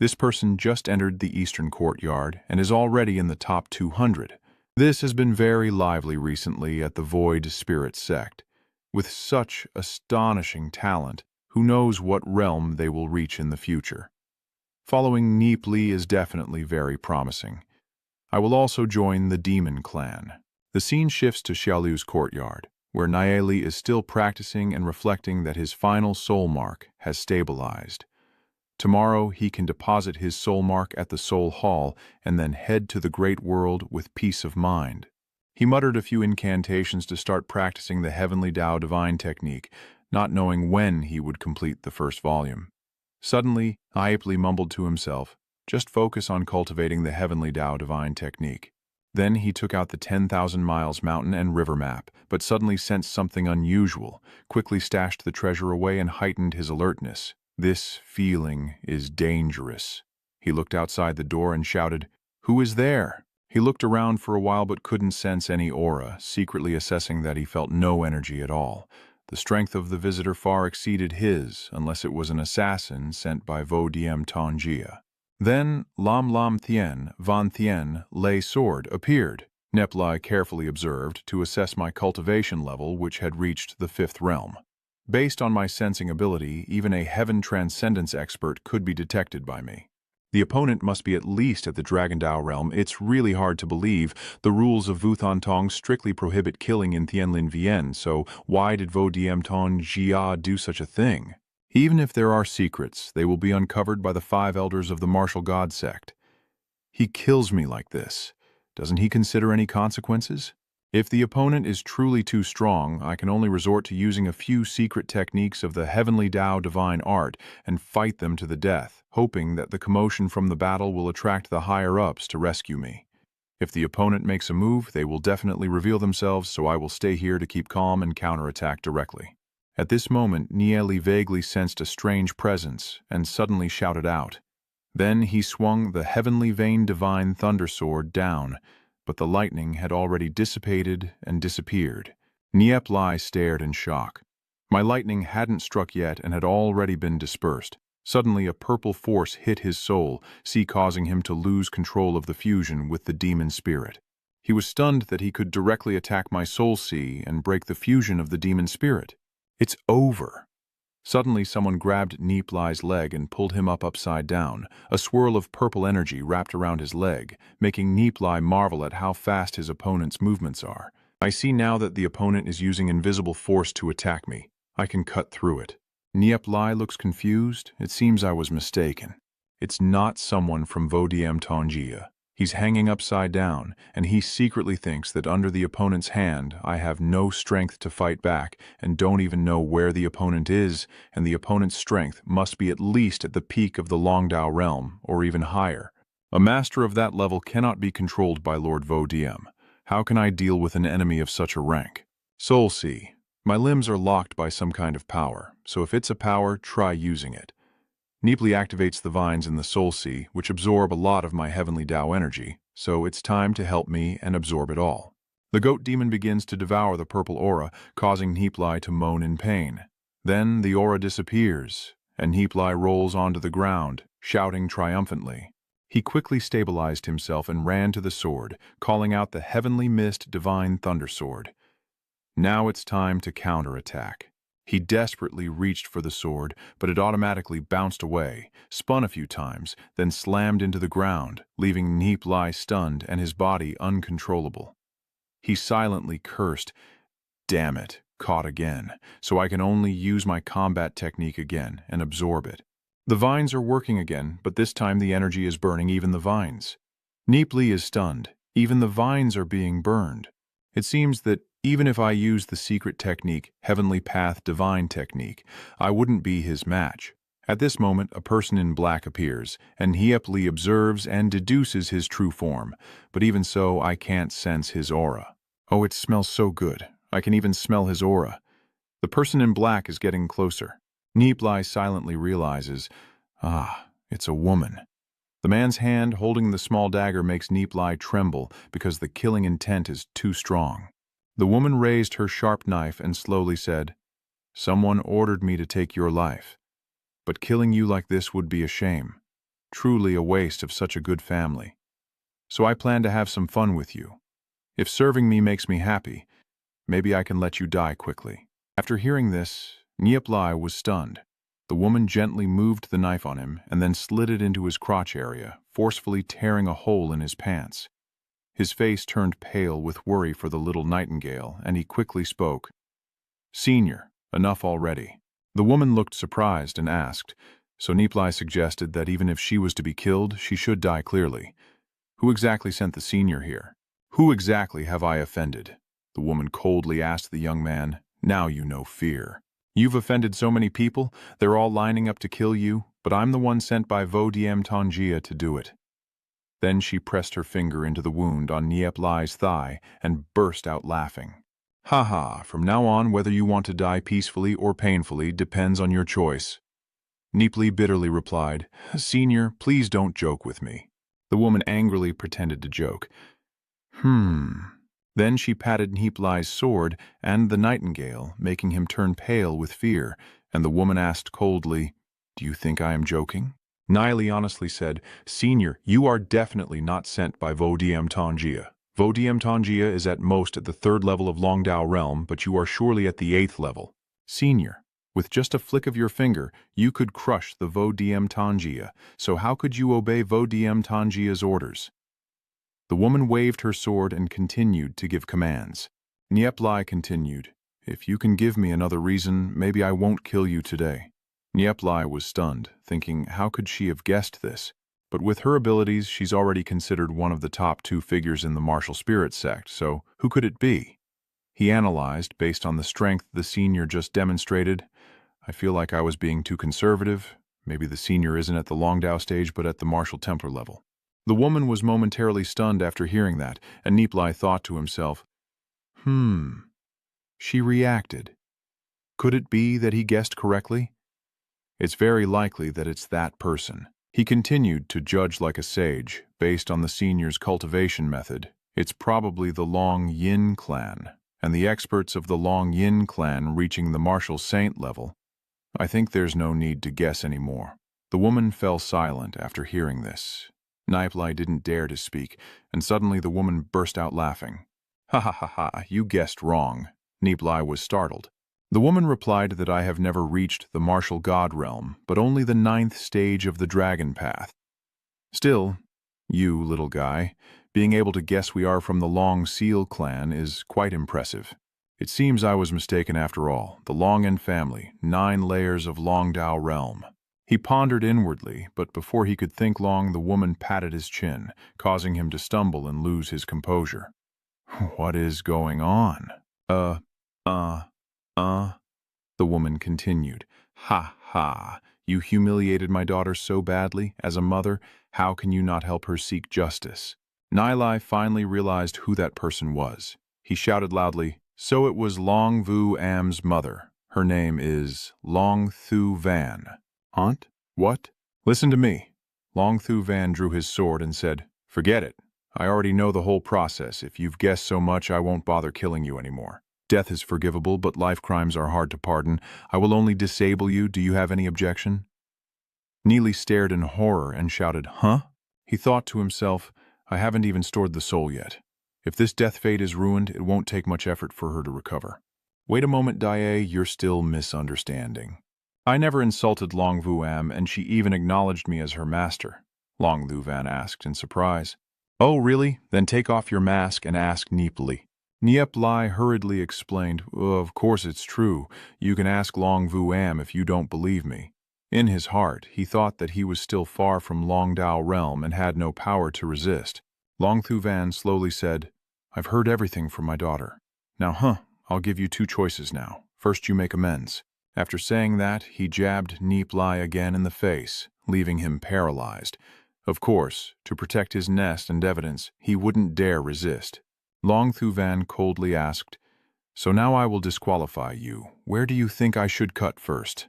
This person just entered the Eastern Courtyard and is already in the top 200. This has been very lively recently at the Void Spirit Sect. With such astonishing talent, who knows what realm they will reach in the future. Following Nie Li is definitely very promising. I will also join the Demon Clan. The scene shifts to Xiaolu's courtyard, where Nie Li is still practicing and reflecting that his final soul mark has stabilized. Tomorrow he can deposit his soul mark at the Soul Hall and then head to the great world with peace of mind. He muttered a few incantations to start practicing the Heavenly Tao Divine technique, not knowing when he would complete the first volume. Suddenly, Nie Li mumbled to himself, just focus on cultivating the Heavenly Tao Divine technique. Then he took out the 10,000 miles mountain and river map, but suddenly sensed something unusual, quickly stashed the treasure away and heightened his alertness. This feeling is dangerous. He looked outside the door and shouted, "Who is there?" He looked around for a while but couldn't sense any aura, secretly assessing that he felt no energy at all. The strength of the visitor far exceeded his, unless it was an assassin sent by Vo Diem Tongjia. Then Lam Lam Thien, Van Thien, Lei Sword appeared. Nie Li carefully observed to assess my cultivation level, which had reached the 5th realm. Based on my sensing ability, even a heaven transcendence expert could be detected by me. The opponent must be at least at the Dragon Dao realm. It's really hard to believe. The rules of Vuthon Tong strictly prohibit killing in Tianlin Vienne, so why did Vo Diem Tong Jia do such a thing? Even if there are secrets, they will be uncovered by the 5 elders of the Martial God sect. He kills me like this. Doesn't he consider any consequences? If the opponent is truly too strong, I can only resort to using a few secret techniques of the Heavenly Tao Divine Art and fight them to the death, hoping that the commotion from the battle will attract the higher-ups to rescue me. If the opponent makes a move, they will definitely reveal themselves, so I will stay here to keep calm and counterattack directly. At this moment, Nie Li vaguely sensed a strange presence and suddenly shouted out. Then he swung the heavenly vein divine thunder sword down, but the lightning had already dissipated and disappeared. Nie Li stared in shock. My lightning hadn't struck yet and had already been dispersed. Suddenly a purple force hit his soul, causing him to lose control of the fusion with the demon spirit. He was stunned that he could directly attack my soul and break the fusion of the demon spirit. It's over. Suddenly someone grabbed Nie Li's leg and pulled him up upside down. A swirl of purple energy wrapped around his leg, making Nie Li marvel at how fast his opponent's movements are. I see now that the opponent is using invisible force to attack me. I can cut through it. Nie Li looks confused. It seems I was mistaken. It's not someone from Demon. He's hanging upside down, and he secretly thinks that under the opponent's hand I have no strength to fight back and don't even know where the opponent is, and the opponent's strength must be at least at the peak of the Longdao realm, or even higher. A master of that level cannot be controlled by Lord Vodiem. How can I deal with an enemy of such a rank? Soul C. My limbs are locked by some kind of power, so if it's a power, try using it. Nie Li activates the vines in the Soul Sea, which absorb a lot of my heavenly Tao energy, so it's time to help me and absorb it all. The goat demon begins to devour the purple aura, causing Nie Li to moan in pain. Then the aura disappears, and Nie Li rolls onto the ground, shouting triumphantly. He quickly stabilized himself and ran to the sword, calling out the heavenly mist divine thunder sword. Now it's time to counterattack. He desperately reached for the sword, but it automatically bounced away, spun a few times, then slammed into the ground, leaving Nie Li stunned and his body uncontrollable. He silently cursed, "Damn it, caught again, so I can only use my combat technique again and absorb it." The vines are working again, but this time the energy is burning even the vines. Nie Li is stunned. Even the vines are being burned. It seems that even if I use the secret technique, Heavenly Path Divine Technique, I wouldn't be his match. At this moment, a person in black appears, and Nie Li observes and deduces his true form, but even so, I can't sense his aura. Oh, it smells so good. I can even smell his aura. The person in black is getting closer. Nie Li silently realizes, it's a woman. The man's hand holding the small dagger makes Nie Li tremble because the killing intent is too strong. The woman raised her sharp knife and slowly said, "Someone ordered me to take your life. But killing you like this would be a shame. Truly a waste of such a good family. So I plan to have some fun with you. If serving me makes me happy, maybe I can let you die quickly." After hearing this, Nie Li was stunned. The woman gently moved the knife on him and then slid it into his crotch area, forcefully tearing a hole in his pants. His face turned pale with worry for the little nightingale, and he quickly spoke. "Senior, enough already." The woman looked surprised and asked, so Nie Li suggested that even if she was to be killed, she should die clearly. "Who exactly sent the senior here? Who exactly have I offended?" The woman coldly asked the young man. "Now you know fear. You've offended so many people, they're all lining up to kill you, but I'm the one sent by Demon to do it." Then she pressed her finger into the wound on Nie Li's thigh and burst out laughing. "Ha ha, from now on whether you want to die peacefully or painfully depends on your choice." Nie Li bitterly replied, "Senior, please don't joke with me." The woman angrily pretended to joke. Then she patted Nie Li's sword and the nightingale, making him turn pale with fear, and the woman asked coldly, "Do you think I am joking?" Nie Li honestly said, "Senior, you are definitely not sent by Demon. Demon is at most at the 3rd level of Longdao realm, but you are surely at the 8th level. Senior, with just a flick of your finger, you could crush the Demon, so how could you obey Demon's orders?" The woman waved her sword and continued to give commands. Nie Li continued, "If you can give me another reason, maybe I won't kill you today." Nie Li was stunned, thinking how could she have guessed this? But with her abilities, she's already considered one of the top 2 figures in the martial spirit sect, so who could it be? He analyzed, based on the strength the senior just demonstrated. I feel like I was being too conservative. Maybe the senior isn't at the Longdao stage, but at the martial Templar level. The woman was momentarily stunned after hearing that, and Nie Li thought to himself, She reacted. Could it be that he guessed correctly? It's very likely that it's that person. He continued to judge like a sage, based on the senior's cultivation method. It's probably the Long Yin clan, and the experts of the Long Yin clan reaching the martial saint level. I think there's no need to guess anymore. The woman fell silent after hearing this. Nie Li didn't dare to speak, and suddenly the woman burst out laughing. Ha ha ha ha, you guessed wrong. Nie Li was startled. The woman replied that I have never reached the martial god realm, but only the 9th stage of the dragon path. Still, you, little guy, being able to guess we are from the Long Seal clan is quite impressive. It seems I was mistaken after all. The Long family, 9 layers of Longdao realm. He pondered inwardly, but before he could think long, the woman patted his chin, causing him to stumble and lose his composure. What is going on? The woman continued. Ha ha, you humiliated my daughter so badly, as a mother, how can you not help her seek justice? Nie Li finally realized who that person was. He shouted loudly, so it was Long Vu Am's mother. Her name is Long Thu Van. Aunt? What? Listen to me. Long Thu Van drew his sword and said, forget it. I already know the whole process. If you've guessed so much, I won't bother killing you anymore. Death is forgivable, but life crimes are hard to pardon. I will only disable you. Do you have any objection? Nie Li stared in horror and shouted, huh? He thought to himself, I haven't even stored the soul yet. If this death fate is ruined, it won't take much effort for her to recover. Wait a moment, Dai, you're still misunderstanding. I never insulted Long Vu Am, and she even acknowledged me as her master, Long Thu Van asked in surprise. Oh, really? Then take off your mask and ask Nie Li. Nie Li hurriedly explained, of course it's true. You can ask Long Vu Am if you don't believe me. In his heart, he thought that he was still far from Longdao realm and had no power to resist. Long Thu Van slowly said, I've heard everything from my daughter. Now, I'll give you 2 choices now. First, you make amends. After saying that, he jabbed Nie Li again in the face, leaving him paralyzed. Of course, to protect his nest and evidence, he wouldn't dare resist. Long Thu Van coldly asked, so now I will disqualify you. Where do you think I should cut first?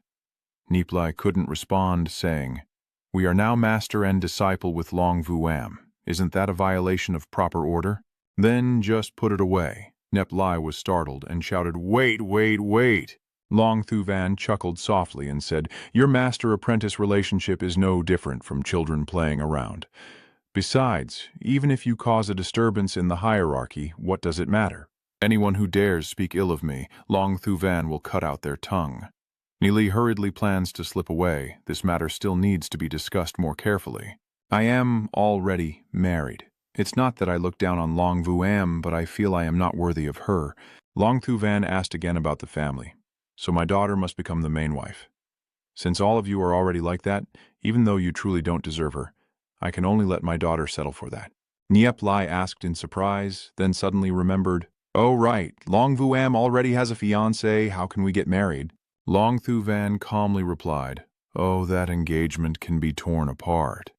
Nie Li couldn't respond, saying, we are now master and disciple with Long Vu Am. Isn't that a violation of proper order? Then just put it away. Nie Li was startled and shouted, wait. Long Thu Van chuckled softly and said, your master-apprentice relationship is no different from children playing around. Besides, even if you cause a disturbance in the hierarchy, what does it matter? Anyone who dares speak ill of me, Long Thu Van will cut out their tongue. Nie Li hurriedly plans to slip away. This matter still needs to be discussed more carefully. I am already married. It's not that I look down on Long Vu Am, but I feel I am not worthy of her. Long Thu Van asked again about the family. So my daughter must become the main wife. Since all of you are already like that, even though you truly don't deserve her, I can only let my daughter settle for that. Nie Li asked in surprise, then suddenly remembered, oh right, Long Vu Am already has a fiancé, how can we get married? Long Thu Van calmly replied, oh, that engagement can be torn apart.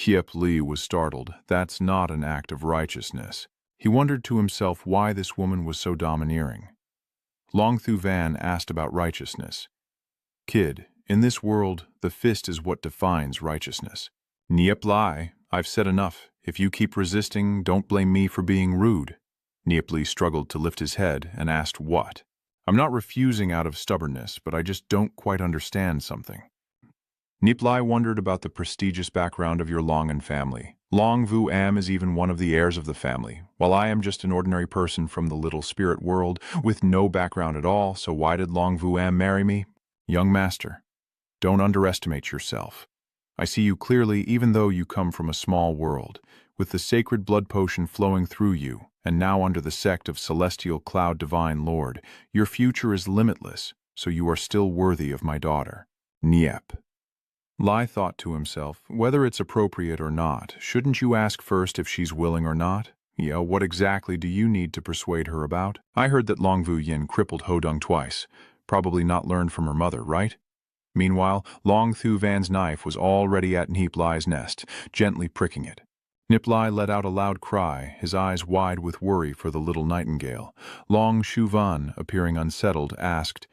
Nie Li was startled. That's not an act of righteousness. He wondered to himself why this woman was so domineering. Long Thu Van asked about righteousness. Kid, in this world, the fist is what defines righteousness. Nie Li, I've said enough. If you keep resisting, don't blame me for being rude. Nie Li struggled to lift his head and asked what. I'm not refusing out of stubbornness, but I just don't quite understand something. Nie Li wondered about the prestigious background of your Long family. Long Vu Am is even one of the heirs of the family, while I am just an ordinary person from the little spirit world with no background at all, so why did Long Vu Am marry me? Young master, don't underestimate yourself. I see you clearly even though you come from a small world, with the sacred blood potion flowing through you, and now under the sect of Celestial Cloud Divine Lord, your future is limitless, so you are still worthy of my daughter. Niep. Li thought to himself, whether it's appropriate or not, shouldn't you ask first if she's willing or not? Yeah, what exactly do you need to persuade her about? I heard that Long Vu Yin crippled Hodong twice, probably not learned from her mother, right? Meanwhile, Long Thu Van's knife was already at Nie Li's nest, gently pricking it. Nie Li let out a loud cry, his eyes wide with worry for the little nightingale. Long Shuvan, appearing unsettled, asked,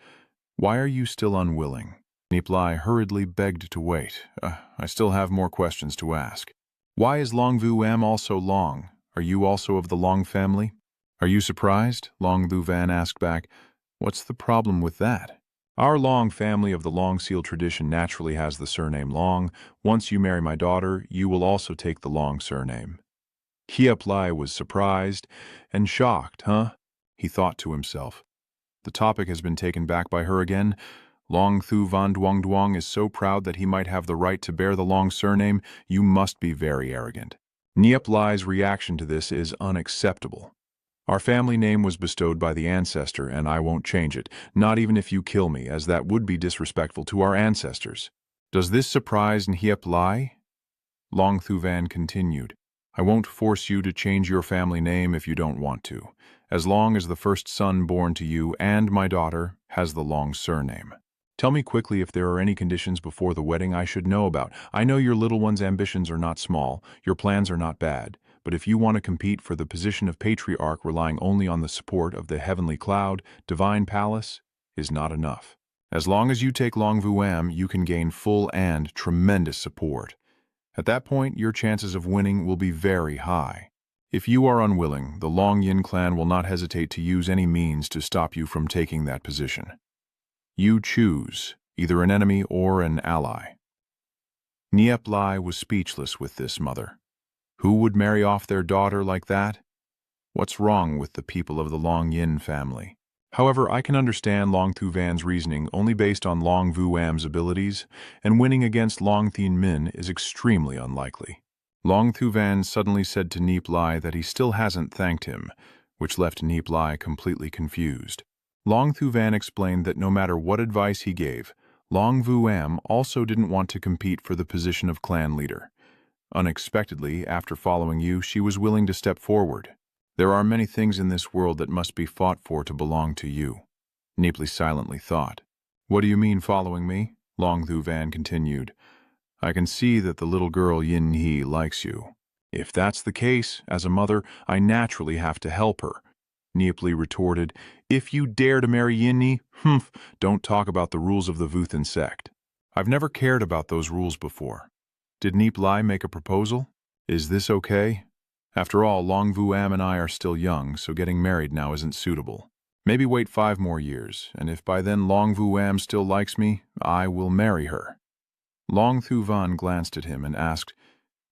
"Why are you still unwilling?" Nie Li hurriedly begged to wait. I still have more questions to ask. Why is Long Vu Am also Long? Are you also of the Long family? Are you surprised? Long Vu Van asked back. What's the problem with that? Our Long family of the Long Seal tradition naturally has the surname Long. Once you marry my daughter, you will also take the Long surname. Nie Li was surprised and shocked, huh? He thought to himself. The topic has been taken back by her again. Long Thu Van Duong Duong is so proud that he might have the right to bear the Long surname. You must be very arrogant. Nie Li's reaction to this is unacceptable. Our family name was bestowed by the ancestor, and I won't change it, not even if you kill me, as that would be disrespectful to our ancestors. Does this surprise Nie Li? Long Thu Van continued. I won't force you to change your family name if you don't want to, as long as the first son born to you and my daughter has the Long surname. Tell me quickly if there are any conditions before the wedding I should know about. I know your little one's ambitions are not small, your plans are not bad, but if you want to compete for the position of patriarch relying only on the support of the heavenly cloud, divine palace, is not enough. As long as you take Long Vu Am, you can gain full and tremendous support. At that point, your chances of winning will be very high. If you are unwilling, the Long Yin clan will not hesitate to use any means to stop you from taking that position. You choose, either an enemy or an ally. Nie Li was speechless with this mother. Who would marry off their daughter like that? What's wrong with the people of the Long Yin family? However, I can understand Long Thu Van's reasoning only based on Long Vu Am's abilities, and winning against Long Thien Min is extremely unlikely. Long Thu Van suddenly said to Nie Li that he still hasn't thanked him, which left Nie Li completely confused. Long Thu Van explained that no matter what advice he gave, Long Vu Am also didn't want to compete for the position of clan leader. Unexpectedly, after following you, she was willing to step forward. There are many things in this world that must be fought for to belong to you. Nie Li silently thought. What do you mean following me? Long Thu Van continued. I can see that the little girl Yin He likes you. If that's the case, as a mother, I naturally have to help her. Nie Li retorted. If you dare to marry Yin He, don't talk about the rules of the Vuthan sect. I've never cared about those rules before. Did Nie Li make a proposal? Is this okay? After all, Long Vu Am and I are still young, so getting married now isn't suitable. Maybe wait 5 more years, and if by then Long Vu Am still likes me, I will marry her. Long Thu Van glanced at him and asked,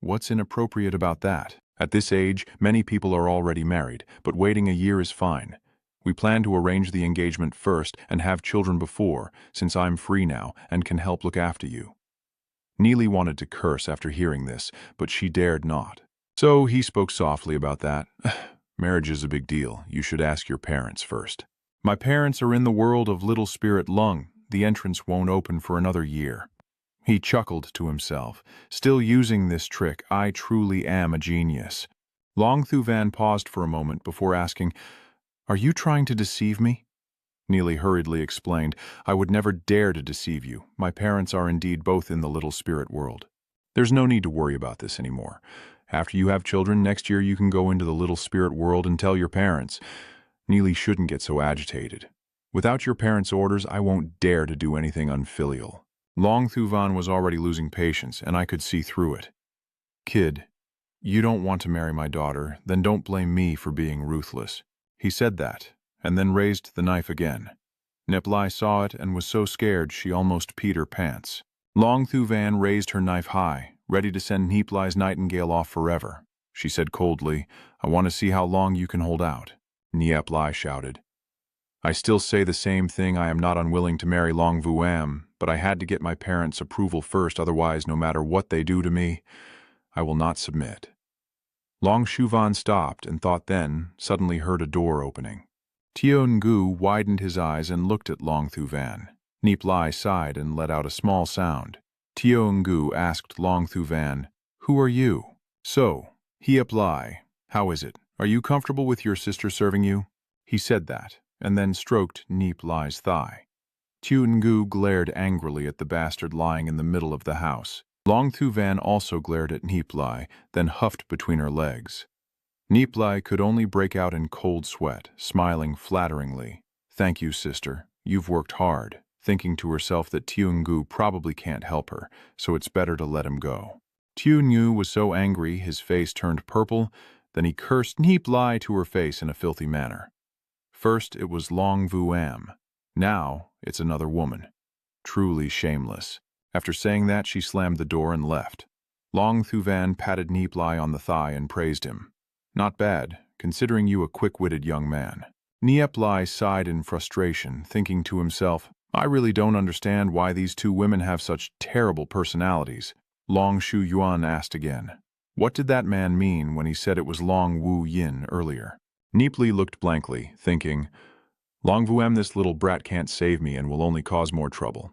What's inappropriate about that? At this age, many people are already married, but waiting a year is fine. We plan to arrange the engagement first and have children before, since I'm free now and can help look after you. Nie Li wanted to curse after hearing this, but she dared not. So he spoke softly about that. Marriage is a big deal. You should ask your parents first. My parents are in the world of Little Spirit Lung. The entrance won't open for another year. He chuckled to himself. Still using this trick, I truly am a genius. Long Thu Van paused for a moment before asking, Are you trying to deceive me? Nie Li hurriedly explained, I would never dare to deceive you. My parents are indeed both in the Little Spirit world. There's no need to worry about this anymore. After you have children, next year you can go into the Little Spirit world and tell your parents. Nie Li shouldn't get so agitated. Without your parents' orders, I won't dare to do anything unfilial. Long Thu Van was already losing patience, and I could see through it. Kid, you don't want to marry my daughter, then don't blame me for being ruthless. He said that, and then raised the knife again. Nie Li saw it and was so scared she almost peed her pants. Long Thu Van raised her knife high, ready to send Nie Li's nightingale off forever. She said coldly, I want to see how long you can hold out. Nie Li shouted. I still say the same thing. I am not unwilling to marry Long Vu Am, but I had to get my parents' approval first, otherwise, no matter what they do to me, I will not submit. Long Shuvan stopped and thought then, suddenly heard a door opening. Tio Ngu widened his eyes and looked at Long Thu Van. Nie Li sighed and let out a small sound. Tio Ngu asked Long Thu Van, Who are you? So, Nie Li, how is it? Are you comfortable with your sister serving you? He said that, and then stroked Nie Li's thigh. Tio Ngu glared angrily at the bastard lying in the middle of the house. Long Thu Van also glared at Nie Li, then huffed between her legs. Nie Li could only break out in cold sweat, smiling flatteringly. "Thank you, sister. You've worked hard," thinking to herself that Tiungu probably can't help her, so it's better to let him go. Tiungu was so angry his face turned purple, then he cursed Nie Li to her face in a filthy manner. First it was Long Vu Am. Now it's another woman. Truly shameless. After saying that, she slammed the door and left. Long Thu Van patted Nie Li on the thigh and praised him. "Not bad, considering you a quick-witted young man." Nie Li sighed in frustration, thinking to himself, "I really don't understand why these two women have such terrible personalities." Long Shu Yuan asked again, "What did that man mean when he said it was Long Wu Yin earlier?" Nie Li looked blankly, thinking, "Long Vu Am, this little brat can't save me and will only cause more trouble."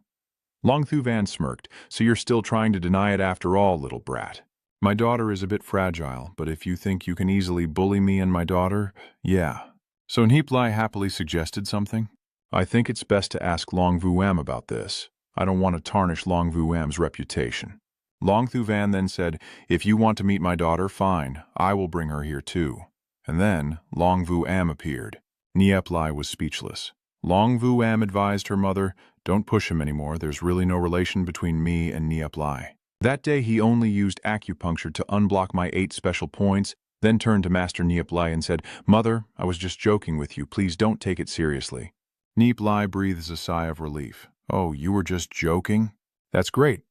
Long Thu Van smirked, "So you're still trying to deny it after all, little brat." "My daughter is a bit fragile, but if you think you can easily bully me and my daughter, yeah." So Nie Li happily suggested something. "I think it's best to ask Long Vu Am about this. I don't want to tarnish Long Vu Am's reputation." Long Thu Van then said, "If you want to meet my daughter, fine. I will bring her here too." And then Long Vu Am appeared. Nie Li was speechless. Long Vu Am advised her mother, "Don't push him anymore, there's really no relation between me and Nie Li." That day he only used acupuncture to unblock my 8 special points, then turned to Master Nie Li and said, "Mother, I was just joking with you, please don't take it seriously." Nie Li breathes a sigh of relief. "Oh, you were just joking? That's great."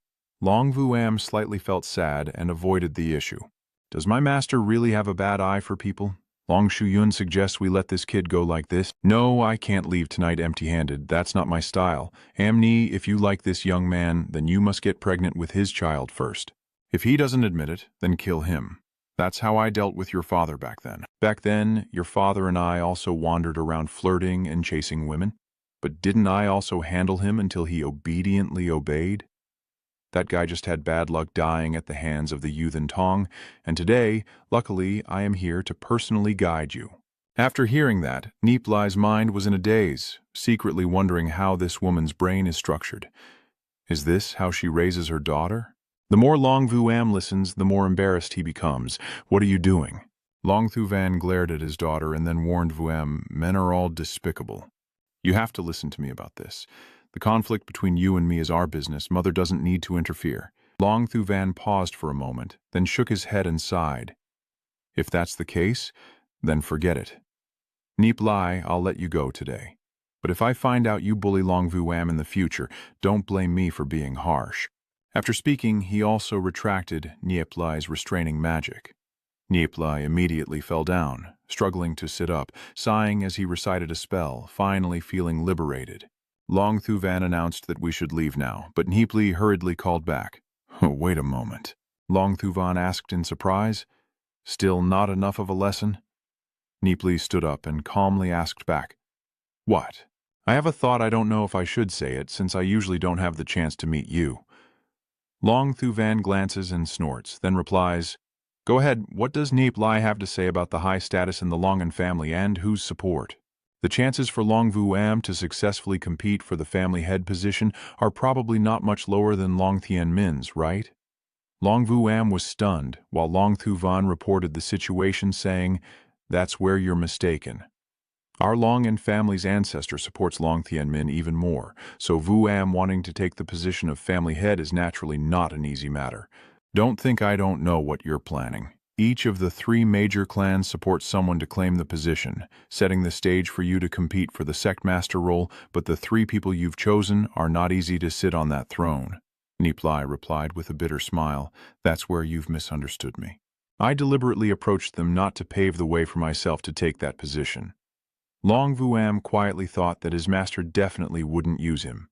Long Vu Am slightly felt sad and avoided the issue. "Does my master really have a bad eye for people? Long Shu Yun suggests we let this kid go like this. No, I can't leave tonight empty-handed. That's not my style. Amni, if you like this young man, then you must get pregnant with his child first. If he doesn't admit it, then kill him. That's how I dealt with your father back then. Back then, your father and I also wandered around flirting and chasing women. But didn't I also handle him until he obediently obeyed? That guy just had bad luck dying at the hands of the Yuthan Tong, and today, luckily, I am here to personally guide you." After hearing that, Nie Li's mind was in a daze, secretly wondering how this woman's brain is structured. Is this how she raises her daughter? The more Long Vu Am listens, the more embarrassed he becomes. "What are you doing?" Long Thu Van glared at his daughter and then warned Vu Am, "Men are all despicable. You have to listen to me about this. The conflict between you and me is our business. Mother doesn't need to interfere." Long Thu Van paused for a moment, then shook his head and sighed. "If that's the case, then forget it. Nie Li, I'll let you go today. But if I find out you bully Long Vu Am in the future, don't blame me for being harsh." After speaking, he also retracted Nie Li's restraining magic. Nie Li immediately fell down, struggling to sit up, sighing as he recited a spell, finally feeling liberated. Long Thu Van announced that we should leave now, but Nie Li hurriedly called back. "Oh, wait a moment." Long Thu Van asked in surprise. "Still not enough of a lesson?" Nie Li stood up and calmly asked back, "What?" "I have a thought, I don't know if I should say it, since I usually don't have the chance to meet you." Long Thu Van glances and snorts, then replies, "Go ahead, what does Nie Li have to say about the high status in the Longan family and whose support?" "The chances for Long Vu Am to successfully compete for the family head position are probably not much lower than Long Thien Min's, right?" Long Vu Am was stunned, while Long Thu Van reported the situation, saying, "That's where you're mistaken. Our Longan family's ancestor supports Long Thien Min even more, so Vu Am wanting to take the position of family head is naturally not an easy matter. Don't think I don't know what you're planning. Each of the 3 major clans supports someone to claim the position, setting the stage for you to compete for the sect master role, but the 3 people you've chosen are not easy to sit on that throne." Nie Li replied with a bitter smile, "That's where you've misunderstood me. I deliberately approached them not to pave the way for myself to take that position." Long Vu Am quietly thought that his master definitely wouldn't use him,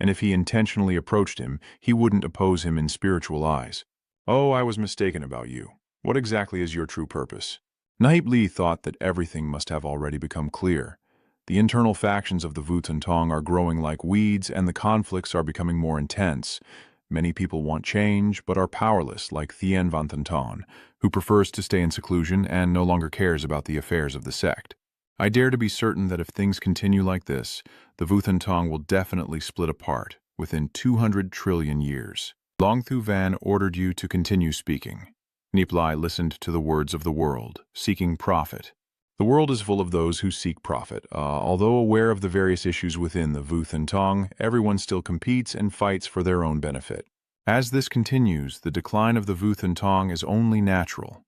and if he intentionally approached him, he wouldn't oppose him in spiritual eyes. "Oh, I was mistaken about you. What exactly is your true purpose?" Nie Li thought that everything must have already become clear. The internal factions of the Wutun Tong are growing like weeds, and the conflicts are becoming more intense. Many people want change, but are powerless, like Thien Van Tanton, who prefers to stay in seclusion and no longer cares about the affairs of the sect. I dare to be certain that if things continue like this, the Wutun Tong will definitely split apart within 200 trillion years. Long Thu Van ordered you to continue speaking. Nie Li listened to the words of the world, seeking profit. The world is full of those who seek profit. Although aware of the various issues within the Vuth and Tong, everyone still competes and fights for their own benefit. As this continues, the decline of the Vuth and Tong is only natural.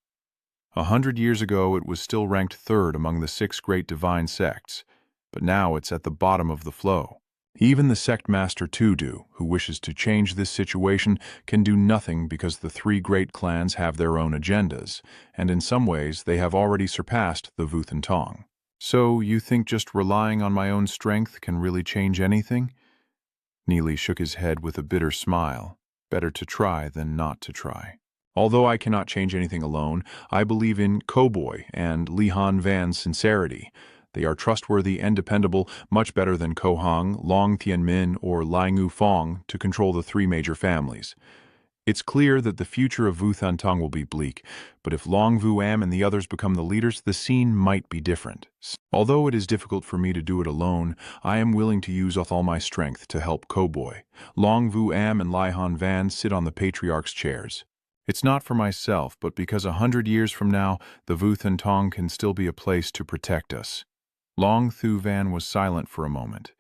100 years ago, it was still ranked third among the 6 great divine sects, but now it's at the bottom of the flow. Even the sect master Tudu, who wishes to change this situation, can do nothing because the 3 great clans have their own agendas, and in some ways they have already surpassed the Vuth and Tong. So you think just relying on my own strength can really change anything? Nie Li shook his head with a bitter smile. Better to try than not to try. Although I cannot change anything alone, I believe in Koboy and Li Han Van's sincerity. They are trustworthy and dependable, much better than Ko Hong, Long Tianmin, or Lai Ngu Fong to control the 3 major families. It's clear that the future of Wu Thantong will be bleak, but if Long Vu Am and the others become the leaders, the scene might be different. Although it is difficult for me to do it alone, I am willing to use all my strength to help Koboy. Long Vu Am and Lai Han Van sit on the patriarch's chairs. It's not for myself, but because 100 years from now, the Vu Thantong can still be a place to protect us. Long Thu Van was silent for a moment,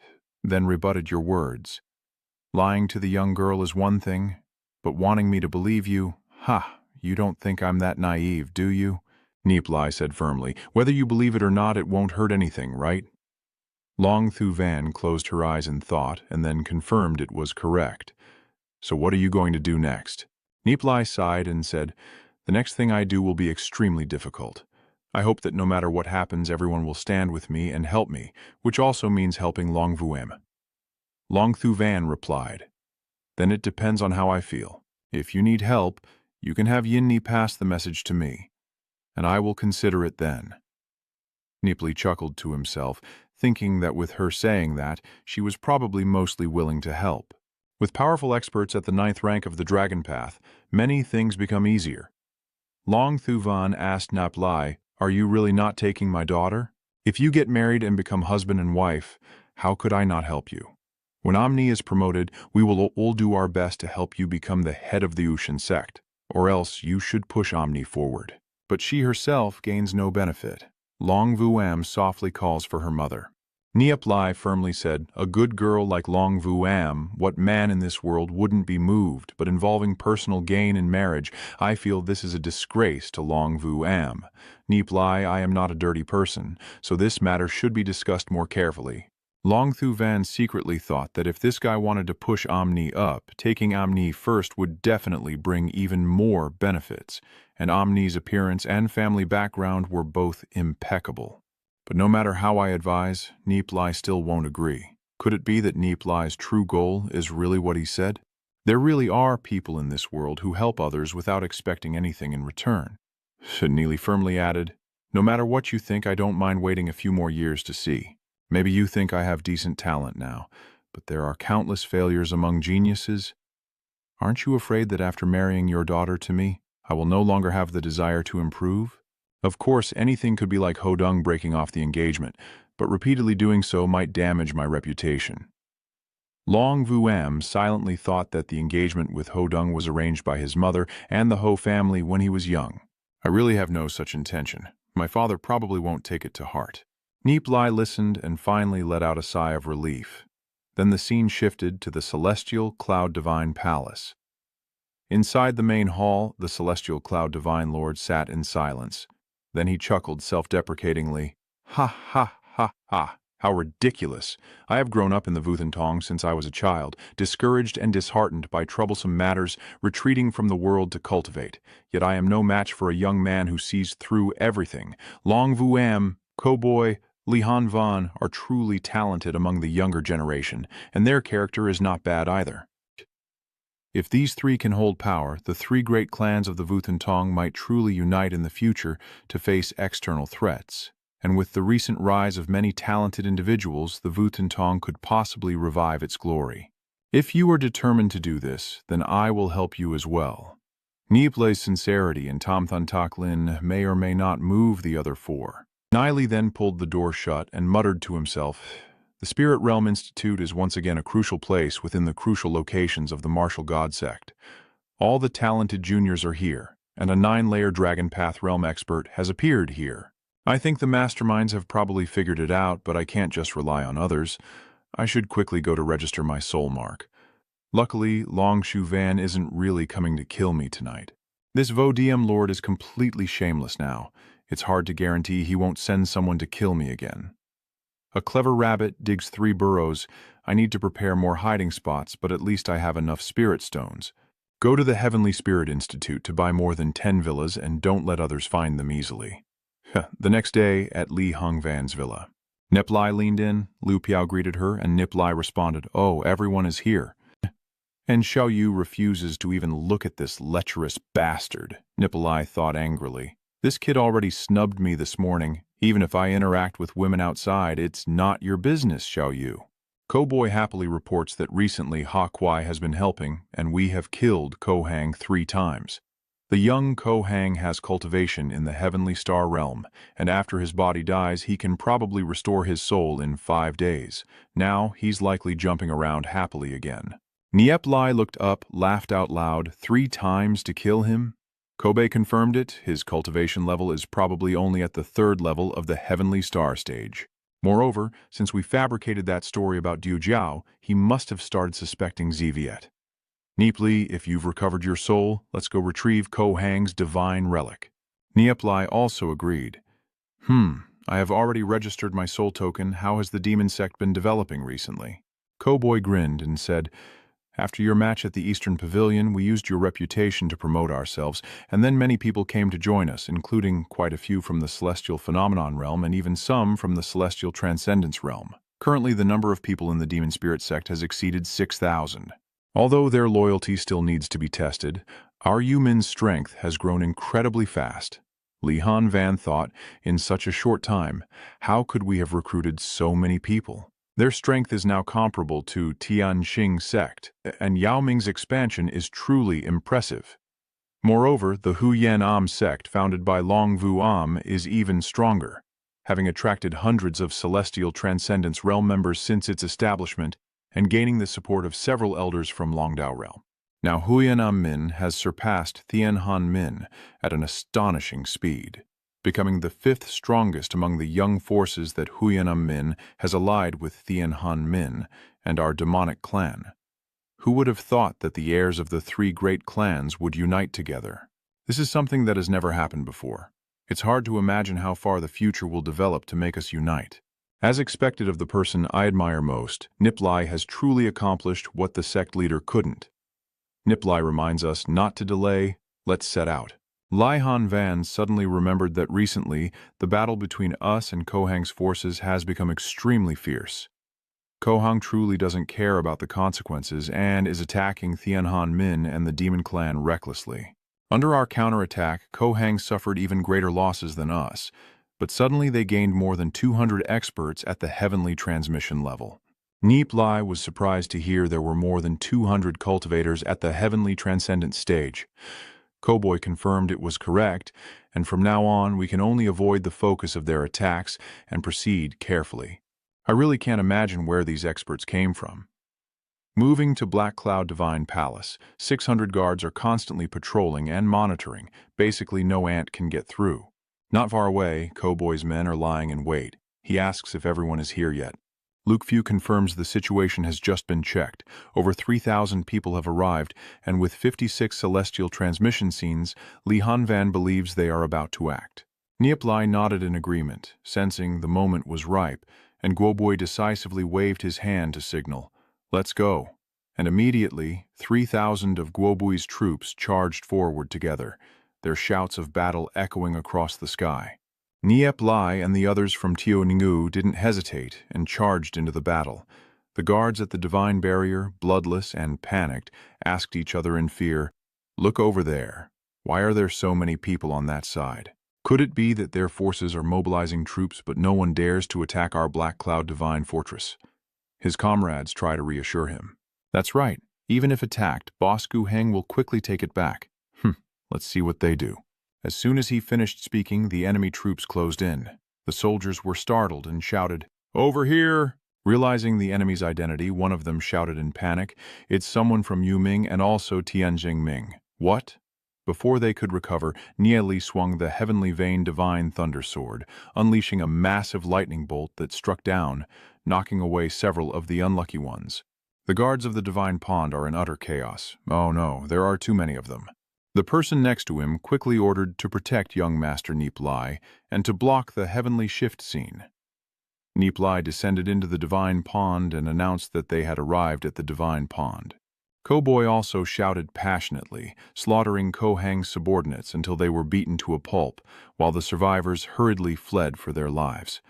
then rebutted your words. Lying to the young girl is one thing, but wanting me to believe you, you don't think I'm that naive, do you? Nie Li said firmly. Whether you believe it or not, it won't hurt anything, right? Long Thu Van closed her eyes in thought and then confirmed it was correct. So what are you going to do next? Nie Li sighed and said, the next thing I do will be extremely difficult. I hope that no matter what happens, everyone will stand with me and help me, which also means helping Long Vuem. Long Thu Van replied, then it depends on how I feel. If you need help, you can have Yin Ni pass the message to me, and I will consider it then. Nie Li chuckled to himself, thinking that with her saying that, she was probably mostly willing to help. With powerful experts at the 9th rank of the Dragon Path, many things become easier. Long Thu Van asked Nie Li, are you really not taking my daughter? If you get married and become husband and wife, how could I not help you? When Omni is promoted, we will all do our best to help you become the head of the Ushin sect, or else you should push Omni forward. But she herself gains no benefit. Long Vuam softly calls for her mother. Nie Li firmly said, a good girl like Long Vuam, what man in this world wouldn't be moved, but involving personal gain in marriage, I feel this is a disgrace to Long Vuam. Nie Li, I am not a dirty person, so this matter should be discussed more carefully. Long Thu Van secretly thought that if this guy wanted to push Omni up, taking Omni first would definitely bring even more benefits, and Omni's appearance and family background were both impeccable. But no matter how I advise, Nie Li still won't agree. Could it be that Nie Li's true goal is really what he said? There really are people in this world who help others without expecting anything in return. Nie Li firmly added, no matter what you think, I don't mind waiting a few more years to see. Maybe you think I have decent talent now, but there are countless failures among geniuses. Aren't you afraid that after marrying your daughter to me, I will no longer have the desire to improve? Of course, anything could be like Hodung breaking off the engagement, but repeatedly doing so might damage my reputation. Long Vuam silently thought that the engagement with Hodung was arranged by his mother and the Ho family when he was young. I really have no such intention. My father probably won't take it to heart. Nie Li listened and finally let out a sigh of relief. Then the scene shifted to the Celestial Cloud Divine Palace. Inside the main hall, the Celestial Cloud Divine Lord sat in silence. Then he chuckled self-deprecatingly. Ha ha ha ha, how ridiculous. I have grown up in the Vuthantong since I was a child, discouraged and disheartened by troublesome matters, retreating from the world to cultivate. Yet I am no match for a young man who sees through everything. Long Vuam, Koboy, Li Han Van are truly talented among the younger generation, and their character is not bad either. If these 3 can hold power, the 3 great clans of the Vuthantong might truly unite in the future to face external threats. And with the recent rise of many talented individuals, the Vuthantong could possibly revive its glory. If you are determined to do this, then I will help you as well. Nie Li's sincerity and Tom Thun Tak Lin may or may not move the other 4. Nie Li then pulled the door shut and muttered to himself, The Spirit Realm Institute is once again a crucial place within the crucial locations of the martial god sect. All the talented juniors are here, and a 9-layer Dragon Path Realm expert has appeared here. I think the masterminds have probably figured it out, but I can't just rely on others. I should quickly go to register my soul mark. Luckily, Long Shu Van isn't really coming to kill me tonight. This Vodiem Lord is completely shameless now. It's hard to guarantee he won't send someone to kill me again. A clever rabbit digs 3 burrows. I need to prepare more hiding spots, but at least I have enough spirit stones. Go to the Heavenly Spirit Institute to buy more than 10 villas and don't let others find them easily. The next day, at Li Hongvan's villa. Nip Lai leaned in, Lu Piao greeted her, and Nip Lai responded, "Oh, everyone is here." And Xiao Yu refuses to even look at this lecherous bastard, Nip Lai thought angrily. This kid already snubbed me this morning. Even if I interact with women outside, it's not your business, Xiao Yu. Cowboy happily reports that recently Ha Kuai has been helping, and we have killed Ko Hang 3 times. The young Ko Hang has cultivation in the Heavenly Star Realm, and after his body dies, he can probably restore his soul in 5 days. Now, he's likely jumping around happily again. Niep Lai looked up, laughed out loud. 3 times to kill him? Kobe confirmed it. His cultivation level is probably only at the 3rd level of the Heavenly Star stage. Moreover, since we fabricated that story about Diu Jiao, he must have started suspecting Xviet. Niep Li, if you've recovered your soul, let's go retrieve Ko Hang's divine relic. Niep Lai also agreed. I have already registered my soul token. How has the demon sect been developing recently? Cowboy grinned and said, "After your match at the Eastern Pavilion, we used your reputation to promote ourselves, and then many people came to join us, including quite a few from the Celestial Phenomenon realm and even some from the Celestial Transcendence realm. Currently, the number of people in the Demon Spirit sect has exceeded 6,000. Although their loyalty still needs to be tested, our Yumin's strength has grown incredibly fast." Li Han Van thought, in such a short time, how could we have recruited so many people? Their strength is now comparable to Tianxing sect, and Yao Ming's expansion is truly impressive. Moreover, the Huyan Am sect founded by Long Vu Am is even stronger, having attracted hundreds of Celestial Transcendence realm members since its establishment and gaining the support of several elders from Longdao realm. Now Huyan Am Min has surpassed Tianhan Min at an astonishing speed, becoming the 5th strongest among the young forces that Huyan Min has allied with Tianhan Min and our demonic clan. Who would have thought that the heirs of the 3 great clans would unite together? This is something that has never happened before. It's hard to imagine how far the future will develop to make us unite. As expected of the person I admire most, Nip Lai has truly accomplished what the sect leader couldn't. Nip Lai reminds us not to delay, let's set out. Lai Han Van suddenly remembered that recently, the battle between us and Ko Hang's forces has become extremely fierce. Ko Hang truly doesn't care about the consequences and is attacking Tianhan Min and the Demon Clan recklessly. Under our counterattack, Ko Hang suffered even greater losses than us, but suddenly they gained more than 200 experts at the Heavenly Transmission level. Niep Lai was surprised to hear there were more than 200 cultivators at the Heavenly Transcendent stage. Cowboy confirmed it was correct, and from now on we can only avoid the focus of their attacks and proceed carefully. I really can't imagine where these experts came from. Moving to Black Cloud Divine Palace, 600 guards are constantly patrolling and monitoring. Basically, no ant can get through. Not far away, Cowboy's men are lying in wait. He asks if everyone is here yet. Luke Fu confirms the situation has just been checked. Over 3,000 people have arrived, and with 56 celestial transmission scenes, Li Han Van believes they are about to act. Niep Lai nodded in agreement, sensing the moment was ripe, and Guoboy decisively waved his hand to signal, "Let's go." And immediately, 3,000 of Guoboy's troops charged forward together, their shouts of battle echoing across the sky. Niep Lai and the others from Tio Ningu didn't hesitate and charged into the battle. The guards at the divine barrier, bloodless and panicked, asked each other in fear, "Look over there. Why are there so many people on that side? Could it be that their forces are mobilizing troops but no one dares to attack our Black Cloud Divine Fortress?" His comrades try to reassure him. "That's right. Even if attacked, Boss Gu Heng will quickly take it back. Let's see what they do." As soon as he finished speaking, the enemy troops closed in. The soldiers were startled and shouted, "Over here!" Realizing the enemy's identity, one of them shouted in panic, "It's someone from Yuming and also Tianjingming." What? Before they could recover, Nie Li swung the heavenly vein divine thunder sword, unleashing a massive lightning bolt that struck down, knocking away several of the unlucky ones. The guards of the divine pond are in utter chaos. Oh no, there are too many of them. The person next to him quickly ordered to protect young Master Nie Li and to block the heavenly shift scene. Nie Li descended into the divine pond and announced that they had arrived at the divine pond. Ko-boy also shouted passionately, slaughtering Ko-hang's subordinates until they were beaten to a pulp, while the survivors hurriedly fled for their lives.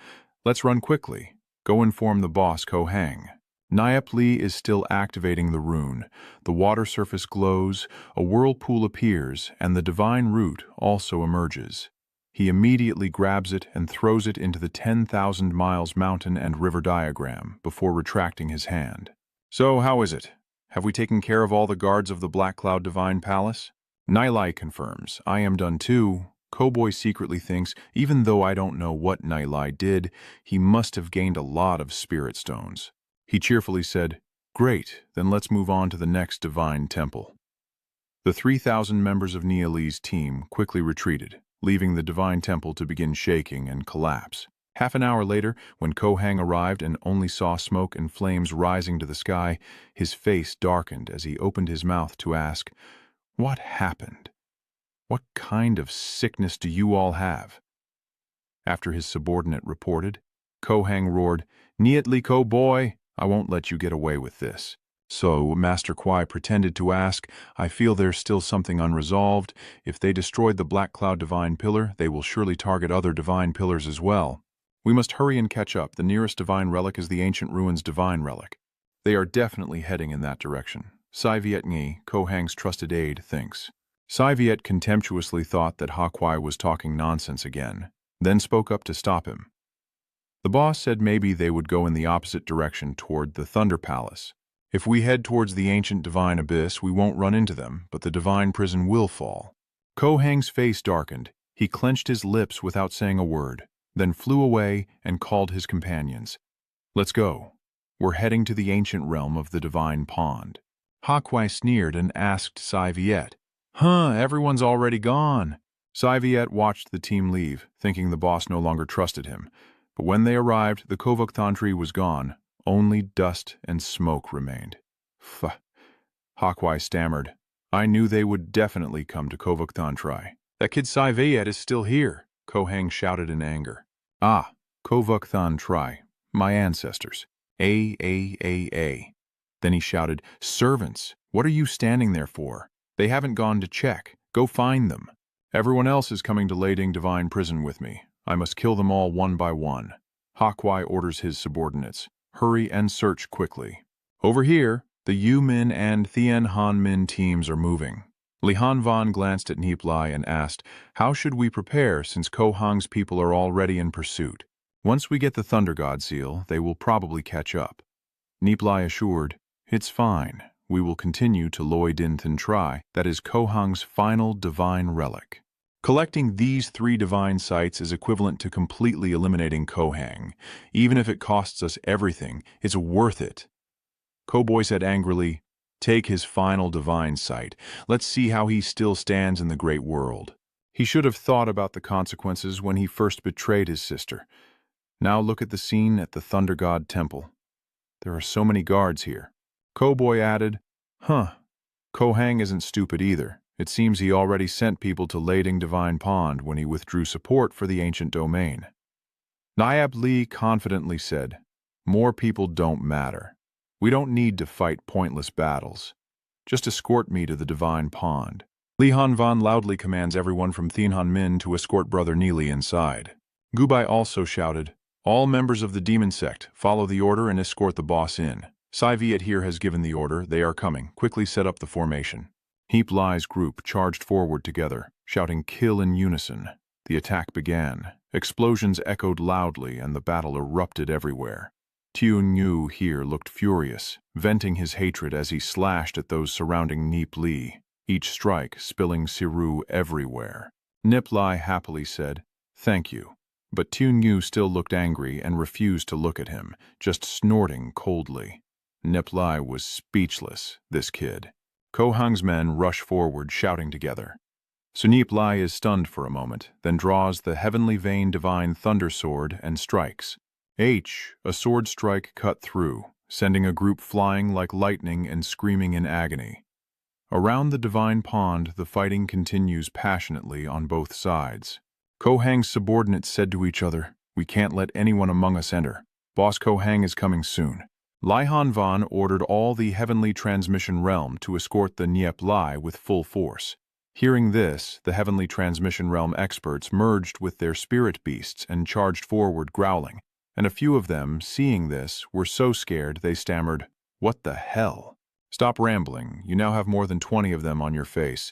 "Let's run quickly. Go inform the boss, Ko-hang." Nie Li is still activating the rune. The water surface glows, a whirlpool appears, and the divine root also emerges. He immediately grabs it and throws it into the 10,000 miles mountain and river diagram before retracting his hand. "So, how is it? Have we taken care of all the guards of the Black Cloud Divine Palace?" Nie Li confirms, "I am done too." Ko-boy secretly thinks, even though I don't know what Nie Li did, he must have gained a lot of spirit stones. He cheerfully said, "Great, then let's move on to the next divine temple." The 3,000 members of Nie Li's team quickly retreated, leaving the divine temple to begin shaking and collapse. Half an hour later, when Ko-hang arrived and only saw smoke and flames rising to the sky, his face darkened as he opened his mouth to ask, "What happened? What kind of sickness do you all have?" After his subordinate reported, Ko-hang roared, "Nie Li Ko-boy, I won't let you get away with this." So Master Kwai pretended to ask, "I feel there's still something unresolved. If they destroyed the Black Cloud Divine Pillar, they will surely target other divine pillars as well. We must hurry and catch up. The nearest divine relic is the Ancient Ruins Divine Relic. They are definitely heading in that direction." Sai Viet Nhi, Ko-hang's trusted aide, thinks. Sai Viet contemptuously thought that Ha Kwai was talking nonsense again, then spoke up to stop him. The boss said maybe they would go in the opposite direction toward the Thunder Palace. "If we head towards the ancient divine abyss, we won't run into them, but the divine prison will fall." Ko-hang's face darkened. He clenched his lips without saying a word, then flew away and called his companions. "Let's go. We're heading to the ancient realm of the divine pond." Ha Kwai sneered and asked Sai Viet, Everyone's already gone." Sai Viet watched the team leave, thinking the boss no longer trusted him. But when they arrived, the Kovoktan tree was gone. Only dust and smoke remained. "Pff," Ha Kwai stammered. "I knew they would definitely come to Kovoktan Tri." "That kid Sai Viet is still here," Ko-hang shouted in anger. "Ah, Kovoktan Tri, my ancestors. A. Then he shouted, "Servants, what are you standing there for? They haven't gone to check. Go find them. Everyone else is coming to Lading Divine Prison with me. I must kill them all one by one." Ha Kwai orders his subordinates, "Hurry and search quickly." Over here, the Yu Min and Thien Han Min teams are moving. Li Han Van glanced at Nie Li and asked, "How should we prepare since Ko-hang's people are already in pursuit? Once we get the Thunder God seal, they will probably catch up." Nie Li assured, "It's fine. We will continue to Loi Din Thin Tri, that is Ko-hang's final divine relic." Collecting these 3 divine sites is equivalent to completely eliminating Ko-hang. Even if it costs us everything, it's worth it. Ko-boy said angrily, "Take his final divine site. Let's see how he still stands in the great world." He should have thought about the consequences when he first betrayed his sister. Now look at the scene at the Thunder God Temple. There are so many guards here. Ko-boy added, Ko-hang isn't stupid either. It seems he already sent people to Lading Divine Pond when he withdrew support for the ancient domain. Nie Li confidently said, "More people don't matter. We don't need to fight pointless battles. Just escort me to the Divine Pond." Li Han Van loudly commands everyone from Thien Han Min to escort Brother Nie Li inside. Gubai also shouted, "All members of the demon sect, follow the order and escort the boss in." Sai Viet here has given the order. They are coming. Quickly set up the formation. Nie Li's group charged forward together, shouting "Kill" in unison. The attack began. Explosions echoed loudly and the battle erupted everywhere. Tiu Ngu here looked furious, venting his hatred as he slashed at those surrounding Nie Li, each strike spilling siru everywhere. Nie Li happily said, "Thank you. But Tune Yu still looked angry and refused to look at him, just snorting coldly. Nie Li was speechless, this kid. Ko Hang's men rush forward, shouting together. So Nie Li is stunned for a moment, then draws the heavenly vein divine thunder sword and strikes. A sword strike cut through, sending a group flying like lightning and screaming in agony. Around the divine pond, the fighting continues passionately on both sides. Ko Hang's subordinates said to each other, "We can't let anyone among us enter. Boss Ko Hang is coming soon." Lai Han Van ordered all the heavenly transmission realm to escort the Nie Li with full force. Hearing this, the heavenly transmission realm experts merged with their spirit beasts and charged forward growling, and a few of them, seeing this, were so scared they stammered, "What the hell?" "Stop rambling, you now have more than 20 of them on your face.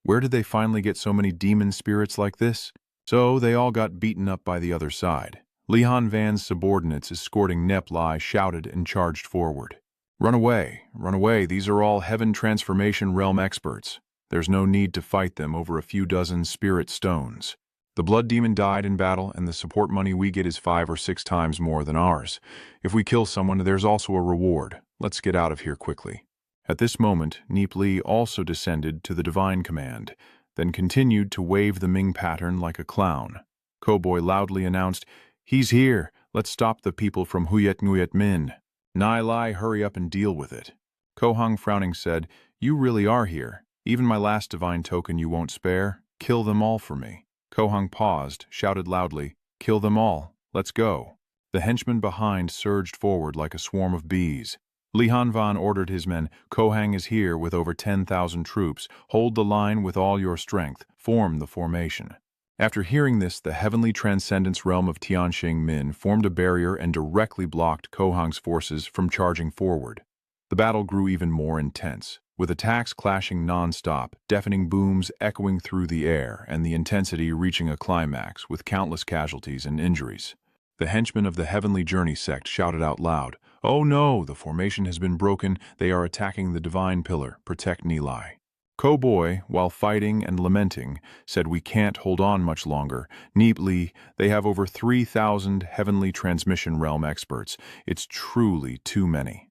Where did they finally get so many demon spirits like this?" So they all got beaten up by the other side. Li Han Van's subordinates escorting Nie Li shouted and charged forward. Run away, these are all heaven transformation realm experts. There's no need to fight them over a few dozen spirit stones. The blood demon died in battle, and the support money we get is 5 or 6 times more than ours. If we kill someone, there's also a reward. Let's get out of here quickly. At this moment, Nie Li also descended to the divine command, then continued to wave the Ming pattern like a clown. Cowboy loudly announced, "He's here! Let's stop the people from Huyet Nguyet Min." Nie Li, hurry up and deal with it. Ko Hang, frowning, said, "You really are here. Even my last divine token you won't spare. Kill them all for me." Ko Hang paused, shouted loudly, "Kill them all. Let's go." The henchmen behind surged forward like a swarm of bees. Li Han Van ordered his men, "Ko Hang is here with over 10,000 troops. Hold the line with all your strength. Form the formation." After hearing this, the heavenly transcendence realm of Tianxing Min formed a barrier and directly blocked Ko Hang's forces from charging forward. The battle grew even more intense, with attacks clashing non-stop, deafening booms echoing through the air, and the intensity reaching a climax with countless casualties and injuries. The henchmen of the Heavenly Journey sect shouted out loud, "Oh no, the formation has been broken. They are attacking the divine pillar. Protect Nie Li." Cowboy, while fighting and lamenting, said, "We can't hold on much longer. Nie Li, they have over 3,000 heavenly transmission realm experts. It's truly too many."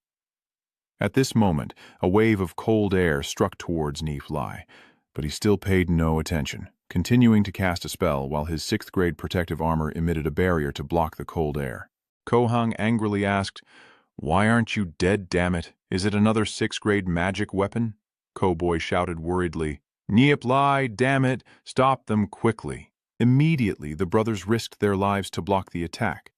At this moment, a wave of cold air struck towards Nie Li, but he still paid no attention, continuing to cast a spell while his 6th grade protective armor emitted a barrier to block the cold air. Ko Hang angrily asked, "Why aren't you dead, damn it? Is it another 6th grade magic weapon?" Cowboy shouted worriedly, "Nie Li, damn it, stop them quickly." Immediately, the brothers risked their lives to block the attack.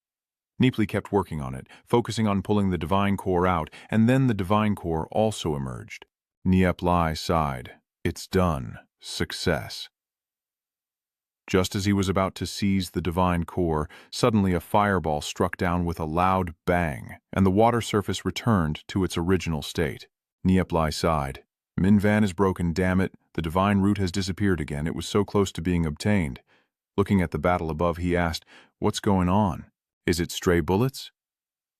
Nie Li kept working on it, focusing on pulling the divine core out, and then the divine core also emerged. Nie Li sighed. "It's done. Success." Just as he was about to seize the divine core, suddenly a fireball struck down with a loud bang, and the water surface returned to its original state. Nie Li sighed. "Min Van is broken, damn it. The divine root has disappeared again. It was so close to being obtained." Looking at the battle above, he asked, "What's going on? Is it stray bullets?"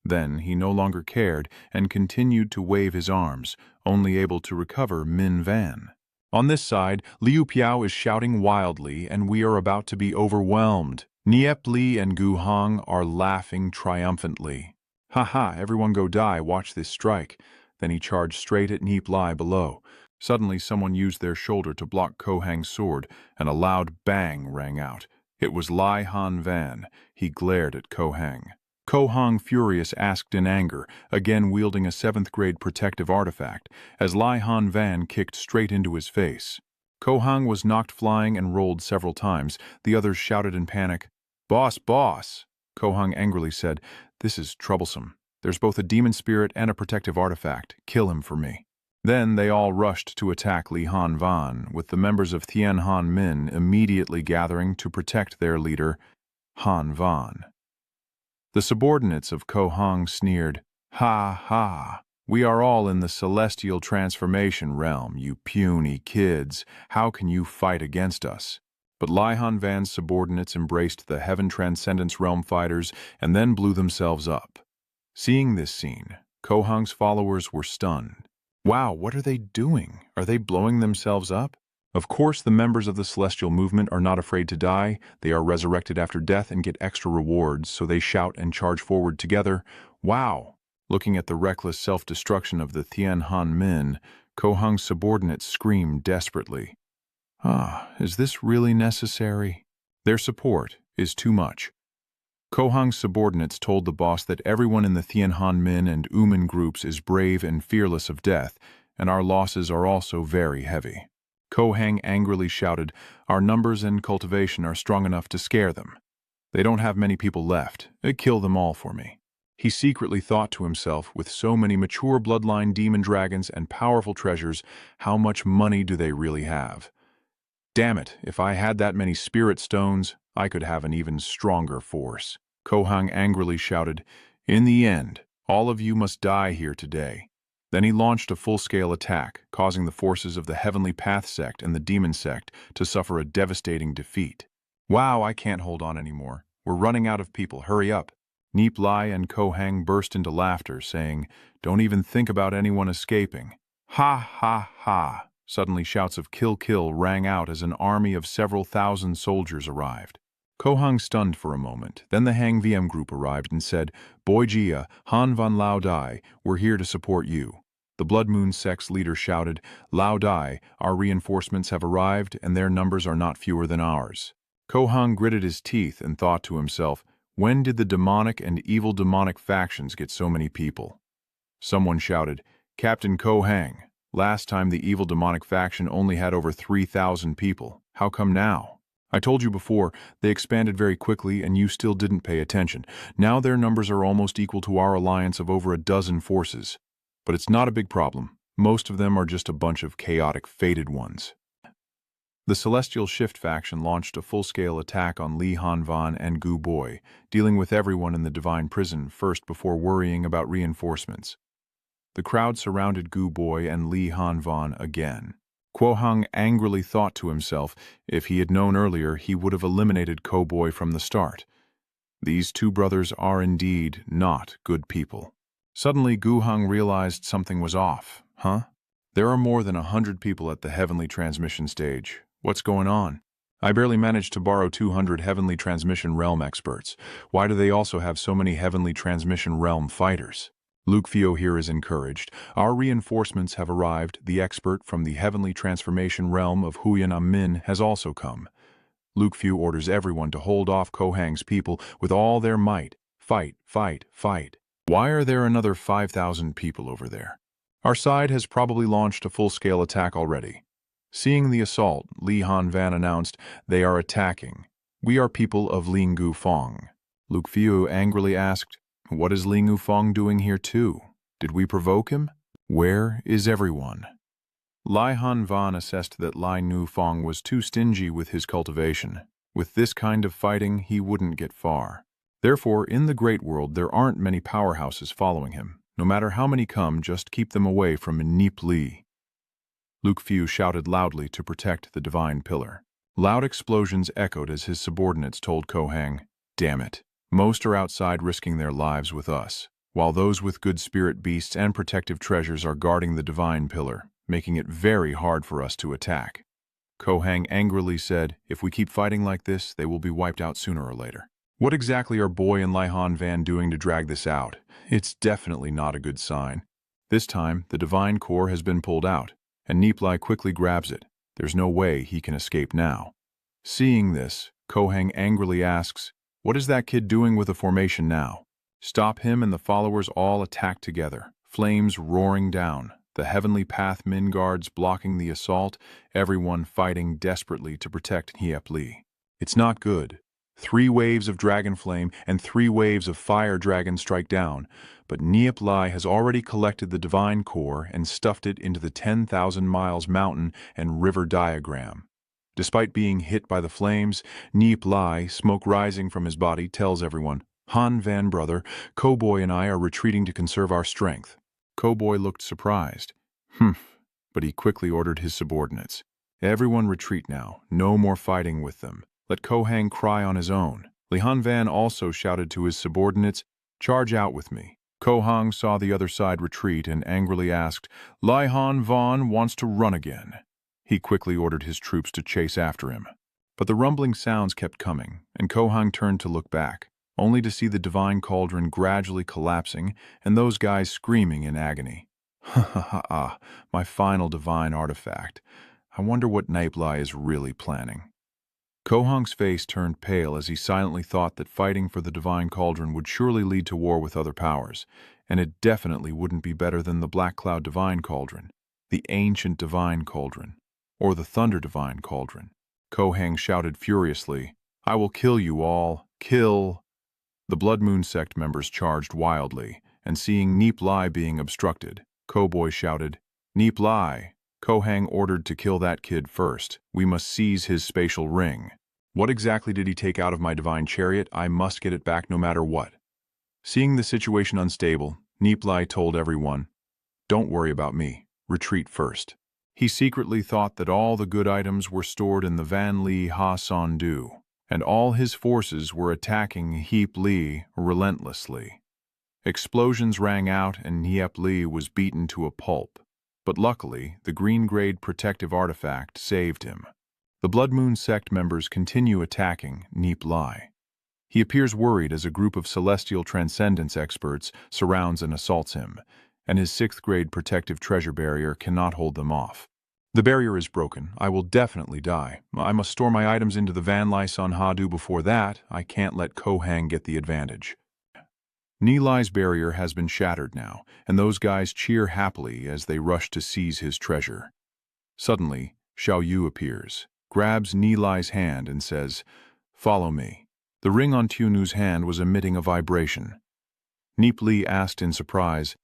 Then he no longer cared and continued to wave his arms, only able to recover Min Van. On this side, Liu Piao is shouting wildly, and we are about to be overwhelmed. Nie Li and Gu Hong are laughing triumphantly. "Ha ha, everyone go die, watch this strike." Then he charged straight at Nie Li below. Suddenly someone used their shoulder to block Ko Hang's sword, and a loud bang rang out. It was Lai Han Van. He glared at Ko Hang. Ko Hang, furious, asked in anger, again wielding a 7th grade protective artifact, as Lai Han Van kicked straight into his face. Ko Hang was knocked flying and rolled several times. The others shouted in panic, "Boss, boss!" Ko Hang angrily said, "This is troublesome. There's both a demon spirit and a protective artifact. Kill him for me." Then they all rushed to attack Li Han Van, with the members of Tian Han Min immediately gathering to protect their leader, Han Van. The subordinates of Ko Hang sneered, "Ha ha! We are all in the celestial transformation realm, you puny kids. How can you fight against us?" But Lai Han Van's subordinates embraced the heaven transcendence realm fighters and then blew themselves up. Seeing this scene, Ko Hang's followers were stunned. "Wow, what are they doing? Are they blowing themselves up?" Of course, the members of the celestial movement are not afraid to die. They are resurrected after death and get extra rewards, so they shout and charge forward together. Wow! Looking at the reckless self-destruction of the Tien Han Min, Ko Hung's subordinates scream desperately. Is this really necessary? Their support is too much. Ko Hung's subordinates told the boss that everyone in the Tien Han Min and Umin groups is brave and fearless of death, and our losses are also very heavy. Ko Hang angrily shouted, "Our numbers and cultivation are strong enough to scare them. They don't have many people left. Kill them all for me." He secretly thought to himself, with so many mature bloodline demon dragons and powerful treasures, how much money do they really have? Damn it, if I had that many spirit stones, I could have an even stronger force. Ko Hang angrily shouted, "In the end, all of you must die here today." Then he launched a full-scale attack, causing the forces of the Heavenly Path sect and the Demon sect to suffer a devastating defeat. Wow, I can't hold on anymore. We're running out of people, hurry up. Nie Li and Ko Hang burst into laughter, saying, "Don't even think about anyone escaping." Ha ha ha! Suddenly shouts of "kill kill" rang out as an army of several thousand soldiers arrived. Ko Hang stunned for a moment, then the Hang VM group arrived and said, "Boy Jia, Han Van Lao Dai, we're here to support you." The Blood Moon sect's leader shouted, "Lao Dai, our reinforcements have arrived and their numbers are not fewer than ours." Ko Hang gritted his teeth and thought to himself, when did the demonic and evil demonic factions get so many people? Someone shouted, "Captain Ko Hang, last time the evil demonic faction only had over 3,000 people. How come now? I told you before, they expanded very quickly and you still didn't pay attention. Now their numbers are almost equal to our alliance of over a dozen forces. But it's not a big problem. Most of them are just a bunch of chaotic, fated ones." The Celestial Shift faction launched a full-scale attack on Li Hanvan and Gu Boi, dealing with everyone in the Divine Prison first before worrying about reinforcements. The crowd surrounded Gu Boi and Li Hanvan again. Ko Hang angrily thought to himself, if he had known earlier, he would have eliminated Ko Boi from the start. These two brothers are indeed not good people. Suddenly, Gu Hang realized something was off. There are more than 100 people at the Heavenly Transmission stage. What's going on? I barely managed to borrow 200 Heavenly Transmission Realm experts. Why do they also have so many Heavenly Transmission Realm fighters? Luke Fio here is encouraged. Our reinforcements have arrived. The expert from the Heavenly Transformation Realm of Huyan Amin has also come. Luke Fio orders everyone to hold off Ko Hang's people with all their might. Fight, fight, fight. Why are there another 5,000 people over there? Our side has probably launched a full-scale attack already. Seeing the assault, Li Hanvan announced, "They are attacking. We are people of Lingu Fong." Luke Fio angrily asked, "What is Lingu Fong doing here too? Did we provoke him? Where is everyone?" Lai Hanvan assessed that Lai Nu Fong was too stingy with his cultivation. With this kind of fighting, he wouldn't get far. Therefore, in the Great World, there aren't many powerhouses following him. No matter how many come, just keep them away from Nie Li. Luke Fio shouted loudly to protect the divine pillar. Loud explosions echoed as his subordinates told Ko Hang, "Damn it. Most are outside risking their lives with us, while those with good spirit beasts and protective treasures are guarding the divine pillar, making it very hard for us to attack." Ko Hang angrily said, "If we keep fighting like this, they will be wiped out sooner or later." What exactly are Boy and Lai Hanvan doing to drag this out? It's definitely not a good sign. This time, the divine core has been pulled out, and Nie Li quickly grabs it. There's no way he can escape now. Seeing this, Ko Hang angrily asks, "What is that kid doing with the formation now?" Stop him and the followers all attack together, flames roaring down, the Heavenly Path Min guards blocking the assault, everyone fighting desperately to protect Nie Li. It's not good. 3 waves of dragon flame and 3 waves of fire dragon strike down, but Nie Li has already collected the divine core and stuffed it into the 10,000 miles mountain and river diagram. Despite being hit by the flames, Nie Li, smoke rising from his body, tells everyone, "Han Van brother, Ko Boi and I are retreating to conserve our strength." Ko Boi looked surprised. But he quickly ordered his subordinates. "Everyone retreat now, no more fighting with them. Let Ko Hang cry on his own." Li Hanvan also shouted to his subordinates, "Charge out with me." Ko Hang saw the other side retreat and angrily asked, "Lai Hanvan wants to run again." He quickly ordered his troops to chase after him. But the rumbling sounds kept coming, and Kohang turned to look back, only to see the divine cauldron gradually collapsing and those guys screaming in agony. Ha ha ha ha, my final divine artifact. I wonder what Nie Li is really planning. Kohang's face turned pale as he silently thought that fighting for the divine cauldron would surely lead to war with other powers, and it definitely wouldn't be better than the Black Cloud divine cauldron, the ancient divine cauldron, or the Thunder divine cauldron. Kohang shouted furiously, "I will kill you all, kill!" The Blood Moon sect members charged wildly, and seeing Nie Li being obstructed, Koboy shouted, "Nie Li! Kohang ordered to kill that kid first. We must seize his spatial ring. What exactly did he take out of my divine chariot? I must get it back no matter what." Seeing the situation unstable, Nie Li told everyone, "Don't worry about me. Retreat first." He secretly thought that all the good items were stored in the Van Li Ha Son Du, and all his forces were attacking Nie Li relentlessly. Explosions rang out and Nie Li was beaten to a pulp. But luckily, the green-grade protective artifact saved him. The Blood Moon sect members continue attacking Nie Li. He appears worried as a group of celestial transcendence experts surrounds and assaults him, and his 6th-grade protective treasure barrier cannot hold them off. The barrier is broken. I will definitely die. I must store my items into the Van Li Son Ha Du before that. I can't let Kohang get the advantage. Nie Li's barrier has been shattered now, and those guys cheer happily as they rush to seize his treasure. Suddenly, Xiao Yu appears, grabs Nie Li's hand and says, "Follow me." The ring on Tunu's hand was emitting a vibration. Nie Li asked in surprise,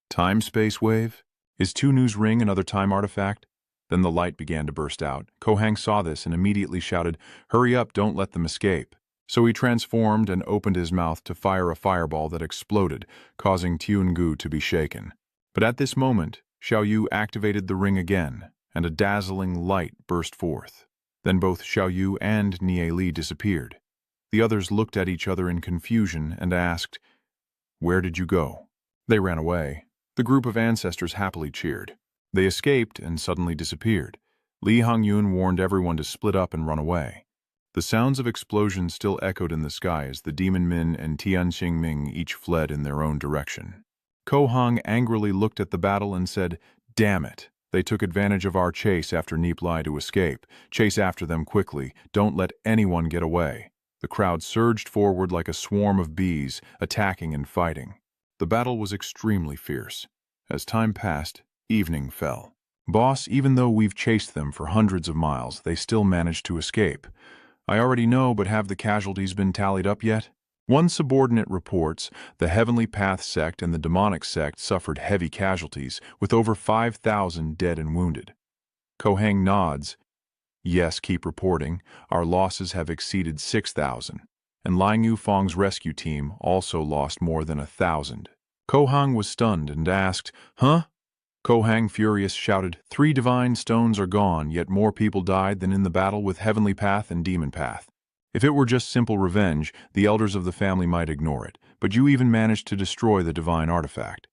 "Time-space wave? Is Tunu's ring another time artifact?" Then the light began to burst out. Kohang saw this and immediately shouted, "Hurry up, don't let them escape." So he transformed and opened his mouth to fire a fireball that exploded, causing Tiungu to be shaken. But at this moment, Xiao Yu activated the ring again, and a dazzling light burst forth. Then both Xiao Yu and Nie Li disappeared. The others looked at each other in confusion and asked, "Where did you go?" They ran away. The group of ancestors happily cheered. They escaped and suddenly disappeared. Li Hongyun warned everyone to split up and run away. The sounds of explosions still echoed in the sky as the Demon Min and Tian Xingming each fled in their own direction. Kohang angrily looked at the battle and said, "Damn it! They took advantage of our chase after Nie Li to escape. Chase after them quickly. Don't let anyone get away." The crowd surged forward like a swarm of bees, attacking and fighting. The battle was extremely fierce. As time passed, evening fell. "Boss, even though we've chased them for hundreds of miles, they still managed to escape." "I already know, but have the casualties been tallied up yet?" One subordinate reports, the Heavenly Path sect and the Demonic sect suffered heavy casualties, with over 5,000 dead and wounded. Kohang nods. "Yes, keep reporting. Our losses have exceeded 6,000. And Lang Yufeng's rescue team also lost more than 1,000. Kohang was stunned and asked, "Huh?" Kohang, furious, shouted, "3 divine stones are gone, yet more people died than in the battle with Heavenly Path and Demon Path. If it were just simple revenge, the elders of the family might ignore it, but you even managed to destroy the divine artifact.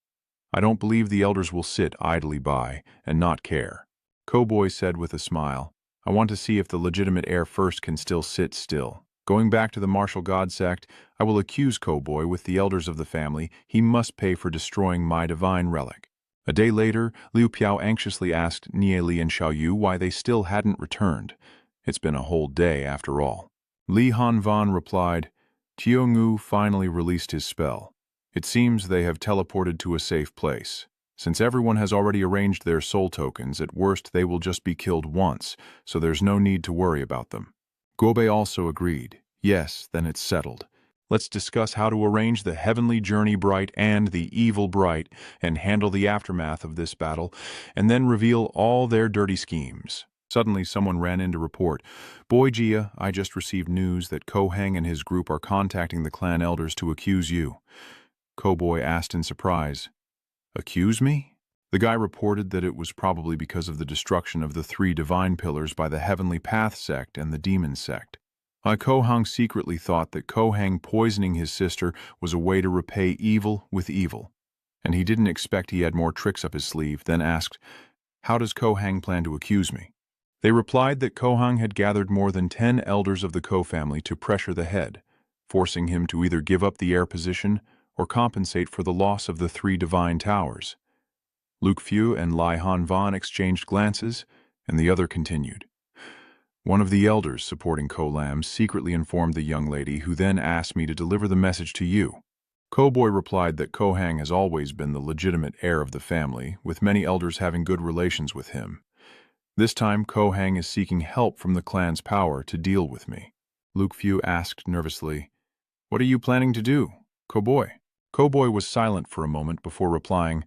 I don't believe the elders will sit idly by and not care." Koboy said with a smile, "I want to see if the legitimate heir first can still sit still. Going back to the martial god sect, I will accuse Koboy with the elders of the family. He must pay for destroying my divine relic." A day later, Liu Piao anxiously asked Nie Li and Xiao Yu why they still hadn't returned. It's been a whole day after all. Li Hanvan replied, "Tiong'u finally released his spell. It seems they have teleported to a safe place. Since everyone has already arranged their soul tokens, at worst they will just be killed once, so there's no need to worry about them." Gobe also agreed. "Yes, then it's settled. Let's discuss how to arrange the heavenly journey bright and the evil bright and handle the aftermath of this battle, and then reveal all their dirty schemes." Suddenly someone ran in to report, "Boy Jia, I just received news that Kohang and his group are contacting the clan elders to accuse you." Koboy asked in surprise, "Accuse me?" The guy reported that it was probably because of the destruction of the 3 divine pillars by the Heavenly Path sect and the Demon sect. Kohang secretly thought that Kohang poisoning his sister was a way to repay evil with evil, and he didn't expect he had more tricks up his sleeve, then asked, "How does Kohang plan to accuse me?" They replied that Kohang had gathered more than 10 elders of the Ko family to pressure the head, forcing him to either give up the heir position or compensate for the loss of the 3 divine towers. Luke Fu and Lai Han Van exchanged glances, and the other continued. One of the elders supporting Ko Lam secretly informed the young lady, who then asked me to deliver the message to you. Ko Boy replied that Kohang has always been the legitimate heir of the family, with many elders having good relations with him. This time, Kohang is seeking help from the clan's power to deal with me. Luke Fu asked nervously, "What are you planning to do, Ko Boy?" Ko Boy was silent for a moment before replying,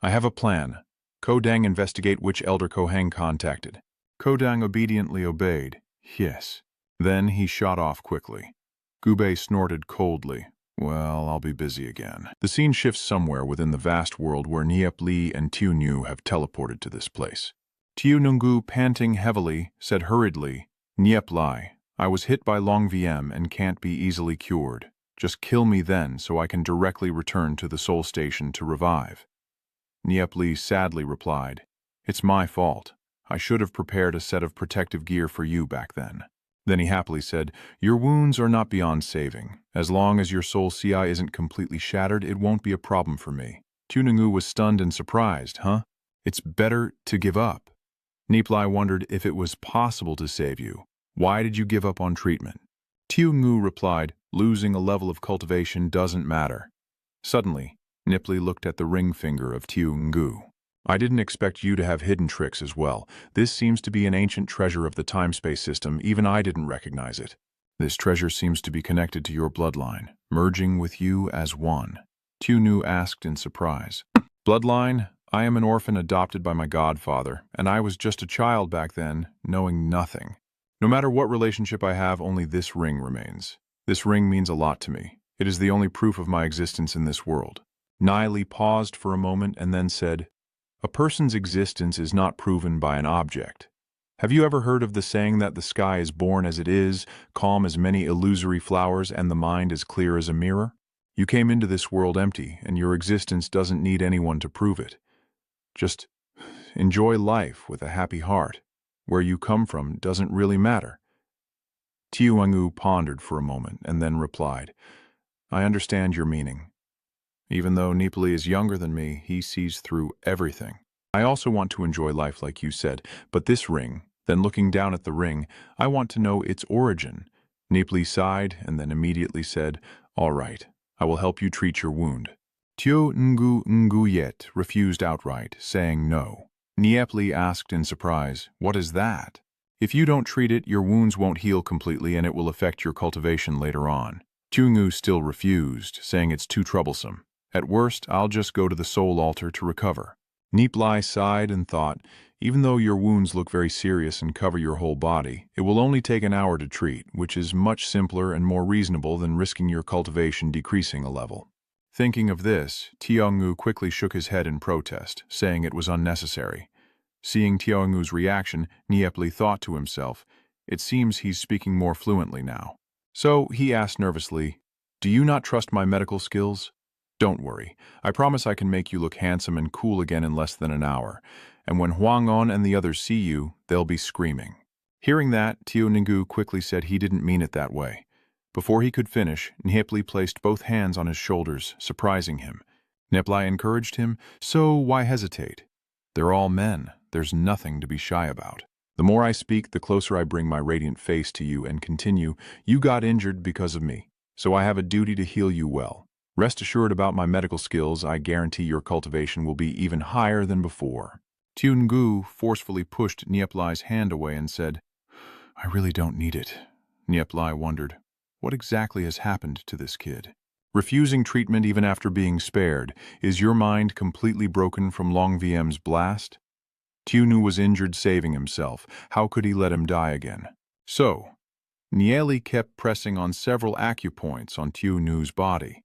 "I have a plan. Ko Dang investigate which elder Kohang contacted." Ko Dang obediently obeyed, "Yes." Then he shot off quickly. Gubei snorted coldly, "Well, I'll be busy again." The scene shifts somewhere within the vast world where Nie Li and Tiu Nu have teleported to this place. Tiu Nungu, panting heavily, said hurriedly, "Nie Li, I was hit by Long VM and can't be easily cured. Just kill me then so I can directly return to the Soul Station to revive." Nie Li sadly replied, "It's my fault. I should have prepared a set of protective gear for you back then." Then he happily said, "Your wounds are not beyond saving. As long as your soul CI isn't completely shattered, it won't be a problem for me." Tiu Nungu was stunned and surprised, "Huh? It's better to give up." Nie Li wondered if it was possible to save you. "Why did you give up on treatment?" Tiu Ngu replied, "Losing a level of cultivation doesn't matter." Suddenly, Nie Li looked at the ring finger of Tiu Ngu. "I didn't expect you to have hidden tricks as well. This seems to be an ancient treasure of the time-space system. Even I didn't recognize it." "This treasure seems to be connected to your bloodline, merging with you as one." Tiu Nu asked in surprise. "Bloodline? I am an orphan adopted by my godfather, and I was just a child back then, knowing nothing. No matter what relationship I have, only this ring remains. This ring means a lot to me. It is the only proof of my existence in this world." Nie Li paused for a moment and then said, "A person's existence is not proven by an object. Have you ever heard of the saying that the sky is born as it is, calm as many illusory flowers, and the mind as clear as a mirror? You came into this world empty, and your existence doesn't need anyone to prove it. Just enjoy life with a happy heart. Where you come from doesn't really matter." Tiu Ngu pondered for a moment and then replied, "I understand your meaning. Even though Nie Li is younger than me, he sees through everything. I also want to enjoy life like you said, but this ring," then looking down at the ring, "I want to know its origin." Nie Li sighed and then immediately said, "All right, I will help you treat your wound." Tiu Ngu Nguyet refused outright, saying no. Nie Li asked in surprise, "What is that?" "If you don't treat it, your wounds won't heal completely and it will affect your cultivation later on." Tiu Ngu still refused, saying it's too troublesome. "At worst, I'll just go to the soul altar to recover." Nie Li sighed and thought, "Even though your wounds look very serious and cover your whole body, it will only take an hour to treat, which is much simpler and more reasonable than risking your cultivation decreasing a level." Thinking of this, Tiangu quickly shook his head in protest, saying it was unnecessary. Seeing Tiangu's reaction, Nie Li thought to himself, "It seems he's speaking more fluently now." So he asked nervously, "Do you not trust my medical skills? Don't worry, I promise I can make you look handsome and cool again in less than an hour, and when Huang On and the others see you, they'll be screaming." Hearing that, Tiu Ngu quickly said he didn't mean it that way. Before he could finish, Nie Li placed both hands on his shoulders, surprising him. Nie Li encouraged him, "So why hesitate? They're all men. There's nothing to be shy about." "The more I speak, the closer I bring my radiant face to you and continue, you got injured because of me, so I have a duty to heal you well. Rest assured about my medical skills, I guarantee your cultivation will be even higher than before." Tiu Ngu forcefully pushed Nie Li's hand away and said, "I really don't need it." Nie Li wondered, what exactly has happened to this kid? Refusing treatment even after being spared, is your mind completely broken from Long VM's blast? Tiu Nu was injured saving himself. How could he let him die again? So, Nie Li kept pressing on several acupoints on Tiu Nu's body.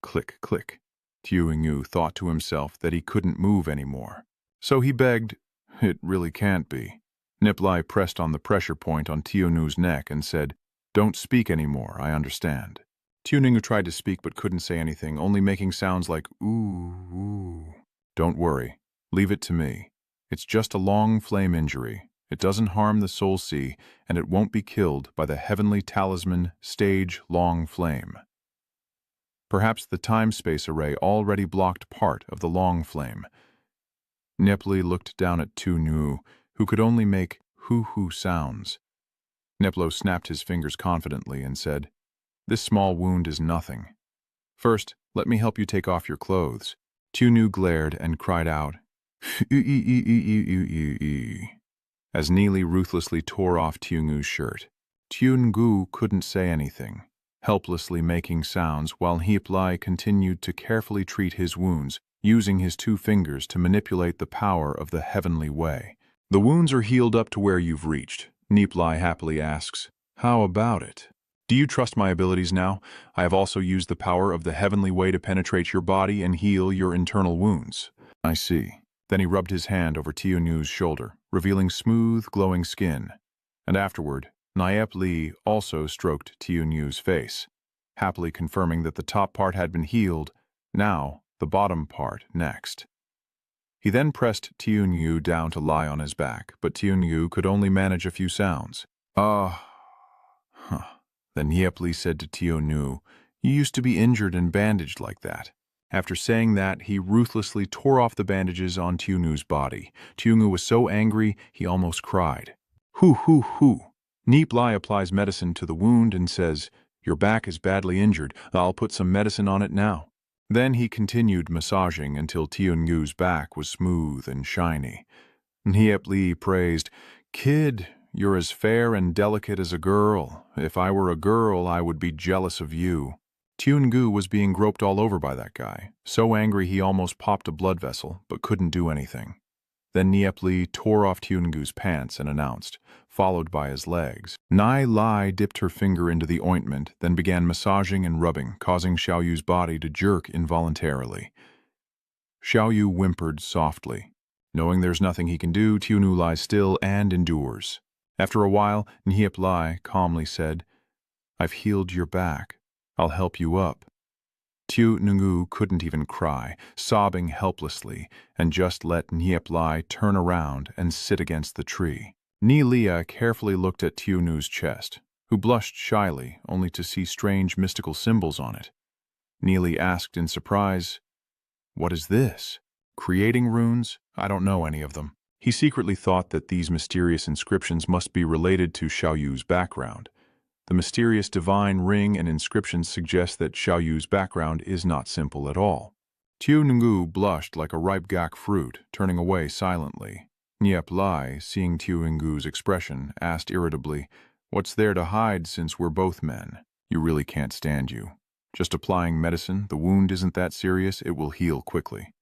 Click, click. Tiu Nu thought to himself that he couldn't move anymore. So he begged, "It really can't be." Nie Li pressed on the pressure point on Tiu Nu's neck and said, "Don't speak anymore, I understand." Tiu Nu tried to speak but couldn't say anything, only making sounds like ooh, ooh. "Don't worry. Leave it to me. It's just a long flame injury, It doesn't harm the soul sea, and it won't be killed by the heavenly talisman stage-long flame. Perhaps the time-space array already blocked part of the long flame. Nie Li looked down at Tu Nu, who could only make hoo-hoo sounds. Nie Li snapped his fingers confidently and said, "This small wound is nothing. First, let me help you take off your clothes." Tu Nu glared and cried out, as Nie Li ruthlessly tore off Tu Nu's shirt. Tu Nu couldn't say anything, helplessly making sounds while Nie Li continued to carefully treat his wounds, using his 2 fingers to manipulate the power of the heavenly way. "The wounds are healed up to where you've reached," Nie Li happily asks. "How about it? Do you trust my abilities now? I have also used the power of the heavenly way to penetrate your body and heal your internal wounds." "I see." Then he rubbed his hand over Tu Nu's shoulder, revealing smooth, glowing skin. And afterward, Nie Li also stroked Tu Nu's face, happily confirming that the top part had been healed. Now, the bottom part next. He then pressed Tu Nu down to lie on his back, but Tu Nu could only manage a few sounds. Huh. Then Nie Li said to Tu Nu, "You used to be injured and bandaged like that." After saying that, he ruthlessly tore off the bandages on Tu Nu's body. Tu Nu was so angry, he almost cried. Hoo. Nie Li applies medicine to the wound and says, "Your back is badly injured. I'll put some medicine on it now." Then he continued massaging until Tu Nu's back was smooth and shiny. Nie Li praised, "Kid, you're as fair and delicate as a girl. If I were a girl, I would be jealous of you." Tu Nu was being groped all over by that guy, so angry he almost popped a blood vessel, but couldn't do anything. Then Nie Li tore off Tu Nu's pants and announced, followed by his legs. Nie Li dipped her finger into the ointment, then began massaging and rubbing, causing Xiaoyu's body to jerk involuntarily. Xiaoyu whimpered softly. Knowing there's nothing he can do, Tu Nu lies still and endures. After a while, Nie Li calmly said, "I've healed your back. I'll help you up." Tu Nu couldn't even cry, sobbing helplessly, and just let Nie Li turn around and sit against the tree. Nie Li carefully looked at Tu Nu's chest, who blushed shyly, only to see strange mystical symbols on it. Nie Li asked in surprise, "What is this?" "Creating runes? I don't know any of them." He secretly thought that these mysterious inscriptions must be related to Xiaoyu's background. The mysterious divine ring and inscriptions suggest that Xiaoyu's background is not simple at all. Tu Nu blushed like a ripe gak fruit, turning away silently. Nie Li, seeing Tu Nu's expression, asked irritably, "What's there to hide since we're both men? You really can't stand you. Just applying medicine, the wound isn't that serious, it will heal quickly."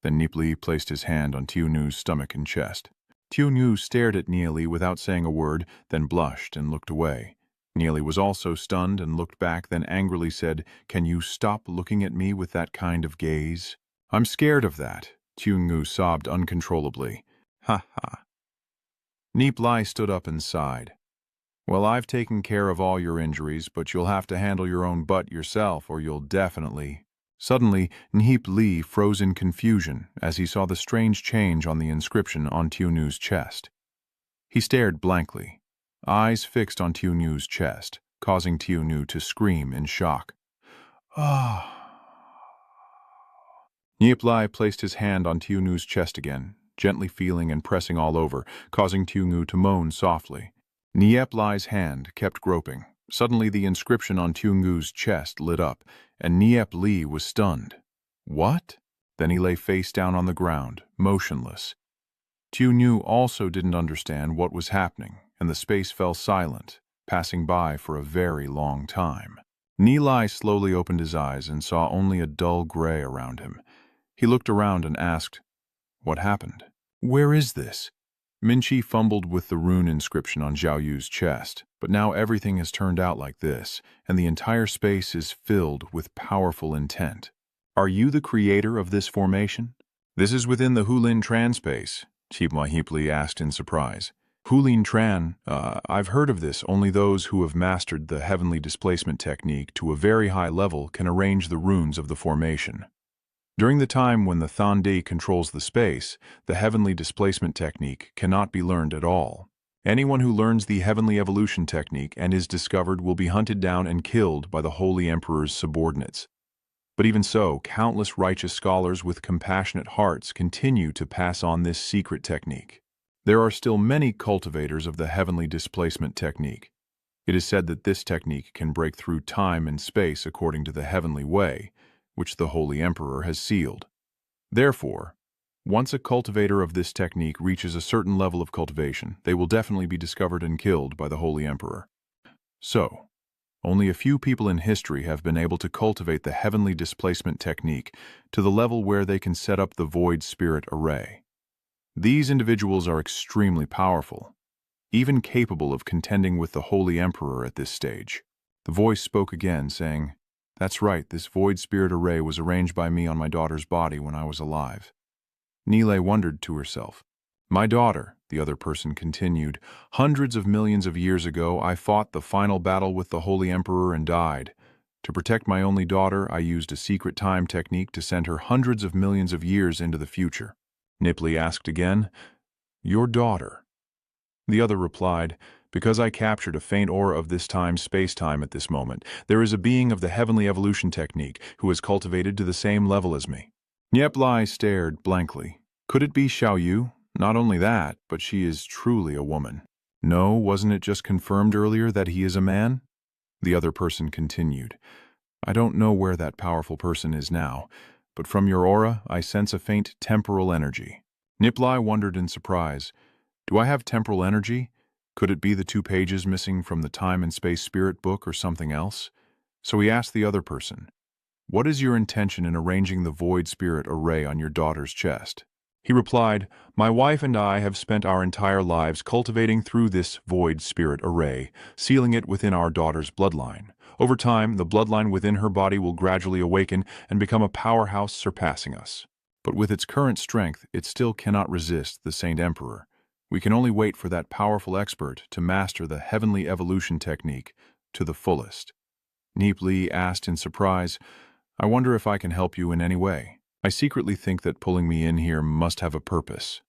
Then Nie Li placed his hand on Tu Nu's stomach and chest. Tu Nu stared at Nie Li without saying a word, then blushed and looked away. Nie Li was also stunned and looked back, then angrily said, "Can you stop looking at me with that kind of gaze?" "I'm scared of that," Tu Nu sobbed uncontrollably. "Ha ha." Nie Li stood up and sighed. "Well, I've taken care of all your injuries, but you'll have to handle your own butt yourself, or you'll definitely—" Suddenly, Nie Li froze in confusion as he saw the strange change on the inscription on Tu Nu's chest. He stared blankly, eyes fixed on Tu Nu's chest, causing Tu Nu to scream in shock. "Ah!" Nie Li placed his hand on Tu Nu's chest again, gently feeling and pressing all over, causing Tu Nu to moan softly. Nie Li's hand kept groping. Suddenly the inscription on Tu Nu's chest lit up, and Nie Li was stunned. "What?" Then he lay face down on the ground, motionless. Tu Nu also didn't understand what was happening, and the space fell silent, passing by for a very long time. Nie Li slowly opened his eyes and saw only a dull gray around him. He looked around and asked, "What happened? Where is this?" Minchi fumbled with the rune inscription on Xiaoyu's chest, but now everything has turned out like this, and the entire space is filled with powerful intent. "Are you the creator of this formation?" "This is within the Hulin Tran space," Nie Li asked in surprise. "Hulin Tran, I've heard of this. Only those who have mastered the heavenly displacement technique to a very high level can arrange the runes of the formation. During the time when the Thandi controls the space, the heavenly displacement technique cannot be learned at all. Anyone who learns the heavenly evolution technique and is discovered will be hunted down and killed by the Holy Emperor's subordinates. But even so, countless righteous scholars with compassionate hearts continue to pass on this secret technique. There are still many cultivators of the heavenly displacement technique. It is said that this technique can break through time and space according to the heavenly way, which the Holy Emperor has sealed. Therefore, once a cultivator of this technique reaches a certain level of cultivation, they will definitely be discovered and killed by the Holy Emperor. So, only a few people in history have been able to cultivate the heavenly displacement technique to the level where they can set up the void spirit array. These individuals are extremely powerful, even capable of contending with the Holy Emperor at this stage. The voice spoke again, saying, "That's right, this void spirit array was arranged by me on my daughter's body when I was alive." Nie Li wondered to herself. "My daughter," the other person continued, "hundreds of millions of years ago I fought the final battle with the Holy Emperor and died. To protect my only daughter, I used a secret time technique to send her hundreds of millions of years into the future." Nie Li asked again, "Your daughter?" The other replied, "Because I captured a faint aura of this space-time at this moment, there is a being of the heavenly evolution technique who has cultivated to the same level as me." Nie Li stared blankly. Could it be Xiao Yu? Not only that, but she is truly a woman. No, wasn't it just confirmed earlier that he is a man? The other person continued, "I don't know where that powerful person is now, but from your aura I sense a faint temporal energy." Nie Li wondered in surprise. "Do I have temporal energy? Could it be the 2 pages missing from the Time and Space Spirit book or something else?" So he asked the other person, "What is your intention in arranging the void spirit array on your daughter's chest?" He replied, "My wife and I have spent our entire lives cultivating through this void spirit array, sealing it within our daughter's bloodline. Over time, the bloodline within her body will gradually awaken and become a powerhouse surpassing us. But with its current strength, it still cannot resist the Saint Emperor. We can only wait for that powerful expert to master the heavenly evolution technique to the fullest." Nie Li asked in surprise, "I wonder if I can help you in any way. I secretly think that pulling me in here must have a purpose."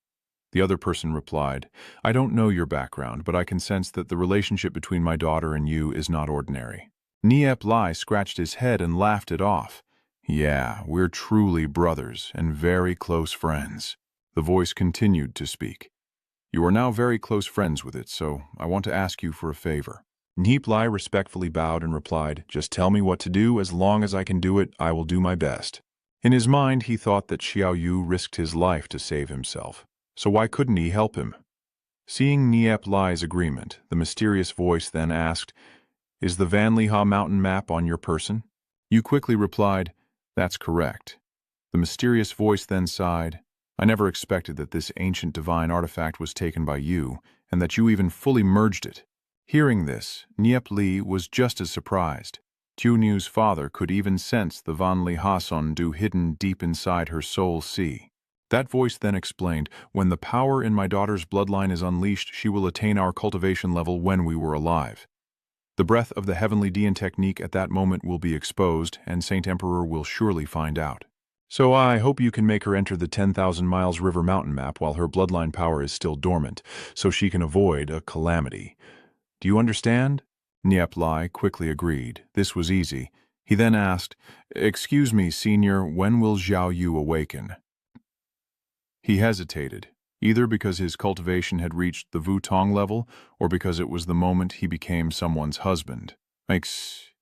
The other person replied, "I don't know your background, but I can sense that the relationship between my daughter and you is not ordinary." Nie Li scratched his head and laughed it off. "Yeah, we're truly brothers and very close friends." The voice continued to speak. "You are now very close friends with it, so I want to ask you for a favor." Nie Li respectfully bowed and replied, "Just tell me what to do. As long as I can do it, I will do my best." In his mind, he thought that Xiao Yu risked his life to save himself, so why couldn't he help him? Seeing Nie Li's agreement, the mysterious voice then asked, "Is the Van Liha mountain map on your person?" Yu quickly replied, "That's correct." The mysterious voice then sighed, "I never expected that this ancient divine artifact was taken by you, and that you even fully merged it." Hearing this, Nie Li was just as surprised. Tu Nu's father could even sense the Van Liha Sondu hidden deep inside her soul sea. That voice then explained, "When the power in my daughter's bloodline is unleashed, she will attain our cultivation level when we were alive. The breath of the heavenly Dian technique at that moment will be exposed, and Saint Emperor will surely find out. So I hope you can make her enter the 10,000 miles river mountain map while her bloodline power is still dormant, so she can avoid a calamity. Do you understand?" Nie Li quickly agreed. This was easy. He then asked, "Excuse me, senior, when will Xiao Yu awaken?" He hesitated, either because his cultivation had reached the Wutong level, or because it was the moment he became someone's husband.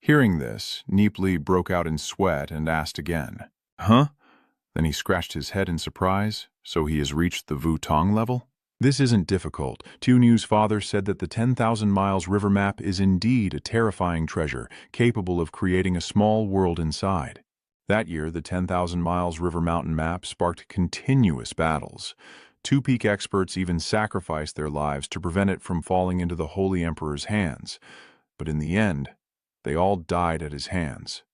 Hearing this, Nie Li broke out in sweat and asked again, "Huh?" Then he scratched his head in surprise. "So he has reached the Wutong level?" This isn't difficult. Tu Nu's father said that the 10,000 miles river map is indeed a terrifying treasure, capable of creating a small world inside. That year, the 10,000 miles river mountain map sparked continuous battles. 2 peak experts even sacrificed their lives to prevent it from falling into the Holy Emperor's hands. But in the end, they all died at his hands.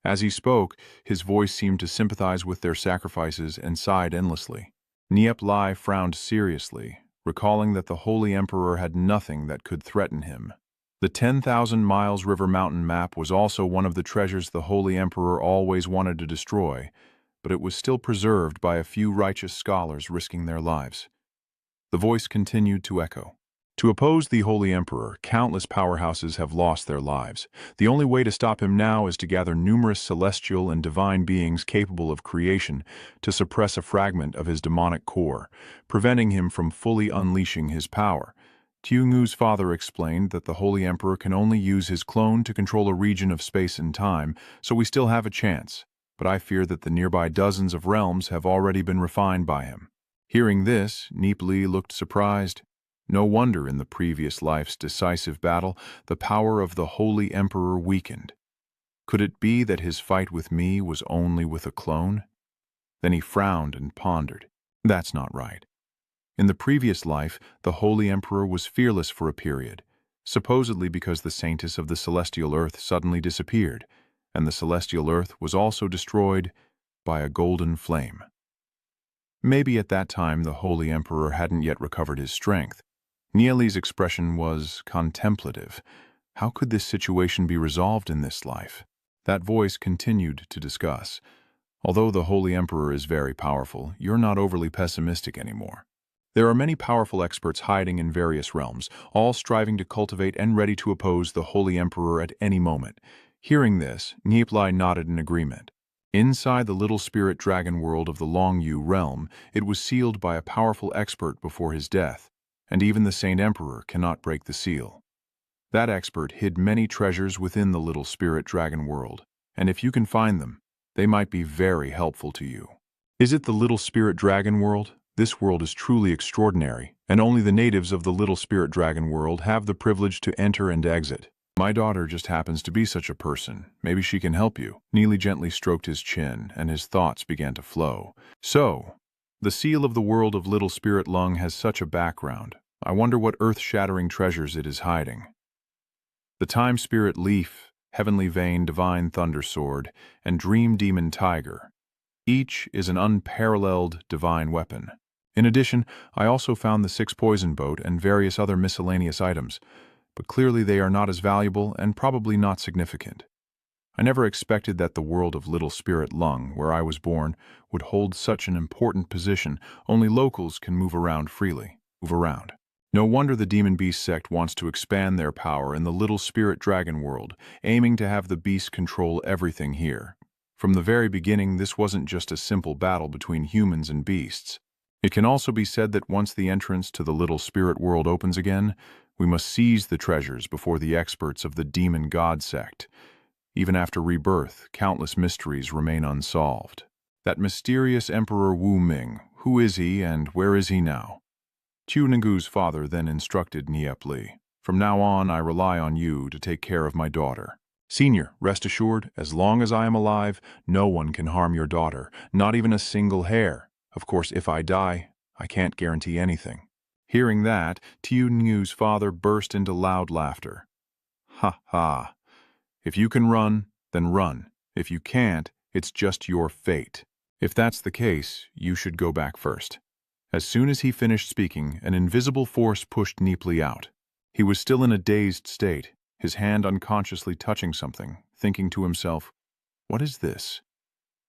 As he spoke, his voice seemed to sympathize with their sacrifices and sighed endlessly. Nie Li frowned seriously, recalling that the Holy Emperor had nothing that could threaten him. The 10,000 miles river mountain map was also one of the treasures the Holy Emperor always wanted to destroy, but it was still preserved by a few righteous scholars risking their lives. The voice continued to echo, To oppose the Holy Emperor, countless powerhouses have lost their lives. The only way to stop him now is to gather numerous celestial and divine beings capable of creation to suppress a fragment of his demonic core, preventing him from fully unleashing his power. Tiungu's father explained that the Holy Emperor can only use his clone to control a region of space and time, so we still have a chance. But I fear that the nearby dozens of realms have already been refined by him. Hearing this, Nie Li looked surprised. No wonder in the previous life's decisive battle, the power of the Holy Emperor weakened. Could it be that his fight with me was only with a clone? Then he frowned and pondered. That's not right. In the previous life, the Holy Emperor was fearless for a period, supposedly because the Saintess of the Celestial Earth suddenly disappeared, and the Celestial Earth was also destroyed by a golden flame. Maybe at that time the Holy Emperor hadn't yet recovered his strength. Nie Li's expression was contemplative. How could this situation be resolved in this life? That voice continued to discuss. Although the Holy Emperor is very powerful, you're not overly pessimistic anymore. There are many powerful experts hiding in various realms, all striving to cultivate and ready to oppose the Holy Emperor at any moment. Hearing this, Nie Li nodded in agreement. Inside the little spirit dragon world of the Longyu realm, it was sealed by a powerful expert before his death, and even the Saint Emperor cannot break the seal. That expert hid many treasures within the little spirit dragon world, and if you can find them, they might be very helpful to you. Is it the little spirit dragon world? This world is truly extraordinary, and only the natives of the little spirit dragon world have the privilege to enter and exit. My daughter just happens to be such a person. Maybe she can help you. Nie Li gently stroked his chin, and his thoughts began to flow. So, the seal of the world of Little Spirit Lung has such a background. I wonder what earth-shattering treasures it is hiding. The Time Spirit Leaf, Heavenly Vein Divine Thunder Sword, and Dream Demon Tiger. Each is an unparalleled divine weapon. In addition, I also found the 6 poison boat and various other miscellaneous items, but clearly they are not as valuable and probably not significant. I never expected that the world of Little Spirit Lung, where I was born, would hold such an important position. Only locals can move around freely. No wonder the Demon Beast sect wants to expand their power in the Little Spirit Dragon world, aiming to have the beast control everything here. From the very beginning, this wasn't just a simple battle between humans and beasts. It can also be said that once the entrance to the Little Spirit world opens again, we must seize the treasures before the experts of the Demon God sect. Even after rebirth, countless mysteries remain unsolved. That mysterious Emperor Wu Ming, who is he and where is he now? Tiungu's father then instructed Nie Li. From now on, I rely on you to take care of my daughter. Senior, rest assured, as long as I am alive, no one can harm your daughter, not even a single hair. Of course, if I die, I can't guarantee anything. Hearing that, Tiungu's father burst into loud laughter. Ha ha. If you can run, then run. If you can't, it's just your fate. If that's the case, you should go back first. As soon as he finished speaking, an invisible force pushed Nie Li out. He was still in a dazed state, his hand unconsciously touching something, thinking to himself, "What is this?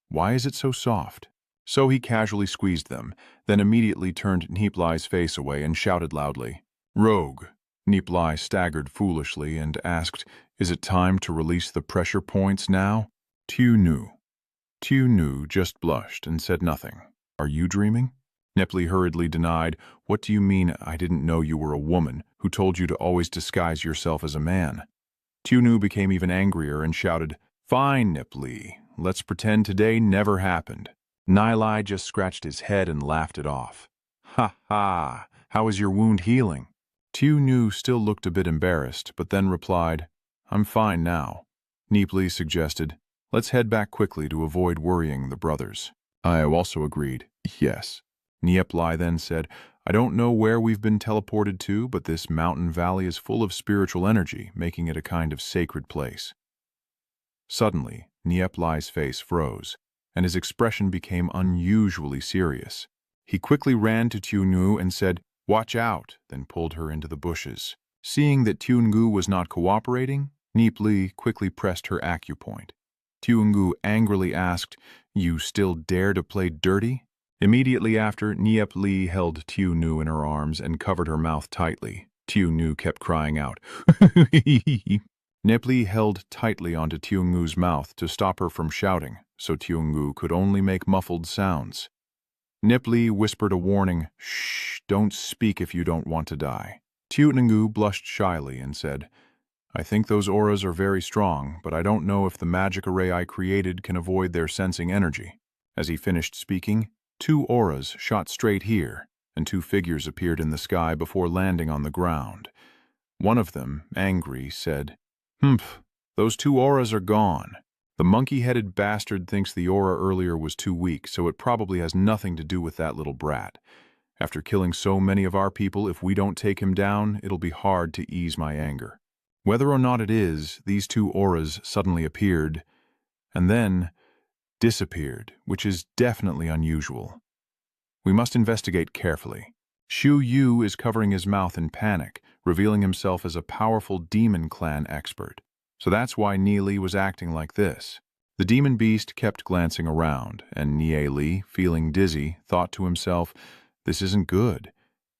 Why is it so soft?" So he casually squeezed them, then immediately turned Nie Li's face away and shouted loudly, "Rogue!" Nie Li staggered foolishly and asked, "Is it time to release the pressure points now?" Tiungu just blushed and said nothing. "Are you dreaming?" Nie Li hurriedly denied. "What do you mean I didn't know you were a woman? Who told you to always disguise yourself as a man?" Tiungu became even angrier and shouted, "Fine, Nie Li, let's pretend today never happened." Nie Li just scratched his head and laughed it off. "Ha ha, how is your wound healing?" Tiungu still looked a bit embarrassed, but then replied, "I'm fine now." Nie Li suggested, "Let's head back quickly to avoid worrying the brothers." I also agreed, "Yes." Nie Li then said, "I don't know where we've been teleported to, but this mountain valley is full of spiritual energy, making it a kind of sacred place." Suddenly, Nie Li's face froze, and his expression became unusually serious. He quickly ran to Tiungu and said, "Watch out," then pulled her into the bushes. Seeing that Tiungu was not cooperating, Nie Li quickly pressed her acupoint. Tiungu angrily asked, "You still dare to play dirty?" Immediately after, Nie Li held Tiungu in her arms and covered her mouth tightly. Tiungnu kept crying out. Nie Li held tightly onto Tiungnu's mouth to stop her from shouting, so Tiungnu could only make muffled sounds. Nie Li whispered a warning, "Shh, don't speak if you don't want to die." Tiungnu blushed shyly and said, "I think those auras are very strong, but I don't know if the magic array I created can avoid their sensing energy." As he finished speaking, 2 auras shot straight here, and 2 figures appeared in the sky before landing on the ground. One of them, angry, said, "Humph, those 2 auras are gone. The monkey-headed bastard thinks the aura earlier was too weak, so it probably has nothing to do with that little brat. After killing so many of our people, if we don't take him down, it'll be hard to ease my anger." Whether or not it is, these 2 auras suddenly appeared, and then disappeared, which is definitely unusual. We must investigate carefully. Xu Yu is covering his mouth in panic, revealing himself as a powerful demon clan expert. So that's why Nie Li was acting like this. The demon beast kept glancing around, and Nie Li, feeling dizzy, thought to himself, "This isn't good.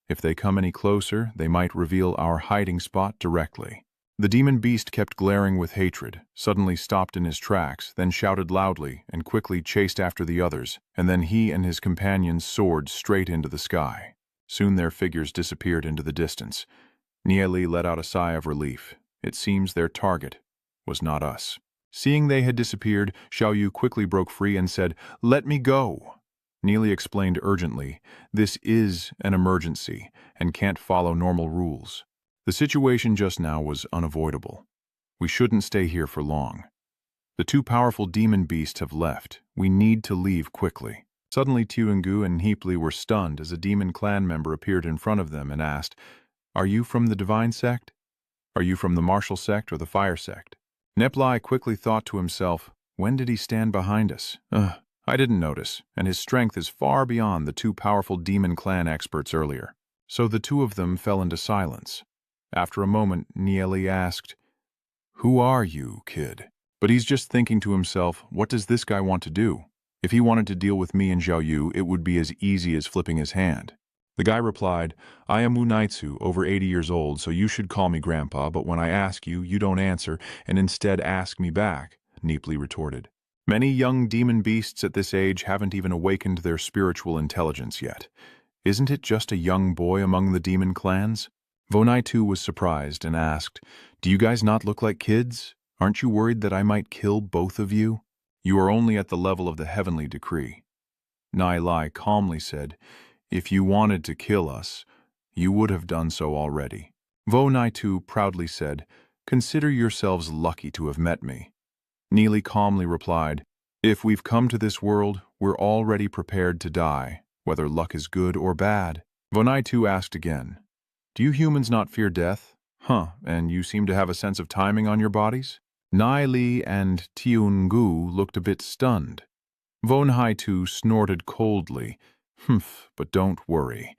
If they come any closer, they might reveal our hiding spot directly." The demon beast kept glaring with hatred, suddenly stopped in his tracks, then shouted loudly and quickly chased after the others, and then he and his companions soared straight into the sky. Soon their figures disappeared into the distance. Nie Li let out a sigh of relief. It seems their target was not us. Seeing they had disappeared, Xiao Yu quickly broke free and said, "Let me go." Nie Li explained urgently, "This is an emergency and can't follow normal rules. The situation just now was unavoidable. We shouldn't stay here for long. The 2 powerful demon beasts have left. We need to leave quickly." Suddenly Tiungnu and Nie Li were stunned as a demon clan member appeared in front of them and asked, "Are you from the divine sect? Are you from the martial sect or the fire sect?" Nie Li quickly thought to himself, "When did he stand behind us? I didn't notice, and his strength is far beyond the 2 powerful demon clan experts earlier." So the 2 of them fell into silence. After a moment, Nie Li asked, "Who are you, kid?" But he's just thinking to himself, what does this guy want to do? If he wanted to deal with me and Xiao Yu, it would be as easy as flipping his hand. The guy replied, "I am Wu Naitsu, over 80 years old, so you should call me Grandpa, but when I ask you, you don't answer, and instead ask me back," Nie Li retorted. Many young demon beasts at this age haven't even awakened their spiritual intelligence yet. Isn't it just a young boy among the demon clans? Vonaitu was surprised and asked, "Do you guys not look like kids? Aren't you worried that I might kill both of you? You are only at the level of the heavenly decree." Nie Li calmly said, "If you wanted to kill us, you would have done so already." Vonaitu proudly said, "Consider yourselves lucky to have met me." Nie Li calmly replied, "If we've come to this world, we're already prepared to die, whether luck is good or bad." Vonaitu asked again, "Do you humans not fear death? And you seem to have a sense of timing on your bodies?" Nie Li and Tiungnu looked a bit stunned. Vonaitu snorted coldly, "Humph, but don't worry.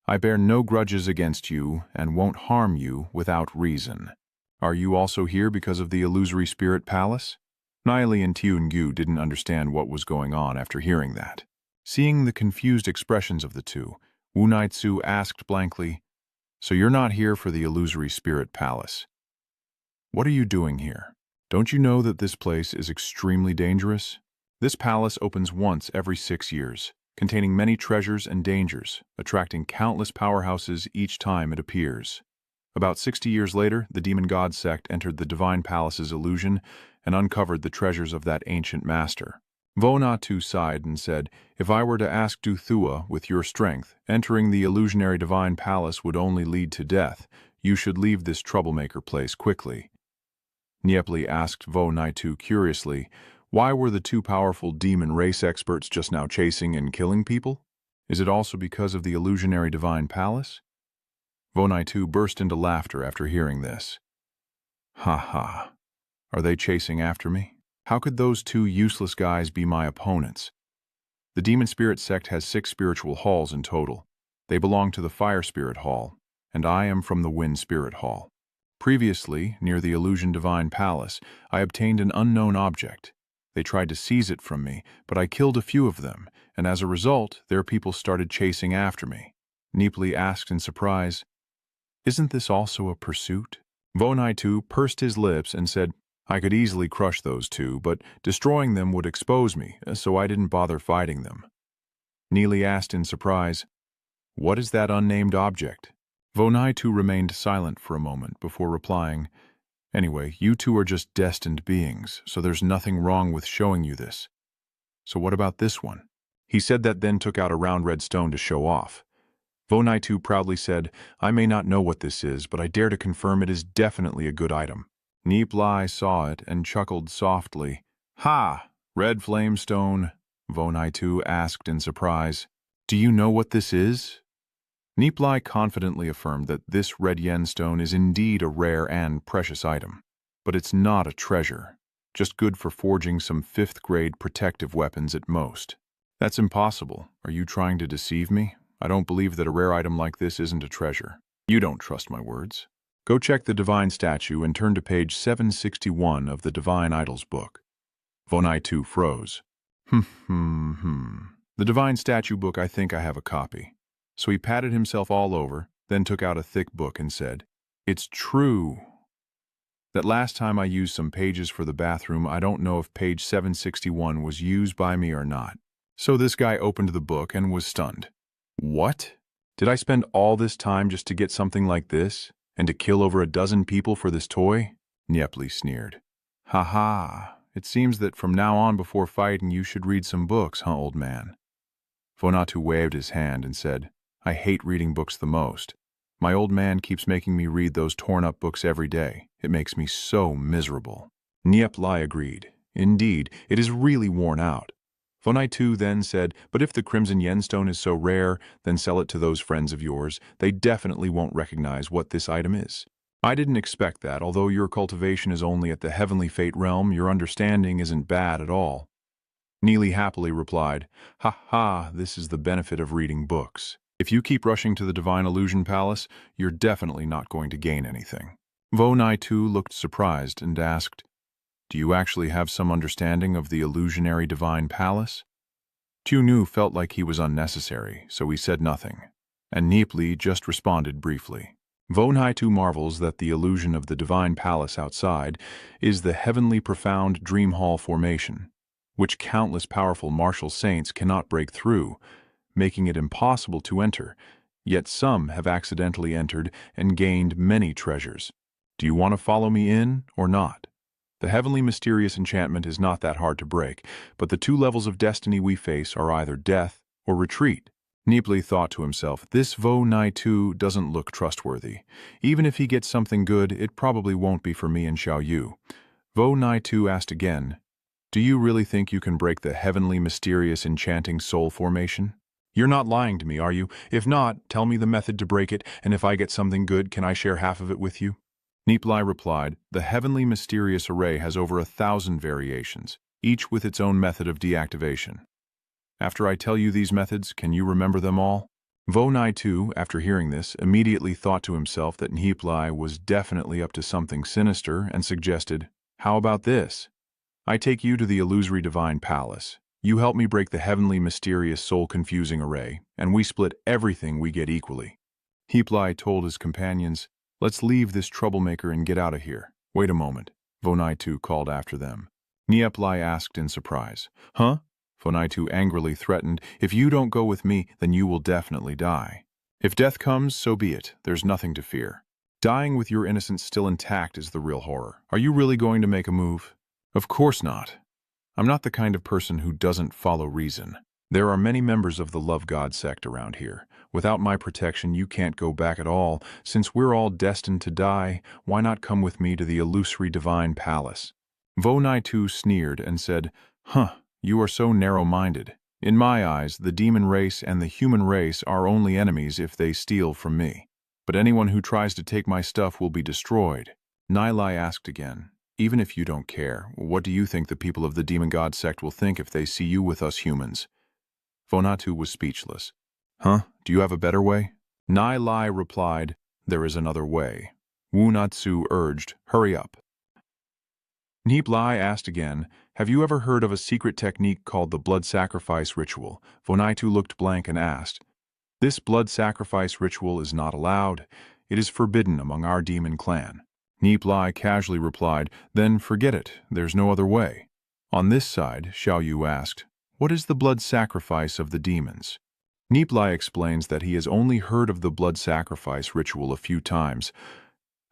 I bear no grudges against you and won't harm you without reason. Are you also here because of the illusory spirit palace?" Nie Li and Tiungnu didn't understand what was going on after hearing that. Seeing the confused expressions of the 2, Wu Naitsu asked blankly, "So you're not here for the illusory spirit palace? What are you doing here? Don't you know that this place is extremely dangerous? This palace opens once every 6 years, containing many treasures and dangers, attracting countless powerhouses each time it appears. About 60 years later, the demon god sect entered the divine palace's illusion and uncovered the treasures of that ancient master." Vonaitu sighed and said, "If I were to ask Duthua, with your strength, entering the illusionary divine palace would only lead to death. You should leave this troublemaker place quickly." Nie Li asked Vonaitu curiously, why were the 2 powerful demon race experts just now chasing and killing people? Is it also because of the illusionary divine palace? Vonaitu burst into laughter after hearing this. "Ha ha. Are they chasing after me? How could those 2 useless guys be my opponents? The Demon Spirit sect has 6 spiritual halls in total. They belong to the Fire Spirit Hall, and I am from the Wind Spirit Hall. Previously, near the Illusion Divine Palace, I obtained an unknown object. They tried to seize it from me, but I killed a few of them, and as a result, their people started chasing after me." Nie Li asked in surprise, Isn't this also a pursuit? Vonaitu pursed his lips and said, I could easily crush those two, but destroying them would expose me, so I didn't bother fighting them. Nie Li asked in surprise, What is that unnamed object? Vonaitu remained silent for a moment before replying, Anyway, you two are just destined beings, so there's nothing wrong with showing you this. So what about this one? He said that, then took out a round red stone to show off. Vonaitu proudly said, I may not know what this is, but I dare to confirm it is definitely a good item. Nie Li saw it and chuckled softly. Ha! Red flame stone, Vonaitu asked in surprise. Do you know what this is? Nie Li confidently affirmed that this red yen stone is indeed a rare and precious item, but it's not a treasure, just good for forging some 5th-grade protective weapons at most. That's impossible. Are you trying to deceive me? I don't believe that a rare item like this isn't a treasure. You don't trust my words. Go check the divine statue and turn to page 761 of the Divine Idols book. Vonaitu froze. The divine statue book, I think I have a copy. So he patted himself all over, then took out a thick book and said, It's true. That last time I used some pages for the bathroom, I don't know if page 761 was used by me or not. So this guy opened the book and was stunned. What? Did I spend all this time just to get something like this? And to kill over a dozen people for this toy? Nie Li sneered. Ha ha, it seems that from now on before fighting you should read some books, huh, old man? Vonaitu waved his hand and said, I hate reading books the most. My old man keeps making me read those torn-up books every day. It makes me so miserable. Nie Li agreed. Indeed, it is really worn out. Vonaitu then said, But if the Crimson Yen Stone is so rare, then sell it to those friends of yours. They definitely won't recognize what this item is. I didn't expect that. Although your cultivation is only at the heavenly fate realm, your understanding isn't bad at all. Nie Li happily replied, Ha ha, this is the benefit of reading books. If you keep rushing to the Divine Illusion Palace, you're definitely not going to gain anything. Vonaitu looked surprised and asked, Do you actually have some understanding of the illusionary Divine Palace? Tu felt like he was unnecessary, so he said nothing, and Nie Li just responded briefly. Vonaitu marvels that the illusion of the Divine Palace outside is the heavenly profound dream hall formation, which countless powerful martial saints cannot break through, making it impossible to enter, yet some have accidentally entered and gained many treasures. Do you want to follow me in or not? The heavenly mysterious enchantment is not that hard to break, but the 2 levels of destiny we face are either death or retreat. Nie Li thought to himself, this Vonaitu doesn't look trustworthy. Even if he gets something good, it probably won't be for me and Xiaoyu. Vonaitu asked again, Do you really think you can break the heavenly mysterious enchanting soul formation? You're not lying to me, are you? If not, tell me the method to break it, and if I get something good, can I share half of it with you? Nie Li replied, The heavenly mysterious array has over 1,000 variations, each with its own method of deactivation. After I tell you these methods, can you remember them all? Vonaitu, after hearing this, immediately thought to himself that Nie Li was definitely up to something sinister and suggested, How about this? I take you to the illusory Divine Palace. You help me break the heavenly mysterious soul-confusing array, and we split everything we get equally. Nie Li told his companions, Let's leave this troublemaker and get out of here. Wait a moment, Vonaitu called after them. Nie Li asked in surprise. Huh? Vonaitu angrily threatened, If you don't go with me, then you will definitely die. If death comes, so be it. There's nothing to fear. Dying with your innocence still intact is the real horror. Are you really going to make a move? Of course not. I'm not the kind of person who doesn't follow reason. There are many members of the Love God sect around here. Without my protection, you can't go back at all. Since we're all destined to die, why not come with me to the illusory Divine Palace? Vonaitu sneered and said, Huh, you are so narrow-minded. In my eyes, the demon race and the human race are only enemies if they steal from me. But anyone who tries to take my stuff will be destroyed. Nie Li asked again, Even if you don't care, what do you think the people of the Demon God sect will think if they see you with us humans? Vonaitu was speechless. Huh? Do you have a better way? Nie Li replied, There is another way. Wu-Natsu urged, Hurry up. Nie Li asked again, Have you ever heard of a secret technique called the blood sacrifice ritual? Vonaitu looked blank and asked, This blood sacrifice ritual is not allowed. It is forbidden among our demon clan. Nie Li casually replied, then forget it, there's no other way. On this side, Xiao Yu asked, what is the blood sacrifice of the demons? Nie Li explains that he has only heard of the blood sacrifice ritual a few times.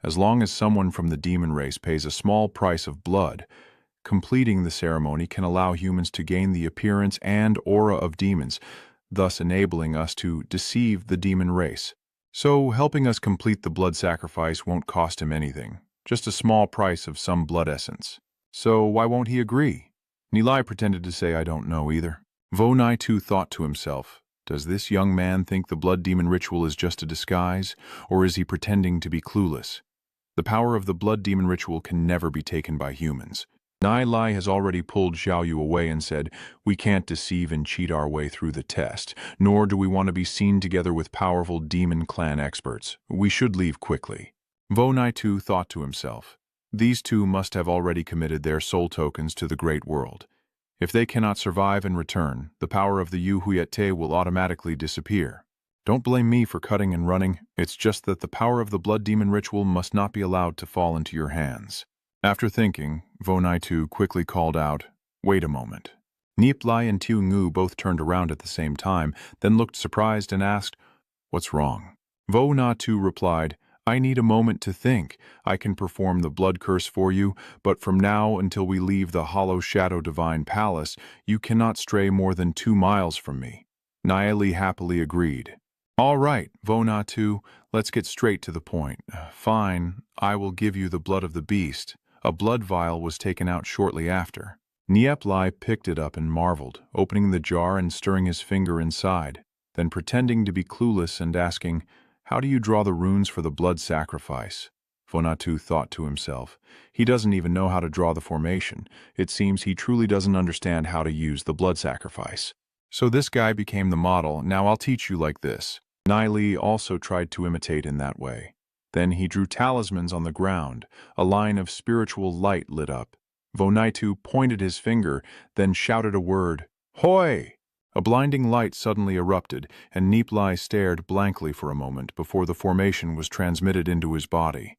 As long as someone from the demon race pays a small price of blood, completing the ceremony can allow humans to gain the appearance and aura of demons, thus enabling us to deceive the demon race. So, helping us complete the blood sacrifice won't cost him anything, just a small price of some blood essence. So, why won't he agree? Nie Li pretended to say, I don't know either. Vo Nai too thought to himself, does this young man think the blood demon ritual is just a disguise, or is he pretending to be clueless? The power of the blood demon ritual can never be taken by humans. Nie Li has already pulled Xiao Yu away and said, we can't deceive and cheat our way through the test, nor do we want to be seen together with powerful demon clan experts. We should leave quickly. Vo Nai too thought to himself, these two must have already committed their soul tokens to the great world. If they cannot survive and return, the power of the Yu Huyete will automatically disappear. Don't blame me for cutting and running, it's just that the power of the blood demon ritual must not be allowed to fall into your hands. After thinking, Vo Nai too quickly called out, wait a moment. Nie Li and Tiu Ngu both turned around at the same time, then looked surprised and asked, what's wrong? Vo Nai too replied, I need a moment to think. I can perform the blood curse for you, but from now until we leave the Hollow Shadow Divine Palace, you cannot stray more than 2 miles from me. Nie Li happily agreed. All right, Vo Nai too, let's get straight to the point. Fine, I will give you the blood of the beast. A blood vial was taken out shortly after. Nie Li picked it up and marveled, opening the jar and stirring his finger inside, then pretending to be clueless and asking, how do you draw the runes for the blood sacrifice? Vo Nai too thought to himself, he doesn't even know how to draw the formation. It seems he truly doesn't understand how to use the blood sacrifice. So this guy became the model, now I'll teach you like this. Nie Li also tried to imitate in that way. Then he drew talismans on the ground. A line of spiritual light lit up. Vo Nai too pointed his finger, then shouted a word, Hoi! A blinding light suddenly erupted, and Nie Li stared blankly for a moment before the formation was transmitted into his body.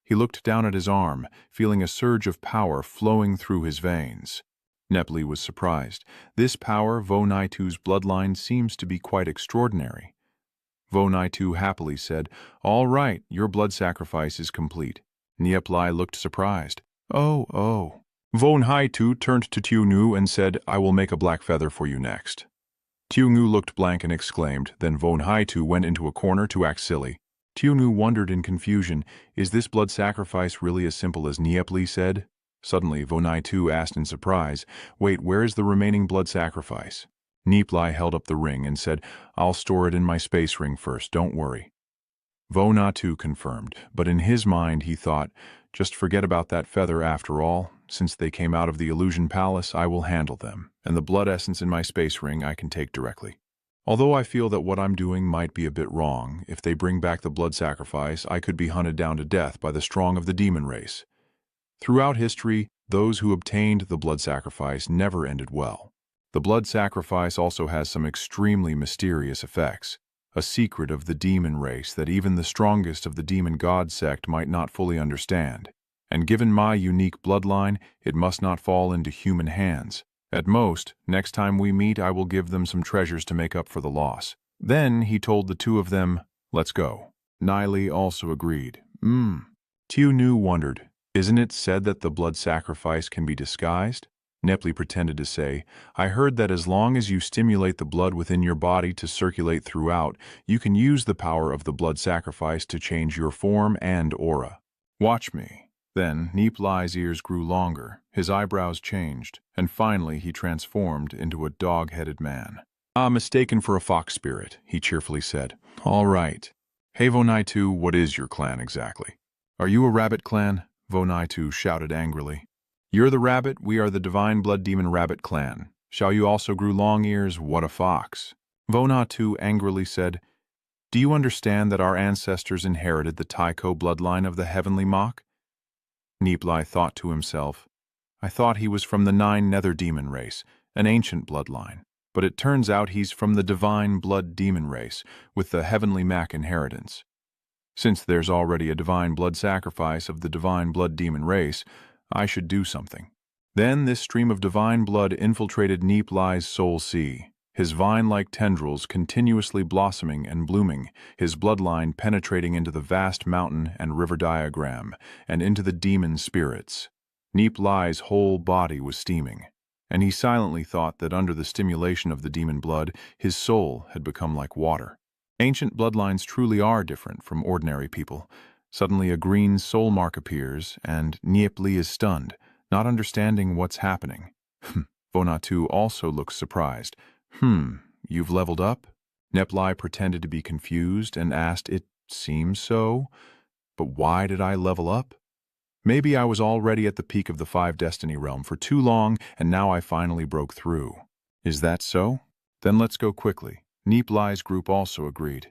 He looked down at his arm, feeling a surge of power flowing through his veins. Nie Li was surprised. This power, Vo Nai too's bloodline, seems to be quite extraordinary. Vo Nai too happily said, all right, your blood sacrifice is complete. Nie Li looked surprised. Oh. Vo Nai too turned to Tiu Ngu and said, I will make a black feather for you next. Tiu Ngu looked blank and exclaimed, then Vo Nai too went into a corner to act silly. Tiu Ngu wondered in confusion, is this blood sacrifice really as simple as Nie Li said? Suddenly, Vo Nai too asked in surprise, wait, where is the remaining blood sacrifice? Nie Li held up the ring and said, I'll store it in my space ring first, don't worry. Vo Nai too confirmed, but in his mind he thought, just forget about that feather after all. Since they came out of the illusion palace, I will handle them, and the blood essence in my space ring I can take directly. Although I feel that what I'm doing might be a bit wrong, if they bring back the blood sacrifice, I could be hunted down to death by the strong of the demon race. Throughout history, those who obtained the blood sacrifice never ended well. The blood sacrifice also has some extremely mysterious effects, a secret of the demon race that even the strongest of the demon god sect might not fully understand. And given my unique bloodline, it must not fall into human hands. At most, next time we meet, I will give them some treasures to make up for the loss. Then he told the two of them, let's go. Nie Li also agreed. Tiu Ngu wondered, isn't it said that the blood sacrifice can be disguised? Nie Li pretended to say, I heard that as long as you stimulate the blood within your body to circulate throughout, you can use the power of the blood sacrifice to change your form and aura. Watch me. Then Nie Li's ears grew longer, his eyebrows changed, and finally he transformed into a dog-headed man. Mistaken for a fox spirit, he cheerfully said. All right. Hey Vo Nai too, what is your clan exactly? Are you a rabbit clan? Vo Nai too shouted angrily. You're the rabbit, we are the divine blood demon rabbit clan. Xiao Yu also grew long ears, what a fox. Vo Nai too angrily said, do you understand that our ancestors inherited the Taiko bloodline of the heavenly Mach? Nie Li thought to himself, I thought he was from the 9 nether demon race, an ancient bloodline, but it turns out he's from the divine blood demon race, with the heavenly Mach inheritance. Since there's already a divine blood sacrifice of the divine blood demon race, I should do something. Then this stream of divine blood infiltrated Nie Li's soul sea, his vine-like tendrils continuously blossoming and blooming, his bloodline penetrating into the vast mountain and river diagram, and into the demon spirits. Nie Li's whole body was steaming, and he silently thought that under the stimulation of the demon blood, his soul had become like water. Ancient bloodlines truly are different from ordinary people. Suddenly a green soul mark appears, and Nie Li is stunned, not understanding what's happening. Vonatu also looks surprised. You've leveled up? Nie Li pretended to be confused and asked, "It seems so. But why did I level up? Maybe I was already at the peak of the 5 Destiny Realm for too long, and now I finally broke through. Is that so? Then let's go quickly." Nie Li's group also agreed.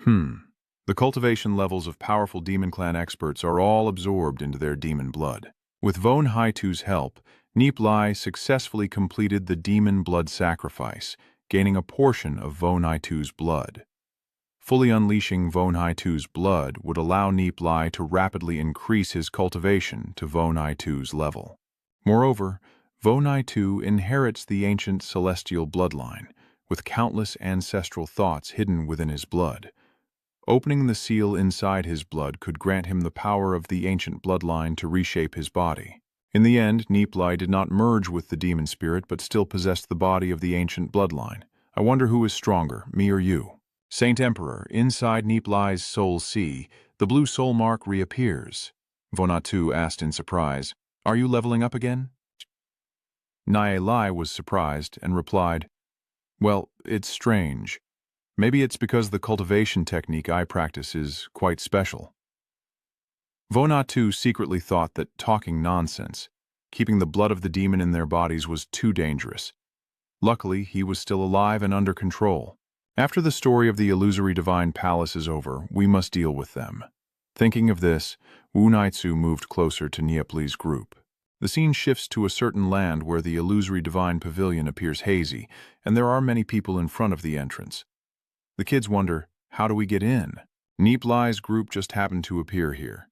The cultivation levels of powerful Demon Clan experts are all absorbed into their demon blood. With Von Haitu's help, Nie Li successfully completed the demon blood sacrifice, gaining a portion of Von Haitu's blood. Fully unleashing Von Haitu's blood would allow Nie Li to rapidly increase his cultivation to Von Haitu's level. Moreover, Von Haitu inherits the ancient celestial bloodline, with countless ancestral thoughts hidden within his blood. Opening the seal inside his blood could grant him the power of the ancient bloodline to reshape his body. In the end, Nie Li did not merge with the demon spirit but still possessed the body of the ancient bloodline. I wonder who is stronger, me or you? Saint Emperor, inside Nie Li's soul sea, the blue soul mark reappears. Vonatu asked in surprise, "Are you leveling up again?" Nie Li was surprised and replied, "Well, it's strange. Maybe it's because the cultivation technique I practice is quite special." Vonatu secretly thought that talking nonsense, keeping the blood of the demon in their bodies was too dangerous. Luckily, he was still alive and under control. After the story of the illusory divine palace is over, we must deal with them. Thinking of this, Wu Naitsu moved closer to Nie Li's group. The scene shifts to a certain land where the illusory divine pavilion appears hazy, and there are many people in front of the entrance. The kids wonder, how do we get in? Nie Li's group just happened to appear here.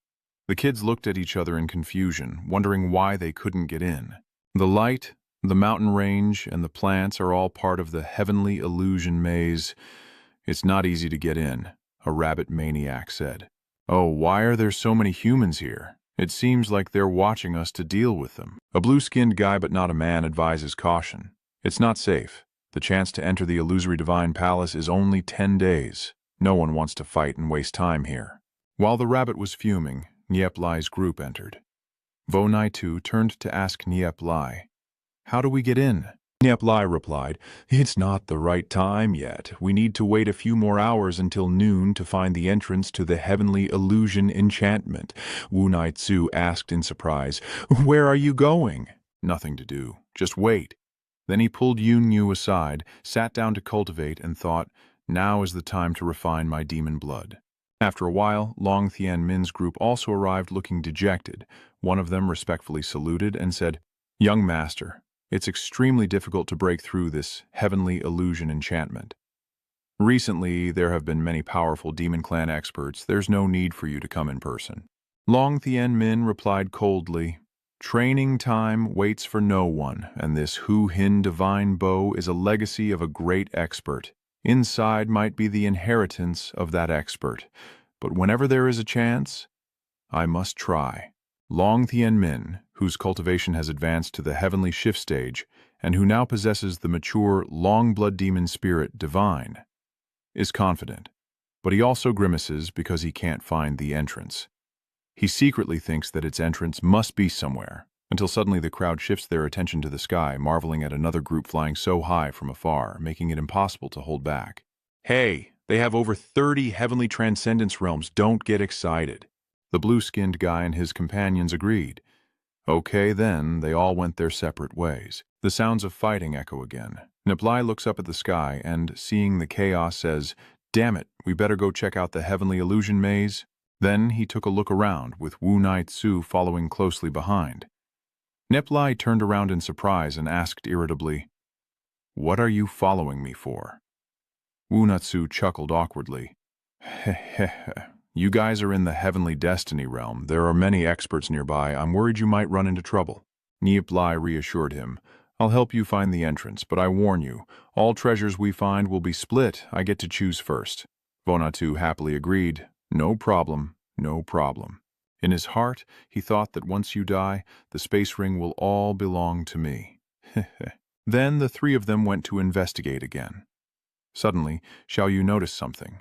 The kids looked at each other in confusion, wondering why they couldn't get in. The light, the mountain range, and the plants are all part of the heavenly illusion maze. It's not easy to get in, a rabbit maniac said. Oh, why are there so many humans here? It seems like they're watching us to deal with them. A blue-skinned guy but not a man advises caution. It's not safe. The chance to enter the illusory divine palace is only 10 days. No one wants to fight and waste time here. While the rabbit was fuming, Nie Li's group entered. Vo Naitu turned to ask Nie Li, "How do we get in?" Nie Li replied, "It's not the right time yet. We need to wait a few more hours until noon to find the entrance to the heavenly illusion enchantment." Wu Naitsu asked in surprise, "Where are you going?" "Nothing to do. Just wait." Then he pulled Yun Yu aside, sat down to cultivate, and thought, now is the time to refine my demon blood. After a while, Long Thian Min's group also arrived looking dejected. One of them respectfully saluted and said, "Young master, it's extremely difficult to break through this heavenly illusion enchantment. Recently, there have been many powerful Demon Clan experts. There's no need for you to come in person." Long Thian Min replied coldly, "Training time waits for no one, and this Hu Hin divine bow is a legacy of a great expert. Inside might be the inheritance of that expert, but whenever there is a chance, I must try." Long Thian Min, whose cultivation has advanced to the heavenly shift stage, and who now possesses the mature long blood demon spirit divine, is confident, but he also grimaces because he can't find the entrance. He secretly thinks that its entrance must be somewhere, until suddenly the crowd shifts their attention to the sky, marveling at another group flying so high from afar, making it impossible to hold back. "Hey, they have over 30 heavenly transcendence realms. Don't get excited." The blue-skinned guy and his companions agreed. Okay, then, they all went their separate ways. The sounds of fighting echo again. Nie Li looks up at the sky and, seeing the chaos, says, "Damn it, we better go check out the heavenly illusion maze." Then he took a look around, with Wu Naitsu following closely behind. Nie Li turned around in surprise and asked irritably, "What are you following me for?" Wu Naitsu chuckled awkwardly. "Heh heh heh, You guys are in the heavenly destiny realm. There are many experts nearby. I'm worried you might run into trouble. Nie Li reassured him. I'll help you find the entrance, but I warn you, all treasures we find will be split. I get to choose first. Vonatu happily agreed. No problem, no problem. In his heart, he thought that once you die, the space ring will all belong to me. Then the three of them went to investigate again. Suddenly, Xiao Yu noticed something.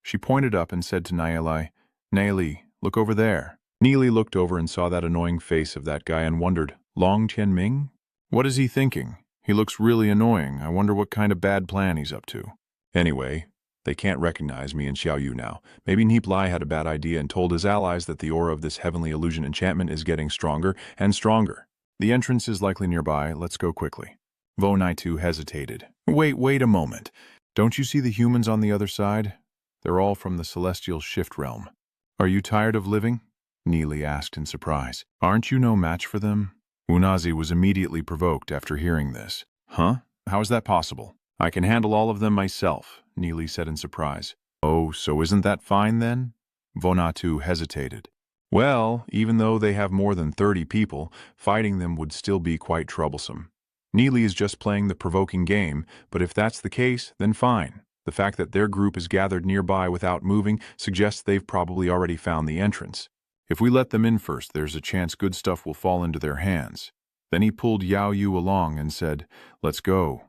She pointed up and said to Nie Li, look over there. Nie Li looked over and saw that annoying face of that guy and wondered, Long Tianming? What is he thinking? He looks really annoying. I wonder what kind of bad plan he's up to. Anyway, they can't recognize me and Xiao Yu now. Maybe Nie Li had a bad idea and told his allies that the aura of this heavenly illusion enchantment is getting stronger and stronger. The entrance is likely nearby. Let's go quickly. Vonatu hesitated. Wait a moment. Don't you see the humans on the other side? They're all from the celestial shift realm. Are you tired of living? Nie Li asked in surprise. Aren't you no match for them? Unazi was immediately provoked after hearing this. Huh? How is that possible? I can handle all of them myself, Nie Li said in surprise. Oh, so isn't that fine then? Vonatu hesitated. Well, even though they have more than 30 people, fighting them would still be quite troublesome. Nie Li is just playing the provoking game, but if that's the case, then fine. The fact that their group is gathered nearby without moving suggests they've probably already found the entrance. If we let them in first, there's a chance good stuff will fall into their hands. Then he pulled Xiao Yu along and said, let's go,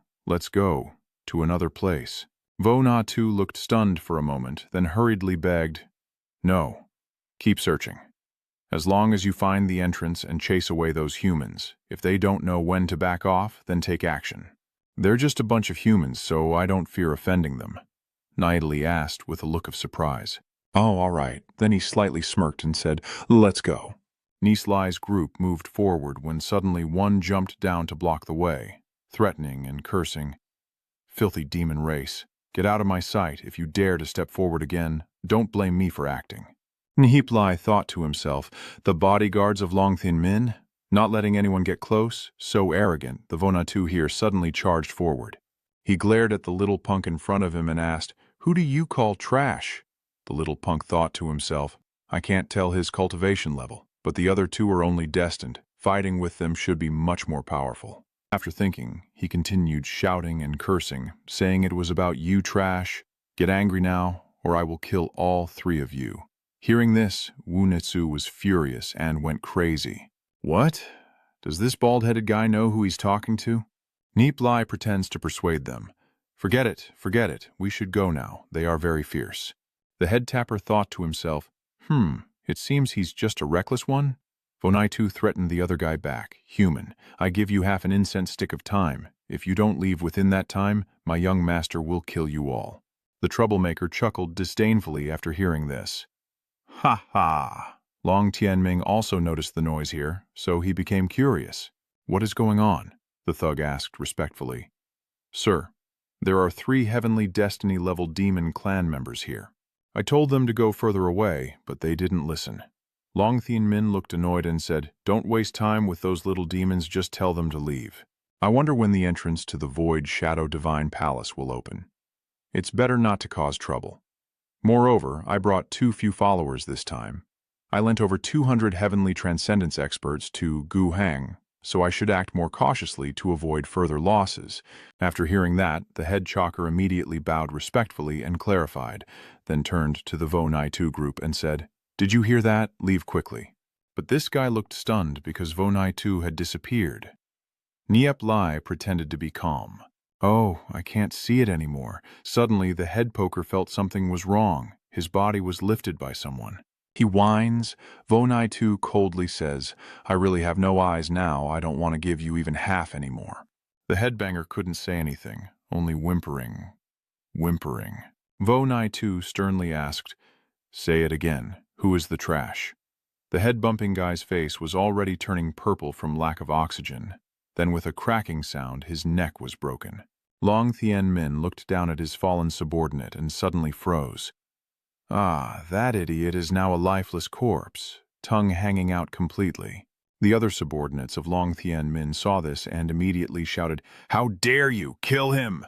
to another place. Vonatu looked stunned for a moment, then hurriedly begged, no, keep searching. As long as you find the entrance and chase away those humans, if they don't know when to back off, then take action. They're just a bunch of humans, so I don't fear offending them. Nie Li asked with a look of surprise. Oh, all right. Then he slightly smirked and said, let's go. Nie Li's group moved forward when suddenly one jumped down to block the way, threatening and cursing. Filthy demon race. Get out of my sight. If you dare to step forward again, don't blame me for acting. Nie Li thought to himself, the bodyguards of Long Tianmin? Not letting anyone get close, so arrogant, the Vonatu here suddenly charged forward. He glared at the little punk in front of him and asked, who do you call trash? The little punk thought to himself, I can't tell his cultivation level, but the other two are only destined. Fighting with them should be much more powerful. After thinking, he continued shouting and cursing, saying it was about you trash. Get angry now, or I will kill all three of you. Hearing this, Wu Nitsu was furious and went crazy. What? Does this bald-headed guy know who he's talking to? Nie Li pretends to persuade them. Forget it, we should go now, they are very fierce. The head tapper thought to himself, it seems he's just a reckless one. Vonatu threatened the other guy back. Human, I give you half an incense stick of time. If you don't leave within that time, my young master will kill you all. The troublemaker chuckled disdainfully after hearing this. Ha ha! Long Tianming also noticed the noise here, so he became curious. What is going on? The thug asked respectfully. Sir, there are 3 heavenly destiny-level demon clan members here. I told them to go further away, but they didn't listen. Long Tianmin looked annoyed and said, don't waste time with those little demons, just tell them to leave. I wonder when the entrance to the Void Shadow Divine Palace will open. It's better not to cause trouble. Moreover, I brought too few followers this time. I lent over 200 heavenly transcendence experts to Gu Hang, so I should act more cautiously to avoid further losses. After hearing that, the head chalker immediately bowed respectfully and clarified, then turned to the Vonatu group and said, did you hear that? Leave quickly. But this guy looked stunned because Vonatu had disappeared. Nie Li pretended to be calm. Oh, I can't see it anymore. Suddenly, the head poker felt something was wrong. His body was lifted by someone. He whines. Vonatu coldly says, I really have no eyes now. I don't want to give you even half anymore. The headbanger couldn't say anything, only whimpering. Vonatu sternly asked, say it again. Who is the trash? The head-bumping guy's face was already turning purple from lack of oxygen. Then with a cracking sound, his neck was broken. Long Tianmin looked down at his fallen subordinate and suddenly froze. Ah, that idiot is now a lifeless corpse, tongue hanging out completely. The other subordinates of Long Tianmin saw this and immediately shouted, how dare you, kill him!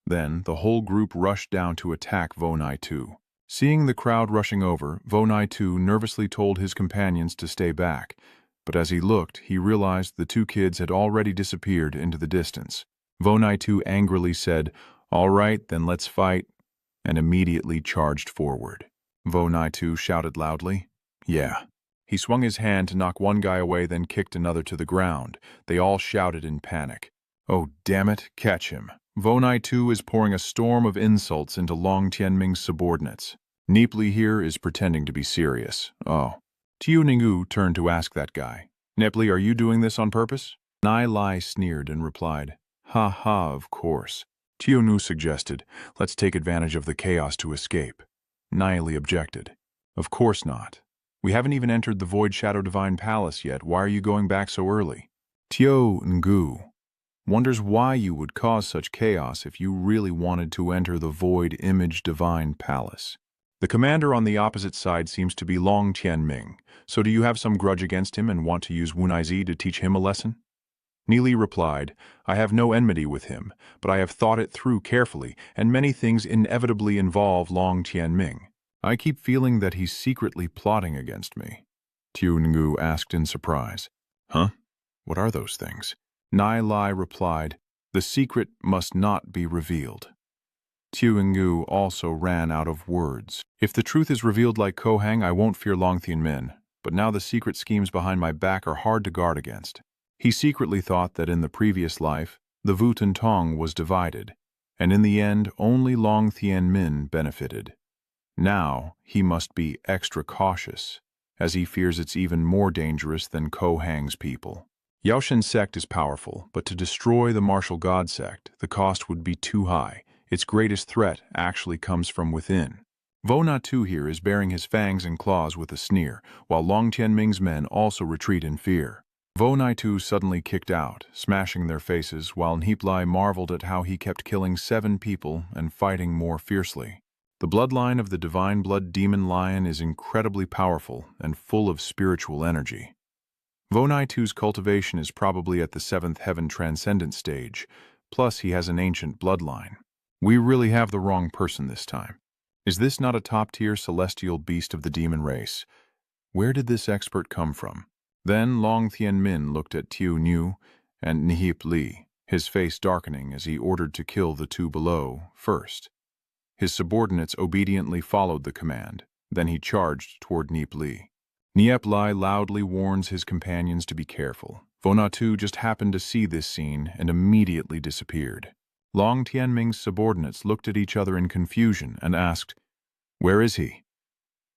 Then the whole group rushed down to attack Vonatu. Seeing the crowd rushing over, Vonai too nervously told his companions to stay back, but as he looked, he realized the two kids had already disappeared into the distance. Vonai too angrily said, "All right, then let's fight," and immediately charged forward. Vonai too shouted loudly, "Yeah." He swung his hand to knock one guy away, then kicked another to the ground. They all shouted in panic, "Oh, damn it, catch him." Vonai too is pouring a storm of insults into Long Tianming's subordinates. Nie Li here is pretending to be serious. Oh. Tiu Ningu turned to ask that guy, "Nie Li, are you doing this on purpose?" Nie Li sneered and replied, "Ha ha, of course." Tiu Nu suggested, "Let's take advantage of the chaos to escape." Nie Li objected, "Of course not. We haven't even entered the Void Shadow Divine Palace yet. Why are you going back so early?" Tiu Ngu wonders why you would cause such chaos if you really wanted to enter the Void Image Divine Palace. The commander on the opposite side seems to be Long Tianming, so do you have some grudge against him and want to use Wunaizi to teach him a lesson? Nie Li replied, "I have no enmity with him, but I have thought it through carefully, and many things inevitably involve Long Tianming. I keep feeling that he's secretly plotting against me." Tiu Ngu asked in surprise, "Huh? What are those things?" Nie Li replied, "The secret must not be revealed." Tiu Ngu also ran out of words. "If the truth is revealed like Kohang, I won't fear Long Tianmin, but now the secret schemes behind my back are hard to guard against." He secretly thought that in the previous life, the Wutun Tong was divided, and in the end only Long Tianmin benefited. Now he must be extra cautious, as he fears it's even more dangerous than Kohang's people. Yaoshin sect is powerful, but to destroy the martial god sect, the cost would be too high. Its greatest threat actually comes from within. Vonai too here is baring his fangs and claws with a sneer, while Long Tianming's men also retreat in fear. Vonai too suddenly kicked out, smashing their faces, while Nie Li marveled at how he kept killing 7 people and fighting more fiercely. The bloodline of the divine blood demon lion is incredibly powerful and full of spiritual energy. Vonai too's cultivation is probably at the 7th heaven transcendent stage, plus he has an ancient bloodline. We really have the wrong person this time. Is this not a top-tier celestial beast of the demon race? Where did this expert come from? Then Long Tianmin looked at Tiu Nu and Nie Li, his face darkening as he ordered to kill the 2 below first. His subordinates obediently followed the command. Then he charged toward Nie Li. Nie Li loudly warns his companions to be careful. Vonai too just happened to see this scene and immediately disappeared. Long Tianming's subordinates looked at each other in confusion and asked, "Where is he?"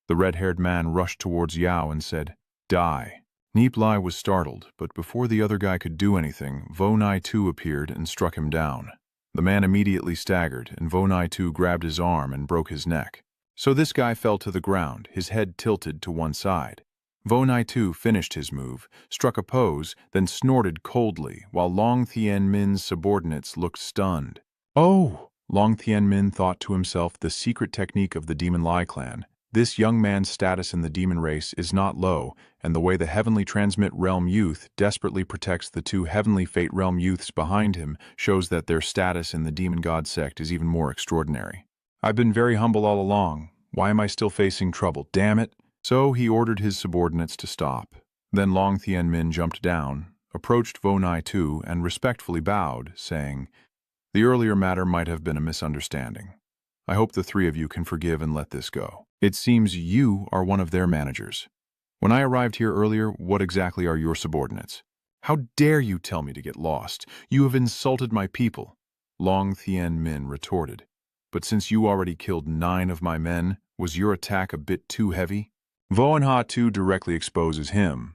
The red-haired man rushed towards Yao and said, "Die." Nie Li was startled, but before the other guy could do anything, Vonai too appeared and struck him down. The man immediately staggered, and Vonai too grabbed his arm and broke his neck. So this guy fell to the ground, his head tilted to one side. Vonai too finished his move, struck a pose, then snorted coldly, while Long Tianmin's subordinates looked stunned. "Oh!" Long Tianmin thought to himself, the secret technique of the Demon Lai clan. This young man's status in the demon race is not low, and the way the Heavenly Transmit Realm youth desperately protects the 2 Heavenly Fate Realm youths behind him shows that their status in the demon god sect is even more extraordinary. "I've been very humble all along. Why am I still facing trouble? Damn it!" So he ordered his subordinates to stop. Then Long Tianmin jumped down, approached Vonai too, and respectfully bowed, saying, "The earlier matter might have been a misunderstanding. I hope the 3 of you can forgive and let this go. It seems you are one of their managers. When I arrived here earlier, what exactly are your subordinates? How dare you tell me to get lost? You have insulted my people." Long Tianmin retorted, "But since you already killed 9 of my men, was your attack a bit too heavy?" Vonai too directly exposes him.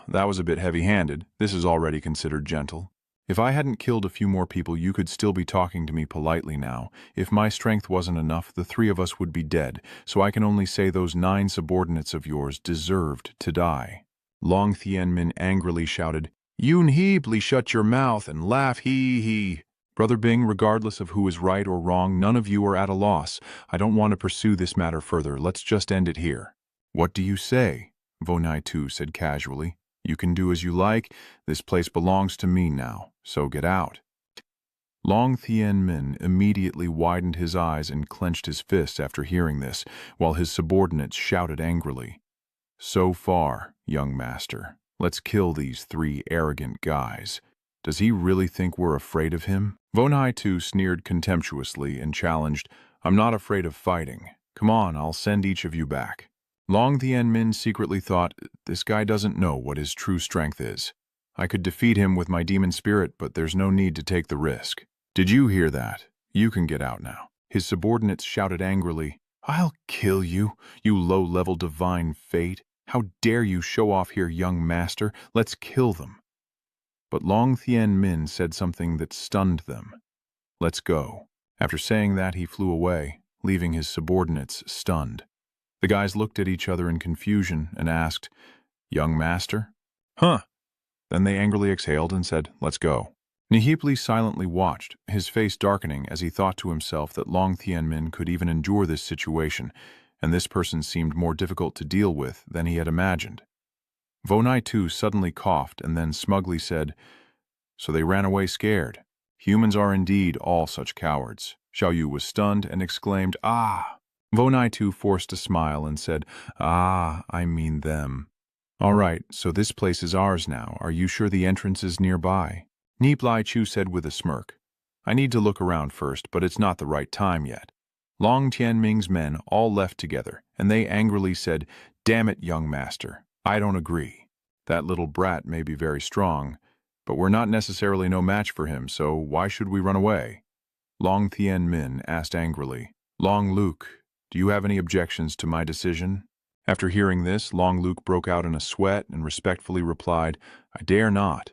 That was a bit heavy-handed. This is already considered gentle. If I hadn't killed a few more people, you could still be talking to me politely now. If my strength wasn't enough, the 3 of us would be dead, so I can only say those 9 subordinates of yours deserved to die. Long Tianmin angrily shouted, "You Nie Li, shut your mouth and laugh, hee. Brother Bing, regardless of who is right or wrong, none of you are at a loss. I don't want to pursue this matter further. Let's just end it here." "What do you say?" Vonai too said casually. "You can do as you like. This place belongs to me now, so get out." Long Min immediately widened his eyes and clenched his fists after hearing this, while his subordinates shouted angrily, "So far, young master. Let's kill these 3 arrogant guys. Does he really think we're afraid of him?" Vonai too sneered contemptuously and challenged, "I'm not afraid of fighting. Come on, I'll send each of you back." Long Min secretly thought, this guy doesn't know what his true strength is. I could defeat him with my demon spirit, but there's no need to take the risk. "Did you hear that? You can get out now." His subordinates shouted angrily, "I'll kill you, you low-level divine fate. How dare you show off here, young master? Let's kill them." But Long Min said something that stunned them. "Let's go." After saying that, he flew away, leaving his subordinates stunned. The guys looked at each other in confusion and asked, "Young master?" "Huh." Then they angrily exhaled and said, "Let's go." Nie Li silently watched, his face darkening as he thought to himself that Long Min could even endure this situation, and this person seemed more difficult to deal with than he had imagined. Vonai too suddenly coughed and then smugly said, "So they ran away scared. Humans are indeed all such cowards." Xiao Yu was stunned and exclaimed, "Ah!" Vonai too forced a smile and said, "Ah, I mean them." "All right, so this place is ours now. Are you sure the entrance is nearby?" Nie Li said with a smirk, "I need to look around first, but it's not the right time yet." Long Tianming's men all left together, and they angrily said, "Damn it, young master, I don't agree. That little brat may be very strong, but we're not necessarily no match for him, so why should we run away?" Long Min asked angrily, "Long Luke, do you have any objections to my decision?" After hearing this, Long Luke broke out in a sweat and respectfully replied, "I dare not."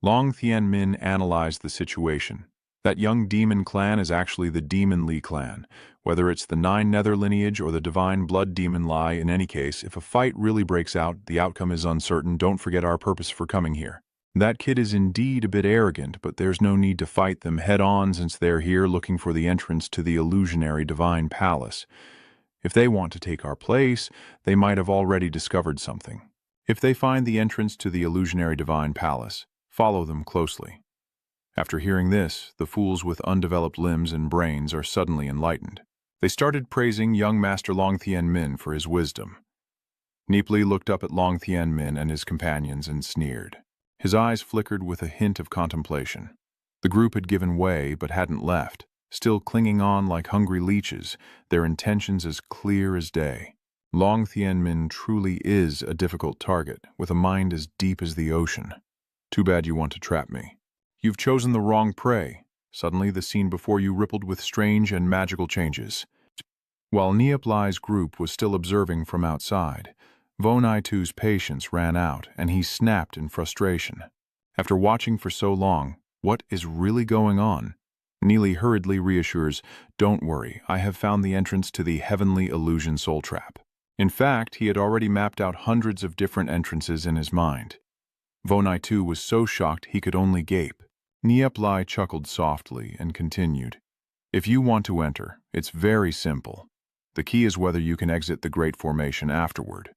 Long Min analyzed the situation. That young demon clan is actually the Demon Li clan. Whether it's the 9 Nether lineage or the divine blood demon Li, in any case, if a fight really breaks out, the outcome is uncertain. Don't forget our purpose for coming here. That kid is indeed a bit arrogant, but there's no need to fight them head-on since they're here looking for the entrance to the illusionary divine palace. If they want to take our place, they might have already discovered something. If they find the entrance to the illusionary divine palace, follow them closely. After hearing this, the fools with undeveloped limbs and brains are suddenly enlightened. They started praising young Master Long Min for his wisdom. Nie Li looked up at Long Min and his companions and sneered. His eyes flickered with a hint of contemplation. The group had given way but hadn't left, still clinging on like hungry leeches, their intentions as clear as day. Long Min truly is a difficult target, with a mind as deep as the ocean. Too bad you want to trap me. You've chosen the wrong prey. Suddenly the scene before you rippled with strange and magical changes. While Nie Li's group was still observing from outside, Vonai too's patience ran out and he snapped in frustration. After watching for so long, what is really going on? Nie Li hurriedly reassures, "Don't worry, I have found the entrance to the heavenly illusion soul trap." In fact, he had already mapped out hundreds of different entrances in his mind. Vonai too was so shocked he could only gape. Nie Li chuckled softly and continued, "If you want to enter, it's very simple. The key is whether you can exit the Great Formation afterward."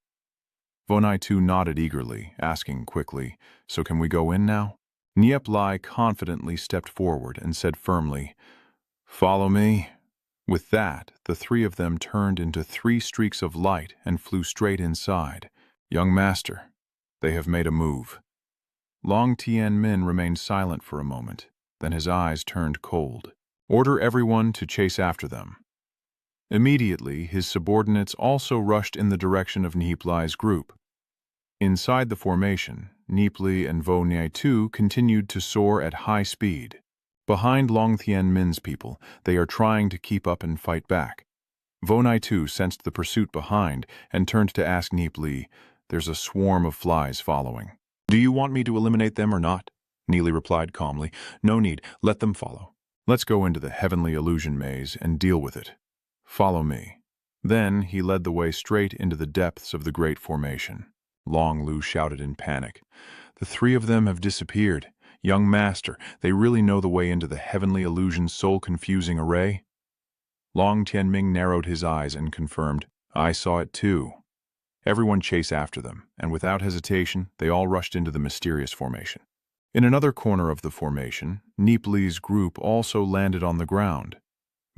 Vonai too nodded eagerly, asking quickly, "So can we go in now?" Nie Li confidently stepped forward and said firmly, "Follow me." With that, the 3 of them turned into 3 streaks of light and flew straight inside. "Young master, they have made a move." Long Min remained silent for a moment, then his eyes turned cold. "Order everyone to chase after them." Immediately, his subordinates also rushed in the direction of Nie Li's group. Inside the formation, Nie Li and Vonai too continued to soar at high speed. Behind Long Min's people, they are trying to keep up and fight back. Vonai too sensed the pursuit behind and turned to ask Nie Li, "There's a swarm of flies following. Do you want me to eliminate them or not?" Nie Li replied calmly, "No need, let them follow. Let's go into the heavenly illusion maze and deal with it. Follow me." Then he led the way straight into the depths of the Great Formation. Long Lu shouted in panic, "The 3 of them have disappeared. Young master, they really know the way into the heavenly illusion soul-confusing array?" Long Tianming narrowed his eyes and confirmed, "I saw it too." Everyone chased after them, and without hesitation, they all rushed into the mysterious formation. In another corner of the formation, Nie Li's group also landed on the ground.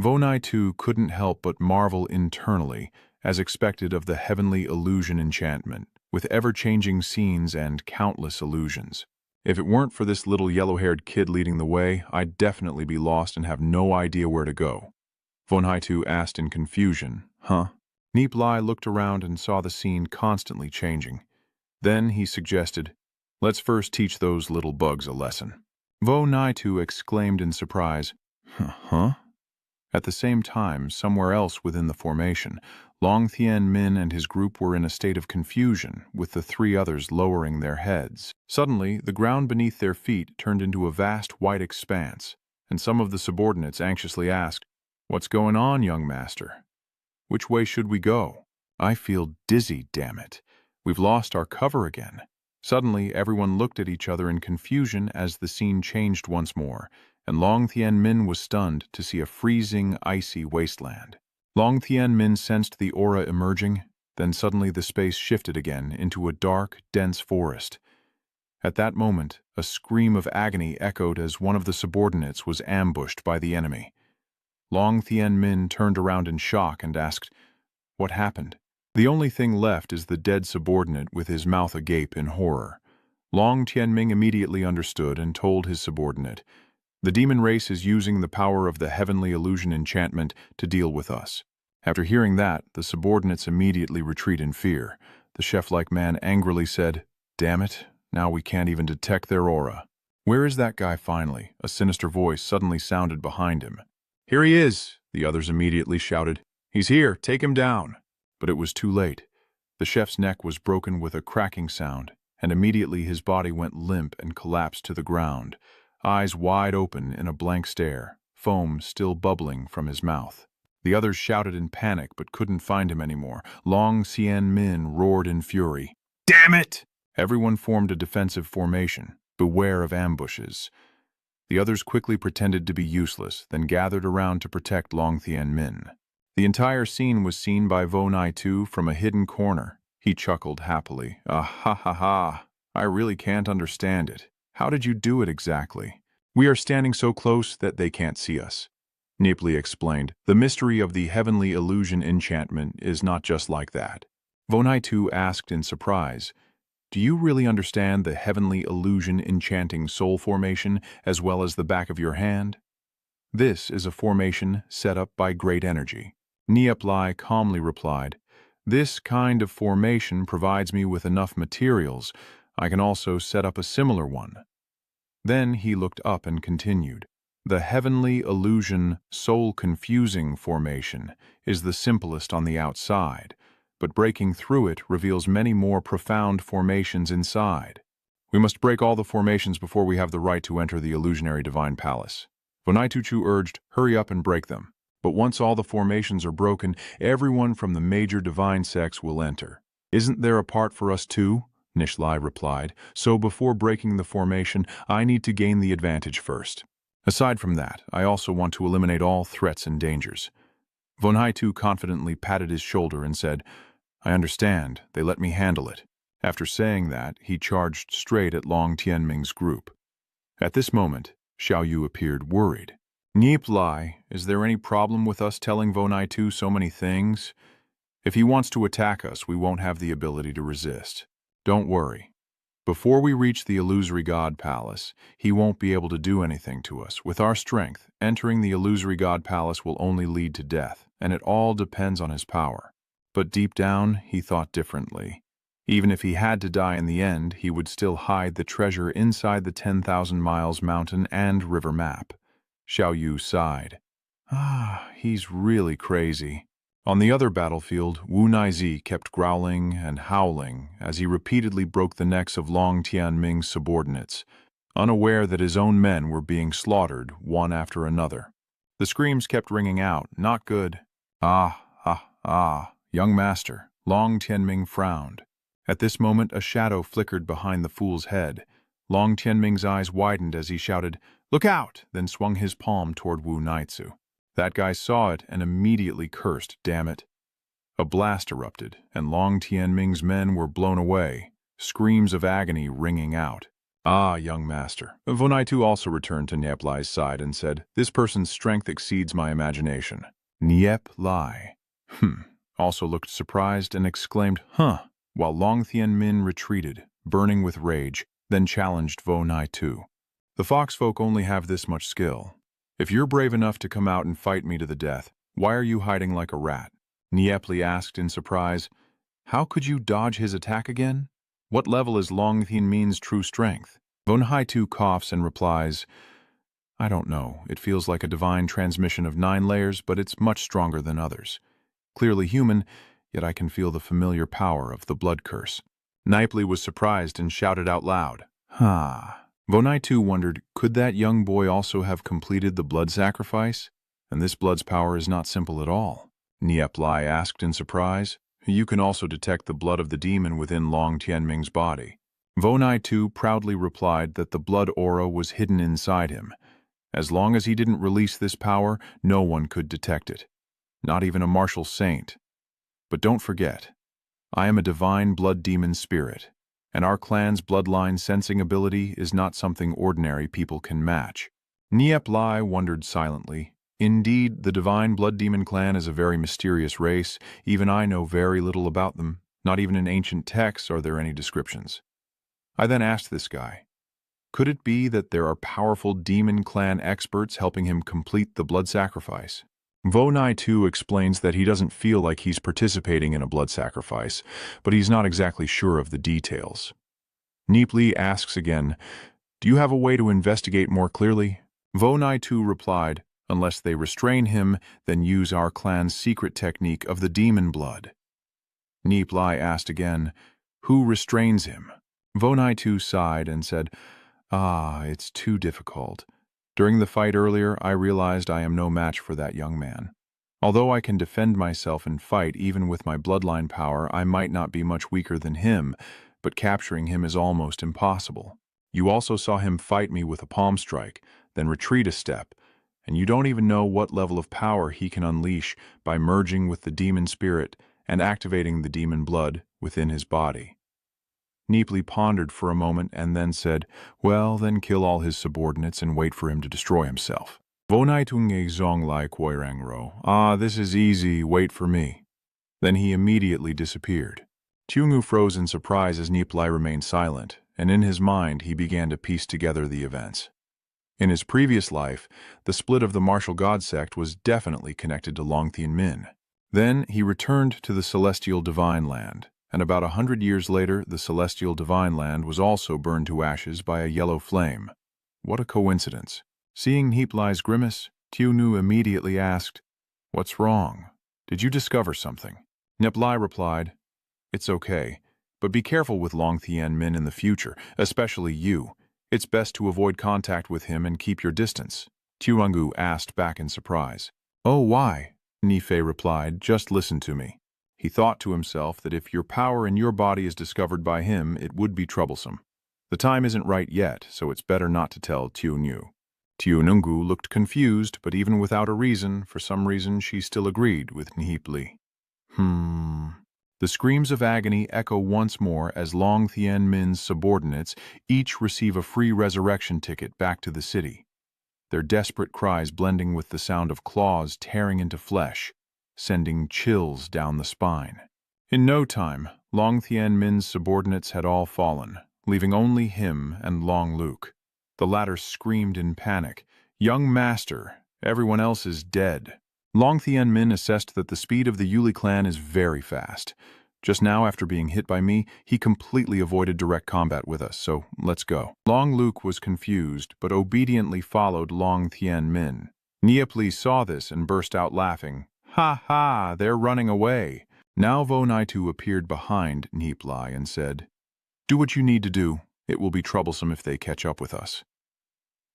Vonai too couldn't help but marvel internally, as expected of the heavenly illusion enchantment, with ever-changing scenes and countless illusions. If it weren't for this little yellow-haired kid leading the way, I'd definitely be lost and have no idea where to go. Vonai too asked in confusion, Huh? Nie Li looked around and saw the scene constantly changing. Then he suggested, Let's first teach those little bugs a lesson. Vonai too exclaimed in surprise, Huh? At the same time, somewhere else within the formation, Long Tien Min and his group were in a state of confusion, with the three others lowering their heads. Suddenly, the ground beneath their feet turned into a vast white expanse, and some of the subordinates anxiously asked, What's going on, young master? Which way should we go? I feel dizzy, damn it. We've lost our cover again. Suddenly, everyone looked at each other in confusion as the scene changed once more, and Long Tien Min was stunned to see a freezing, icy wasteland. Long Tien Min sensed the aura emerging, then suddenly the space shifted again into a dark, dense forest. At that moment, a scream of agony echoed as one of the subordinates was ambushed by the enemy. Long Tien Min turned around in shock and asked, What happened? The only thing left is the dead subordinate with his mouth agape in horror. Long Tianming immediately understood and told his subordinate, The demon race is using the power of the heavenly illusion enchantment to deal with us. After hearing that, the subordinates immediately retreat in fear. The chef-like man angrily said, Damn it, now we can't even detect their aura. Where is that guy finally? A sinister voice suddenly sounded behind him. Here he is, the others immediately shouted. He's here, take him down. But it was too late. The chef's neck was broken with a cracking sound, and immediately his body went limp and collapsed to the ground, eyes wide open in a blank stare, foam still bubbling from his mouth. The others shouted in panic but couldn't find him anymore. Long Tien Min roared in fury. Damn it! Everyone formed a defensive formation. Beware of ambushes. The others quickly pretended to be useless, then gathered around to protect Long Tien Min. The entire scene was seen by Vonai too from a hidden corner. He chuckled happily. Ah ha ha ha. I really can't understand it. How did you do it exactly? We are standing so close that they can't see us. Nie Li explained. The mystery of the heavenly illusion enchantment is not just like that. Vonai too asked in surprise, Do you really understand the heavenly illusion enchanting soul formation as well as the back of your hand? This is a formation set up by great energy. Nie Li calmly replied, This kind of formation provides me with enough materials. I can also set up a similar one. Then he looked up and continued, The heavenly illusion soul-confusing formation is the simplest on the outside, but breaking through it reveals many more profound formations inside. We must break all the formations before we have the right to enter the illusionary divine palace. Vonai Tuchu urged, Hurry up and break them. But once all the formations are broken, everyone from the major divine sects will enter. Isn't there a part for us too? Nie Li replied. So before breaking the formation, I need to gain the advantage first. Aside from that, I also want to eliminate all threats and dangers. Vonai too confidently patted his shoulder and said, I understand, they let me handle it. After saying that, he charged straight at Long Tianming's group. At this moment, Xiao Yu appeared worried. Nie Li, is there any problem with us telling Vonai too so many things? If he wants to attack us, we won't have the ability to resist. Don't worry. Before we reach the illusory god palace, he won't be able to do anything to us. With our strength, entering the illusory god palace will only lead to death, and it all depends on his power. But deep down, he thought differently. Even if he had to die in the end, he would still hide the treasure inside the 10,000 miles mountain and river map. Xiao Yu sighed. He's really crazy. On the other battlefield, Wu Naizi kept growling and howling as he repeatedly broke the necks of Long Tianming's subordinates, unaware that his own men were being slaughtered one after another. The screams kept ringing out, not good. Young master, Long Tianming frowned. At this moment, a shadow flickered behind the fool's head. Long Tianming's eyes widened as he shouted, Look out! Then swung his palm toward Wu Naizi. That guy saw it and immediately cursed, damn it. A blast erupted, and Long Tianming's men were blown away, screams of agony ringing out. Ah, young master. Vonaitu also returned to Nie Li's side and said, "This person's strength exceeds my imagination." Nie Li, also looked surprised and exclaimed, "Huh," while Long Thien Min retreated, burning with rage, then challenged Vonaitu. "The fox folk only have this much skill. If you're brave enough to come out and fight me to the death, why are you hiding like a rat?" Nie Li asked in surprise, "How could you dodge his attack again? What level is Long Thien Min's true strength?" Vonaitu coughs and replies, "I don't know. It feels like a divine transmission of 9 layers, but it's much stronger than others. Clearly human, yet I can feel the familiar power of the blood curse." Nie Li was surprised and shouted out loud, "Ha!" Vonaitu wondered, could that young boy also have completed the blood sacrifice? And this blood's power is not simple at all. Nie Li asked in surprise, "You can also detect the blood of the demon within Long Tianming's body." Vonaitu proudly replied that the blood aura was hidden inside him. As long as he didn't release this power, no one could detect it. Not even a martial saint. But don't forget, I am a divine blood demon spirit, and our clan's bloodline sensing ability is not something ordinary people can match. Nie Li wondered silently. Indeed, the divine blood demon clan is a very mysterious race. Even I know very little about them. Not even in ancient texts are there any descriptions. I then asked this guy, could it be that there are powerful demon clan experts helping him complete the blood sacrifice? Vonaitu explains that he doesn't feel like he's participating in a blood sacrifice, but he's not exactly sure of the details. Nie Li asks again, "Do you have a way to investigate more clearly?" Vonaitu replied, "Unless they restrain him, then use our clan's secret technique of the demon blood." Nie Li asked again, "Who restrains him?" Vonaitu sighed and said, "Ah, it's too difficult. During the fight earlier, I realized I am no match for that young man. Although I can defend myself and fight even with my bloodline power, I might not be much weaker than him, but capturing him is almost impossible. You also saw him fight me with a palm strike, then retreat a step, and you don't even know what level of power he can unleash by merging with the demon spirit and activating the demon blood within his body." Nie Li pondered for a moment and then said, "Well, then kill all his subordinates and wait for him to destroy himself." Vonaitung e zong lai enro. "Ah, this is easy, wait for me." Then he immediately disappeared. Tiungu froze in surprise as Nie Li remained silent, and in his mind he began to piece together the events. In his previous life, the split of the martial god sect was definitely connected to Long Thien Min. Then he returned to the celestial divine land, and about 100 years later the celestial divine land was also burned to ashes by a yellow flame. What a coincidence. Seeing Nie Li's grimace, Tiungu immediately asked, "What's wrong? Did you discover something?" Nie Li replied, "It's okay, but be careful with Long Thien Min in the future, especially you. It's best to avoid contact with him and keep your distance." Tiungu asked back in surprise. "Oh, why?" Nie Li replied, "Just listen to me." He thought to himself that if your power in your body is discovered by him, it would be troublesome. The time isn't right yet, so it's better not to tell Tiungu. Tiungu looked confused, but even without a reason, for some reason she still agreed with Nie Li. The screams of agony echo once more as Long Thien Min's subordinates each receive a free resurrection ticket back to the city, their desperate cries blending with the sound of claws tearing into flesh, sending chills down the spine. In no time, Long Thien Min's subordinates had all fallen, leaving only him and Long Luke. The latter screamed in panic, "Young master, everyone else is dead." Long Thien Min assessed that the speed of the Yuli clan is very fast. Just now, after being hit by me, he completely avoided direct combat with us, so let's go. Long Luke was confused, but obediently followed Long Thien Min. Nie Li saw this and burst out laughing. "Ha ha, they're running away." Now Vonaitu appeared behind Nie Li and said, "Do what you need to do. It will be troublesome if they catch up with us."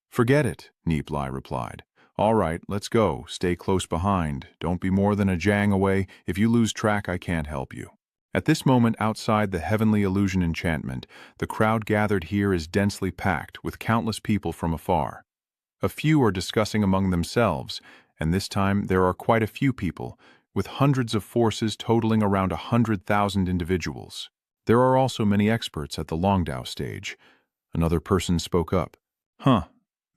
"Forget it," Nie Li replied. "All right, let's go. Stay close behind. Don't be more than a jang away. If you lose track, I can't help you." At this moment outside the Heavenly Illusion enchantment, the crowd gathered here is densely packed with countless people from afar. A few are discussing among themselves, and this time there are quite a few people, with hundreds of forces totaling around 100,000 individuals. There are also many experts at the Longdao stage. Another person spoke up. Huh.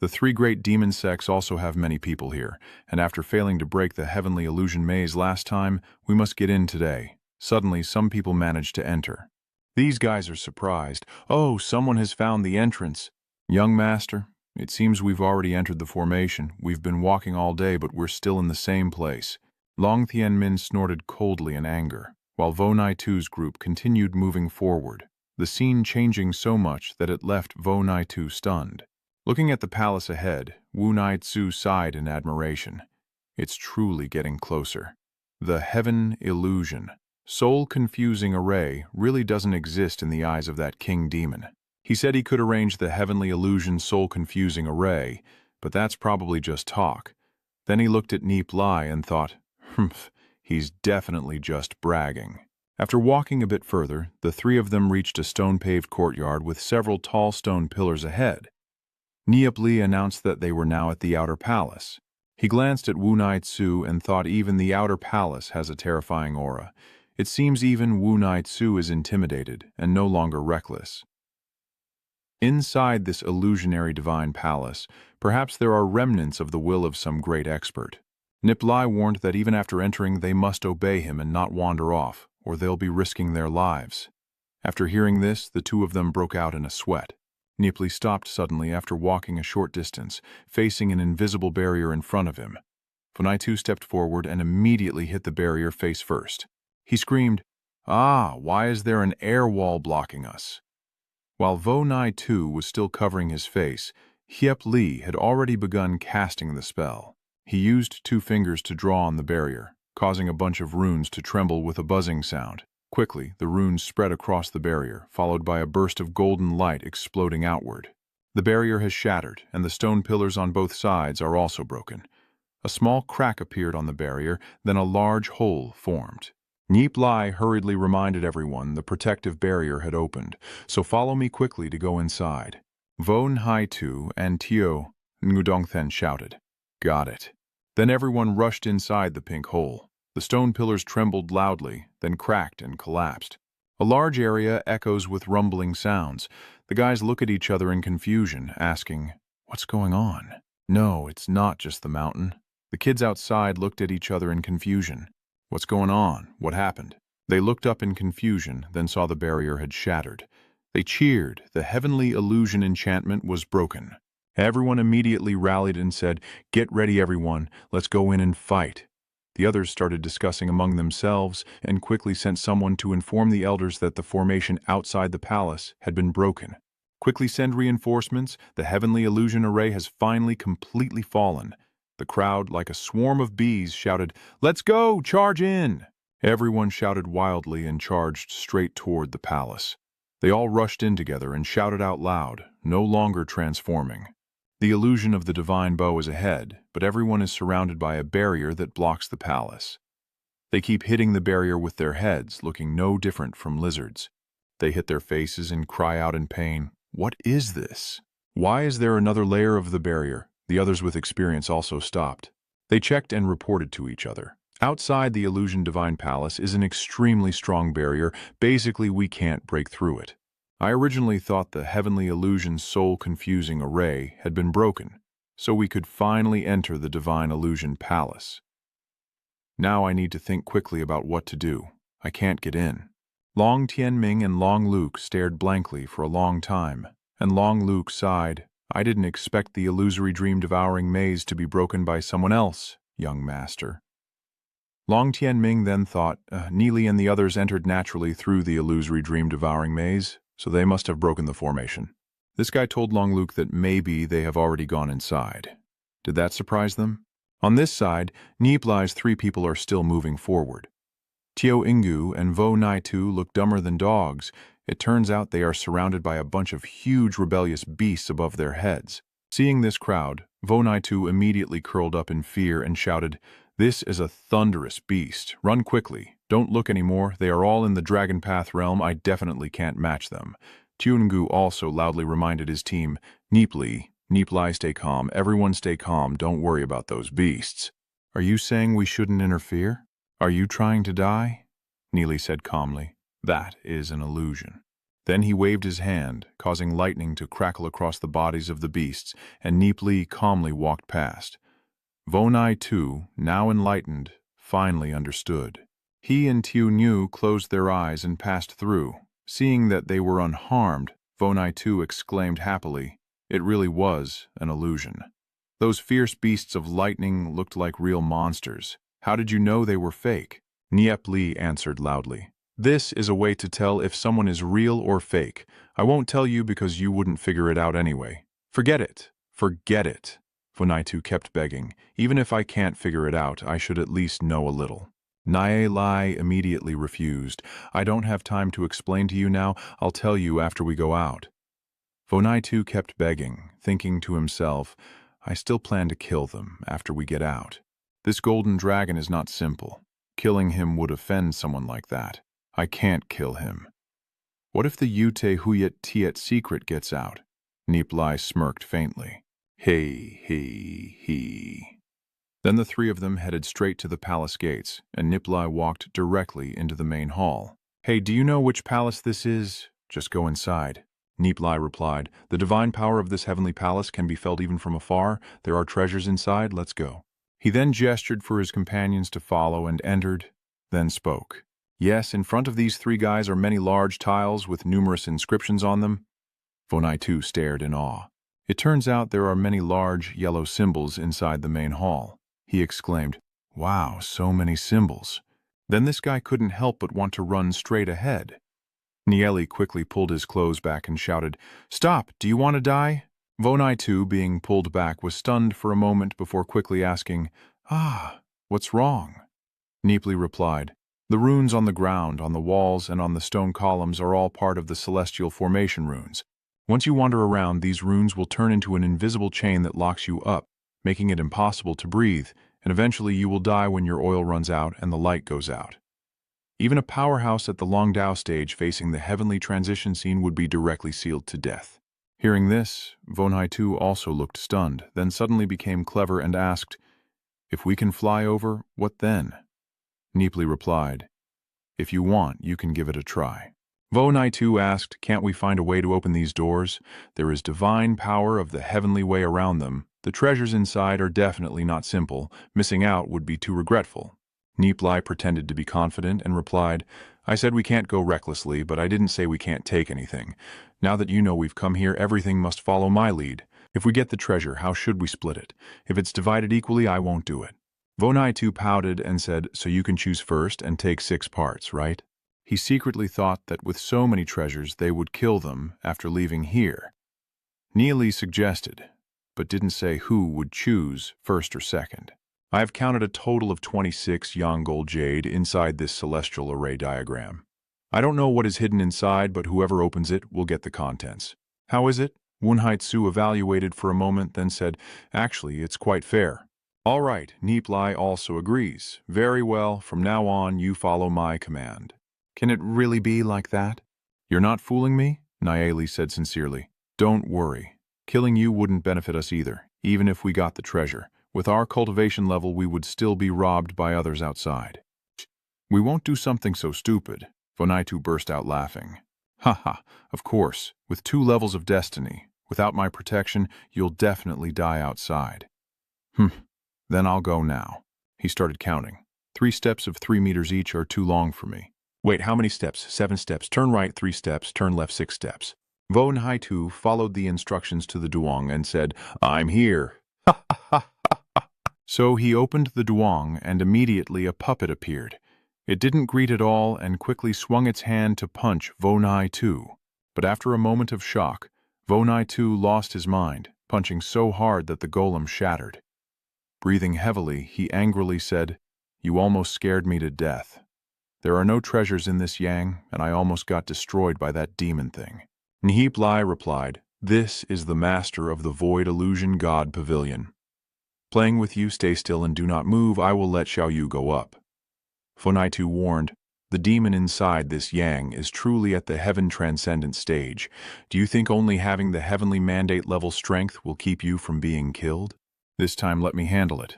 The three great demon sects also have many people here, and after failing to break the heavenly illusion maze last time, we must get in today. Suddenly, some people managed to enter. These guys are surprised. Oh, someone has found the entrance. Young master, it seems we've already entered the formation. We've been walking all day, but we're still in the same place. Long Tien Min snorted coldly in anger, while Vo Nai Tu's group continued moving forward, the scene changing so much that it left Vo Nai Tu stunned. Looking at the palace ahead, Wu Nai Tzu sighed in admiration. It's truly getting closer. The heaven illusion, soul-confusing array, really doesn't exist in the eyes of that king demon. He said he could arrange the heavenly illusion soul-confusing array, but that's probably just talk. Then he looked at Nie Li and thought, humph, he's definitely just bragging. After walking a bit further, the three of them reached a stone-paved courtyard with several tall stone pillars ahead. Nie Li announced that they were now at the outer palace. He glanced at Wu Nai Tzu and thought even the outer palace has a terrifying aura. It seems even Wu Nai Tzu is intimidated and no longer reckless. Inside this illusionary divine palace, perhaps there are remnants of the will of some great expert. Nie Li warned that even after entering they must obey him and not wander off, or they'll be risking their lives. After hearing this, the two of them broke out in a sweat. Nie Li stopped suddenly after walking a short distance, facing an invisible barrier in front of him. Vo Nai Tu stepped forward and immediately hit the barrier face first. He screamed, "Ah, why is there an air wall blocking us?" While Vo Nai Tu was still covering his face, Nie Li had already begun casting the spell. He used 2 fingers to draw on the barrier, causing a bunch of runes to tremble with a buzzing sound. Quickly, the runes spread across the barrier, followed by a burst of golden light exploding outward. The barrier has shattered, and the stone pillars on both sides are also broken. A small crack appeared on the barrier, then a large hole formed. Nie Li hurriedly reminded everyone the protective barrier had opened, so follow me quickly to go inside. Vo Nai Tu and Tio Ngudongthen shouted, "Got it." Then everyone rushed inside the pink hole. The stone pillars trembled loudly, then cracked and collapsed. A large area echoes with rumbling sounds. The guys look at each other in confusion, asking, "What's going on?" No, it's not just the mountain. The kids outside looked at each other in confusion. What's going on? What happened? They looked up in confusion, then saw the barrier had shattered. They cheered. The heavenly illusion enchantment was broken. Everyone immediately rallied and said, "Get ready, everyone. Let's go in and fight." The others started discussing among themselves and quickly sent someone to inform the elders that the formation outside the palace had been broken. "Quickly send reinforcements. The heavenly illusion array has finally completely fallen." The crowd, like a swarm of bees, shouted, "Let's go! Charge in!" Everyone shouted wildly and charged straight toward the palace. They all rushed in together and shouted out loud, no longer transforming. The illusion of the divine bow is ahead, but everyone is surrounded by a barrier that blocks the palace. They keep hitting the barrier with their heads, looking no different from lizards. They hit their faces and cry out in pain, "What is this? Why is there another layer of the barrier?" The others with experience also stopped. They checked and reported to each other. Outside the illusion divine palace is an extremely strong barrier. Basically, we can't break through it. I originally thought the heavenly illusion soul-confusing array had been broken, so we could finally enter the divine illusion palace. Now I need to think quickly about what to do. I can't get in. Long Tianming and Long Luke stared blankly for a long time, and Long Luke sighed, "I didn't expect the illusory dream-devouring maze to be broken by someone else, young master." Long Tianming then thought, Nie Li and the others entered naturally through the illusory dream-devouring maze, so they must have broken the formation. This guy told Long Luke that maybe they have already gone inside. Did that surprise them? On this side, Nie Li's 3 people are still moving forward. Tio Ingu and Vo Nai Tu look dumber than dogs. It turns out they are surrounded by a bunch of huge rebellious beasts above their heads. Seeing this crowd, Vo Nai Tu immediately curled up in fear and shouted, "This is a thunderous beast. Run quickly. Don't look anymore. They are all in the Dragon Path realm. I definitely can't match them." Tiungu also loudly reminded his team, Nie Li, stay calm. Everyone stay calm. Don't worry about those beasts." "Are you saying we shouldn't interfere? Are you trying to die?" Nie Li said calmly. "That is an illusion." Then he waved his hand, causing lightning to crackle across the bodies of the beasts, and Nie Li calmly walked past. Vonai, too, now enlightened, finally understood. He and Tiu Nhu closed their eyes and passed through. Seeing that they were unharmed, Vonai too exclaimed happily, "It really was an illusion." Those fierce beasts of lightning looked like real monsters. "How did you know they were fake?" Nie Li answered loudly. "This is a way to tell if someone is real or fake. I won't tell you because you wouldn't figure it out anyway. Forget it. Forget it." Vonai kept begging. "Even if I can't figure it out, I should at least know a little." Nie Li immediately refused. "I don't have time to explain to you now. I'll tell you after we go out." Vonai kept begging, thinking to himself, "I still plan to kill them after we get out. This golden dragon is not simple. Killing him would offend someone like that. I can't kill him. What if the Yute Huyet Tiet secret gets out?" Nie Li smirked faintly. "Hey, hey, he." Then the three of them headed straight to the palace gates, and Nie Li walked directly into the main hall. "Hey, do you know which palace this is? Just go inside." Nie Li replied, "The divine power of this heavenly palace can be felt even from afar. There are treasures inside, let's go." He then gestured for his companions to follow and entered, then spoke. "Yes, in front of these three guys are many large tiles with numerous inscriptions on them." Vonai stared in awe. It turns out there are many large yellow symbols inside the main hall. He exclaimed, "Wow, so many symbols." Then this guy couldn't help but want to run straight ahead. Nie Li quickly pulled his clothes back and shouted, "Stop, do you want to die?" Vonai, being pulled back, was stunned for a moment before quickly asking, "Ah, what's wrong?" Nie Li replied, "The runes on the ground, on the walls, and on the stone columns are all part of the celestial formation runes. Once you wander around, these runes will turn into an invisible chain that locks you up, making it impossible to breathe, and eventually you will die when your oil runs out and the light goes out. Even a powerhouse at the Longdao stage facing the heavenly transition scene would be directly sealed to death." Hearing this, Vonai also looked stunned, then suddenly became clever and asked, "If we can fly over, what then?" Nie Li replied, "If you want, you can give it a try." Vonai asked, "Can't we find a way to open these doors? There is divine power of the heavenly way around them. The treasures inside are definitely not simple. Missing out would be too regretful." Nie Li pretended to be confident and replied, "I said we can't go recklessly, but I didn't say we can't take anything. Now that you know we've come here, everything must follow my lead. If we get the treasure, how should we split it? If it's divided equally, I won't do it." Vonai pouted and said, "So you can choose first and take 6 parts, right?" He secretly thought that with so many treasures they would kill them after leaving here. Nie Li suggested, but didn't say who would choose first or second. "I have counted a total of 26 Yonggol jade inside this celestial array diagram. I don't know what is hidden inside, but whoever opens it will get the contents. How is it?" Wunhaitsu evaluated for a moment, then said, "Actually, it's quite fair." "All right," Nie Li also agrees. "Very well, from now on you follow my command." "Can it really be like that?" "You're not fooling me?" Nie Li said sincerely. "Don't worry. Killing you wouldn't benefit us either, even if we got the treasure. With our cultivation level, we would still be robbed by others outside." "We won't do something so stupid." Vonai burst out laughing. "Ha ha, of course, with 2 levels of destiny. Without my protection, you'll definitely die outside." Then I'll go now." He started counting. 3 steps of 3 meters each are too long for me." "Wait, how many steps?" 7 steps. Turn right 3 steps, turn left 6 steps. Vonai followed the instructions to the duong and said, "I'm here." Ha ha ha. So he opened the duong and immediately a puppet appeared. It didn't greet at all and quickly swung its hand to punch Vonai. But after a moment of shock, Vonai lost his mind, punching so hard that the golem shattered. Breathing heavily, he angrily said, "You almost scared me to death. There are no treasures in this yang, and I almost got destroyed by that demon thing." Nie Li replied, "This is the master of the Void Illusion God Pavilion. Playing with you, stay still and do not move. I will let Xiao Yu go up." Vonai warned, "The demon inside this yang is truly at the heaven transcendent stage. Do you think only having the heavenly mandate level strength will keep you from being killed?" "This time let me handle it."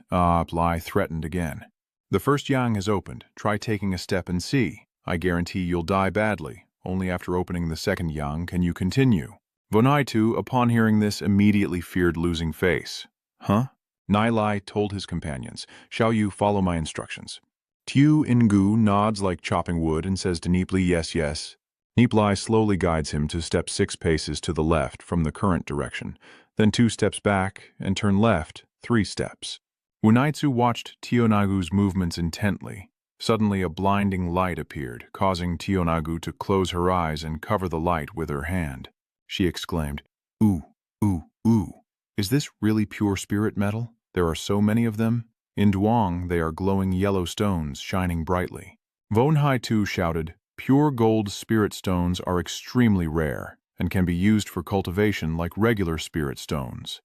Li threatened again. "The first yang has opened. Try taking a step and see. I guarantee you'll die badly. Only after opening the second yang can you continue. Vonaitu, upon hearing this, immediately feared losing face. Huh? Nie Li told his companions, "Shall you follow my instructions?" Tiu Ingu nods like chopping wood and says to Nie Li, "Yes, yes." Nie Li slowly guides him to step 6 paces to the left from the current direction, then 2 steps back and turn left 3 steps. Unaitsu watched Tionagu's movements intently. Suddenly a blinding light appeared, causing Tionagu to close her eyes and cover the light with her hand. She exclaimed, "Ooh, ooh, ooh. Is this really pure spirit metal? There are so many of them." In Duong, they are glowing yellow stones shining brightly. Vonhai-tu shouted, "Pure gold spirit stones are extremely rare and can be used for cultivation like regular spirit stones.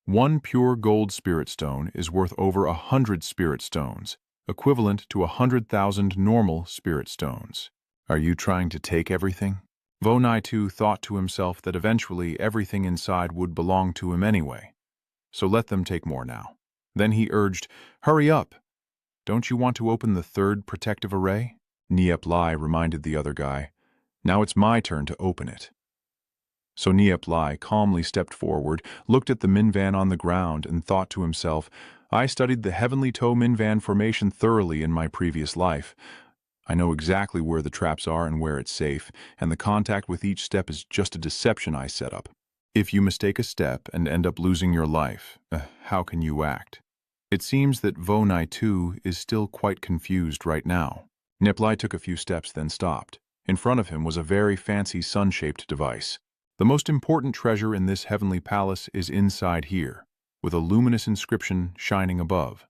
1 pure gold spirit stone is worth over 100 spirit stones, equivalent to 100,000 normal spirit stones. Are you trying to take everything?" Vonai-tu thought to himself that eventually everything inside would belong to him anyway, so let them take more now. Then he urged, "Hurry up! Don't you want to open the 3rd protective array?" Nie Li reminded the other guy, "Now it's my turn to open it." So Nie Li calmly stepped forward, looked at the Minvan on the ground, and thought to himself, "I studied the Heavenly Toe Minvan formation thoroughly in my previous life. I know exactly where the traps are and where it's safe, and the contact with each step is just a deception I set up. If you mistake a step and end up losing your life, how can you act?" It seems that Vonai-tu is still quite confused right now. Nie Li took a few steps, then stopped. In front of him was a very fancy sun-shaped device. The most important treasure in this heavenly palace is inside here, with a luminous inscription shining above.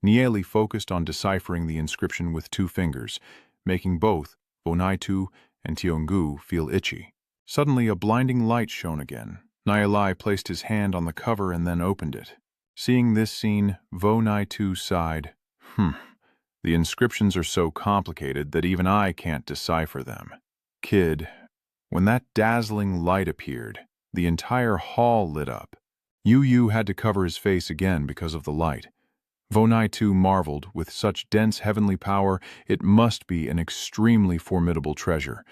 Nie Li focused on deciphering the inscription with 2 fingers, making both Vonai-tu and Tiongu feel itchy. Suddenly a blinding light shone again. Nie Li placed his hand on the cover and then opened it. Seeing this scene, Vonai-tu sighed. The inscriptions are so complicated that even I can't decipher them. Kid, when that dazzling light appeared, the entire hall lit up. Yu had to cover his face again because of the light. Vonai-tu marveled, with such dense heavenly power, it must be an extremely formidable treasure.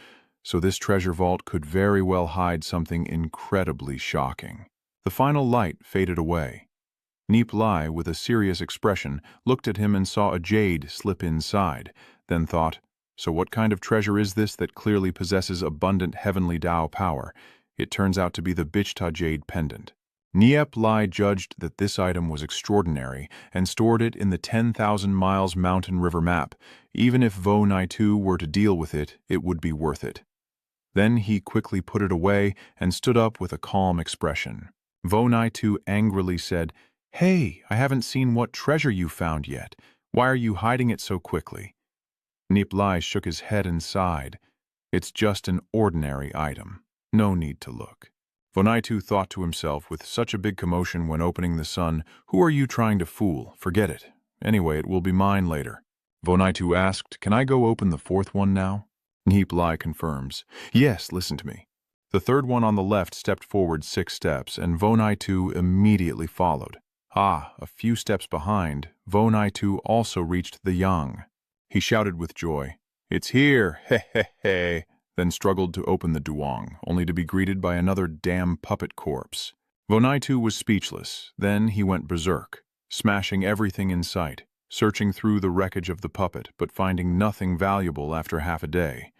So this treasure vault could very well hide something incredibly shocking. The final light faded away. Nie Li, with a serious expression, looked at him and saw a jade slip inside, then thought, "So what kind of treasure is this that clearly possesses abundant heavenly Tao power?" It turns out to be the Bichta jade pendant. Nie Li judged that this item was extraordinary and stored it in the 10,000 miles mountain river map. Even if Vonai-tu were to deal with it, it would be worth it. Then he quickly put it away and stood up with a calm expression. Vonai-tu angrily said, "Hey, I haven't seen what treasure you found yet. Why are you hiding it so quickly?" Nie Li shook his head and sighed. "It's just an ordinary item. No need to look." Vonai-tu thought to himself, with such a big commotion when opening the sun, "Who are you trying to fool? Forget it. Anyway, it will be mine later." Vonai-tu asked, "Can I go open the 4th one now?" Nie Li confirms, "Yes, listen to me." The 3rd one on the left stepped forward 6 steps, and Vonai-tu immediately followed. A few steps behind, Vonai-tu also reached the yang. He shouted with joy, "It's here, he he he," then struggled to open the duong, only to be greeted by another damn puppet corpse. Vonai-tu was speechless. Then he went berserk, smashing everything in sight, searching through the wreckage of the puppet, but finding nothing valuable after half a day.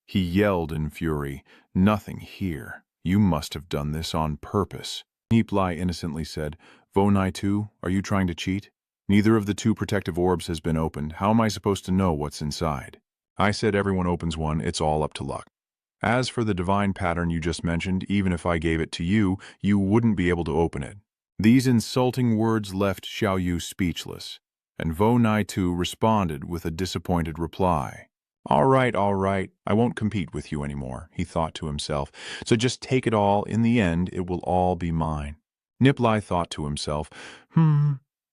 He yelled in fury, "Nothing here. You must have done this on purpose." Nie Li innocently said, "Vonai-tu, are you trying to cheat? Neither of the 2 protective orbs has been opened. How am I supposed to know what's inside? I said everyone opens one, it's all up to luck. As for the divine pattern you just mentioned, even if I gave it to you, you wouldn't be able to open it." These insulting words left Xiaoyu speechless, and Vonai-tu responded with a disappointed reply. All right, I won't compete with you anymore," he thought to himself, "so just take it all. In the end, it will all be mine." Nie Li thought to himself,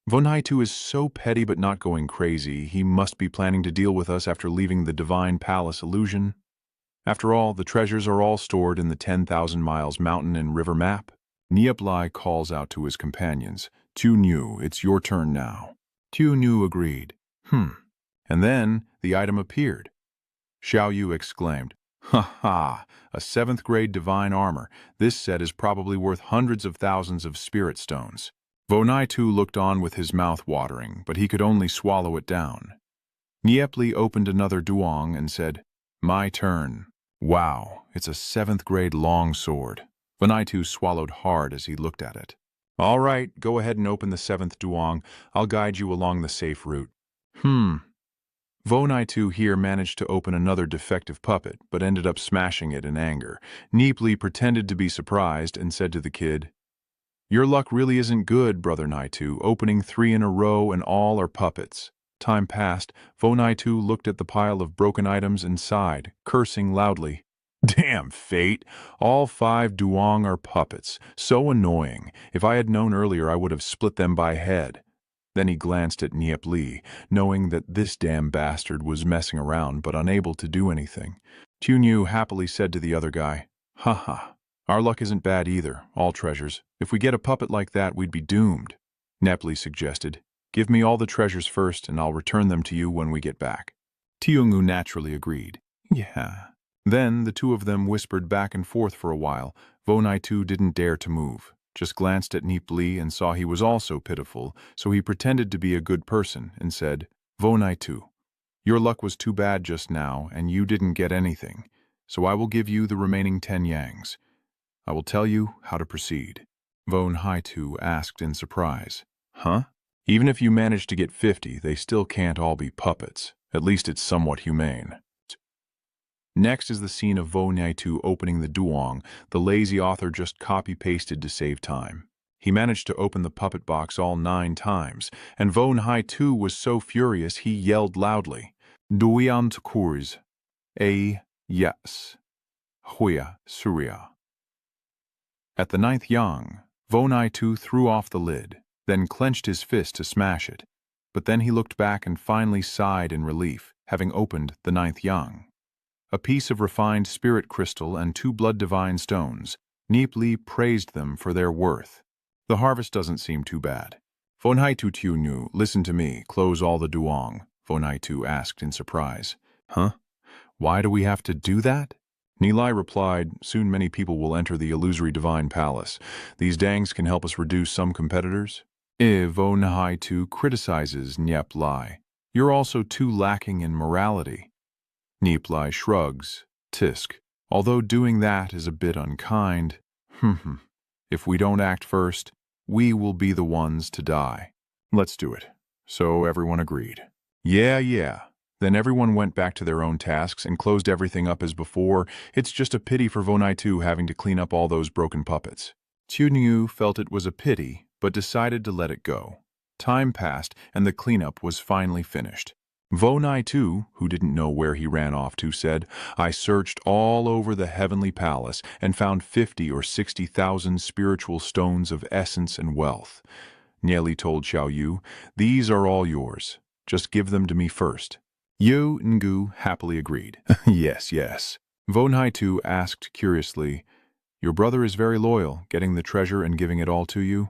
Vonai-tu is so petty but not going crazy. He must be planning to deal with us after leaving the Divine Palace illusion. After all, the treasures are all stored in the 10,000 miles mountain and river map. Nie Li calls out to his companions, "Tu Nu, it's your turn now." Tu Nu agreed. And then the item appeared. Xiaoyu exclaimed, Ha ha! A 7th grade divine armor. This set is probably worth hundreds of thousands of spirit stones. Vonaitu looked on with his mouth watering, but he could only swallow it down. Nie Li opened another duong and said, "My turn." Wow, it's a 7th grade long sword. Vonaitu swallowed hard as he looked at it. All right, go ahead and open the 7th duong. I'll guide you along the safe route. Vonaitu here managed to open another defective puppet, but ended up smashing it in anger. Nie Li pretended to be surprised and said to the kid, "Your luck really isn't good, Brother Naitu, opening 3 in a row and all are puppets." Time passed. Vonaitu looked at the pile of broken items and sighed, cursing loudly. Damn fate! All 5 duong are puppets. So annoying. If I had known earlier, I would have split them by head. Then he glanced at Nie Li, knowing that this damn bastard was messing around but unable to do anything. Tunyu happily said to the other guy, "Haha, our luck isn't bad either, all treasures. If we get a puppet like that, we'd be doomed." Nie Li suggested, "Give me all the treasures first and I'll return them to you when we get back." Tiungu naturally agreed. Yeah. Then the two of them whispered back and forth for a while. Vonaitu didn't dare to move, just glanced at Nie Li and saw he was also pitiful, so he pretended to be a good person and said, "Vonaitu, your luck was too bad just now and you didn't get anything, so I will give you the remaining 10 yangs. I will tell you how to proceed." Vonaitu asked in surprise, "Huh? Even if you manage to get 50, they still can't all be puppets. At least it's somewhat humane." Next is the scene of Vonaitu opening the duong. The lazy author just copy-pasted to save time. He managed to open the puppet box all 9 times, and Vonaitu was so furious he yelled loudly, "Duiant kurs, a yes, huya surya." At the 9th yang, Vonaitu threw off the lid, then clenched his fist to smash it. But then he looked back and finally sighed in relief, having opened the 9th yang. A piece of refined spirit crystal and 2 blood divine stones. Nie Li praised them for their worth. The harvest doesn't seem too bad. Vonaitu Tunyu, listen to me, close all the duong, Vonaitu asked in surprise. Huh? Why do we have to do that? Nie Li replied, soon many people will enter the illusory divine palace. These dangs can help us reduce some competitors. Vonaitu criticizes Nie Li. You're also too lacking in morality. Nie Li shrugs. Tisk. Although doing that is a bit unkind. If we don't act first, we will be the ones to die. Let's do it. So everyone agreed. Yeah. Then everyone went back to their own tasks and closed everything up as before. It's just a pity for Vonaitu having to clean up all those broken puppets. Tunyu felt it was a pity, but decided to let it go. Time passed, and the cleanup was finally finished. Vonaitu, who didn't know where he ran off to, said, "I searched all over the heavenly palace and found 50 or 60,000 spiritual stones of essence and wealth." Nie Li told Xiao Yu, "These are all yours. Just give them to me first." Yu Ngu happily agreed. Yes. Vonaitu asked curiously, "Your brother is very loyal, getting the treasure and giving it all to you?"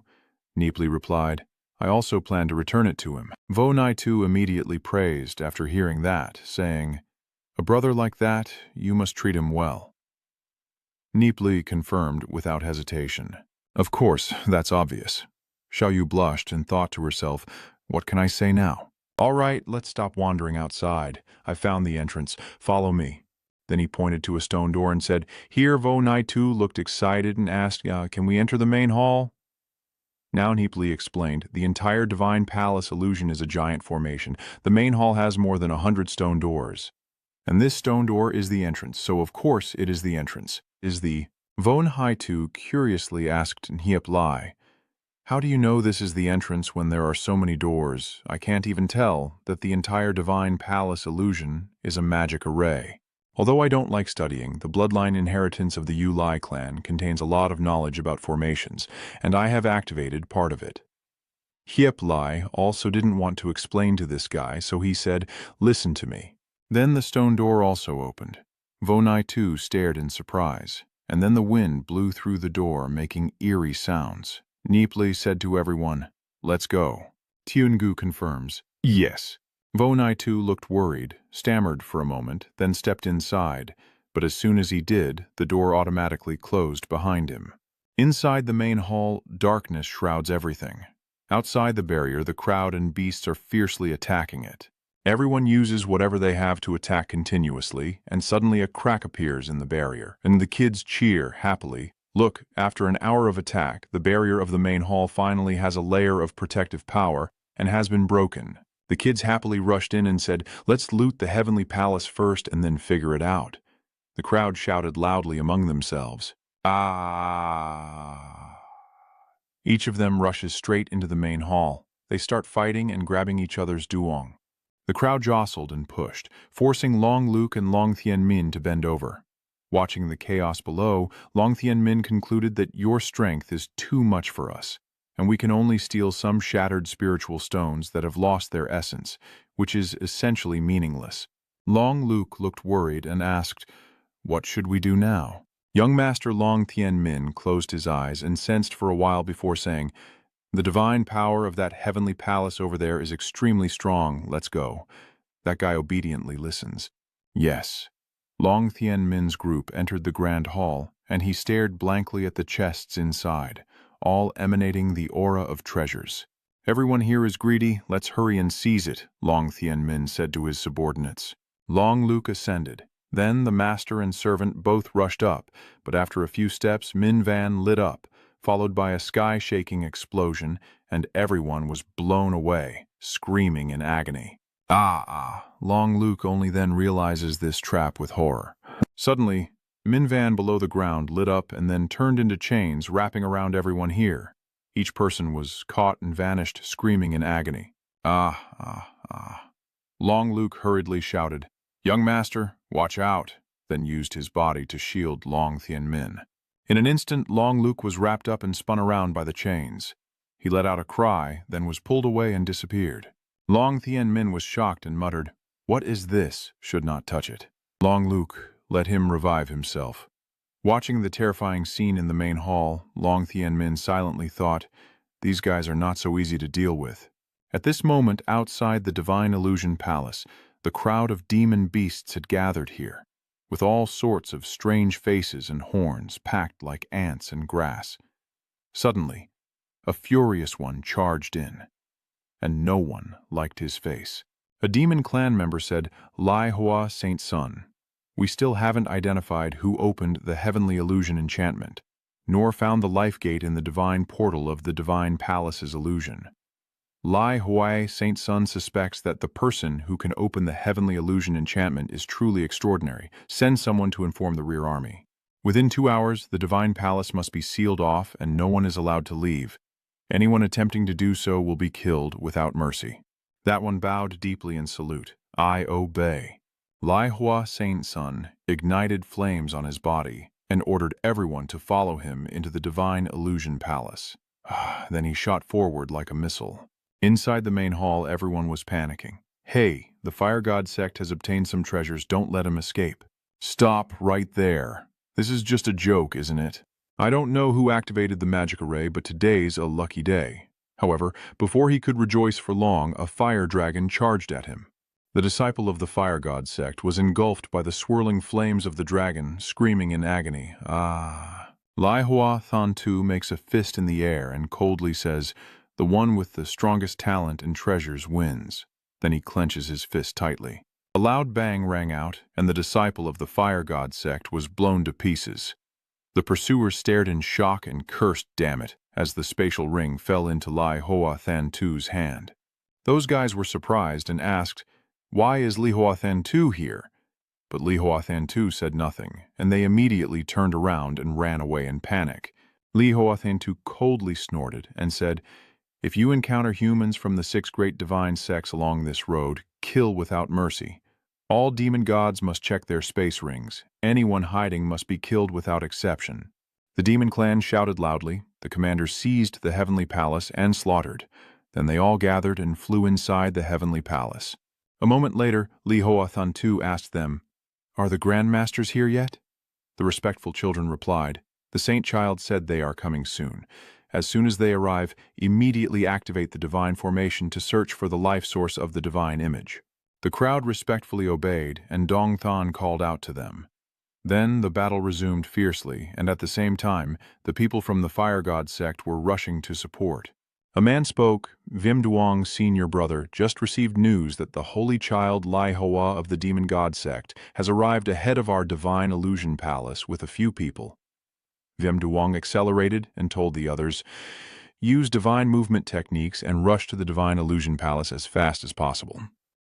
Nie Li replied, "I also plan to return it to him." Vonaitu immediately praised after hearing that, saying, "A brother like that, you must treat him well." Nie Li confirmed without hesitation. "Of course, that's obvious." Xiao Yu blushed and thought to herself, "What can I say now?" "All right, let's stop wandering outside. I found the entrance. Follow me." Then he pointed to a stone door and said, "Here." Vonaitu looked excited and asked, "Can we enter the main hall?" Now Nie Li explained, "The entire divine palace illusion is a giant formation. The main hall has more than 100 stone doors. And this stone door is the entrance, so of course it is the entrance. Vonaitu curiously asked Nie Li, "How do you know this is the entrance when there are so many doors? I can't even tell that the entire divine palace illusion is a magic array." Although I don't like studying, the bloodline inheritance of the Yu Lai clan contains a lot of knowledge about formations, and I have activated part of it. Nie Li also didn't want to explain to this guy, so he said, "Listen to me." Then the stone door also opened. Vonaitu stared in surprise, and then the wind blew through the door, making eerie sounds. Nie Li said to everyone, "Let's go." Tiungu confirms, "Yes." Vonaitu looked worried, stammered for a moment, then stepped inside. but as soon as he did, the door automatically closed behind him. Inside the main hall, darkness shrouds everything. Outside the barrier, the crowd and beasts are fiercely attacking it. Everyone uses whatever they have to attack continuously, and suddenly a crack appears in the barrier, and the kids cheer happily. Look, after an hour of attack, the barrier of the main hall finally has a layer of protective power and has been broken. The kids happily rushed in and said, "Let's loot the heavenly palace first and then figure it out." The crowd shouted loudly among themselves, "Ah!" Each of them rushes straight into the main hall. They start fighting and grabbing each other's duong. The crowd jostled and pushed, forcing Long Luke and Long Thien Min to bend over. Watching the chaos below, Long Thien Min concluded that your strength is too much for us, and we can only steal some shattered spiritual stones that have lost their essence, which is essentially meaningless. Long Luke looked worried and asked, "What should we do now?" Young Master Long Thien Min closed his eyes and sensed for a while before saying, "The divine power of that heavenly palace over there is extremely strong. Let's go." That guy obediently listens. Yes. Long Thien Min's group entered the grand hall, and he stared blankly at the chests inside, all emanating the aura of treasures. "Everyone here is greedy. Let's hurry and seize it," Long Thien Min said to his subordinates. Long Luke ascended. Then the master and servant both rushed up, but after a few steps Min Van lit up, followed by a sky-shaking explosion, and everyone was blown away, screaming in agony. Long Luke only then realizes this trap with horror. Suddenly, Min Van below the ground lit up and then turned into chains wrapping around everyone here. Each person was caught and vanished, screaming in agony. Long Luke hurriedly shouted, "Young master, watch out," then used his body to shield Long Thien Min. In an instant, Long Luke was wrapped up and spun around by the chains. He let out a cry, then was pulled away and disappeared. Long Thien Min was shocked and muttered, "What is this? Should not touch it." Long Luke let him revive himself. Watching the terrifying scene in the main hall, Long Thien Min silently thought, "These guys are not so easy to deal with." At this moment, outside the Divine Illusion Palace, the crowd of demon beasts had gathered here, with all sorts of strange faces and horns packed like ants in grass. Suddenly, a furious one charged in, and no one liked his face. A demon clan member said, "Li Hua Saint Sun, we still haven't identified who opened the heavenly illusion enchantment, nor found the life gate in the divine portal of the divine palace's illusion. Li Hua Saint Sun suspects that the person who can open the heavenly illusion enchantment is truly extraordinary. Send someone to inform the rear army. Within 2 hours, the divine palace must be sealed off and no one is allowed to leave. Anyone attempting to do so will be killed without mercy." That one bowed deeply in salute. "I obey." Li Hua Saint Sun ignited flames on his body and ordered everyone to follow him into the divine illusion palace. Then he shot forward like a missile. Inside the main hall, everyone was panicking. "Hey, the Fire God sect has obtained some treasures. Don't let him escape." "Stop right there. This is just a joke, isn't it? I don't know who activated the magic array, but today's a lucky day." However, before he could rejoice for long, a fire dragon charged at him. The disciple of the Fire God sect was engulfed by the swirling flames of the dragon, screaming in agony. Li Hua Than Tu makes a fist in the air and coldly says, "The one with the strongest talent and treasures wins." Then he clenches his fist tightly. A loud bang rang out, and the disciple of the Fire God sect was blown to pieces. The pursuers stared in shock and cursed, "Damn it," as the spatial ring fell into Li Hua Than Tu's hand. Those guys were surprised and asked, "Why is Li Hua Than Tu here?" But Li Hua Than Tu said nothing, and they immediately turned around and ran away in panic. Li Hua Than Tu coldly snorted and said, "If you encounter humans from the 6 great divine sects along this road, kill without mercy. All demon gods must check their space rings. Anyone hiding must be killed without exception." The demon clan shouted loudly. The commanders seized the heavenly palace and slaughtered. Then they all gathered and flew inside the heavenly palace. A moment later, Li Hua Than Tu asked them, "Are the grandmasters here yet?" The respectful children replied, "The saint child said they are coming soon. As soon as they arrive, immediately activate the divine formation to search for the life source of the divine image." The crowd respectfully obeyed, and Dong Than called out to them, Then the battle resumed fiercely, and at the same time, the people from the Fire God sect were rushing to support. A man spoke. Vim Duong's senior brother just received news that the holy child Lai Hoa of the Demon God sect has arrived ahead of our divine illusion palace with a few people. Vim Duong accelerated and told the others, use divine movement techniques and rush to the divine illusion palace as fast as possible.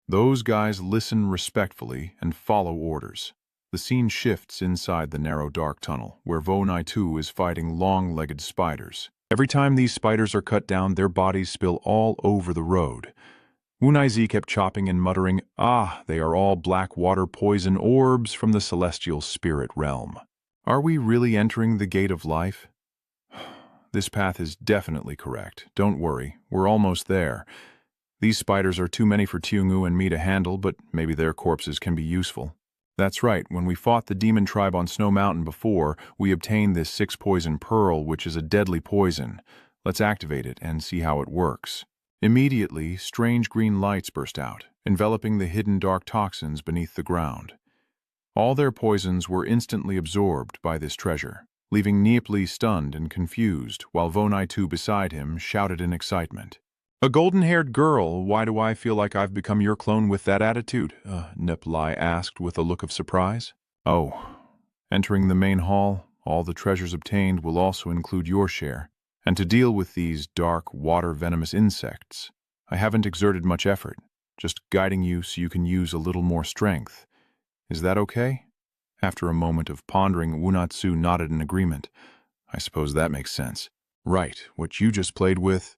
Those guys listen respectfully and follow orders. The scene shifts inside the narrow dark tunnel, where Vo Nai Tu is fighting long-legged spiders. Every time these spiders are cut down, their bodies spill all over the road. Wu Nai Zi kept chopping and muttering, they are all black water poison orbs from the celestial spirit realm. Are we really entering the gate of life? This path is definitely correct. Don't worry, we're almost there. These spiders are too many for Tiangu and me to handle, but maybe their corpses can be useful. That's right, when we fought the demon tribe on Snow Mountain before, we obtained this 6-poison pearl, which is a deadly poison. Let's activate it and see how it works. Immediately, strange green lights burst out, enveloping the hidden dark toxins beneath the ground. All their poisons were instantly absorbed by this treasure, leaving Nie Li stunned and confused, while Vo Nai Tu beside him shouted in excitement. A golden-haired girl, why do I feel like I've become your clone with that attitude? Nie Li asked with a look of surprise. Oh, entering the main hall, all the treasures obtained will also include your share. And to deal with these dark, water-venomous insects, I haven't exerted much effort, just guiding you so you can use a little more strength. Is that okay? After a moment of pondering, Wu Natsu nodded in agreement. I suppose that makes sense. Right, what you just played with.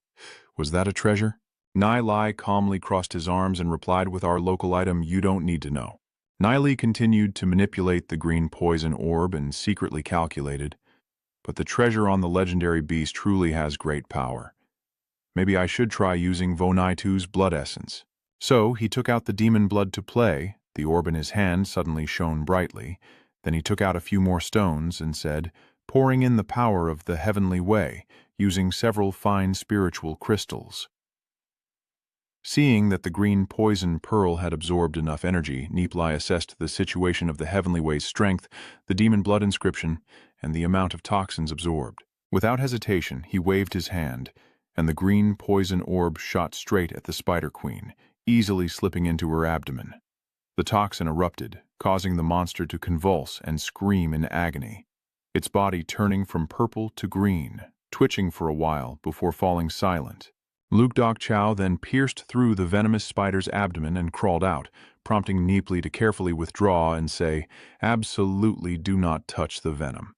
Was that a treasure? Nie Li calmly crossed his arms and replied with our local item, you don't need to know. Nie Li continued to manipulate the green poison orb and secretly calculated, but the treasure on the legendary beast truly has great power. Maybe I should try using Vo Nai Tu's blood essence. So he took out the demon blood to play. The orb in his hand suddenly shone brightly. Then he took out a few more stones and said, pouring in the power of the heavenly way, using several fine spiritual crystals. Seeing that the green poison pearl had absorbed enough energy, Nie Li assessed the situation of the heavenly way's strength, the demon blood inscription, and the amount of toxins absorbed. Without hesitation, he waved his hand, and the green poison orb shot straight at the Spider Queen, easily slipping into her abdomen. The toxin erupted, causing the monster to convulse and scream in agony, its body turning from purple to green, twitching for a while before falling silent. Luke Dok Chow then pierced through the venomous spider's abdomen and crawled out, prompting Nie Li to carefully withdraw and say, absolutely do not touch the venom.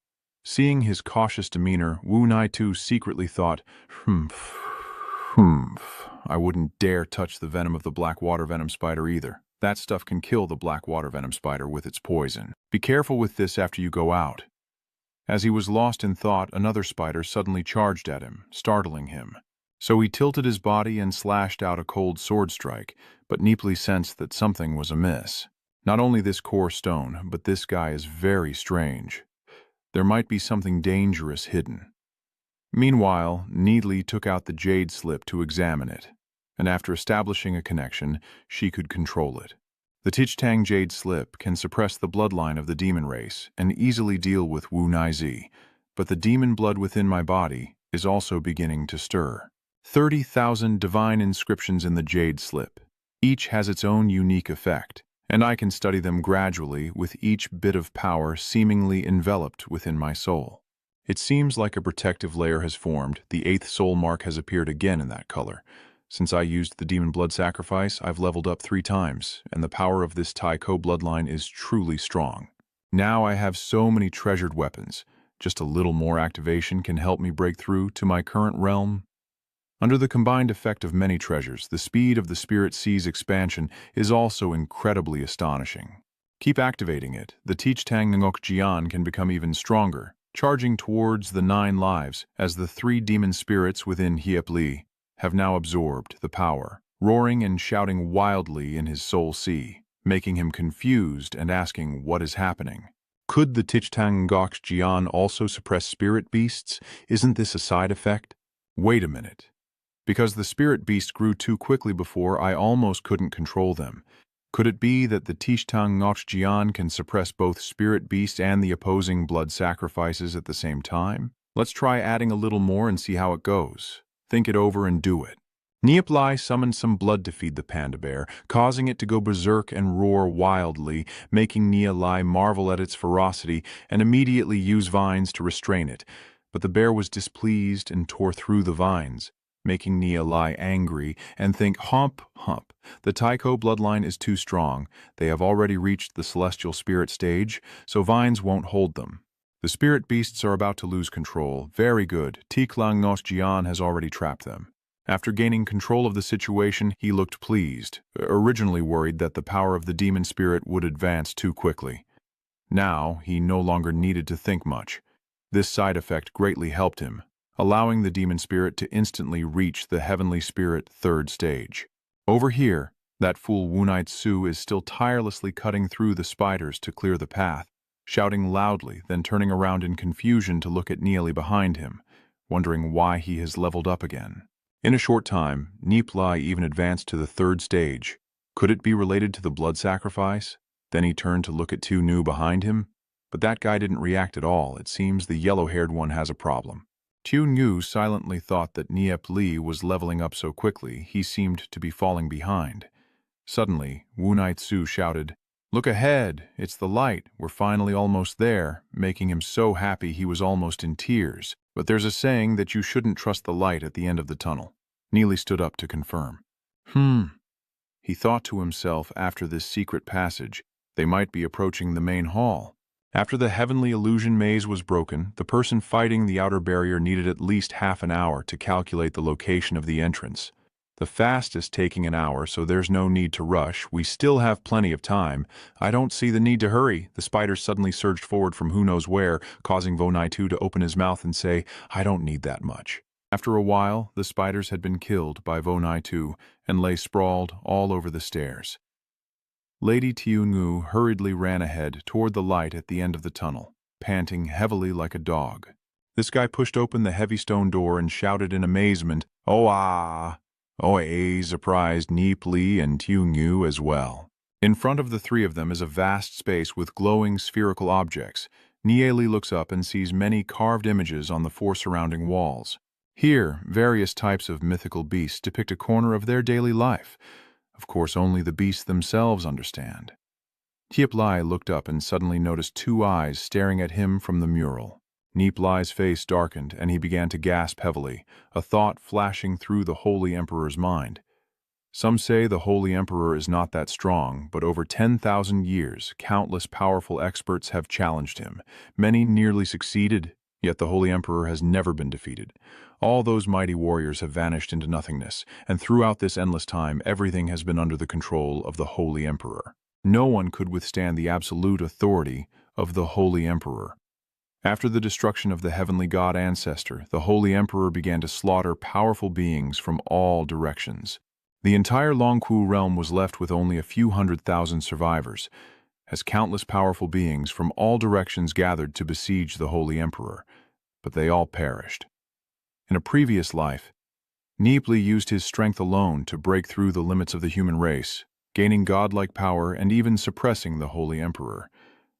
Seeing his cautious demeanor, Wu Nai Tu secretly thought, I wouldn't dare touch the venom of the black water venom spider either. That stuff can kill the black water venom spider with its poison. Be careful with this after you go out. As he was lost in thought, another spider suddenly charged at him, startling him. So he tilted his body and slashed out a cold sword strike, but Nie Li sensed that something was amiss. Not only this core stone, but this guy is very strange. There might be something dangerous hidden. Meanwhile, Nie Li took out the jade slip to examine it, and after establishing a connection, she could control it. The Tichtang jade slip can suppress the bloodline of the demon race and easily deal with Wu Nai Zi, but the demon blood within my body is also beginning to stir. 30,000 divine inscriptions in the jade slip. Each has its own unique effect, and I can study them gradually with each bit of power seemingly enveloped within my soul. It seems like a protective layer has formed. The 8th soul mark has appeared again in that color. Since I used the demon blood sacrifice, I've leveled up 3 times, and the power of this Tai Ko bloodline is truly strong. Now I have so many treasured weapons. Just a little more activation can help me break through to my current realm. Under the combined effect of many treasures, the speed of the Spirit Sea's expansion is also incredibly astonishing. Keep activating it. The Tichtang Ngok Jian can become even stronger, charging towards the 9 lives as the 3 demon spirits within Nie Li have now absorbed the power, roaring and shouting wildly in his soul sea, making him confused and asking what is happening. Could the Tichtang Ngok Jian also suppress spirit beasts? Isn't this a side effect? Wait a minute. Because the spirit beast grew too quickly before, I almost couldn't control them. Could it be that the Tishtang Ngokjian can suppress both spirit beast and the opposing blood sacrifices at the same time? Let's try adding a little more and see how it goes. Think it over and do it. Nie Li summoned some blood to feed the panda bear, causing it to go berserk and roar wildly, making Nie Li marvel at its ferocity and immediately use vines to restrain it. But the bear was displeased and tore through the vines, making Nie Li angry and think, hump, hump. The Taiko bloodline is too strong. They have already reached the celestial spirit stage, so vines won't hold them. The spirit beasts are about to lose control. Very good. Tiklang Nosjian has already trapped them. After gaining control of the situation, he looked pleased, originally worried that the power of the demon spirit would advance too quickly. Now, he no longer needed to think much. This side effect greatly helped him, allowing the demon spirit to instantly reach the heavenly spirit third stage. Over here, that fool Wunai Tsu is still tirelessly cutting through the spiders to clear the path, shouting loudly, then turning around in confusion to look at Nie Li behind him, wondering why he has leveled up again. In a short time, Nie Li even advanced to the third stage. Could it be related to the blood sacrifice? Then he turned to look at Tu Nu behind him, but that guy didn't react at all. It seems the yellow-haired one has a problem. Tu Nu silently thought that Nie Li was leveling up so quickly, he seemed to be falling behind. Suddenly, Wunai Tsu shouted, "Look ahead, it's the light, we're finally almost there," making him so happy he was almost in tears. But there's a saying that you shouldn't trust the light at the end of the tunnel. Nie Li stood up to confirm. He thought to himself after this secret passage, they might be approaching the main hall. After the heavenly illusion maze was broken, the person fighting the outer barrier needed at least half an hour to calculate the location of the entrance. The fast is taking an hour, so there's no need to rush. We still have plenty of time. I don't see the need to hurry. The spiders suddenly surged forward from who knows where, causing Wunai Tsu to open his mouth and say, "I don't need that much." After a while, the spiders had been killed by Wunai Tsu and lay sprawled all over the stairs. Lady Tiungu hurriedly ran ahead toward the light at the end of the tunnel, panting heavily like a dog. This guy pushed open the heavy stone door and shouted in amazement, "Oh ah!" Oe surprised Nie Li and Tiungu as well. In front of the three of them is a vast space with glowing spherical objects. Nie Li looks up and sees many carved images on the four surrounding walls. Here, various types of mythical beasts depict a corner of their daily life. Of course, only the beasts themselves understand. Nie Li looked up and suddenly noticed two eyes staring at him from the mural. Nie Li's face darkened, and he began to gasp heavily, a thought flashing through the Holy Emperor's mind. Some say the Holy Emperor is not that strong, but over 10,000 years, countless powerful experts have challenged him. Many nearly succeeded, yet the Holy Emperor has never been defeated. All those mighty warriors have vanished into nothingness, and throughout this endless time, everything has been under the control of the Holy Emperor. No one could withstand the absolute authority of the Holy Emperor. After the destruction of the heavenly god ancestor, the Holy Emperor began to slaughter powerful beings from all directions. The entire Longku realm was left with only a few 100,000 survivors, as countless powerful beings from all directions gathered to besiege the Holy Emperor, but they all perished. In a previous life, Nie Li used his strength alone to break through the limits of the human race, gaining godlike power and even suppressing the Holy Emperor.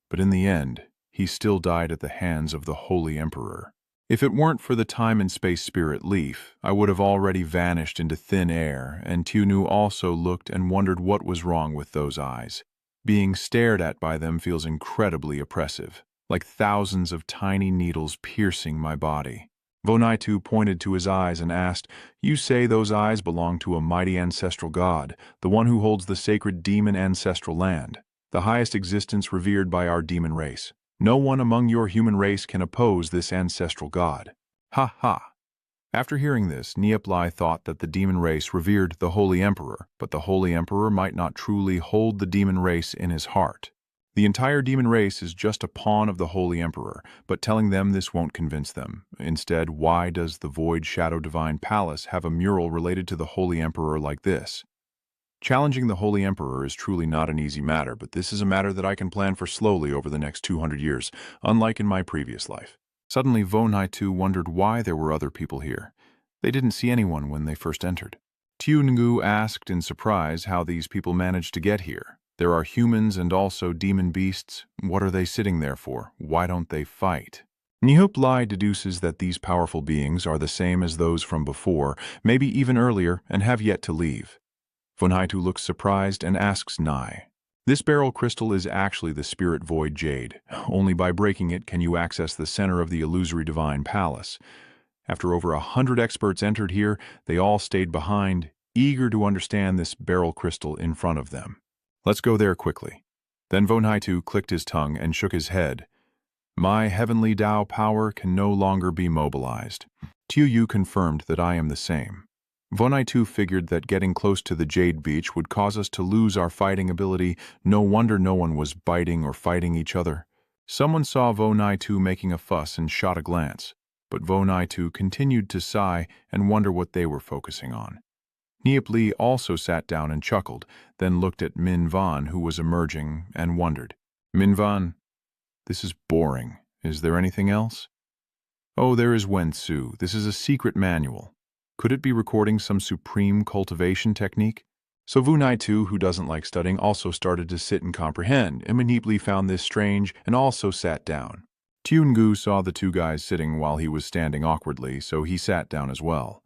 But in the end, he still died at the hands of the Holy Emperor. If it weren't for the time and space spirit leaf, I would have already vanished into thin air, and Tu Nu also looked and wondered what was wrong with those eyes. Being stared at by them feels incredibly oppressive, like thousands of tiny needles piercing my body. Wunai Tsu pointed to his eyes and asked, "You say those eyes belong to a mighty ancestral god, the one who holds the sacred demon ancestral land, the highest existence revered by our demon race. No one among your human race can oppose this ancestral god." Ha ha! After hearing this, Nie Li thought that the demon race revered the Holy Emperor, but the Holy Emperor might not truly hold the demon race in his heart. The entire demon race is just a pawn of the Holy Emperor, but telling them this won't convince them. Instead, why does the Void Shadow Divine Palace have a mural related to the Holy Emperor like this? Challenging the Holy Emperor is truly not an easy matter, but this is a matter that I can plan for slowly over the next 200 years, unlike in my previous life. Suddenly, Wunai Tsu wondered why there were other people here. They didn't see anyone when they first entered. Tiungu asked in surprise how these people managed to get here. There are humans and also demon beasts. What are they sitting there for? Why don't they fight? Nie Li deduces that these powerful beings are the same as those from before, maybe even earlier, and have yet to leave. Vonhaitu looks surprised and asks Nie. This beryl crystal is actually the spirit void jade. Only by breaking it can you access the center of the illusory divine palace. After over 100 experts entered here, they all stayed behind, eager to understand this beryl crystal in front of them. Let's go there quickly. Then Vonhaitu clicked his tongue and shook his head. My heavenly Tao power can no longer be mobilized. Yu confirmed that I am the same. Vonhaitu figured that getting close to the Jade Beach would cause us to lose our fighting ability. No wonder no one was biting or fighting each other. Someone saw Vonhaitu making a fuss and shot a glance, but Vonhaitu continued to sigh and wonder what they were focusing on. Nie Li also sat down and chuckled, then looked at Min Van, who was emerging, and wondered. Min Van, this is boring. Is there anything else? Oh, there is Wen Su. This is a secret manual. Could it be recording some supreme cultivation technique? So Vonhaitu, who doesn't like studying, also started to sit and comprehend, and Nie Li found this strange and also sat down. Tiungu saw the two guys sitting while he was standing awkwardly, so he sat down as well.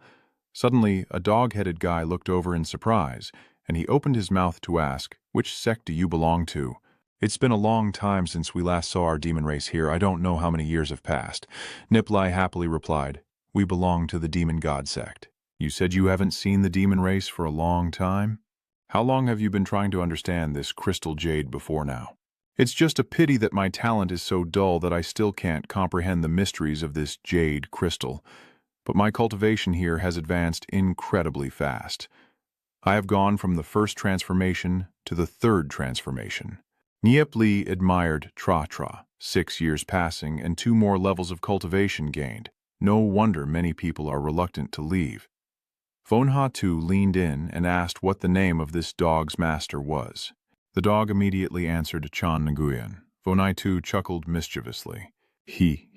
Suddenly, a dog-headed guy looked over in surprise, and he opened his mouth to ask, "Which sect do you belong to?" It's been a long time since we last saw our demon race here. I don't know how many years have passed. Nie Li happily replied, We belong to the demon god sect. You said you haven't seen the demon race for a long time? How long have you been trying to understand this crystal jade before now? It's just a pity that my talent is so dull that I still can't comprehend the mysteries of this jade crystal. But my cultivation here has advanced incredibly fast. I have gone from the first transformation to the third transformation. Nie Li admired Tra, 6 years passing and 2 more levels of cultivation gained. No wonder many people are reluctant to leave. Vonhaitu leaned in and asked what the name of this dog's master was. The dog immediately answered Chan Nguyen. Vonhaitu chuckled mischievously. He.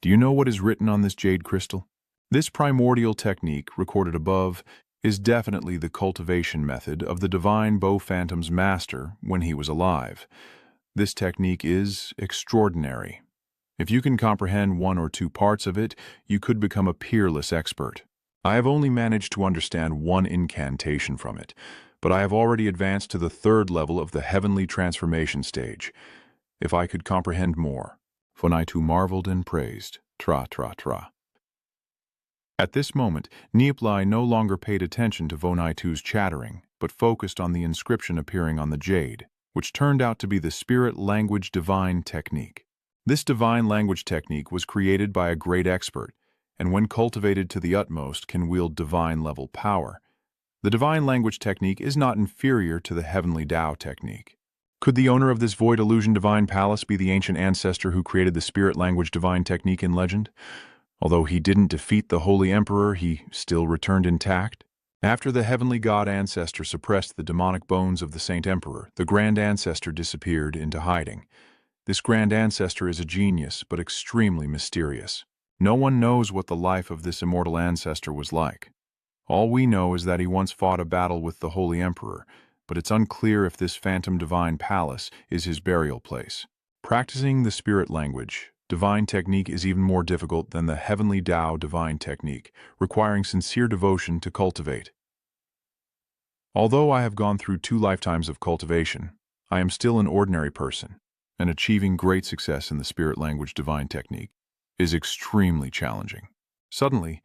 Do you know what is written on this jade crystal? This primordial technique, recorded above, is definitely the cultivation method of the divine Bo Phantom's master when he was alive. This technique is extraordinary. If you can comprehend 1 or 2 parts of it, you could become a peerless expert. I have only managed to understand 1 incantation from it, but I have already advanced to the 3rd level of the heavenly transformation stage. If I could comprehend more. Vonhaitu marveled and praised. Tra. At this moment, Nie Li no longer paid attention to Vonhaitu's chattering, but focused on the inscription appearing on the jade, which turned out to be the spirit language divine technique. This divine language technique was created by a great expert, and when cultivated to the utmost can wield divine-level power. The divine language technique is not inferior to the heavenly Tao technique. Could the owner of this void illusion divine palace be the ancient ancestor who created the spirit language divine technique in legend? Although he didn't defeat the Holy Emperor, he still returned intact. After the heavenly god ancestor suppressed the demonic bones of the Saint Emperor, the grand ancestor disappeared into hiding. This grand ancestor is a genius, but extremely mysterious. No one knows what the life of this immortal ancestor was like. All we know is that he once fought a battle with the Holy Emperor, but it's unclear if this phantom divine palace is his burial place. Practicing the spirit language divine technique is even more difficult than the heavenly Tao divine technique, requiring sincere devotion to cultivate. Although I have gone through 2 lifetimes of cultivation, I am still an ordinary person, and achieving great success in the spirit language divine technique is extremely challenging. Suddenly,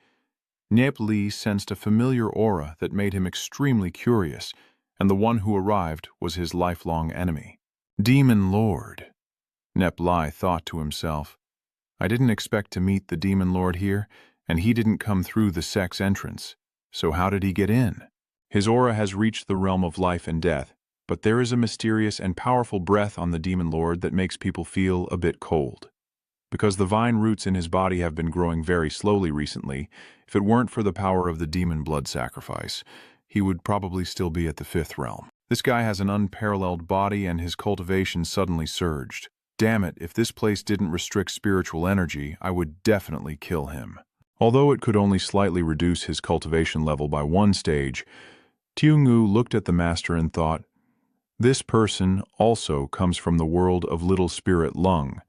Nie Li sensed a familiar aura that made him extremely curious, and the one who arrived was his lifelong enemy. Demon Lord. Nie Li thought to himself, I didn't expect to meet the Demon Lord here, and he didn't come through the sect's entrance. So how did he get in? His aura has reached the realm of life and death, but there is a mysterious and powerful breath on the Demon Lord that makes people feel a bit cold. Because the vine roots in his body have been growing very slowly recently, if it weren't for the power of the demon blood sacrifice, he would probably still be at the 5th realm. This guy has an unparalleled body and his cultivation suddenly surged. Damn it, if this place didn't restrict spiritual energy, I would definitely kill him. Although it could only slightly reduce his cultivation level by 1 stage, Tiungu looked at the master and thought, This person also comes from the world of Little Spirit Lung,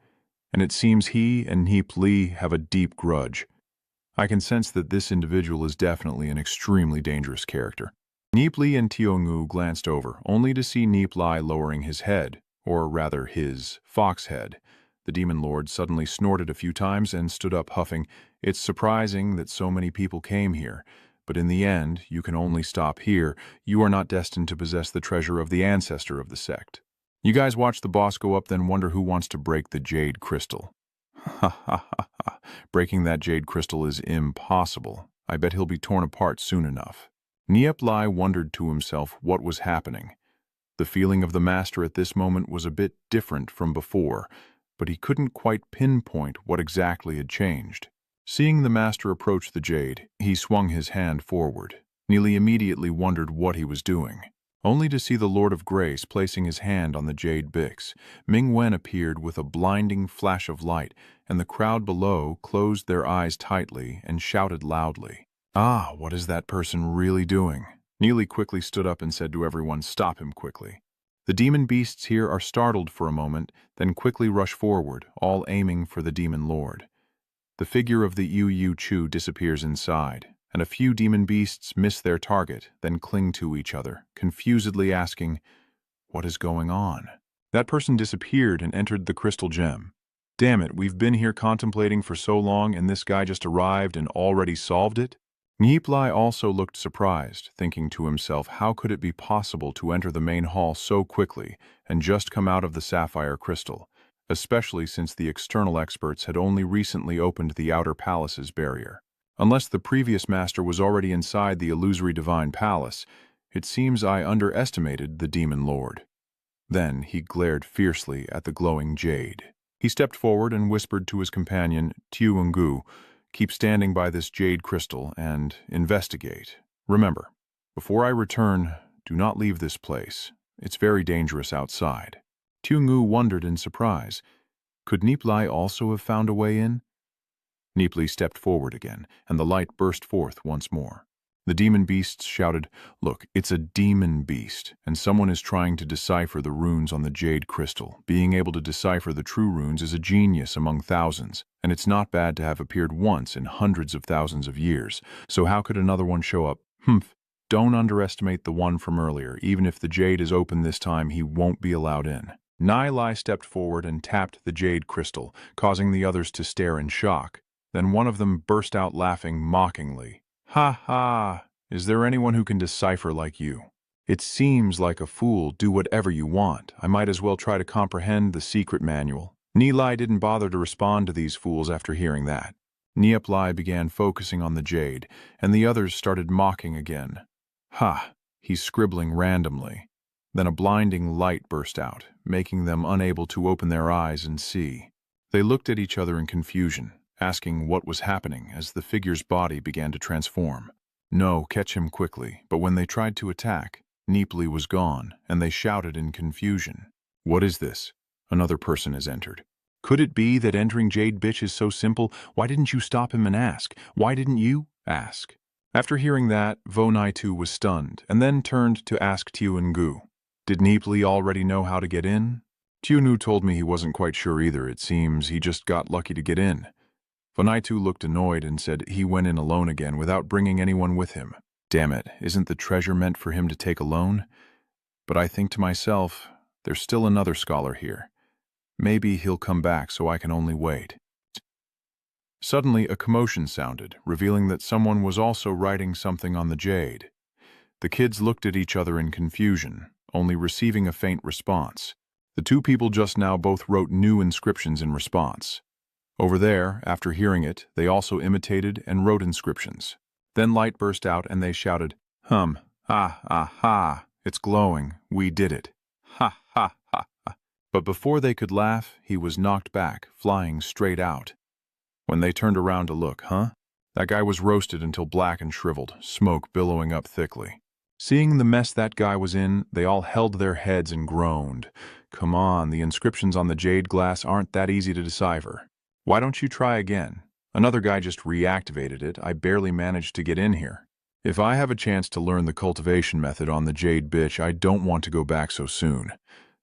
and it seems he and Nie Li have a deep grudge. I can sense that this individual is definitely an extremely dangerous character. Nie Li and Tiong'u glanced over, only to see Nie Li lowering his head, or rather his fox head. The demon lord suddenly snorted a few times and stood up huffing, "It's surprising that so many people came here, but in the end, you can only stop here. You are not destined to possess the treasure of the ancestor of the sect. You guys watch the boss go up, then wonder who wants to break the jade crystal." Ha ha ha ha. Breaking that jade crystal is impossible. I bet he'll be torn apart soon enough. Nie Li wondered to himself what was happening. The feeling of the master at this moment was a bit different from before, but he couldn't quite pinpoint what exactly had changed. Seeing the master approach the jade, he swung his hand forward. Nie Li immediately wondered what he was doing, only to see the Lord of Grace placing his hand on the jade bix. Ming Wen appeared with a blinding flash of light, and the crowd below closed their eyes tightly and shouted loudly. "Ah, what is that person really doing?" Nie Li quickly stood up and said to everyone, "Stop him quickly." The demon beasts here are startled for a moment, then quickly rush forward, all aiming for the demon lord. The figure of the Yu Chu disappears inside, and a few demon beasts miss their target, then cling to each other, confusedly asking, "What is going on?" That person disappeared and entered the crystal gem. "Damn it, we've been here contemplating for so long and this guy just arrived and already solved it?" Nie Li also looked surprised, thinking to himself, how could it be possible to enter the main hall so quickly and just come out of the sapphire crystal, especially since the external experts had only recently opened the outer palace's barrier. Unless the previous master was already inside the illusory divine palace, it seems I underestimated the demon lord. Then he glared fiercely at the glowing jade. He stepped forward and whispered to his companion, Tiong'u, "Keep standing by this jade crystal and investigate. Remember, before I return, do not leave this place. It's very dangerous outside." Tiong'u wondered in surprise. Could Nie Li also have found a way in? Nie Li stepped forward again, and the light burst forth once more. The demon beasts shouted, "Look, it's a demon beast, and someone is trying to decipher the runes on the jade crystal. Being able to decipher the true runes is a genius among thousands, and it's not bad to have appeared once in hundreds of thousands of years. So how could another one show up? Humph. Don't underestimate the one from earlier. Even if the jade is open this time, he won't be allowed in." Nie Li stepped forward and tapped the jade crystal, causing the others to stare in shock. Then one of them burst out laughing mockingly. "Ha ha! Is there anyone who can decipher like you? It seems like a fool. Do whatever you want. I might as well try to comprehend the secret manual." Nie Li didn't bother to respond to these fools after hearing that. Nie Li began focusing on the jade, and the others started mocking again. "Ha! He's scribbling randomly." Then a blinding light burst out, making them unable to open their eyes and see. They looked at each other in confusion, asking what was happening as the figure's body began to transform. No, catch him quickly, but when they tried to attack, Nie Li was gone, and they shouted in confusion. "What is this? Another person has entered. Could it be that entering Jade Bitch is so simple? Why didn't you stop him and ask? Why didn't you ask?" After hearing that, Vo Nai too was stunned, and then turned to ask Tiong'u. "Did Nie Li already know how to get in?" Tiong'u told me he wasn't quite sure either. It seems he just got lucky to get in. Vo Nai too looked annoyed and said he went in alone again without bringing anyone with him. Damn it, isn't the treasure meant for him to take alone? But I think to myself, there's still another scholar here. Maybe he'll come back so I can only wait. Suddenly a commotion sounded, revealing that someone was also writing something on the jade. The kids looked at each other in confusion, only receiving a faint response. The two people just now both wrote new inscriptions in response. Over there, after hearing it, they also imitated and wrote inscriptions. Then light burst out and they shouted, "Ah, ah, ha, it's glowing, we did it. Ha, ha, ha, ha." But before they could laugh, he was knocked back, flying straight out. When they turned around to look, that guy was roasted until black and shriveled, smoke billowing up thickly. Seeing the mess that guy was in, they all held their heads and groaned. Come on, the inscriptions on the jade glass aren't that easy to decipher. Why don't you try again? Another guy just reactivated it. I barely managed to get in here. If I have a chance to learn the cultivation method on the jade bitch, I don't want to go back so soon.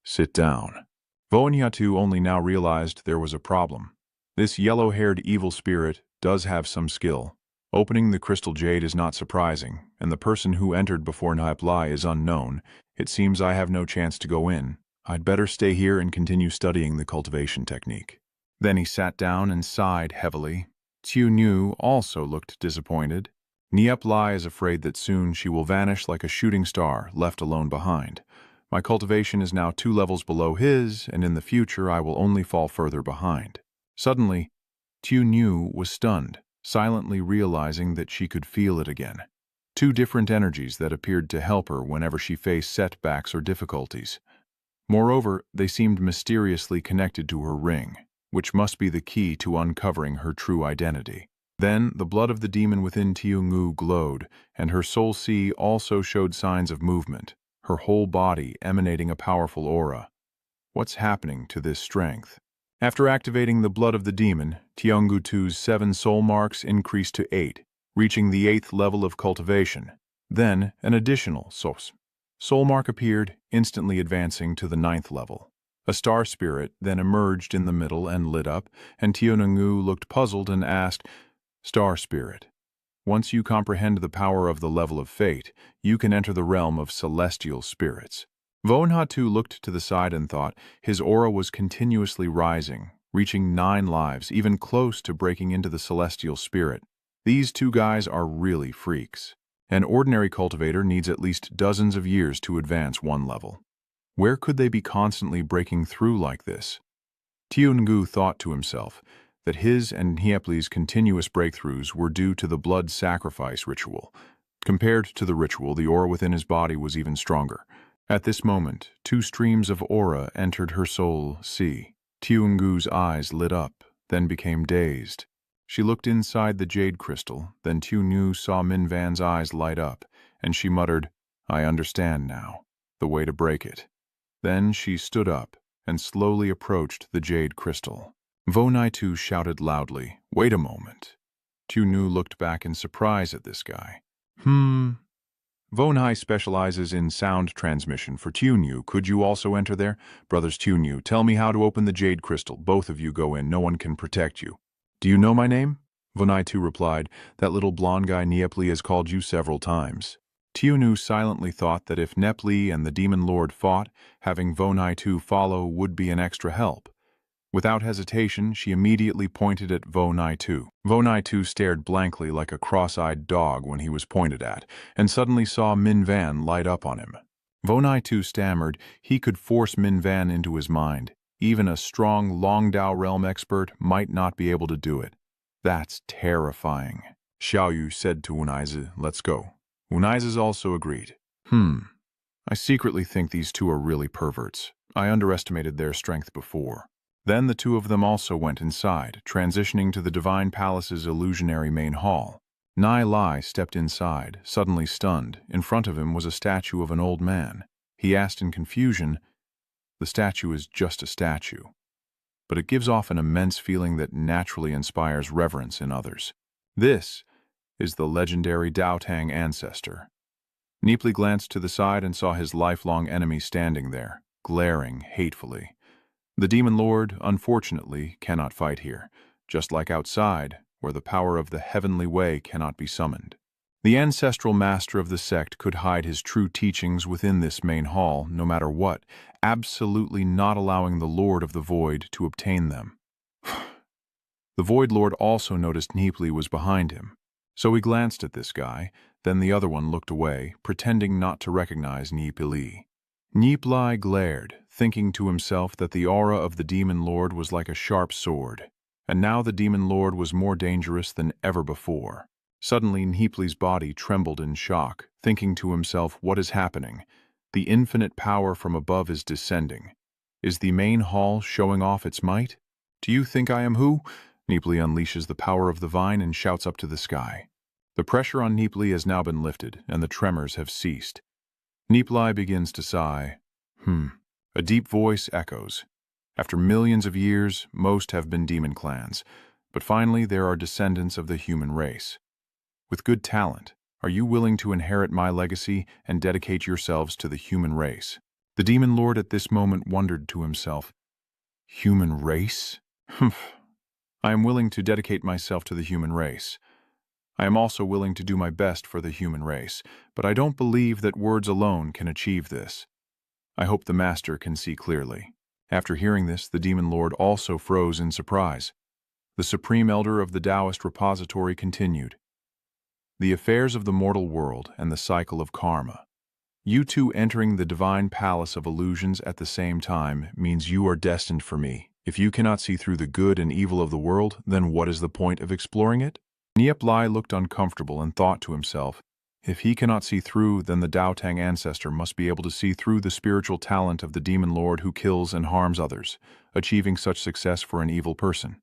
Sit down. Voanyatu only now realized there was a problem. This yellow-haired evil spirit does have some skill. Opening the crystal jade is not surprising, and the person who entered before Nie Li is unknown. It seems I have no chance to go in. I'd better stay here and continue studying the cultivation technique. Then he sat down and sighed heavily. Tiu Nu also looked disappointed. Nie Li is afraid that soon she will vanish like a shooting star left alone behind. My cultivation is now 2 levels below his, and in the future I will only fall further behind. Suddenly, Tiu Nu was stunned, silently realizing that she could feel it again. 2 different energies that appeared to help her whenever she faced setbacks or difficulties. Moreover, they seemed mysteriously connected to her ring, which must be the key to uncovering her true identity. Then the blood of the demon within Tiu Nu glowed, and her soul sea also showed signs of movement, her whole body emanating a powerful aura. What's happening to this strength? After activating the blood of the demon, Tiangutu's 7 soul marks increased to 8, reaching the 8th level of cultivation. Then an additional soul mark appeared, instantly advancing to the 9th level. A star spirit then emerged in the middle and lit up, and Tiangu looked puzzled and asked, "Star spirit, once you comprehend the power of the level of fate, you can enter the realm of celestial spirits." Voanhatu looked to the side and thought his aura was continuously rising, reaching 9 lives, even close to breaking into the celestial spirit. These 2 guys are really freaks. An ordinary cultivator needs at least dozens of years to advance 1 level. Where could they be constantly breaking through like this? Tiangu thought to himself that his and Nie Li's continuous breakthroughs were due to the blood sacrifice ritual. Compared to the ritual, the aura within his body was even stronger. At this moment, 2 streams of aura entered her soul sea. Tiangu's eyes lit up, then became dazed. She looked inside the jade crystal, then Tiu Nu saw Min Van's eyes light up, and she muttered, "I understand now. The way to break it." Then she stood up and slowly approached the jade crystal. Voanhatu shouted loudly, "Wait a moment." Tiu Nu looked back in surprise at this guy. Vonhai specializes in sound transmission for Tiu Nu. Could you also enter there? Brothers Tiu Nu, tell me how to open the jade crystal. Both of you go in. No one can protect you. Do you know my name? Vonhai replied, "That little blonde guy Nie Li has called you several times." Tiu Nu silently thought that if Nie Li and the Demon Lord fought, having Vonhai follow would be an extra help. Without hesitation, she immediately pointed at Voanhai. Voanhai stared blankly like a cross-eyed dog when he was pointed at, and suddenly saw Min Van light up on him. Voanhai stammered he could force Min Van into his mind. Even a strong Longdao realm expert might not be able to do it. That's terrifying. Xiaoyu said to Unaizi, "Let's go." Unaizi also agreed. I secretly think these 2 are really perverts. I underestimated their strength before. Then the 2 of them also went inside, transitioning to the Divine Palace's illusionary main hall. Nie Li stepped inside, suddenly stunned. In front of him was a statue of an old man. He asked in confusion, "The statue is just a statue, but it gives off an immense feeling that naturally inspires reverence in others. This is the legendary Dao Tang ancestor." Nie Li glanced to the side and saw his lifelong enemy standing there, glaring hatefully. The Demon Lord, unfortunately, cannot fight here, just like outside, where the power of the heavenly way cannot be summoned. The ancestral master of the sect could hide his true teachings within this main hall, no matter what, absolutely not allowing the Lord of the Void to obtain them. The Void Lord also noticed Nie Li was behind him, so he glanced at this guy, then the other one looked away, pretending not to recognize Nie Li. Nie Li glared, thinking to himself that the aura of the Demon Lord was like a sharp sword, and now the Demon Lord was more dangerous than ever before. Suddenly, Nie Li's body trembled in shock, thinking to himself, what is happening? The infinite power from above is descending. Is the main hall showing off its might? Do you think I am who? Nie Li unleashes the power of the vine and shouts up to the sky. The pressure on Nie Li has now been lifted, and the tremors have ceased. Nie Li begins to sigh. A deep voice echoes. After millions of years, most have been demon clans, but finally there are descendants of the human race. With good talent, Are you willing to inherit my legacy and dedicate yourselves to the human race? The demon lord at this moment wondered to himself, human race? Humph. I am willing to dedicate myself to the human race. I am also willing to do my best for the human race, but I don't believe that words alone can achieve this. I hope the master can see clearly. After hearing this, the demon lord also froze in surprise. The supreme elder of the Taoist repository continued. The affairs of the mortal world and the cycle of karma. You two entering the divine palace of illusions at the same time means you are destined for me. If you cannot see through the good and evil of the world, then what is the point of exploring it? Nie Li looked uncomfortable and thought to himself, if he cannot see through, then the Dao Tang ancestor must be able to see through the spiritual talent of the demon lord who kills and harms others, achieving such success for an evil person.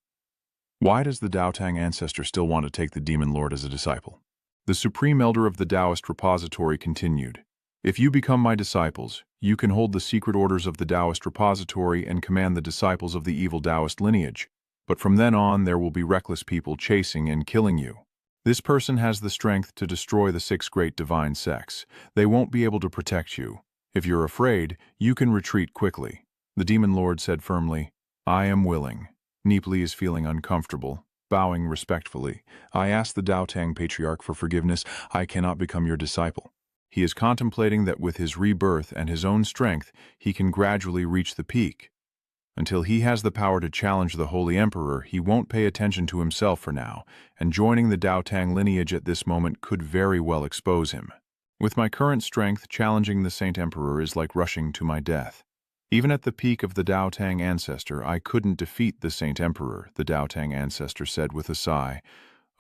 Why does the Dao Tang ancestor still want to take the demon lord as a disciple? The supreme elder of the Taoist repository continued. If you become my disciples, you can hold the secret orders of the Taoist repository and command the disciples of the evil Taoist lineage, but from then on there will be reckless people chasing and killing you. This person has the strength to destroy the 6 great divine sects. They won't be able to protect you. If you're afraid, you can retreat quickly. The demon lord said firmly, I am willing. Nie Li is feeling uncomfortable. Bowing respectfully, I ask the Dao Tang patriarch for forgiveness. I cannot become your disciple. He is contemplating that with his rebirth and his own strength, he can gradually reach the peak. Until he has the power to challenge the Holy Emperor, he won't pay attention to himself for now, and joining the Dao Tang lineage at this moment could very well expose him. With my current strength, challenging the Saint Emperor is like rushing to my death. Even at the peak of the Dao Tang ancestor, I couldn't defeat the Saint Emperor, the Dao Tang ancestor said with a sigh.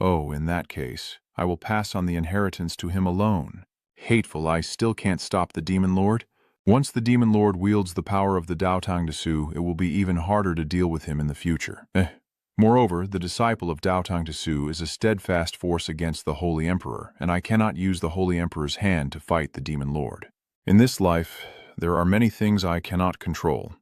Oh, in that case, I will pass on the inheritance to him alone. Hateful, I still can't stop the demon lord. Once the demon lord wields the power of the Dao Tang De Su, it will be even harder to deal with him in the future. Moreover, the disciple of Dao Tang De Su is a steadfast force against the Holy Emperor, and I cannot use the Holy Emperor's hand to fight the demon lord. In this life, there are many things I cannot control.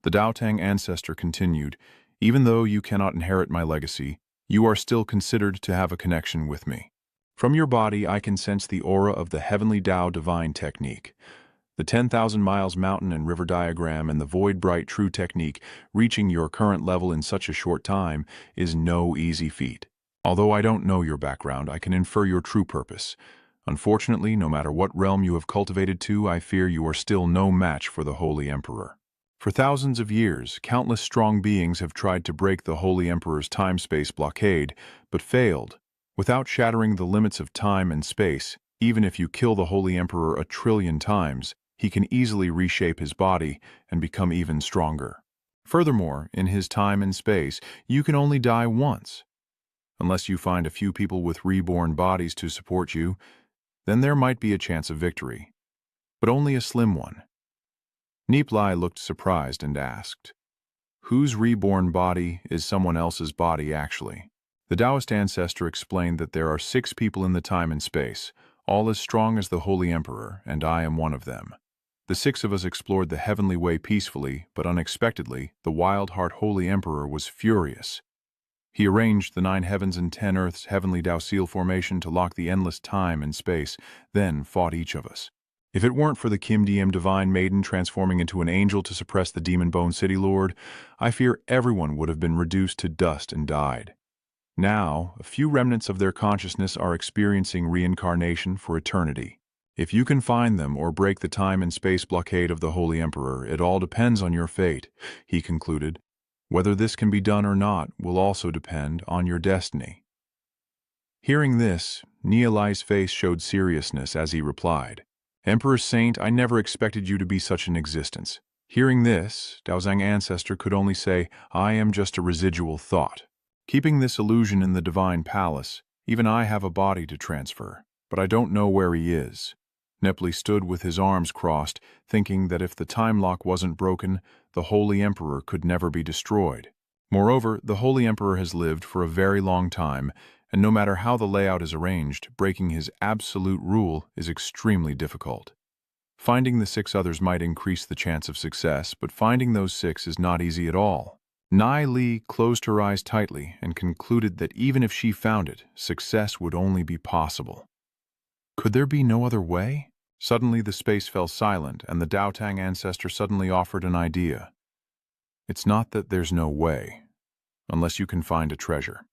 The Dao Tang ancestor continued, even though you cannot inherit my legacy, you are still considered to have a connection with me. From your body, I can sense the aura of the heavenly Tao divine technique. The 10,000 miles mountain and river diagram and the void bright true technique reaching your current level in such a short time is no easy feat. Although I don't know your background, I can infer your true purpose. Unfortunately, no matter what realm you have cultivated to, I fear you are still no match for the Holy Emperor. For thousands of years, countless strong beings have tried to break the Holy Emperor's time-space blockade, but failed. Without shattering the limits of time and space, even if you kill the Holy Emperor 1,000,000,000 times, he can easily reshape his body and become even stronger. Furthermore, in his time and space, you can only die once. Unless you find a few people with reborn bodies to support you, then there might be a chance of victory. But only a slim one. Nie Li looked surprised and asked, whose reborn body is someone else's body actually? The Taoist ancestor explained that there are 6 people in the time and space, all as strong as the Holy Emperor, and I am one of them. The 6 of us explored the heavenly way peacefully, but unexpectedly, the wild-heart Holy Emperor was furious. He arranged the 9 heavens and 10 earths heavenly Tao seal formation to lock the endless time and space, then fought each of us. If it weren't for the Kim Diem divine maiden transforming into an angel to suppress the demon bone city lord, I fear everyone would have been reduced to dust and died. Now, a few remnants of their consciousness are experiencing reincarnation for eternity. If you can find them or break the time and space blockade of the Holy Emperor, it all depends on your fate, he concluded. Whether this can be done or not will also depend on your destiny. Hearing this, Nie Li's face showed seriousness as he replied, Emperor Saint, I never expected you to be such an existence. Hearing this, Daozang ancestor could only say, I am just a residual thought. Keeping this illusion in the divine palace, even I have a body to transfer, but I don't know where he is. Nie Li stood with his arms crossed, thinking that if the time lock wasn't broken, the Holy Emperor could never be destroyed. Moreover, the Holy Emperor has lived for a very long time, and no matter how the layout is arranged, breaking his absolute rule is extremely difficult. Finding the 6 others might increase the chance of success, but finding those 6 is not easy at all. Nie Li closed her eyes tightly and concluded that even if she found it, success would only be possible. Could there be no other way? Suddenly the space fell silent, and the Daotang ancestor suddenly offered an idea. It's not that there's no way, unless you can find a treasure.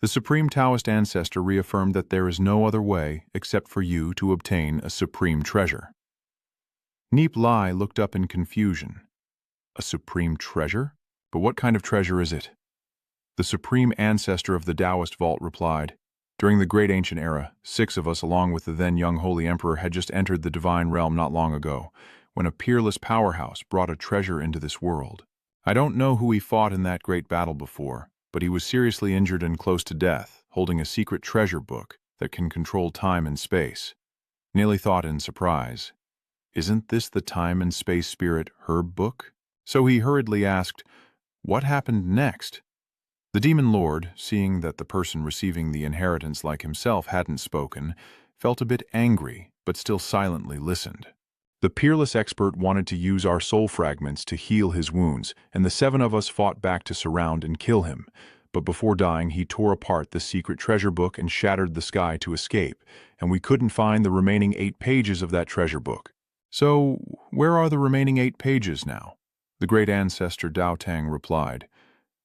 The Supreme Taoist ancestor reaffirmed that there is no other way except for you to obtain a supreme treasure. Nie Li looked up in confusion. A supreme treasure? But what kind of treasure is it? The supreme ancestor of the Taoist vault replied, during the great ancient era, 6 of us, along with the then young holy emperor, had just entered the divine realm not long ago, when a peerless powerhouse brought a treasure into this world. I don't know who he fought in that great battle before, but he was seriously injured and close to death, holding a secret treasure book that can control time and space. Nie Li thought in surprise, isn't this the time and space spirit herb book? So he hurriedly asked, what happened next? The demon lord, seeing that the person receiving the inheritance like himself hadn't spoken, felt a bit angry, but still silently listened. The peerless expert wanted to use our soul fragments to heal his wounds, and the 7 of us fought back to surround and kill him. But before dying, he tore apart the secret treasure book and shattered the sky to escape, and we couldn't find the remaining 8 pages of that treasure book. So, where are the remaining 8 pages now? The great ancestor Daotang replied,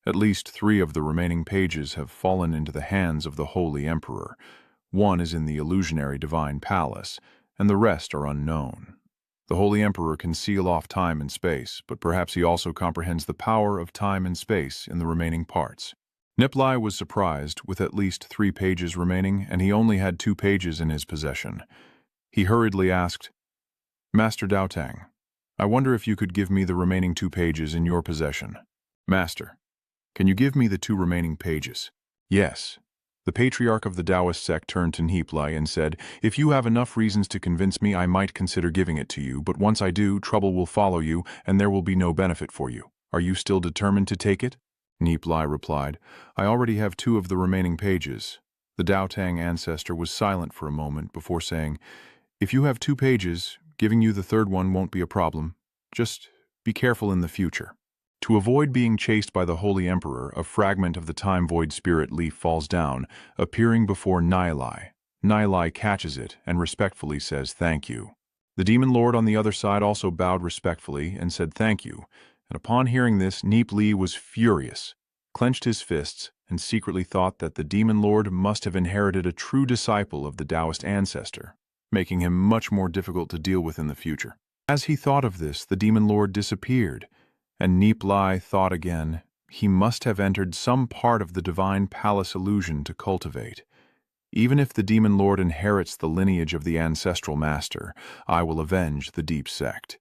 at least 3 of the remaining pages have fallen into the hands of the Holy Emperor. 1 is in the illusionary divine palace, and the rest are unknown. The Holy Emperor can seal off time and space, but perhaps he also comprehends the power of time and space in the remaining parts. Nie Li was surprised, with at least 3 pages remaining, and he only had 2 pages in his possession. He hurriedly asked, Master Daotang, I wonder if you could give me the remaining 2 pages in your possession. Master, can you give me the 2 remaining pages? Yes. The patriarch of the Taoist sect turned to Nie Li and said, if you have enough reasons to convince me, I might consider giving it to you, but once I do, trouble will follow you, and there will be no benefit for you. Are you still determined to take it? Nie Li replied, I already have 2 of the remaining pages. The Daotang ancestor was silent for a moment before saying, if you have 2 pages, giving you the 3rd one won't be a problem. Just be careful in the future. To avoid being chased by the Holy Emperor, a fragment of the Time Void Spirit leaf falls down, appearing before Nie Li. Nie Li catches it and respectfully says thank you. The Demon Lord on the other side also bowed respectfully and said thank you, and upon hearing this, Nie Li was furious, clenched his fists, and secretly thought that the Demon Lord must have inherited a true disciple of the Taoist ancestor, making him much more difficult to deal with in the future. As he thought of this, the Demon Lord disappeared, and Nie Li thought again, he must have entered some part of the divine palace illusion to cultivate. Even if the Demon Lord inherits the lineage of the ancestral master, I will avenge the deep sect.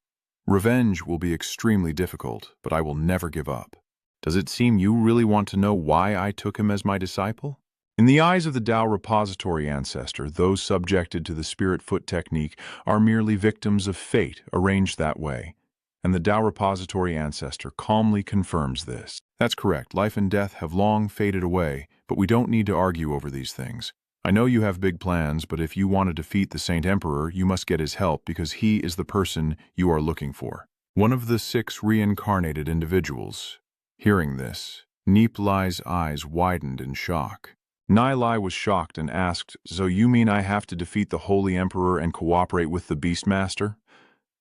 Revenge will be extremely difficult, but I will never give up. Does it seem you really want to know why I took him as my disciple? In the eyes of the Tao repository ancestor, those subjected to the spirit foot technique are merely victims of fate arranged that way. And the Tao repository ancestor calmly confirms this. That's correct, life and death have long faded away, but we don't need to argue over these things. I know you have big plans, but if you want to defeat the Saint Emperor, you must get his help because he is the person you are looking for. One of the 6 reincarnated individuals. Hearing this, Nie Li's eyes widened in shock. Nie Li was shocked and asked, so you mean I have to defeat the Holy Emperor and cooperate with the Beastmaster?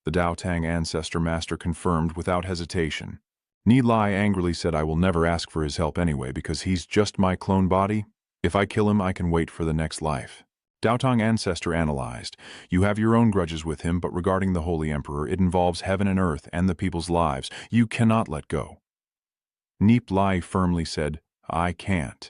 The Daotang ancestor master confirmed without hesitation. Nie Li angrily said, I will never ask for his help anyway because he's just my clone body. If I kill him, I can wait for the next life. Daotang ancestor analyzed. You have your own grudges with him, but regarding the Holy Emperor, it involves heaven and earth and the people's lives. You cannot let go. Nie Li firmly said, I can't.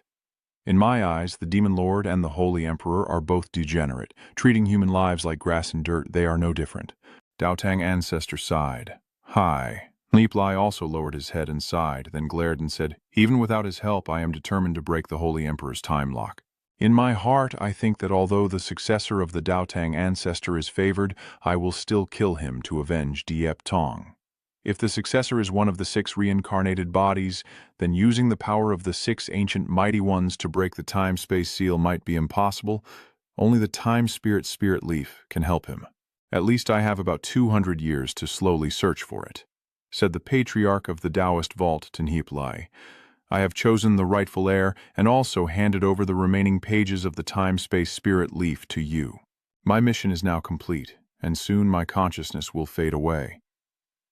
In my eyes, the Demon Lord and the Holy Emperor are both degenerate. Treating human lives like grass and dirt, they are no different. Daotang ancestor sighed. Hi. Nie Li also lowered his head and sighed, then glared and said, even without his help, I am determined to break the Holy Emperor's time lock. In my heart, I think that although the successor of the Daotang ancestor is favored, I will still kill him to avenge Diep Tong. If the successor is one of the 6 reincarnated bodies, then using the power of the 6 ancient mighty ones to break the time-space seal might be impossible. Only the time-spirit spirit leaf can help him. At least I have about 200 years to slowly search for it, said the patriarch of the Taoist vault to Nie Li. I have chosen the rightful heir and also handed over the remaining pages of the time-space spirit leaf to you. My mission is now complete, and soon my consciousness will fade away.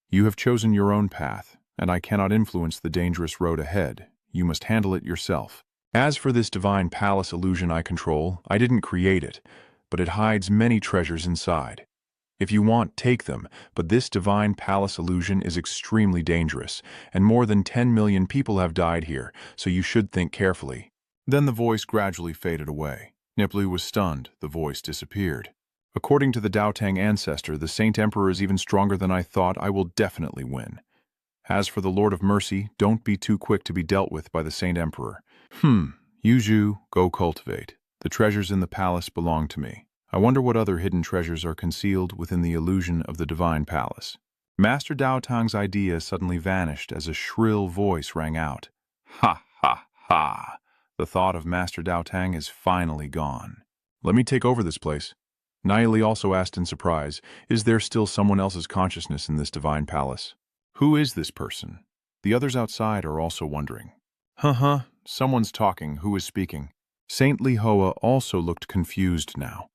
You have chosen your own path, and I cannot influence the dangerous road ahead. You must handle it yourself. As for this divine palace illusion I control, I didn't create it, but it hides many treasures inside. If you want, take them, but this divine palace illusion is extremely dangerous, and more than 10 million people have died here, so you should think carefully. Then the voice gradually faded away. Nipli was stunned. The voice disappeared. According to the Daotang ancestor, the Saint Emperor is even stronger than I thought. I will definitely win. As for the Lord of Mercy, don't be too quick to be dealt with by the Saint Emperor. Yuju, go cultivate. The treasures in the palace belong to me. I wonder what other hidden treasures are concealed within the illusion of the divine palace. Master Daotang's idea suddenly vanished as a shrill voice rang out. Ha ha ha! The thought of Master Daotang is finally gone. Let me take over this place. Nie Li also asked in surprise, is there still someone else's consciousness in this divine palace? Who is this person? The others outside are also wondering. Someone's talking. Who is speaking? Saint Li Hoa also looked confused now.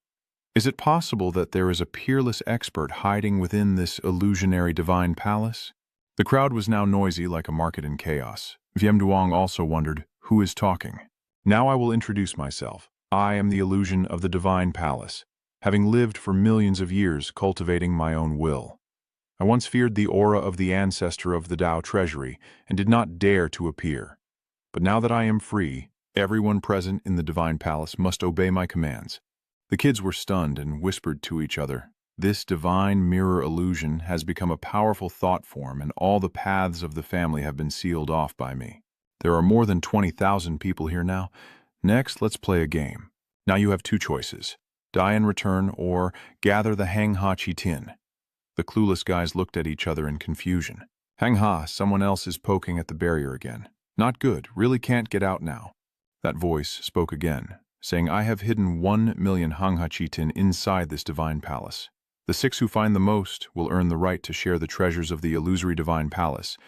Is it possible that there is a peerless expert hiding within this illusionary divine palace? The crowd was now noisy like a market in chaos. Viêm Duong also wondered, who is talking? Now I will introduce myself. I am the illusion of the divine palace, having lived for millions of years cultivating my own will. I once feared the aura of the ancestor of the Tao treasury and did not dare to appear. But now that I am free, everyone present in the divine palace must obey my commands. The kids were stunned and whispered to each other, this divine mirror illusion has become a powerful thought form and all the paths of the family have been sealed off by me. There are more than 20,000 people here now. Next, let's play a game. Now you have two choices. Die in return or gather the Hang Ha Chi Tin. The clueless guys looked at each other in confusion. Hang Ha, someone else is poking at the barrier again. Not good, really can't get out now. That voice spoke again, saying I have hidden 1 million Hang Ha Chi Tin inside this divine palace. The 6 who find the most will earn the right to share the treasures of the illusory divine palace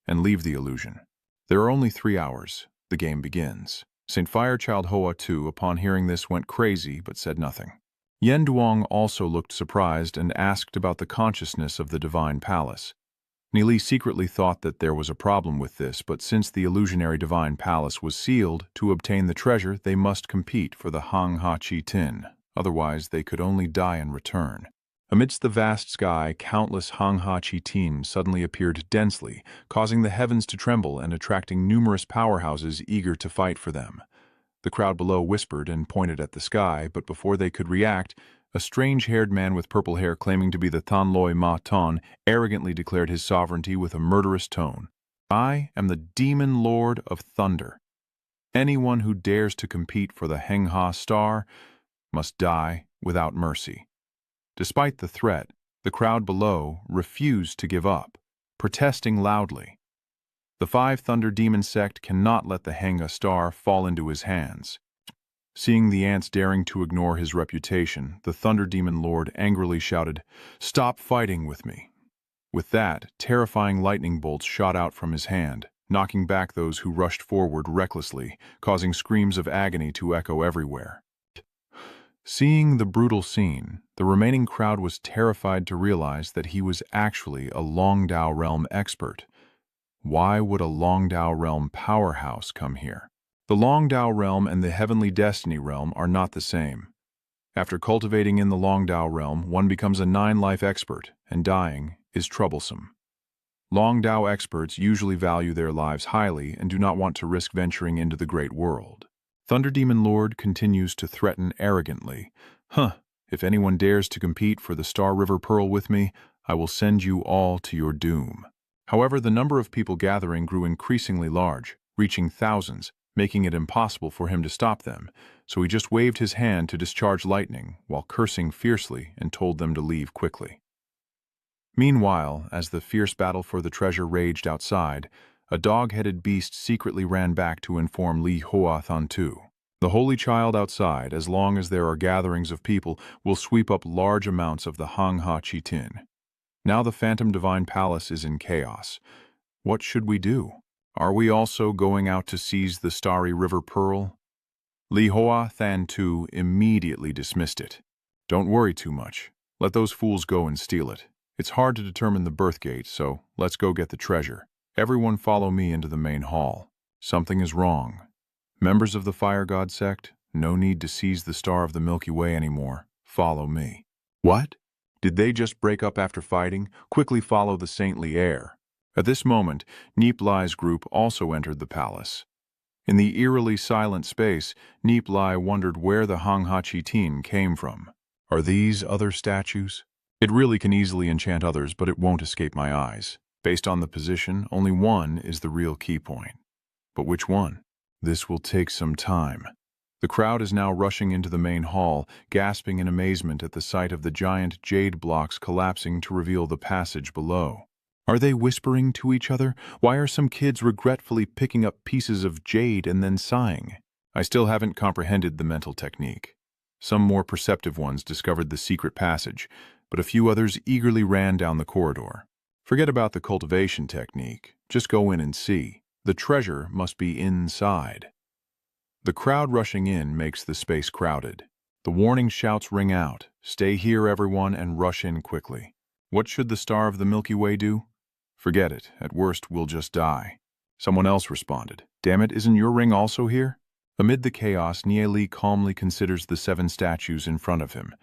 and leave the illusion. There are only 3 hours. The game begins. St. Firechild Hoa too, upon hearing this, went crazy but said nothing. Yen Duong also looked surprised and asked about the consciousness of the divine palace. Nie Li secretly thought that there was a problem with this, but since the illusionary divine palace was sealed, to obtain the treasure they must compete for the Hang Ha Chi Tin, otherwise they could only die in return. Amidst the vast sky, countless Hang Ha Chi Tin suddenly appeared densely, causing the heavens to tremble and attracting numerous powerhouses eager to fight for them. The crowd below whispered and pointed at the sky, but before they could react, a strange-haired man with purple hair claiming to be the Tan Loi Ma Ton arrogantly declared his sovereignty with a murderous tone. I am the Demon Lord of Thunder. Anyone who dares to compete for the Heng Ha Star must die without mercy. Despite the threat, the crowd below refused to give up, protesting loudly. The 5 Thunder Demon sect cannot let the Heng Ha Star fall into his hands. Seeing the ants daring to ignore his reputation, the Thunder Demon Lord angrily shouted, "Stop fighting with me." With that, terrifying lightning bolts shot out from his hand, knocking back those who rushed forward recklessly, causing screams of agony to echo everywhere. Seeing the brutal scene, the remaining crowd was terrified to realize that he was actually a Longdao realm expert. Why would a Longdao realm powerhouse come here? The Longdao realm and the Heavenly Destiny realm are not the same. After cultivating in the Longdao realm, one becomes a 9-life expert, and dying is troublesome. Longdao experts usually value their lives highly and do not want to risk venturing into the great world. Thunder Demon Lord continues to threaten arrogantly. If anyone dares to compete for the Star River Pearl with me, I will send you all to your doom. However, the number of people gathering grew increasingly large, reaching thousands, making it impossible for him to stop them, so he just waved his hand to discharge lightning while cursing fiercely and told them to leave quickly. Meanwhile, as the fierce battle for the treasure raged outside, a dog-headed beast secretly ran back to inform Li Hoa Than Tu. The Holy Child outside, as long as there are gatherings of people, will sweep up large amounts of the Hang Ha Chi Tin. Now the Phantom Divine Palace is in chaos. What should we do? Are we also going out to seize the Starry River Pearl? Li Hoa Than Tu immediately dismissed it. Don't worry too much. Let those fools go and steal it. It's hard to determine the birth gate, so let's go get the treasure. Everyone follow me into the main hall. Something is wrong. Members of the Fire God sect, no need to seize the Star of the Milky Way anymore. Follow me. What? Did they just break up after fighting? Quickly follow the saintly heir. At this moment, Nie Li's group also entered the palace. In the eerily silent space, Nie Li wondered where the Hanghachitin came from. Are these other statues? It really can easily enchant others, but it won't escape my eyes. Based on the position, only one is the real key point. But which one? This will take some time. The crowd is now rushing into the main hall, gasping in amazement at the sight of the giant jade blocks collapsing to reveal the passage below. Are they whispering to each other? Why are some kids regretfully picking up pieces of jade and then sighing? I still haven't comprehended the mental technique. Some more perceptive ones discovered the secret passage, but a few others eagerly ran down the corridor. Forget about the cultivation technique. Just go in and see. The treasure must be inside. The crowd rushing in makes the space crowded. The warning shouts ring out. Stay here, everyone, and rush in quickly. What should the Star of the Milky Way do? Forget it. At worst, we'll just die. Someone else responded. Damn it, isn't your ring also here? Amid the chaos, Nie Li calmly considers the 7 statues in front of him.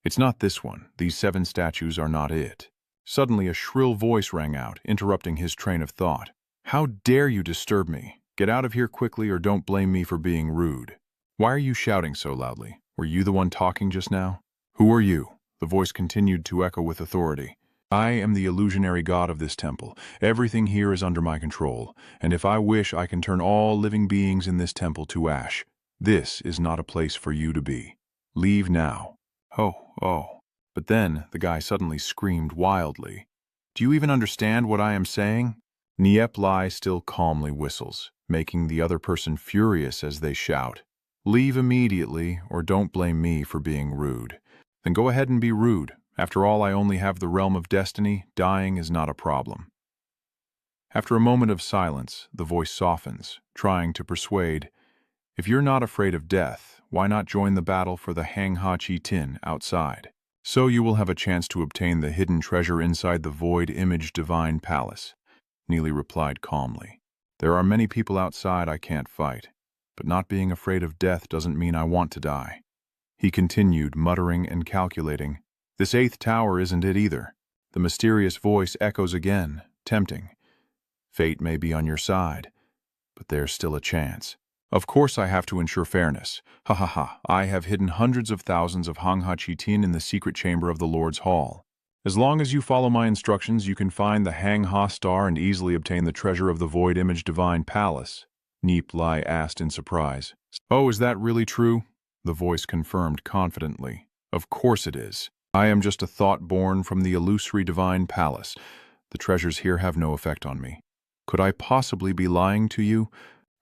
It's not this one. These 7 statues are not it. Suddenly, a shrill voice rang out, interrupting his train of thought. How dare you disturb me? Get out of here quickly or don't blame me for being rude. Why are you shouting so loudly? Were you the one talking just now? Who are you? The voice continued to echo with authority. I am the illusionary god of this temple. Everything here is under my control, and if I wish, I can turn all living beings in this temple to ash. This is not a place for you to be. Leave now. Oh. But then the guy suddenly screamed wildly. Do you even understand what I am saying? Nie Li still calmly whistles, making the other person furious as they shout. Leave immediately, or don't blame me for being rude. Then go ahead and be rude. After all, I only have the realm of destiny. Dying is not a problem. After a moment of silence, the voice softens, trying to persuade. If you're not afraid of death, why not join the battle for the Hanghachitin outside? So you will have a chance to obtain the hidden treasure inside the void image divine palace. Nie Li replied calmly. There are many people outside I can't fight, but not being afraid of death doesn't mean I want to die. He continued, muttering and calculating. This 8th tower isn't it either. The mysterious voice echoes again, tempting. Fate may be on your side, but there's still a chance. Of course I have to ensure fairness. Ha. I have hidden hundreds of thousands of Hanghachitin in the secret chamber of the Lord's Hall. As long as you follow my instructions, you can find the Hangha Star and easily obtain the treasure of the Void Image Divine Palace. Nie Li asked in surprise. Oh, is that really true? The voice confirmed confidently. Of course it is. I am just a thought born from the illusory divine palace. The treasures here have no effect on me. Could I possibly be lying to you?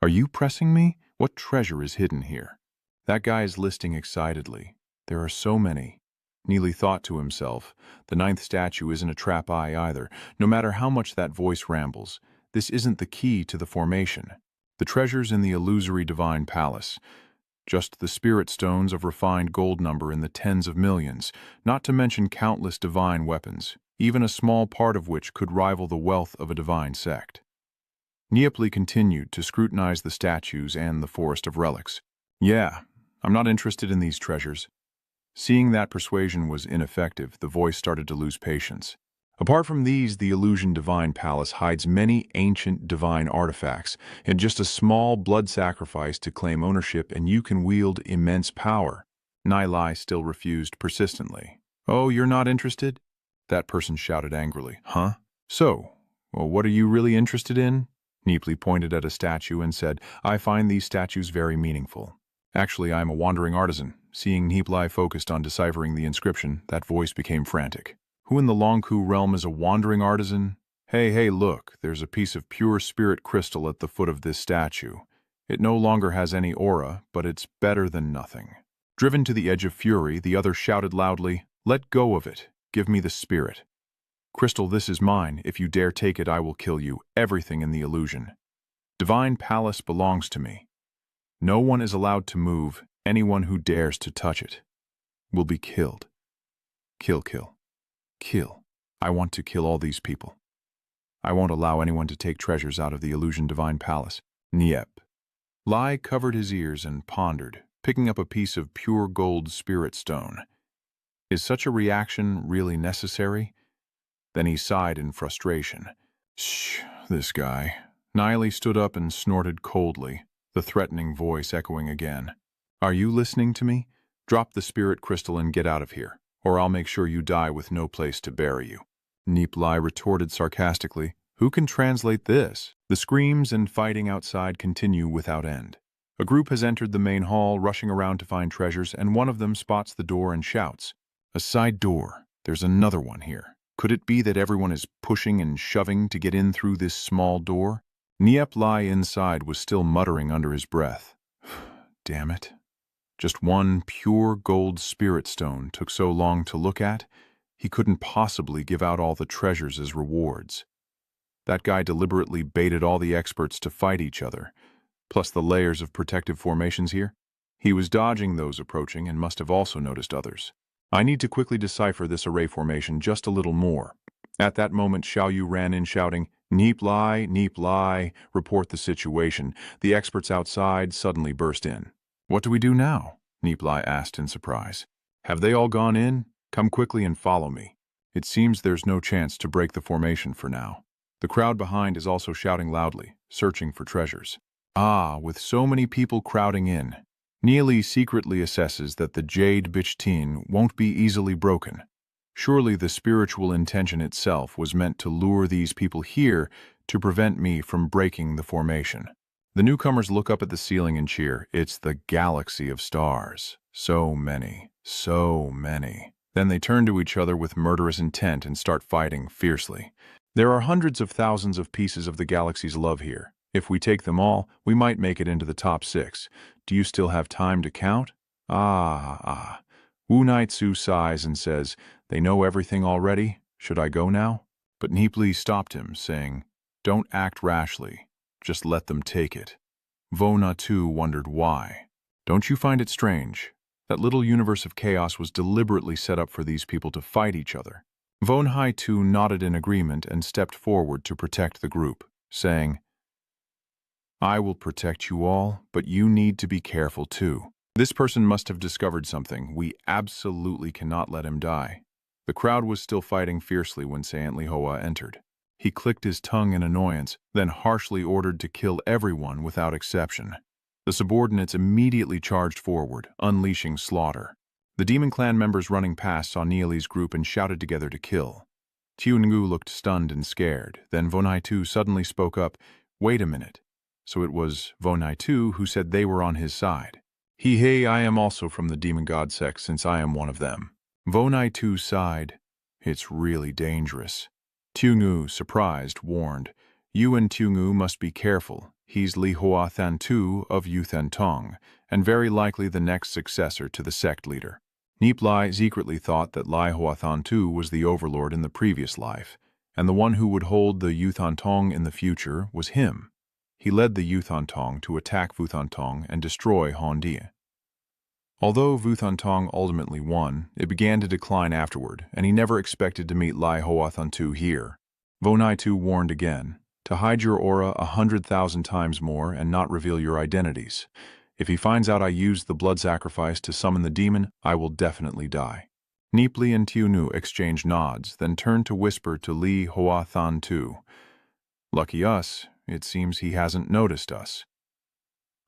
Are you pressing me? What treasure is hidden here? That guy is listing excitedly. There are so many. Nie Li thought to himself. The 9th statue isn't a trap eye either. No matter how much that voice rambles, this isn't the key to the formation. The treasures in the illusory divine palace. Just the spirit stones of refined gold number in the tens of millions, not to mention countless divine weapons, even a small part of which could rival the wealth of a divine sect. Nie Li continued to scrutinize the statues and the forest of relics. Yeah, I'm not interested in these treasures. Seeing that persuasion was ineffective, the voice started to lose patience. Apart from these, the illusion divine palace hides many ancient divine artifacts, and just a small blood sacrifice to claim ownership and you can wield immense power. Nie Li still refused persistently. Oh, you're not interested? That person shouted angrily. Huh? So, well, what are you really interested in? Nie Li pointed at a statue and said, I find these statues very meaningful. Actually, I am a wandering artisan. Seeing Nie Li focused on deciphering the inscription, that voice became frantic. Who in the Longku realm is a wandering artisan? Hey, look, there's a piece of pure spirit crystal at the foot of this statue. It no longer has any aura, but it's better than nothing. Driven to the edge of fury, the other shouted loudly, Let go of it. Give me the spirit. Crystal, this is mine. If you dare take it, I will kill you. Everything in the illusion. Divine Palace belongs to me. No one is allowed to move. Anyone who dares to touch it will be killed. Kill, kill, kill. I want to kill all these people. I won't allow anyone to take treasures out of the illusion divine palace. Nie Li covered his ears and pondered, picking up a piece of pure gold spirit stone. Is such a reaction really necessary? Then he sighed in frustration. Shh, this guy. Nie Li stood up and snorted coldly, the threatening voice echoing again. Are you listening to me? Drop the spirit crystal and get out of here, or I'll make sure you die with no place to bury you. Nie Li retorted sarcastically. Who can translate this? The screams and fighting outside continue without end. A group has entered the main hall, rushing around to find treasures, and one of them spots the door and shouts, "A side door. There's another one here. Could it be that everyone is pushing and shoving to get in through this small door?" Nie Li inside was still muttering under his breath. Damn it. Just one pure gold spirit stone took so long to look at, he couldn't possibly give out all the treasures as rewards. That guy deliberately baited all the experts to fight each other, plus the layers of protective formations here. He was dodging those approaching and must have also noticed others. I need to quickly decipher this array formation just a little more. At that moment, Xiao Yu ran in shouting, Nie Li, report the situation. The experts outside suddenly burst in. What do we do now? Nie Li asked in surprise. Have they all gone in? Come quickly and follow me. It seems there's no chance to break the formation for now. The crowd behind is also shouting loudly, searching for treasures. With so many people crowding in, Nie Li secretly assesses that the Jade Bichtin won't be easily broken. Surely the spiritual intention itself was meant to lure these people here to prevent me from breaking the formation. The newcomers look up at the ceiling and cheer. It's the galaxy of stars. So many, so many. Then they turn to each other with murderous intent and start fighting fiercely. There are hundreds of thousands of pieces of the galaxy's love here. If we take them all, we might make it into the top 6. Do you still have time to count? Wu Naitsu sighs and says, they know everything already. Should I go now? But Nie Li stopped him, saying, don't act rashly. Just let them take it. Vo Natu wondered why. Don't you find it strange? That little universe of chaos was deliberately set up for these people to fight each other. Vo Naitu nodded in agreement and stepped forward to protect the group, saying, I will protect you all, but you need to be careful too. This person must have discovered something. We absolutely cannot let him die. The crowd was still fighting fiercely when Saint Lihoa entered. He clicked his tongue in annoyance, then harshly ordered to kill everyone without exception. The subordinates immediately charged forward, unleashing slaughter. The demon clan members running past saw Nie Li's group and shouted together to kill. Tiungu looked stunned and scared. Then Vo Naitu suddenly spoke up, wait a minute. So it was Vo Naitu who said they were on his side. Hey, I am also from the demon god sect since I am one of them. Vo Naitu sighed. It's really dangerous. Tiungu, surprised, warned, you and Tiungu must be careful. He's Li Hoa Than Tu of Yu Than Tong, and very likely the next successor to the sect leader. Nie Li secretly thought that Li Hoa Than Tu was the overlord in the previous life, and the one who would hold the Yu Than Tong in the future was him. He led the Yu Than Tong to attack Vu Than Tong and destroy Han Di. Although Vu Than Tong ultimately won, it began to decline afterward, and he never expected to meet Li Hoa Than Tu here. Vo Naitu warned again, to hide your aura 100,000 times more and not reveal your identities. If he finds out I used the blood sacrifice to summon the demon, I will definitely die. Nie Li and Tiungu exchanged nods, then turned to whisper to Li Hoa Than Tu. Lucky us, it seems he hasn't noticed us.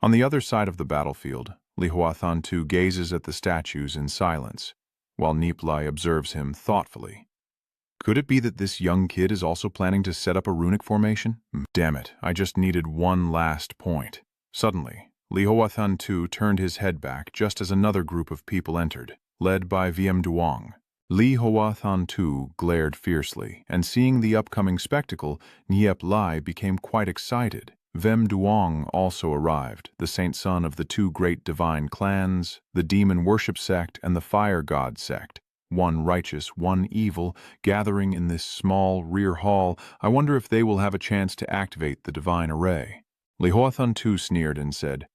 On the other side of the battlefield, Li Hoa Than Tu gazes at the statues in silence, while Nie Li observes him thoughtfully. Could it be that this young kid is also planning to set up a runic formation? Damn it, I just needed one last point. Suddenly, Li Hoa Than Tu turned his head back just as another group of people entered, led by Viem Duong. Li Hoa Than Tu glared fiercely, and seeing the upcoming spectacle, Nie Li became quite excited. Viem Duong also arrived, the saint son of the two great divine clans, the demon worship sect and the fire god sect. One righteous, one evil, gathering in this small rear hall. I wonder if they will have a chance to activate the divine array. Li Hoa Than Tu sneered and said,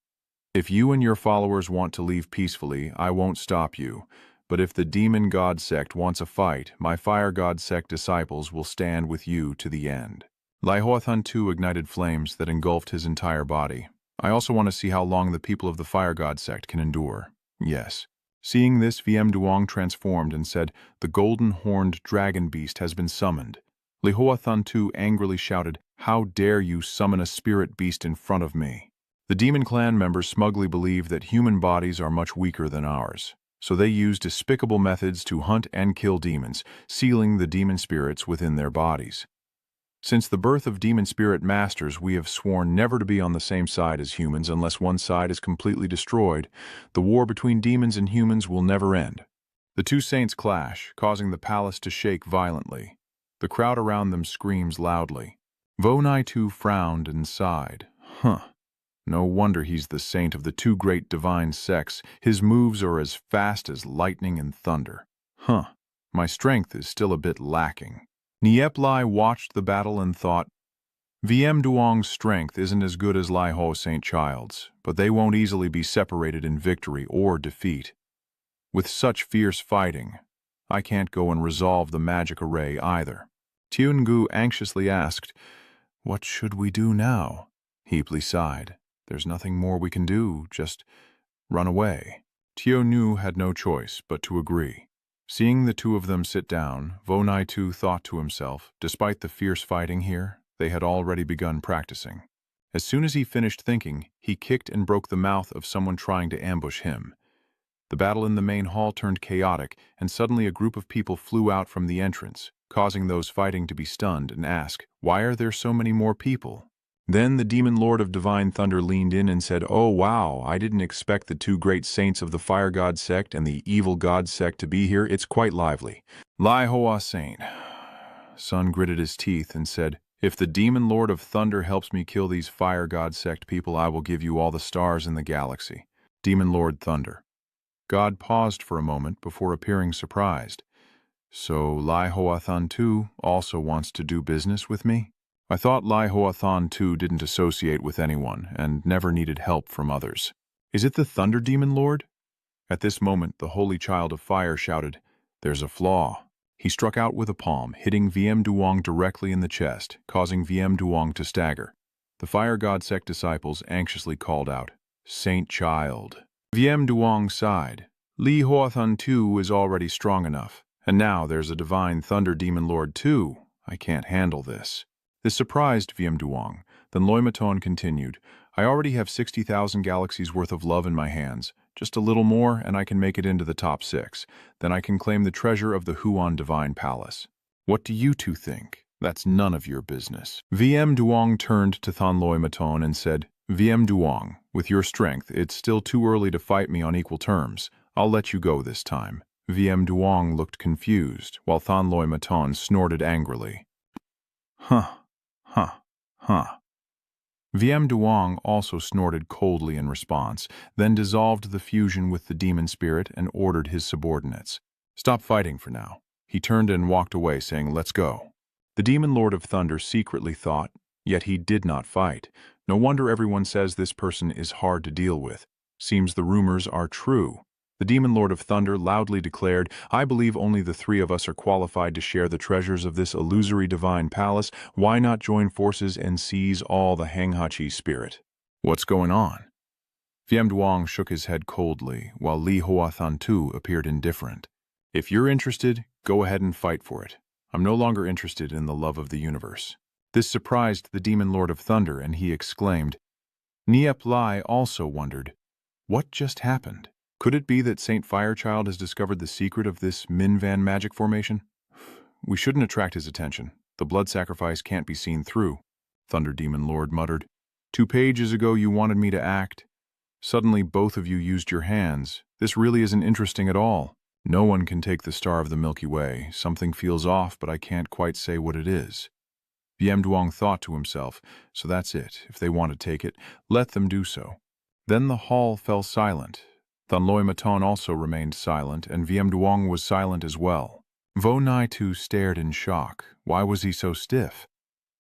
if you and your followers want to leave peacefully, I won't stop you. But if the demon god sect wants a fight, my fire god sect disciples will stand with you to the end. Lai Hoathun too ignited flames that engulfed his entire body. I also want to see how long the people of the fire god sect can endure. Yes. Seeing this, VM Duong transformed and said, "The golden-horned dragon beast has been summoned." Li Hoathun too angrily shouted, "How dare you summon a spirit beast in front of me?" The demon clan members smugly believe that human bodies are much weaker than ours, so they use despicable methods to hunt and kill demons, sealing the demon spirits within their bodies. Since the birth of demon spirit masters, we have sworn never to be on the same side as humans unless one side is completely destroyed. The war between demons and humans will never end. The two saints clash, causing the palace to shake violently. The crowd around them screams loudly. Vo Nai too frowned and sighed. No wonder he's the saint of the two great divine sects. His moves are as fast as lightning and thunder. My strength is still a bit lacking. Nie Li watched the battle and thought, VM Duong's strength isn't as good as Lai Ho St. Child's, but they won't easily be separated in victory or defeat. With such fierce fighting, I can't go and resolve the magic array either. Tiungu anxiously asked, "What should we do now?" Heaply sighed. "There's nothing more we can do, just run away." Tionu had no choice but to agree. Seeing the two of them sit down, Vo Nai too thought to himself, despite the fierce fighting here, they had already begun practicing. As soon as he finished thinking, he kicked and broke the mouth of someone trying to ambush him. The battle in the main hall turned chaotic, and suddenly a group of people flew out from the entrance, causing those fighting to be stunned and ask, "Why are there so many more people?" Then the demon lord of divine thunder leaned in and said, "Oh wow, I didn't expect the two great saints of the fire god sect and the evil god sect to be here. It's quite lively." Lai Hoa Saint. Sun gritted his teeth and said, "If the demon lord of thunder helps me kill these fire god sect people, I will give you all the stars in the galaxy." Demon Lord Thunder. God paused for a moment before appearing surprised. "So Lai Hoathun too also wants to do business with me? I thought Lai Hoathun too didn't associate with anyone and never needed help from others. Is it the Thunder Demon Lord?" At this moment, the Holy Child of Fire shouted, "There's a flaw." He struck out with a palm, hitting VM Duong directly in the chest, causing VM Duong to stagger. The Fire God sect disciples anxiously called out, "Saint Child." VM Duong sighed. Li Hoathun too is already strong enough, and now there's a Divine Thunder Demon Lord too. I can't handle this. This surprised VM Duong. Then Loi Maton continued, "I already have 60,000 galaxies worth of love in my hands. Just a little more and I can make it into the top 6. Then I can claim the treasure of the Huan Divine Palace. What do you two think? That's none of your business." VM Duong turned to Thon Loi Maton and said, "VM Duong, with your strength, it's still too early to fight me on equal terms. I'll let you go this time." VM Duong looked confused, while Thon Loi Maton snorted angrily. Huh. VM Duong also snorted coldly in response, then dissolved the fusion with the demon spirit and ordered his subordinates, "Stop fighting for now." He turned and walked away, saying, "Let's go." The demon lord of thunder secretly thought, yet he did not fight. No wonder everyone says this person is hard to deal with. Seems the rumors are true. The demon lord of thunder loudly declared, "I believe only the 3 of us are qualified to share the treasures of this illusory divine palace. Why not join forces and seize all the Hanghachi spirit?" What's going on? VM Duong shook his head coldly, while Li Hoathan too appeared indifferent. "If you're interested, go ahead and fight for it. I'm no longer interested in the love of the universe." This surprised the demon lord of thunder, and he exclaimed. Nie Li also wondered, what just happened? Could it be that Saint Firechild has discovered the secret of this Minvan magic formation? "We shouldn't attract his attention. The blood sacrifice can't be seen through," Thunder Demon Lord muttered. 2 pages ago you wanted me to act. Suddenly both of you used your hands. This really isn't interesting at all. No one can take the star of the Milky Way. Something feels off, but I can't quite say what it is. VM Duong thought to himself, so that's it. If they want to take it, let them do so. Then the hall fell silent. Thun Loi Maton also remained silent, and VM Duong was silent as well. Vo Nai too stared in shock. Why was he so stiff?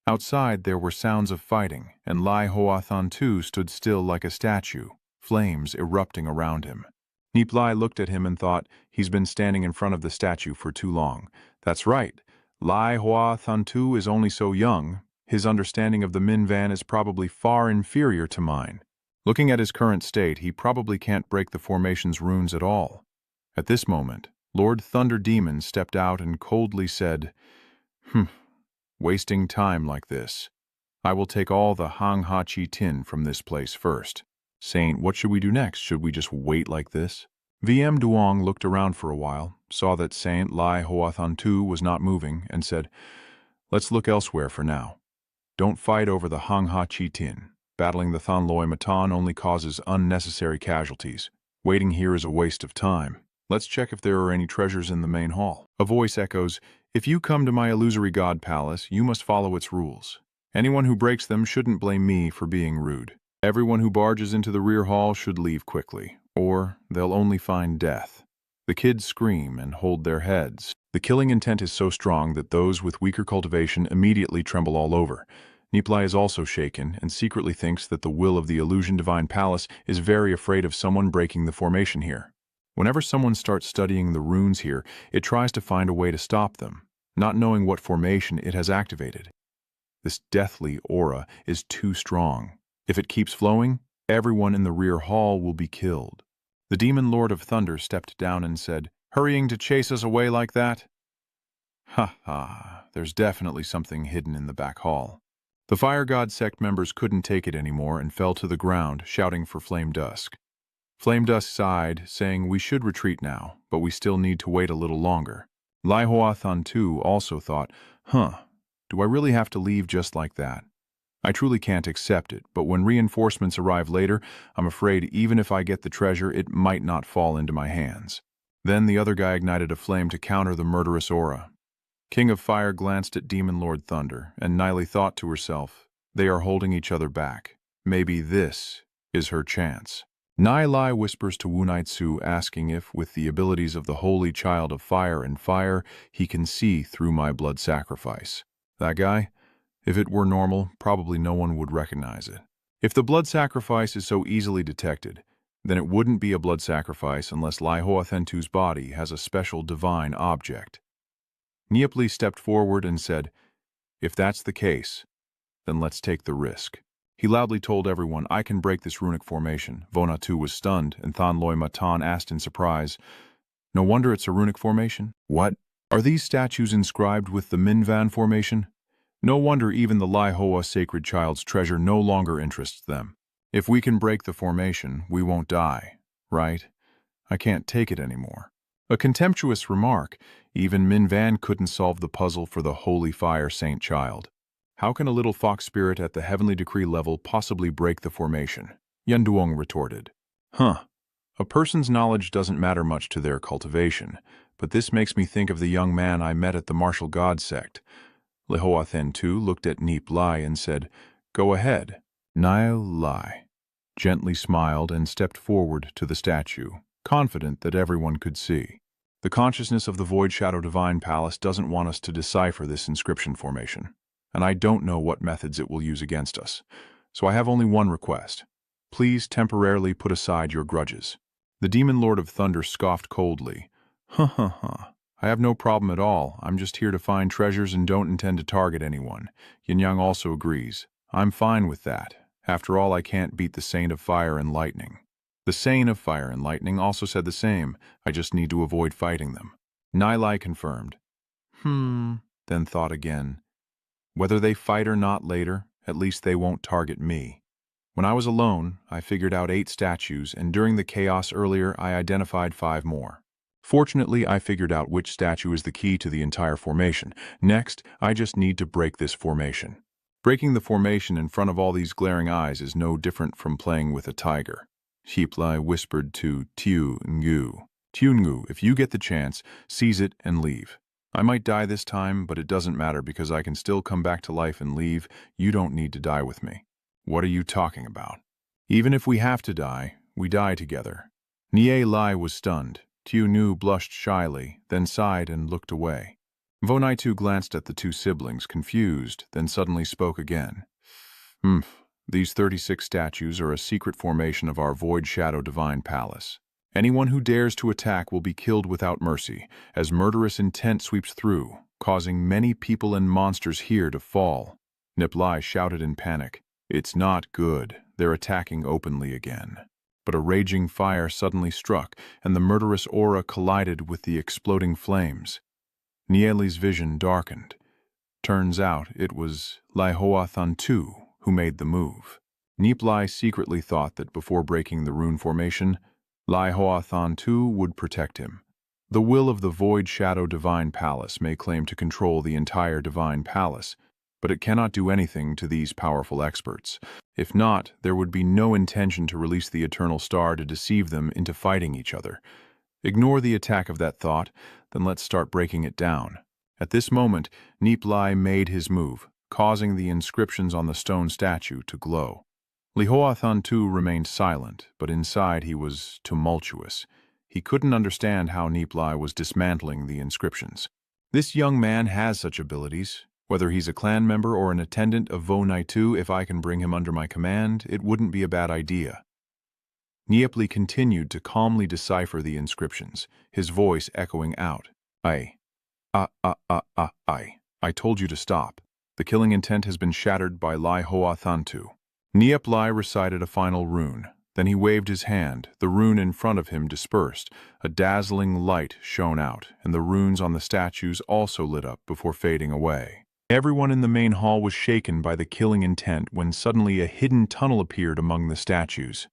Outside there were sounds of fighting, and Lai Hoathan too stood still like a statue, flames erupting around him. Nie Li looked at him and thought, he's been standing in front of the statue for too long. That's right. Lai Hua Thantu is only so young. His understanding of the Minvan is probably far inferior to mine. Looking at his current state, he probably can't break the formation's runes at all. At this moment, Lord Thunder Demon stepped out and coldly said, wasting time like this. I will take all the Hang Ha Chi Tin from this place first. Saint, what should we do next? Should we just wait like this? VM Duong looked around for a while, saw that Saint Lai Hoa Than Tu was not moving, and said, let's look elsewhere for now. Don't fight over the Hang Ha Chi Tin. Battling the Than Loi Matan only causes unnecessary casualties. Waiting here is a waste of time. Let's check if there are any treasures in the main hall. A voice echoes, if you come to my illusory god palace, you must follow its rules. Anyone who breaks them shouldn't blame me for being rude. Everyone who barges into the rear hall should leave quickly, or they'll only find death. The kids scream and hold their heads. The killing intent is so strong that those with weaker cultivation immediately tremble all over. Nie Li is also shaken and secretly thinks that the will of the Illusion Divine Palace is very afraid of someone breaking the formation here. Whenever someone starts studying the runes here, it tries to find a way to stop them, not knowing what formation it has activated. This deathly aura is too strong. If it keeps flowing, everyone in the rear hall will be killed. The Demon Lord of Thunder stepped down and said, hurrying to chase us away like that? Ha ha, there's definitely something hidden in the back hall. The Fire God sect members couldn't take it anymore and fell to the ground, shouting for Flame Dusk. Flame Dusk sighed, saying we should retreat now, but we still need to wait a little longer. Lai Hoa Than Tu also thought, do I really have to leave just like that? I truly can't accept it, but when reinforcements arrive later, I'm afraid even if I get the treasure, it might not fall into my hands. Then the other guy ignited a flame to counter the murderous aura. King of Fire glanced at Demon Lord Thunder, and Nie Li thought to herself, they are holding each other back. Maybe this is her chance. Nie Li whispers to Wu Nai-Tzu, asking if, with the abilities of the Holy Child of Fire and Fire, he can see through my blood sacrifice. That guy? If it were normal, probably no one would recognize it. If the blood sacrifice is so easily detected, then it wouldn't be a blood sacrifice unless Lai Hoa Thentu's body has a special divine object. Nie Li stepped forward and said, if that's the case, then let's take the risk. He loudly told everyone, I can break this runic formation. Vonatu was stunned, and Than Loi Matan asked in surprise, no wonder it's a runic formation? What? Are these statues inscribed with the Minvan formation? No wonder even the Lai Hoa sacred child's treasure no longer interests them. If we can break the formation, we won't die, right? I can't take it anymore. A contemptuous remark. Even Minvan couldn't solve the puzzle for the Holy Fire Saint Child. How can a little fox spirit at the heavenly decree level possibly break the formation? Yan Duong retorted. A person's knowledge doesn't matter much to their cultivation, but this makes me think of the young man I met at the martial god sect. Lai Hoa Than Tu looked at Nie Li and said, go ahead. Nie Li gently smiled and stepped forward to the statue, confident that everyone could see. The consciousness of the Void Shadow Divine Palace doesn't want us to decipher this inscription formation, and I don't know what methods it will use against us. So I have only one request. Please temporarily put aside your grudges. The Demon Lord of Thunder scoffed coldly. I have no problem at all. I'm just here to find treasures and don't intend to target anyone. Yin Yang also agrees. I'm fine with that. After all, I can't beat the Saint of Fire and Lightning. The Saint of Fire and Lightning also said the same. I just need to avoid fighting them. Nie Li confirmed. Then thought again. Whether they fight or not later, at least they won't target me. When I was alone, I figured out 8 statues, and during the chaos earlier, I identified 5 more. Fortunately, I figured out which statue is the key to the entire formation. Next, I just need to break this formation. Breaking the formation in front of all these glaring eyes is no different from playing with a tiger. Nie Li whispered to Tiu Ngu. Tiu Ngu, if you get the chance, seize it and leave. I might die this time, but it doesn't matter because I can still come back to life and leave. You don't need to die with me. What are you talking about? Even if we have to die, we die together. Nie Li was stunned. Tiu Ngu blushed shyly, then sighed and looked away. Vo Nai-Tu glanced at the 2 siblings, confused, then suddenly spoke again. These 36 statues are a secret formation of our Void Shadow Divine Palace. Anyone who dares to attack will be killed without mercy, as murderous intent sweeps through, causing many people and monsters here to fall. Nie Li shouted in panic. It's not good. They're attacking openly again. But a raging fire suddenly struck, and the murderous aura collided with the exploding flames. Nie Li's vision darkened. Turns out it was Lai Hoa Thun Tu who made the move. Nie Li secretly thought that before breaking the rune formation, Lai Hoa Thun Tu would protect him. The will of the Void Shadow Divine Palace may claim to control the entire Divine Palace, but it cannot do anything to these powerful experts. If not, there would be no intention to release the Eternal Star to deceive them into fighting each other. Ignore the attack of that thought, then let's start breaking it down. At this moment, Nie Li made his move, causing the inscriptions on the stone statue to glow. Lai Hoa Thun Tu remained silent, but inside he was tumultuous. He couldn't understand how Nie Li was dismantling the inscriptions. This young man has such abilities. Whether he's a clan member or an attendant of Vo Nai Tu, if I can bring him under my command, it wouldn't be a bad idea. Nie Li continued to calmly decipher the inscriptions, his voice echoing out. I told you to stop. The killing intent has been shattered by Lai Hoa Thun Tu. Nie Li recited a final rune. Then he waved his hand. The rune in front of him dispersed. A dazzling light shone out, and the runes on the statues also lit up before fading away. Everyone in the main hall was shaken by the killing intent when suddenly a hidden tunnel appeared among the statues.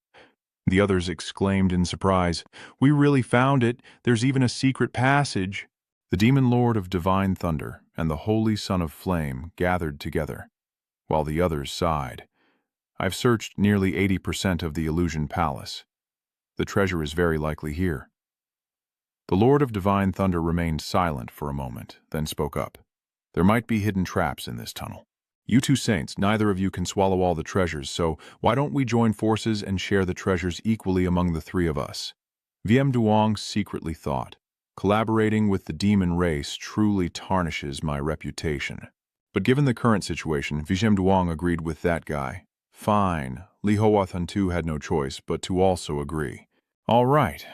The others exclaimed in surprise, "We really found it! There's even a secret passage!" The Demon Lord of Divine Thunder and the Holy Son of Flame gathered together, while the others sighed. I've searched nearly 80% of the Illusion Palace. The treasure is very likely here. The Lord of Divine Thunder remained silent for a moment, then spoke up. There might be hidden traps in this tunnel. You two saints, neither of you can swallow all the treasures, so why don't we join forces and share the treasures equally among the three of us? VM Duong secretly thought. Collaborating with the demon race truly tarnishes my reputation. But given the current situation, VM Duong agreed with that guy. Fine. Lai Hoa Thun Tu had no choice but to also agree. All right.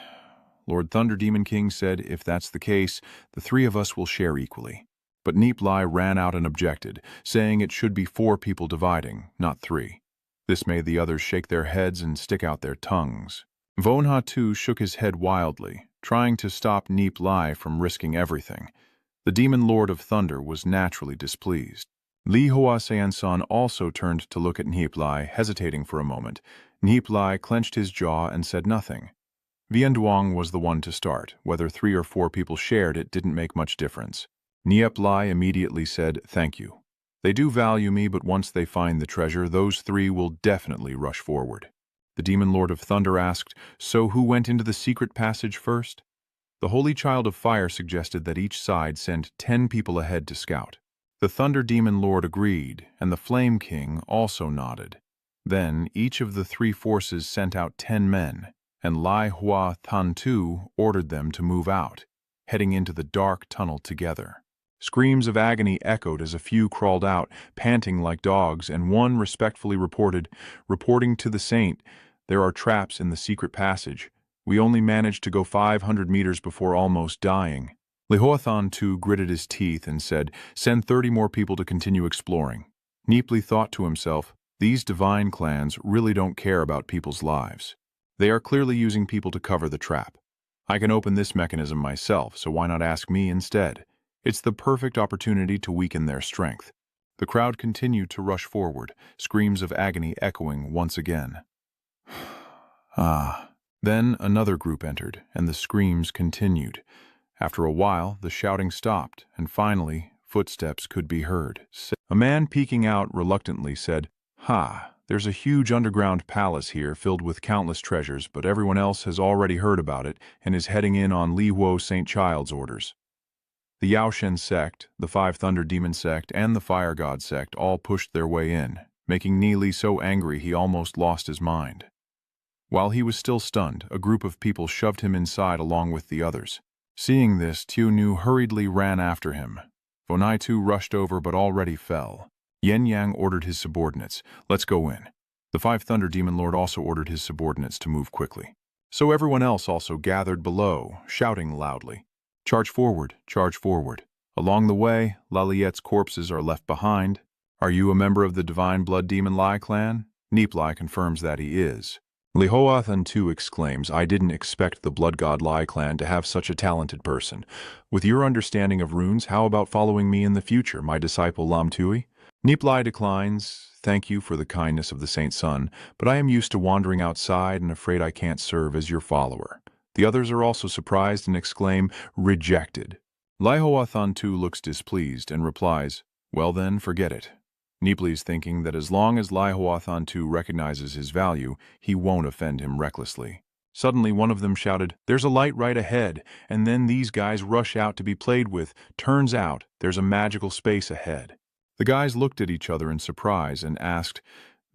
Lord Thunder Demon King said, if that's the case, the three of us will share equally. But Nie Li ran out and objected, saying it should be 4 people dividing, not 3. This made the others shake their heads and stick out their tongues. Vo Nai Tu shook his head wildly, trying to stop Nie Li from risking everything. The Demon Lord of Thunder was naturally displeased. Lai Hoa Sean also turned to look at Nie Li, hesitating for a moment. Nie Li clenched his jaw and said nothing. Vien Duong was the one to start. Whether 3 or 4 people shared it didn't make much difference. Nie Li immediately said, "Thank you. They do value me, but once they find the treasure, those 3 will definitely rush forward." The Demon Lord of Thunder asked, "So who went into the secret passage first?" The Holy Child of Fire suggested that each side send 10 people ahead to scout. The Thunder Demon Lord agreed, and the Flame King also nodded. Then each of the 3 forces sent out 10 men, and Lai Hoa Thun Tu ordered them to move out, heading into the dark tunnel together. Screams of agony echoed as a few crawled out, panting like dogs, and one respectfully reporting to the saint, "There are traps in the secret passage. We only managed to go 500 meters before almost dying." Lai Hoa Thun Tu gritted his teeth and said, "Send 30 more people to continue exploring." Nie Li thought to himself, these divine clans really don't care about people's lives. They are clearly using people to cover the trap. I can open this mechanism myself, so why not ask me instead? It's the perfect opportunity to weaken their strength. The crowd continued to rush forward, screams of agony echoing once again. Then another group entered, and the screams continued. After a while, the shouting stopped, and finally, footsteps could be heard. A man peeking out reluctantly said, "There's a huge underground palace here filled with countless treasures, but everyone else has already heard about it and is heading in on Li Huo St. Child's orders." The Yaoshen sect, the 5 Thunder Demon sect, and the Fire God sect all pushed their way in, making Nie Li so angry he almost lost his mind. While he was still stunned, a group of people shoved him inside along with the others. Seeing this, Tu Nu hurriedly ran after him. Vo Nai Tu rushed over but already fell. Yen Yang ordered his subordinates, "Let's go in." The 5 Thunder Demon Lord also ordered his subordinates to move quickly. So everyone else also gathered below, shouting loudly, "Charge forward, charge forward." Along the way, Laliette's corpses are left behind. "Are you a member of the Divine Blood Demon Li clan?" Nie Li confirms that he is. Lihoathan too exclaims, "I didn't expect the Blood God Li clan to have such a talented person. With your understanding of runes, how about following me in the future, my disciple Lam Tui?" Nie Li declines, "Thank you for the kindness of the Saint Sun, but I am used to wandering outside and afraid I can't serve as your follower." The others are also surprised and exclaim, "Rejected." Lihoathan too looks displeased and replies, "Well then, forget it." Nie Li's thinking that as long as Lihoathan too recognizes his value, he won't offend him recklessly. Suddenly one of them shouted, "There's a light right ahead," and then these guys rush out to be played with. Turns out there's a magical space ahead. The guys looked at each other in surprise and asked,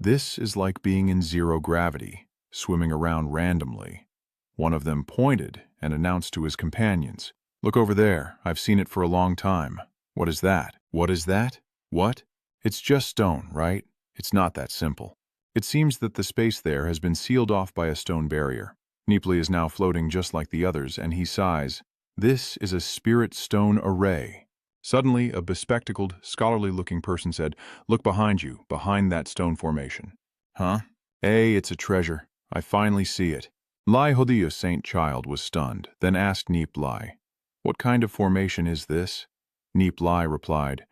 "This is like being in zero gravity, swimming around randomly." One of them pointed and announced to his companions, "Look over there, I've seen it for a long time." "What is that? What is that? What?" "It's just stone, right? It's not that simple." It seems that the space there has been sealed off by a stone barrier. Nie Li is now floating just like the others, and he sighs, "This is a spirit stone array." Suddenly, a bespectacled, scholarly-looking person said, "Look behind you, behind that stone formation." "Huh? It's a treasure. I finally see it." Lai Hodiya Saint Child was stunned, then asked Nie Li, "What kind of formation is this?" Nie Li replied,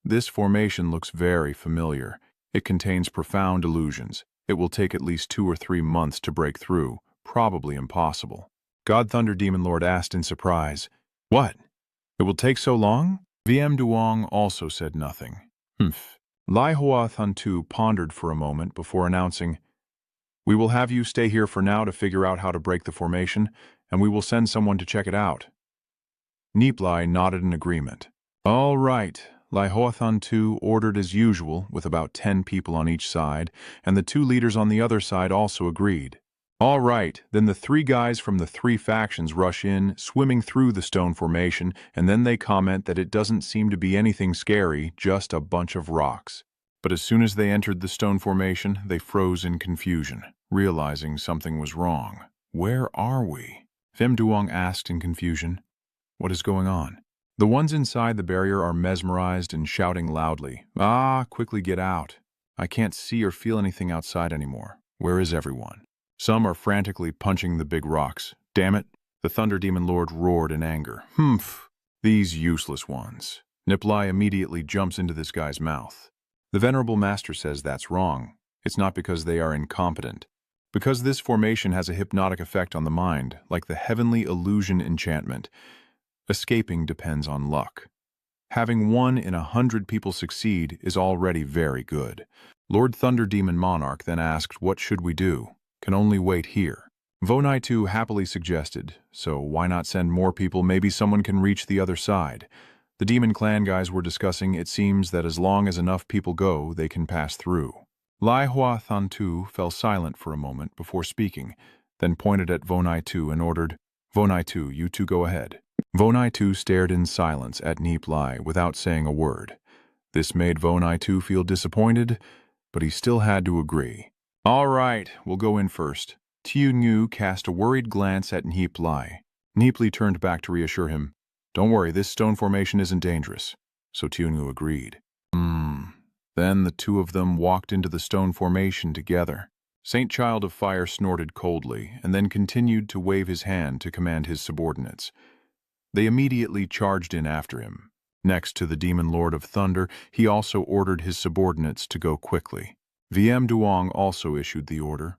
"This formation looks very familiar. It contains profound illusions. It will take at least 2 or 3 months to break through, probably impossible." God Thunder Demon Lord asked in surprise, "What? It will take so long?" VM Duong also said nothing. Lai Hoathan too pondered for a moment before announcing, "We will have you stay here for now to figure out how to break the formation, and we will send someone to check it out." Nie Li nodded in agreement. "All right." Lihoathan too ordered as usual, with about 10 people on each side, and the 2 leaders on the other side also agreed. "All right," then the 3 guys from the 3 factions rush in, swimming through the stone formation, and then they comment that it doesn't seem to be anything scary, just a bunch of rocks. But as soon as they entered the stone formation, they froze in confusion, realizing something was wrong. "Where are we?" Fem Duong asked in confusion. "What is going on?" The ones inside the barrier are mesmerized and shouting loudly, "Quickly get out. I can't see or feel anything outside anymore. Where is everyone?" Some are frantically punching the big rocks. "Damn it," the Thunder Demon Lord roared in anger. These useless ones." Nie Li immediately jumps into this guy's mouth. The Venerable Master says that's wrong. It's not because they are incompetent. Because this formation has a hypnotic effect on the mind, like the heavenly illusion enchantment. Escaping depends on luck. Having 1 in 100 people succeed is already very good. Lord Thunder Demon Monarch then asked, "What should we do?" "Can only wait here." Vonai too happily suggested, "So why not send more people? Maybe someone can reach the other side." The Demon Clan guys were discussing, it seems that as long as enough people go, they can pass through. Lai Hoathan too fell silent for a moment before speaking, then pointed at Vonai too and ordered, "Vonai too, you 2 go ahead." Vonai too stared in silence at Nie Li without saying a word. This made Vonai too feel disappointed, but he still had to agree. "All right, we'll go in first." Tiu Ngu cast a worried glance at Nie Li. Nie Li turned back to reassure him, "Don't worry, this stone formation isn't dangerous." So Tiu Ngu agreed. Then the 2 of them walked into the stone formation together. Saint Child of Fire snorted coldly and then continued to wave his hand to command his subordinates. They immediately charged in after him. Next to the Demon Lord of Thunder, he also ordered his subordinates to go quickly. VM Duong also issued the order.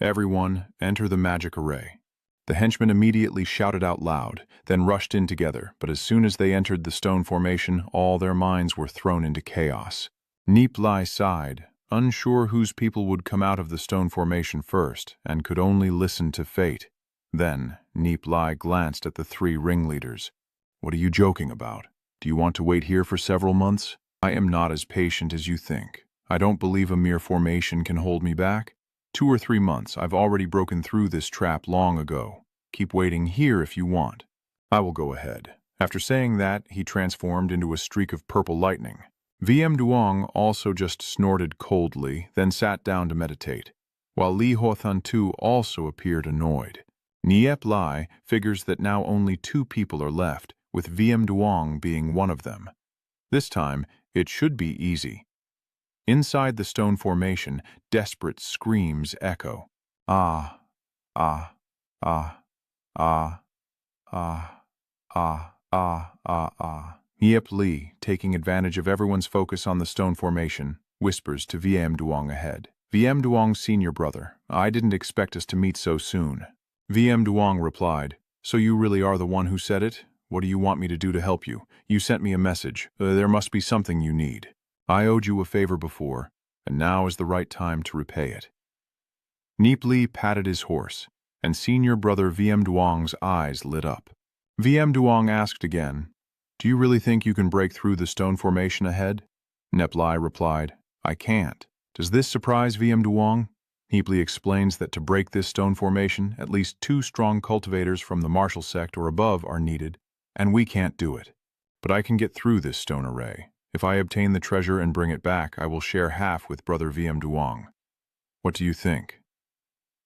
"Everyone, enter the magic array." The henchmen immediately shouted out loud, then rushed in together, but as soon as they entered the stone formation, all their minds were thrown into chaos. Nie Li sighed, unsure whose people would come out of the stone formation first, and could only listen to fate. Then Nie Li glanced at the 3 ringleaders. "What are you joking about? Do you want to wait here for several months? I am not as patient as you think. I don't believe a mere formation can hold me back. 2 or 3 months, I've already broken through this trap long ago. Keep waiting here if you want. I will go ahead." After saying that, he transformed into a streak of purple lightning. VM Duong also just snorted coldly, then sat down to meditate. while Li Huathan too also appeared annoyed. Nie Li figures that now only 2 people are left, with VM Duong being one of them. This time, it should be easy. Inside the stone formation, desperate screams echo. Ah, ah, ah, ah, ah, ah, ah, ah, ah. Nie Li, taking advantage of everyone's focus on the stone formation, whispers to VM Duong ahead. VM Duong's senior brother, I didn't expect us to meet so soon. VM Duong replied, so you really are the one who said it? What do you want me to do to help you? You sent me a message. There must be something you need. I owed you a favor before, and now is the right time to repay it. Nie Li patted his horse, and senior brother VM Duong's eyes lit up. VM Duong asked again, do you really think you can break through the stone formation ahead? Nie Li replied, I can't. Does this surprise VM Duong? Nie Li explains that to break this stone formation, at least 2 strong cultivators from the martial sect or above are needed, and we can't do it. But I can get through this stone array. If I obtain the treasure and bring it back, I will share half with brother VM Duong. What do you think?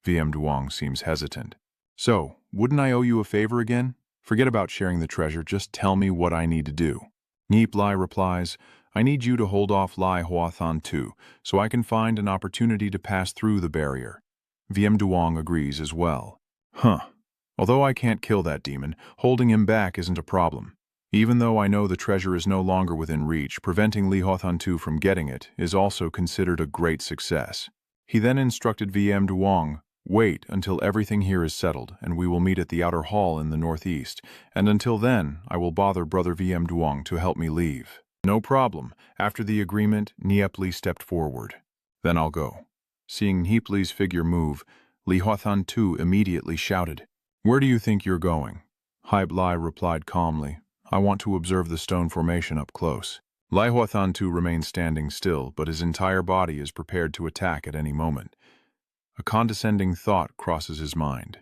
VM Duong seems hesitant. So, wouldn't I owe you a favor again? Forget about sharing the treasure, just tell me what I need to do. Nie Li replies, I need you to hold off Li Huathan too, so I can find an opportunity to pass through the barrier. VM Duong agrees as well. Although I can't kill that demon, holding him back isn't a problem. Even though I know the treasure is no longer within reach, preventing Li Huathan too from getting it is also considered a great success. He then instructed VM Duong, wait until everything here is settled, and we will meet at the outer hall in the northeast, and until then, I will bother brother VM Duong to help me leave. No problem. After the agreement, Nie Li stepped forward. Then I'll go. Seeing Nie Li's figure move, Li Huathan too immediately shouted, where do you think you're going? Nie Li replied calmly, I want to observe the stone formation up close. Li Huathan too remains standing still, but his entire body is prepared to attack at any moment. A condescending thought crosses his mind.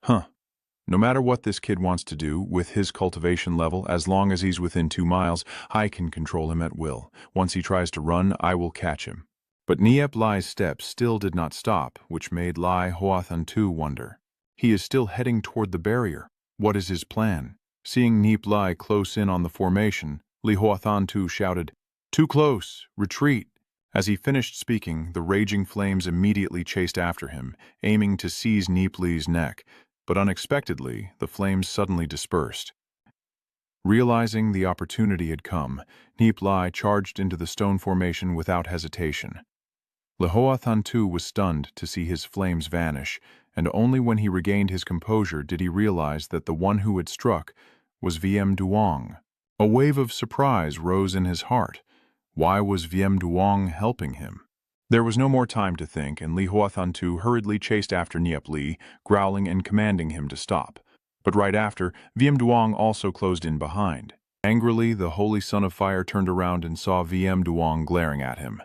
No matter what this kid wants to do, with his cultivation level, as long as he's within 2 miles, I can control him at will. Once he tries to run, I will catch him. But Nie Li's steps still did not stop, which made Li Huathan too wonder. He is still heading toward the barrier. What is his plan? Seeing Nie Li close in on the formation, Li Huathan too shouted, too close, retreat. As he finished speaking, the raging flames immediately chased after him, aiming to seize Nie Li's neck. But unexpectedly, the flames suddenly dispersed. Realizing the opportunity had come, Nie Li charged into the stone formation without hesitation. Li Huathan too was stunned to see his flames vanish, and only when he regained his composure did he realize that the one who had struck was VM Duong. A wave of surprise rose in his heart. Why was VM Duong helping him? There was no more time to think, and Li Huathan too hurriedly chased after Nie Li, growling and commanding him to stop. But right after, VM Duong also closed in behind. Angrily, the Holy Son of Fire turned around and saw VM Duong glaring at him.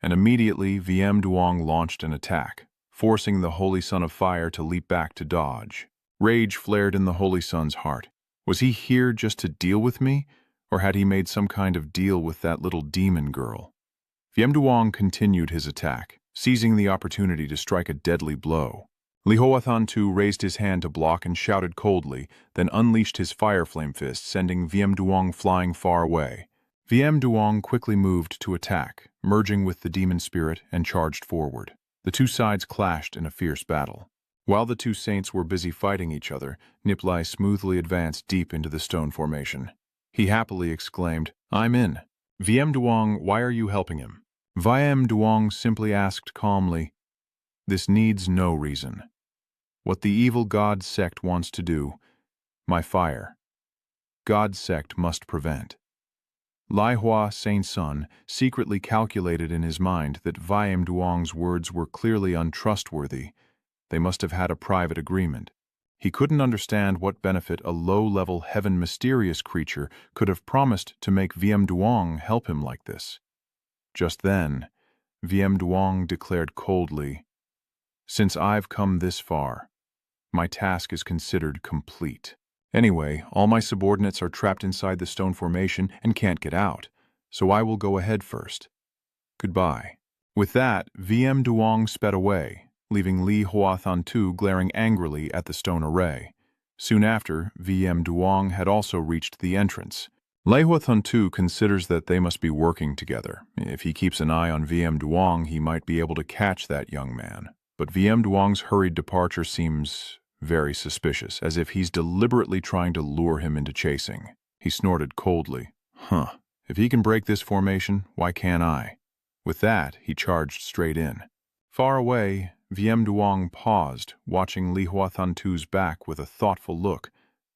And immediately, VM Duong launched an attack, forcing the Holy Son of Fire to leap back to dodge. Rage flared in the Holy Son's heart. Was he here just to deal with me? Or had he made some kind of deal with that little demon girl? VM Duong continued his attack, seizing the opportunity to strike a deadly blow. Li Huathan too raised his hand to block and shouted coldly, then unleashed his fire flame fist, sending VM Duong flying far away. VM Duong quickly moved to attack, merging with the demon spirit, and charged forward. The 2 sides clashed in a fierce battle. While the 2 saints were busy fighting each other, Nie Li smoothly advanced deep into the stone formation. He happily exclaimed, I'm in. VM Duong, why are you helping him? VM Duong simply asked calmly, this needs no reason. What the evil God sect wants to do, my fire, God sect must prevent. Li Hua Saint Sun secretly calculated in his mind that VM Duong's words were clearly untrustworthy. They must have had a private agreement. He couldn't understand what benefit a low-level heaven mysterious creature could have promised to make VM Duong help him like this. Just then, VM Duong declared coldly, since I've come this far, my task is considered complete. Anyway, all my subordinates are trapped inside the stone formation and can't get out, so I will go ahead first. Goodbye. With that, VM Duong sped away, leaving Li Huathantu glaring angrily at the stone array. Soon after, VM Duong had also reached the entrance. Li Huathantu considers that they must be working together. If he keeps an eye on VM Duong, he might be able to catch that young man. But VM Duong's hurried departure seems very suspicious, as if he's deliberately trying to lure him into chasing. He snorted coldly. Huh. If he can break this formation, why can't I? With that, he charged straight in. Far away, VM Duong paused, watching Li Huathantu's back with a thoughtful look.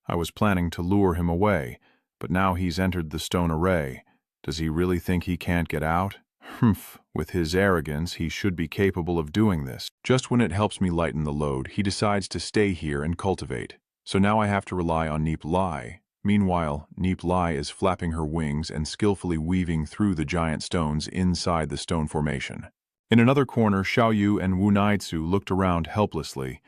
I was planning to lure him away, but now he's entered the stone array. Does he really think he can't get out? Humph, with his arrogance, he should be capable of doing this. Just when it helps me lighten the load, he decides to stay here and cultivate. So now I have to rely on Nie Li. Meanwhile, Nie Li is flapping her wings and skillfully weaving through the giant stones inside the stone formation. In another corner, Xiaoyu and Wu Naitsu looked around helplessly.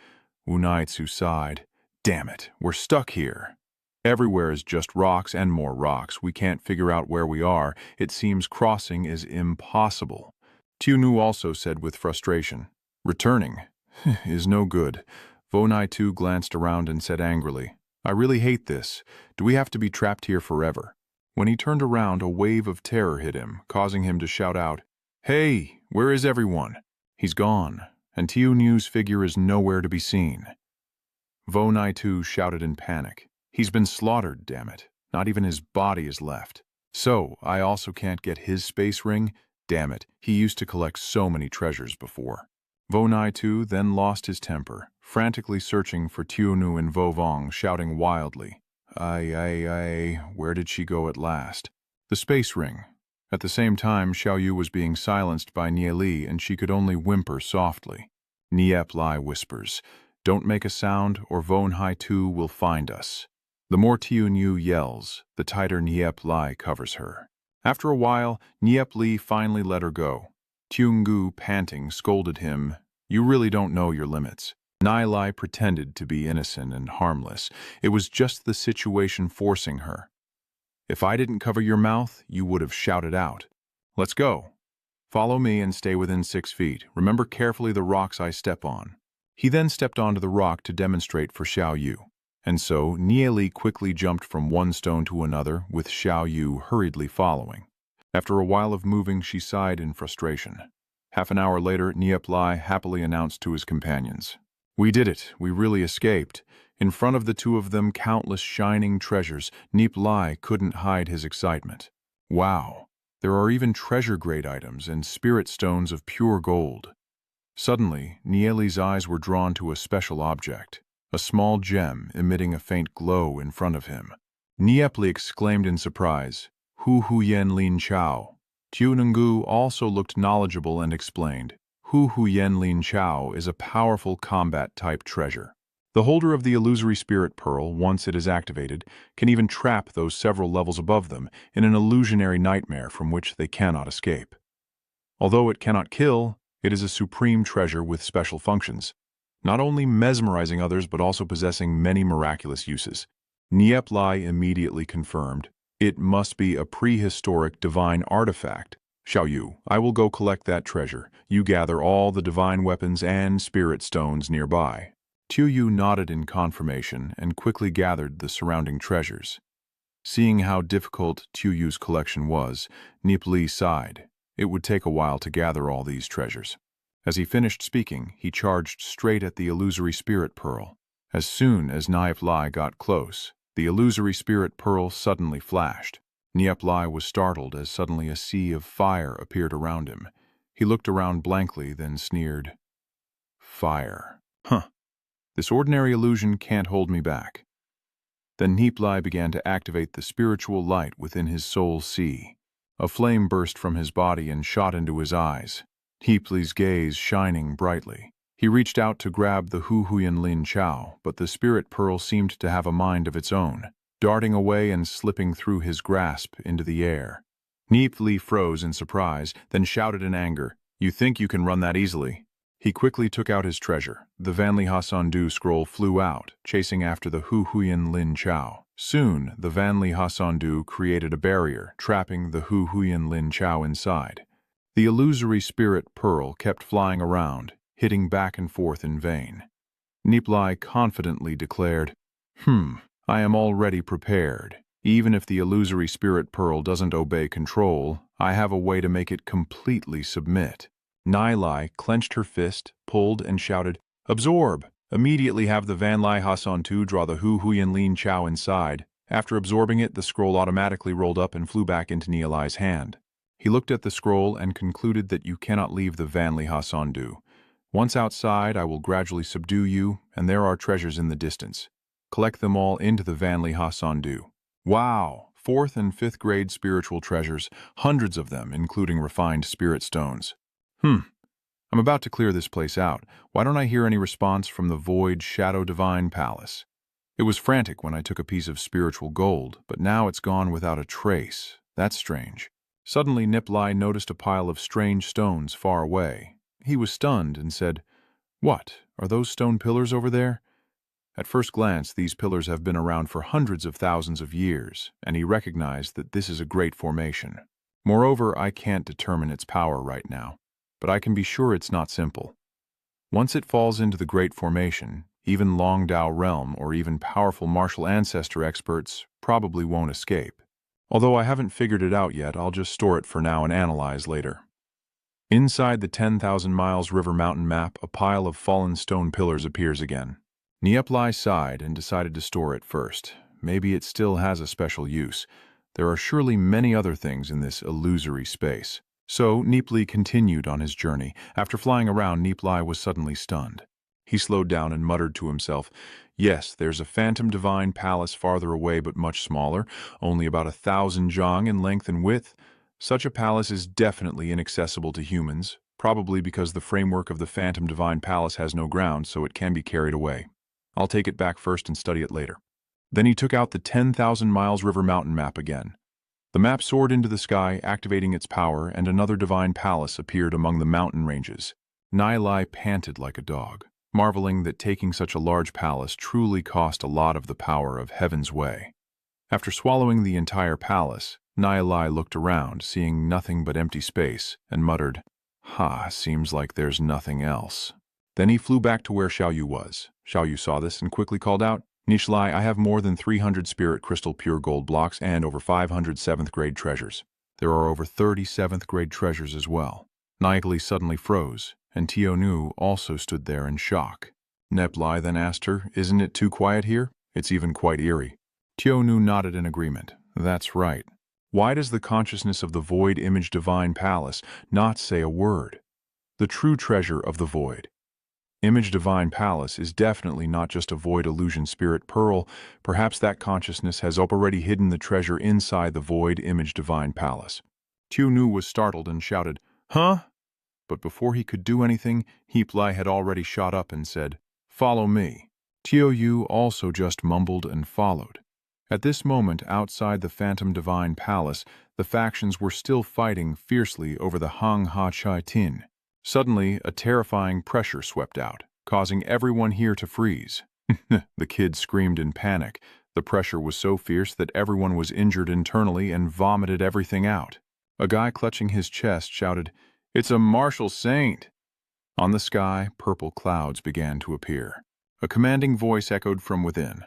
Wu Naitsu sighed. Damn it, we're stuck here. Everywhere is just rocks and more rocks. We can't figure out where we are. It seems crossing is impossible. Tiunu also said with frustration. Returning is no good. Wu Naitsu glanced around and said angrily, I really hate this. Do we have to be trapped here forever? When he turned around, a wave of terror hit him, causing him to shout out, Hey, where is everyone? He's gone, and Tiunu's figure is nowhere to be seen. Wu Naitsu shouted in panic. He's been slaughtered, damn it. Not even his body is left. So, I also can't get his space ring? Damn it, he used to collect so many treasures before. Wu Naitsu then lost his temper, frantically searching for Tiunu and Vo Vong, shouting wildly. Where did she go at last? The space ring. At the same time, Xiaoyu was being silenced by Nie Li, and she could only whimper softly. Nie Li whispers, Don't make a sound, or Vo Naitsu will find us. The more Tiunu yells, the tighter Nie Li covers her. After a while, Nie Li finally let her go. Tiungu, panting, scolded him, You really don't know your limits. Nie Li pretended to be innocent and harmless. It was just the situation forcing her. If I didn't cover your mouth, you would have shouted out. Let's go. Follow me and stay within 6 feet. Remember carefully the rocks I step on. He then stepped onto the rock to demonstrate for Xiaoyu. And so, Nie Li quickly jumped from one stone to another, with Xiaoyu hurriedly following. After a while of moving, she sighed in frustration. Half an hour later, Nie Li happily announced to his companions. We did it. We really escaped. In front of the two of them, countless shining treasures. Nie Li couldn't hide his excitement. Wow, there are even treasure-grade items and spirit stones of pure gold. Suddenly, Nie Li's eyes were drawn to a special object, a small gem emitting a faint glow in front of him. Nie Li exclaimed in surprise, Hu Huyen Lin Chao. Tiunungu also looked knowledgeable and explained, Hu Huyen Lin Chao is a powerful combat-type treasure. The holder of the illusory spirit pearl, once it is activated, can even trap those several levels above them in an illusionary nightmare from which they cannot escape. Although it cannot kill, it is a supreme treasure with special functions, not only mesmerizing others but also possessing many miraculous uses. Nie Li immediately confirmed, It must be a prehistoric divine artifact. Xiaoyu, I will go collect that treasure. You gather all the divine weapons and spirit stones nearby. Tiuyu nodded in confirmation and quickly gathered the surrounding treasures. Seeing how difficult Tiuyu's collection was, Nie Li sighed. It would take a while to gather all these treasures. As he finished speaking, he charged straight at the illusory spirit pearl. As soon as Nie Li got close, the illusory spirit pearl suddenly flashed. Nie Li was startled as suddenly a sea of fire appeared around him. He looked around blankly, then sneered. Fire. Huh. This ordinary illusion can't hold me back. Then Nie Li began to activate the spiritual light within his soul sea. A flame burst from his body and shot into his eyes, Nie Li's gaze shining brightly. He reached out to grab the Hu Huyen Lin Chao, but the spirit pearl seemed to have a mind of its own, darting away and slipping through his grasp into the air. Nie Li froze in surprise, then shouted in anger, You think you can run that easily? He quickly took out his treasure. The Vanli Hasandu scroll flew out, chasing after the Hu Huyen Lin Chao. Soon, the Vanli Hasandu created a barrier, trapping the Hu Huyen Lin Chao inside. The illusory spirit pearl kept flying around. hitting back and forth in vain. Nie Li confidently declared, I am already prepared. Even if the illusory spirit pearl doesn't obey control, I have a way to make it completely submit. Nie Li clenched her fist, pulled, and shouted, Absorb! Immediately have the Van Lai Hassan Tu draw the Hu Huyan Lin Chao inside. After absorbing it, the scroll automatically rolled up and flew back into Nie Li's hand. He looked at the scroll and concluded that you cannot leave the Van Li Hassan Du. Once outside, I will gradually subdue you, and there are treasures in the distance. Collect them all into the Van Li Hassan Du. Wow! 4th and 5th grade spiritual treasures, hundreds of them, including refined spirit stones. I'm about to clear this place out. Why don't I hear any response from the Void Shadow Divine Palace? It was frantic when I took a piece of spiritual gold, but now it's gone without a trace. That's strange. Suddenly, Nie Li noticed a pile of strange stones far away. He was stunned and said, What? Are those stone pillars over there? At first glance, these pillars have been around for hundreds of thousands of years, and he recognized that this is a great formation. Moreover, I can't determine its power right now, but I can be sure it's not simple. Once it falls into the Great Formation, even Long Dao Realm or even powerful martial ancestor experts probably won't escape. Although I haven't figured it out yet, I'll just store it for now and analyze later. Inside the 10,000 Miles River Mountain map, a pile of fallen stone pillars appears again. Nie Li sighed and decided to store it first. Maybe it still has a special use. There are surely many other things in this illusory space. So Nie Li continued on his journey. After flying around, Nie Li was suddenly stunned. He slowed down and muttered to himself, Yes, there's a phantom divine palace farther away but much smaller, only about 1,000 zhang in length and width. Such a palace is definitely inaccessible to humans, probably because the framework of the phantom divine palace has no ground, so it can be carried away. I'll take it back first and study it later. Then he took out the 10,000 Miles River Mountain map again. The map soared into the sky, activating its power, and another divine palace appeared among the mountain ranges. Nie Li panted like a dog, marveling that taking such a large palace truly cost a lot of the power of Heaven's Way. After swallowing the entire palace, Nie Li looked around, seeing nothing but empty space, and muttered, Seems like there's nothing else. Then he flew back to where Xiaoyu was. Xiaoyu saw this and quickly called out, Nie Li, I have more than 300 spirit crystal pure gold blocks and over 500 7th grade treasures. There are over 30 7th grade treasures as well. Nie Li suddenly froze, and Tionu also stood there in shock. Nie Li then asked her, Isn't it too quiet here? It's even quite eerie. Tionu nodded in agreement. That's right. Why does the consciousness of the Void Image Divine Palace not say a word? The true treasure of the Void Image Divine Palace is definitely not just a Void Illusion Spirit Pearl. Perhaps that consciousness has already hidden the treasure inside the Void Image Divine Palace. Tionu was startled and shouted, Huh? But before he could do anything, Nie Li had already shot up and said, Follow me. Tiou also just mumbled and followed. At this moment, outside the Phantom Divine Palace, the factions were still fighting fiercely over the Hang Ha Chai Tin. Suddenly, a terrifying pressure swept out, causing everyone here to freeze. The kids screamed in panic. The pressure was so fierce that everyone was injured internally and vomited everything out. A guy clutching his chest shouted, It's a martial saint! On the sky, purple clouds began to appear. A commanding voice echoed from within.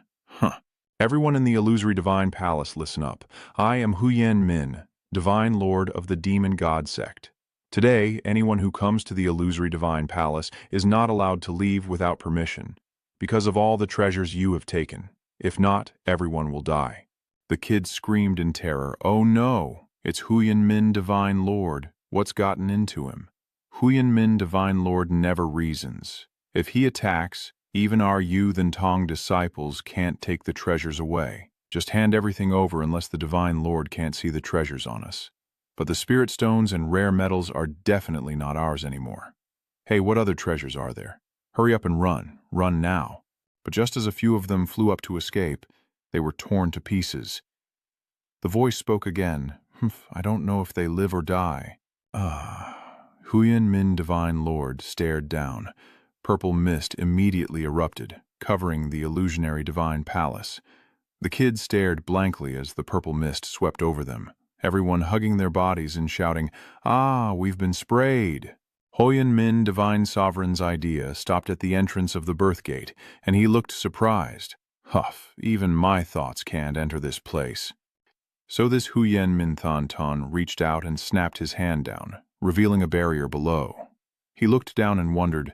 Everyone in the illusory divine palace, listen up. I am Huyan Min, divine lord of the demon god sect. Today, anyone who comes to the illusory divine palace is not allowed to leave without permission, because of all the treasures you have taken. If not, everyone will die. The kids screamed in terror, Oh no, it's Huyan Min, divine lord. What's gotten into him? Huyan Min, divine lord, never reasons. If he attacks, even our Yu Than Tong disciples can't take the treasures away. Just hand everything over unless the divine lord can't see the treasures on us. But the spirit stones and rare metals are definitely not ours anymore. Hey, what other treasures are there? Hurry up and run. Run now. But just as a few of them flew up to escape, they were torn to pieces. The voice spoke again. I don't know if they live or die. Huyan Min, divine lord, stared down. Purple mist immediately erupted, covering the illusionary divine palace. The kids stared blankly as the purple mist swept over them, everyone hugging their bodies and shouting, we've been sprayed. Hoyan Min, Divine Sovereign's idea, stopped at the entrance of the birth gate, and he looked surprised. Huff, even my thoughts can't enter this place. So this Huyen Min Than Ton reached out and snapped his hand down, revealing a barrier below. He looked down and wondered,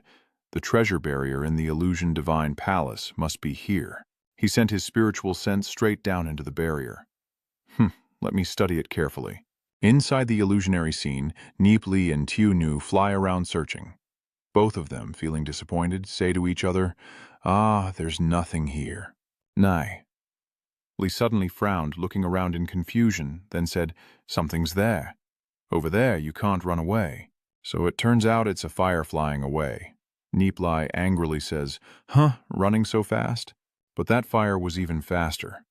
the treasure barrier in the illusion divine palace must be here. He sent his spiritual sense straight down into the barrier. Let me study it carefully. Inside the illusionary scene, Nie Li and Tiu Nu fly around searching. Both of them, feeling disappointed, say to each other, there's nothing here. Nie Li suddenly frowned, looking around in confusion, then said, something's there. Over there, you can't run away. So it turns out it's a fire flying away. Nie Li angrily says, running so fast? But that fire was even faster.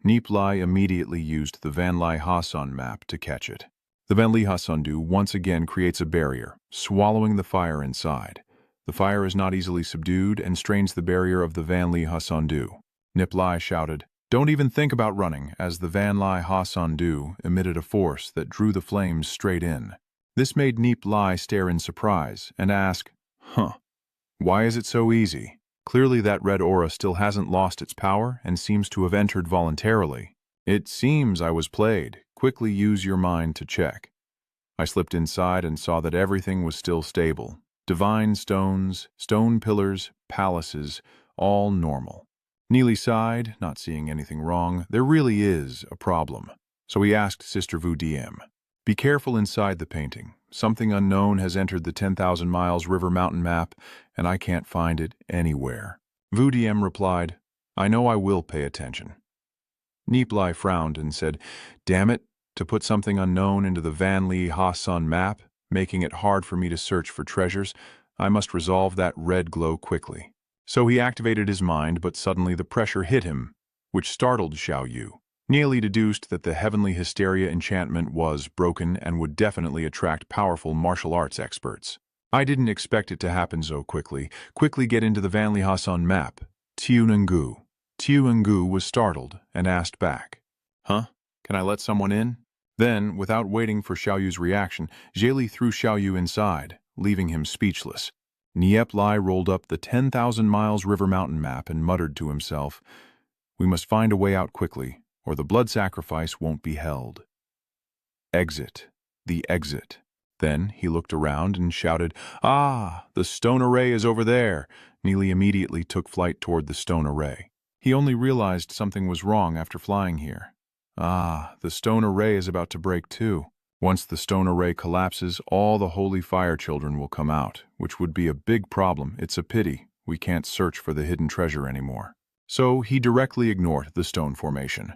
Nie Li immediately used the Van Lai Hassan map to catch it. The Van Li Hassandu once again creates a barrier, swallowing the fire inside. The fire is not easily subdued and strains the barrier of the Van Li Hassandu. Nie Li shouted, don't even think about running, as the Van Lai Hassandu emitted a force that drew the flames straight in. This made Nie Li stare in surprise and ask, why is it so easy? Clearly that red aura still hasn't lost its power and seems to have entered voluntarily. It seems I was played. Quickly use your mind to check. I slipped inside and saw that everything was still stable. Divine stones, stone pillars, palaces, all normal. Nie Li sighed, not seeing anything wrong. There really is a problem. So he asked Sister Vu Diem, be careful inside the painting. Something unknown has entered the 10,000 miles river mountain map, and I can't find it anywhere. Vu Diem replied, I know, I will pay attention. Nie Li frowned and said, damn it, to put something unknown into the Van Li Hassan map, making it hard for me to search for treasures, I must resolve that red glow quickly. So he activated his mind, but suddenly the pressure hit him, which startled Xiao Yu. Nie Li deduced that the heavenly hysteria enchantment was broken and would definitely attract powerful martial arts experts. I didn't expect it to happen so quickly. Quickly get into the Van Li Hassan map. Tiu Ngu was startled and asked back, can I let someone in? Then, without waiting for Xiao Yu's reaction, Nie Li threw Xiao Yu inside, leaving him speechless. Nie Li rolled up the 10,000 miles river mountain map and muttered to himself, we must find a way out quickly, or the blood sacrifice won't be held. Exit. The exit. Then he looked around and shouted, the stone array is over there. Nie Li immediately took flight toward the stone array. He only realized something was wrong after flying here. The stone array is about to break too. Once the stone array collapses, all the holy fire children will come out, which would be a big problem. It's a pity we can't search for the hidden treasure anymore. So he directly ignored the stone formation.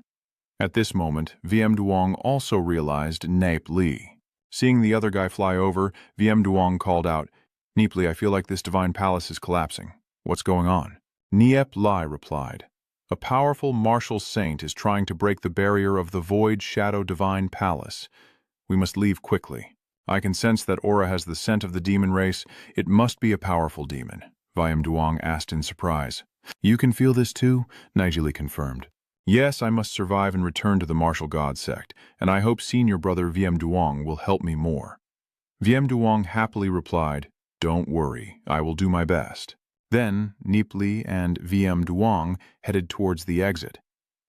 At this moment, VM Duong also realized Nie Li. Seeing the other guy fly over, VM Duong called out, Nie Li, I feel like this divine palace is collapsing. What's going on? Nie Li replied, a powerful martial saint is trying to break the barrier of the void shadow divine palace. We must leave quickly. I can sense that aura has the scent of the demon race. It must be a powerful demon. VM Duong asked in surprise. You can feel this too? Nie Li confirmed. Yes, I must survive and return to the martial god sect, and I hope senior brother VM Duong will help me more. VM Duong happily replied, don't worry, I will do my best. Then, Nie Li and VM Duong headed towards the exit.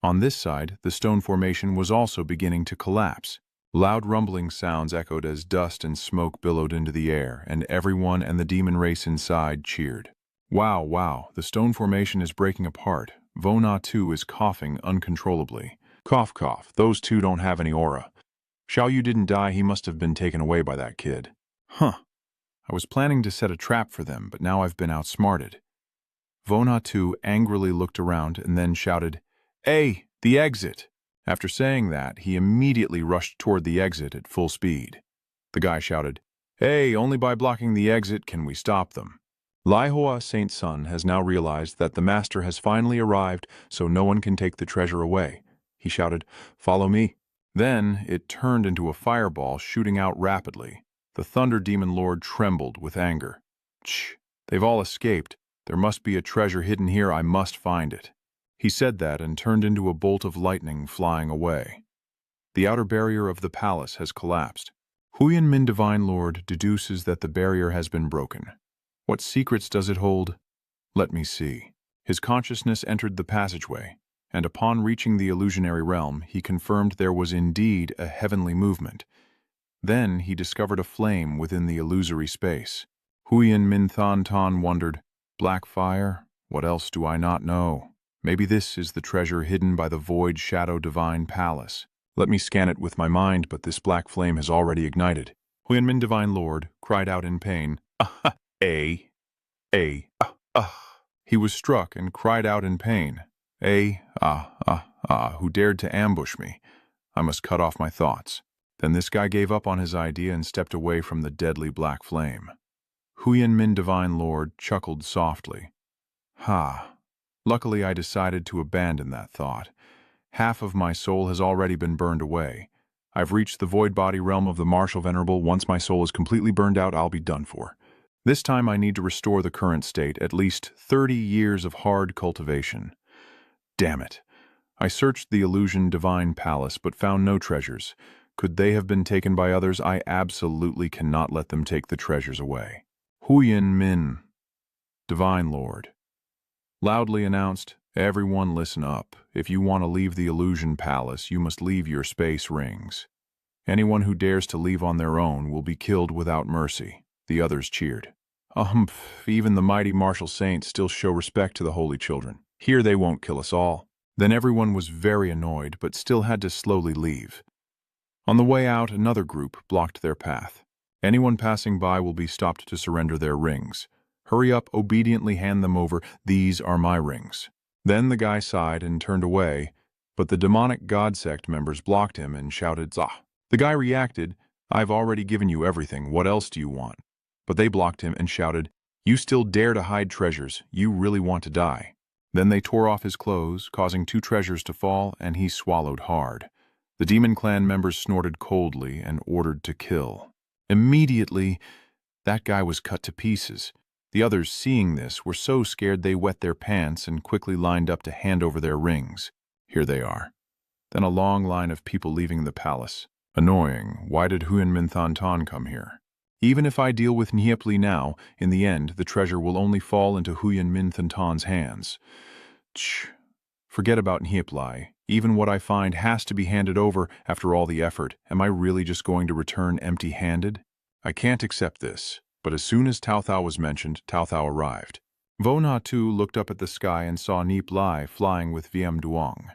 On this side, the stone formation was also beginning to collapse. Loud rumbling sounds echoed as dust and smoke billowed into the air, and everyone and the demon race inside cheered. Wow, the stone formation is breaking apart. Vona too is coughing uncontrollably. Cough, those two don't have any aura. Xiao Yu didn't die, he must have been taken away by that kid. I was planning to set a trap for them, but now I've been outsmarted. Vona too angrily looked around and then shouted, Hey, the exit! After saying that, he immediately rushed toward the exit at full speed. The guy shouted, Hey, only by blocking the exit can we stop them. Laihua Saint Sun has now realized that the master has finally arrived, so no one can take the treasure away. He shouted, Follow me. Then it turned into a fireball shooting out rapidly. The Thunder Demon Lord trembled with anger. They've all escaped. There must be a treasure hidden here. I must find it. He said that and turned into a bolt of lightning flying away. The outer barrier of the palace has collapsed. Huyan Min Divine Lord deduces that the barrier has been broken. What secrets does it hold? Let me see. His consciousness entered the passageway, and upon reaching the illusionary realm, he confirmed there was indeed a heavenly movement. Then he discovered a flame within the illusory space. Huyan Min Than Tan wondered, black fire? What else do I not know? Maybe this is the treasure hidden by the void shadow divine palace. Let me scan it with my mind, but this black flame has already ignited. Huyan Min Divine Lord cried out in pain. A. He was struck and cried out in pain. Who dared to ambush me? I must cut off my thoughts. Then this guy gave up on his idea and stepped away from the deadly black flame. Huyan Min Divine Lord chuckled softly. Luckily I decided to abandon that thought. Half of my soul has already been burned away. I've reached the void body realm of the martial venerable. Once my soul is completely burned out, I'll be done for. This time I need to restore the current state, at least 30 years of hard cultivation. Damn it. I searched the illusion divine palace but found no treasures. Could they have been taken by others? I absolutely cannot let them take the treasures away. Huyan Min, Divine Lord, loudly announced, everyone listen up. If you want to leave the illusion palace, you must leave your space rings. Anyone who dares to leave on their own will be killed without mercy. The others cheered. Even the mighty martial saints still show respect to the holy children. Here they won't kill us all. Then everyone was very annoyed, but still had to slowly leave. On the way out, another group blocked their path. Anyone passing by will be stopped to surrender their rings. Hurry up, obediently hand them over. These are my rings. Then the guy sighed and turned away, but the demonic god sect members blocked him and shouted, Zah. The guy reacted, I've already given you everything. What else do you want? But they blocked him and shouted, you still dare to hide treasures. You really want to die. Then they tore off his clothes, causing 2 treasures to fall, and he swallowed hard. The demon clan members snorted coldly and ordered to kill. Immediately, that guy was cut to pieces. The others, seeing this, were so scared they wet their pants and quickly lined up to hand over their rings. Here they are. Then a long line of people leaving the palace. Annoying. Why did Huyan Min Than Tan come here? Even if I deal with Nie Li now, in the end, the treasure will only fall into Huyan Min Than Tan's hands. Forget about Nie Li. Even what I find has to be handed over after all the effort. Am I really just going to return empty-handed? I can't accept this. But as soon as Tao Thao was mentioned, Tao Thao arrived. Vo Na Tu looked up at the sky and saw Nie Li flying with Viem Duong.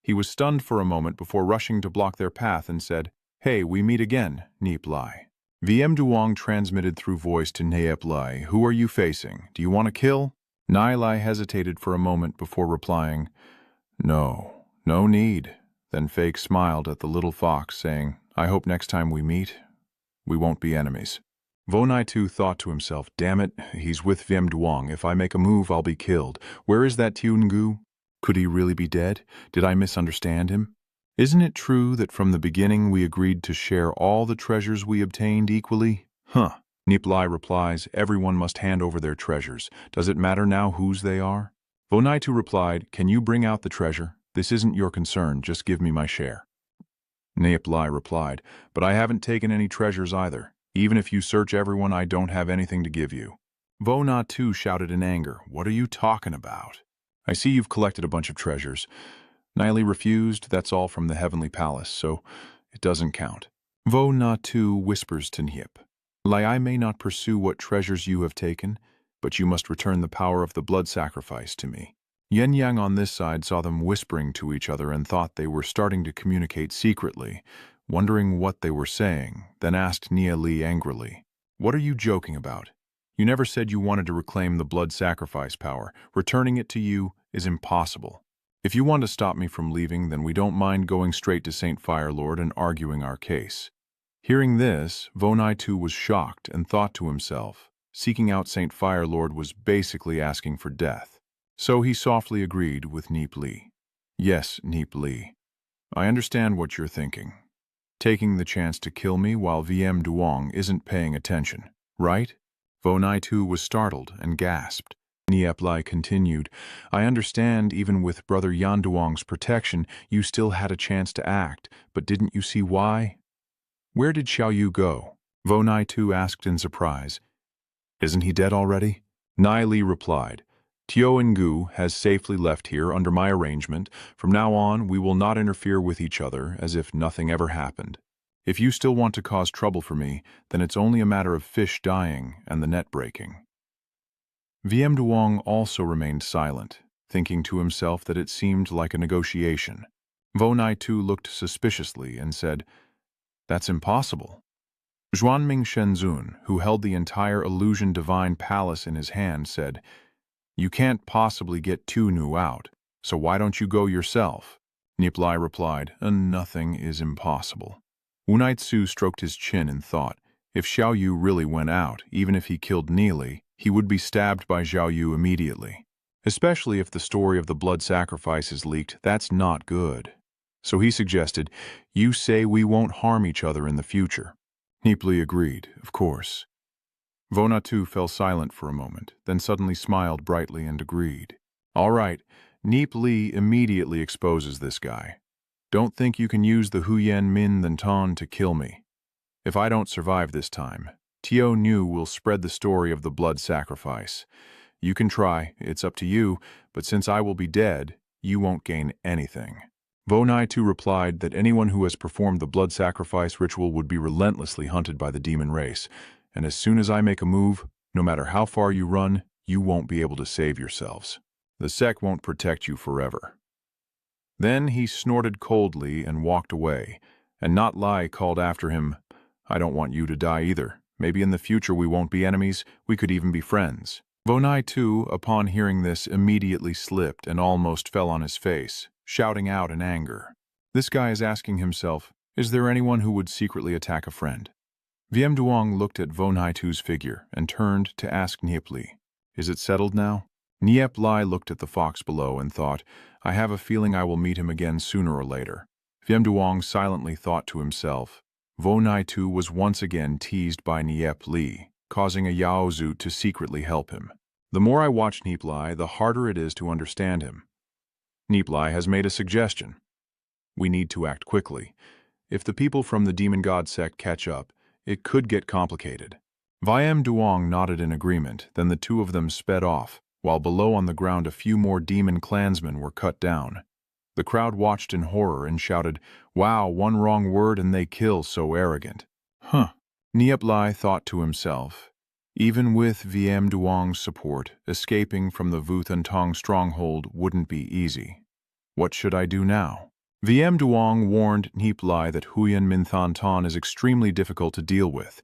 He was stunned for a moment before rushing to block their path and said, Hey, we meet again, Nie Li. Viem Duong transmitted through voice to Nie Li, Who are you facing? Do you want to kill? Nie Li hesitated for a moment before replying, No, no need. Then Fake smiled at the little fox, saying, I hope next time we meet, we won't be enemies. Vo Na Tu thought to himself, damn it, he's with Viem Duong. If I make a move, I'll be killed. Where is that Tiun Gu? Could he really be dead? Did I misunderstand him? Isn't it true that from the beginning we agreed to share all the treasures we obtained equally? Nie Li replies, everyone must hand over their treasures. Does it matter now whose they are? Vo Na Tu replied, can you bring out the treasure? This isn't your concern, just give me my share. Nie Li replied, but I haven't taken any treasures either. Even if you search everyone, I don't have anything to give you. Vo Na Tu shouted in anger, what are you talking about? I see you've collected a bunch of treasures. Nie Li refused, that's all from the heavenly palace, so it doesn't count. Vo Na Tu whispers to Nie Li, I may not pursue what treasures you have taken, but you must return the power of the blood sacrifice to me. Yen Yang on this side saw them whispering to each other and thought they were starting to communicate secretly, wondering what they were saying, then asked Nie Li angrily, what are you joking about? You never said you wanted to reclaim the blood sacrifice power. Returning it to you is impossible. If you want to stop me from leaving, then we don't mind going straight to Saint Firelord and arguing our case. Hearing this, Vo Na Tu was shocked and thought to himself, seeking out Saint Firelord was basically asking for death. So he softly agreed with Nie Li. Yes, Nie Li, I understand what you're thinking. Taking the chance to kill me while Viem Duong isn't paying attention, right? Vo Na Tu was startled and gasped. Nie Li continued, I understand even with Brother Yan Duong's protection, you still had a chance to act, but didn't you see why? Where did Xiao Yu go? Vo Nai Tu asked in surprise. Isn't he dead already? Nie Li replied, Tio and Gu has safely left here under my arrangement. From now on, we will not interfere with each other as if nothing ever happened. If you still want to cause trouble for me, then it's only a matter of fish dying and the net breaking. VM Duong also remained silent, thinking to himself that it seemed like a negotiation. Vo Nai Tu looked suspiciously and said, That's impossible. Zhuanming Shenzun, who held the entire illusion divine palace in his hand, said, You can't possibly get Tu Nu out, so why don't you go yourself? Nie Li replied, Nothing is impossible. Wu Nai-tsu stroked his chin and thought, if Xiao Yu really went out, even if he killed Nie Li, he would be stabbed by Xiao Yu immediately. Especially if the story of the blood sacrifice is leaked, that's not good. So he suggested, You say we won't harm each other in the future. Nie Li agreed, of course. Vo Nai Tu fell silent for a moment, then suddenly smiled brightly and agreed. All right, Nie Li immediately exposes this guy. Don't think you can use the Huyen Min Than Ton to kill me. If I don't survive this time, Tio Nu will spread the story of the blood sacrifice. You can try, it's up to you, but since I will be dead, you won't gain anything. Vo Nai Tu replied that anyone who has performed the blood sacrifice ritual would be relentlessly hunted by the demon race, and as soon as I make a move, no matter how far you run, you won't be able to save yourselves. The sect won't protect you forever. Then he snorted coldly and walked away, and Nie Li called after him, I don't want you to die either. Maybe in the future we won't be enemies, we could even be friends. Vo Nai Tu, upon hearing this, immediately slipped and almost fell on his face, shouting out in anger. This guy is asking himself, is there anyone who would secretly attack a friend? VM Duong looked at Vo Nai Tu's figure and turned to ask Nie Li, is it settled now? Nie Li looked at the fox below and thought, I have a feeling I will meet him again sooner or later. VM Duong silently thought to himself, Vo Nai Tu was once again teased by Nie Li, causing a Yao Zu to secretly help him. The more I watch Nie Li, the harder it is to understand him. Nie Li has made a suggestion. We need to act quickly. If the people from the demon god sect catch up, it could get complicated. VM Duong nodded in agreement, then the two of them sped off, while below on the ground a few more demon clansmen were cut down. The crowd watched in horror and shouted, Wow, one wrong word and they kill, so arrogant. Nie Li thought to himself, even with VM Duong's support, escaping from the Vu Than Tong stronghold wouldn't be easy. What should I do now? VM Duong warned Nie Li that Huyen Min Than Ton is extremely difficult to deal with,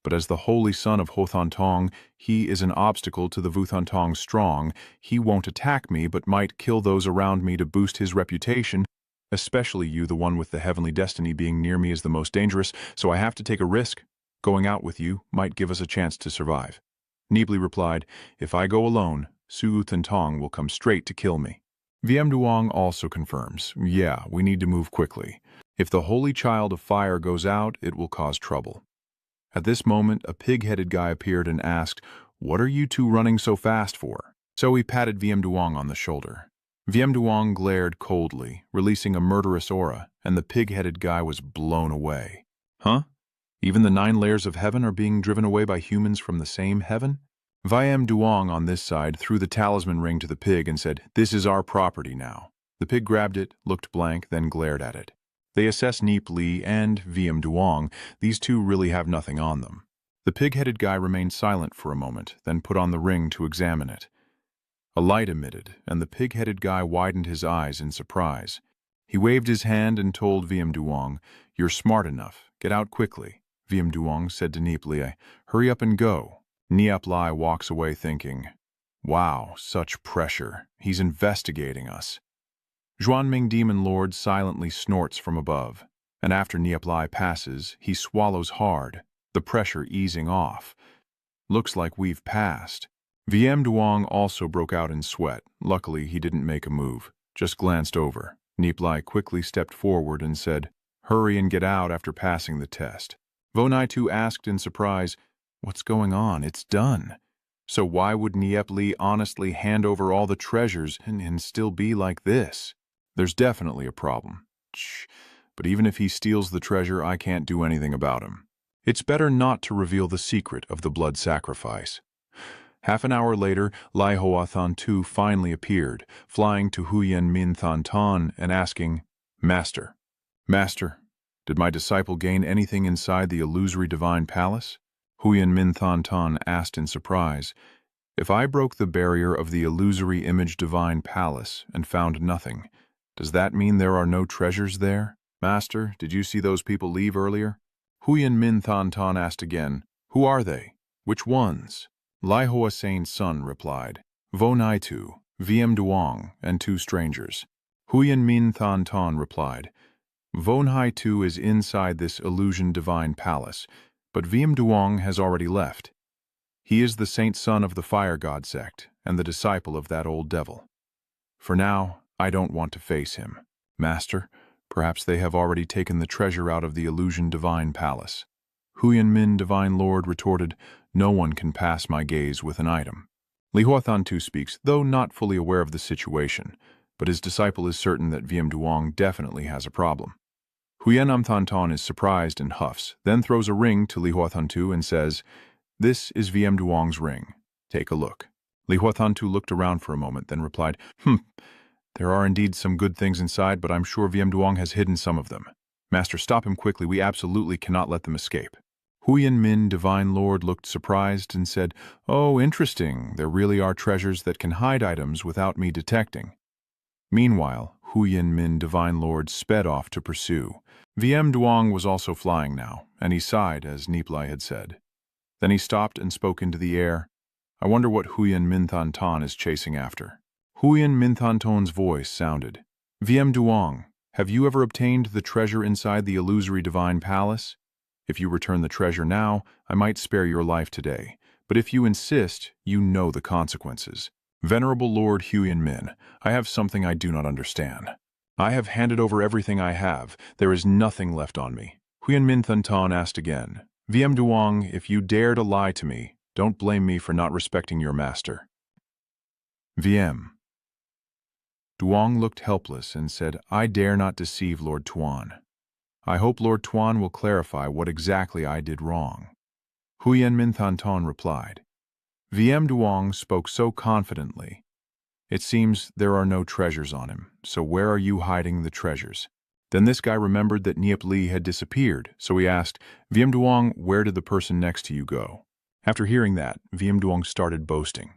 but as the holy son of Ho Than Tong, he is an obstacle to the Vu Than Tong strong. He won't attack me, but might kill those around me to boost his reputation, especially you, the one with the heavenly destiny. Being near me is the most dangerous, so I have to take a risk. Going out with you might give us a chance to survive. Nie Li replied, if I go alone, Su Than Tong will come straight to kill me. VM Duong also confirms, yeah, we need to move quickly. If the holy child of fire goes out, it will cause trouble. At this moment, a pig-headed guy appeared and asked, what are you two running so fast for? So he patted VM Duong on the shoulder. VM Duong glared coldly, releasing a murderous aura, and the pig-headed guy was blown away. Huh? Even the 9 layers of heaven are being driven away by humans from the same heaven? VM Duong on this side threw the talisman ring to the pig and said, this is our property now. The pig grabbed it, looked blank, then glared at it. They assess Nie Li and VM Duong. These two really have nothing on them. The pig-headed guy remained silent for a moment, then put on the ring to examine it. A light emitted, and the pig-headed guy widened his eyes in surprise. He waved his hand and told VM Duong, you're smart enough. Get out quickly. VM Duong said to Nie Li, hurry up and go. Nie Li walks away thinking, wow, such pressure. He's investigating us. Zhuanming Demon Lord silently snorts from above, and after Nie Li passes, he swallows hard, the pressure easing off. Looks like we've passed. VM Duong also broke out in sweat. Luckily, he didn't make a move, just glanced over. Nie Li quickly stepped forward and said, hurry and get out after passing the test. Vo Nai Tu asked in surprise, what's going on? It's done. So why would Nie Li honestly hand over all the treasures and still be like this? There's definitely a problem. Shh. but even if he steals the treasure, I can't do anything about him. It's better not to reveal the secret of the blood sacrifice. Half an hour later, Lai Hoa Than Tu finally appeared, flying to Huyen Min Than Ton and asking, Master, Master, did my disciple gain anything inside the illusory divine palace? Huyen Min Than Ton asked in surprise, If I broke the barrier of the illusory image divine palace and found nothing, does that mean there are no treasures there? Master, did you see those people leave earlier? Huyen Min Than Ton asked again, Who are they? Which ones? Lai Hoa Saint's son replied, Vo Nai Tu, VM Duong, and 2 strangers. Huyen Min Than Ton replied, Vo Nai Tu is inside this illusion divine palace, but VM Duong has already left. He is the saint son of the fire god sect and the disciple of that old devil. For now, I don't want to face him. Master, perhaps they have already taken the treasure out of the illusion divine palace. Huyen Min Divine Lord retorted, No one can pass my gaze with an item. Li Hua Than Tu speaks, though not fully aware of the situation, but his disciple is certain that VM Duong definitely has a problem. Huyen Am Than Ton is surprised and huffs, then throws a ring to Li Hua Than Tu and says, This is VM Duong's ring. Take a look. Li Hua Than Tu looked around for a moment, then replied, There are indeed some good things inside, but I'm sure VM Duong has hidden some of them. Master, stop him quickly. We absolutely cannot let them escape. Huyen Min Divine Lord looked surprised and said, Oh, interesting. There really are treasures that can hide items without me detecting. Meanwhile, Huyen Min Divine Lord sped off to pursue. VM Duong was also flying now, and he sighed as Nie Li had said. Then he stopped and spoke into the air. I wonder what Huyen Min Than Ton is chasing after. Huyen Min Than Ton's voice sounded. VM Duong, have you ever obtained the treasure inside the illusory divine palace? If you return the treasure now, I might spare your life today. But if you insist, you know the consequences. Venerable Lord Huyen Min, I have something I do not understand. I have handed over everything I have. There is nothing left on me. Huyen Min Than Ton asked again. VM Duong, if you dare to lie to me, don't blame me for not respecting your master. VM Duong looked helpless and said, I dare not deceive Lord Tuan. I hope Lord Tuan will clarify what exactly I did wrong. Huyen Min Than Ton replied. VM Duong spoke so confidently. It seems there are no treasures on him, so where are you hiding the treasures? Then this guy remembered that Nie Li had disappeared, so he asked, VM Duong, where did the person next to you go? After hearing that, VM Duong started boasting.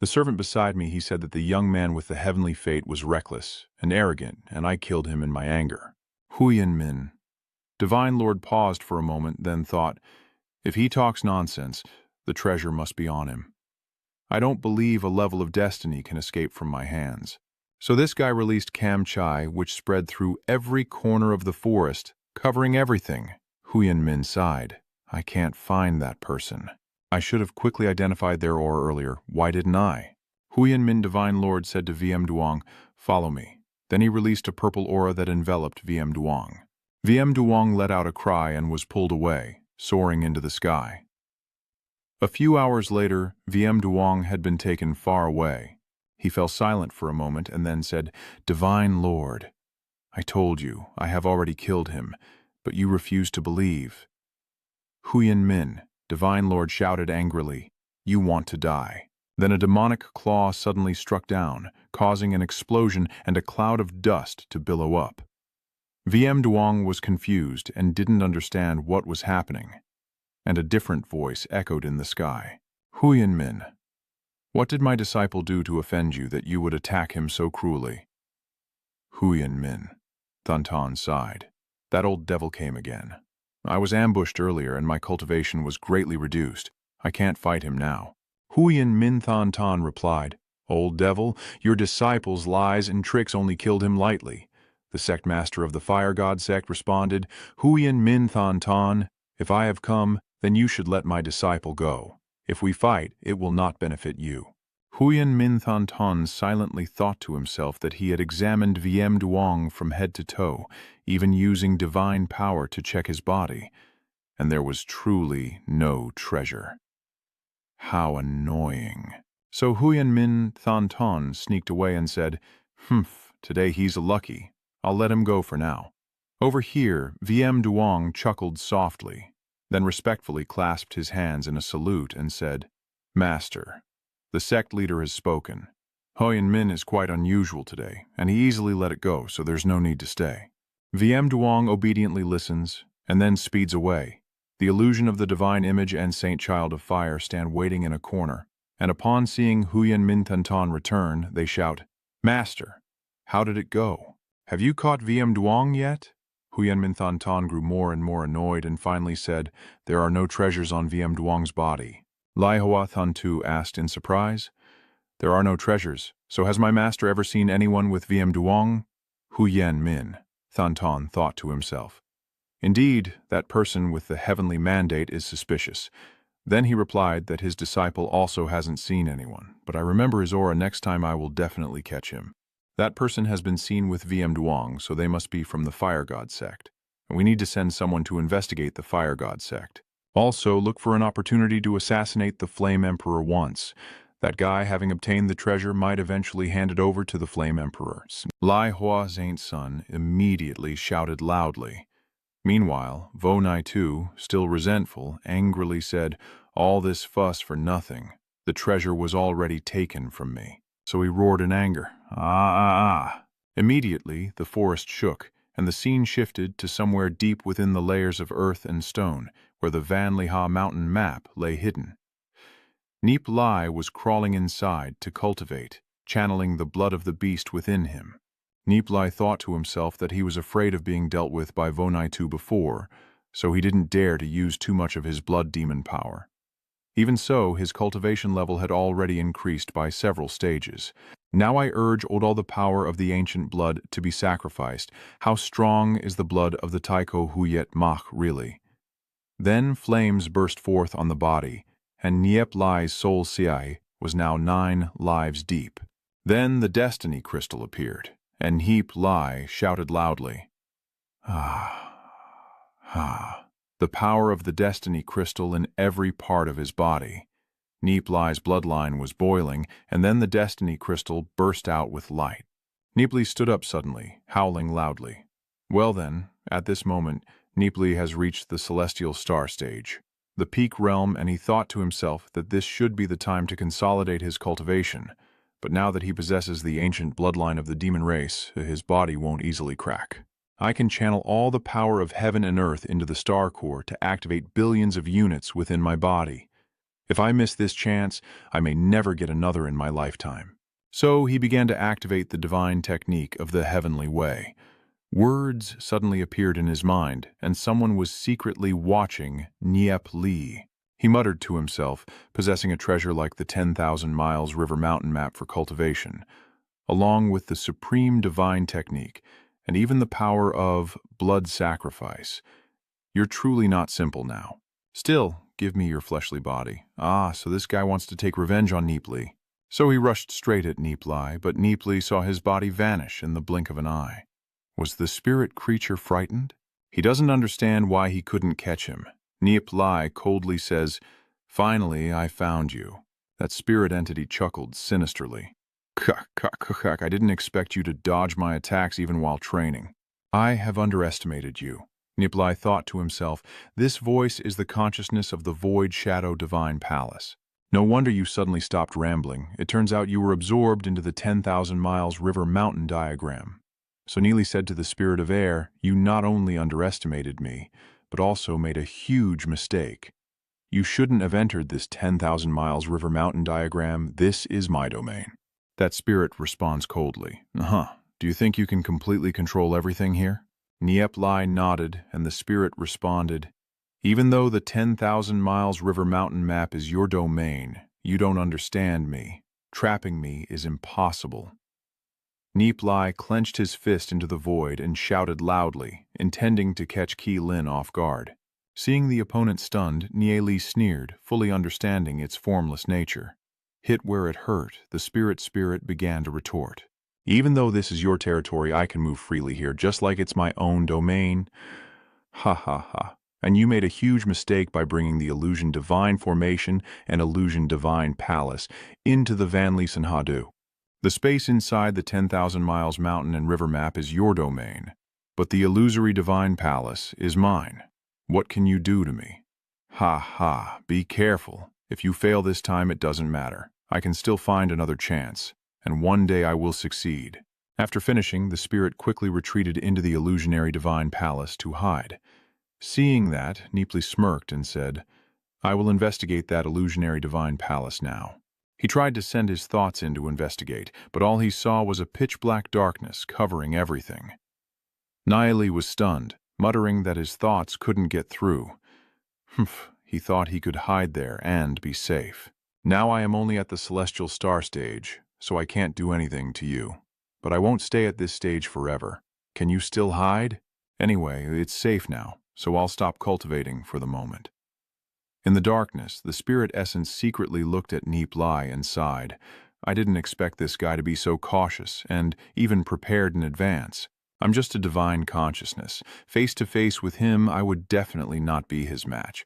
The servant beside me, he said that the young man with the heavenly fate was reckless and arrogant, and I killed him in my anger. Huyen Min. Divine Lord paused for a moment, then thought, if he talks nonsense, the treasure must be on him. I don't believe a level of destiny can escape from my hands. So this guy released Cam Chai, which spread through every corner of the forest, covering everything. Huyen Min sighed. I can't find that person. I should have quickly identified their aura earlier. Why didn't I? Huyen Min Divine Lord said to VM Duong, follow me. Then he released a purple aura that enveloped VM Duong. VM Duong let out a cry and was pulled away, soaring into the sky. A few hours later, VM Duong had been taken far away. He fell silent for a moment and then said, Divine Lord, I told you, I have already killed him, but you refuse to believe. Huyen Min, Divine Lord shouted angrily, you want to die. Then a demonic claw suddenly struck down, causing an explosion and a cloud of dust to billow up. VM Duong was confused and didn't understand what was happening. And a different voice echoed in the sky. Huyen Min, what did my disciple do to offend you that you would attack him so cruelly? Huyen Min. Than Ton sighed. That old devil came again. I was ambushed earlier and my cultivation was greatly reduced. I can't fight him now. Huyen Min Than Ton replied, Old devil, your disciple's lies and tricks only killed him lightly. The sect master of the fire god sect responded, Huyen Min Than Ton, if I have come, then you should let my disciple go. If we fight, it will not benefit you. Huyen Min Than Ton silently thought to himself that he had examined VM Duong from head to toe, even using divine power to check his body, and there was truly no treasure. How annoying. So Huyen Min Than Ton sneaked away and said, today he's lucky. I'll let him go for now. Over here, VM Duong chuckled softly, then respectfully clasped his hands in a salute and said, "Master, the sect leader has spoken. Hoyan Min is quite unusual today, and he easily let it go, so there's no need to stay." VM Duong obediently listens, and then speeds away. The illusion of the divine image and Saint Child of Fire stand waiting in a corner, and upon seeing Huyan Min Tantan return, they shout, "Master, how did it go? Have you caught VM Duong yet?" Huyan Min Tantan grew more and more annoyed and finally said, "There are no treasures on VM Duong's body." Lai Hoa Thantu asked in surprise, "There are no treasures, so has my master ever seen anyone with VM Duong?" Huyan Min Tantan thought to himself. Indeed, that person with the heavenly mandate is suspicious. Then he replied that his disciple also hasn't seen anyone, but I remember his aura. Next time I will definitely catch him. That person has been seen with VM Duong, so they must be from the Fire God sect. And we need to send someone to investigate the Fire God sect. Also, look for an opportunity to assassinate the Flame Emperor once. That guy, having obtained the treasure, might eventually hand it over to the Flame Emperor. Lai Hua Zaint's son immediately shouted loudly. Meanwhile, Vo Nai Tu, still resentful, angrily said, "All this fuss for nothing. The treasure was already taken from me." So he roared in anger, "Ah!" Immediately, the forest shook, and the scene shifted to somewhere deep within the layers of earth and stone, where the Van Liha mountain map lay hidden. Nie Li was crawling inside to cultivate, channeling the blood of the beast within him. Nie Li thought to himself that he was afraid of being dealt with by Vo Nai Tu before, so he didn't dare to use too much of his blood demon power. Even so, his cultivation level had already increased by several stages. Now I urge all the power of the ancient blood to be sacrificed. How strong is the blood of the Taiko Huyet Mach really? Then flames burst forth on the body, and Nie Li's soul Siai was now 9 lives deep. Then the destiny crystal appeared, and Heap Lai shouted loudly, "Ah, ah." The power of the destiny crystal in every part of his body. Nie Li's bloodline was boiling, and then the destiny crystal burst out with light. Nie Li stood up suddenly, howling loudly. Well then, at this moment, Nie Li has reached the celestial star stage, the peak realm, and he thought to himself that this should be the time to consolidate his cultivation. But now that he possesses the ancient bloodline of the demon race, his body won't easily crack. I can channel all the power of heaven and earth into the star core to activate billions of units within my body. If I miss this chance, I may never get another in my lifetime. So he began to activate the divine technique of the heavenly way. Words suddenly appeared in his mind, and someone was secretly watching Nie Li. He muttered to himself, possessing a treasure like the 10,000 miles river mountain map for cultivation, along with the supreme divine technique, and even the power of blood sacrifice. You're truly not simple now. Still, give me your fleshly body. Ah, so this guy wants to take revenge on Nie Li. So he rushed straight at Nie Li, but Nie Li saw his body vanish in the blink of an eye. Was the spirit creature frightened? He doesn't understand why he couldn't catch him. Nie Li coldly says, "Finally, I found you." That spirit entity chuckled sinisterly. I didn't expect you to dodge my attacks even while training. I have underestimated you." Nie Li thought to himself, "This voice is the consciousness of the Void Shadow Divine Palace. No wonder you suddenly stopped rambling. It turns out you were absorbed into the 10,000 miles river mountain diagram." So Nie Li said to the spirit of air, "You not only underestimated me, but also made a huge mistake. You shouldn't have entered this 10,000 miles river mountain diagram. This is my domain." That spirit responds coldly, "Do you think you can completely control everything here?" Nie Li nodded, and the spirit responded, "Even though the 10,000 miles river mountain map is your domain, you don't understand me. Trapping me is impossible." Nie Li clenched his fist into the void and shouted loudly, intending to catch Qi Lin off guard. Seeing the opponent stunned, Nie Li sneered, fully understanding its formless nature. Hit where it hurt, the spirit began to retort. "Even though this is your territory, I can move freely here, just like it's my own domain. Ha ha ha. And you made a huge mistake by bringing the illusion divine formation and illusion divine palace into the Van Liesen Hadu. The space inside the 10,000 miles mountain and river map is your domain. But the illusory divine palace is mine. What can you do to me? Ha ha, be careful. If you fail this time, it doesn't matter. I can still find another chance, and one day I will succeed. After finishing, the spirit quickly retreated into the illusionary divine palace to hide. Seeing that, Nie Li smirked and said, I will investigate that illusionary divine palace now. He tried to send his thoughts in to investigate, but all he saw was a pitch-black darkness covering everything. Nie Li was stunned, muttering that his thoughts couldn't get through. Humph, he thought he could hide there and be safe. Now I am only at the celestial star stage, so I can't do anything to you. But I won't stay at this stage forever. Can you still hide? Anyway, it's safe now, so I'll stop cultivating for the moment. In the darkness, the spirit essence secretly looked at Nie Li and sighed. I didn't expect this guy to be so cautious and even prepared in advance. I'm just a divine consciousness. Face to face with him, I would definitely not be his match.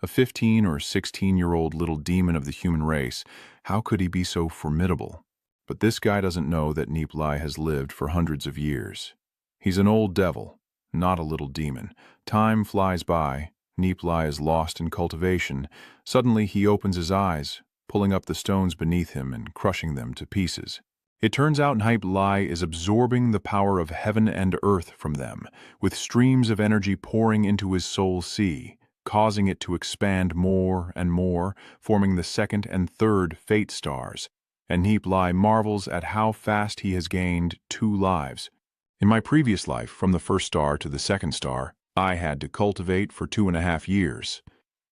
A 15 or 16-year-old little demon of the human race, how could he be so formidable? But this guy doesn't know that Nie Li has lived for hundreds of years. He's an old devil, not a little demon. Time flies by. Nie Li is lost in cultivation. Suddenly he opens his eyes, pulling up the stones beneath him and crushing them to pieces. It turns out Nie Li is absorbing the power of heaven and earth from them, with streams of energy pouring into his soul sea, causing it to expand more and more, forming the second and third fate stars. And Nie Li marvels at how fast he has gained 2 lives. In my previous life, from the first star to the second star, I had to cultivate for 2.5 years.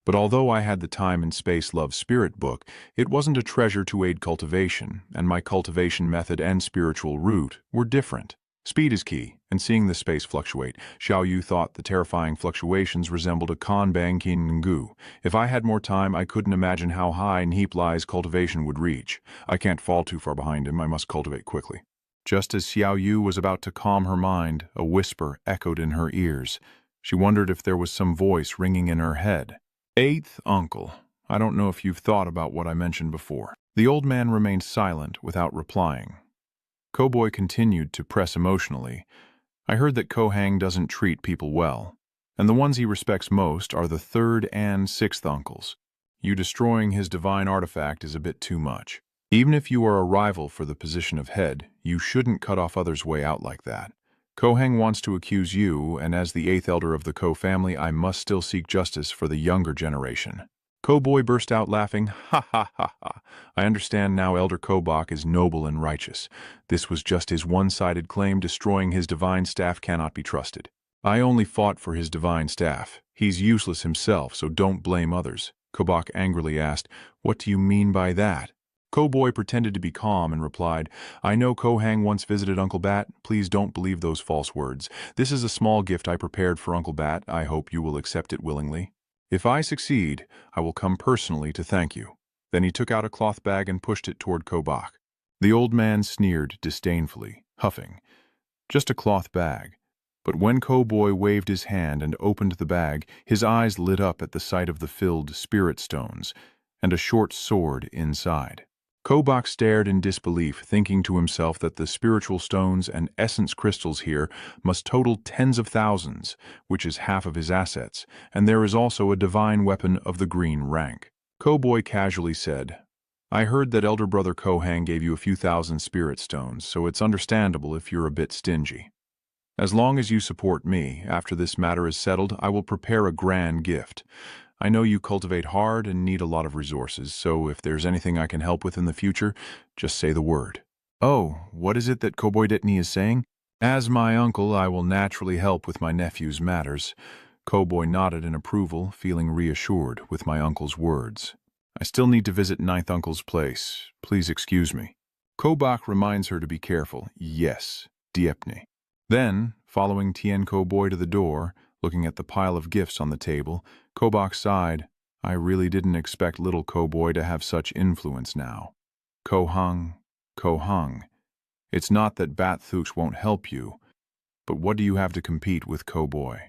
But although I had the Time and Space Love Spirit book, it wasn't a treasure to aid cultivation, and my cultivation method and spiritual route were different. Speed is key, and seeing the space fluctuate, Xiao Yu thought the terrifying fluctuations resembled a Kanbang Ngu. If I had more time, I couldn't imagine how high Nie Li's cultivation would reach. I can't fall too far behind him, I must cultivate quickly. Just as Xiao Yu was about to calm her mind, a whisper echoed in her ears. She wondered if there was some voice ringing in her head. 8th uncle, I don't know if you've thought about what I mentioned before. The old man remained silent without replying. Koboy continued to press emotionally. I heard that Kohang doesn't treat people well, and the ones he respects most are the 3rd and 6th uncles. You destroying his divine artifact is a bit too much. Even if you are a rival for the position of head, you shouldn't cut off others' way out like that. Kohang wants to accuse you, and as the 8th elder of the Ko family, I must still seek justice for the younger generation. Koboy burst out laughing. Ha ha ha ha. I understand now Elder Kobach is noble and righteous. This was just his one-sided claim. Destroying his divine staff cannot be trusted. I only fought for his divine staff. He's useless himself, so don't blame others. Kobach angrily asked, What do you mean by that? Koboy pretended to be calm and replied, I know Kohang once visited Uncle Bat. Please don't believe those false words. This is a small gift I prepared for Uncle Bat. I hope you will accept it willingly. If I succeed, I will come personally to thank you. Then he took out a cloth bag and pushed it toward Kobach. The old man sneered disdainfully, huffing. Just a cloth bag. But when Koboy waved his hand and opened the bag, his eyes lit up at the sight of the filled spirit stones and a short sword inside. Kobach stared in disbelief, thinking to himself that the spiritual stones and essence crystals here must total tens of thousands, which is half of his assets, and there is also a divine weapon of the green rank. Koboy casually said, I heard that Elder Brother Kohang gave you a few thousand spirit stones, so it's understandable if you're a bit stingy. As long as you support me, after this matter is settled, I will prepare a grand gift. I know you cultivate hard and need a lot of resources, so if there's anything I can help with in the future, just say the word. Oh, what is it that Koboy Detni is saying? As my uncle, I will naturally help with my nephew's matters. Koboy nodded in approval, feeling reassured with my uncle's words. I still need to visit 9th uncle's place. Please excuse me. Kobach reminds her to be careful. Yes, Diepni. Then, following Tien Koboy to the door, looking at the pile of gifts on the table, Kobach sighed. I really didn't expect little Koboy to have such influence now. Kohang. It's not that Bat Thuch won't help you, but what do you have to compete with Koboy?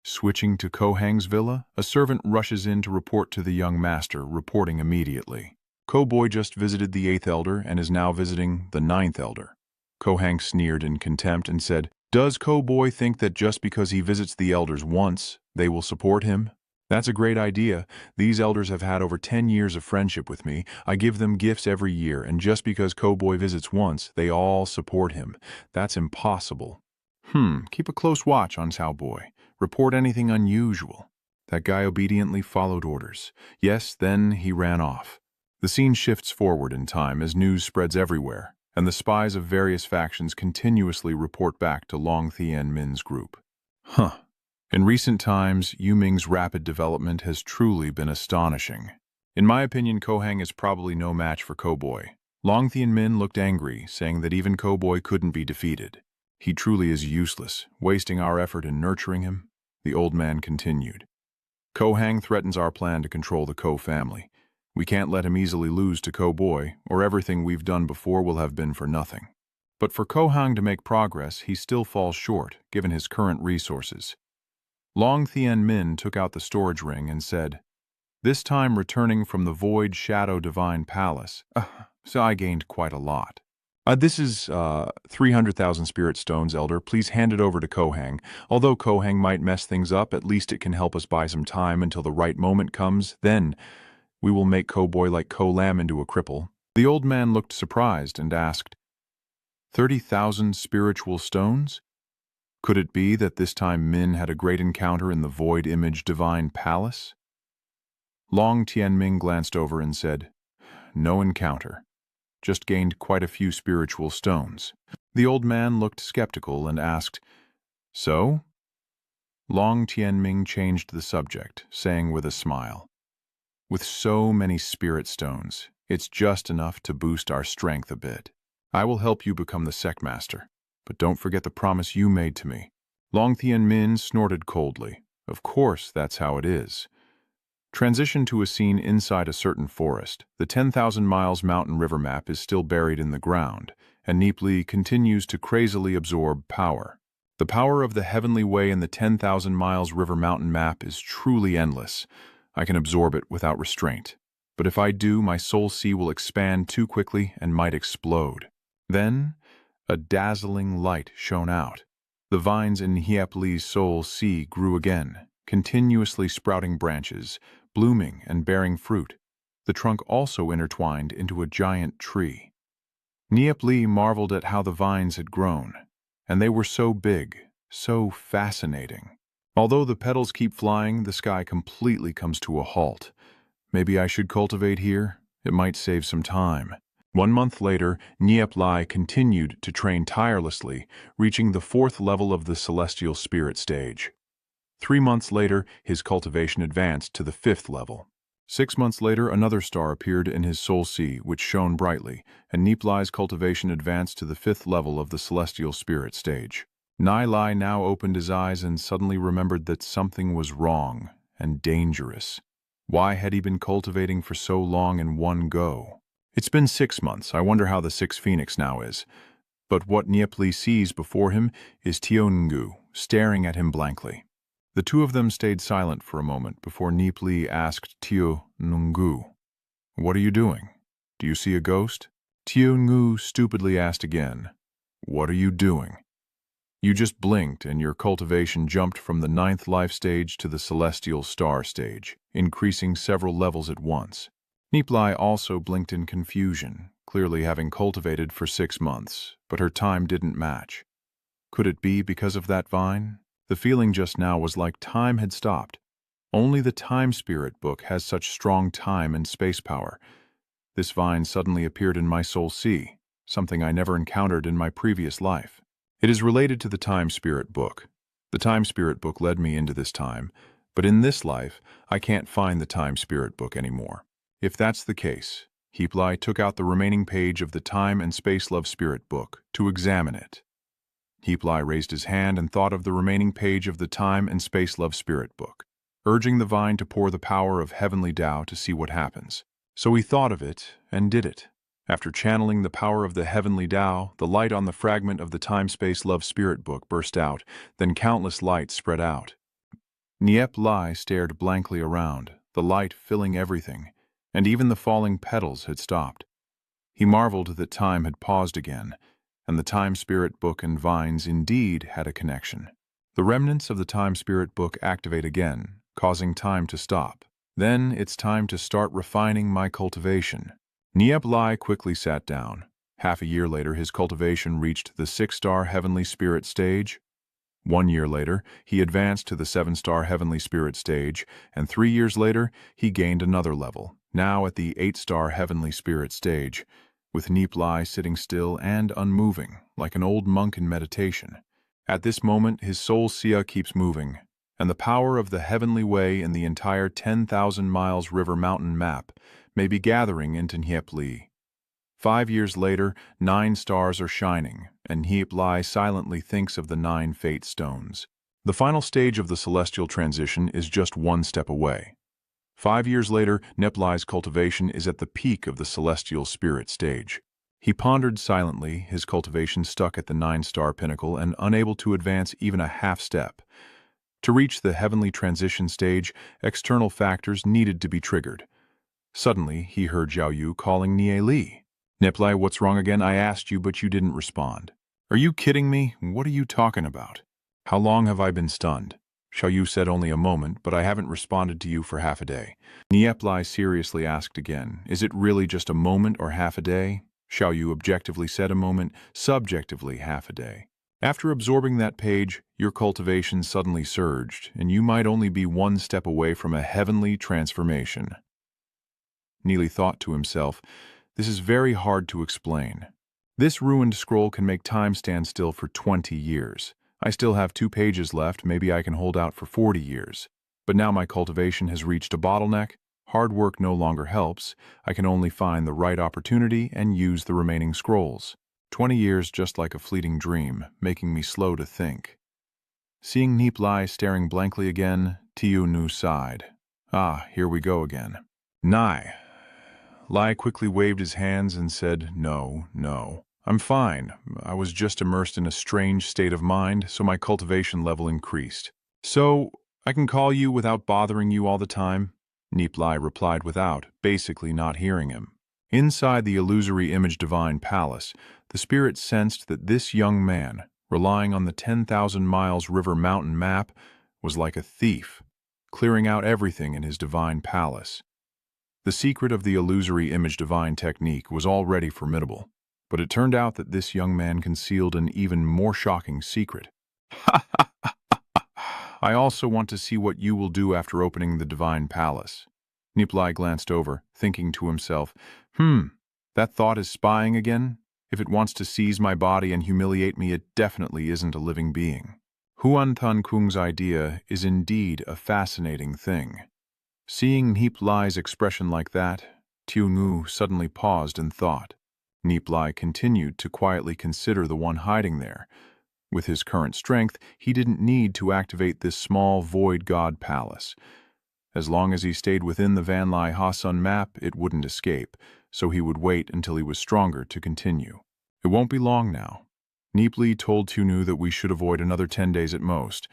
Switching to Kohang's villa, a servant rushes in to report to the young master, reporting immediately. Koboy just visited the 8th elder and is now visiting the 9th elder. Kohang sneered in contempt and said, Does Cowboy think that just because he visits the elders once, they will support him? That's a great idea. These elders have had over 10 years of friendship with me. I give them gifts every year, and just because Cowboy visits once, they all support him. That's impossible. Keep a close watch on Cowboy. Report anything unusual. That guy obediently followed orders. Yes, then he ran off. The scene shifts forward in time as news spreads everywhere, and the spies of various factions continuously report back to Long Thien Min's group. In recent times, Yu Ming's rapid development has truly been astonishing. In my opinion, Kohang is probably no match for Cowboy. Long Thien Min looked angry, saying that even Cowboy couldn't be defeated. He truly is useless, wasting our effort in nurturing him. The old man continued. Kohang threatens our plan to control the Ko family. We can't let him easily lose to Cowboy, or everything we've done before will have been for nothing. But for Kohang to make progress, he still falls short, given his current resources. Long Thien Min took out the storage ring and said, "This time returning from the Void Shadow Divine Palace, so I gained quite a lot." This is 300,000 spirit stones, Elder. Please hand it over to Kohang. Although Kohang might mess things up, at least it can help us buy some time until the right moment comes. Then we will make Cowboy like Lam into a cripple. The old man looked surprised and asked, 30,000 spiritual stones? Could it be that this time Min had a great encounter in the Void Image Divine Palace? Long Tianming glanced over and said, "No encounter. Just gained quite a few spiritual stones." The old man looked skeptical and asked, "So?" Long Tianming changed the subject, saying with a smile, "With so many spirit stones, it's just enough to boost our strength a bit. I will help you become the Sectmaster, but don't forget the promise you made to me." Long Thien Min snorted coldly. Of course, that's how it is. Transition to a scene inside a certain forest. The 10,000 miles mountain river map is still buried in the ground, and Nie Li continues to crazily absorb power. The power of the heavenly way in the 10,000 miles river mountain map is truly endless. I can absorb it without restraint. But if I do, my soul sea will expand too quickly and might explode. Then, a dazzling light shone out. The vines in Nie Li's soul sea grew again, continuously sprouting branches, blooming and bearing fruit. The trunk also intertwined into a giant tree. Nie Li marveled at how the vines had grown, and they were so big, so fascinating. Although the petals keep flying, the sky completely comes to a halt. Maybe I should cultivate here? It might save some time. 1 month later, Nie Li continued to train tirelessly, reaching the 4th level of the celestial spirit stage. 3 months later, his cultivation advanced to the 5th level. 6 months later, another star appeared in his soul sea, which shone brightly, and Nie Li's cultivation advanced to the 5th level of the celestial spirit stage. Nie Li now opened his eyes and suddenly remembered that something was wrong and dangerous. Why had he been cultivating for so long in one go? It's been 6 months. I wonder how the 6th Phoenix now is. But what Nie Li sees before him is Tio Ngu, staring at him blankly. The two of them stayed silent for a moment before Nie Li asked Tio Ngu, "What are you doing? Do you see a ghost?" Tio Ngu stupidly asked again, "What are you doing?" "You just blinked and your cultivation jumped from the 9th life stage to the celestial star stage, increasing several levels at once." Nie Li also blinked in confusion, clearly having cultivated for 6 months, but her time didn't match. Could it be because of that vine? The feeling just now was like time had stopped. Only the Time Spirit book has such strong time and space power. This vine suddenly appeared in my soul sea, something I never encountered in my previous life. It is related to the Time Spirit book. The Time Spirit book led me into this time, but in this life, I can't find the Time Spirit book anymore. If that's the case, Nie Li took out the remaining page of the Time and Space Love Spirit book to examine it. Nie Li raised his hand and thought of the remaining page of the Time and Space Love Spirit book, urging the vine to pour the power of heavenly Tao to see what happens. So he thought of it and did it. After channeling the power of the heavenly Tao, the light on the fragment of the Time Space Love Spirit book burst out, then countless lights spread out. Nie Li stared blankly around, the light filling everything, and even the falling petals had stopped. He marveled that time had paused again, and the Time Spirit Book and vines indeed had a connection. The remnants of the Time Spirit Book activate again, causing time to stop. Then it's time to start refining my cultivation. Nie Li quickly sat down. Half a year later, his cultivation reached the 6-star Heavenly Spirit stage. 1 year later, he advanced to the 7-star Heavenly Spirit stage, and 3 years later, he gained another level, now at the 8-star Heavenly Spirit stage, with Nie Li sitting still and unmoving, like an old monk in meditation. At this moment, his soul Sia keeps moving, and the power of the heavenly way in the entire 10,000 miles river mountain map may be gathering into Nie Li. 5 years later, 9 stars are shining, and Nie Li silently thinks of the 9 fate stones. The final stage of the celestial transition is just 1 step away. 5 years later, Nie Li's cultivation is at the peak of the celestial spirit stage. He pondered silently, his cultivation stuck at the 9-star pinnacle and unable to advance even a half step. To reach the heavenly transition stage, external factors needed to be triggered. Suddenly, he heard Zhao Yu calling Nie Li. Nie Li, what's wrong again? I asked you, but you didn't respond. Are you kidding me? What are you talking about? How long have I been stunned? Xiao Yu said only a moment, but I haven't responded to you for half a day. Nie Li seriously asked again, is it really just a moment or half a day? Xiao Yu objectively said a moment, subjectively half a day. After absorbing that page, your cultivation suddenly surged, and you might only be 1 step away from a heavenly transformation. Nie Li thought to himself, this is very hard to explain. This ruined scroll can make time stand still for 20 years. I still have 2 pages left, maybe I can hold out for 40 years. But now my cultivation has reached a bottleneck. Hard work no longer helps. I can only find the right opportunity and use the remaining scrolls. 20 years just like a fleeting dream, making me slow to think. Seeing Nie Li staring blankly again, Tiu Nu sighed. Ah, here we go again. Nie Li quickly waved his hands and said, no, I'm fine. I was just immersed in a strange state of mind, so my cultivation level increased. So, I can call you without bothering you all the time? Nie Li replied without, basically not hearing him. Inside the illusory image divine palace, the spirit sensed that this young man, relying on the 10,000 miles river mountain map, was like a thief, clearing out everything in his divine palace. The secret of the illusory image divine technique was already formidable, but it turned out that this young man concealed an even more shocking secret. Ha ha ha ha! I also want to see what you will do after opening the divine palace. Nie Li glanced over, thinking to himself, that thought is spying again? If it wants to seize my body and humiliate me, it definitely isn't a living being. Huan Tan Kung's idea is indeed a fascinating thing. Seeing Nie Li's expression like that, Tiu Nu suddenly paused in thought. Nie Li continued to quietly consider the one hiding there. With his current strength, he didn't need to activate this small void god palace. As long as he stayed within the Van Lai Ha-Sun map, it wouldn't escape, so he would wait until he was stronger to continue. It won't be long now. Nie Li told Tiu Nu that we should avoid another 10 days at most.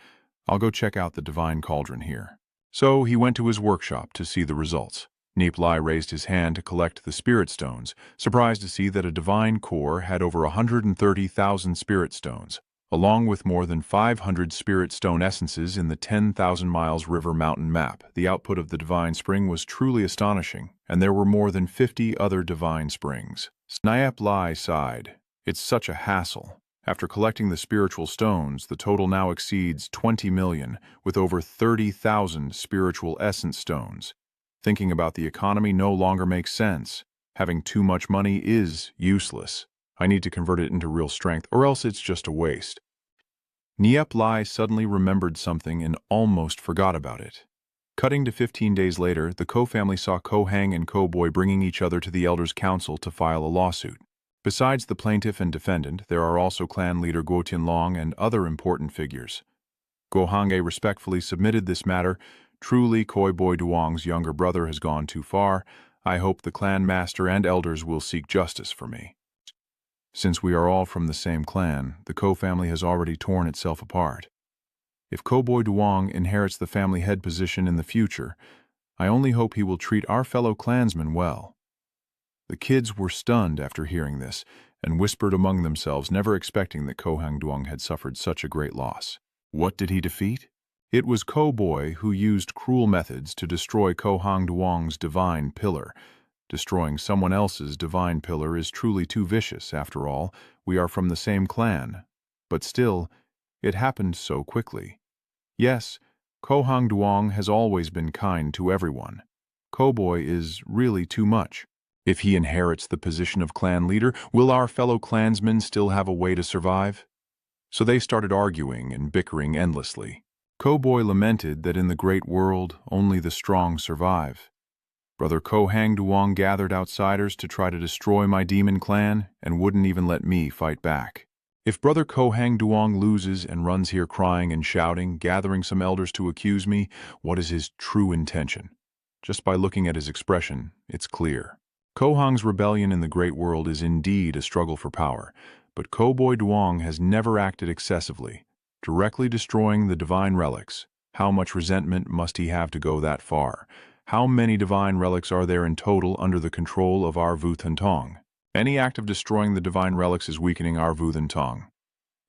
I'll go check out the divine cauldron here. So he went to his workshop to see the results. Nie Li raised his hand to collect the spirit stones, surprised to see that a divine core had over 130,000 spirit stones, along with more than 500 spirit stone essences in the 10,000 miles river mountain map. The output of the divine spring was truly astonishing, and there were more than 50 other divine springs. Nie Li sighed. It's such a hassle. After collecting the spiritual stones, the total now exceeds 20 million, with over 30,000 spiritual essence stones. Thinking about the economy no longer makes sense. Having too much money is useless. I need to convert it into real strength, or else it's just a waste. Nie Li suddenly remembered something and almost forgot about it. Cutting to 15 days later, the Ko family saw Ko Hang and Ko Boy bringing each other to the Elders' Council to file a lawsuit. Besides the plaintiff and defendant, there are also clan leader Guo Tianlong and other important figures. Guo Hangge respectfully submitted this matter. Truly, Koi Boy Duong's younger brother has gone too far. I hope the clan master and elders will seek justice for me. Since we are all from the same clan, the Ko family has already torn itself apart. If Ko Boy Duong inherits the family head position in the future, I only hope he will treat our fellow clansmen well. The kids were stunned after hearing this, and whispered among themselves, never expecting that Ko Hang Duong had suffered such a great loss. What did he defeat? It was Ko Boy who used cruel methods to destroy Ko Hang Duong's divine pillar. Destroying someone else's divine pillar is truly too vicious. After all, we are from the same clan. But still, it happened so quickly. Yes, Ko Hang Duong has always been kind to everyone. Ko Boy is really too much. If he inherits the position of clan leader, will our fellow clansmen still have a way to survive? So they started arguing and bickering endlessly. Ko Boy lamented that in the great world, only the strong survive. Brother Ko Hang Duong gathered outsiders to try to destroy my demon clan and wouldn't even let me fight back. If Brother Ko Hang Duong loses and runs here crying and shouting, gathering some elders to accuse me, what is his true intention? Just by looking at his expression, it's clear. Ko Hang's rebellion in the great world is indeed a struggle for power, but Ko Boy Duong has never acted excessively, directly destroying the divine relics. How much resentment must he have to go that far? How many divine relics are there in total under the control of our Vu Thun Tong? Any act of destroying the divine relics is weakening our Vu Thun Tong.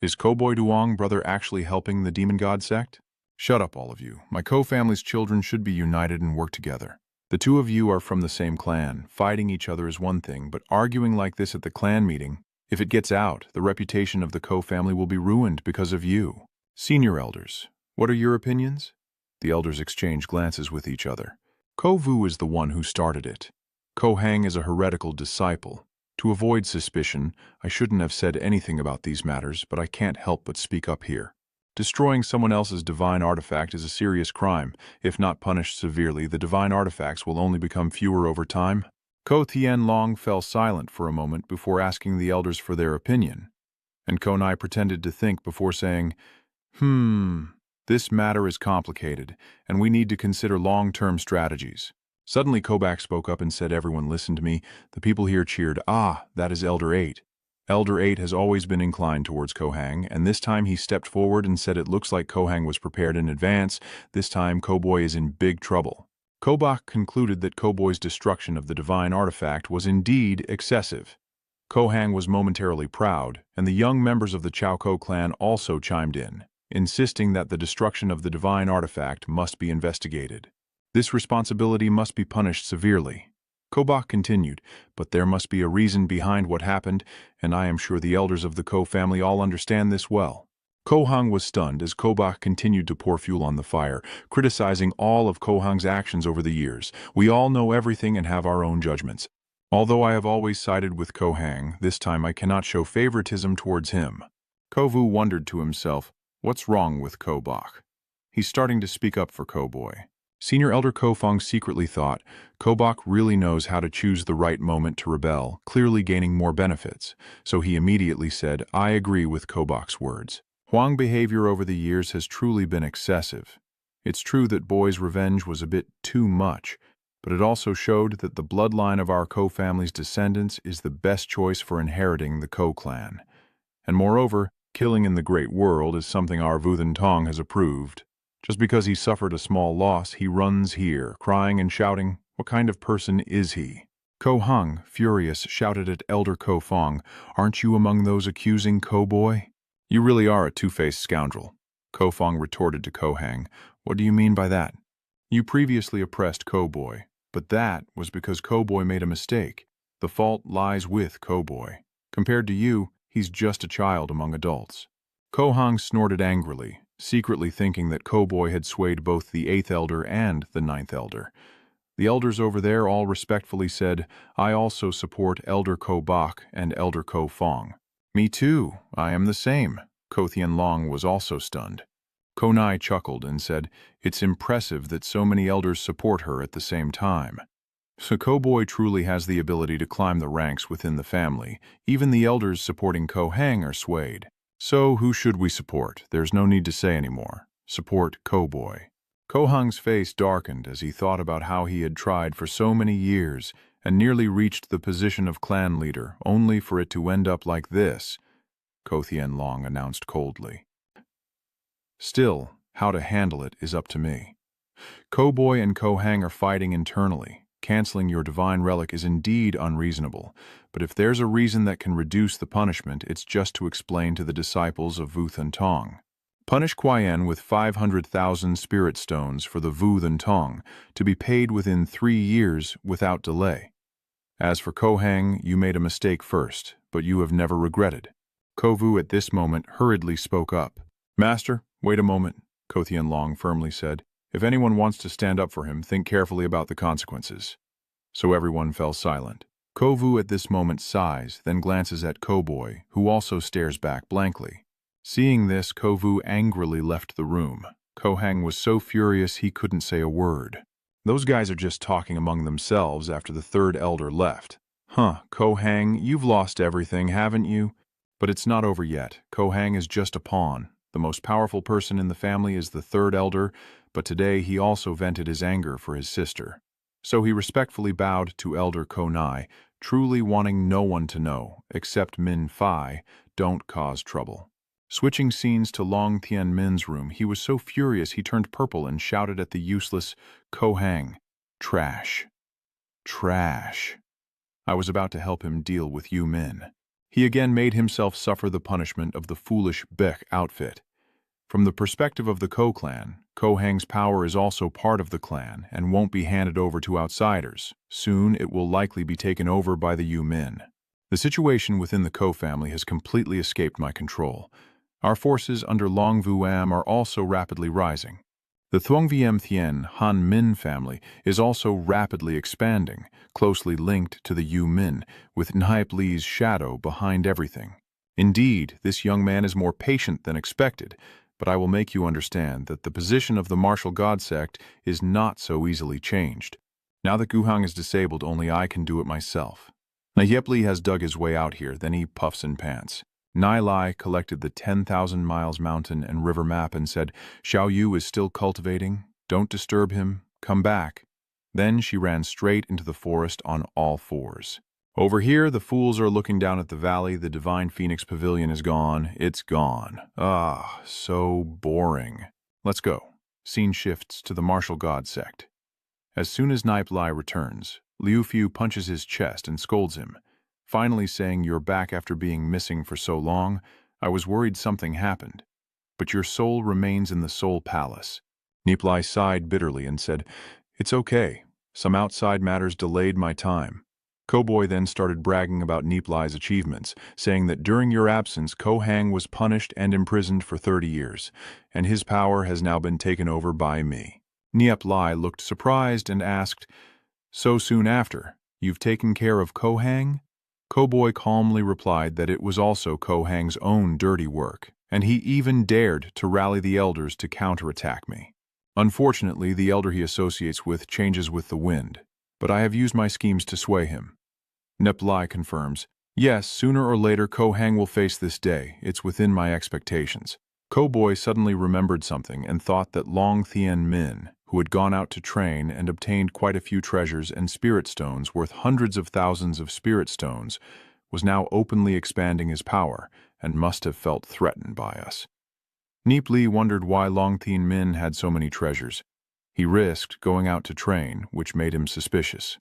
Is Ko Boy Duong, brother, actually helping the demon god sect? Shut up, all of you. My Ko family's children should be united and work together. The two of you are from the same clan. Fighting each other is one thing, but arguing like this at the clan meeting, if it gets out, the reputation of the Ko family will be ruined because of you. Senior elders, what are your opinions? The elders exchange glances with each other. Ko Vu is the one who started it. Ko Hang is a heretical disciple. To avoid suspicion, I shouldn't have said anything about these matters, but I can't help but speak up here. Destroying someone else's divine artifact is a serious crime. If not punished severely, the divine artifacts will only become fewer over time. Ko Tien Long fell silent for a moment before asking the elders for their opinion, and Ko Nai pretended to think before saying, this matter is complicated, and we need to consider long-term strategies. Suddenly Kobak spoke up and said, everyone listen to me. The people here cheered, ah, that is Elder 8. Elder 8 has always been inclined towards Ko Hang, and this time he stepped forward and said it looks like Ko Hang was prepared in advance. This time Ko Boy is in big trouble. Kobak concluded that Ko Boy's destruction of the divine artifact was indeed excessive. Ko Hang was momentarily proud, and the young members of the Chao Ko clan also chimed in, insisting that the destruction of the divine artifact must be investigated. This responsibility must be punished severely. Kobak continued, but there must be a reason behind what happened, and I am sure the elders of the Ko family all understand this well. Ko Hang was stunned as Kobak continued to pour fuel on the fire, criticizing all of Ko Hang's actions over the years. We all know everything and have our own judgments. Although I have always sided with Ko Hang, this time I cannot show favoritism towards him. Ko Vu wondered to himself, what's wrong with Kobak? He's starting to speak up for Ko Boy. Senior Elder Ko Fong secretly thought, Kobak really knows how to choose the right moment to rebel, clearly gaining more benefits. So he immediately said, I agree with Kobak's words. Huang behavior over the years has truly been excessive. It's true that Boy's revenge was a bit too much, but it also showed that the bloodline of our Ko family's descendants is the best choice for inheriting the Ko clan. And moreover, killing in the great world is something our Vu Thun Tong has approved. Just because he suffered a small loss, he runs here, crying and shouting. What kind of person is he? Ko Hang, furious, shouted at Elder Ko Fong, aren't you among those accusing Ko Boy? You really are a two-faced scoundrel. Ko Fong retorted to Ko Hang, what do you mean by that? You previously oppressed Ko Boy, but that was because Ko Boy made a mistake. The fault lies with Ko Boy. Compared to you, he's just a child among adults. Ko Hang snorted angrily, secretly thinking that Ko Boy had swayed both the 8th elder and the 9th elder. The elders over there all respectfully said, I also support Elder Ko Bak and Elder Ko Fong. Me too, I am the same. Ko Thien Long was also stunned. Ko Nai chuckled and said, it's impressive that so many elders support her at the same time. So Ko Boy truly has the ability to climb the ranks within the family. Even the elders supporting Ko Hang are swayed. So who should we support? There's no need to say anymore. Support Ko Boy. Ko Hang's face darkened as he thought about how he had tried for so many years and nearly reached the position of clan leader, only for it to end up like this, Ko Thien Long announced coldly. Still, how to handle it is up to me. Ko Boy and Ko Hang are fighting internally. Canceling your divine relic is indeed unreasonable, but if there's a reason that can reduce the punishment, it's just to explain to the disciples of Vu Thun Tong. Punish Qian with 500,000 spirit stones for the Vu Thun Tong, to be paid within 3 years without delay. As for Ko Hang, you made a mistake first, but you have never regretted. Ko Vu at this moment hurriedly spoke up. Master, wait a moment, Ko Tianlong firmly said. If anyone wants to stand up for him, think carefully about the consequences. So everyone fell silent. Ko Vu at this moment sighs, then glances at Ko Boy, who also stares back blankly. Seeing this, Ko Vu angrily left the room. Ko Hang was so furious he couldn't say a word. Those guys are just talking among themselves after the third elder left. Ko Hang, you've lost everything, haven't you? But it's not over yet. Ko Hang is just a pawn. The most powerful person in the family is the third elder, but today he also vented his anger for his sister. So he respectfully bowed to Elder Ko Nai, truly wanting no one to know, except Min Fai, don't cause trouble. Switching scenes to Long Tian Min's room, he was so furious he turned purple and shouted at the useless Ko Hang, "Trash. Trash." I was about to help him deal with Yu Min. He again made himself suffer the punishment of the foolish Bech outfit. From the perspective of the Ko clan, Ko Hang's power is also part of the clan and won't be handed over to outsiders. Soon it will likely be taken over by the Yu Min. The situation within the Ko family has completely escaped my control. Our forces under Long Vuam are also rapidly rising. The Thuong Viem Thien Han Min family is also rapidly expanding, closely linked to the Yu Min, with Nie Li's shadow behind everything. Indeed, this young man is more patient than expected, but I will make you understand that the position of the martial god sect is not so easily changed. Now that Guhang is disabled, only I can do it myself. Nie Li has dug his way out here, then he puffs and pants. Nie Li collected the 10,000 miles mountain and river map and said, Xiao Yu is still cultivating, don't disturb him, come back. Then she ran straight into the forest on all fours. Over here, the fools are looking down at the valley, the Divine Phoenix Pavilion is gone, it's gone. Ah, so boring. Let's go. Scene shifts to the martial god sect. As soon as Nie Li returns, Liu Fu punches his chest and scolds him, finally saying, "You're back after being missing for so long. I was worried something happened. But your soul remains in the Soul Palace." Nie Li sighed bitterly and said, "It's okay. Some outside matters delayed my time." Ko Boy then started bragging about Nie Li's achievements, saying that during your absence, Ko Hang was punished and imprisoned for 30 years, and his power has now been taken over by me. Nie Li looked surprised and asked, "So soon after, you've taken care of Ko Hang?" Ko Boy calmly replied that it was also Ko Hang's own dirty work, and he even dared to rally the elders to counterattack me. Unfortunately, the elder he associates with changes with the wind, but I have used my schemes to sway him. Nie Li confirms, "Yes, sooner or later Ko Hang will face this day. It's within my expectations." Ko Boy suddenly remembered something and thought that Long Thien Min, who had gone out to train and obtained quite a few treasures and spirit stones worth hundreds of thousands of spirit stones, was now openly expanding his power and must have felt threatened by us. Nie Li wondered why Long Thien Min had so many treasures. He risked going out to train, which made him suspicious.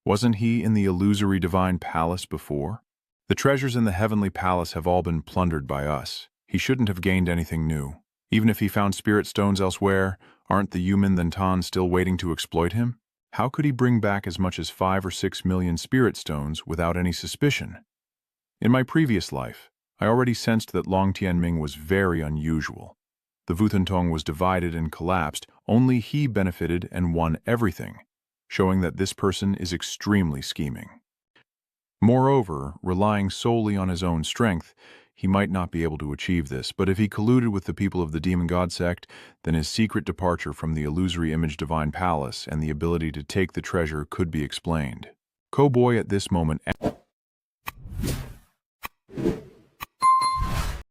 Wasn't he in the illusory divine palace before? The treasures in the heavenly palace have all been plundered by us. He shouldn't have gained anything new. Even if he found spirit stones elsewhere, aren't the Yumin Than Tan still waiting to exploit him? How could he bring back as much as 5 or 6 million spirit stones without any suspicion? In my previous life, I already sensed that Long Tianming was very unusual. The Vu Thun Tong was divided and collapsed, only he benefited and won everything, showing that this person is extremely scheming. Moreover, relying solely on his own strength, he might not be able to achieve this, but if he colluded with the people of the Demon God sect, then his secret departure from the illusory image divine palace and the ability to take the treasure could be explained. Ko Boy at this moment